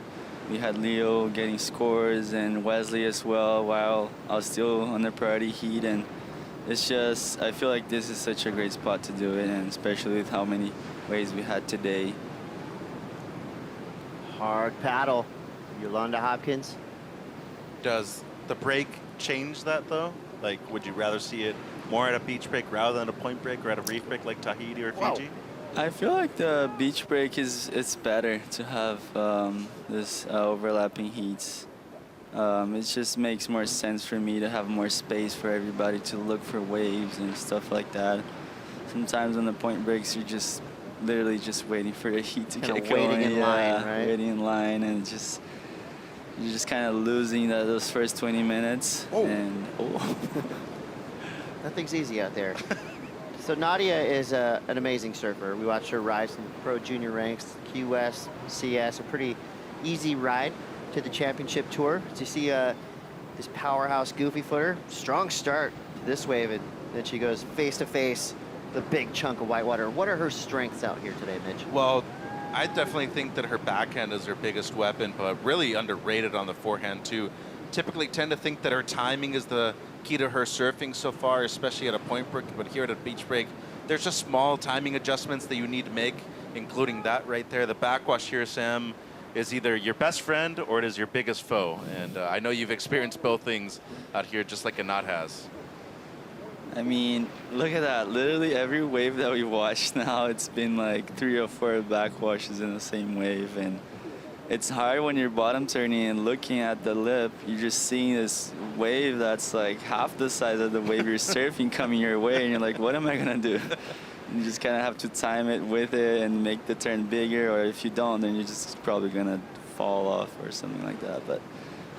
we had Leo getting scores and Wesley as well while I was still on the priority heat, and it's just, I feel like this is such a great spot to do it, and especially with how many waves we had today. Hard paddle, Yolanda Hopkins. Does the break change that though? Like, would you rather see it more at a beach break rather than a point break or at a reef break like Tahiti or Fiji? I feel like the beach break it's better to have this overlapping heats. It just makes more sense for me to have more space for everybody to look for waves and stuff like that. Sometimes on the point breaks, you're just literally just waiting for a heat to get going. Waiting in line, right? Waiting in line, and you're just kind of losing those first 20 minutes. Oh. And Nothing's easy out there. So Nadia is an amazing surfer. We watched her rise from pro junior ranks, QS, CS, a pretty easy ride to the championship tour. So you see this powerhouse goofy footer, strong start to this wave, and then she goes face to face, the big chunk of whitewater. What are her strengths out here today, Mitch? Well, I definitely think that her backhand is her biggest weapon, but really underrated on the forehand too. Typically tend to think that her timing is the key to her surfing so far, especially at a point break, but here at a beach break, there's just small timing adjustments that you need to make, including that right there. The backwash here, Sam, is either your best friend or it is your biggest foe. And I know you've experienced both things out here, just like Anat has. I mean, look at that. Literally every wave that we watched now, it's been like 3 or 4 backwashes in the same wave. And it's hard when you're bottom turning and looking at the lip. You're just seeing this wave that's like half the size of the wave you're surfing coming your way. And you're like, what am I going to do? You just kind of have to time it with it and make the turn bigger. Or if you don't, then you're just probably going to fall off or something like that. But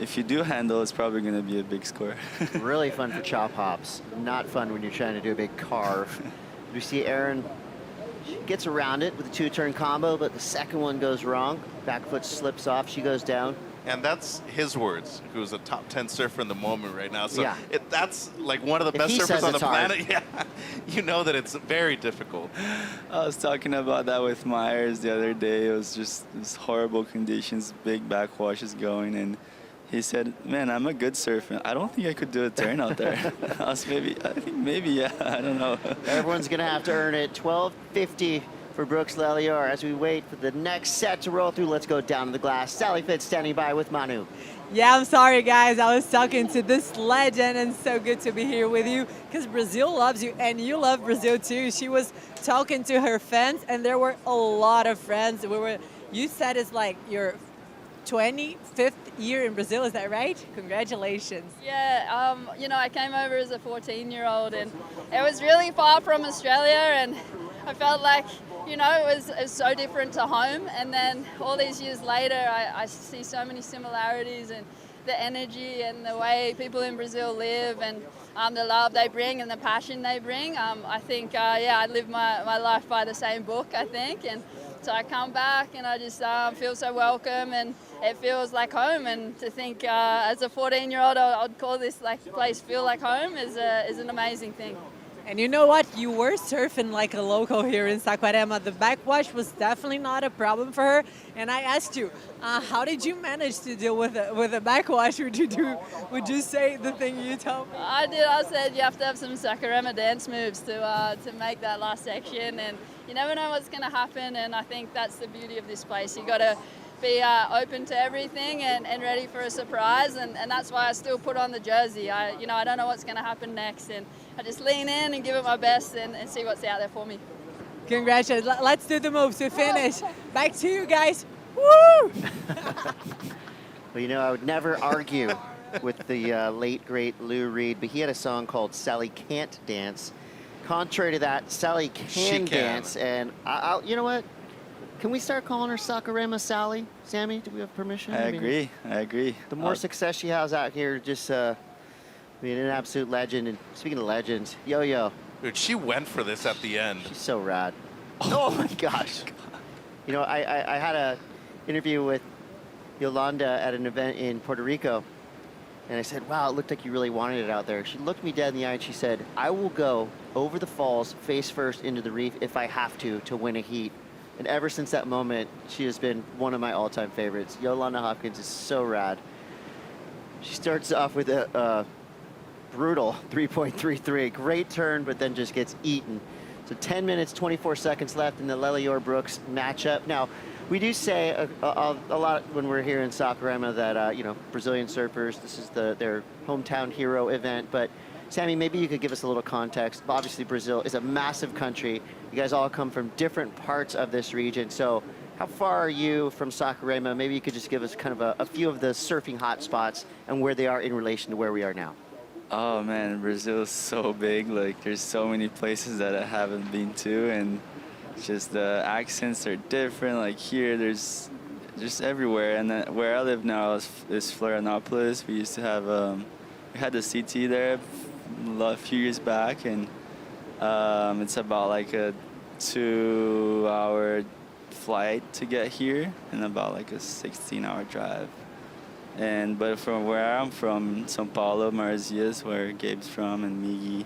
if you do handle, it's probably going to be a big score. Really fun for chop hops. Not fun when you're trying to do a big carve. You see Erin, she gets around it with a 2-turn combo, but the second one goes wrong. Back foot slips off, she goes down. And that's his words, who's a top 10 surfer in the moment right now. So Yeah. that's like one of the If best he surfers says on the it's hard. planet. Yeah, you know that it's very difficult. I was talking about that with Myers the other day. It was just this horrible conditions, big backwashes going, and he said, man, I'm a good surfer. I don't think I could do a turn out there. I think maybe, yeah, I don't know. Everyone's gonna have to earn it. 12.50 for Brooks Lelior as we wait for the next set to roll through. Let's go down to the glass. Sally Fitz standing by with Manu. Yeah, I'm sorry, guys. I was talking to this legend, and so good to be here with you because Brazil loves you, and you love Brazil too. She was talking to her fans, and there were a lot of friends. You said it's like your 25th year in Brazil, is that right? Congratulations. Yeah, you know, I came over as a 14-year-old, and it was really far from Australia, and I felt like, you know, it was so different to home. And then all these years later, I see so many similarities and the energy and the way people in Brazil live and the love they bring and the passion they bring. I think, yeah, I live my life by the same book, I think. And so I come back and I just feel so welcome, and it feels like home. And to think as a 14-year-old, I'd call this place feel like home is an amazing thing. And you know what? You were surfing like a local here in Saquarema. The backwash was definitely not a problem for her. And I asked you, how did you manage to deal with a backwash? Would you say the thing you told me? I did. I said you have to have some Saquarema dance moves to make that last section. And you never know what's going to happen. And I think that's the beauty of this place. You got to be open to everything and ready for a surprise, and that's why I still put on the jersey. I don't know what's going to happen next, and I just lean in and give it my best and see what's out there for me. Congratulations. Let's do the moves to finish. Back to you guys. Woo! Well, you know, I would never argue with the late, great Lou Reed, but he had a song called Sally Can't Dance. Contrary to that, Sally can dance, and you know what? Can we start calling her Saquarema Sally? Sammy, do we have permission? I agree. The more success she has out here, just being an absolute legend. And speaking of legends, Yo-Yo. Dude, she went for this at the end. She's so rad. Oh my gosh. You know, I had a interview with Yolanda at an event in Puerto Rico, and I said, wow, it looked like you really wanted it out there. She looked me dead in the eye and she said, I will go over the falls face first into the reef if I have to win a heat. And ever since that moment, she has been one of my all-time favorites. Yolanda Hopkins is so rad. She starts off with a brutal 3.33. Great turn, but then just gets eaten. So 10 minutes, 24 seconds left in the Lelior-Brooks matchup. Now, we do say a lot when we're here in Saquarema that, you know, Brazilian surfers, this is their hometown hero event, but Sammy, maybe you could give us a little context. Obviously, Brazil is a massive country. You guys all come from different parts of this region. So how far are you from Saquarema? Maybe you could just give us kind of a few of the surfing hotspots and where they are in relation to where we are now. Oh man, Brazil is so big. Like there's so many places that I haven't been to, and just the accents are different. Like here, there's just everywhere. And where I live now is Florianopolis. We used to have, we had the CT there a few years back, and it's about like a 2-hour flight to get here, and about like a 16-hour drive. But from where I'm from, São Paulo, Maresias, where Gabe's from, and Miggy,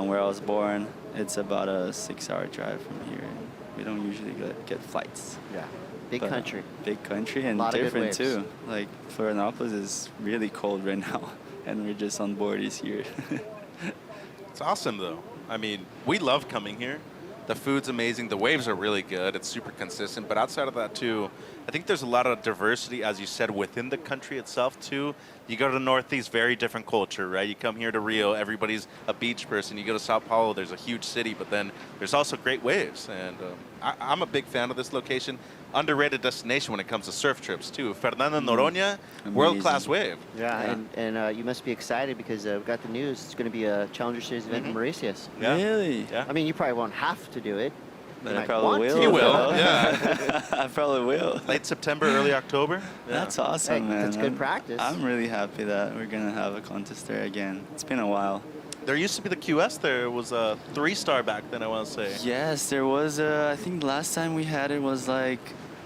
where I was born, it's about a 6-hour drive from here. We don't usually get flights. Yeah, big country. Big country, and different too. Like Florianopolis is really cold right now, and we're just on boardies here. It's awesome though. I mean, we love coming here. The food's amazing. The waves are really good. It's super consistent. But outside of that, too, I think there's a lot of diversity, as you said, within the country itself, too. You go to the Northeast, very different culture, right? You come here to Rio, everybody's a beach person. You go to Sao Paulo, there's a huge city, but then there's also great waves. And I'm a big fan of this location. Underrated destination when it comes to surf trips, too. Fernando Noronha, world-class wave. Yeah, and you must be excited because we got the news. It's going to be a Challenger Series event in Mauritius. Yeah. Really? Yeah. I mean, you probably won't have to do it. But I probably will. You will, yeah. I probably will. Late September, early October. That's awesome, man. That's good practice. I'm really happy that we're going to have a contest there again. It's been a while. There used to be the QS there. It was a 3-star back then, I want to say. Yes, there was. I think last time we had it was like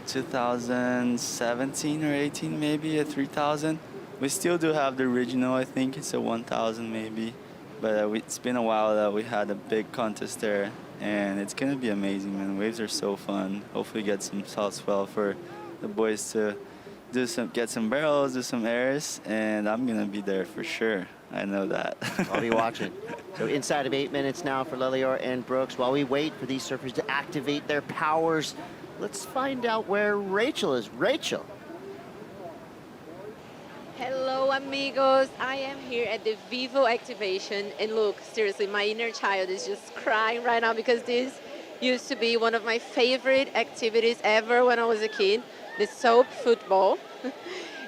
2017 or 18 maybe, a 3000. We still do have the original, I think. It's a 1000 maybe. But it's been a while that we had a big contest there. And it's going to be amazing, man. Waves are so fun. Hopefully get some salt swell for the boys to get some barrels, do some airs. And I'm going to be there for sure. I know that. I'll be watching. So inside of 8 minutes now for Lelior and Brooks. While we wait for these surfers to activate their powers, let's find out where Rachel is. Rachel. Hello, amigos. I am here at the VIVO activation. And look, seriously, my inner child is just crying right now because this used to be one of my favorite activities ever when I was a kid, the soap football.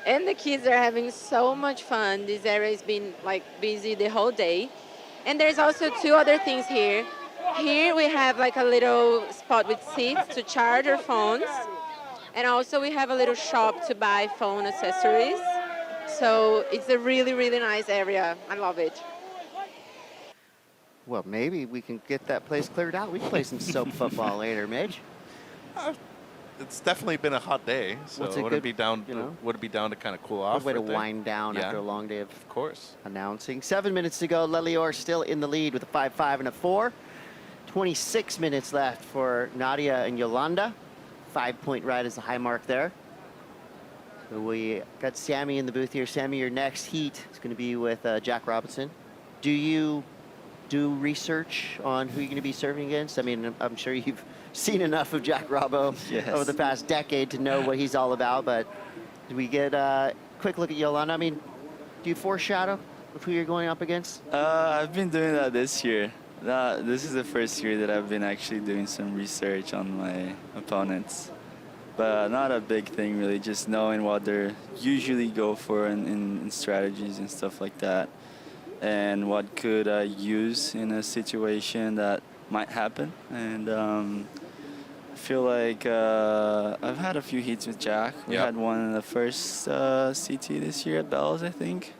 And the kids are having so much fun. This area has been like busy the whole day. And there's also 2 other things here. Here we have like a little spot with seats to charge our phones. And also we have a little shop to buy phone accessories. So it's a really, really nice area. I love it. Well, maybe we can get that place cleared out. We can play some soap football later, Midge. It's definitely been a hot day, so would it be down to kind of cool off? Good way to wind down after a long day of course. Announcing. 7 minutes to go. Lelior still in the lead with a 5-5 and a 4. 26 minutes left for Nadia and Yolanda. 5-point ride is the high mark there. So we got Sammy in the booth here. Sammy, your next heat is going to be with Jack Robinson. Do you do research on who you're going to be serving against? I mean, I'm sure you've seen enough of Jack Robbo over the past decade to know what he's all about, but do we get a quick look at Yolanda? I mean, do you foreshadow of who you're going up against? I've been doing that this year. This is the first year that I've been actually doing some research on my opponents. But not a big thing, really, just knowing what they usually go for in strategies and stuff like that, and what could I use in a situation that might happen. And I feel like I've had a few heats with Jack. We had one in the first CT this year at Bell's, I think.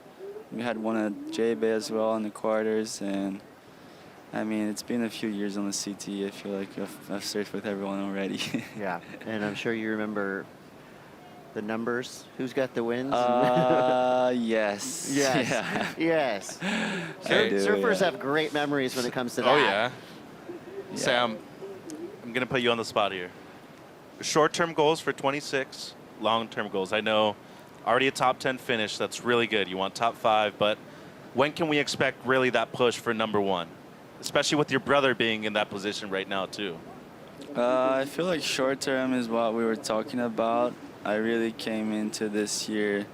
We had one at J-Bay as well in the quarters, and I mean, it's been a few years on the CT. I feel like I've surfed with everyone already. Yeah, and I'm sure you remember the numbers. Who's got the wins? Yes. Yes. Yeah. Yes. Surfers have great memories when it comes to that. Oh, yeah. Sam, I'm going to put you on the spot here. Short-term goals for 26, long-term goals. I know already a top 10 finish. That's really good. You want top 5, but when can we expect really that push for number 1? Especially with your brother being in that position right now, too. I feel like short term is what we were talking about. I really came into this year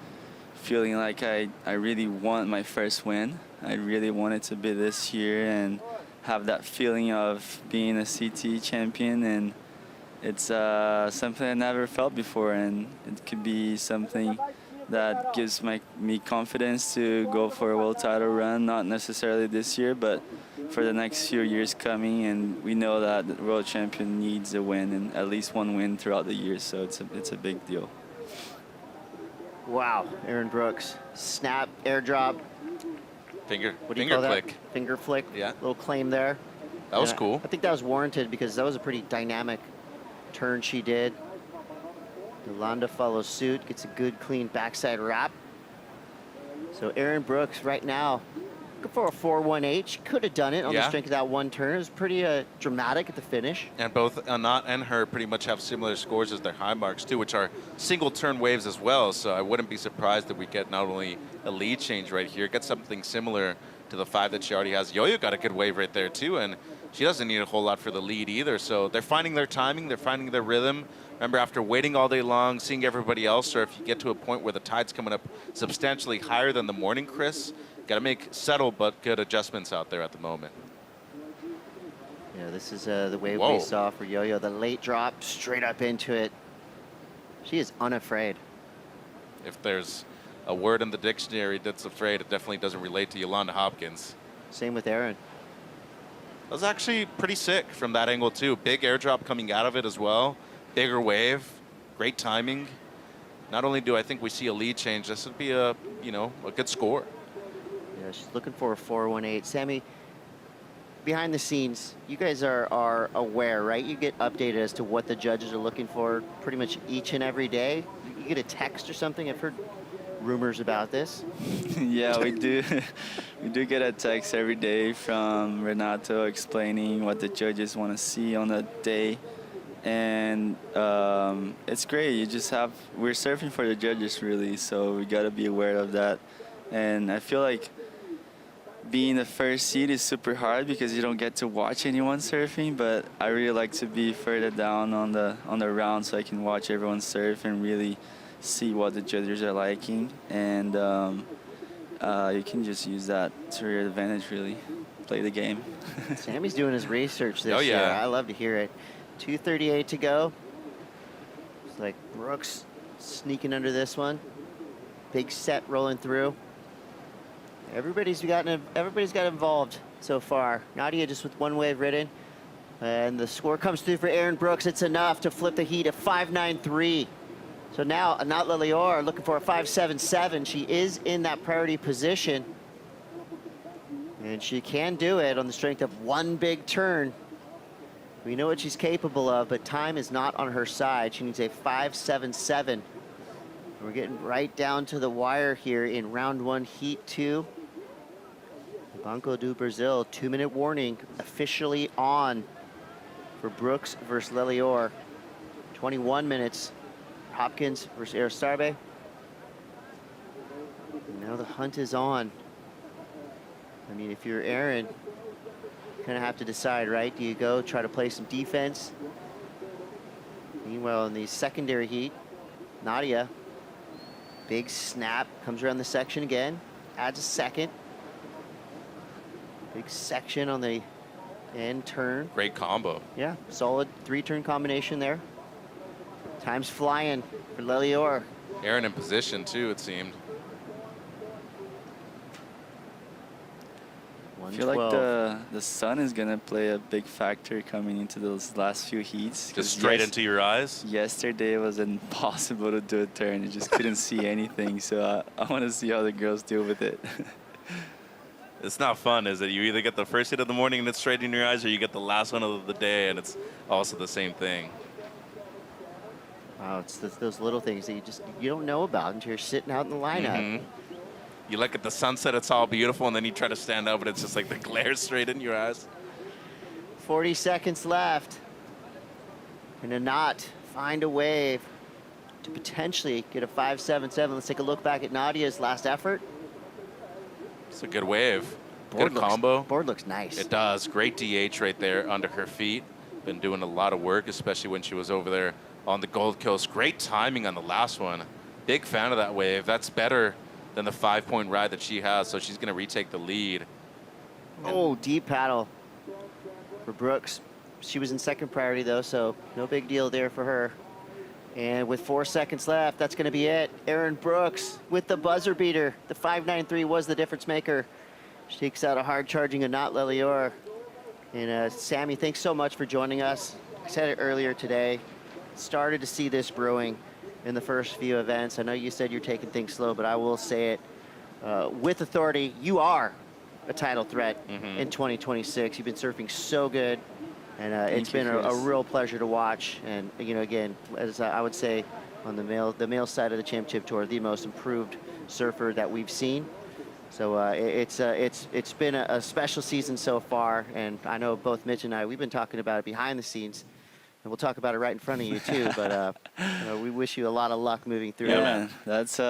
feeling like I really want my first win. I really wanted to be this year and have that feeling of being a CT champion, and it's something I never felt before, and it could be something that gives me confidence to go for a world title run, not necessarily this year, but for the next few years coming. And we know that the world champion needs a win, and at least one win throughout the year, so it's a big deal. Wow, Aaron Brooks, snap, airdrop. Finger Finger flick. Finger flick. Yeah. Little claim there. That was cool. I think that was warranted because that was a pretty dynamic turn she did. Yolanda follows suit, gets a good clean backside wrap. So Aaron Brooks right now looking for a 4.18. She could have done it on the strength of that one turn. It was pretty dramatic at the finish. And both Anat and her pretty much have similar scores as their high marks too, which are single turn waves as well. So I wouldn't be surprised that we get not only a lead change right here, get something similar to the 5 that she already has. Yo-Yo got a good wave right there too, and she doesn't need a whole lot for the lead either. So they're finding their timing, they're finding their rhythm. Remember, after waiting all day long, seeing everybody else, or if you get to a point where the tide's coming up substantially higher than the morning, Chris, got to make subtle but good adjustments out there at the moment. Yeah, this is the wave we saw for Yo-Yo. The late drop, straight up into it. She is unafraid. If there's a word in the dictionary that's afraid, it definitely doesn't relate to Yolanda Hopkins. Same with Aaron. That was actually pretty sick from that angle too. Big airdrop coming out of it as well. Bigger wave, great timing. Not only do I think we see a lead change, this would be a good score. Yeah, she's looking for a 4.18. Sammy, behind the scenes, you guys are aware, right? You get updated as to what the judges are looking for pretty much each and every day. You get a text or something. I've heard rumors about this. Yeah, we do. We do get a text every day from Renato explaining what the judges want to see on the day. And it's great. We're surfing for the judges really, so we got to be aware of that. And I feel like being the first seed is super hard because you don't get to watch anyone surfing, but I really like to be further down on the round so I can watch everyone surf and really see what the judges are liking. And you can just use that to your advantage, really. Play the game. Sammy's doing his research this year. I love to hear it. 2:38 to go. It's like Brooks sneaking under this one. Big set rolling through. Everybody's got involved so far. Nadia just with one wave ridden. And the score comes through for Aaron Brooks. It's enough to flip the heat at 5.93. So now Anat Lelior looking for a 5.77. She is in that priority position. And she can do it on the strength of one big turn. We know what she's capable of, but time is not on her side. She needs a 5.77. We're getting right down to the wire here in round 1, heat 2. Banco do Brazil, 2-minute warning officially on for Brooks versus Lelior. 21 minutes, Hopkins versus Aristarbe. And now the hunt is on. I mean, if you're Aaron, kind of have to decide, right? Do you go try to play some defense? Meanwhile, in the secondary heat, Nadia, big snap, comes around the section again, adds a second. Big section on the end turn. Great combo. Yeah, solid 3-turn combination there. Time's flying for Lelior. Aaron in position too, it seemed. I feel like the sun is going to play a big factor coming into those last few heats. Just straight into your eyes? Yesterday it was impossible to do a turn. You just couldn't see anything. So I want to see how the girls deal with it. It's not fun, is it? You either get the first hit of the morning and it's straight in your eyes, or you get the last one of the day and it's also the same thing. Wow, it's those little things that you don't know about until you're sitting out in the lineup. Mm-hmm. You look at the sunset, it's all beautiful, and then you try to stand up, but it's just like the glare straight in your eyes. 40 seconds left. And to not find a wave to potentially get a 5.77. Let's take a look back at Nadia's last effort. It's a good wave. Board Good combo. Board looks nice. It does. Great DH right there under her feet. Been doing a lot of work, especially when she was over there on the Gold Coast. Great timing on the last one. Big fan of that wave. That's better than the 5-point ride that she has, so she's going to retake the lead. Oh, deep paddle for Brooks. She was in second priority though, so no big deal there for her. And with 4 seconds left, that's going to be it. Erin Brooks with the buzzer beater. The 5.93 was the difference maker. She takes out a hard charging Anat Lelior. And Sammy, thanks so much for joining us. I said it earlier today. Started to see this brewing in the first few events. I know you said you're taking things slow, but I will say it with authority. You are a title threat in 2026. You've been surfing so good. And it's been a real pleasure to watch. And you know, again, as I would say, on the male side of the championship tour, the most improved surfer that we've seen. So it's been a special season so far. And I know both Mitch and I, we've been talking about it behind the scenes, and we'll talk about it right in front of you too. But you know, we wish you a lot of luck moving through. Yeah, man, that's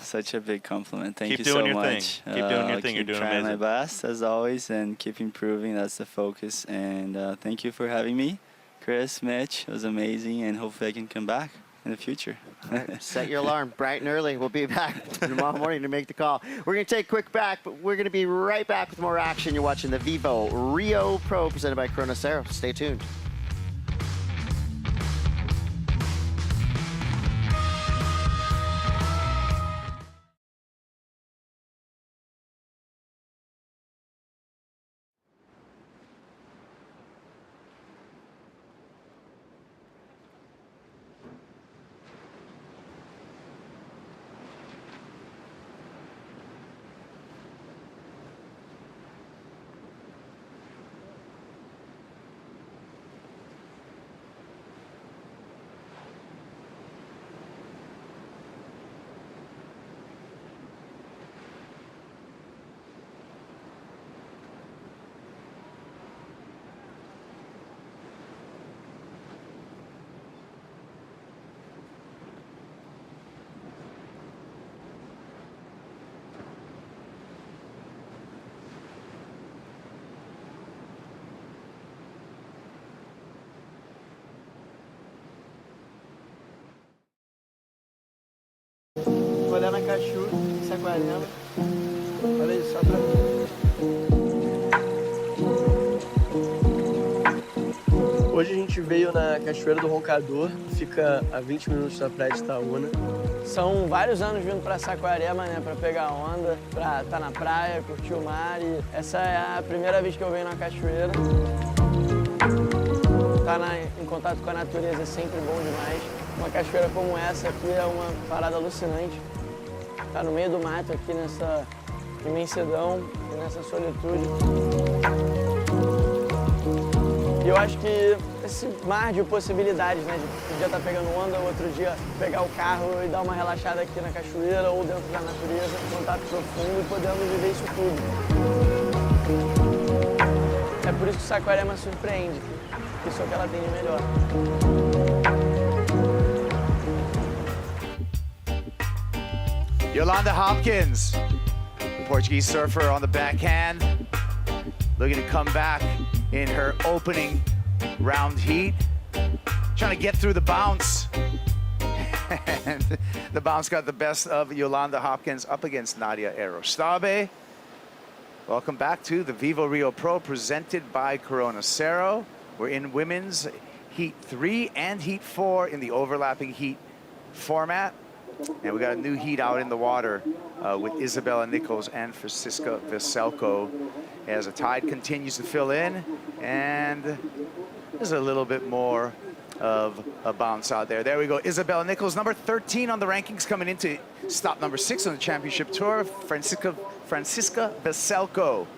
such a big compliment. Thank you so much. Keep doing your thing. You're doing trying amazing. my best as always, and keep improving. That's the focus. And thank you for having me, Chris, Mitch. It was amazing, and hopefully I can come back in the future. All right, set your alarm bright and early. We'll be back tomorrow morning to make the call. We're going to take a quick back, but we're going to be right back with more action. You're watching the VIVO Rio Pro presented by Cero. Stay tuned. Vou olhar na Cachu, em Saquarema. Olha isso, só pra mim. Hoje a gente veio na Cachoeira do Roncador, fica a 20 minutos da praia de Itaúna. São vários anos vindo pra Saquarema, né, pra pegar onda, pra estar na praia, curtir o mar. E essa é a primeira vez que eu venho na cachoeira. Estar em contato com a natureza é sempre bom demais. Uma cachoeira como essa aqui é uma parada alucinante. Tá no meio do mato aqui nessa imensidão e nessa solitude. E eu acho que esse mar de possibilidades, né? De um dia estar pegando onda, outro dia pegar o carro e dar uma relaxada aqui na cachoeira ou dentro da natureza, contato profundo e podendo viver isso tudo. É por isso que o Saquarema surpreende, que isso é o que ela tem de melhor. Yolanda Hopkins, the Portuguese surfer on the backhand, looking to come back in her opening round heat, trying to get through the bounce. And the bounce got the best of Yolanda Hopkins up against Nadia Arostabe. Welcome back to the VIVO Rio Pro presented by Cero. We're in women's heat 3 and heat 4 in the overlapping heat format. And we got a new heat out in the water with Isabella Nichols and Francisca Veselko as the tide continues to fill in. And there's a little bit more of a bounce out there. There we go. Isabella Nichols, number 13 on the rankings, coming into stop number 6 on the championship tour. Francisca Veselko,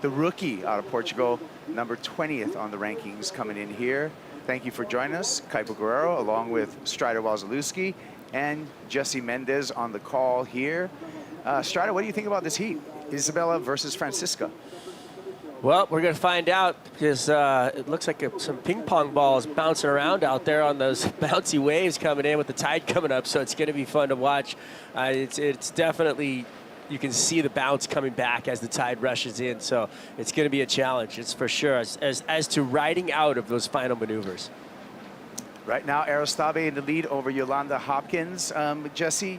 the rookie out of Portugal, number 20th on the rankings, coming in here. Thank you for joining us. Kaipo Guerrero, along with Strider Wazalewski and Jesse Mendez on the call here. Strider, what do you think about this heat? Isabella versus Francisca. Well, we're going to find out because it looks like some ping pong balls bouncing around out there on those bouncy waves coming in with the tide coming up. So it's going to be fun to watch. It's definitely, you can see the bounce coming back as the tide rushes in. So it's going to be a challenge, it's for sure, as to riding out of those final maneuvers. Right now, Arostabe in the lead over Yolanda Hopkins. Jesse,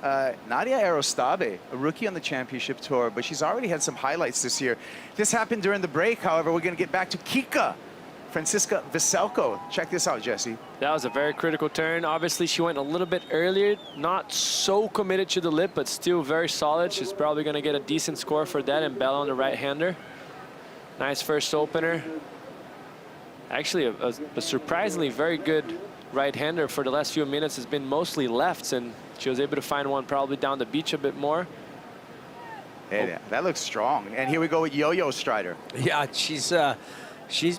Nadia Arostabe, a rookie on the championship tour, but she's already had some highlights this year. This happened during the break, however. We're going to get back to Kika, Francisca Veselko. Check this out, Jesse. That was a very critical turn. Obviously, she went a little bit earlier, not so committed to the lip, but still very solid. She's probably going to get a decent score for that, and Bella on the right-hander. Nice first opener. Actually, a surprisingly very good right-hander for the last few minutes. Has been mostly lefts, and she was able to find one probably down the beach a bit more. Yeah, that looks strong. And here we go with Yo-Yo Strider. Yeah, she's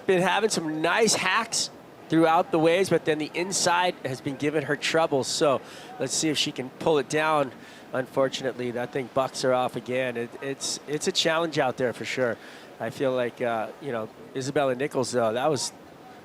been having some nice hacks throughout the waves, but then the inside has been giving her trouble. So let's see if she can pull it down. Unfortunately, that thing bucks her off again. It's a challenge out there for sure. I feel like, you know, Isabella Nichols, though,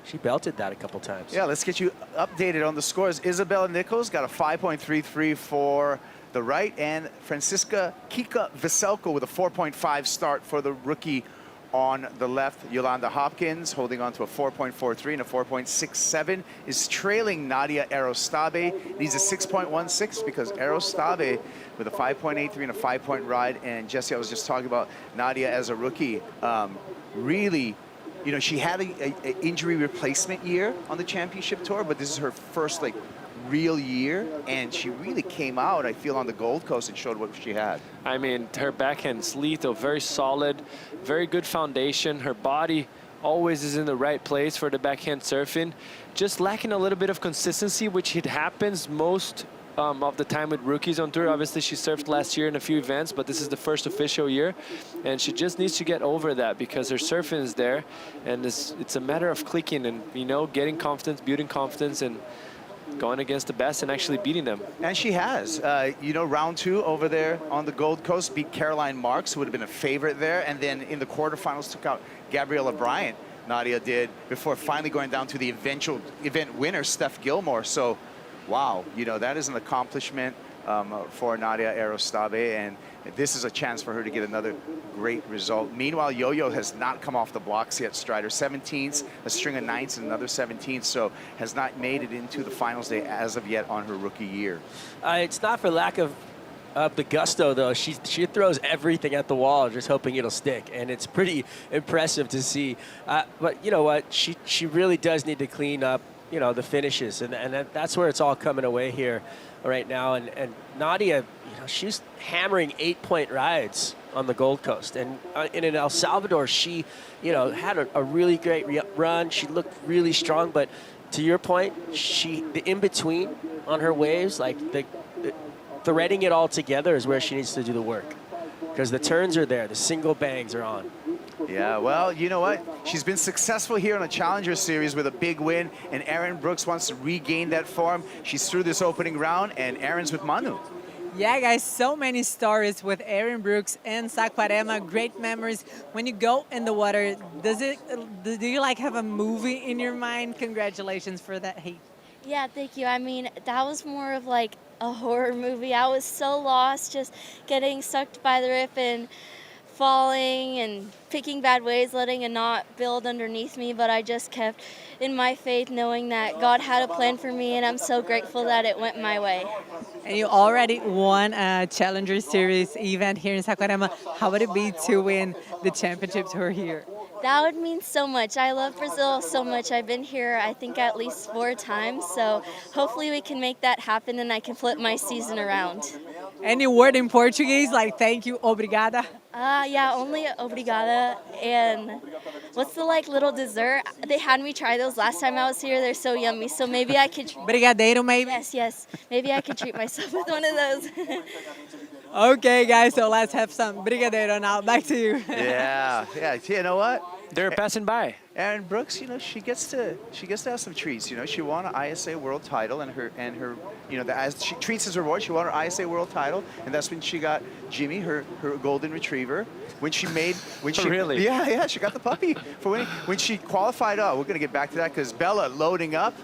she belted that a couple times. Yeah, let's get you updated on the scores. Isabella Nichols got a 5.33 for the right, and Francisca Kika Veselko with a 4.5 start for the rookie on the left. Yolanda Hopkins holding on to a 4.43 and a 4.67 is trailing Nadia Arostabe. Needs a 6.16 because Arostabe with a 5.83 and a 5-point ride. And Jesse, I was just talking about Nadia as a rookie. Really, you know, she had a injury replacement year on the championship tour, but this is her first like real year, and she really came out, I feel, on the Gold Coast and showed what she had. I mean, her backhand's lethal, very solid, very good foundation. Her body always is in the right place for the backhand surfing. Just lacking a little bit of consistency, which it happens most of the time with rookies on tour. Obviously, she surfed last year in a few events, but this is the first official year, and she just needs to get over that because her surfing is there, and it's a matter of clicking and, you know, getting confidence, building confidence, and going against the best and actually beating them. And she has. You know, round two over there on the Gold Coast beat Caroline Marks, who would have been a favorite there, and then in the quarterfinals took out Gabriella Bryant, Nadia did, before finally going down to the eventual event winner, Steph Gilmore. So, wow, you know, that is an accomplishment for Nadia Arostabe, and this is a chance for her to get another great result. Meanwhile, Yo-Yo has not come off the blocks yet, Strider. 17ths, a string of 9ths, and another 17th, so has not made it into the finals day as of yet on her rookie year. It's not for lack of the gusto, though. She throws everything at the wall, just hoping it'll stick, and it's pretty impressive to see. But you know what? She really does need to clean up, you know, the finishes, and that's where it's all coming away here right now. And Nadia, you know, she's hammering 8-point rides on the Gold Coast, and in El Salvador, she, you know, had a really great run. She looked really strong, but to your point, the in between on her waves, like the threading it all together, is where she needs to do the work, because the turns are there, the single bangs are on. Yeah, well, you know what? She's been successful here on a Challenger Series with a big win, and Erin Brooks wants to regain that form. She's through this opening round, and Erin's with Manu. Yeah, guys, so many stories with Erin Brooks and Saquarema. Great memories. When you go in the water, do you like have a movie in your mind? Congratulations for that heat. Yeah, thank you. I mean, that was more of like a horror movie. I was so lost, just getting sucked by the rip and falling and picking bad waves, letting a knot build underneath me, but I just kept in my faith, knowing that God had a plan for me, and I'm so grateful that it went my way. And you already won a Challenger Series event here in Saquarema. How would it be to win the championship tour here? That would mean so much. I love Brazil so much. I've been here, I think, at least 4 times, so hopefully we can make that happen and I can flip my season around. Any word in Portuguese, like thank you, obrigada? Yeah, only obrigada. And what's the little dessert? They had me try those last time I was here. They're so yummy. So maybe I could. Brigadeiro, maybe? Yes. Maybe I could treat myself with one of those. Okay, guys, so let's have some brigadeiro now. Back to you. Yeah. You know what? They're passing by. Erin Brooks, you know, she gets to have some treats. You know, she won an ISA World Title, and her, you know, as she treats as a reward, she won her ISA World Title, and that's when she got Jimmy, her golden retriever. When she Really? Yeah, she got the puppy for winning. When she qualified, we're gonna get back to that because Bella loading up,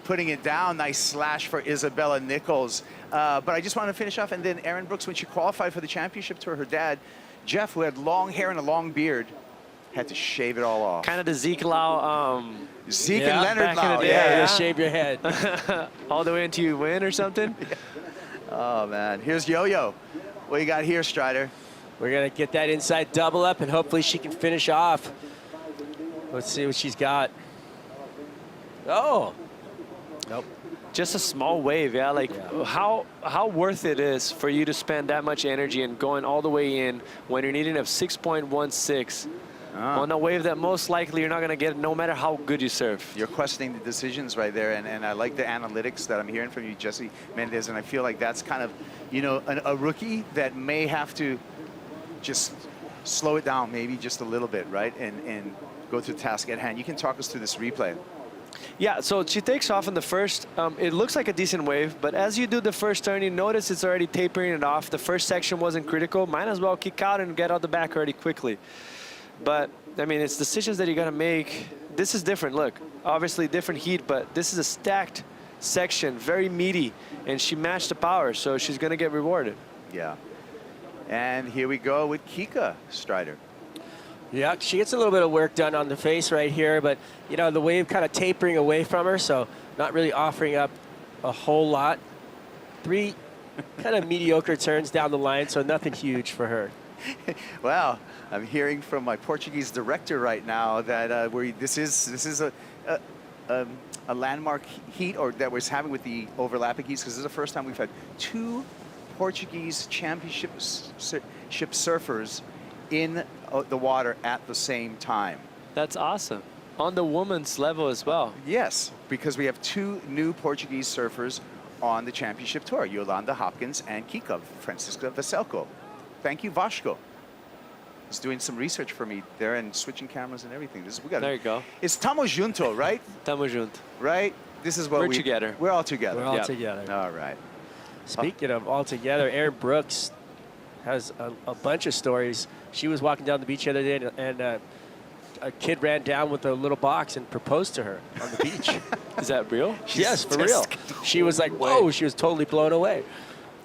putting it down, nice slash for Isabella Nichols. But I just want to finish off, and then Erin Brooks, when she qualified for the championship tour, her dad, Jeff, who had long hair and a long beard, had to shave it all off. Kind of the Zeke Lau. Zeke and Leonard back Lau. in the day, Yeah. Shave your head. All the way until you win or something. Oh, man. Here's Yo-Yo. What you got here, Strider? We're going to get that inside double up, and hopefully she can finish off. Let's see what she's got. Oh. Nope. Just a small wave, yeah. Like how worth it is for you to spend that much energy and going all the way in when you're needing a 6.16 on a wave that most likely you're not going to get no matter how good you serve. You're questioning the decisions right there, and I like the analytics that I'm hearing from you, Jesse Mendez, and I feel like that's kind of, you know, a rookie that may have to just slow it down maybe just a little bit, right, and go through the task at hand. You can talk us through this replay. Yeah, so she takes off in the first. It looks like a decent wave, but as you do the first turn, you notice it's already tapering it off. The first section wasn't critical. Might as well kick out and get out the back already quickly. But, I mean, it's decisions that you got to make. This is different. Look, obviously different heat, but this is a stacked section, very meaty, and she matched the power, so she's going to get rewarded. Yeah. And here we go with Chianka, Strider. Yeah, she gets a little bit of work done on the face right here, but, you know, the wave kind of tapering away from her, so not really offering up a whole lot. 3 kind of mediocre turns down the line, so nothing huge for her. Wow, I'm hearing from my Portuguese director right now that this is a landmark heat or that we're having with the overlapping heats, because this is the first time we've had 2 Portuguese championship surfers in the water at the same time. That's awesome. On the women's level as well. Yes, because we have 2 new Portuguese surfers on the championship tour, Yolanda Hopkins and Chianka Francisca Veselko. Thank you, Vasco. He's doing some research for me there and switching cameras and everything. There you go. It's Tamo Junto, right? Tamo Junto. Right? This is what we're together. We're all together. We're all together. All right. Speaking of all together, Erin Brooks has a bunch of stories. She was walking down the beach the other day, and a kid ran down with a little box and proposed to her on the beach. Is that real? Yes, for real. She was like, whoa, she was totally blown away.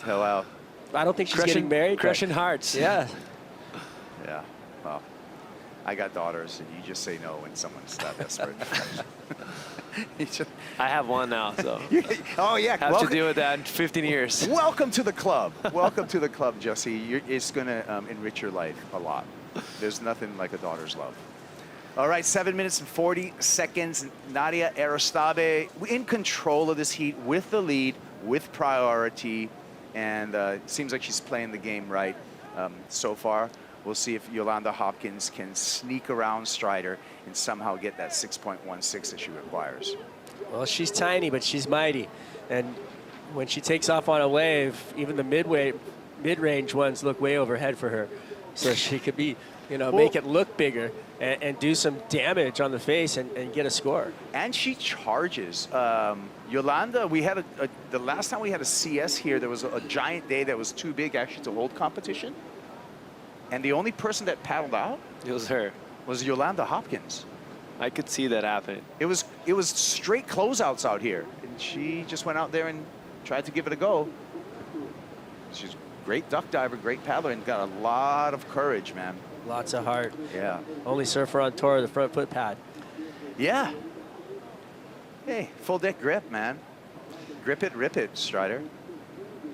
Oh, wow. I don't think she's getting married. Crushing hearts. Yeah. Yeah. Well, I got daughters, and you just say no when someone's that desperate. I have one now, so. Oh, yeah. Have to deal with that in 15 years. Welcome to the club. Welcome to the club, Jesse. It's going to enrich your life a lot. There's nothing like a daughter's love. All right, 7 minutes and 40 seconds. Nadia Aristabe in control of this heat with the lead, with priority, and it seems like she's playing the game right so far. We'll see if Yolanda Hopkins can sneak around Strider and somehow get that 6.16 that she requires. Well, she's tiny, but she's mighty. And when she takes off on a wave, even the mid-range ones look way overhead for her. So she could be, you know, make it look bigger and do some damage on the face and get a score. And she charges. Yolanda, we had the last time we had a CS here, there was a giant day that was too big actually to hold competition. And the only person that paddled out, it was her. Was Yolanda Hopkins. I could see that happening. It was straight closeouts out here, and she just went out there and tried to give it a go. She's a great duck diver, great paddler, and got a lot of courage, man. Lots of heart. Yeah. Only surfer on tour, the front foot pad. Yeah. Hey, full deck grip, man. Grip it, rip it, Strider.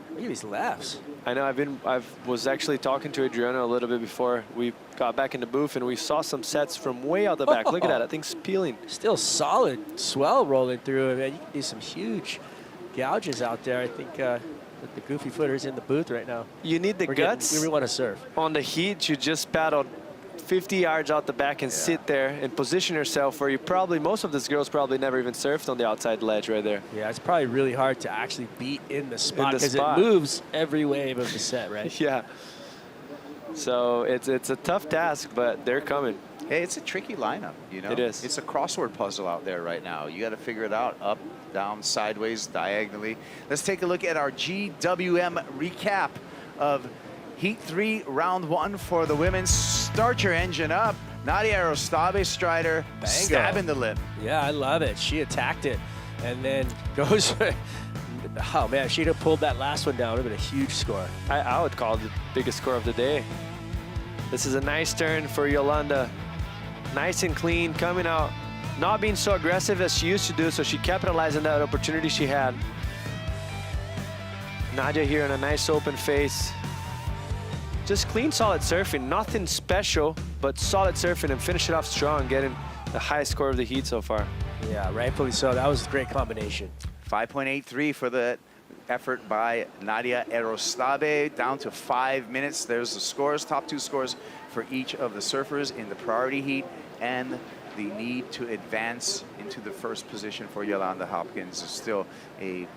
Look at these lefts. I know. I was actually talking to Adriana a little bit before we got back in the booth, and we saw some sets from way out the back. Look at that. That thing's peeling. Still solid swell rolling through it, man. You can do some huge gouges out there. I think with the goofy footers in the booth right now. You need the guts. We really want to surf. On the heat, you just paddle 50 yards out the back and sit there and position yourself where you probably, most of these girls probably never even surfed on the outside ledge right there. Yeah, it's probably really hard to actually beat in the spot because it moves every wave of the set, right? Yeah. So it's a tough task, but they're coming. Hey, it's a tricky lineup, you know? It is. It's a crossword puzzle out there right now. You got to figure it out, up, down, sideways, diagonally. Let's take a look at our GWM recap of Heat 3, Round 1 for the women. Start your engine up. Nadia Aristabe, Strider, stabbing the lip. Yeah, I love it. She attacked it and then goes. Oh, man, if she'd have pulled that last one down, it would have been a huge score. I would call it the biggest score of the day. This is a nice turn for Yolanda. Nice and clean, coming out, not being so aggressive as she used to do, so she capitalized on that opportunity she had. Nadia here on a nice open face. Just clean, solid surfing. Nothing special, but solid surfing and finish it off strong, getting the highest score of the heat so far. Yeah, rightfully so. That was a great combination. 5.83 for the effort by Nadia Erostabe, down to 5 minutes. There's the scores, top 2 scores for each of the surfers in the priority heat, and the need to advance into the first position for Yolanda Hopkins is still a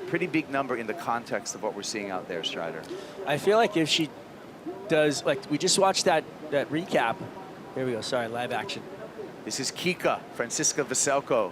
pretty big number in the context of what we're seeing out there, Strider. I feel like if she does, like we just watched that recap. Here we go, sorry, live action. This is Kika, Francisca Veselko.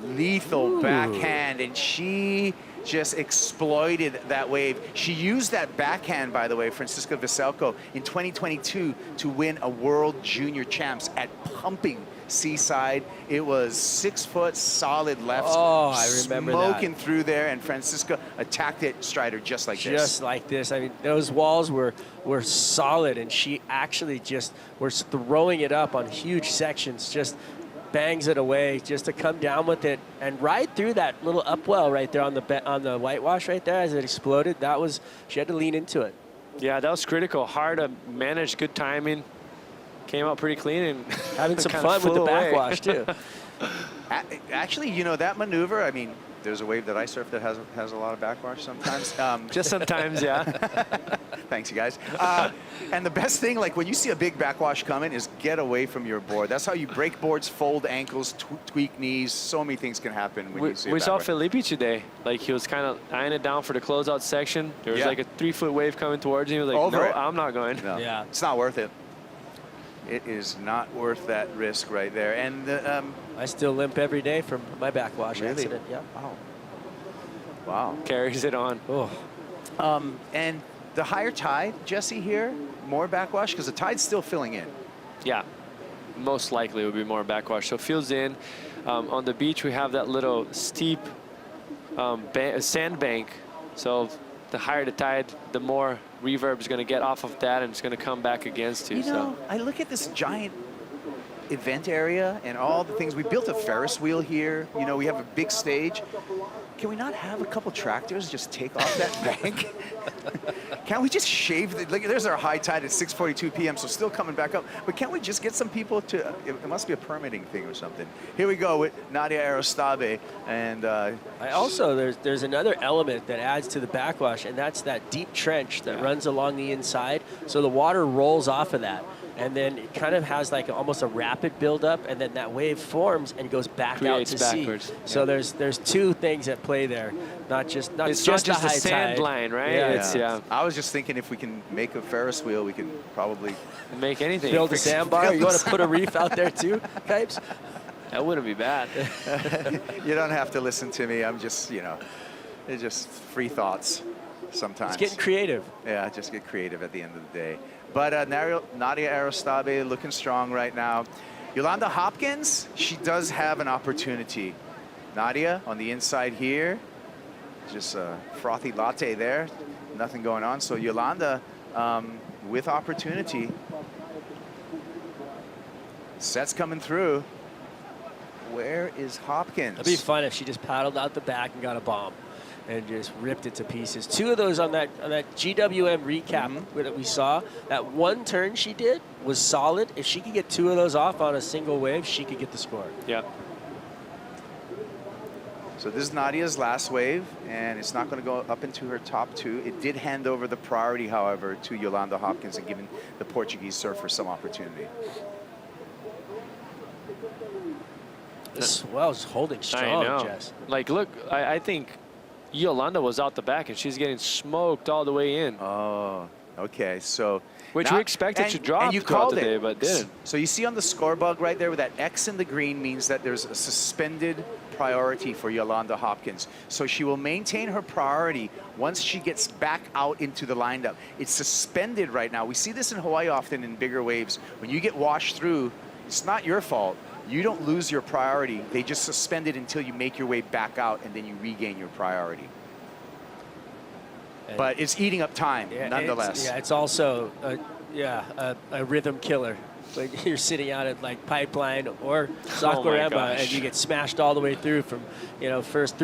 Lethal backhand, and she just exploited that wave. She used that backhand, by the way, Francisca Veselko, in 2022 to win a World Junior Champs at Pumping Seaside. It was 6 foot solid left. Oh, I remember that. Smoking through there, and Francisca attacked it, Strider, just like this. Just like this. I mean, those walls were solid, and she actually just was throwing it up on huge sections, just bangs it away just to come down with it and ride through that little upwell right there on the whitewash right there as it exploded. That was, she had to lean into it. Yeah, that was critical. Hard to manage, good timing. Came out pretty clean and having some fun with the backwash too. Actually, you know, that maneuver, I mean, there's a wave that I surf that has a lot of backwash sometimes. Just sometimes, yeah. Thanks, you guys. And the best thing, like when you see a big backwash coming, is get away from your board. That's how you break boards, fold ankles, tweak knees. So many things can happen when you see a We saw backwash. Felipe today. Like he was kind of eyeing it down for the closeout section. There was like a 3 foot wave coming towards him. He was like, Over no, it. I'm not going. No. Yeah. It's not worth it. It is not worth that risk right there. And I still limp every day from my backwash accident. Yeah. Wow. Wow. Carries it on. Oh. And the higher tide, Jesse, here, more backwash, because the tide's still filling in. Yeah, most likely it would be more backwash. So fields in. On the beach, we have that little steep sandbank. So the higher the tide, the more reverb is going to get off of that, and it's going to come back against you. You know, I look at this giant event area and all the things. We built a Ferris wheel here. You know, we have a big stage. Can we not have a couple tractors just take off that bank? Can't we just shave the, look, there's our high tide at 6:42 p.m., so still coming back up. But can't we just get some people to, it must be a permitting thing or something. Here we go with Nadia Erostabe. And there's another element that adds to the backwash, and that's that deep trench that runs along the inside. So the water rolls off of that. And then it kind of has like almost a rapid buildup, and then that wave forms and goes back Creates out to backwards. sea. So there's two things at play there, not just It's not the just high the sand tide. line, right? Yeah. I was just thinking if we can make a Ferris wheel, we can probably make anything. Build a sandbar. You want to put a reef out there too, Kipes? That wouldn't be bad. You don't have to listen to me. I'm just, you know, it's just free thoughts sometimes. It's getting creative. Yeah, just get creative at the end of the day. But Nadia Erostabe looking strong right now. Yolanda Hopkins, she does have an opportunity. Nadia on the inside here, just a frothy latte there. Nothing going on. So Yolanda with opportunity. Sets coming through. Where is Hopkins? It'd be fun if she just paddled out the back and got a bomb and just ripped it to pieces. Two of those on that GWM recap that we saw. That one turn she did was solid. If she could get two of those off on a single wave, she could get the score. Yeah. So this is Nadia's last wave, and it's not going to go up into her top two. It did hand over the priority, however, to Yolanda Hopkins and giving the Portuguese surfer some opportunity. This swell's holding strong, I know. Jess. Like, look, I think Yolanda was out the back, and she's getting smoked all the way in. Oh, okay. So which we expected to drop and you throughout called the day, it. but didn't. So you see on the score bug right there with that X in the green means that there's a suspended priority for Yolanda Hopkins. So she will maintain her priority once she gets back out into the lineup. It's suspended right now. We see this in Hawaii often in bigger waves. When you get washed through, it's not your fault. You don't lose your priority. They just suspend it until you make your way back out, and then you regain your priority. But it's eating up time, nonetheless. It's also a rhythm killer Like you're sitting out at like Pipeline or Oh Saquarema, gosh. and you get smashed all the way through from, you know, first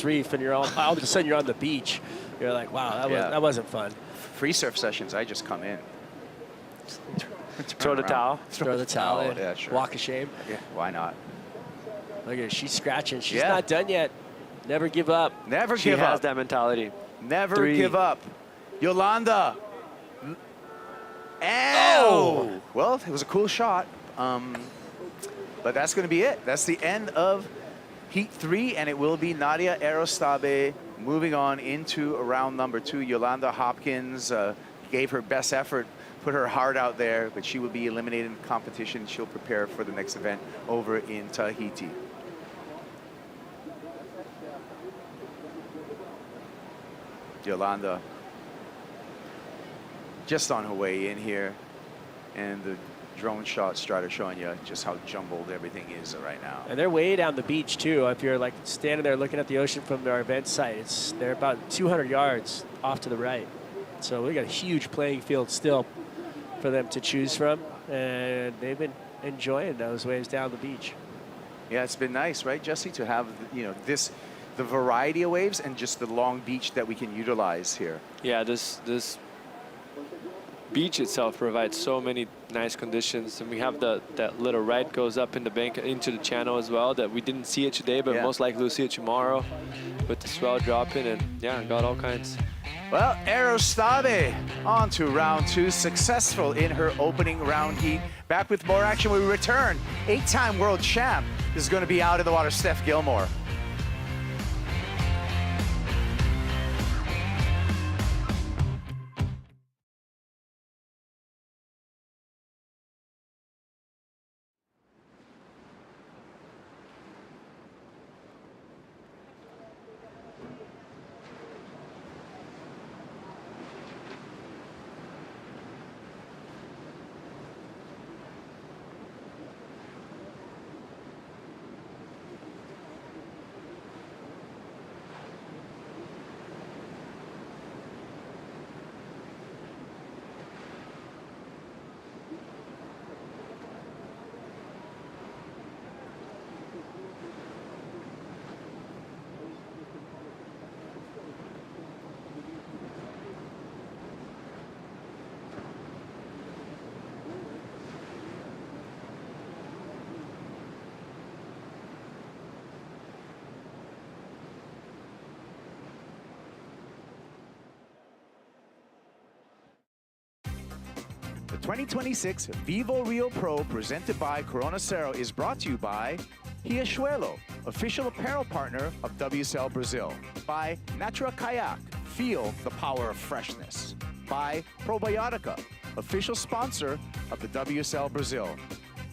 reef, and you're all of a sudden you're on the beach. You're like, wow, that wasn't fun. Free surf sessions, I just come in. Throw the towel. Throw the towel in. Yeah, sure. Walk of shame. Yeah, why not? Look at her, she's scratching. She's Yeah. not done yet. Never give up. Never She give has up. that mentality. Never 3. give up. Yolanda. Oh! Well, it was a cool shot. But that's going to be it. That's the end of Heat 3, and it will be Nadia Arostabe moving on into round number 2. Yolanda Hopkins gave her best effort, put her heart out there, but she will be eliminated in the competition. She'll prepare for the next event over in Tahiti. Yolanda just on her way in here, and the drone shot Strider showing you just how jumbled everything is right now. And they're way down the beach too. If you're like standing there looking at the ocean from our event site, they're about 200 yards off to the right. So we got a huge playing field still for them to choose from, and they've been enjoying those waves down the beach. Yeah, it's been nice, right, Jesse, to have, you know, the variety of waves and just the long beach that we can utilize here. Yeah, this beach itself provides so many nice conditions, and we have that little right goes up in the bank into the channel as well that we didn't see it today, but most likely we'll see it tomorrow with the swell dropping, and yeah, got all kinds. Well, Arostabe on to round 2, successful in her opening round heat. Back with more action when we return. 8-time world champ is going to be out in the water, Steph Gilmore. The 2026 VIVO Rio Pro presented by Cero is brought to you by Riachuelo, official apparel partner of WSL Brazil. By Natura Kayak, feel the power of freshness. By Probiotica, official sponsor of the WSL Brazil.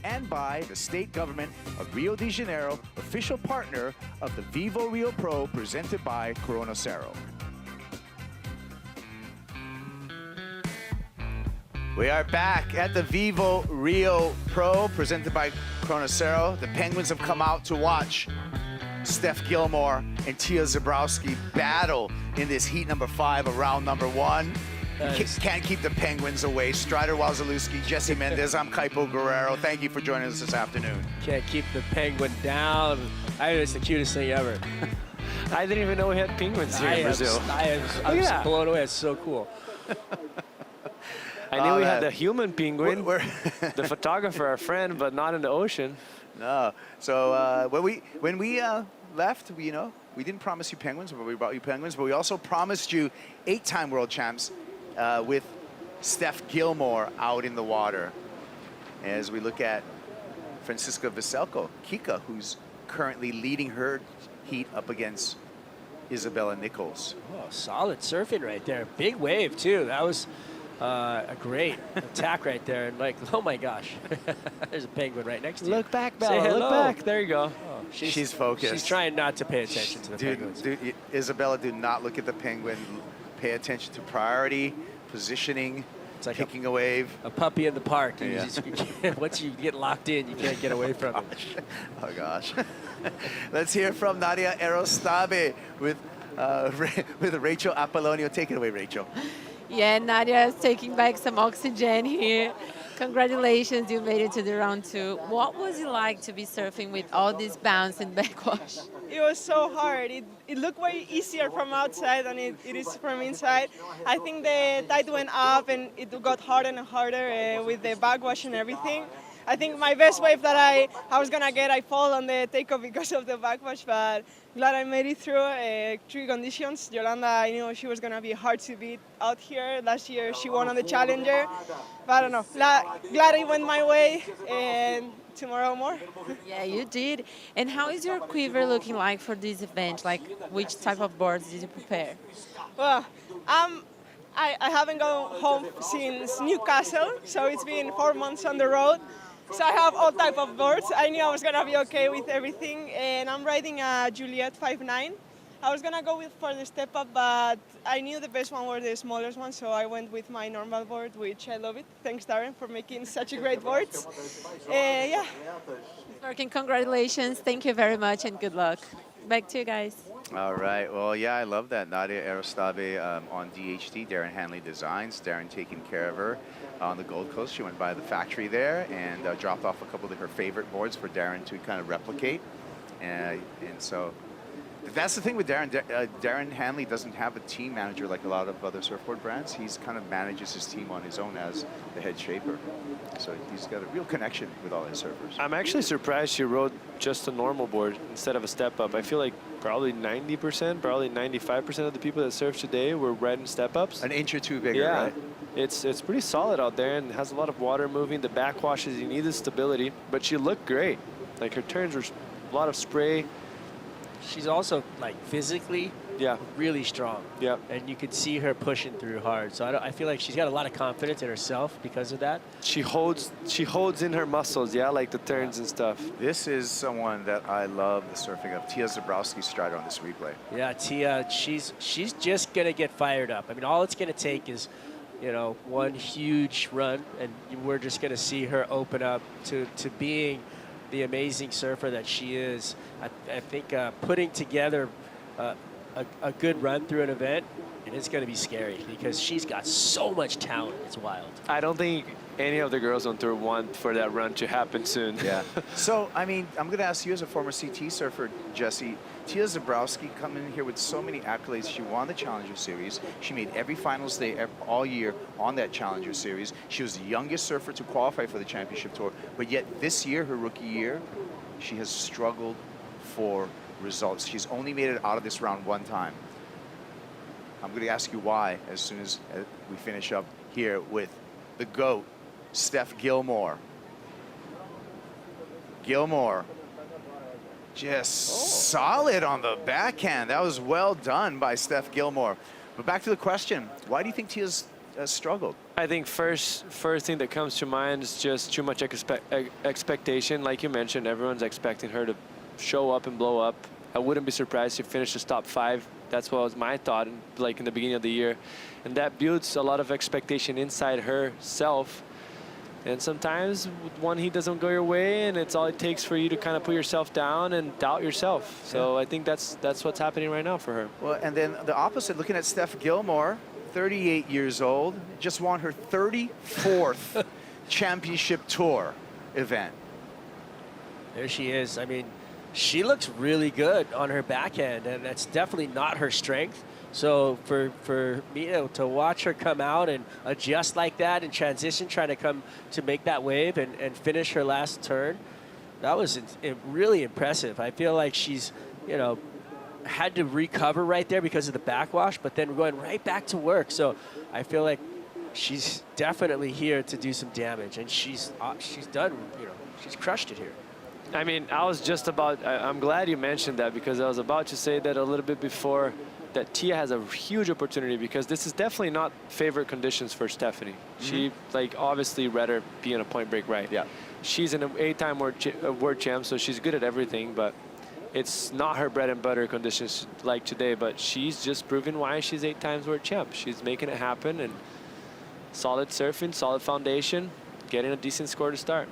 And by the state government of Rio de Janeiro, official partner of the VIVO Rio Pro presented by Cero. We are back at the VIVO Rio Pro presented by Cero. The Penguins have come out to watch Steph Gilmore and Tia Zabrowski battle in this heat number 5 of round number 1. Can't keep the Penguins away. Strider Wazalewski, Jesse Mendez, I'm Kaipo Guerrero. Thank you for joining us this afternoon. Can't keep the penguin down. It's the cutest thing ever. I didn't even know we had penguins here in Brazil. I'm just blown away. It's so cool. I knew we had the human penguin, the photographer, our friend, but not in the ocean. No. So when we left, we didn't promise you penguins, but we brought you penguins. But we also promised you 8-time world champs with Steph Gilmore out in the water. As we look at Francisca Veselko, Kika, who's currently leading her heat up against Isabella Nichols. Oh, solid surfing right there. Big wave, too. That was a great attack right there. And like, oh my gosh, there's a penguin right next to you. Look back, Say Bella. hello. Look back. There you go. Oh, She's focused. She's trying not to pay attention to the penguins. Dude, Isabella, do not look at the penguin. Pay attention to priority, positioning, it's like picking a wave. A puppy in the park. Yeah. Once you get locked in, you can't get away from it. Oh, gosh. Let's hear from Nadia Arostabe with Rachel Apollonio. Take it away, Rachel. Yeah, Nadia is taking back some oxygen here. Congratulations, you made it to the round 2. What was it like to be surfing with all this bounce and backwash? It was so hard. It looked way easier from outside than it is from inside. I think the tide went up and it got harder and harder with the backwash and everything. I think my best wave that I was gonna get, I fall on the takeoff because of the backwash, but glad I made it through 3 conditions. Yolanda, I knew she was gonna be hard to beat out here. Last year she won on the Challenger, but I don't know. Glad it went my way, and tomorrow more. Yeah, you did. And how is your quiver looking like for this event? Like, which type of boards did you prepare? Well, I haven't gone home since Newcastle, so it's been 4 months on the road. So I have all type of boards. I knew I was gonna be okay with everything, and I'm riding a Juliet 5.9. I was gonna go for the step up, but I knew the best one were the smallest ones, so I went with my normal board, which I love it. Thanks, Darren, for making such a great boards. Yeah. Working, congratulations. Thank you very much, and good luck. Back to you guys. All right. Well, yeah, I love that. Nadia Arostave on DHD, Darren Hanley Designs. Darren taking care of her on the Gold Coast. She went by the factory there and dropped off a couple of her favorite boards for Darren to kind of replicate. And so that's the thing with Darren. Darren Hanley doesn't have a team manager like a lot of other surfboard brands. He's kind of manages his team on his own as the head shaper. So he's got a real connection with all his surfers. I'm actually surprised she rode just a normal board instead of a step up. I feel like probably 90%, probably 95% of the people that surf today were riding step ups. An inch or two bigger, yeah. right? It's pretty solid out there and has a lot of water moving. The backwashes, you need the stability, but she looked great. Like her turns were a lot of spray. She's also like physically really strong. Yeah. And you could see her pushing through hard. So I feel like she's got a lot of confidence in herself because of that. She holds in her muscles, yeah, like the turns and stuff. This is someone that I love the surfing of. Tia Zabrowski's stride on this replay. Yeah, Tia, she's just gonna get fired up. I mean, all it's gonna take is, you know, one huge run, and we're just gonna see her open up to being the amazing surfer that she is. I think putting together a good run through an event, it's going to be scary because she's got so much talent. It's wild. I don't think any of the girls on tour want for that run to happen soon. Yeah. So, I mean, I'm going to ask you as a former CT surfer, Jesse, Tia Zabrowski coming in here with so many accolades. She won the Challenger Series. She made every finals day all year on that Challenger Series. She was the youngest surfer to qualify for the championship tour. But yet this year, her rookie year, she has struggled for results. She's only made it out of this round one time. I'm going to ask you why as soon as we finish up here with the GOAT, Steph Gilmore. Gilmore, just solid on the backhand. That was well done by Steph Gilmore. But back to the question, why do you think Tia's struggled? I think first thing that comes to mind is just too much expectation. Like you mentioned, everyone's expecting her to show up and blow up. I wouldn't be surprised if she finishes top 5. That's what was my thought, like in the beginning of the year. And that builds a lot of expectation inside herself. And sometimes one heat doesn't go your way, and it's all it takes for you to kind of put yourself down and doubt yourself. So I think that's what's happening right now for her. Well, and then the opposite, looking at Steph Gilmore, 38 years old, just won her 34th championship tour event. There she is. I mean, she looks really good on her backhand, and that's definitely not her strength. So for me to watch her come out and adjust like that and transition, trying to come to make that wave and finish her last turn, that was really impressive. I feel like she's, you know, had to recover right there because of the backwash, but then going right back to work. So I feel like she's definitely here to do some damage, and she's done, you know, she's crushed it here. I mean, I'm glad you mentioned that, because I was about to say that a little bit before, that Tia has a huge opportunity, because this is definitely not favorite conditions for Stephanie. She, like, obviously rather be in a point break right. Yeah. She's an 8-time world champ, so she's good at everything, but it's not her bread and butter conditions like today, but she's just proven why she's 8 times world champ. She's making it happen, and solid surfing, solid foundation, getting a decent score to start.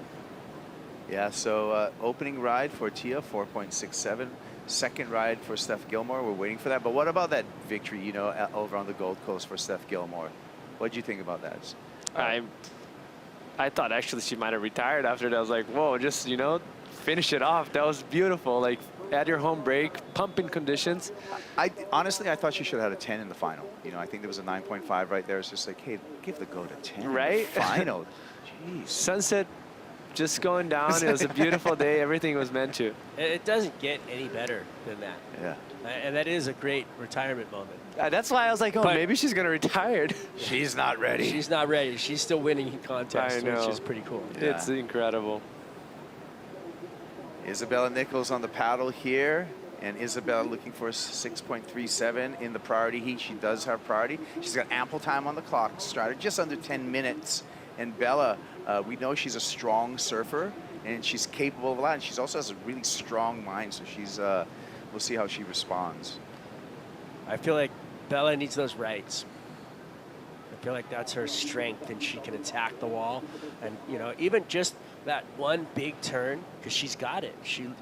Yeah, so opening ride for Tia, 4.67. Second ride for Steph Gilmore. We're waiting for that. But what about that victory, you know, over on the Gold Coast for Steph Gilmore? What did you think about that? I thought actually she might have retired after that. I was like, whoa, just, you know, finish it off. That was beautiful. Like, at your home break, pumping conditions. Honestly, I thought she should have had a 10 in the final. You know, I think there was a 9.5 right there. It's just like, hey, give the goat a 10 right? in the final. Jeez. Sunset just going down. It was a beautiful day. Everything was meant to. It doesn't get any better than that. Yeah. And that is a great retirement moment. That's why I was like, oh, But maybe she's going to retire. She's not ready. She's not ready. She's still winning contests, I know. which is pretty cool. Yeah. It's incredible. Isabella Nichols on the paddle here. And Isabella looking for a 6.37 in the priority heat. She does have priority. She's got ample time on the clock. Strider just under 10 minutes. And Bella, we know she's a strong surfer, and she's capable of a lot. And she also has a really strong mind, so she's. We'll see how she responds. I feel like Bella needs those rights. I feel like that's her strength, and she can attack the wall. And, you know, even just that one big turn, because she's got it.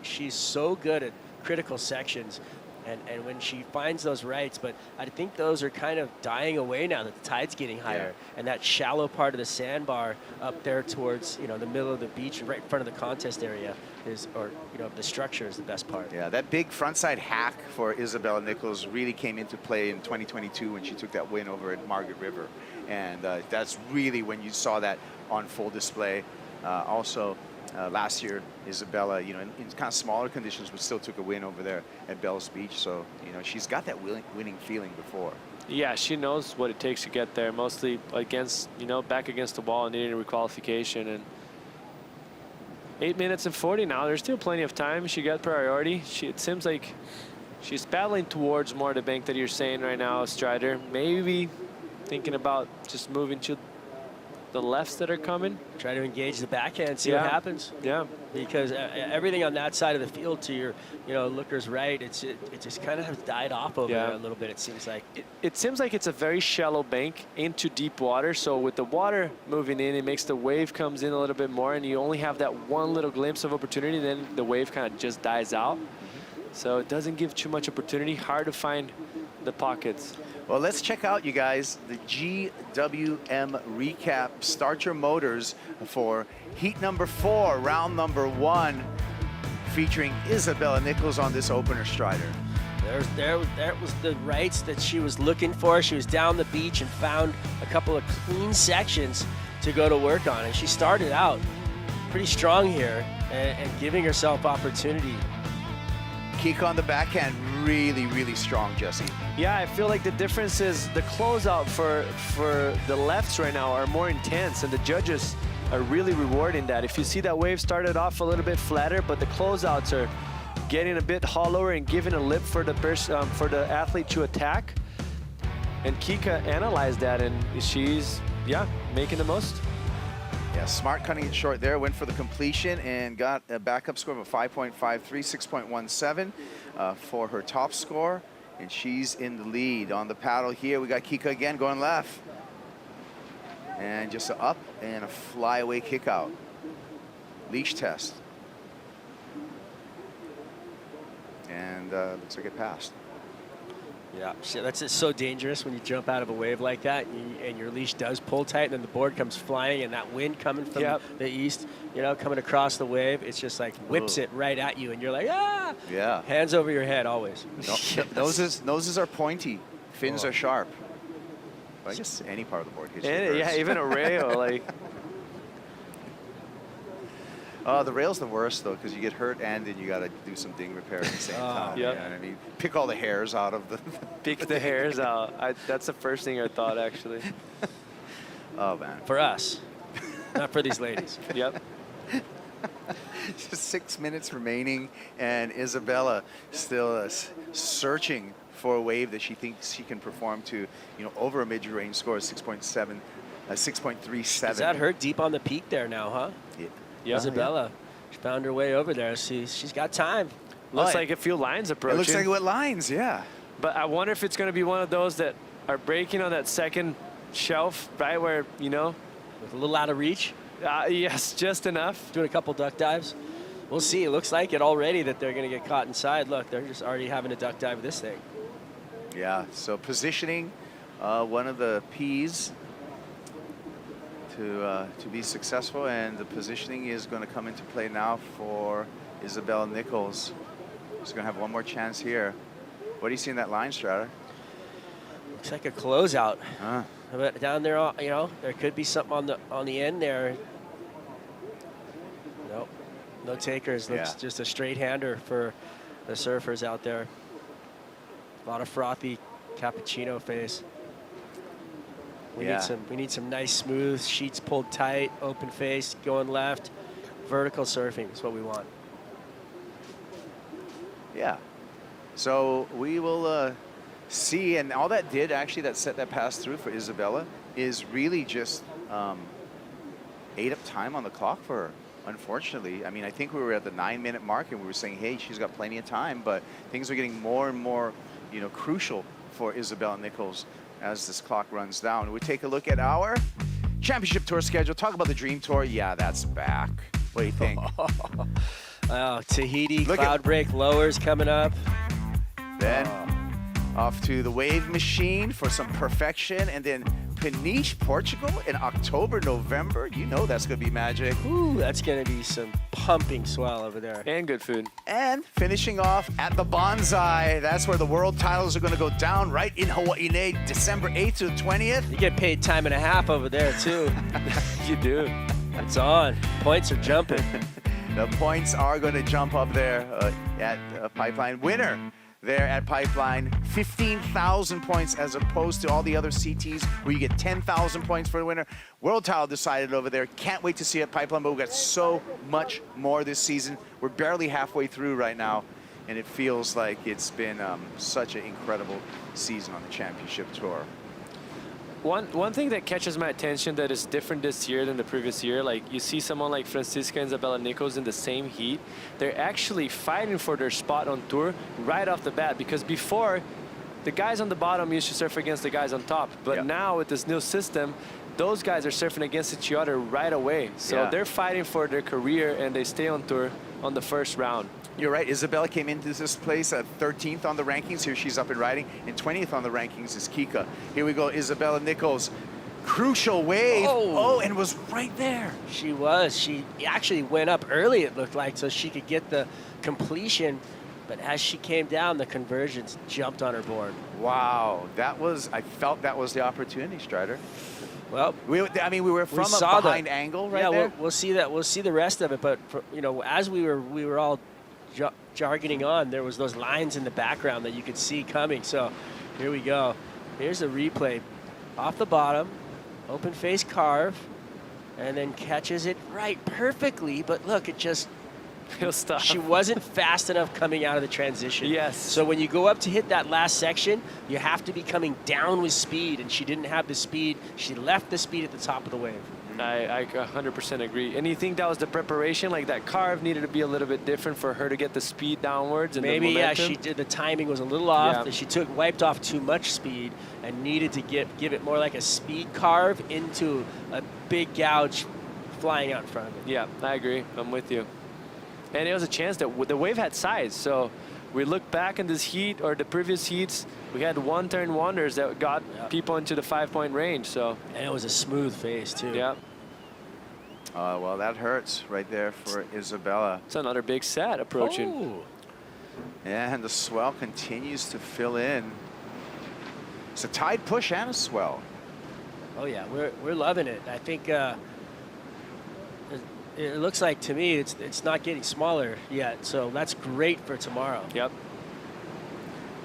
She's so good at critical sections, and when she finds those rights, but I think those are kind of dying away now that the tide's getting higher, and that shallow part of the sandbar up there towards, you know, the middle of the beach, right in front of the contest area is, or, you know, the structure is the best part. Yeah, that big frontside hack for Isabella Nichols really came into play in 2022 when she took that win over at Margaret River, and that's really when you saw that on full display. Also, last year, Isabella, you know, in kind of smaller conditions, but still took a win over there at Bells Beach. So, you know, she's got that winning feeling before. Yeah, she knows what it takes to get there, mostly against, you know, back against the wall and needing a requalification. And 8 minutes and 40 now. There's still plenty of time. She got priority. It seems like she's paddling towards more the bank that you're saying right now, Strider. Maybe thinking about just moving to the lefts that are coming. Try to engage the backhand, see what happens. Yeah. Because everything on that side of the field to your, you know, looker's right, it just kind of has died off over there a little bit, it seems like. It seems like it's a very shallow bank into deep water. So with the water moving in, it makes the wave comes in a little bit more, and you only have that one little glimpse of opportunity, then the wave kind of just dies out. So it doesn't give too much opportunity. Hard to find the pockets. Well, let's check out, you guys, the GWM recap. Start your motors for heat number 4, round number 1, featuring Isabella Nichols on this opener, Strider. There was the rights that she was looking for. She was down the beach and found a couple of clean sections to go to work on. And she started out pretty strong here and giving herself opportunity. Kick on the backhand, really, really strong, Jesse. Yeah, I feel like the difference is the closeout for the lefts right now are more intense, and the judges are really rewarding that. If you see that wave started off a little bit flatter, but the closeouts are getting a bit hollower and giving a lip for the athlete to attack. And Kika analyzed that, and she's, making the most. Yeah, smart cutting it short there, went for the completion and got a backup score of a 5.53, 6.17 for her top score. And she's in the lead on the paddle here. We got Kika again going left. And just an up and a flyaway kick out. Leash test. And looks like it passed. Yeah, that's just so dangerous when you jump out of a wave like that and your leash does pull tight and then the board comes flying and that wind coming from the east, you know, coming across the wave, it's just like whips it right at you and you're like, ah! Yeah. Hands over your head always. Yes. Noses are pointy, fins are sharp. I guess any part of the board hits you. Yeah, even a rail, like. The rail's the worst, though, because you get hurt and then you got to do some ding repair at the same time. Yep. You know what I mean? Pick all the hairs out of the... Pick the hairs out. That's the first thing I thought, actually. Oh, man. For us, not for these ladies. Yep. Just 6 minutes remaining, and Isabella still searching for a wave that she thinks she can perform to, you know, over a mid-range score of 6.7, 6.37. Is that her deep on the peak there now, huh? Yeah. Isabella, she found her way over there. She's got time. Looks like a few lines approaching. It looks like what lines, yeah. But I wonder if it's going to be one of those that are breaking on that second shelf, right where, you know. With a little out of reach? Yes, just enough. Doing a couple duck dives. We'll see. It looks like it already that they're going to get caught inside. Look, they're just already having a duck dive with this thing. Yeah, so positioning, one of the P's to be successful, and the positioning is going to come into play now for Isabella Nichols. She's going to have one more chance here. What do you see in that line, Stratter? Looks like a closeout. But down there, you know, there could be something on the end there. Nope, no takers. Looks just a straight hander for the surfers out there. A lot of frothy cappuccino face. We need some nice smooth sheets pulled tight, open face, going left. Vertical surfing is what we want. Yeah. So we will see, and all that did actually, that set that pass through for Isabella is really just ate up time on the clock for her. Unfortunately, I mean, I think we were at the 9-minute mark and we were saying, hey, she's got plenty of time, but things are getting more and more, you know, crucial for Isabella Nichols as this clock runs down. We take a look at our championship tour schedule. Talk about the Dream Tour. Yeah, that's back. What do you think? Tahiti, Cloudbreak, lowers coming up. Then off to the Wave Machine for some perfection, and then Peniche, Portugal in October, November. You know that's going to be magic. Ooh, that's going to be some pumping swell over there. And good food. And finishing off at the Bonsai. That's where the world titles are going to go down, right in Hawaii, December 8th to the 20th. You get paid time and a half over there, too. You do. It's on. Points are jumping. The points are going to jump up there at Pipeline. Winner there at Pipeline, 15,000 points as opposed to all the other CTs where you get 10,000 points for the winner. World title decided over there. Can't wait to see it at Pipeline, but we've got so much more this season. We're barely halfway through right now, and it feels like it's been such an incredible season on the championship tour. One thing that catches my attention that is different this year than the previous year, like you see someone like Francisca and Isabella Nichols in the same heat, they're actually fighting for their spot on tour right off the bat, because before, the guys on the bottom used to surf against the guys on top, but now with this new system, those guys are surfing against each other right away. So they're fighting for their career, and they stay on tour on the first round. You're right. Isabella came into this place at 13th on the rankings. Here she's up and riding. And 20th on the rankings is Kika. Here we go. Isabella Nichols. Crucial wave. Oh, and was right there. She was. She actually went up early, it looked like, so she could get the completion. But as she came down, the conversions jumped on her board. Wow. That was, I felt that was the opportunity, Strider. Well, we were from a behind angle right there. Yeah, we'll see that. We'll see the rest of it. But, you know, as we were all jargoning on, there was those lines in the background that you could see coming. So here we go. Here's a replay. Off the bottom, open face carve, and then catches it right perfectly. But look, it just, he'll stop. She wasn't fast enough coming out of the transition. Yes. So when you go up to hit that last section, you have to be coming down with speed, and she didn't have the speed. She left the speed at the top of the wave. I 100% agree. And you think that was the preparation? Like that carve needed to be a little bit different for her to get the speed downwards and maybe, the momentum? She did. The timing was a little off. Yeah. She wiped off too much speed and needed to give it more like a speed carve into a big gouge flying out in front of it. Yeah, I agree. I'm with you. And it was a chance that the wave had size. So we look back in this heat or the previous heats, we had one-turn wonders that got people into the 5-point range. So and it was a smooth face too. Yeah. Well, that hurts right there for Isabella. It's another big set approaching. Oh. And the swell continues to fill in. It's a tide push and a swell. Oh yeah, we're loving it. I think it looks like to me it's not getting smaller yet, so that's great for tomorrow. Yep.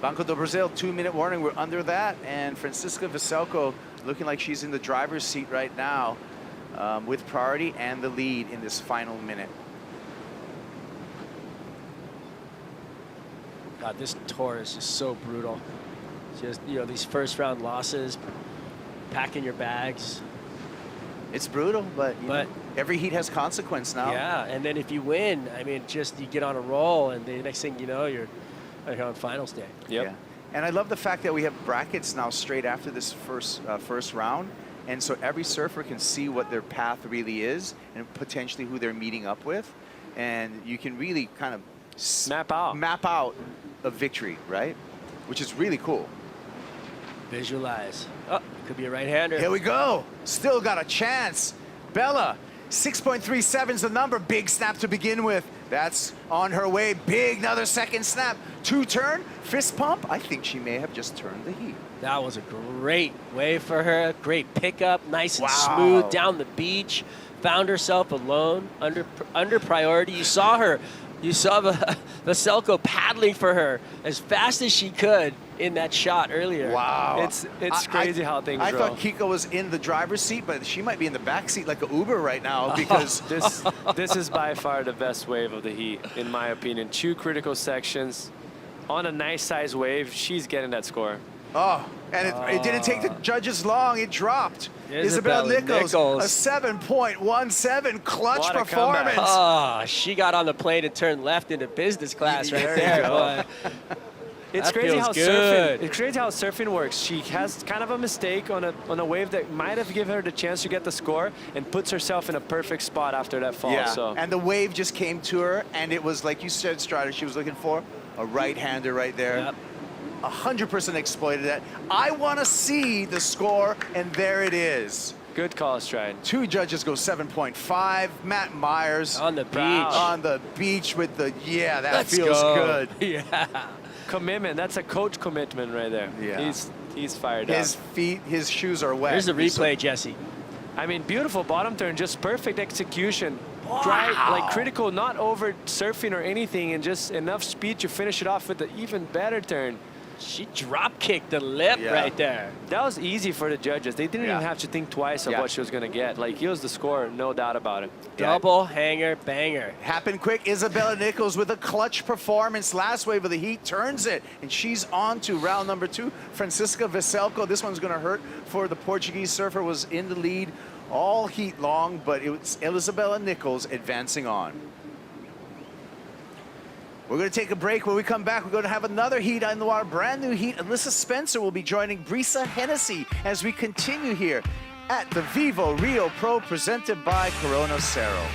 Banco do Brasil, 2-minute warning. We're under that, and Francisca Veselko looking like she's in the driver's seat right now, with priority and the lead in this final minute. God, this tour is just so brutal. Just, you know, these first round losses, packing your bags. It's brutal, but every heat has consequence now. Yeah, and then if you win, I mean, just you get on a roll, and the next thing you know, you're on finals day. Yep. Yeah. And I love the fact that we have brackets now straight after this first round. And so every surfer can see what their path really is and potentially who they're meeting up with. And you can really kind of map out a victory, right? Which is really cool. Visualize. Oh, could be a right-hander. Here we go. Still got a chance. Isabella, 6.37 is the number. Big snap to begin with. That's on her way. Big, another second snap. 2-turn, fist pump. I think she may have just turned the heat. That was a great wave for her. Great pickup, nice and Wow. smooth down the beach. Found herself alone, under priority. You saw her. You saw Veselko paddling for her as fast as she could in that shot earlier. Wow. It's crazy how things I roll. thought Kiko was in the driver's seat, but she might be in the back seat like an Uber right now because this is by far the best wave of the heat, in my opinion. 2 critical sections on a nice size wave. She's getting that score. Oh, and it didn't take the judges long. It dropped. Isabella Nichols, a 7.17 clutch What a performance. comeback. Oh, she got on the plane and turned left into business class right there. Boy. It's That crazy feels how good. surfing. It's crazy how surfing works. She has kind of a mistake on a wave that might have given her the chance to get the score, and puts herself in a perfect spot after that fall. Yeah, So and the wave just came to her, and it was like you said, Strider, she was looking for a right-hander right there. Yep. 100% exploited that. I want to see the score, and there it is. Good call, Stride. 2 judges go 7.5. Matt Myers on the beach. On the beach with the that Let's feels go. good. Yeah. Commitment. That's a coach commitment right there. Yeah. He's fired His up. feet, his shoes are wet. Here's the replay, Jesse. I mean, beautiful bottom turn, just perfect execution. Dry, like critical, not over surfing or anything, and just enough speed to finish it off with an even better turn. She drop kicked the lip right there. That was easy for the judges. They didn't even have to think twice of what she was going to get. Like, here's the score, no doubt about it. Double hanger banger. Happened quick. Isabella Nichols with a clutch performance. Last wave of the heat turns it, and she's on to round number 2. Francisca Veselko. This one's going to hurt for the Portuguese surfer. Was in the lead all heat long, but it was Isabella Nichols advancing on. We're going to take a break. When we come back, we're going to have another heat in the water, brand new heat. Alyssa Spencer will be joining Brisa Hennessy as we continue here at the VIVO Rio Pro presented by Corona Cero.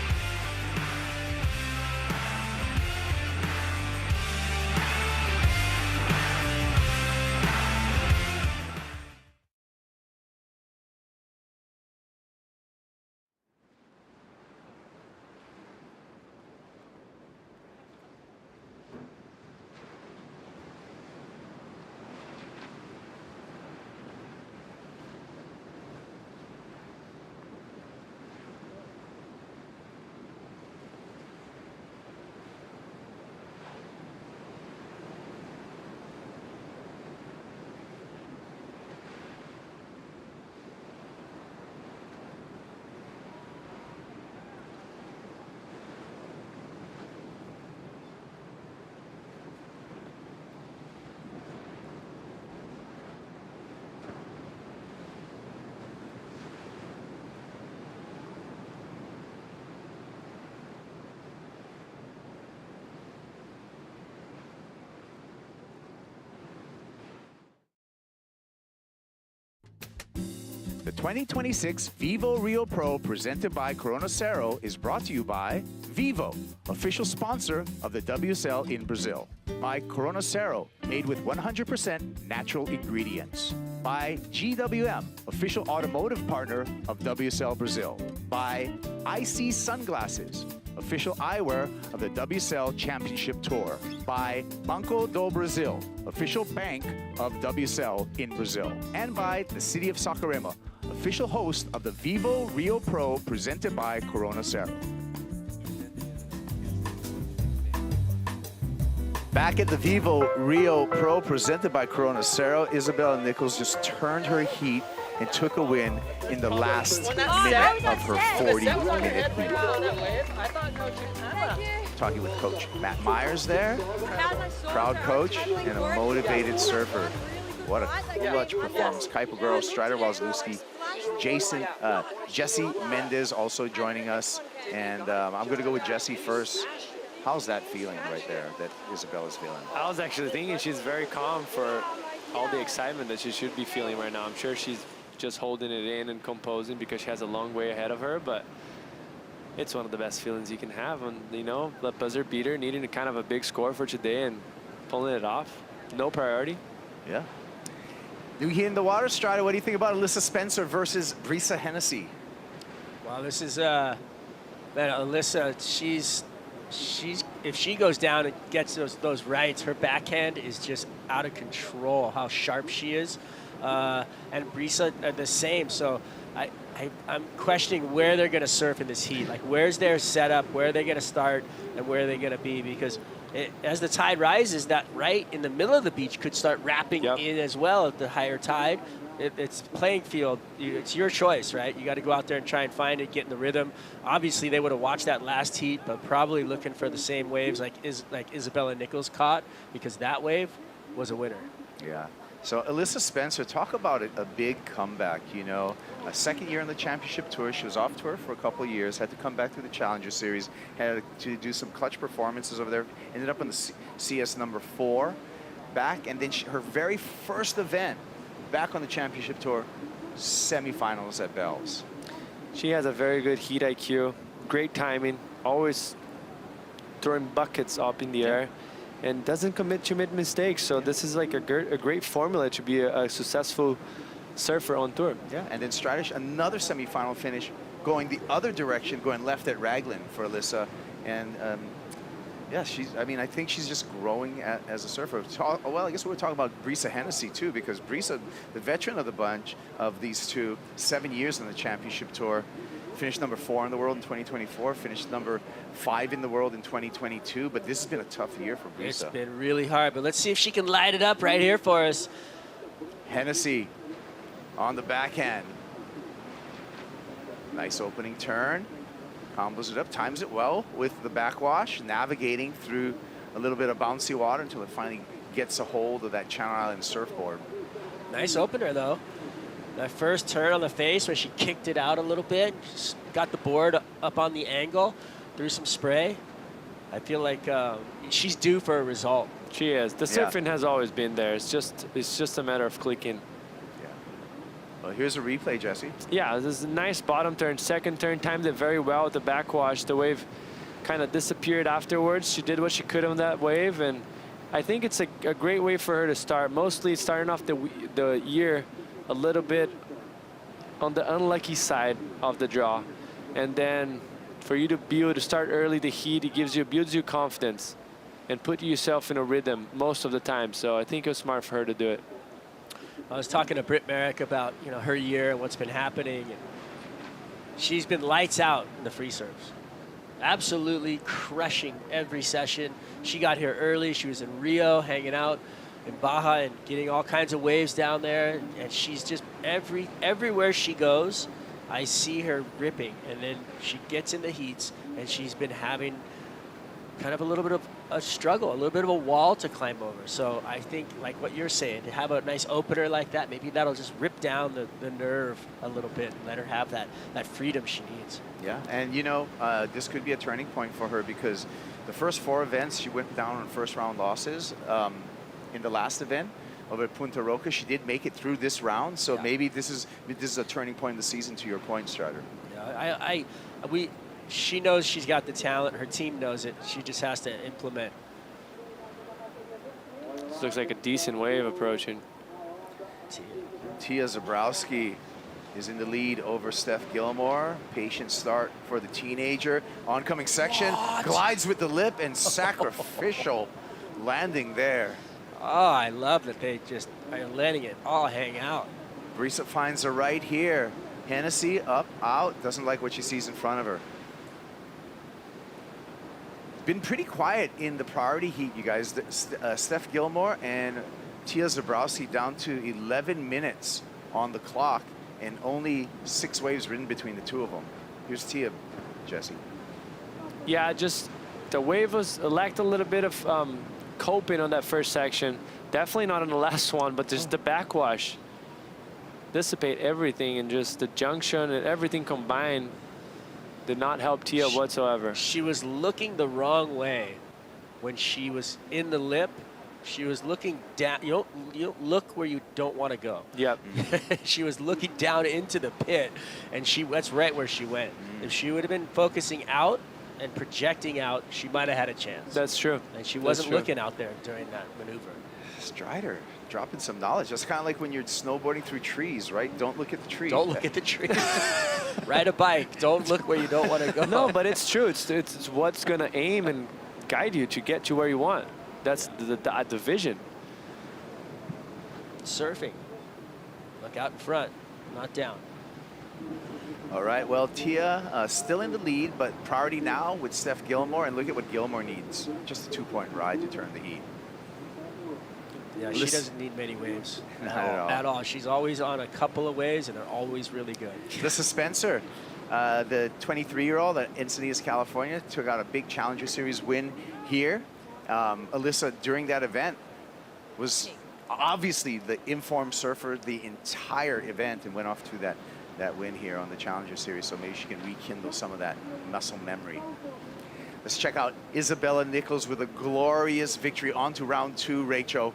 The 2026 VIVO Rio Pro presented by Corona Cero is brought to you by VIVO, official sponsor of the WSL in Brazil. By Corona Cero, made with 100% natural ingredients. By GWM, official automotive partner of WSL Brazil. By IC Sunglasses, official eyewear of the WSL Championship Tour. By Banco do Brasil, official bank of WSL in Brazil. And by the City of Saquarema, official host of the VIVO Rio Pro presented by Corona Cero. Back at the VIVO Rio Pro presented by Corona Cero, Isabella Nichols just turned her heat and took a win in the last minute of her 40-minute lead. Talking with Coach Matt Myers there, proud coach and a motivated surfer. What a clutch performance. Kaipo Girl, Strider Wozlewski, Jesse Mendez also joining us. And I'm going to go with Jesse first. How's that feeling right there that Isabella's feeling? I was actually thinking she's very calm for all the excitement that she should be feeling right now. I'm sure she's just holding it in and composing because she has a long way ahead of her, but it's one of the best feelings you can have. And, you know, the buzzer beater needing a kind of a big score for today and pulling it off. No priority. Yeah. New heat in the water, Strider. What do you think about Alyssa Spencer versus Brisa Hennessy? Well, this is man, Alyssa. She's if she goes down and gets those rights, her backhand is just out of control. How sharp she is, and Brisa are the same. So I'm questioning where they're going to surf in this heat. Like, where's their setup? Where are they going to start, and where are they going to be? Because as the tide rises, that right in the middle of the beach could start wrapping in as well at the higher tide. It's playing field. It's your choice, right? You got to go out there and try and find it, get in the rhythm. Obviously, they would have watched that last heat, but probably looking for the same waves like Isabella Nichols caught, because that wave was a winner. Yeah. So Alyssa Spencer, talk about a big comeback, you know. A second year on the championship tour. She was off tour for a couple of years, had to come back through the Challenger Series, had to do some clutch performances over there, ended up on the CS number 4 back, and then her very first event back on the championship tour, semifinals at Bells. She has a very good heat IQ, great timing, always throwing buckets up in the air, and doesn't commit mistakes. So this is like a great formula to be a successful surfer on tour. Yeah, and then strategy, another semifinal finish going the other direction, going left at Raglan for Alyssa. And yeah, I think she's just growing as a surfer. Well, I guess we're talking about Brisa Hennessy too, because Brisa, the veteran of the bunch of these two, 7 years on the championship tour, finished number 4 in the world in 2024, finished number 5 in the world in 2022, but this has been a tough year for Brisa. It's been really hard, but let's see if she can light it up right here for us. Hennessy on the backhand. Nice opening turn. Combos it up, times it well with the backwash, navigating through a little bit of bouncy water until it finally gets a hold of that Channel Island surfboard. Nice opener, though. That first turn on the face where she kicked it out a little bit, just got the board up on the angle, threw some spray. I feel like she's due for a result. She is. The surfing has always been there. It's just a matter of clicking. Well, here's a replay, Jesse. Yeah, this is a nice bottom turn. Second turn, timed it very well with the backwash. The wave kind of disappeared afterwards. She did what she could on that wave, and I think it's a great way for her to start. Mostly starting off the year a little bit on the unlucky side of the draw. And then for you to be able to start early the heat, it builds you confidence and put yourself in a rhythm most of the time. So I think it was smart for her to do it. I was talking to Britt Merrick about her year and what's been happening, and she's been lights out in the free serves. Absolutely crushing every session. She got here early. She was in Rio hanging out in Baja and getting all kinds of waves down there, and she's just everywhere she goes, I see her ripping, and then she gets in the heats, and she's been having kind of a little bit of a struggle, a little bit of a wall to climb over. So I think, like what you're saying, to have a nice opener like that, maybe that'll just rip down the nerve a little bit and let her have that freedom she needs. Yeah, and this could be a turning point for her, because the first 4 events she went down on first round losses. In the last event over at Punta Roca, she did make it through this round, so maybe this is a turning point in the season, to your point, Strider. Yeah, she knows she's got the talent. Her team knows it. She just has to implement. This looks like a decent wave approaching. Tia Zabrowski is in the lead over Steph Gilmore. Patient start for the teenager. Oncoming section, glides with the lip, and sacrificial landing there. Oh, I love that they just are letting it all hang out. Brisa finds her right here. Hennessy up, out, doesn't like what she sees in front of her. Been pretty quiet in the priority heat, you guys. Steph Gilmore and Tia Zabrowski down to 11 minutes on the clock, and only 6 waves ridden between the two of them. Here's Tia, Jesse. Yeah, just the wave lacked a little bit of coping on that first section. Definitely not on the last one, but just the backwash dissipate everything, and just the junction and everything combined did not help Tia whatsoever. She was looking the wrong way when she was in the lip. She was looking down. You don't look where you don't want to go. Yep. She was looking down into the pit, and that's right where she went. If she would have been focusing out and projecting out, she might have had a chance. That's true. And she That's wasn't true. looking out there during that maneuver. Strider dropping some knowledge. That's kind of like when you're snowboarding through trees, right? Don't look at the tree. Don't look at the tree. Ride a bike. Don't look where you don't want to go. No, but it's true. It's what's going to aim and guide you to get to where you want. That's the vision. Surfing. Look out in front, not down. All right, well, Tia still in the lead, but priority now with Steph Gilmore, and look at what Gilmore needs. Just a 2-point ride to turn the heat. Yeah, she doesn't need many waves Not at all. at all. She's always on a couple of waves, and they're always really good. Alyssa Spencer, the 23-year-old at Encinitas, California, took out a big Challenger Series win here. Alyssa, during that event, was obviously the informed surfer the entire event and went off to that win here on the Challenger Series, so maybe she can rekindle some of that muscle memory. Let's check out Isabella Nichols with a glorious victory on to round 2, Rachel.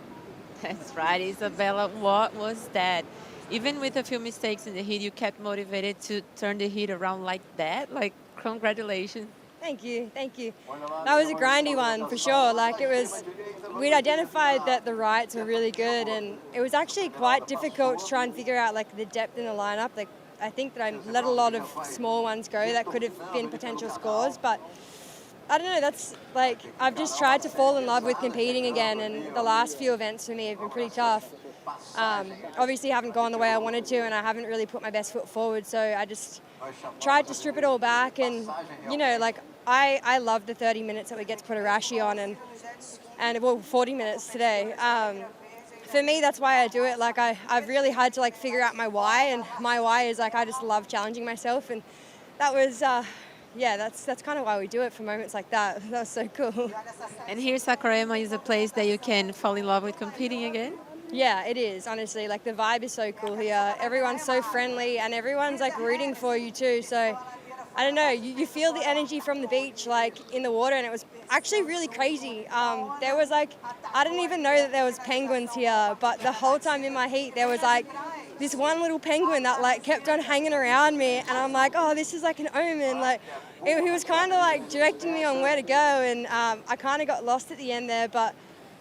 That's right, Isabella. What was that? Even with a few mistakes in the heat, you kept motivated to turn the heat around like that. Like, congratulations. Thank you, thank you. That was a grindy one for sure. Like we'd identified that the rights were really good, and it was actually quite difficult to try and figure out like the depth in the lineup. Like I think that I let a lot of small ones go that could have been potential scores, but I don't know, that's like, I've just tried to fall in love with competing again, and the last few events for me have been pretty tough. Obviously haven't gone the way I wanted to, and I haven't really put my best foot forward, so I just tried to strip it all back, and you know, like I love the 30 minutes that we get to put a Rashi on, and well, 40 minutes today. For me, that's why I do it. Like I've really had to like figure out my why, and my why is like I just love challenging myself, and that was yeah, that's kind of why we do it, for moments like that. That was so cool. And here, Saquarema is a place that you can fall in love with competing again. Yeah, it is, honestly. Like, the vibe is so cool here. Everyone's so friendly, and everyone's, like, rooting for you, too. So, I don't know, you feel the energy from the beach, like, in the water, and it was actually really crazy. There was, like, I didn't even know that there was penguins here, but the whole time in my heat, there was, like, this one little penguin that, like, kept on hanging around me, and I'm like, oh, this is, like, an omen. Like, he was kind of, like, directing me on where to go, and I kind of got lost at the end there, but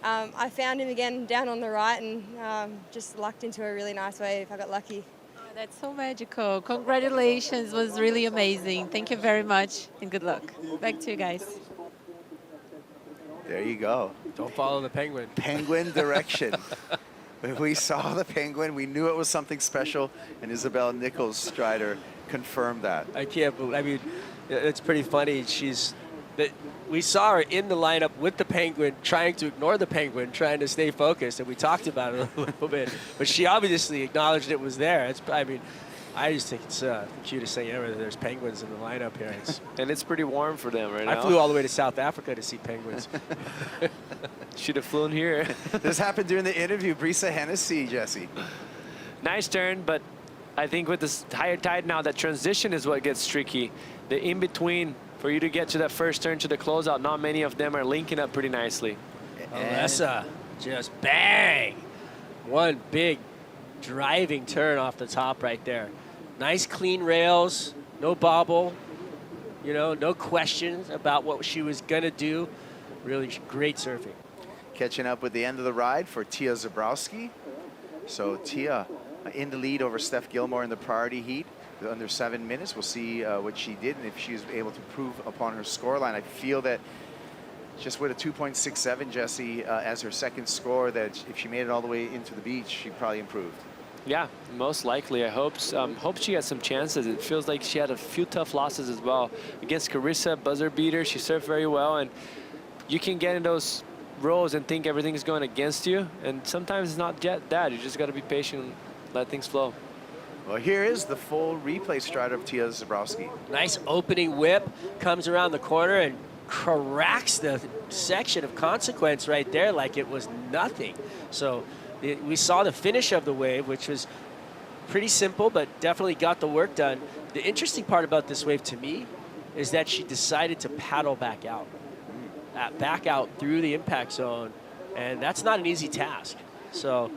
I found him again down on the right and just lucked into a really nice wave. I got lucky. Oh, that's so magical. Congratulations. It was really amazing. Thank you very much, and good luck. Back to you guys. There you go. Don't follow the penguin. Penguin direction. When we saw the penguin, we knew it was something special, and Isabella Nichols Strider confirmed that. I can't believe, I mean, it's pretty funny. We saw her in the lineup with the penguin, trying to ignore the penguin, trying to stay focused, and we talked about it a little bit. But she obviously acknowledged it was there. I mean, I just think it's the cutest thing ever that there's penguins in the lineup here. And it's pretty warm for them right now. I flew all the way to South Africa to see penguins. Should have flown here. This happened during the interview. Brisa Hennessy, Jesse. Nice turn, but I think with this higher tide now, that transition is what gets tricky. The in-between, for you to get to that first turn to the closeout, not many of them are linking up pretty nicely. Alessa, just bang! One big driving turn off the top right there. Nice clean rails, no bobble, you know, no questions about what she was gonna do. Really great surfing. Catching up with the end of the ride for Tia Zabrowski. So Tia in the lead over Steph Gilmore in the priority heat. Under 7 minutes, we'll see what she did and if she was able to improve upon her scoreline. I feel that just with a 2.67, Jesse, as her second score, that if she made it all the way into the beach, she probably improved. Yeah, most likely. I hope she has some chances. It feels like she had a few tough losses as well. Against Carissa, buzzer beater, she surfed very well, and you can get in those rows and think everything's going against you, and sometimes it's not that. You just got to be patient and let things flow. Well, here is the full replay Strider of Tia Zabrowski. Nice opening whip, comes around the corner and cracks the section of consequence right there like it was nothing. So we saw the finish of the wave, which was pretty simple, but definitely got the work done. The interesting part about this wave to me is that she decided to paddle back out through the impact zone, and that's not an easy task. So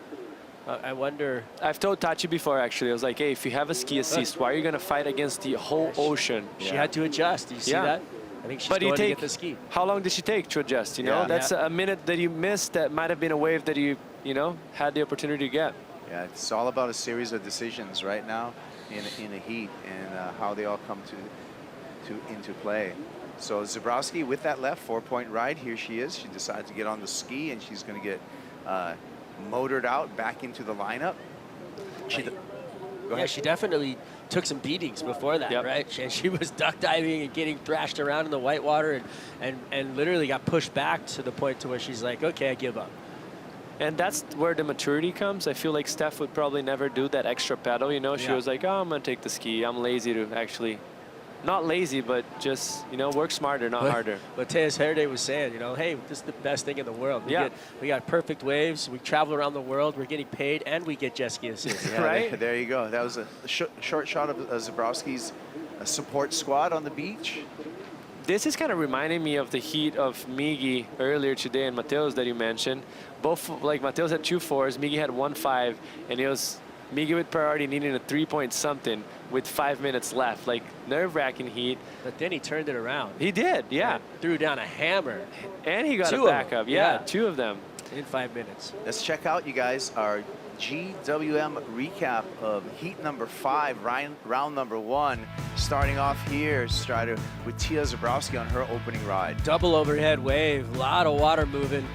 I wonder. I've told Tachi before, actually. I was like, hey, if you have a ski assist, why are you going to fight against the whole ocean? She had to adjust. Do you see that? I think she's But going to get the ski. How long did she take to adjust? You know, Yeah. that's a minute that you missed. That might have been a wave that you know, had the opportunity to get. Yeah, it's all about a series of decisions right now in a heat and how they all come into play. So Zebrowski with that left 4-point ride, here she is. She decides to get on the ski and she's going to get motored out back into the lineup. Yeah, she definitely took some beatings before that, right? She was duck diving and getting thrashed around in the whitewater and literally got pushed back to the point to where she's like, okay, I give up. And that's where the maturity comes. I feel like Steph would probably never do that extra pedal, you know? She was like, oh, I'm going to take the ski. I'm lazy to actually, not lazy, but just, you know, work smarter, not harder. But Tejas Herde was saying, you know, hey, this is the best thing in the world. We got perfect waves. We travel around the world. We're getting paid, and we get jet ski assists. Right? There you go. That was a short shot of Zebrowski's support squad on the beach. This is kind of reminding me of the heat of Miggy earlier today and Mateus that you mentioned. Both, like Mateus had 2.4s, Miggy had 1.5, and it was Miggy with priority needing a 3-point something with 5 minutes left. Like, nerve-wracking heat. But then he turned it around. He did, yeah. And threw down a hammer. And he got Two a backup. Yeah, 2 of them. In 5 minutes. Let's check out, you guys, our GWM recap of heat number 5, round number 1. Starting off here, Strider, with Tia Zebrowski on her opening ride. Double overhead wave, a lot of water moving.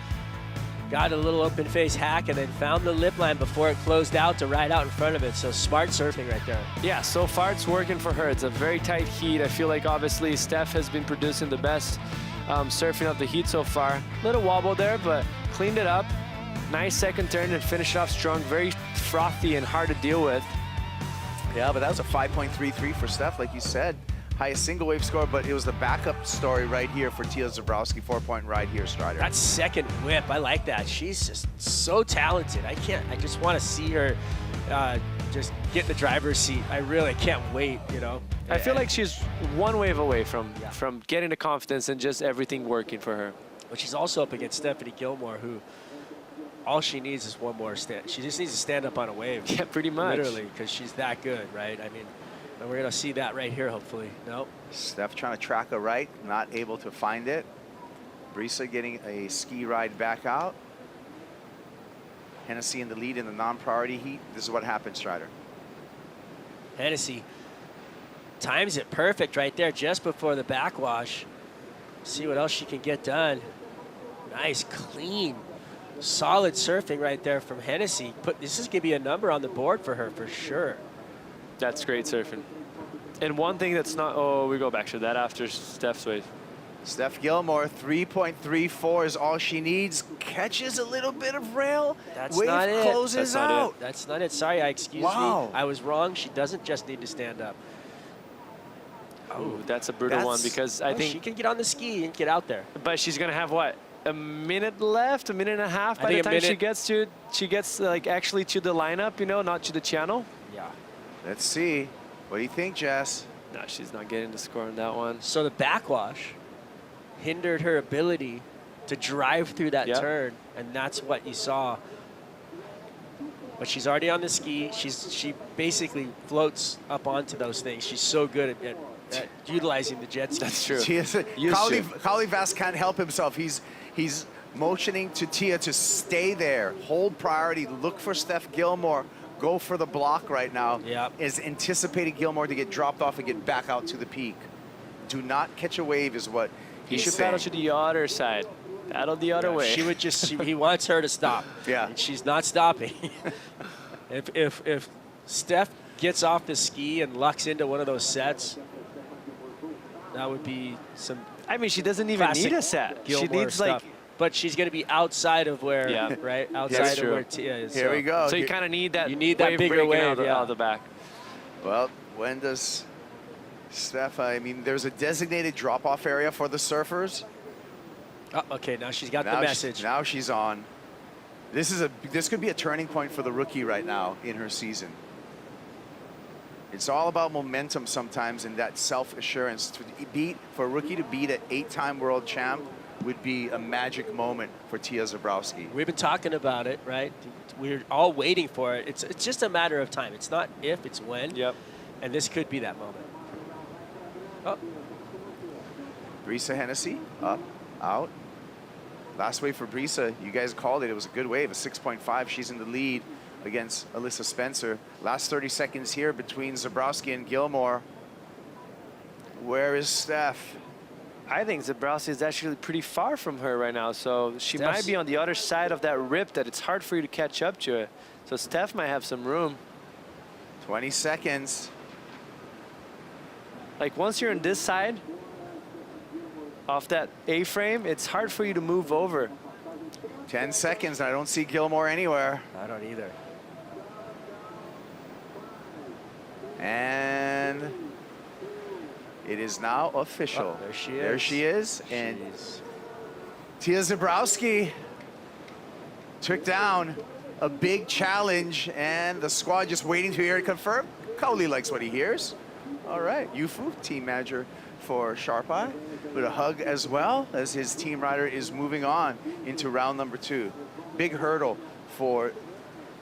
Got a little open face hack and then found the lip line before it closed out to ride out in front of it. So smart surfing right there. Yeah, so far it's working for her. It's a very tight heat. I feel like obviously Steph has been producing the best surfing of the heat so far. Little wobble there, but cleaned it up. Nice second turn and finished off strong. Very frothy and hard to deal with. Yeah, but that was a 5.33 for Steph, like you said. Highest single wave score, but it was the backup story right here for Tia Zebrowski. 4-point ride here, Strider. That second whip, I like that. She's just so talented. I just want to see her just get in the driver's seat. I really can't wait, you know. I feel like she's one wave away from getting the confidence and just everything working for her. But she's also up against Stephanie Gilmore, who all she needs is one more stand. She just needs to stand up on a wave. Yeah, pretty much. Literally, because she's that good, right? I mean, and we're going to see that right here, hopefully. Nope. Steph trying to track a right, not able to find it. Brisa getting a ski ride back out. Hennessy in the lead in the non-priority heat. This is what happened, Strider. Hennessy times it perfect right there just before the backwash. See what else she can get done. Nice, clean, solid surfing right there from Hennessy. This is going to be a number on the board for her for sure. That's great surfing. And one thing that's not, oh, we go back to that after Steph's wave. Steph Gilmore, 3.34 is all she needs. Catches a little bit of rail. That's wave not it. Closes out. That's not it. Sorry, excuse me. I was wrong. She doesn't just need to stand up. Oh, that's a brutal one because I think she can get on the ski and get out there. But she's gonna have what? A minute left, a minute and a half by the time she gets like actually to the lineup, you know, not to the channel. Yeah. Let's see. What do you think, Jess? No, she's not getting the score on that one. So the backwash hindered her ability to drive through that turn, and that's what you saw. But she's already on the ski. She basically floats up onto those things. She's so good at utilizing the jet ski. That's true. Kali Vast can't help himself. He's motioning to Tia to stay there, hold priority, look for Steph Gilmore, go for the block right now. Is anticipating Gilmore to get dropped off and get back out to the peak. Do not catch a wave is what he should paddle to the other side. Paddle the other way. She would just, he wants her to stop. Yeah. And she's not stopping. If Steph gets off the ski and lucks into one of those sets, that would be some. I mean, she doesn't even need a set. Gilmore she needs stuff. like. But she's going to be outside of where, right? Outside of where Tia is. Here we go. So you kind of need that. You need that bigger wave out of the back. Well, when does Steph? I mean, there's a designated drop-off area for the surfers. Oh, okay, now she's got the message. Now she's on. This could be a turning point for the rookie right now in her season. It's all about momentum sometimes and that self-assurance. For a rookie to beat an 8-time world champ would be a magic moment for Tia Zebrowski. We've been talking about it, right? We're all waiting for it. It's just a matter of time. It's not if, it's when. Yep. And this could be that moment. Oh. Brisa Hennessy, up, out. Last wave for Brisa, you guys called it. It was a good wave, a 6.5. She's in the lead against Alyssa Spencer. Last 30 seconds here between Zebrowski and Gilmore. Where is Steph? I think Zebrowski is actually pretty far from her right now, so she might be on the other side of that rip that it's hard for you to catch up to it. So Steph might have some room. 20 seconds. Like once you're on this side of that A-frame, it's hard for you to move over. 10 seconds, I don't see Gilmore anywhere. I don't either. And it is now official. Oh, there she is. There she is. And Tia Zebrowski took down a big challenge, and the squad just waiting to hear it confirmed. Cowley likes what he hears. All right, Yufu, team manager for Sharp Eye, with a hug as well as his team rider is moving on into round number 2. Big hurdle for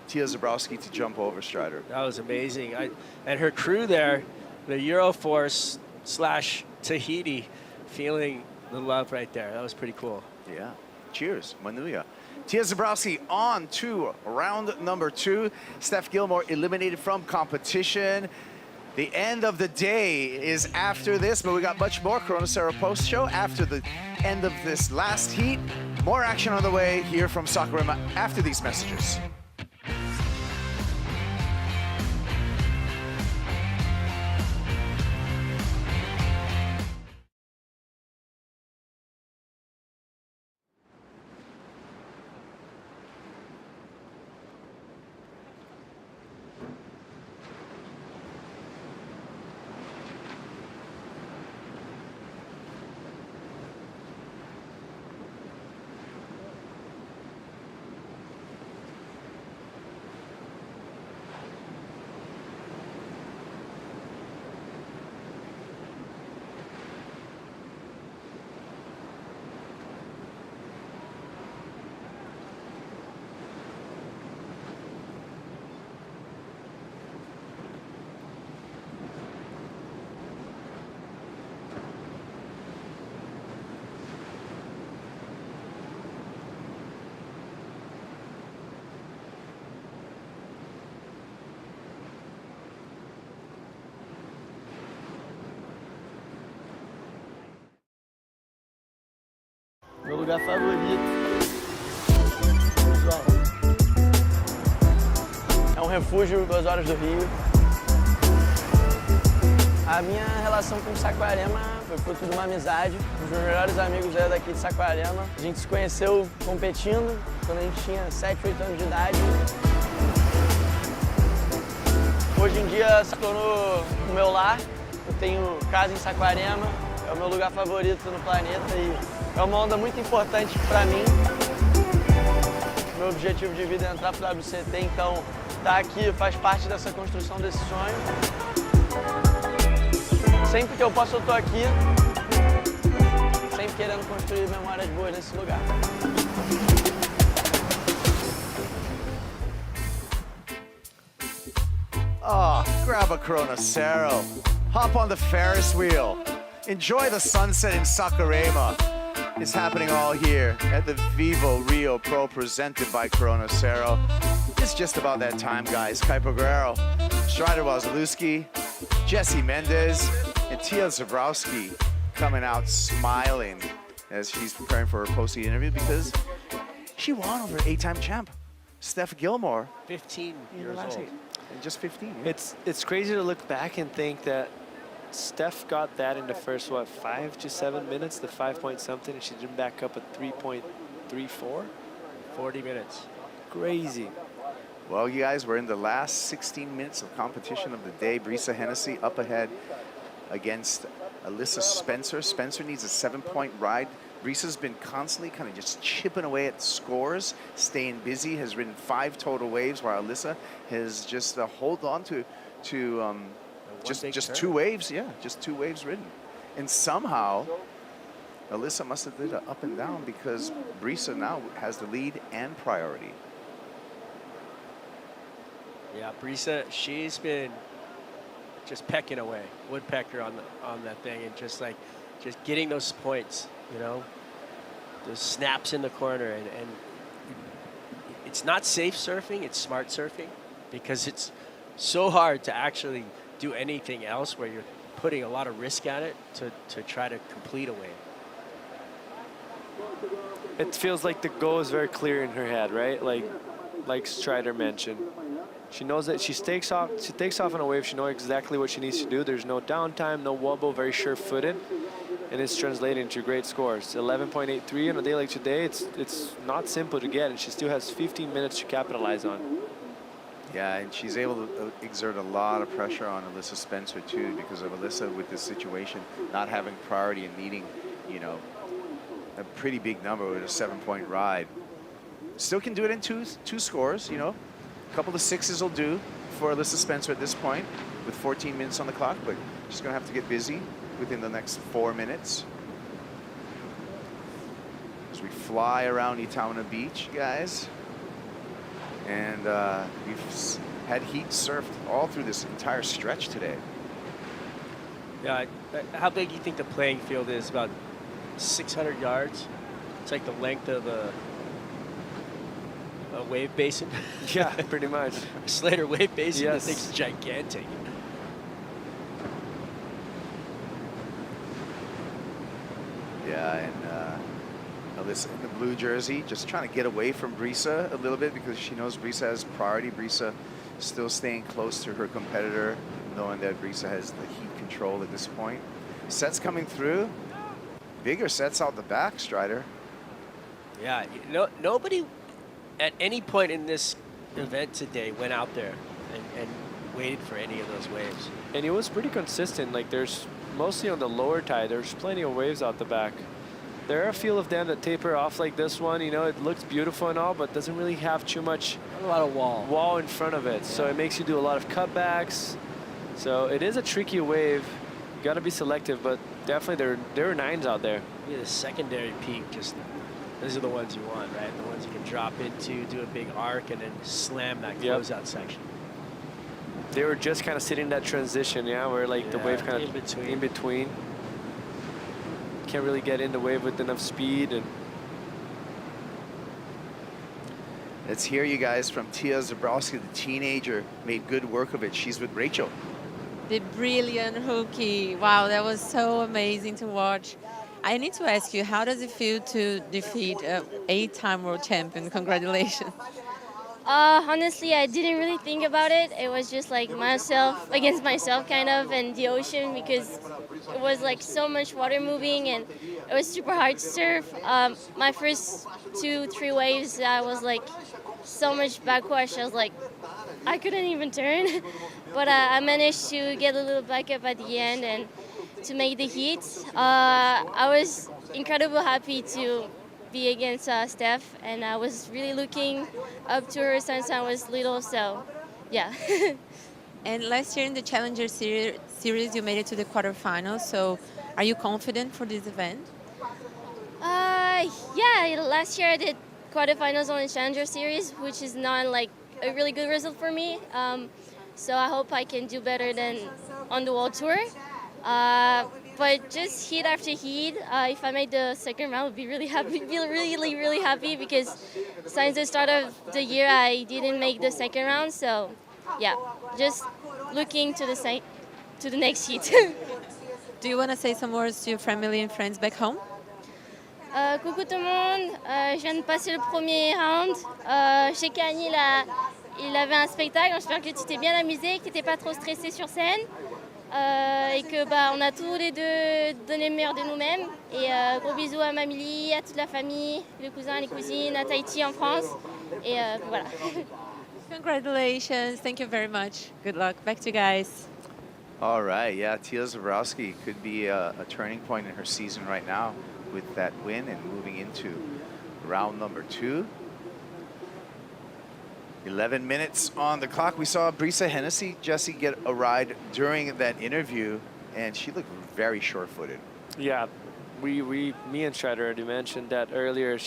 Tia Zebrowski to jump over, Strider. That was amazing. And her crew there, the Euroforce / Tahiti, feeling the love right there. That was pretty cool. Yeah. Cheers, Manuya. Tia Zebrowski on to round number 2. Steph Gilmore eliminated from competition. The end of the day is after this, but we got much more Corona Cero post show after the end of this last heat. More action on the way here from Saquarema after these messages. Meu lugar favorito. É um refúgio 2 horas do Rio. A minha relação com Saquarema foi fruto de uma amizade. Os meus melhores amigos eram daqui de Saquarema. A gente se conheceu competindo quando a gente tinha 7, 8 anos de idade. Hoje em dia se tornou o meu lar. Eu tenho casa em Saquarema. É o meu lugar favorito no planeta e é uma onda muito importante para mim. Meu objetivo de vida é entrar para o WCT, então estar aqui faz parte dessa construção desse sonho. Sempre que eu posso, eu estou aqui, sempre querendo construir memórias boas nesse lugar. Oh, grab a Corona Cero. Hop on the Ferris wheel. Enjoy the sunset in Saquarema. It's happening all here at the VIVO Rio Pro presented by Corona Cero. It's just about that time, guys. Kuiper Guerrero, Strider Wazalewski, Jesse Mendez, and Tia Zebrowski coming out smiling as she's preparing for her post-heat interview because she won over 8-time champ Steph Gilmore. 15 in years last old. heat. And just 15. Yeah. It's crazy to look back and think that Steph got that in the first, 5 to 7 minutes, the 5-point-something, and she didn't back up at 3.34? 40 minutes. Crazy. Well, you guys, we're in the last 16 minutes of competition of the day. Brisa Hennessy up ahead against Alyssa Spencer. Spencer needs a 7-point ride. Brisa's been constantly kind of just chipping away at scores, staying busy, has ridden 5 total waves, while Alyssa has just hold on to just 2 waves, yeah, just 2 waves ridden. And somehow, Alyssa must have did an up and down because Brisa now has the lead and priority. Yeah, Brisa, she's been just pecking away, woodpecker on that thing, and just like just getting those points, you know, those snaps in the corner. And it's not safe surfing, it's smart surfing, because it's so hard to actually do anything else where you're putting a lot of risk at it to try to complete a wave. It feels like the goal is very clear in her head, right? Like Strider mentioned. She knows that she takes off on a wave. She knows exactly what she needs to do. There's no downtime, no wobble, very sure-footed, and it's translating to great scores. 11.83 on a day like today. It's not simple to get, and she still has 15 minutes to capitalize on. Yeah, and she's able to exert a lot of pressure on Alyssa Spencer too, because of Alyssa with this situation not having priority and needing, you know, a pretty big number with a 7-point ride. Still can do it in two scores, you know. A couple of sixes will do for Alyssa Spencer at this point with 14 minutes on the clock, but she's going to have to get busy within the next 4 minutes. As we fly around Itaúna Beach, guys. And we've had heat surfed all through this entire stretch today. Yeah, how big do you think the playing field is? About 600 yards? It's like the length of a wave basin. Yeah, pretty much. A Slater wave basin, yes. That thing's gigantic. Yeah, and Alyssa in the blue jersey, just trying to get away from Brisa a little bit because she knows Brisa has priority. Brisa still staying close to her competitor, knowing that Brisa has the heat control at this point. Sets coming through. Bigger sets out the back, Strider. Yeah, nobody at any point in this event today went out there and waited for any of those waves. And it was pretty consistent. Like, there's mostly on the lower tide, there's plenty of waves out the back. There are a few of them that taper off like this one. You know, it looks beautiful and all, but doesn't really have too much a lot of wall in front of it. Yeah. So it makes you do a lot of cutbacks. So it is a tricky wave. You got to be selective, but definitely there are nines out there. Yeah, the secondary peak, just those are the ones you want, right? The ones you can drop into, do a big arc, and then slam that closeout section. They were just kind of sitting in that transition, yeah, where like the wave kind of in between. Can't really get in the wave with enough speed. And let's hear you guys from Tia Zabrowski, the teenager, made good work of it. She's with Rachel. The brilliant hooky. Wow, that was so amazing to watch. I need to ask you, how does it feel to defeat an 8-time world champion? Congratulations. Honestly, I didn't really think about it. It was just like myself against myself kind of, and the ocean, because it was like so much water moving and it was super hard to surf. My first 2-3 waves, I was like so much backwash. I was like, I couldn't even turn. But I managed to get a little back up at the end and to make the heat. I was incredibly happy to be against Steph, and I was really looking up to her since I was little, so yeah. And last year in the Challenger series, you made it to the quarterfinals, so are you confident for this event? Yeah, last year I did quarterfinals on the Challenger series, which is not like a really good result for me. So I hope I can do better than on the World Tour. But just heat after heat, if I made the second round, I would be really happy, really happy, because since the start of the year, I didn't make the second round. So yeah, just looking to the next heat. Do you want to say some words to your family and friends back home? Coucou tout le monde, je viens de passer le premier round. Je sais qu'Annie, il avait un spectacle. J'espère que tu t'es bien amusé, que tu n'étais pas trop stressé sur scène. Et que on a tous les deux donné le meilleur de nous-mêmes. Et gros bisous à Mamie, à toute la famille, les cousins, les cousines, à Tahiti en France. Et voilà. Congratulations. Thank you very much. Good luck. Back to you guys. All right, yeah, Tia Zabrowski could be a turning point in her season right now with that win and moving into round number 2. 11 minutes on the clock. We saw Brisa Hennessy, Jesse, get a ride during that interview, and she looked very short-footed. Yeah, me and Strider already mentioned that earlier.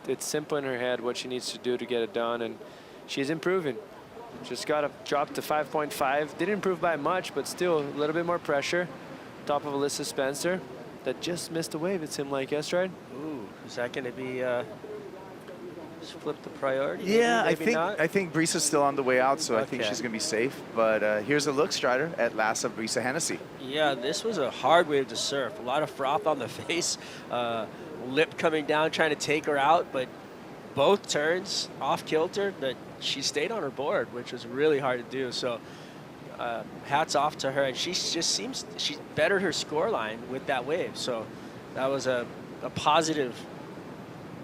It's simple in her head what she needs to do to get it done, and she's improving. Just got to drop to 5.5. Didn't improve by much, but still a little bit more pressure. Top of Alyssa Spencer. that just missed a wave, it seemed like, yes, Stride? Ooh, is that going to be just flip the priority? Yeah, maybe not? I think Brisa's still on the way out, so I think Okay. she's going to be safe. But here's a look, Strider, at last of Brisa Hennessy. Yeah, this was a hard wave to surf. A lot of froth on the face, lip coming down, trying to take her out, but both turns off kilter, but she stayed on her board, which was really hard to do. So hats off to her, and she just seems she bettered her score line with that wave. So that was a positive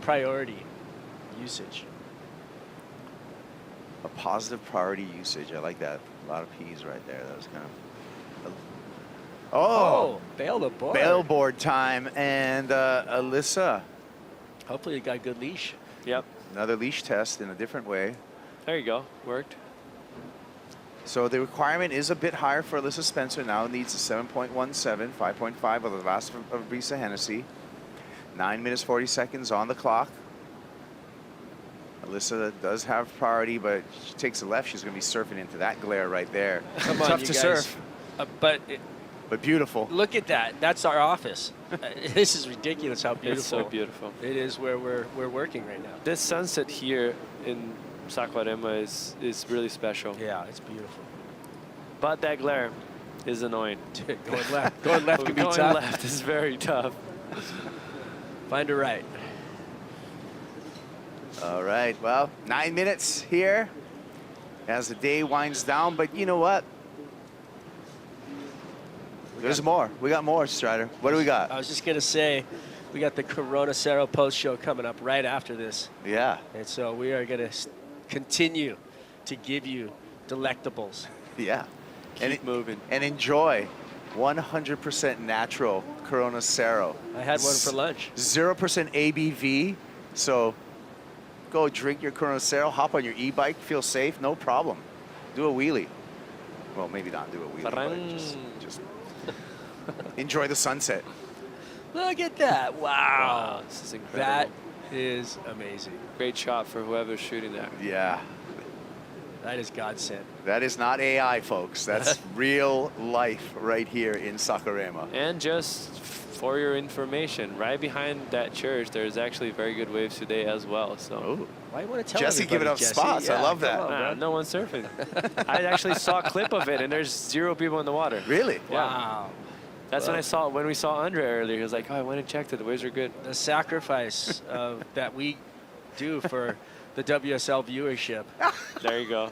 priority usage. A positive priority usage. I like that. A lot of P's right there. That was kind of... Oh! Bail the board. Bail board time. And Alyssa. Hopefully you got a good leash. Yep. Another leash test in a different way. There you go. Worked. So the requirement is a bit higher for Alyssa Spencer now. Needs a 7.17, 5.5 of the last of Brisa Hennessy. 9 minutes, 40 seconds on the clock. Alyssa does have priority, but she takes a left. She's going to be surfing into that glare right there. Come on, Tough you to guys. surf. But beautiful. Look at that. That's our office. This is ridiculous how beautiful. It's so beautiful. It is where we're working right now. This sunset here in Saquarema is really special. Yeah, it's beautiful. But that glare is annoying. Going left. Going left can be Going tough. left is very tough. Find a right. All right, well, 9 minutes here as the day winds down, but you know what? There's more. We got more, Strider. What do we got? I was just going to say, we got the Corona Cero post show coming up right after this. Yeah. And so we are going to continue to give you delectables. Yeah. Keep moving. And enjoy 100% natural Corona Cero. I had one for lunch. 0% ABV, so go drink your Corona Cero, hop on your e-bike, feel safe, no problem. Do a wheelie. Well, maybe not do a wheelie, but just enjoy the sunset. Look at that. Wow. This is incredible. That is amazing. Great shot for whoever's shooting that. Yeah. That is godsend. That is not AI, folks. That's real life right here in Saquarema. And just for your information, right behind that church, there's actually very good waves today as well. So why you want to tell Jesse everybody, giving up Jesse? spots. I Yeah, love come that. on, nah, bro. no one's surfing. I actually saw a clip of it, and there's 0 people in the water. Really? Yeah. Wow. That's when we saw Andre earlier. He was like, "Oh, I went and checked it. The waves are good." The sacrifice that we do for the WSL viewership. There you go.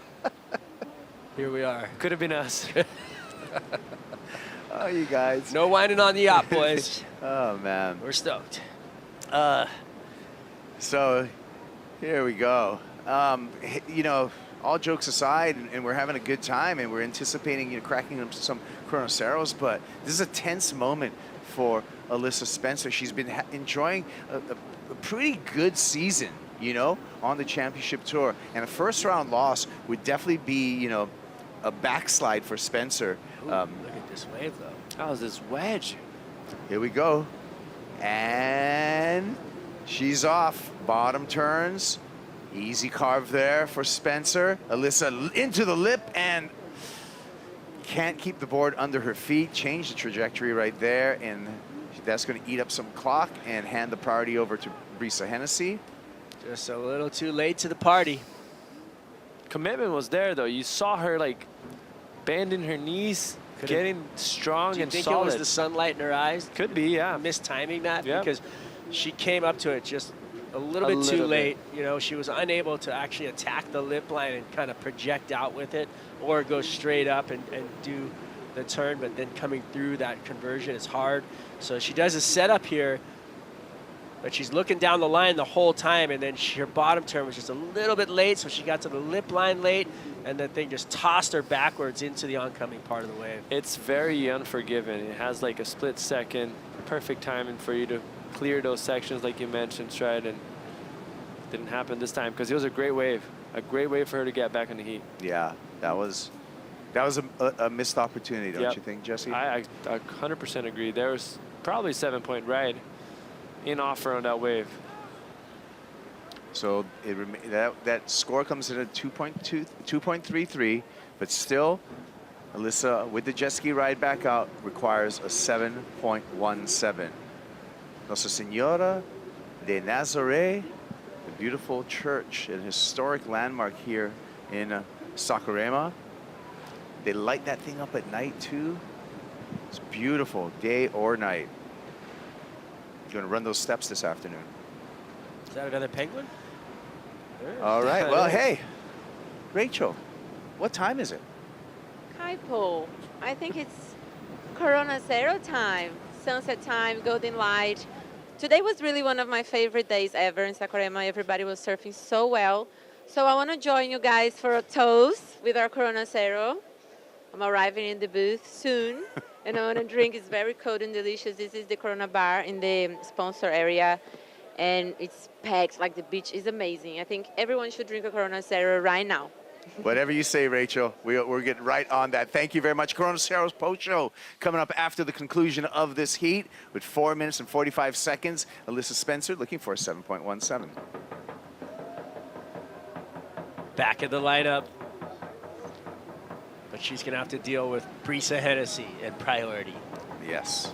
Here we are. Could have been us. Oh, you guys. No whining on the yacht, boys. Oh, man. We're stoked. So here we go. You know, all jokes aside, and we're having a good time, and we're anticipating, you know, cracking up some Corona Ceros, but this is a tense moment for Alyssa Spencer. She's been enjoying a pretty good season, you know, on the championship tour, and a first round loss would definitely be, you know, a backslide for Spencer. Ooh, look at this wave, though. How's this wedge? Here we go. And she's off. Bottom turns. Easy carve there for Spencer. Alyssa into the lip and can't keep the board under her feet. Change the trajectory right there. And that's going to eat up some clock and hand the priority over to Brisa Hennessy. Just a little too late to the party. Commitment was there, though. You saw her, like, bending her knees, getting strong Do you and think solid. it was the sunlight in her eyes? Could be, yeah. Mistiming that Yeah. because she came up to it just a little bit too late. You know, she was unable to actually attack the lip line and kind of project out with it or go straight up and do the turn, but then coming through that conversion is hard. So she does a setup here, but she's looking down the line the whole time, and then her bottom turn was just a little bit late, so she got to the lip line late, and the thing just tossed her backwards into the oncoming part of the wave. It's very unforgiving. It has like a split second, perfect timing for you to clear those sections like you mentioned, Stride, and didn't happen this time because it was a great wave for her to get back in the heat. Yeah, that was a missed opportunity, don't you think, Jesse? I 100% agree. There was probably 7-point ride in offer on that wave. So that score comes in at 2.33, but still Alyssa, with the jet ski ride back out, requires a 7.17. Nossa Senora de Nazaré, the beautiful church, an historic landmark here in Saquarema. They light that thing up at night too. It's beautiful, day or night. You're gonna run those steps this afternoon. Is that another penguin? All right, well, hey, Rachel, what time is it? Kaipo, I think it's Corona Cero time, sunset time, golden light. Today was really one of my favorite days ever in Saquarema. Everybody was surfing so well. So I want to join you guys for a toast with our Corona Cero. I'm arriving in the booth soon, and I want to drink. It's very cold and delicious. This is the Corona Bar in the sponsor area, and it's packed. Like, the beach is amazing. I think everyone should drink a Corona Cero right now. Whatever you say, Rachel. We're getting right on that. Thank you very much. Corona Cero's post show coming up after the conclusion of this heat with 4 minutes and 45 seconds. Alyssa Spencer looking for a 7.17. Back in the lineup. But she's going to have to deal with Brisa Hennessy and priority. Yes.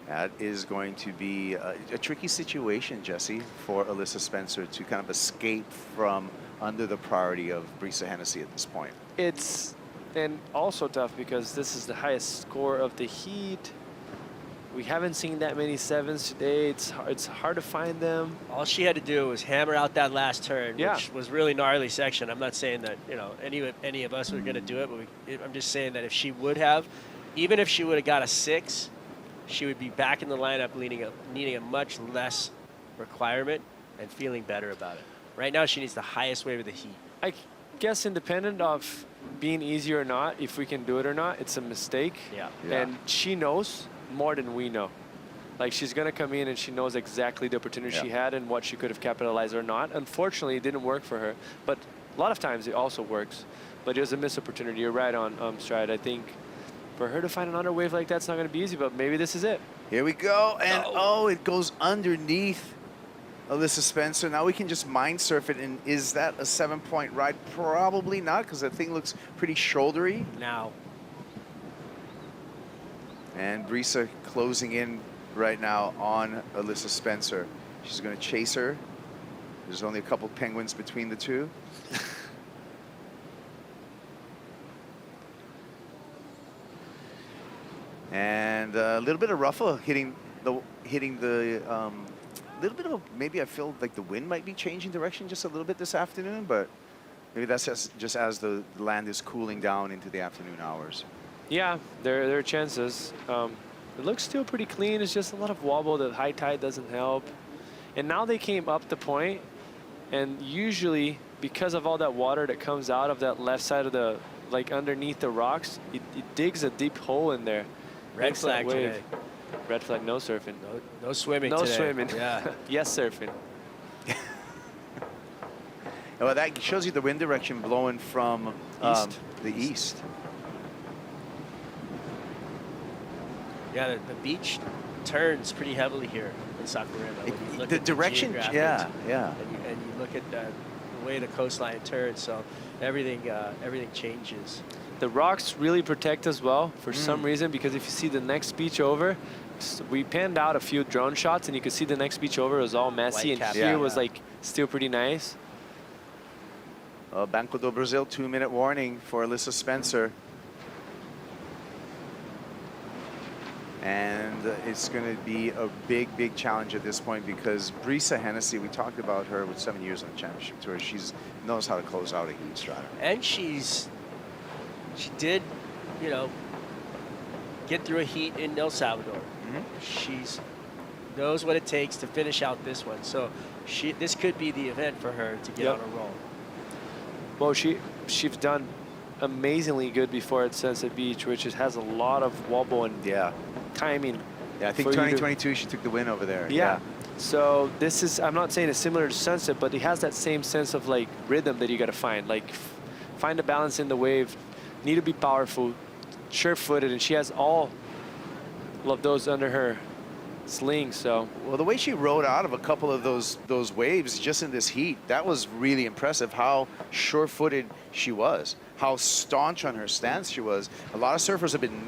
That is going to be a tricky situation, Jesse, for Alyssa Spencer to kind of escape from under the priority of Brisa Hennessy at this point. It's and also tough because this is the highest score of the heat. We haven't seen that many sevens today. It's hard to find them. All she had to do was hammer out that last turn, which was really gnarly section. I'm not saying that any of us were going to do it, but I'm just saying that if she would have, even if she would have got a 6, she would be back in the lineup needing a much less requirement and feeling better about it. Right now, she needs the highest wave of the heat. I guess independent of being easy or not, if we can do it or not, it's a mistake. Yeah. And she knows more than we know. Like, she's going to come in and she knows exactly the opportunity she had and what she could have capitalized or not. Unfortunately, it didn't work for her. But a lot of times it also works. But it was a missed opportunity. You're right on, Stride. I think for her to find another wave like that's not going to be easy, but maybe this is it. Here we go. And, it goes underneath Alyssa Spencer. Now we can just mind surf it. And is that a 7-point ride? Probably not, because that thing looks pretty shouldery. Now. And Brisa closing in right now on Alyssa Spencer. She's going to chase her. There's only a couple penguins between the two. And a little bit of ruffle hitting the little bit of maybe I feel like the wind might be changing direction just a little bit this afternoon, but maybe that's just as the land is cooling down into the afternoon hours. Yeah, there are chances. It looks still pretty clean. It's just a lot of wobble. The high tide doesn't help. And now they came up the point, and usually because of all that water that comes out of that left side of the, like underneath the rocks, it digs a deep hole in there. Red flag today. Red flag, no surfing. No swimming no today. swimming. Yeah. Yes, surfing. Well, that shows you the wind direction blowing from the east. Yeah, the beach turns pretty heavily here in Saquarema. When you look The at direction, geographics. yeah. And you look at the way the coastline turns, so everything changes. The rocks really protect as well for some reason, because if you see the next beach over, we panned out a few drone shots and you could see the next beach over was all messy, and here was like still pretty nice. Banco do Brasil 2-minute warning for Alyssa Spencer. And it's going to be a big challenge at this point because Brisa Hennessy, we talked about her with 7 years on the championship tour. She knows how to close out a heat strata. And she did, get through a heat in El Salvador. She's knows what it takes to finish out this one. So this could be the event for her to get on a roll. Well, she's done amazingly good before at Sunset Beach, which has a lot of wobble and timing. Yeah, I think 2022 she took the win over there. Yeah. So this is, I'm not saying it's similar to Sunset, but it has that same sense of like rhythm that you got to find. Like find a balance in the wave, need to be powerful, sure-footed, and she has all of those under her sling. So well, the way she rode out of a couple of those waves just in this heat, that was really impressive. How sure-footed she was, how staunch on her stance she was. A lot of surfers have been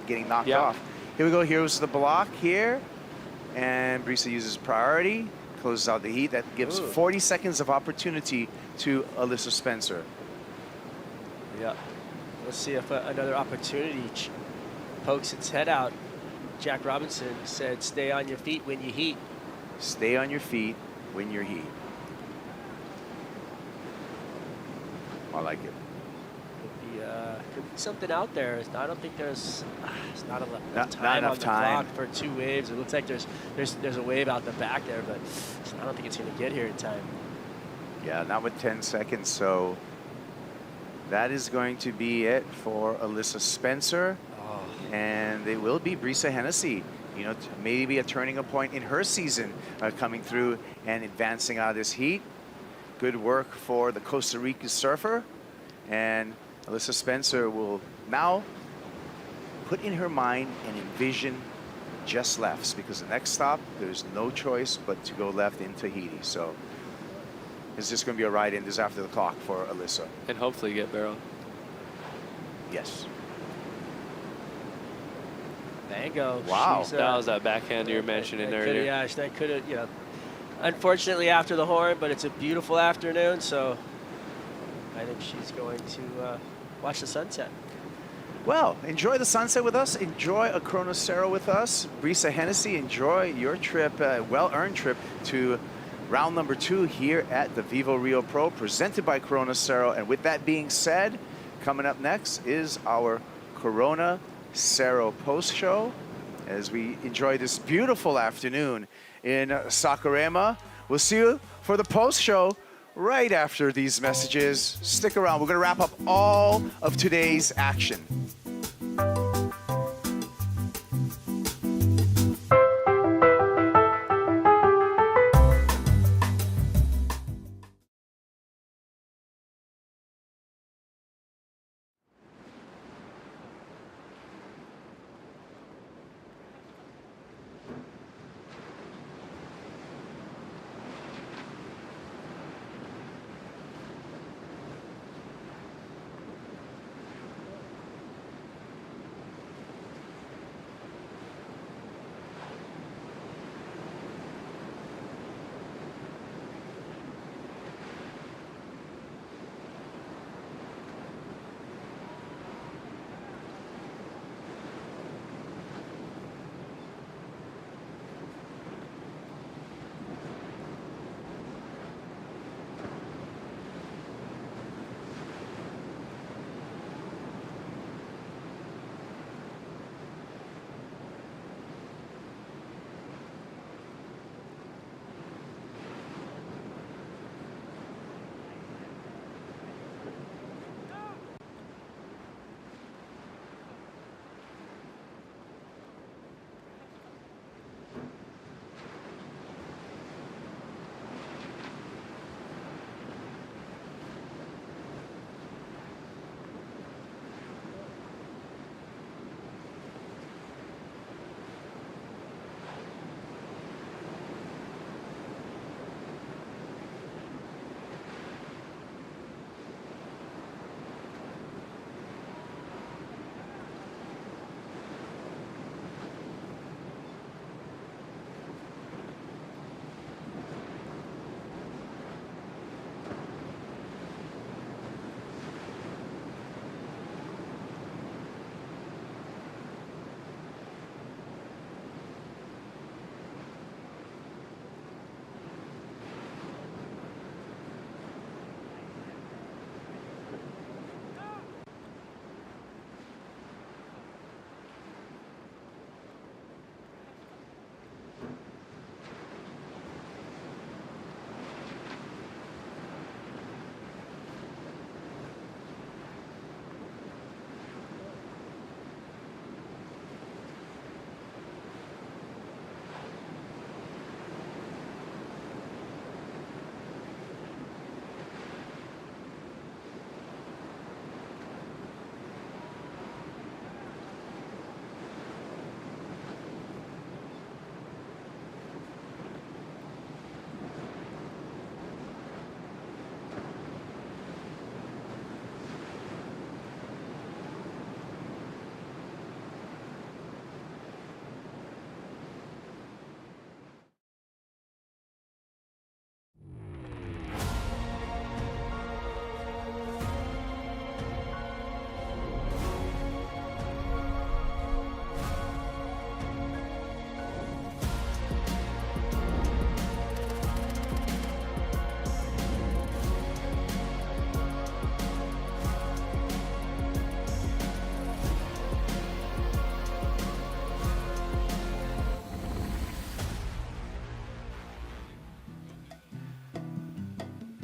getting knocked off. Here we go. Here's the block here, and Brisa uses priority, closes out the heat. That gives 40 seconds of opportunity to Alyssa Spencer. Yeah. Let's see if another opportunity pokes its head out. Jack Robinson said, stay on your feet when you heat. Stay on your feet when you're heat. I like it. Could be something out there. I don't think there's not enough time not enough on the time clock for 2 waves. It looks like there's a wave out the back there, but I don't think it's going to get here in time. Yeah, not with 10 seconds. So that is going to be it for Alyssa Spencer. And it will be Brisa Hennessy, you know, maybe a turning point in her season, coming through and advancing out of this heat. Good work for the Costa Rica surfer. And Alyssa Spencer will now put in her mind and envision just lefts, because the next stop, there's no choice but to go left in Tahiti. So it's just going to be a ride in this after the clock for Alyssa. And hopefully get barrel. Yes. Mango. Wow. That was that backhand you were mentioning earlier. Yeah, that could have, you know, unfortunately after the horn, but it's a beautiful afternoon, so I think she's going to watch the sunset. Well, enjoy the sunset with us. Enjoy a Corona Cero with us. Brisa Hennessy, enjoy your trip, well-earned trip to round number 2 here at the VIVO Rio Pro, presented by Corona Cero. And with that being said, coming up next is our Corona Cero post-show as we enjoy this beautiful afternoon in Saquarema. We'll see you for the post-show right after these messages. Stick around. We're going to wrap up all of today's action.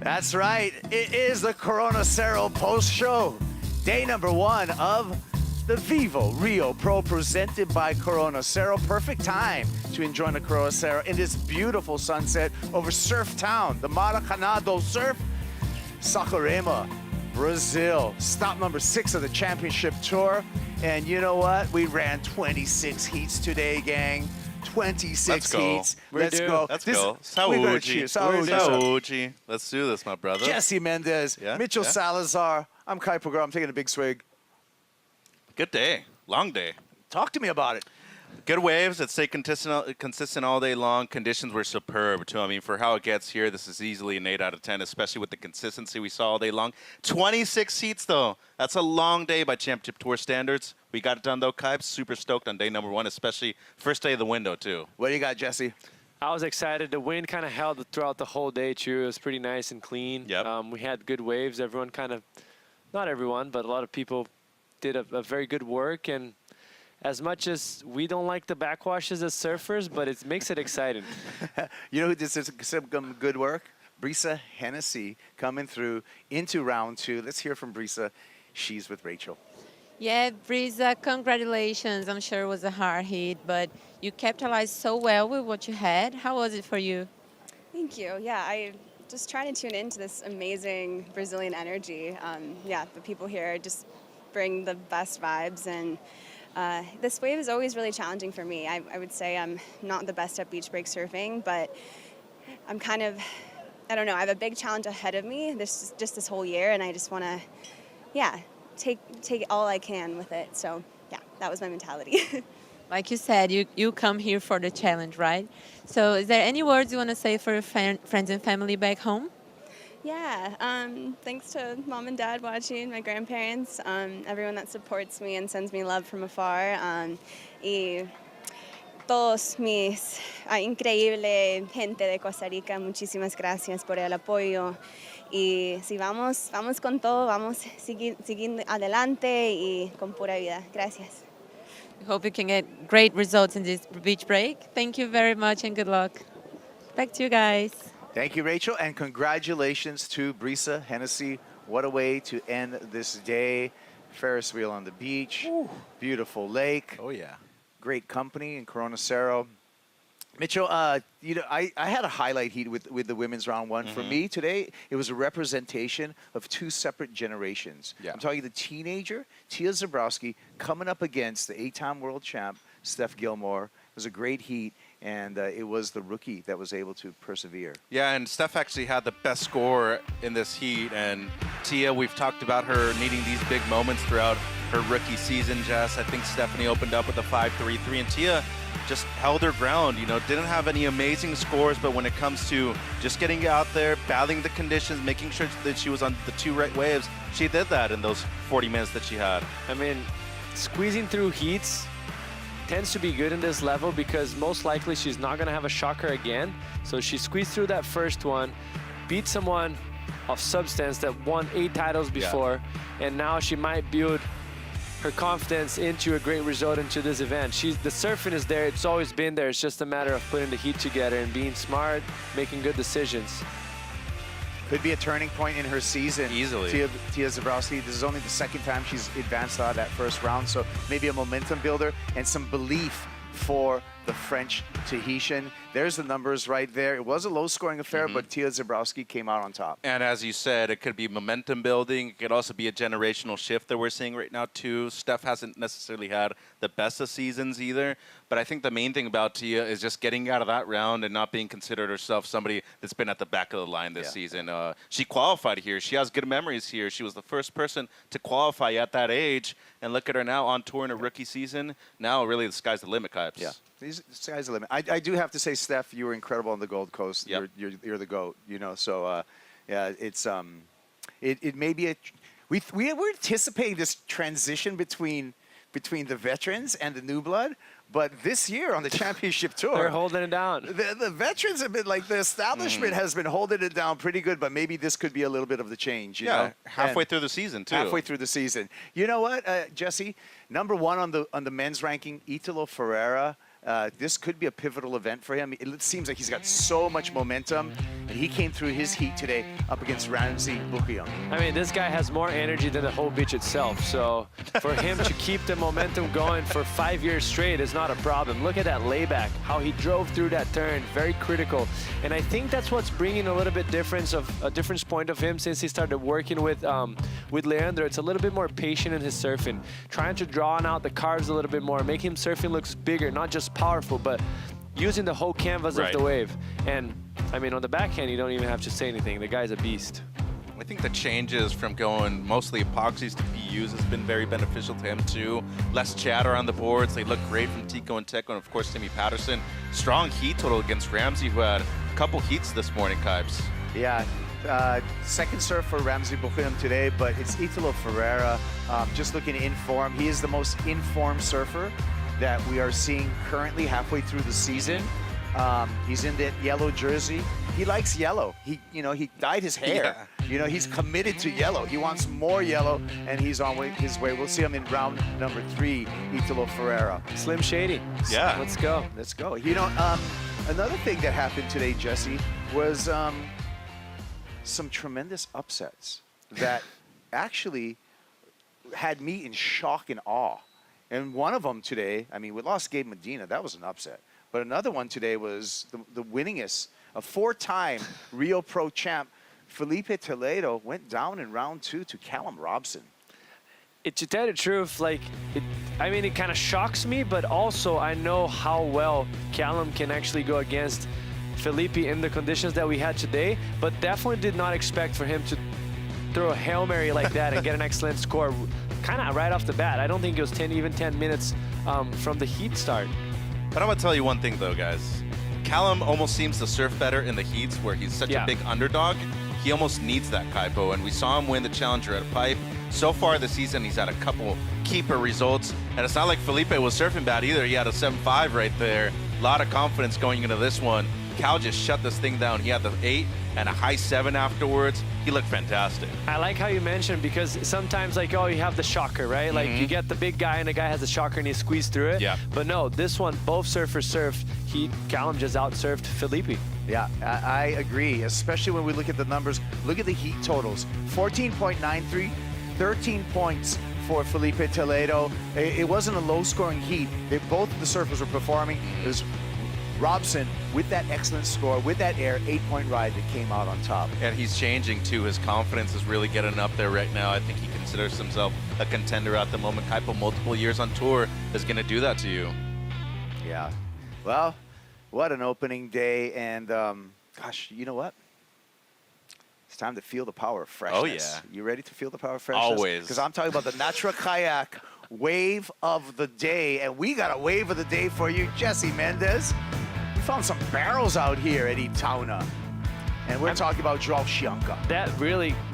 That's right. It is the Corona Cero post-show. Day number 1 of the VIVO Rio Pro presented by Corona Cero. Perfect time to enjoy the Corona Cero in this beautiful sunset over Surf Town, the Maracanã do Surf, Saquarema, Brazil. Stop number 6 of the championship tour. And you know what? We ran 26 heats today, gang. 26 heats. Let's go. Let's go. Saúde. Saúde. Let's do this, my brother. Jesse Mendez, Mitchell Salazar. I'm Kai Pogrom. I'm taking a big swig. Good day. Long day. Talk to me about it. Good waves that stay consistent all day long. Conditions were superb, too. I mean, for how it gets here, this is easily an 8 out of 10, especially with the consistency we saw all day long. 26 heats, though. That's a long day by Championship Tour standards. We got it done, though, Kai. Super stoked on day number 1, especially first day of the window, too. What do you got, Jesse? I was excited. The wind kind of held throughout the whole day, too. It was pretty nice and clean. Yep. We had good waves. Everyone kind of, not everyone, but a lot of people did a very good work. And as much as we don't like the backwashes as surfers, but it makes it exciting. You know who did some good work? Brisa Hennessy coming through into round 2. Let's hear from Brisa. She's with Rachel. Yeah, Brisa, congratulations. I'm sure it was a hard hit, but you capitalized so well with what you had. How was it for you? Thank you. Yeah, I just try to tune into this amazing Brazilian energy. Yeah, the people here just bring the best vibes, and this wave is always really challenging for me. I would say I'm not the best at beach break surfing, but I'm kind of, I don't know, I have a big challenge ahead of me this whole year, and I just want to, yeah, take all I can with it. So yeah, that was my mentality. Like you said, you come here for the challenge, right? So is there any words you want to say for your friends and family back home? Yeah, thanks to mom and dad watching, my grandparents, everyone that supports me and sends me love from afar, y todos mis increíble gente de Costa Rica, muchísimas gracias por el apoyo. Y si vamos con todo, vamos siguiendo adelante y con pura vida. Gracias. We hope you can get great results in this beach break. Thank you very much and good luck. Back to you guys. Thank you, Rachel, and congratulations to Brisa Hennessy. What a way to end this day. Ferris wheel on the beach, beautiful lake. Oh, yeah. Great company in Corona Cero. Mitchell, you know, I had a highlight heat with the women's round 1. For me today, it was a representation of 2 separate generations. I'm talking the teenager, Tia Zabrowski, coming up against the 8-time world champ, Steph Gilmore. It was a great heat, and it was the rookie that was able to persevere. Yeah, and Steph actually had the best score in this heat, and Tia, we've talked about her needing these big moments throughout her rookie season, Jess. I think Stephanie opened up with a 5.33, and Tia just held her ground, you know, didn't have any amazing scores, but when it comes to just getting out there, battling the conditions, making sure that she was on the 2 right waves, she did that in those 40 minutes that she had. I mean, squeezing through heats tends to be good in this level because most likely she's not going to have a shocker again. So she squeezed through that first one, beat someone of substance that won 8 titles before, and now she might build her confidence into a great result into this event. The surfing is there, it's always been there. It's just a matter of putting the heat together and being smart, making good decisions. Could be a turning point in her season. Easily. Tia Zabrowski, this is only the 2nd time she's advanced out of that first round, so maybe a momentum builder and some belief for the French Tahitian. There's the numbers right there. It was a low-scoring affair, but Tia Zabrowski came out on top. And as you said, it could be momentum building. It could also be a generational shift that we're seeing right now, too. Steph hasn't necessarily had the best of seasons either. But I think the main thing about Tia is just getting out of that round and not being considered herself somebody that's been at the back of the line this season. She qualified here. She has good memories here. She was the first person to qualify at that age. And look at her now on tour in a rookie season. Now, really, the sky's the limit, Kipes. Yeah. The sky's the limit. I do have to say, Steph, you were incredible on the Gold Coast. Yep. You're the GOAT, you know. So, yeah, it's it may be we're anticipating this transition between the veterans and the new blood. But this year on the championship tour, they're holding it down. The veterans have been like the establishment has been holding it down pretty good. But maybe this could be a little bit of the change. You know? Halfway through the season too. Halfway through the season. You know what, Jesse? Number 1 on the men's ranking, Italo Ferreira. This could be a pivotal event for him. It seems like he's got so much momentum, and he came through his heat today up against Ramsey Buchuyang. I mean, this guy has more energy than the whole beach itself. So for him to keep the momentum going for 5 years straight is not a problem. Look at that layback, how he drove through that turn, very critical. And I think that's what's bringing a little bit a difference point of him since he started working with Leandro. It's a little bit more patient in his surfing, trying to draw out the carves a little bit more, make him surfing looks bigger, not just powerful, but using the whole canvas of the wave. And I mean, on the backhand, you don't even have to say anything. The guy's a beast. I think the changes from going mostly epoxies to PUs has been very beneficial to him too. Less chatter on the boards. They look great from Tico and Teco, and of course Timmy Patterson. Strong heat total against Ramsey, who had a couple heats this morning, Kibes. Yeah. Second serve for Ramsey Buchuyang today, but it's Italo Ferreira. Just looking in form, he is the most informed surfer that we are seeing currently halfway through the season. He's in that yellow jersey. He likes yellow. He dyed his hair. Yeah. He's committed to yellow. He wants more yellow, and he's on his way. We'll see him in round number 3, Italo Ferreira. Slim Shady. Yeah. Let's go. Let's go. Another thing that happened today, Jesse, was some tremendous upsets that actually had me in shock and awe. And one of them today, I mean, we lost Gabe Medina. That was an upset. But another one today was the winningest. A 4-time Rio Pro champ, Felipe Toledo, went down in round 2 to Callum Robson. To tell you the truth, it kind of shocks me, but also I know how well Callum can actually go against Felipe in the conditions that we had today, but definitely did not expect for him to throw a Hail Mary like that and get an excellent score kind of right off the bat. I don't think it was even 10 minutes from the heat start. But I'm going to tell you one thing, though, guys. Callum almost seems to surf better in the heats where he's such a big underdog. He almost needs that Kaipo, and we saw him win the Challenger at a pipe. So far this season, he's had a couple keeper results, and it's not like Felipe was surfing bad either. He had a 7.5 right there. A lot of confidence going into this one. Cal just shut this thing down. He had the 8 and a high 7 afterwards. He looked fantastic. I like how you mentioned, because sometimes you have the shocker, right? Like you get the big guy and the guy has a shocker and he squeezed through it. Yeah. But no, this one, both surfers surfed. Callum just out-surfed Felipe. Yeah, I agree, especially when we look at the numbers. Look at the heat totals. 14.93, 13 points for Felipe Toledo. It wasn't a low-scoring heat. Both of the surfers were performing. It was Robson with that excellent score, with that air 8-point ride that came out on top. And he's changing too. His confidence is really getting up there right now. I think he considers himself a contender at the moment. Kaipo, multiple years on tour, is going to do that to you. Yeah. Well, what an opening day. And gosh, you know what? It's time to feel the power of freshness. Oh, yeah. You ready to feel the power of freshness? Always. Because I'm talking about the Natural Kayak Wave of the Day. And we got a Wave of the Day for you, Jesse Mendez. We found some barrels out here at Itauna. And we're talking about João Chianka.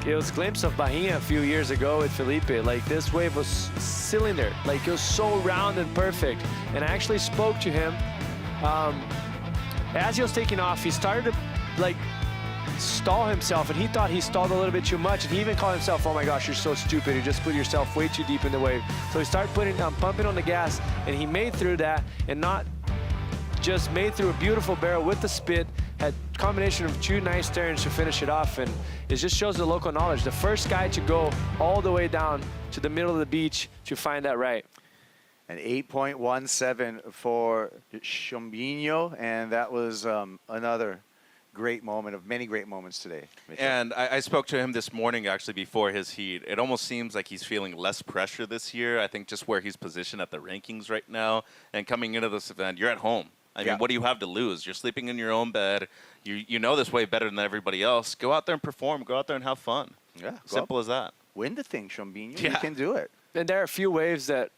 It was a glimpse of Bahia a few years ago with Felipe. This wave was cylinder. It was so round and perfect. And I actually spoke to him. As he was taking off, he started to stall himself, and he thought he stalled a little bit too much, and he even called himself, "Oh my gosh, you're so stupid, you just put yourself way too deep in the wave." So he started pumping on the gas, and he made through that, and not just made through a beautiful barrel with the spit, had a combination of 2 nice turns to finish it off, and it just shows the local knowledge. The first guy to go all the way down to the middle of the beach to find that right. An 8.17 for Chombinho, and that was another great moment of many great moments today. Mitchell. And I spoke to him this morning, actually, before his heat. It almost seems like he's feeling less pressure this year. I think just where he's positioned at the rankings right now, and coming into this event, you're at home. I mean, what do you have to lose? You're sleeping in your own bed. You know this way better than everybody else. Go out there and perform. Go out there and have fun. Yeah, simple as that. Win the thing, Chombinho. Yeah. You can do it. And there are a few waves that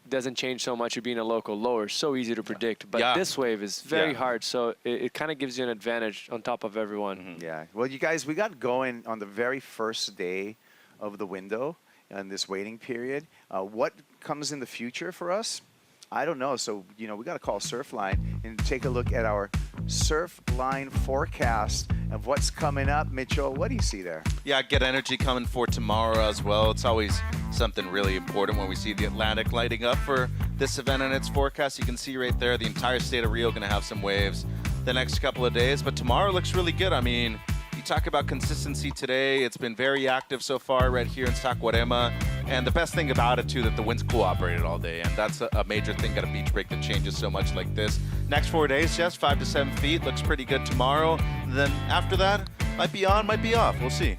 doesn't change so much of being a local lower. So easy to predict. But this wave is very hard, so it kind of gives you an advantage on top of everyone. Yeah. Well, you guys, we got going on the very first day of the window and this waiting period. What comes in the future for us? I don't know. So, we got to call Surfline and take a look at our Surfline forecast of what's coming up. Mitchell, what do you see there? Yeah, Get Energy coming for tomorrow as well. It's always something really important when we see the Atlantic lighting up for this event and its forecast. You can see right there, the entire state of Rio going to have some waves the next couple of days. But tomorrow looks really good. I mean, you talk about consistency today. It's been very active so far right here in Saquarema. And the best thing about it, too, that the wind's cooperated all day. And that's a major thing at a beach break that changes so much like this. Next 4 days, just 5 to 7 feet. Looks pretty good tomorrow. And then after that, might be on, might be off. We'll see.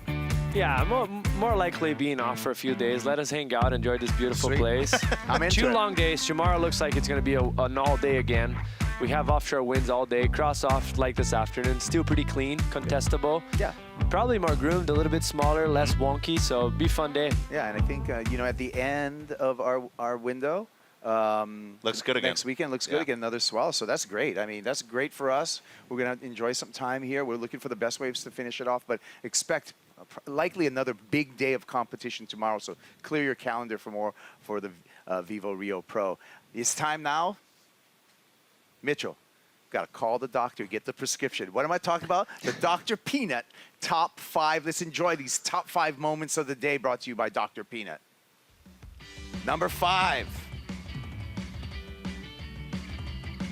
Yeah, more likely being off for a few days. Let us hang out, enjoy this beautiful Sweet. place. I'm into 2 it. long days. Tomorrow looks like it's going to be an all day again. We have offshore winds all day. Cross off like this afternoon. Still pretty clean, contestable. Yeah. Probably more groomed, a little bit smaller, less wonky. So be fun day. Yeah, and I think at the end of our window. Looks good again. Next weekend looks good again, another swell. So that's great. I mean, that's great for us. We're going to enjoy some time here. We're looking for the best waves to finish it off, but expect likely another big day of competition tomorrow. So clear your calendar for the VIVO Rio Pro. It's time now. Mitchell, got to call the doctor, get the prescription. What am I talking about? The Dr. Peanut top 5. Let's enjoy these top 5 moments of the day brought to you by Dr. Peanut. Number 5.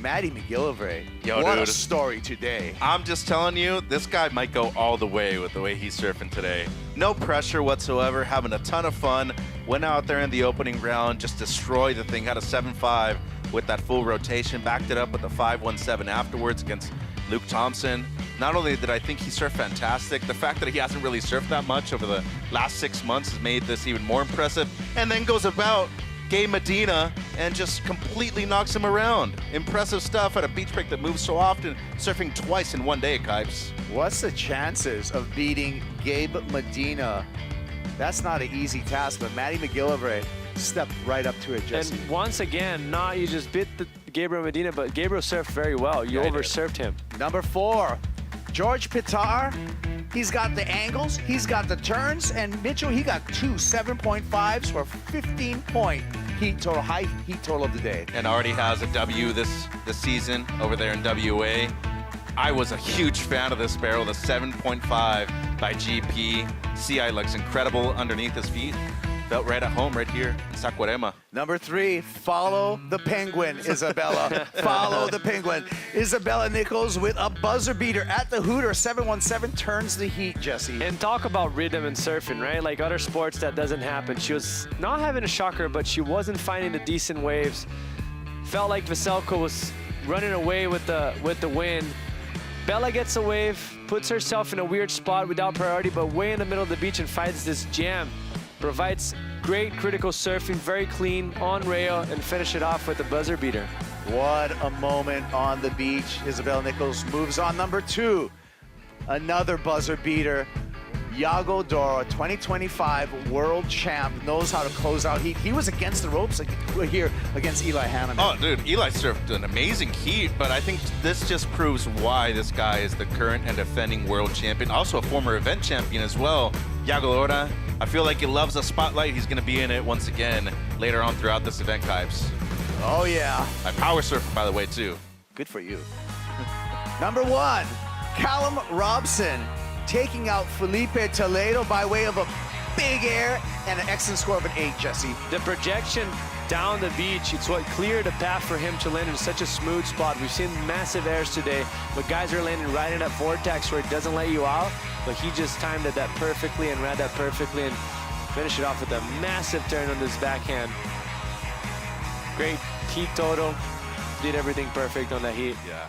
Matty McGill. Yo, what dude. a story today. I'm just telling you, this guy might go all the way with the way he's surfing today. No pressure whatsoever, having a ton of fun. Went out there in the opening round, just destroyed the thing, had a 7.5 with that full rotation, backed it up with a 5.17 afterwards against Luke Thompson. Not only did I think he surfed fantastic, the fact that he hasn't really surfed that much over the last 6 months has made this even more impressive. And then goes about Gabe Medina and just completely knocks him around. Impressive stuff at a beach break that moves so often, surfing twice in 1 day, Kipes. What's the chances of beating Gabe Medina? That's not an easy task, but Matty McGill stepped right up to it, Jesse. And once again, you just bit Gabriel Medina, but Gabriel surfed very well. You oversurfed him. Number 4, George Pitar. He's got the angles, he's got the turns, and Mitchell, he got 2 7.5s for 15-point high heat total of the day. And already has a W this season over there in WA. I was a huge fan of this barrel, the 7.5 by GP. CI looks incredible underneath his feet. Felt right at home right here in Saquarema. Number 3, follow the penguin, Isabella. Follow the penguin. Isabella Nichols with a buzzer beater at the Hooter. 717 turns the heat, Jesse. And talk about rhythm in surfing, right? Like other sports, that doesn't happen. She was not having a shocker, but she wasn't finding the decent waves. Felt like Veselko was running away with the wind. Bella gets a wave, puts herself in a weird spot without priority, but way in the middle of the beach and finds this jam. Provides great critical surfing, very clean on rail, and finish it off with a buzzer beater. What a moment on the beach. Isabella Nichols moves on. Number 2, another buzzer beater. Iago Doro, 2025 world champ, knows how to close out heat. He was against the ropes here against Eli Hanneman. Oh, dude, Eli surfed an amazing heat, but I think this just proves why this guy is the current and defending world champion, also a former event champion as well. Iago Doro, I feel like he loves the spotlight. He's going to be in it once again later on throughout this event, Kipes. Oh, yeah. I power surfer, by the way, too. Good for you. Number 1, Callum Robson taking out Felipe Toledo by way of a big air and an excellent score of an 8, Jesse. The projection down the beach, it's what cleared the path for him to land in such a smooth spot. We've seen massive airs today, but guys are landing right in that vortex where it doesn't let you out, but he just timed it that perfectly and read that perfectly and finished it off with a massive turn on this backhand. Great heat total, did everything perfect on that heat. Yeah.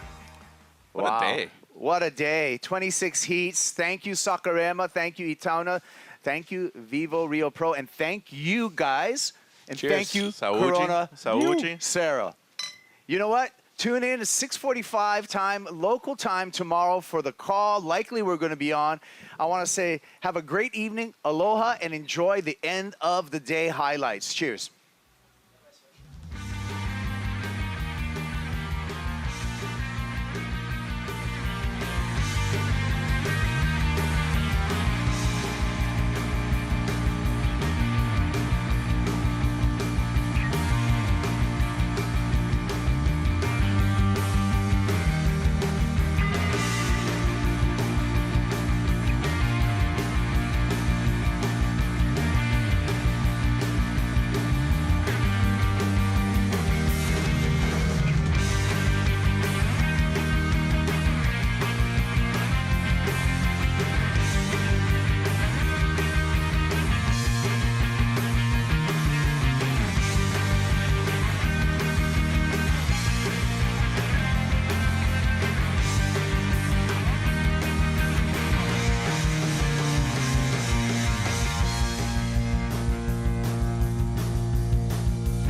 What a day. What a day. 26 heats. Thank you, Saquarema. Thank you, Itauna. Thank you, VIVO Rio Pro. And thank you, guys. And cheers. Thank you, Saúde. Corona. Saúde. Sarah. You know what? Tune in at 6:45 time, local time tomorrow for the call. Likely we're going to be on. I want to say have a great evening. Aloha and enjoy the end of the day highlights. Cheers.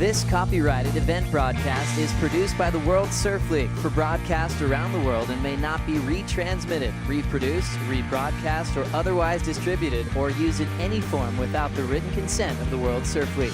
This copyrighted event broadcast is produced by the World Surf League for broadcast around the world and may not be retransmitted, reproduced, rebroadcast, or otherwise distributed or used in any form without the written consent of the World Surf League.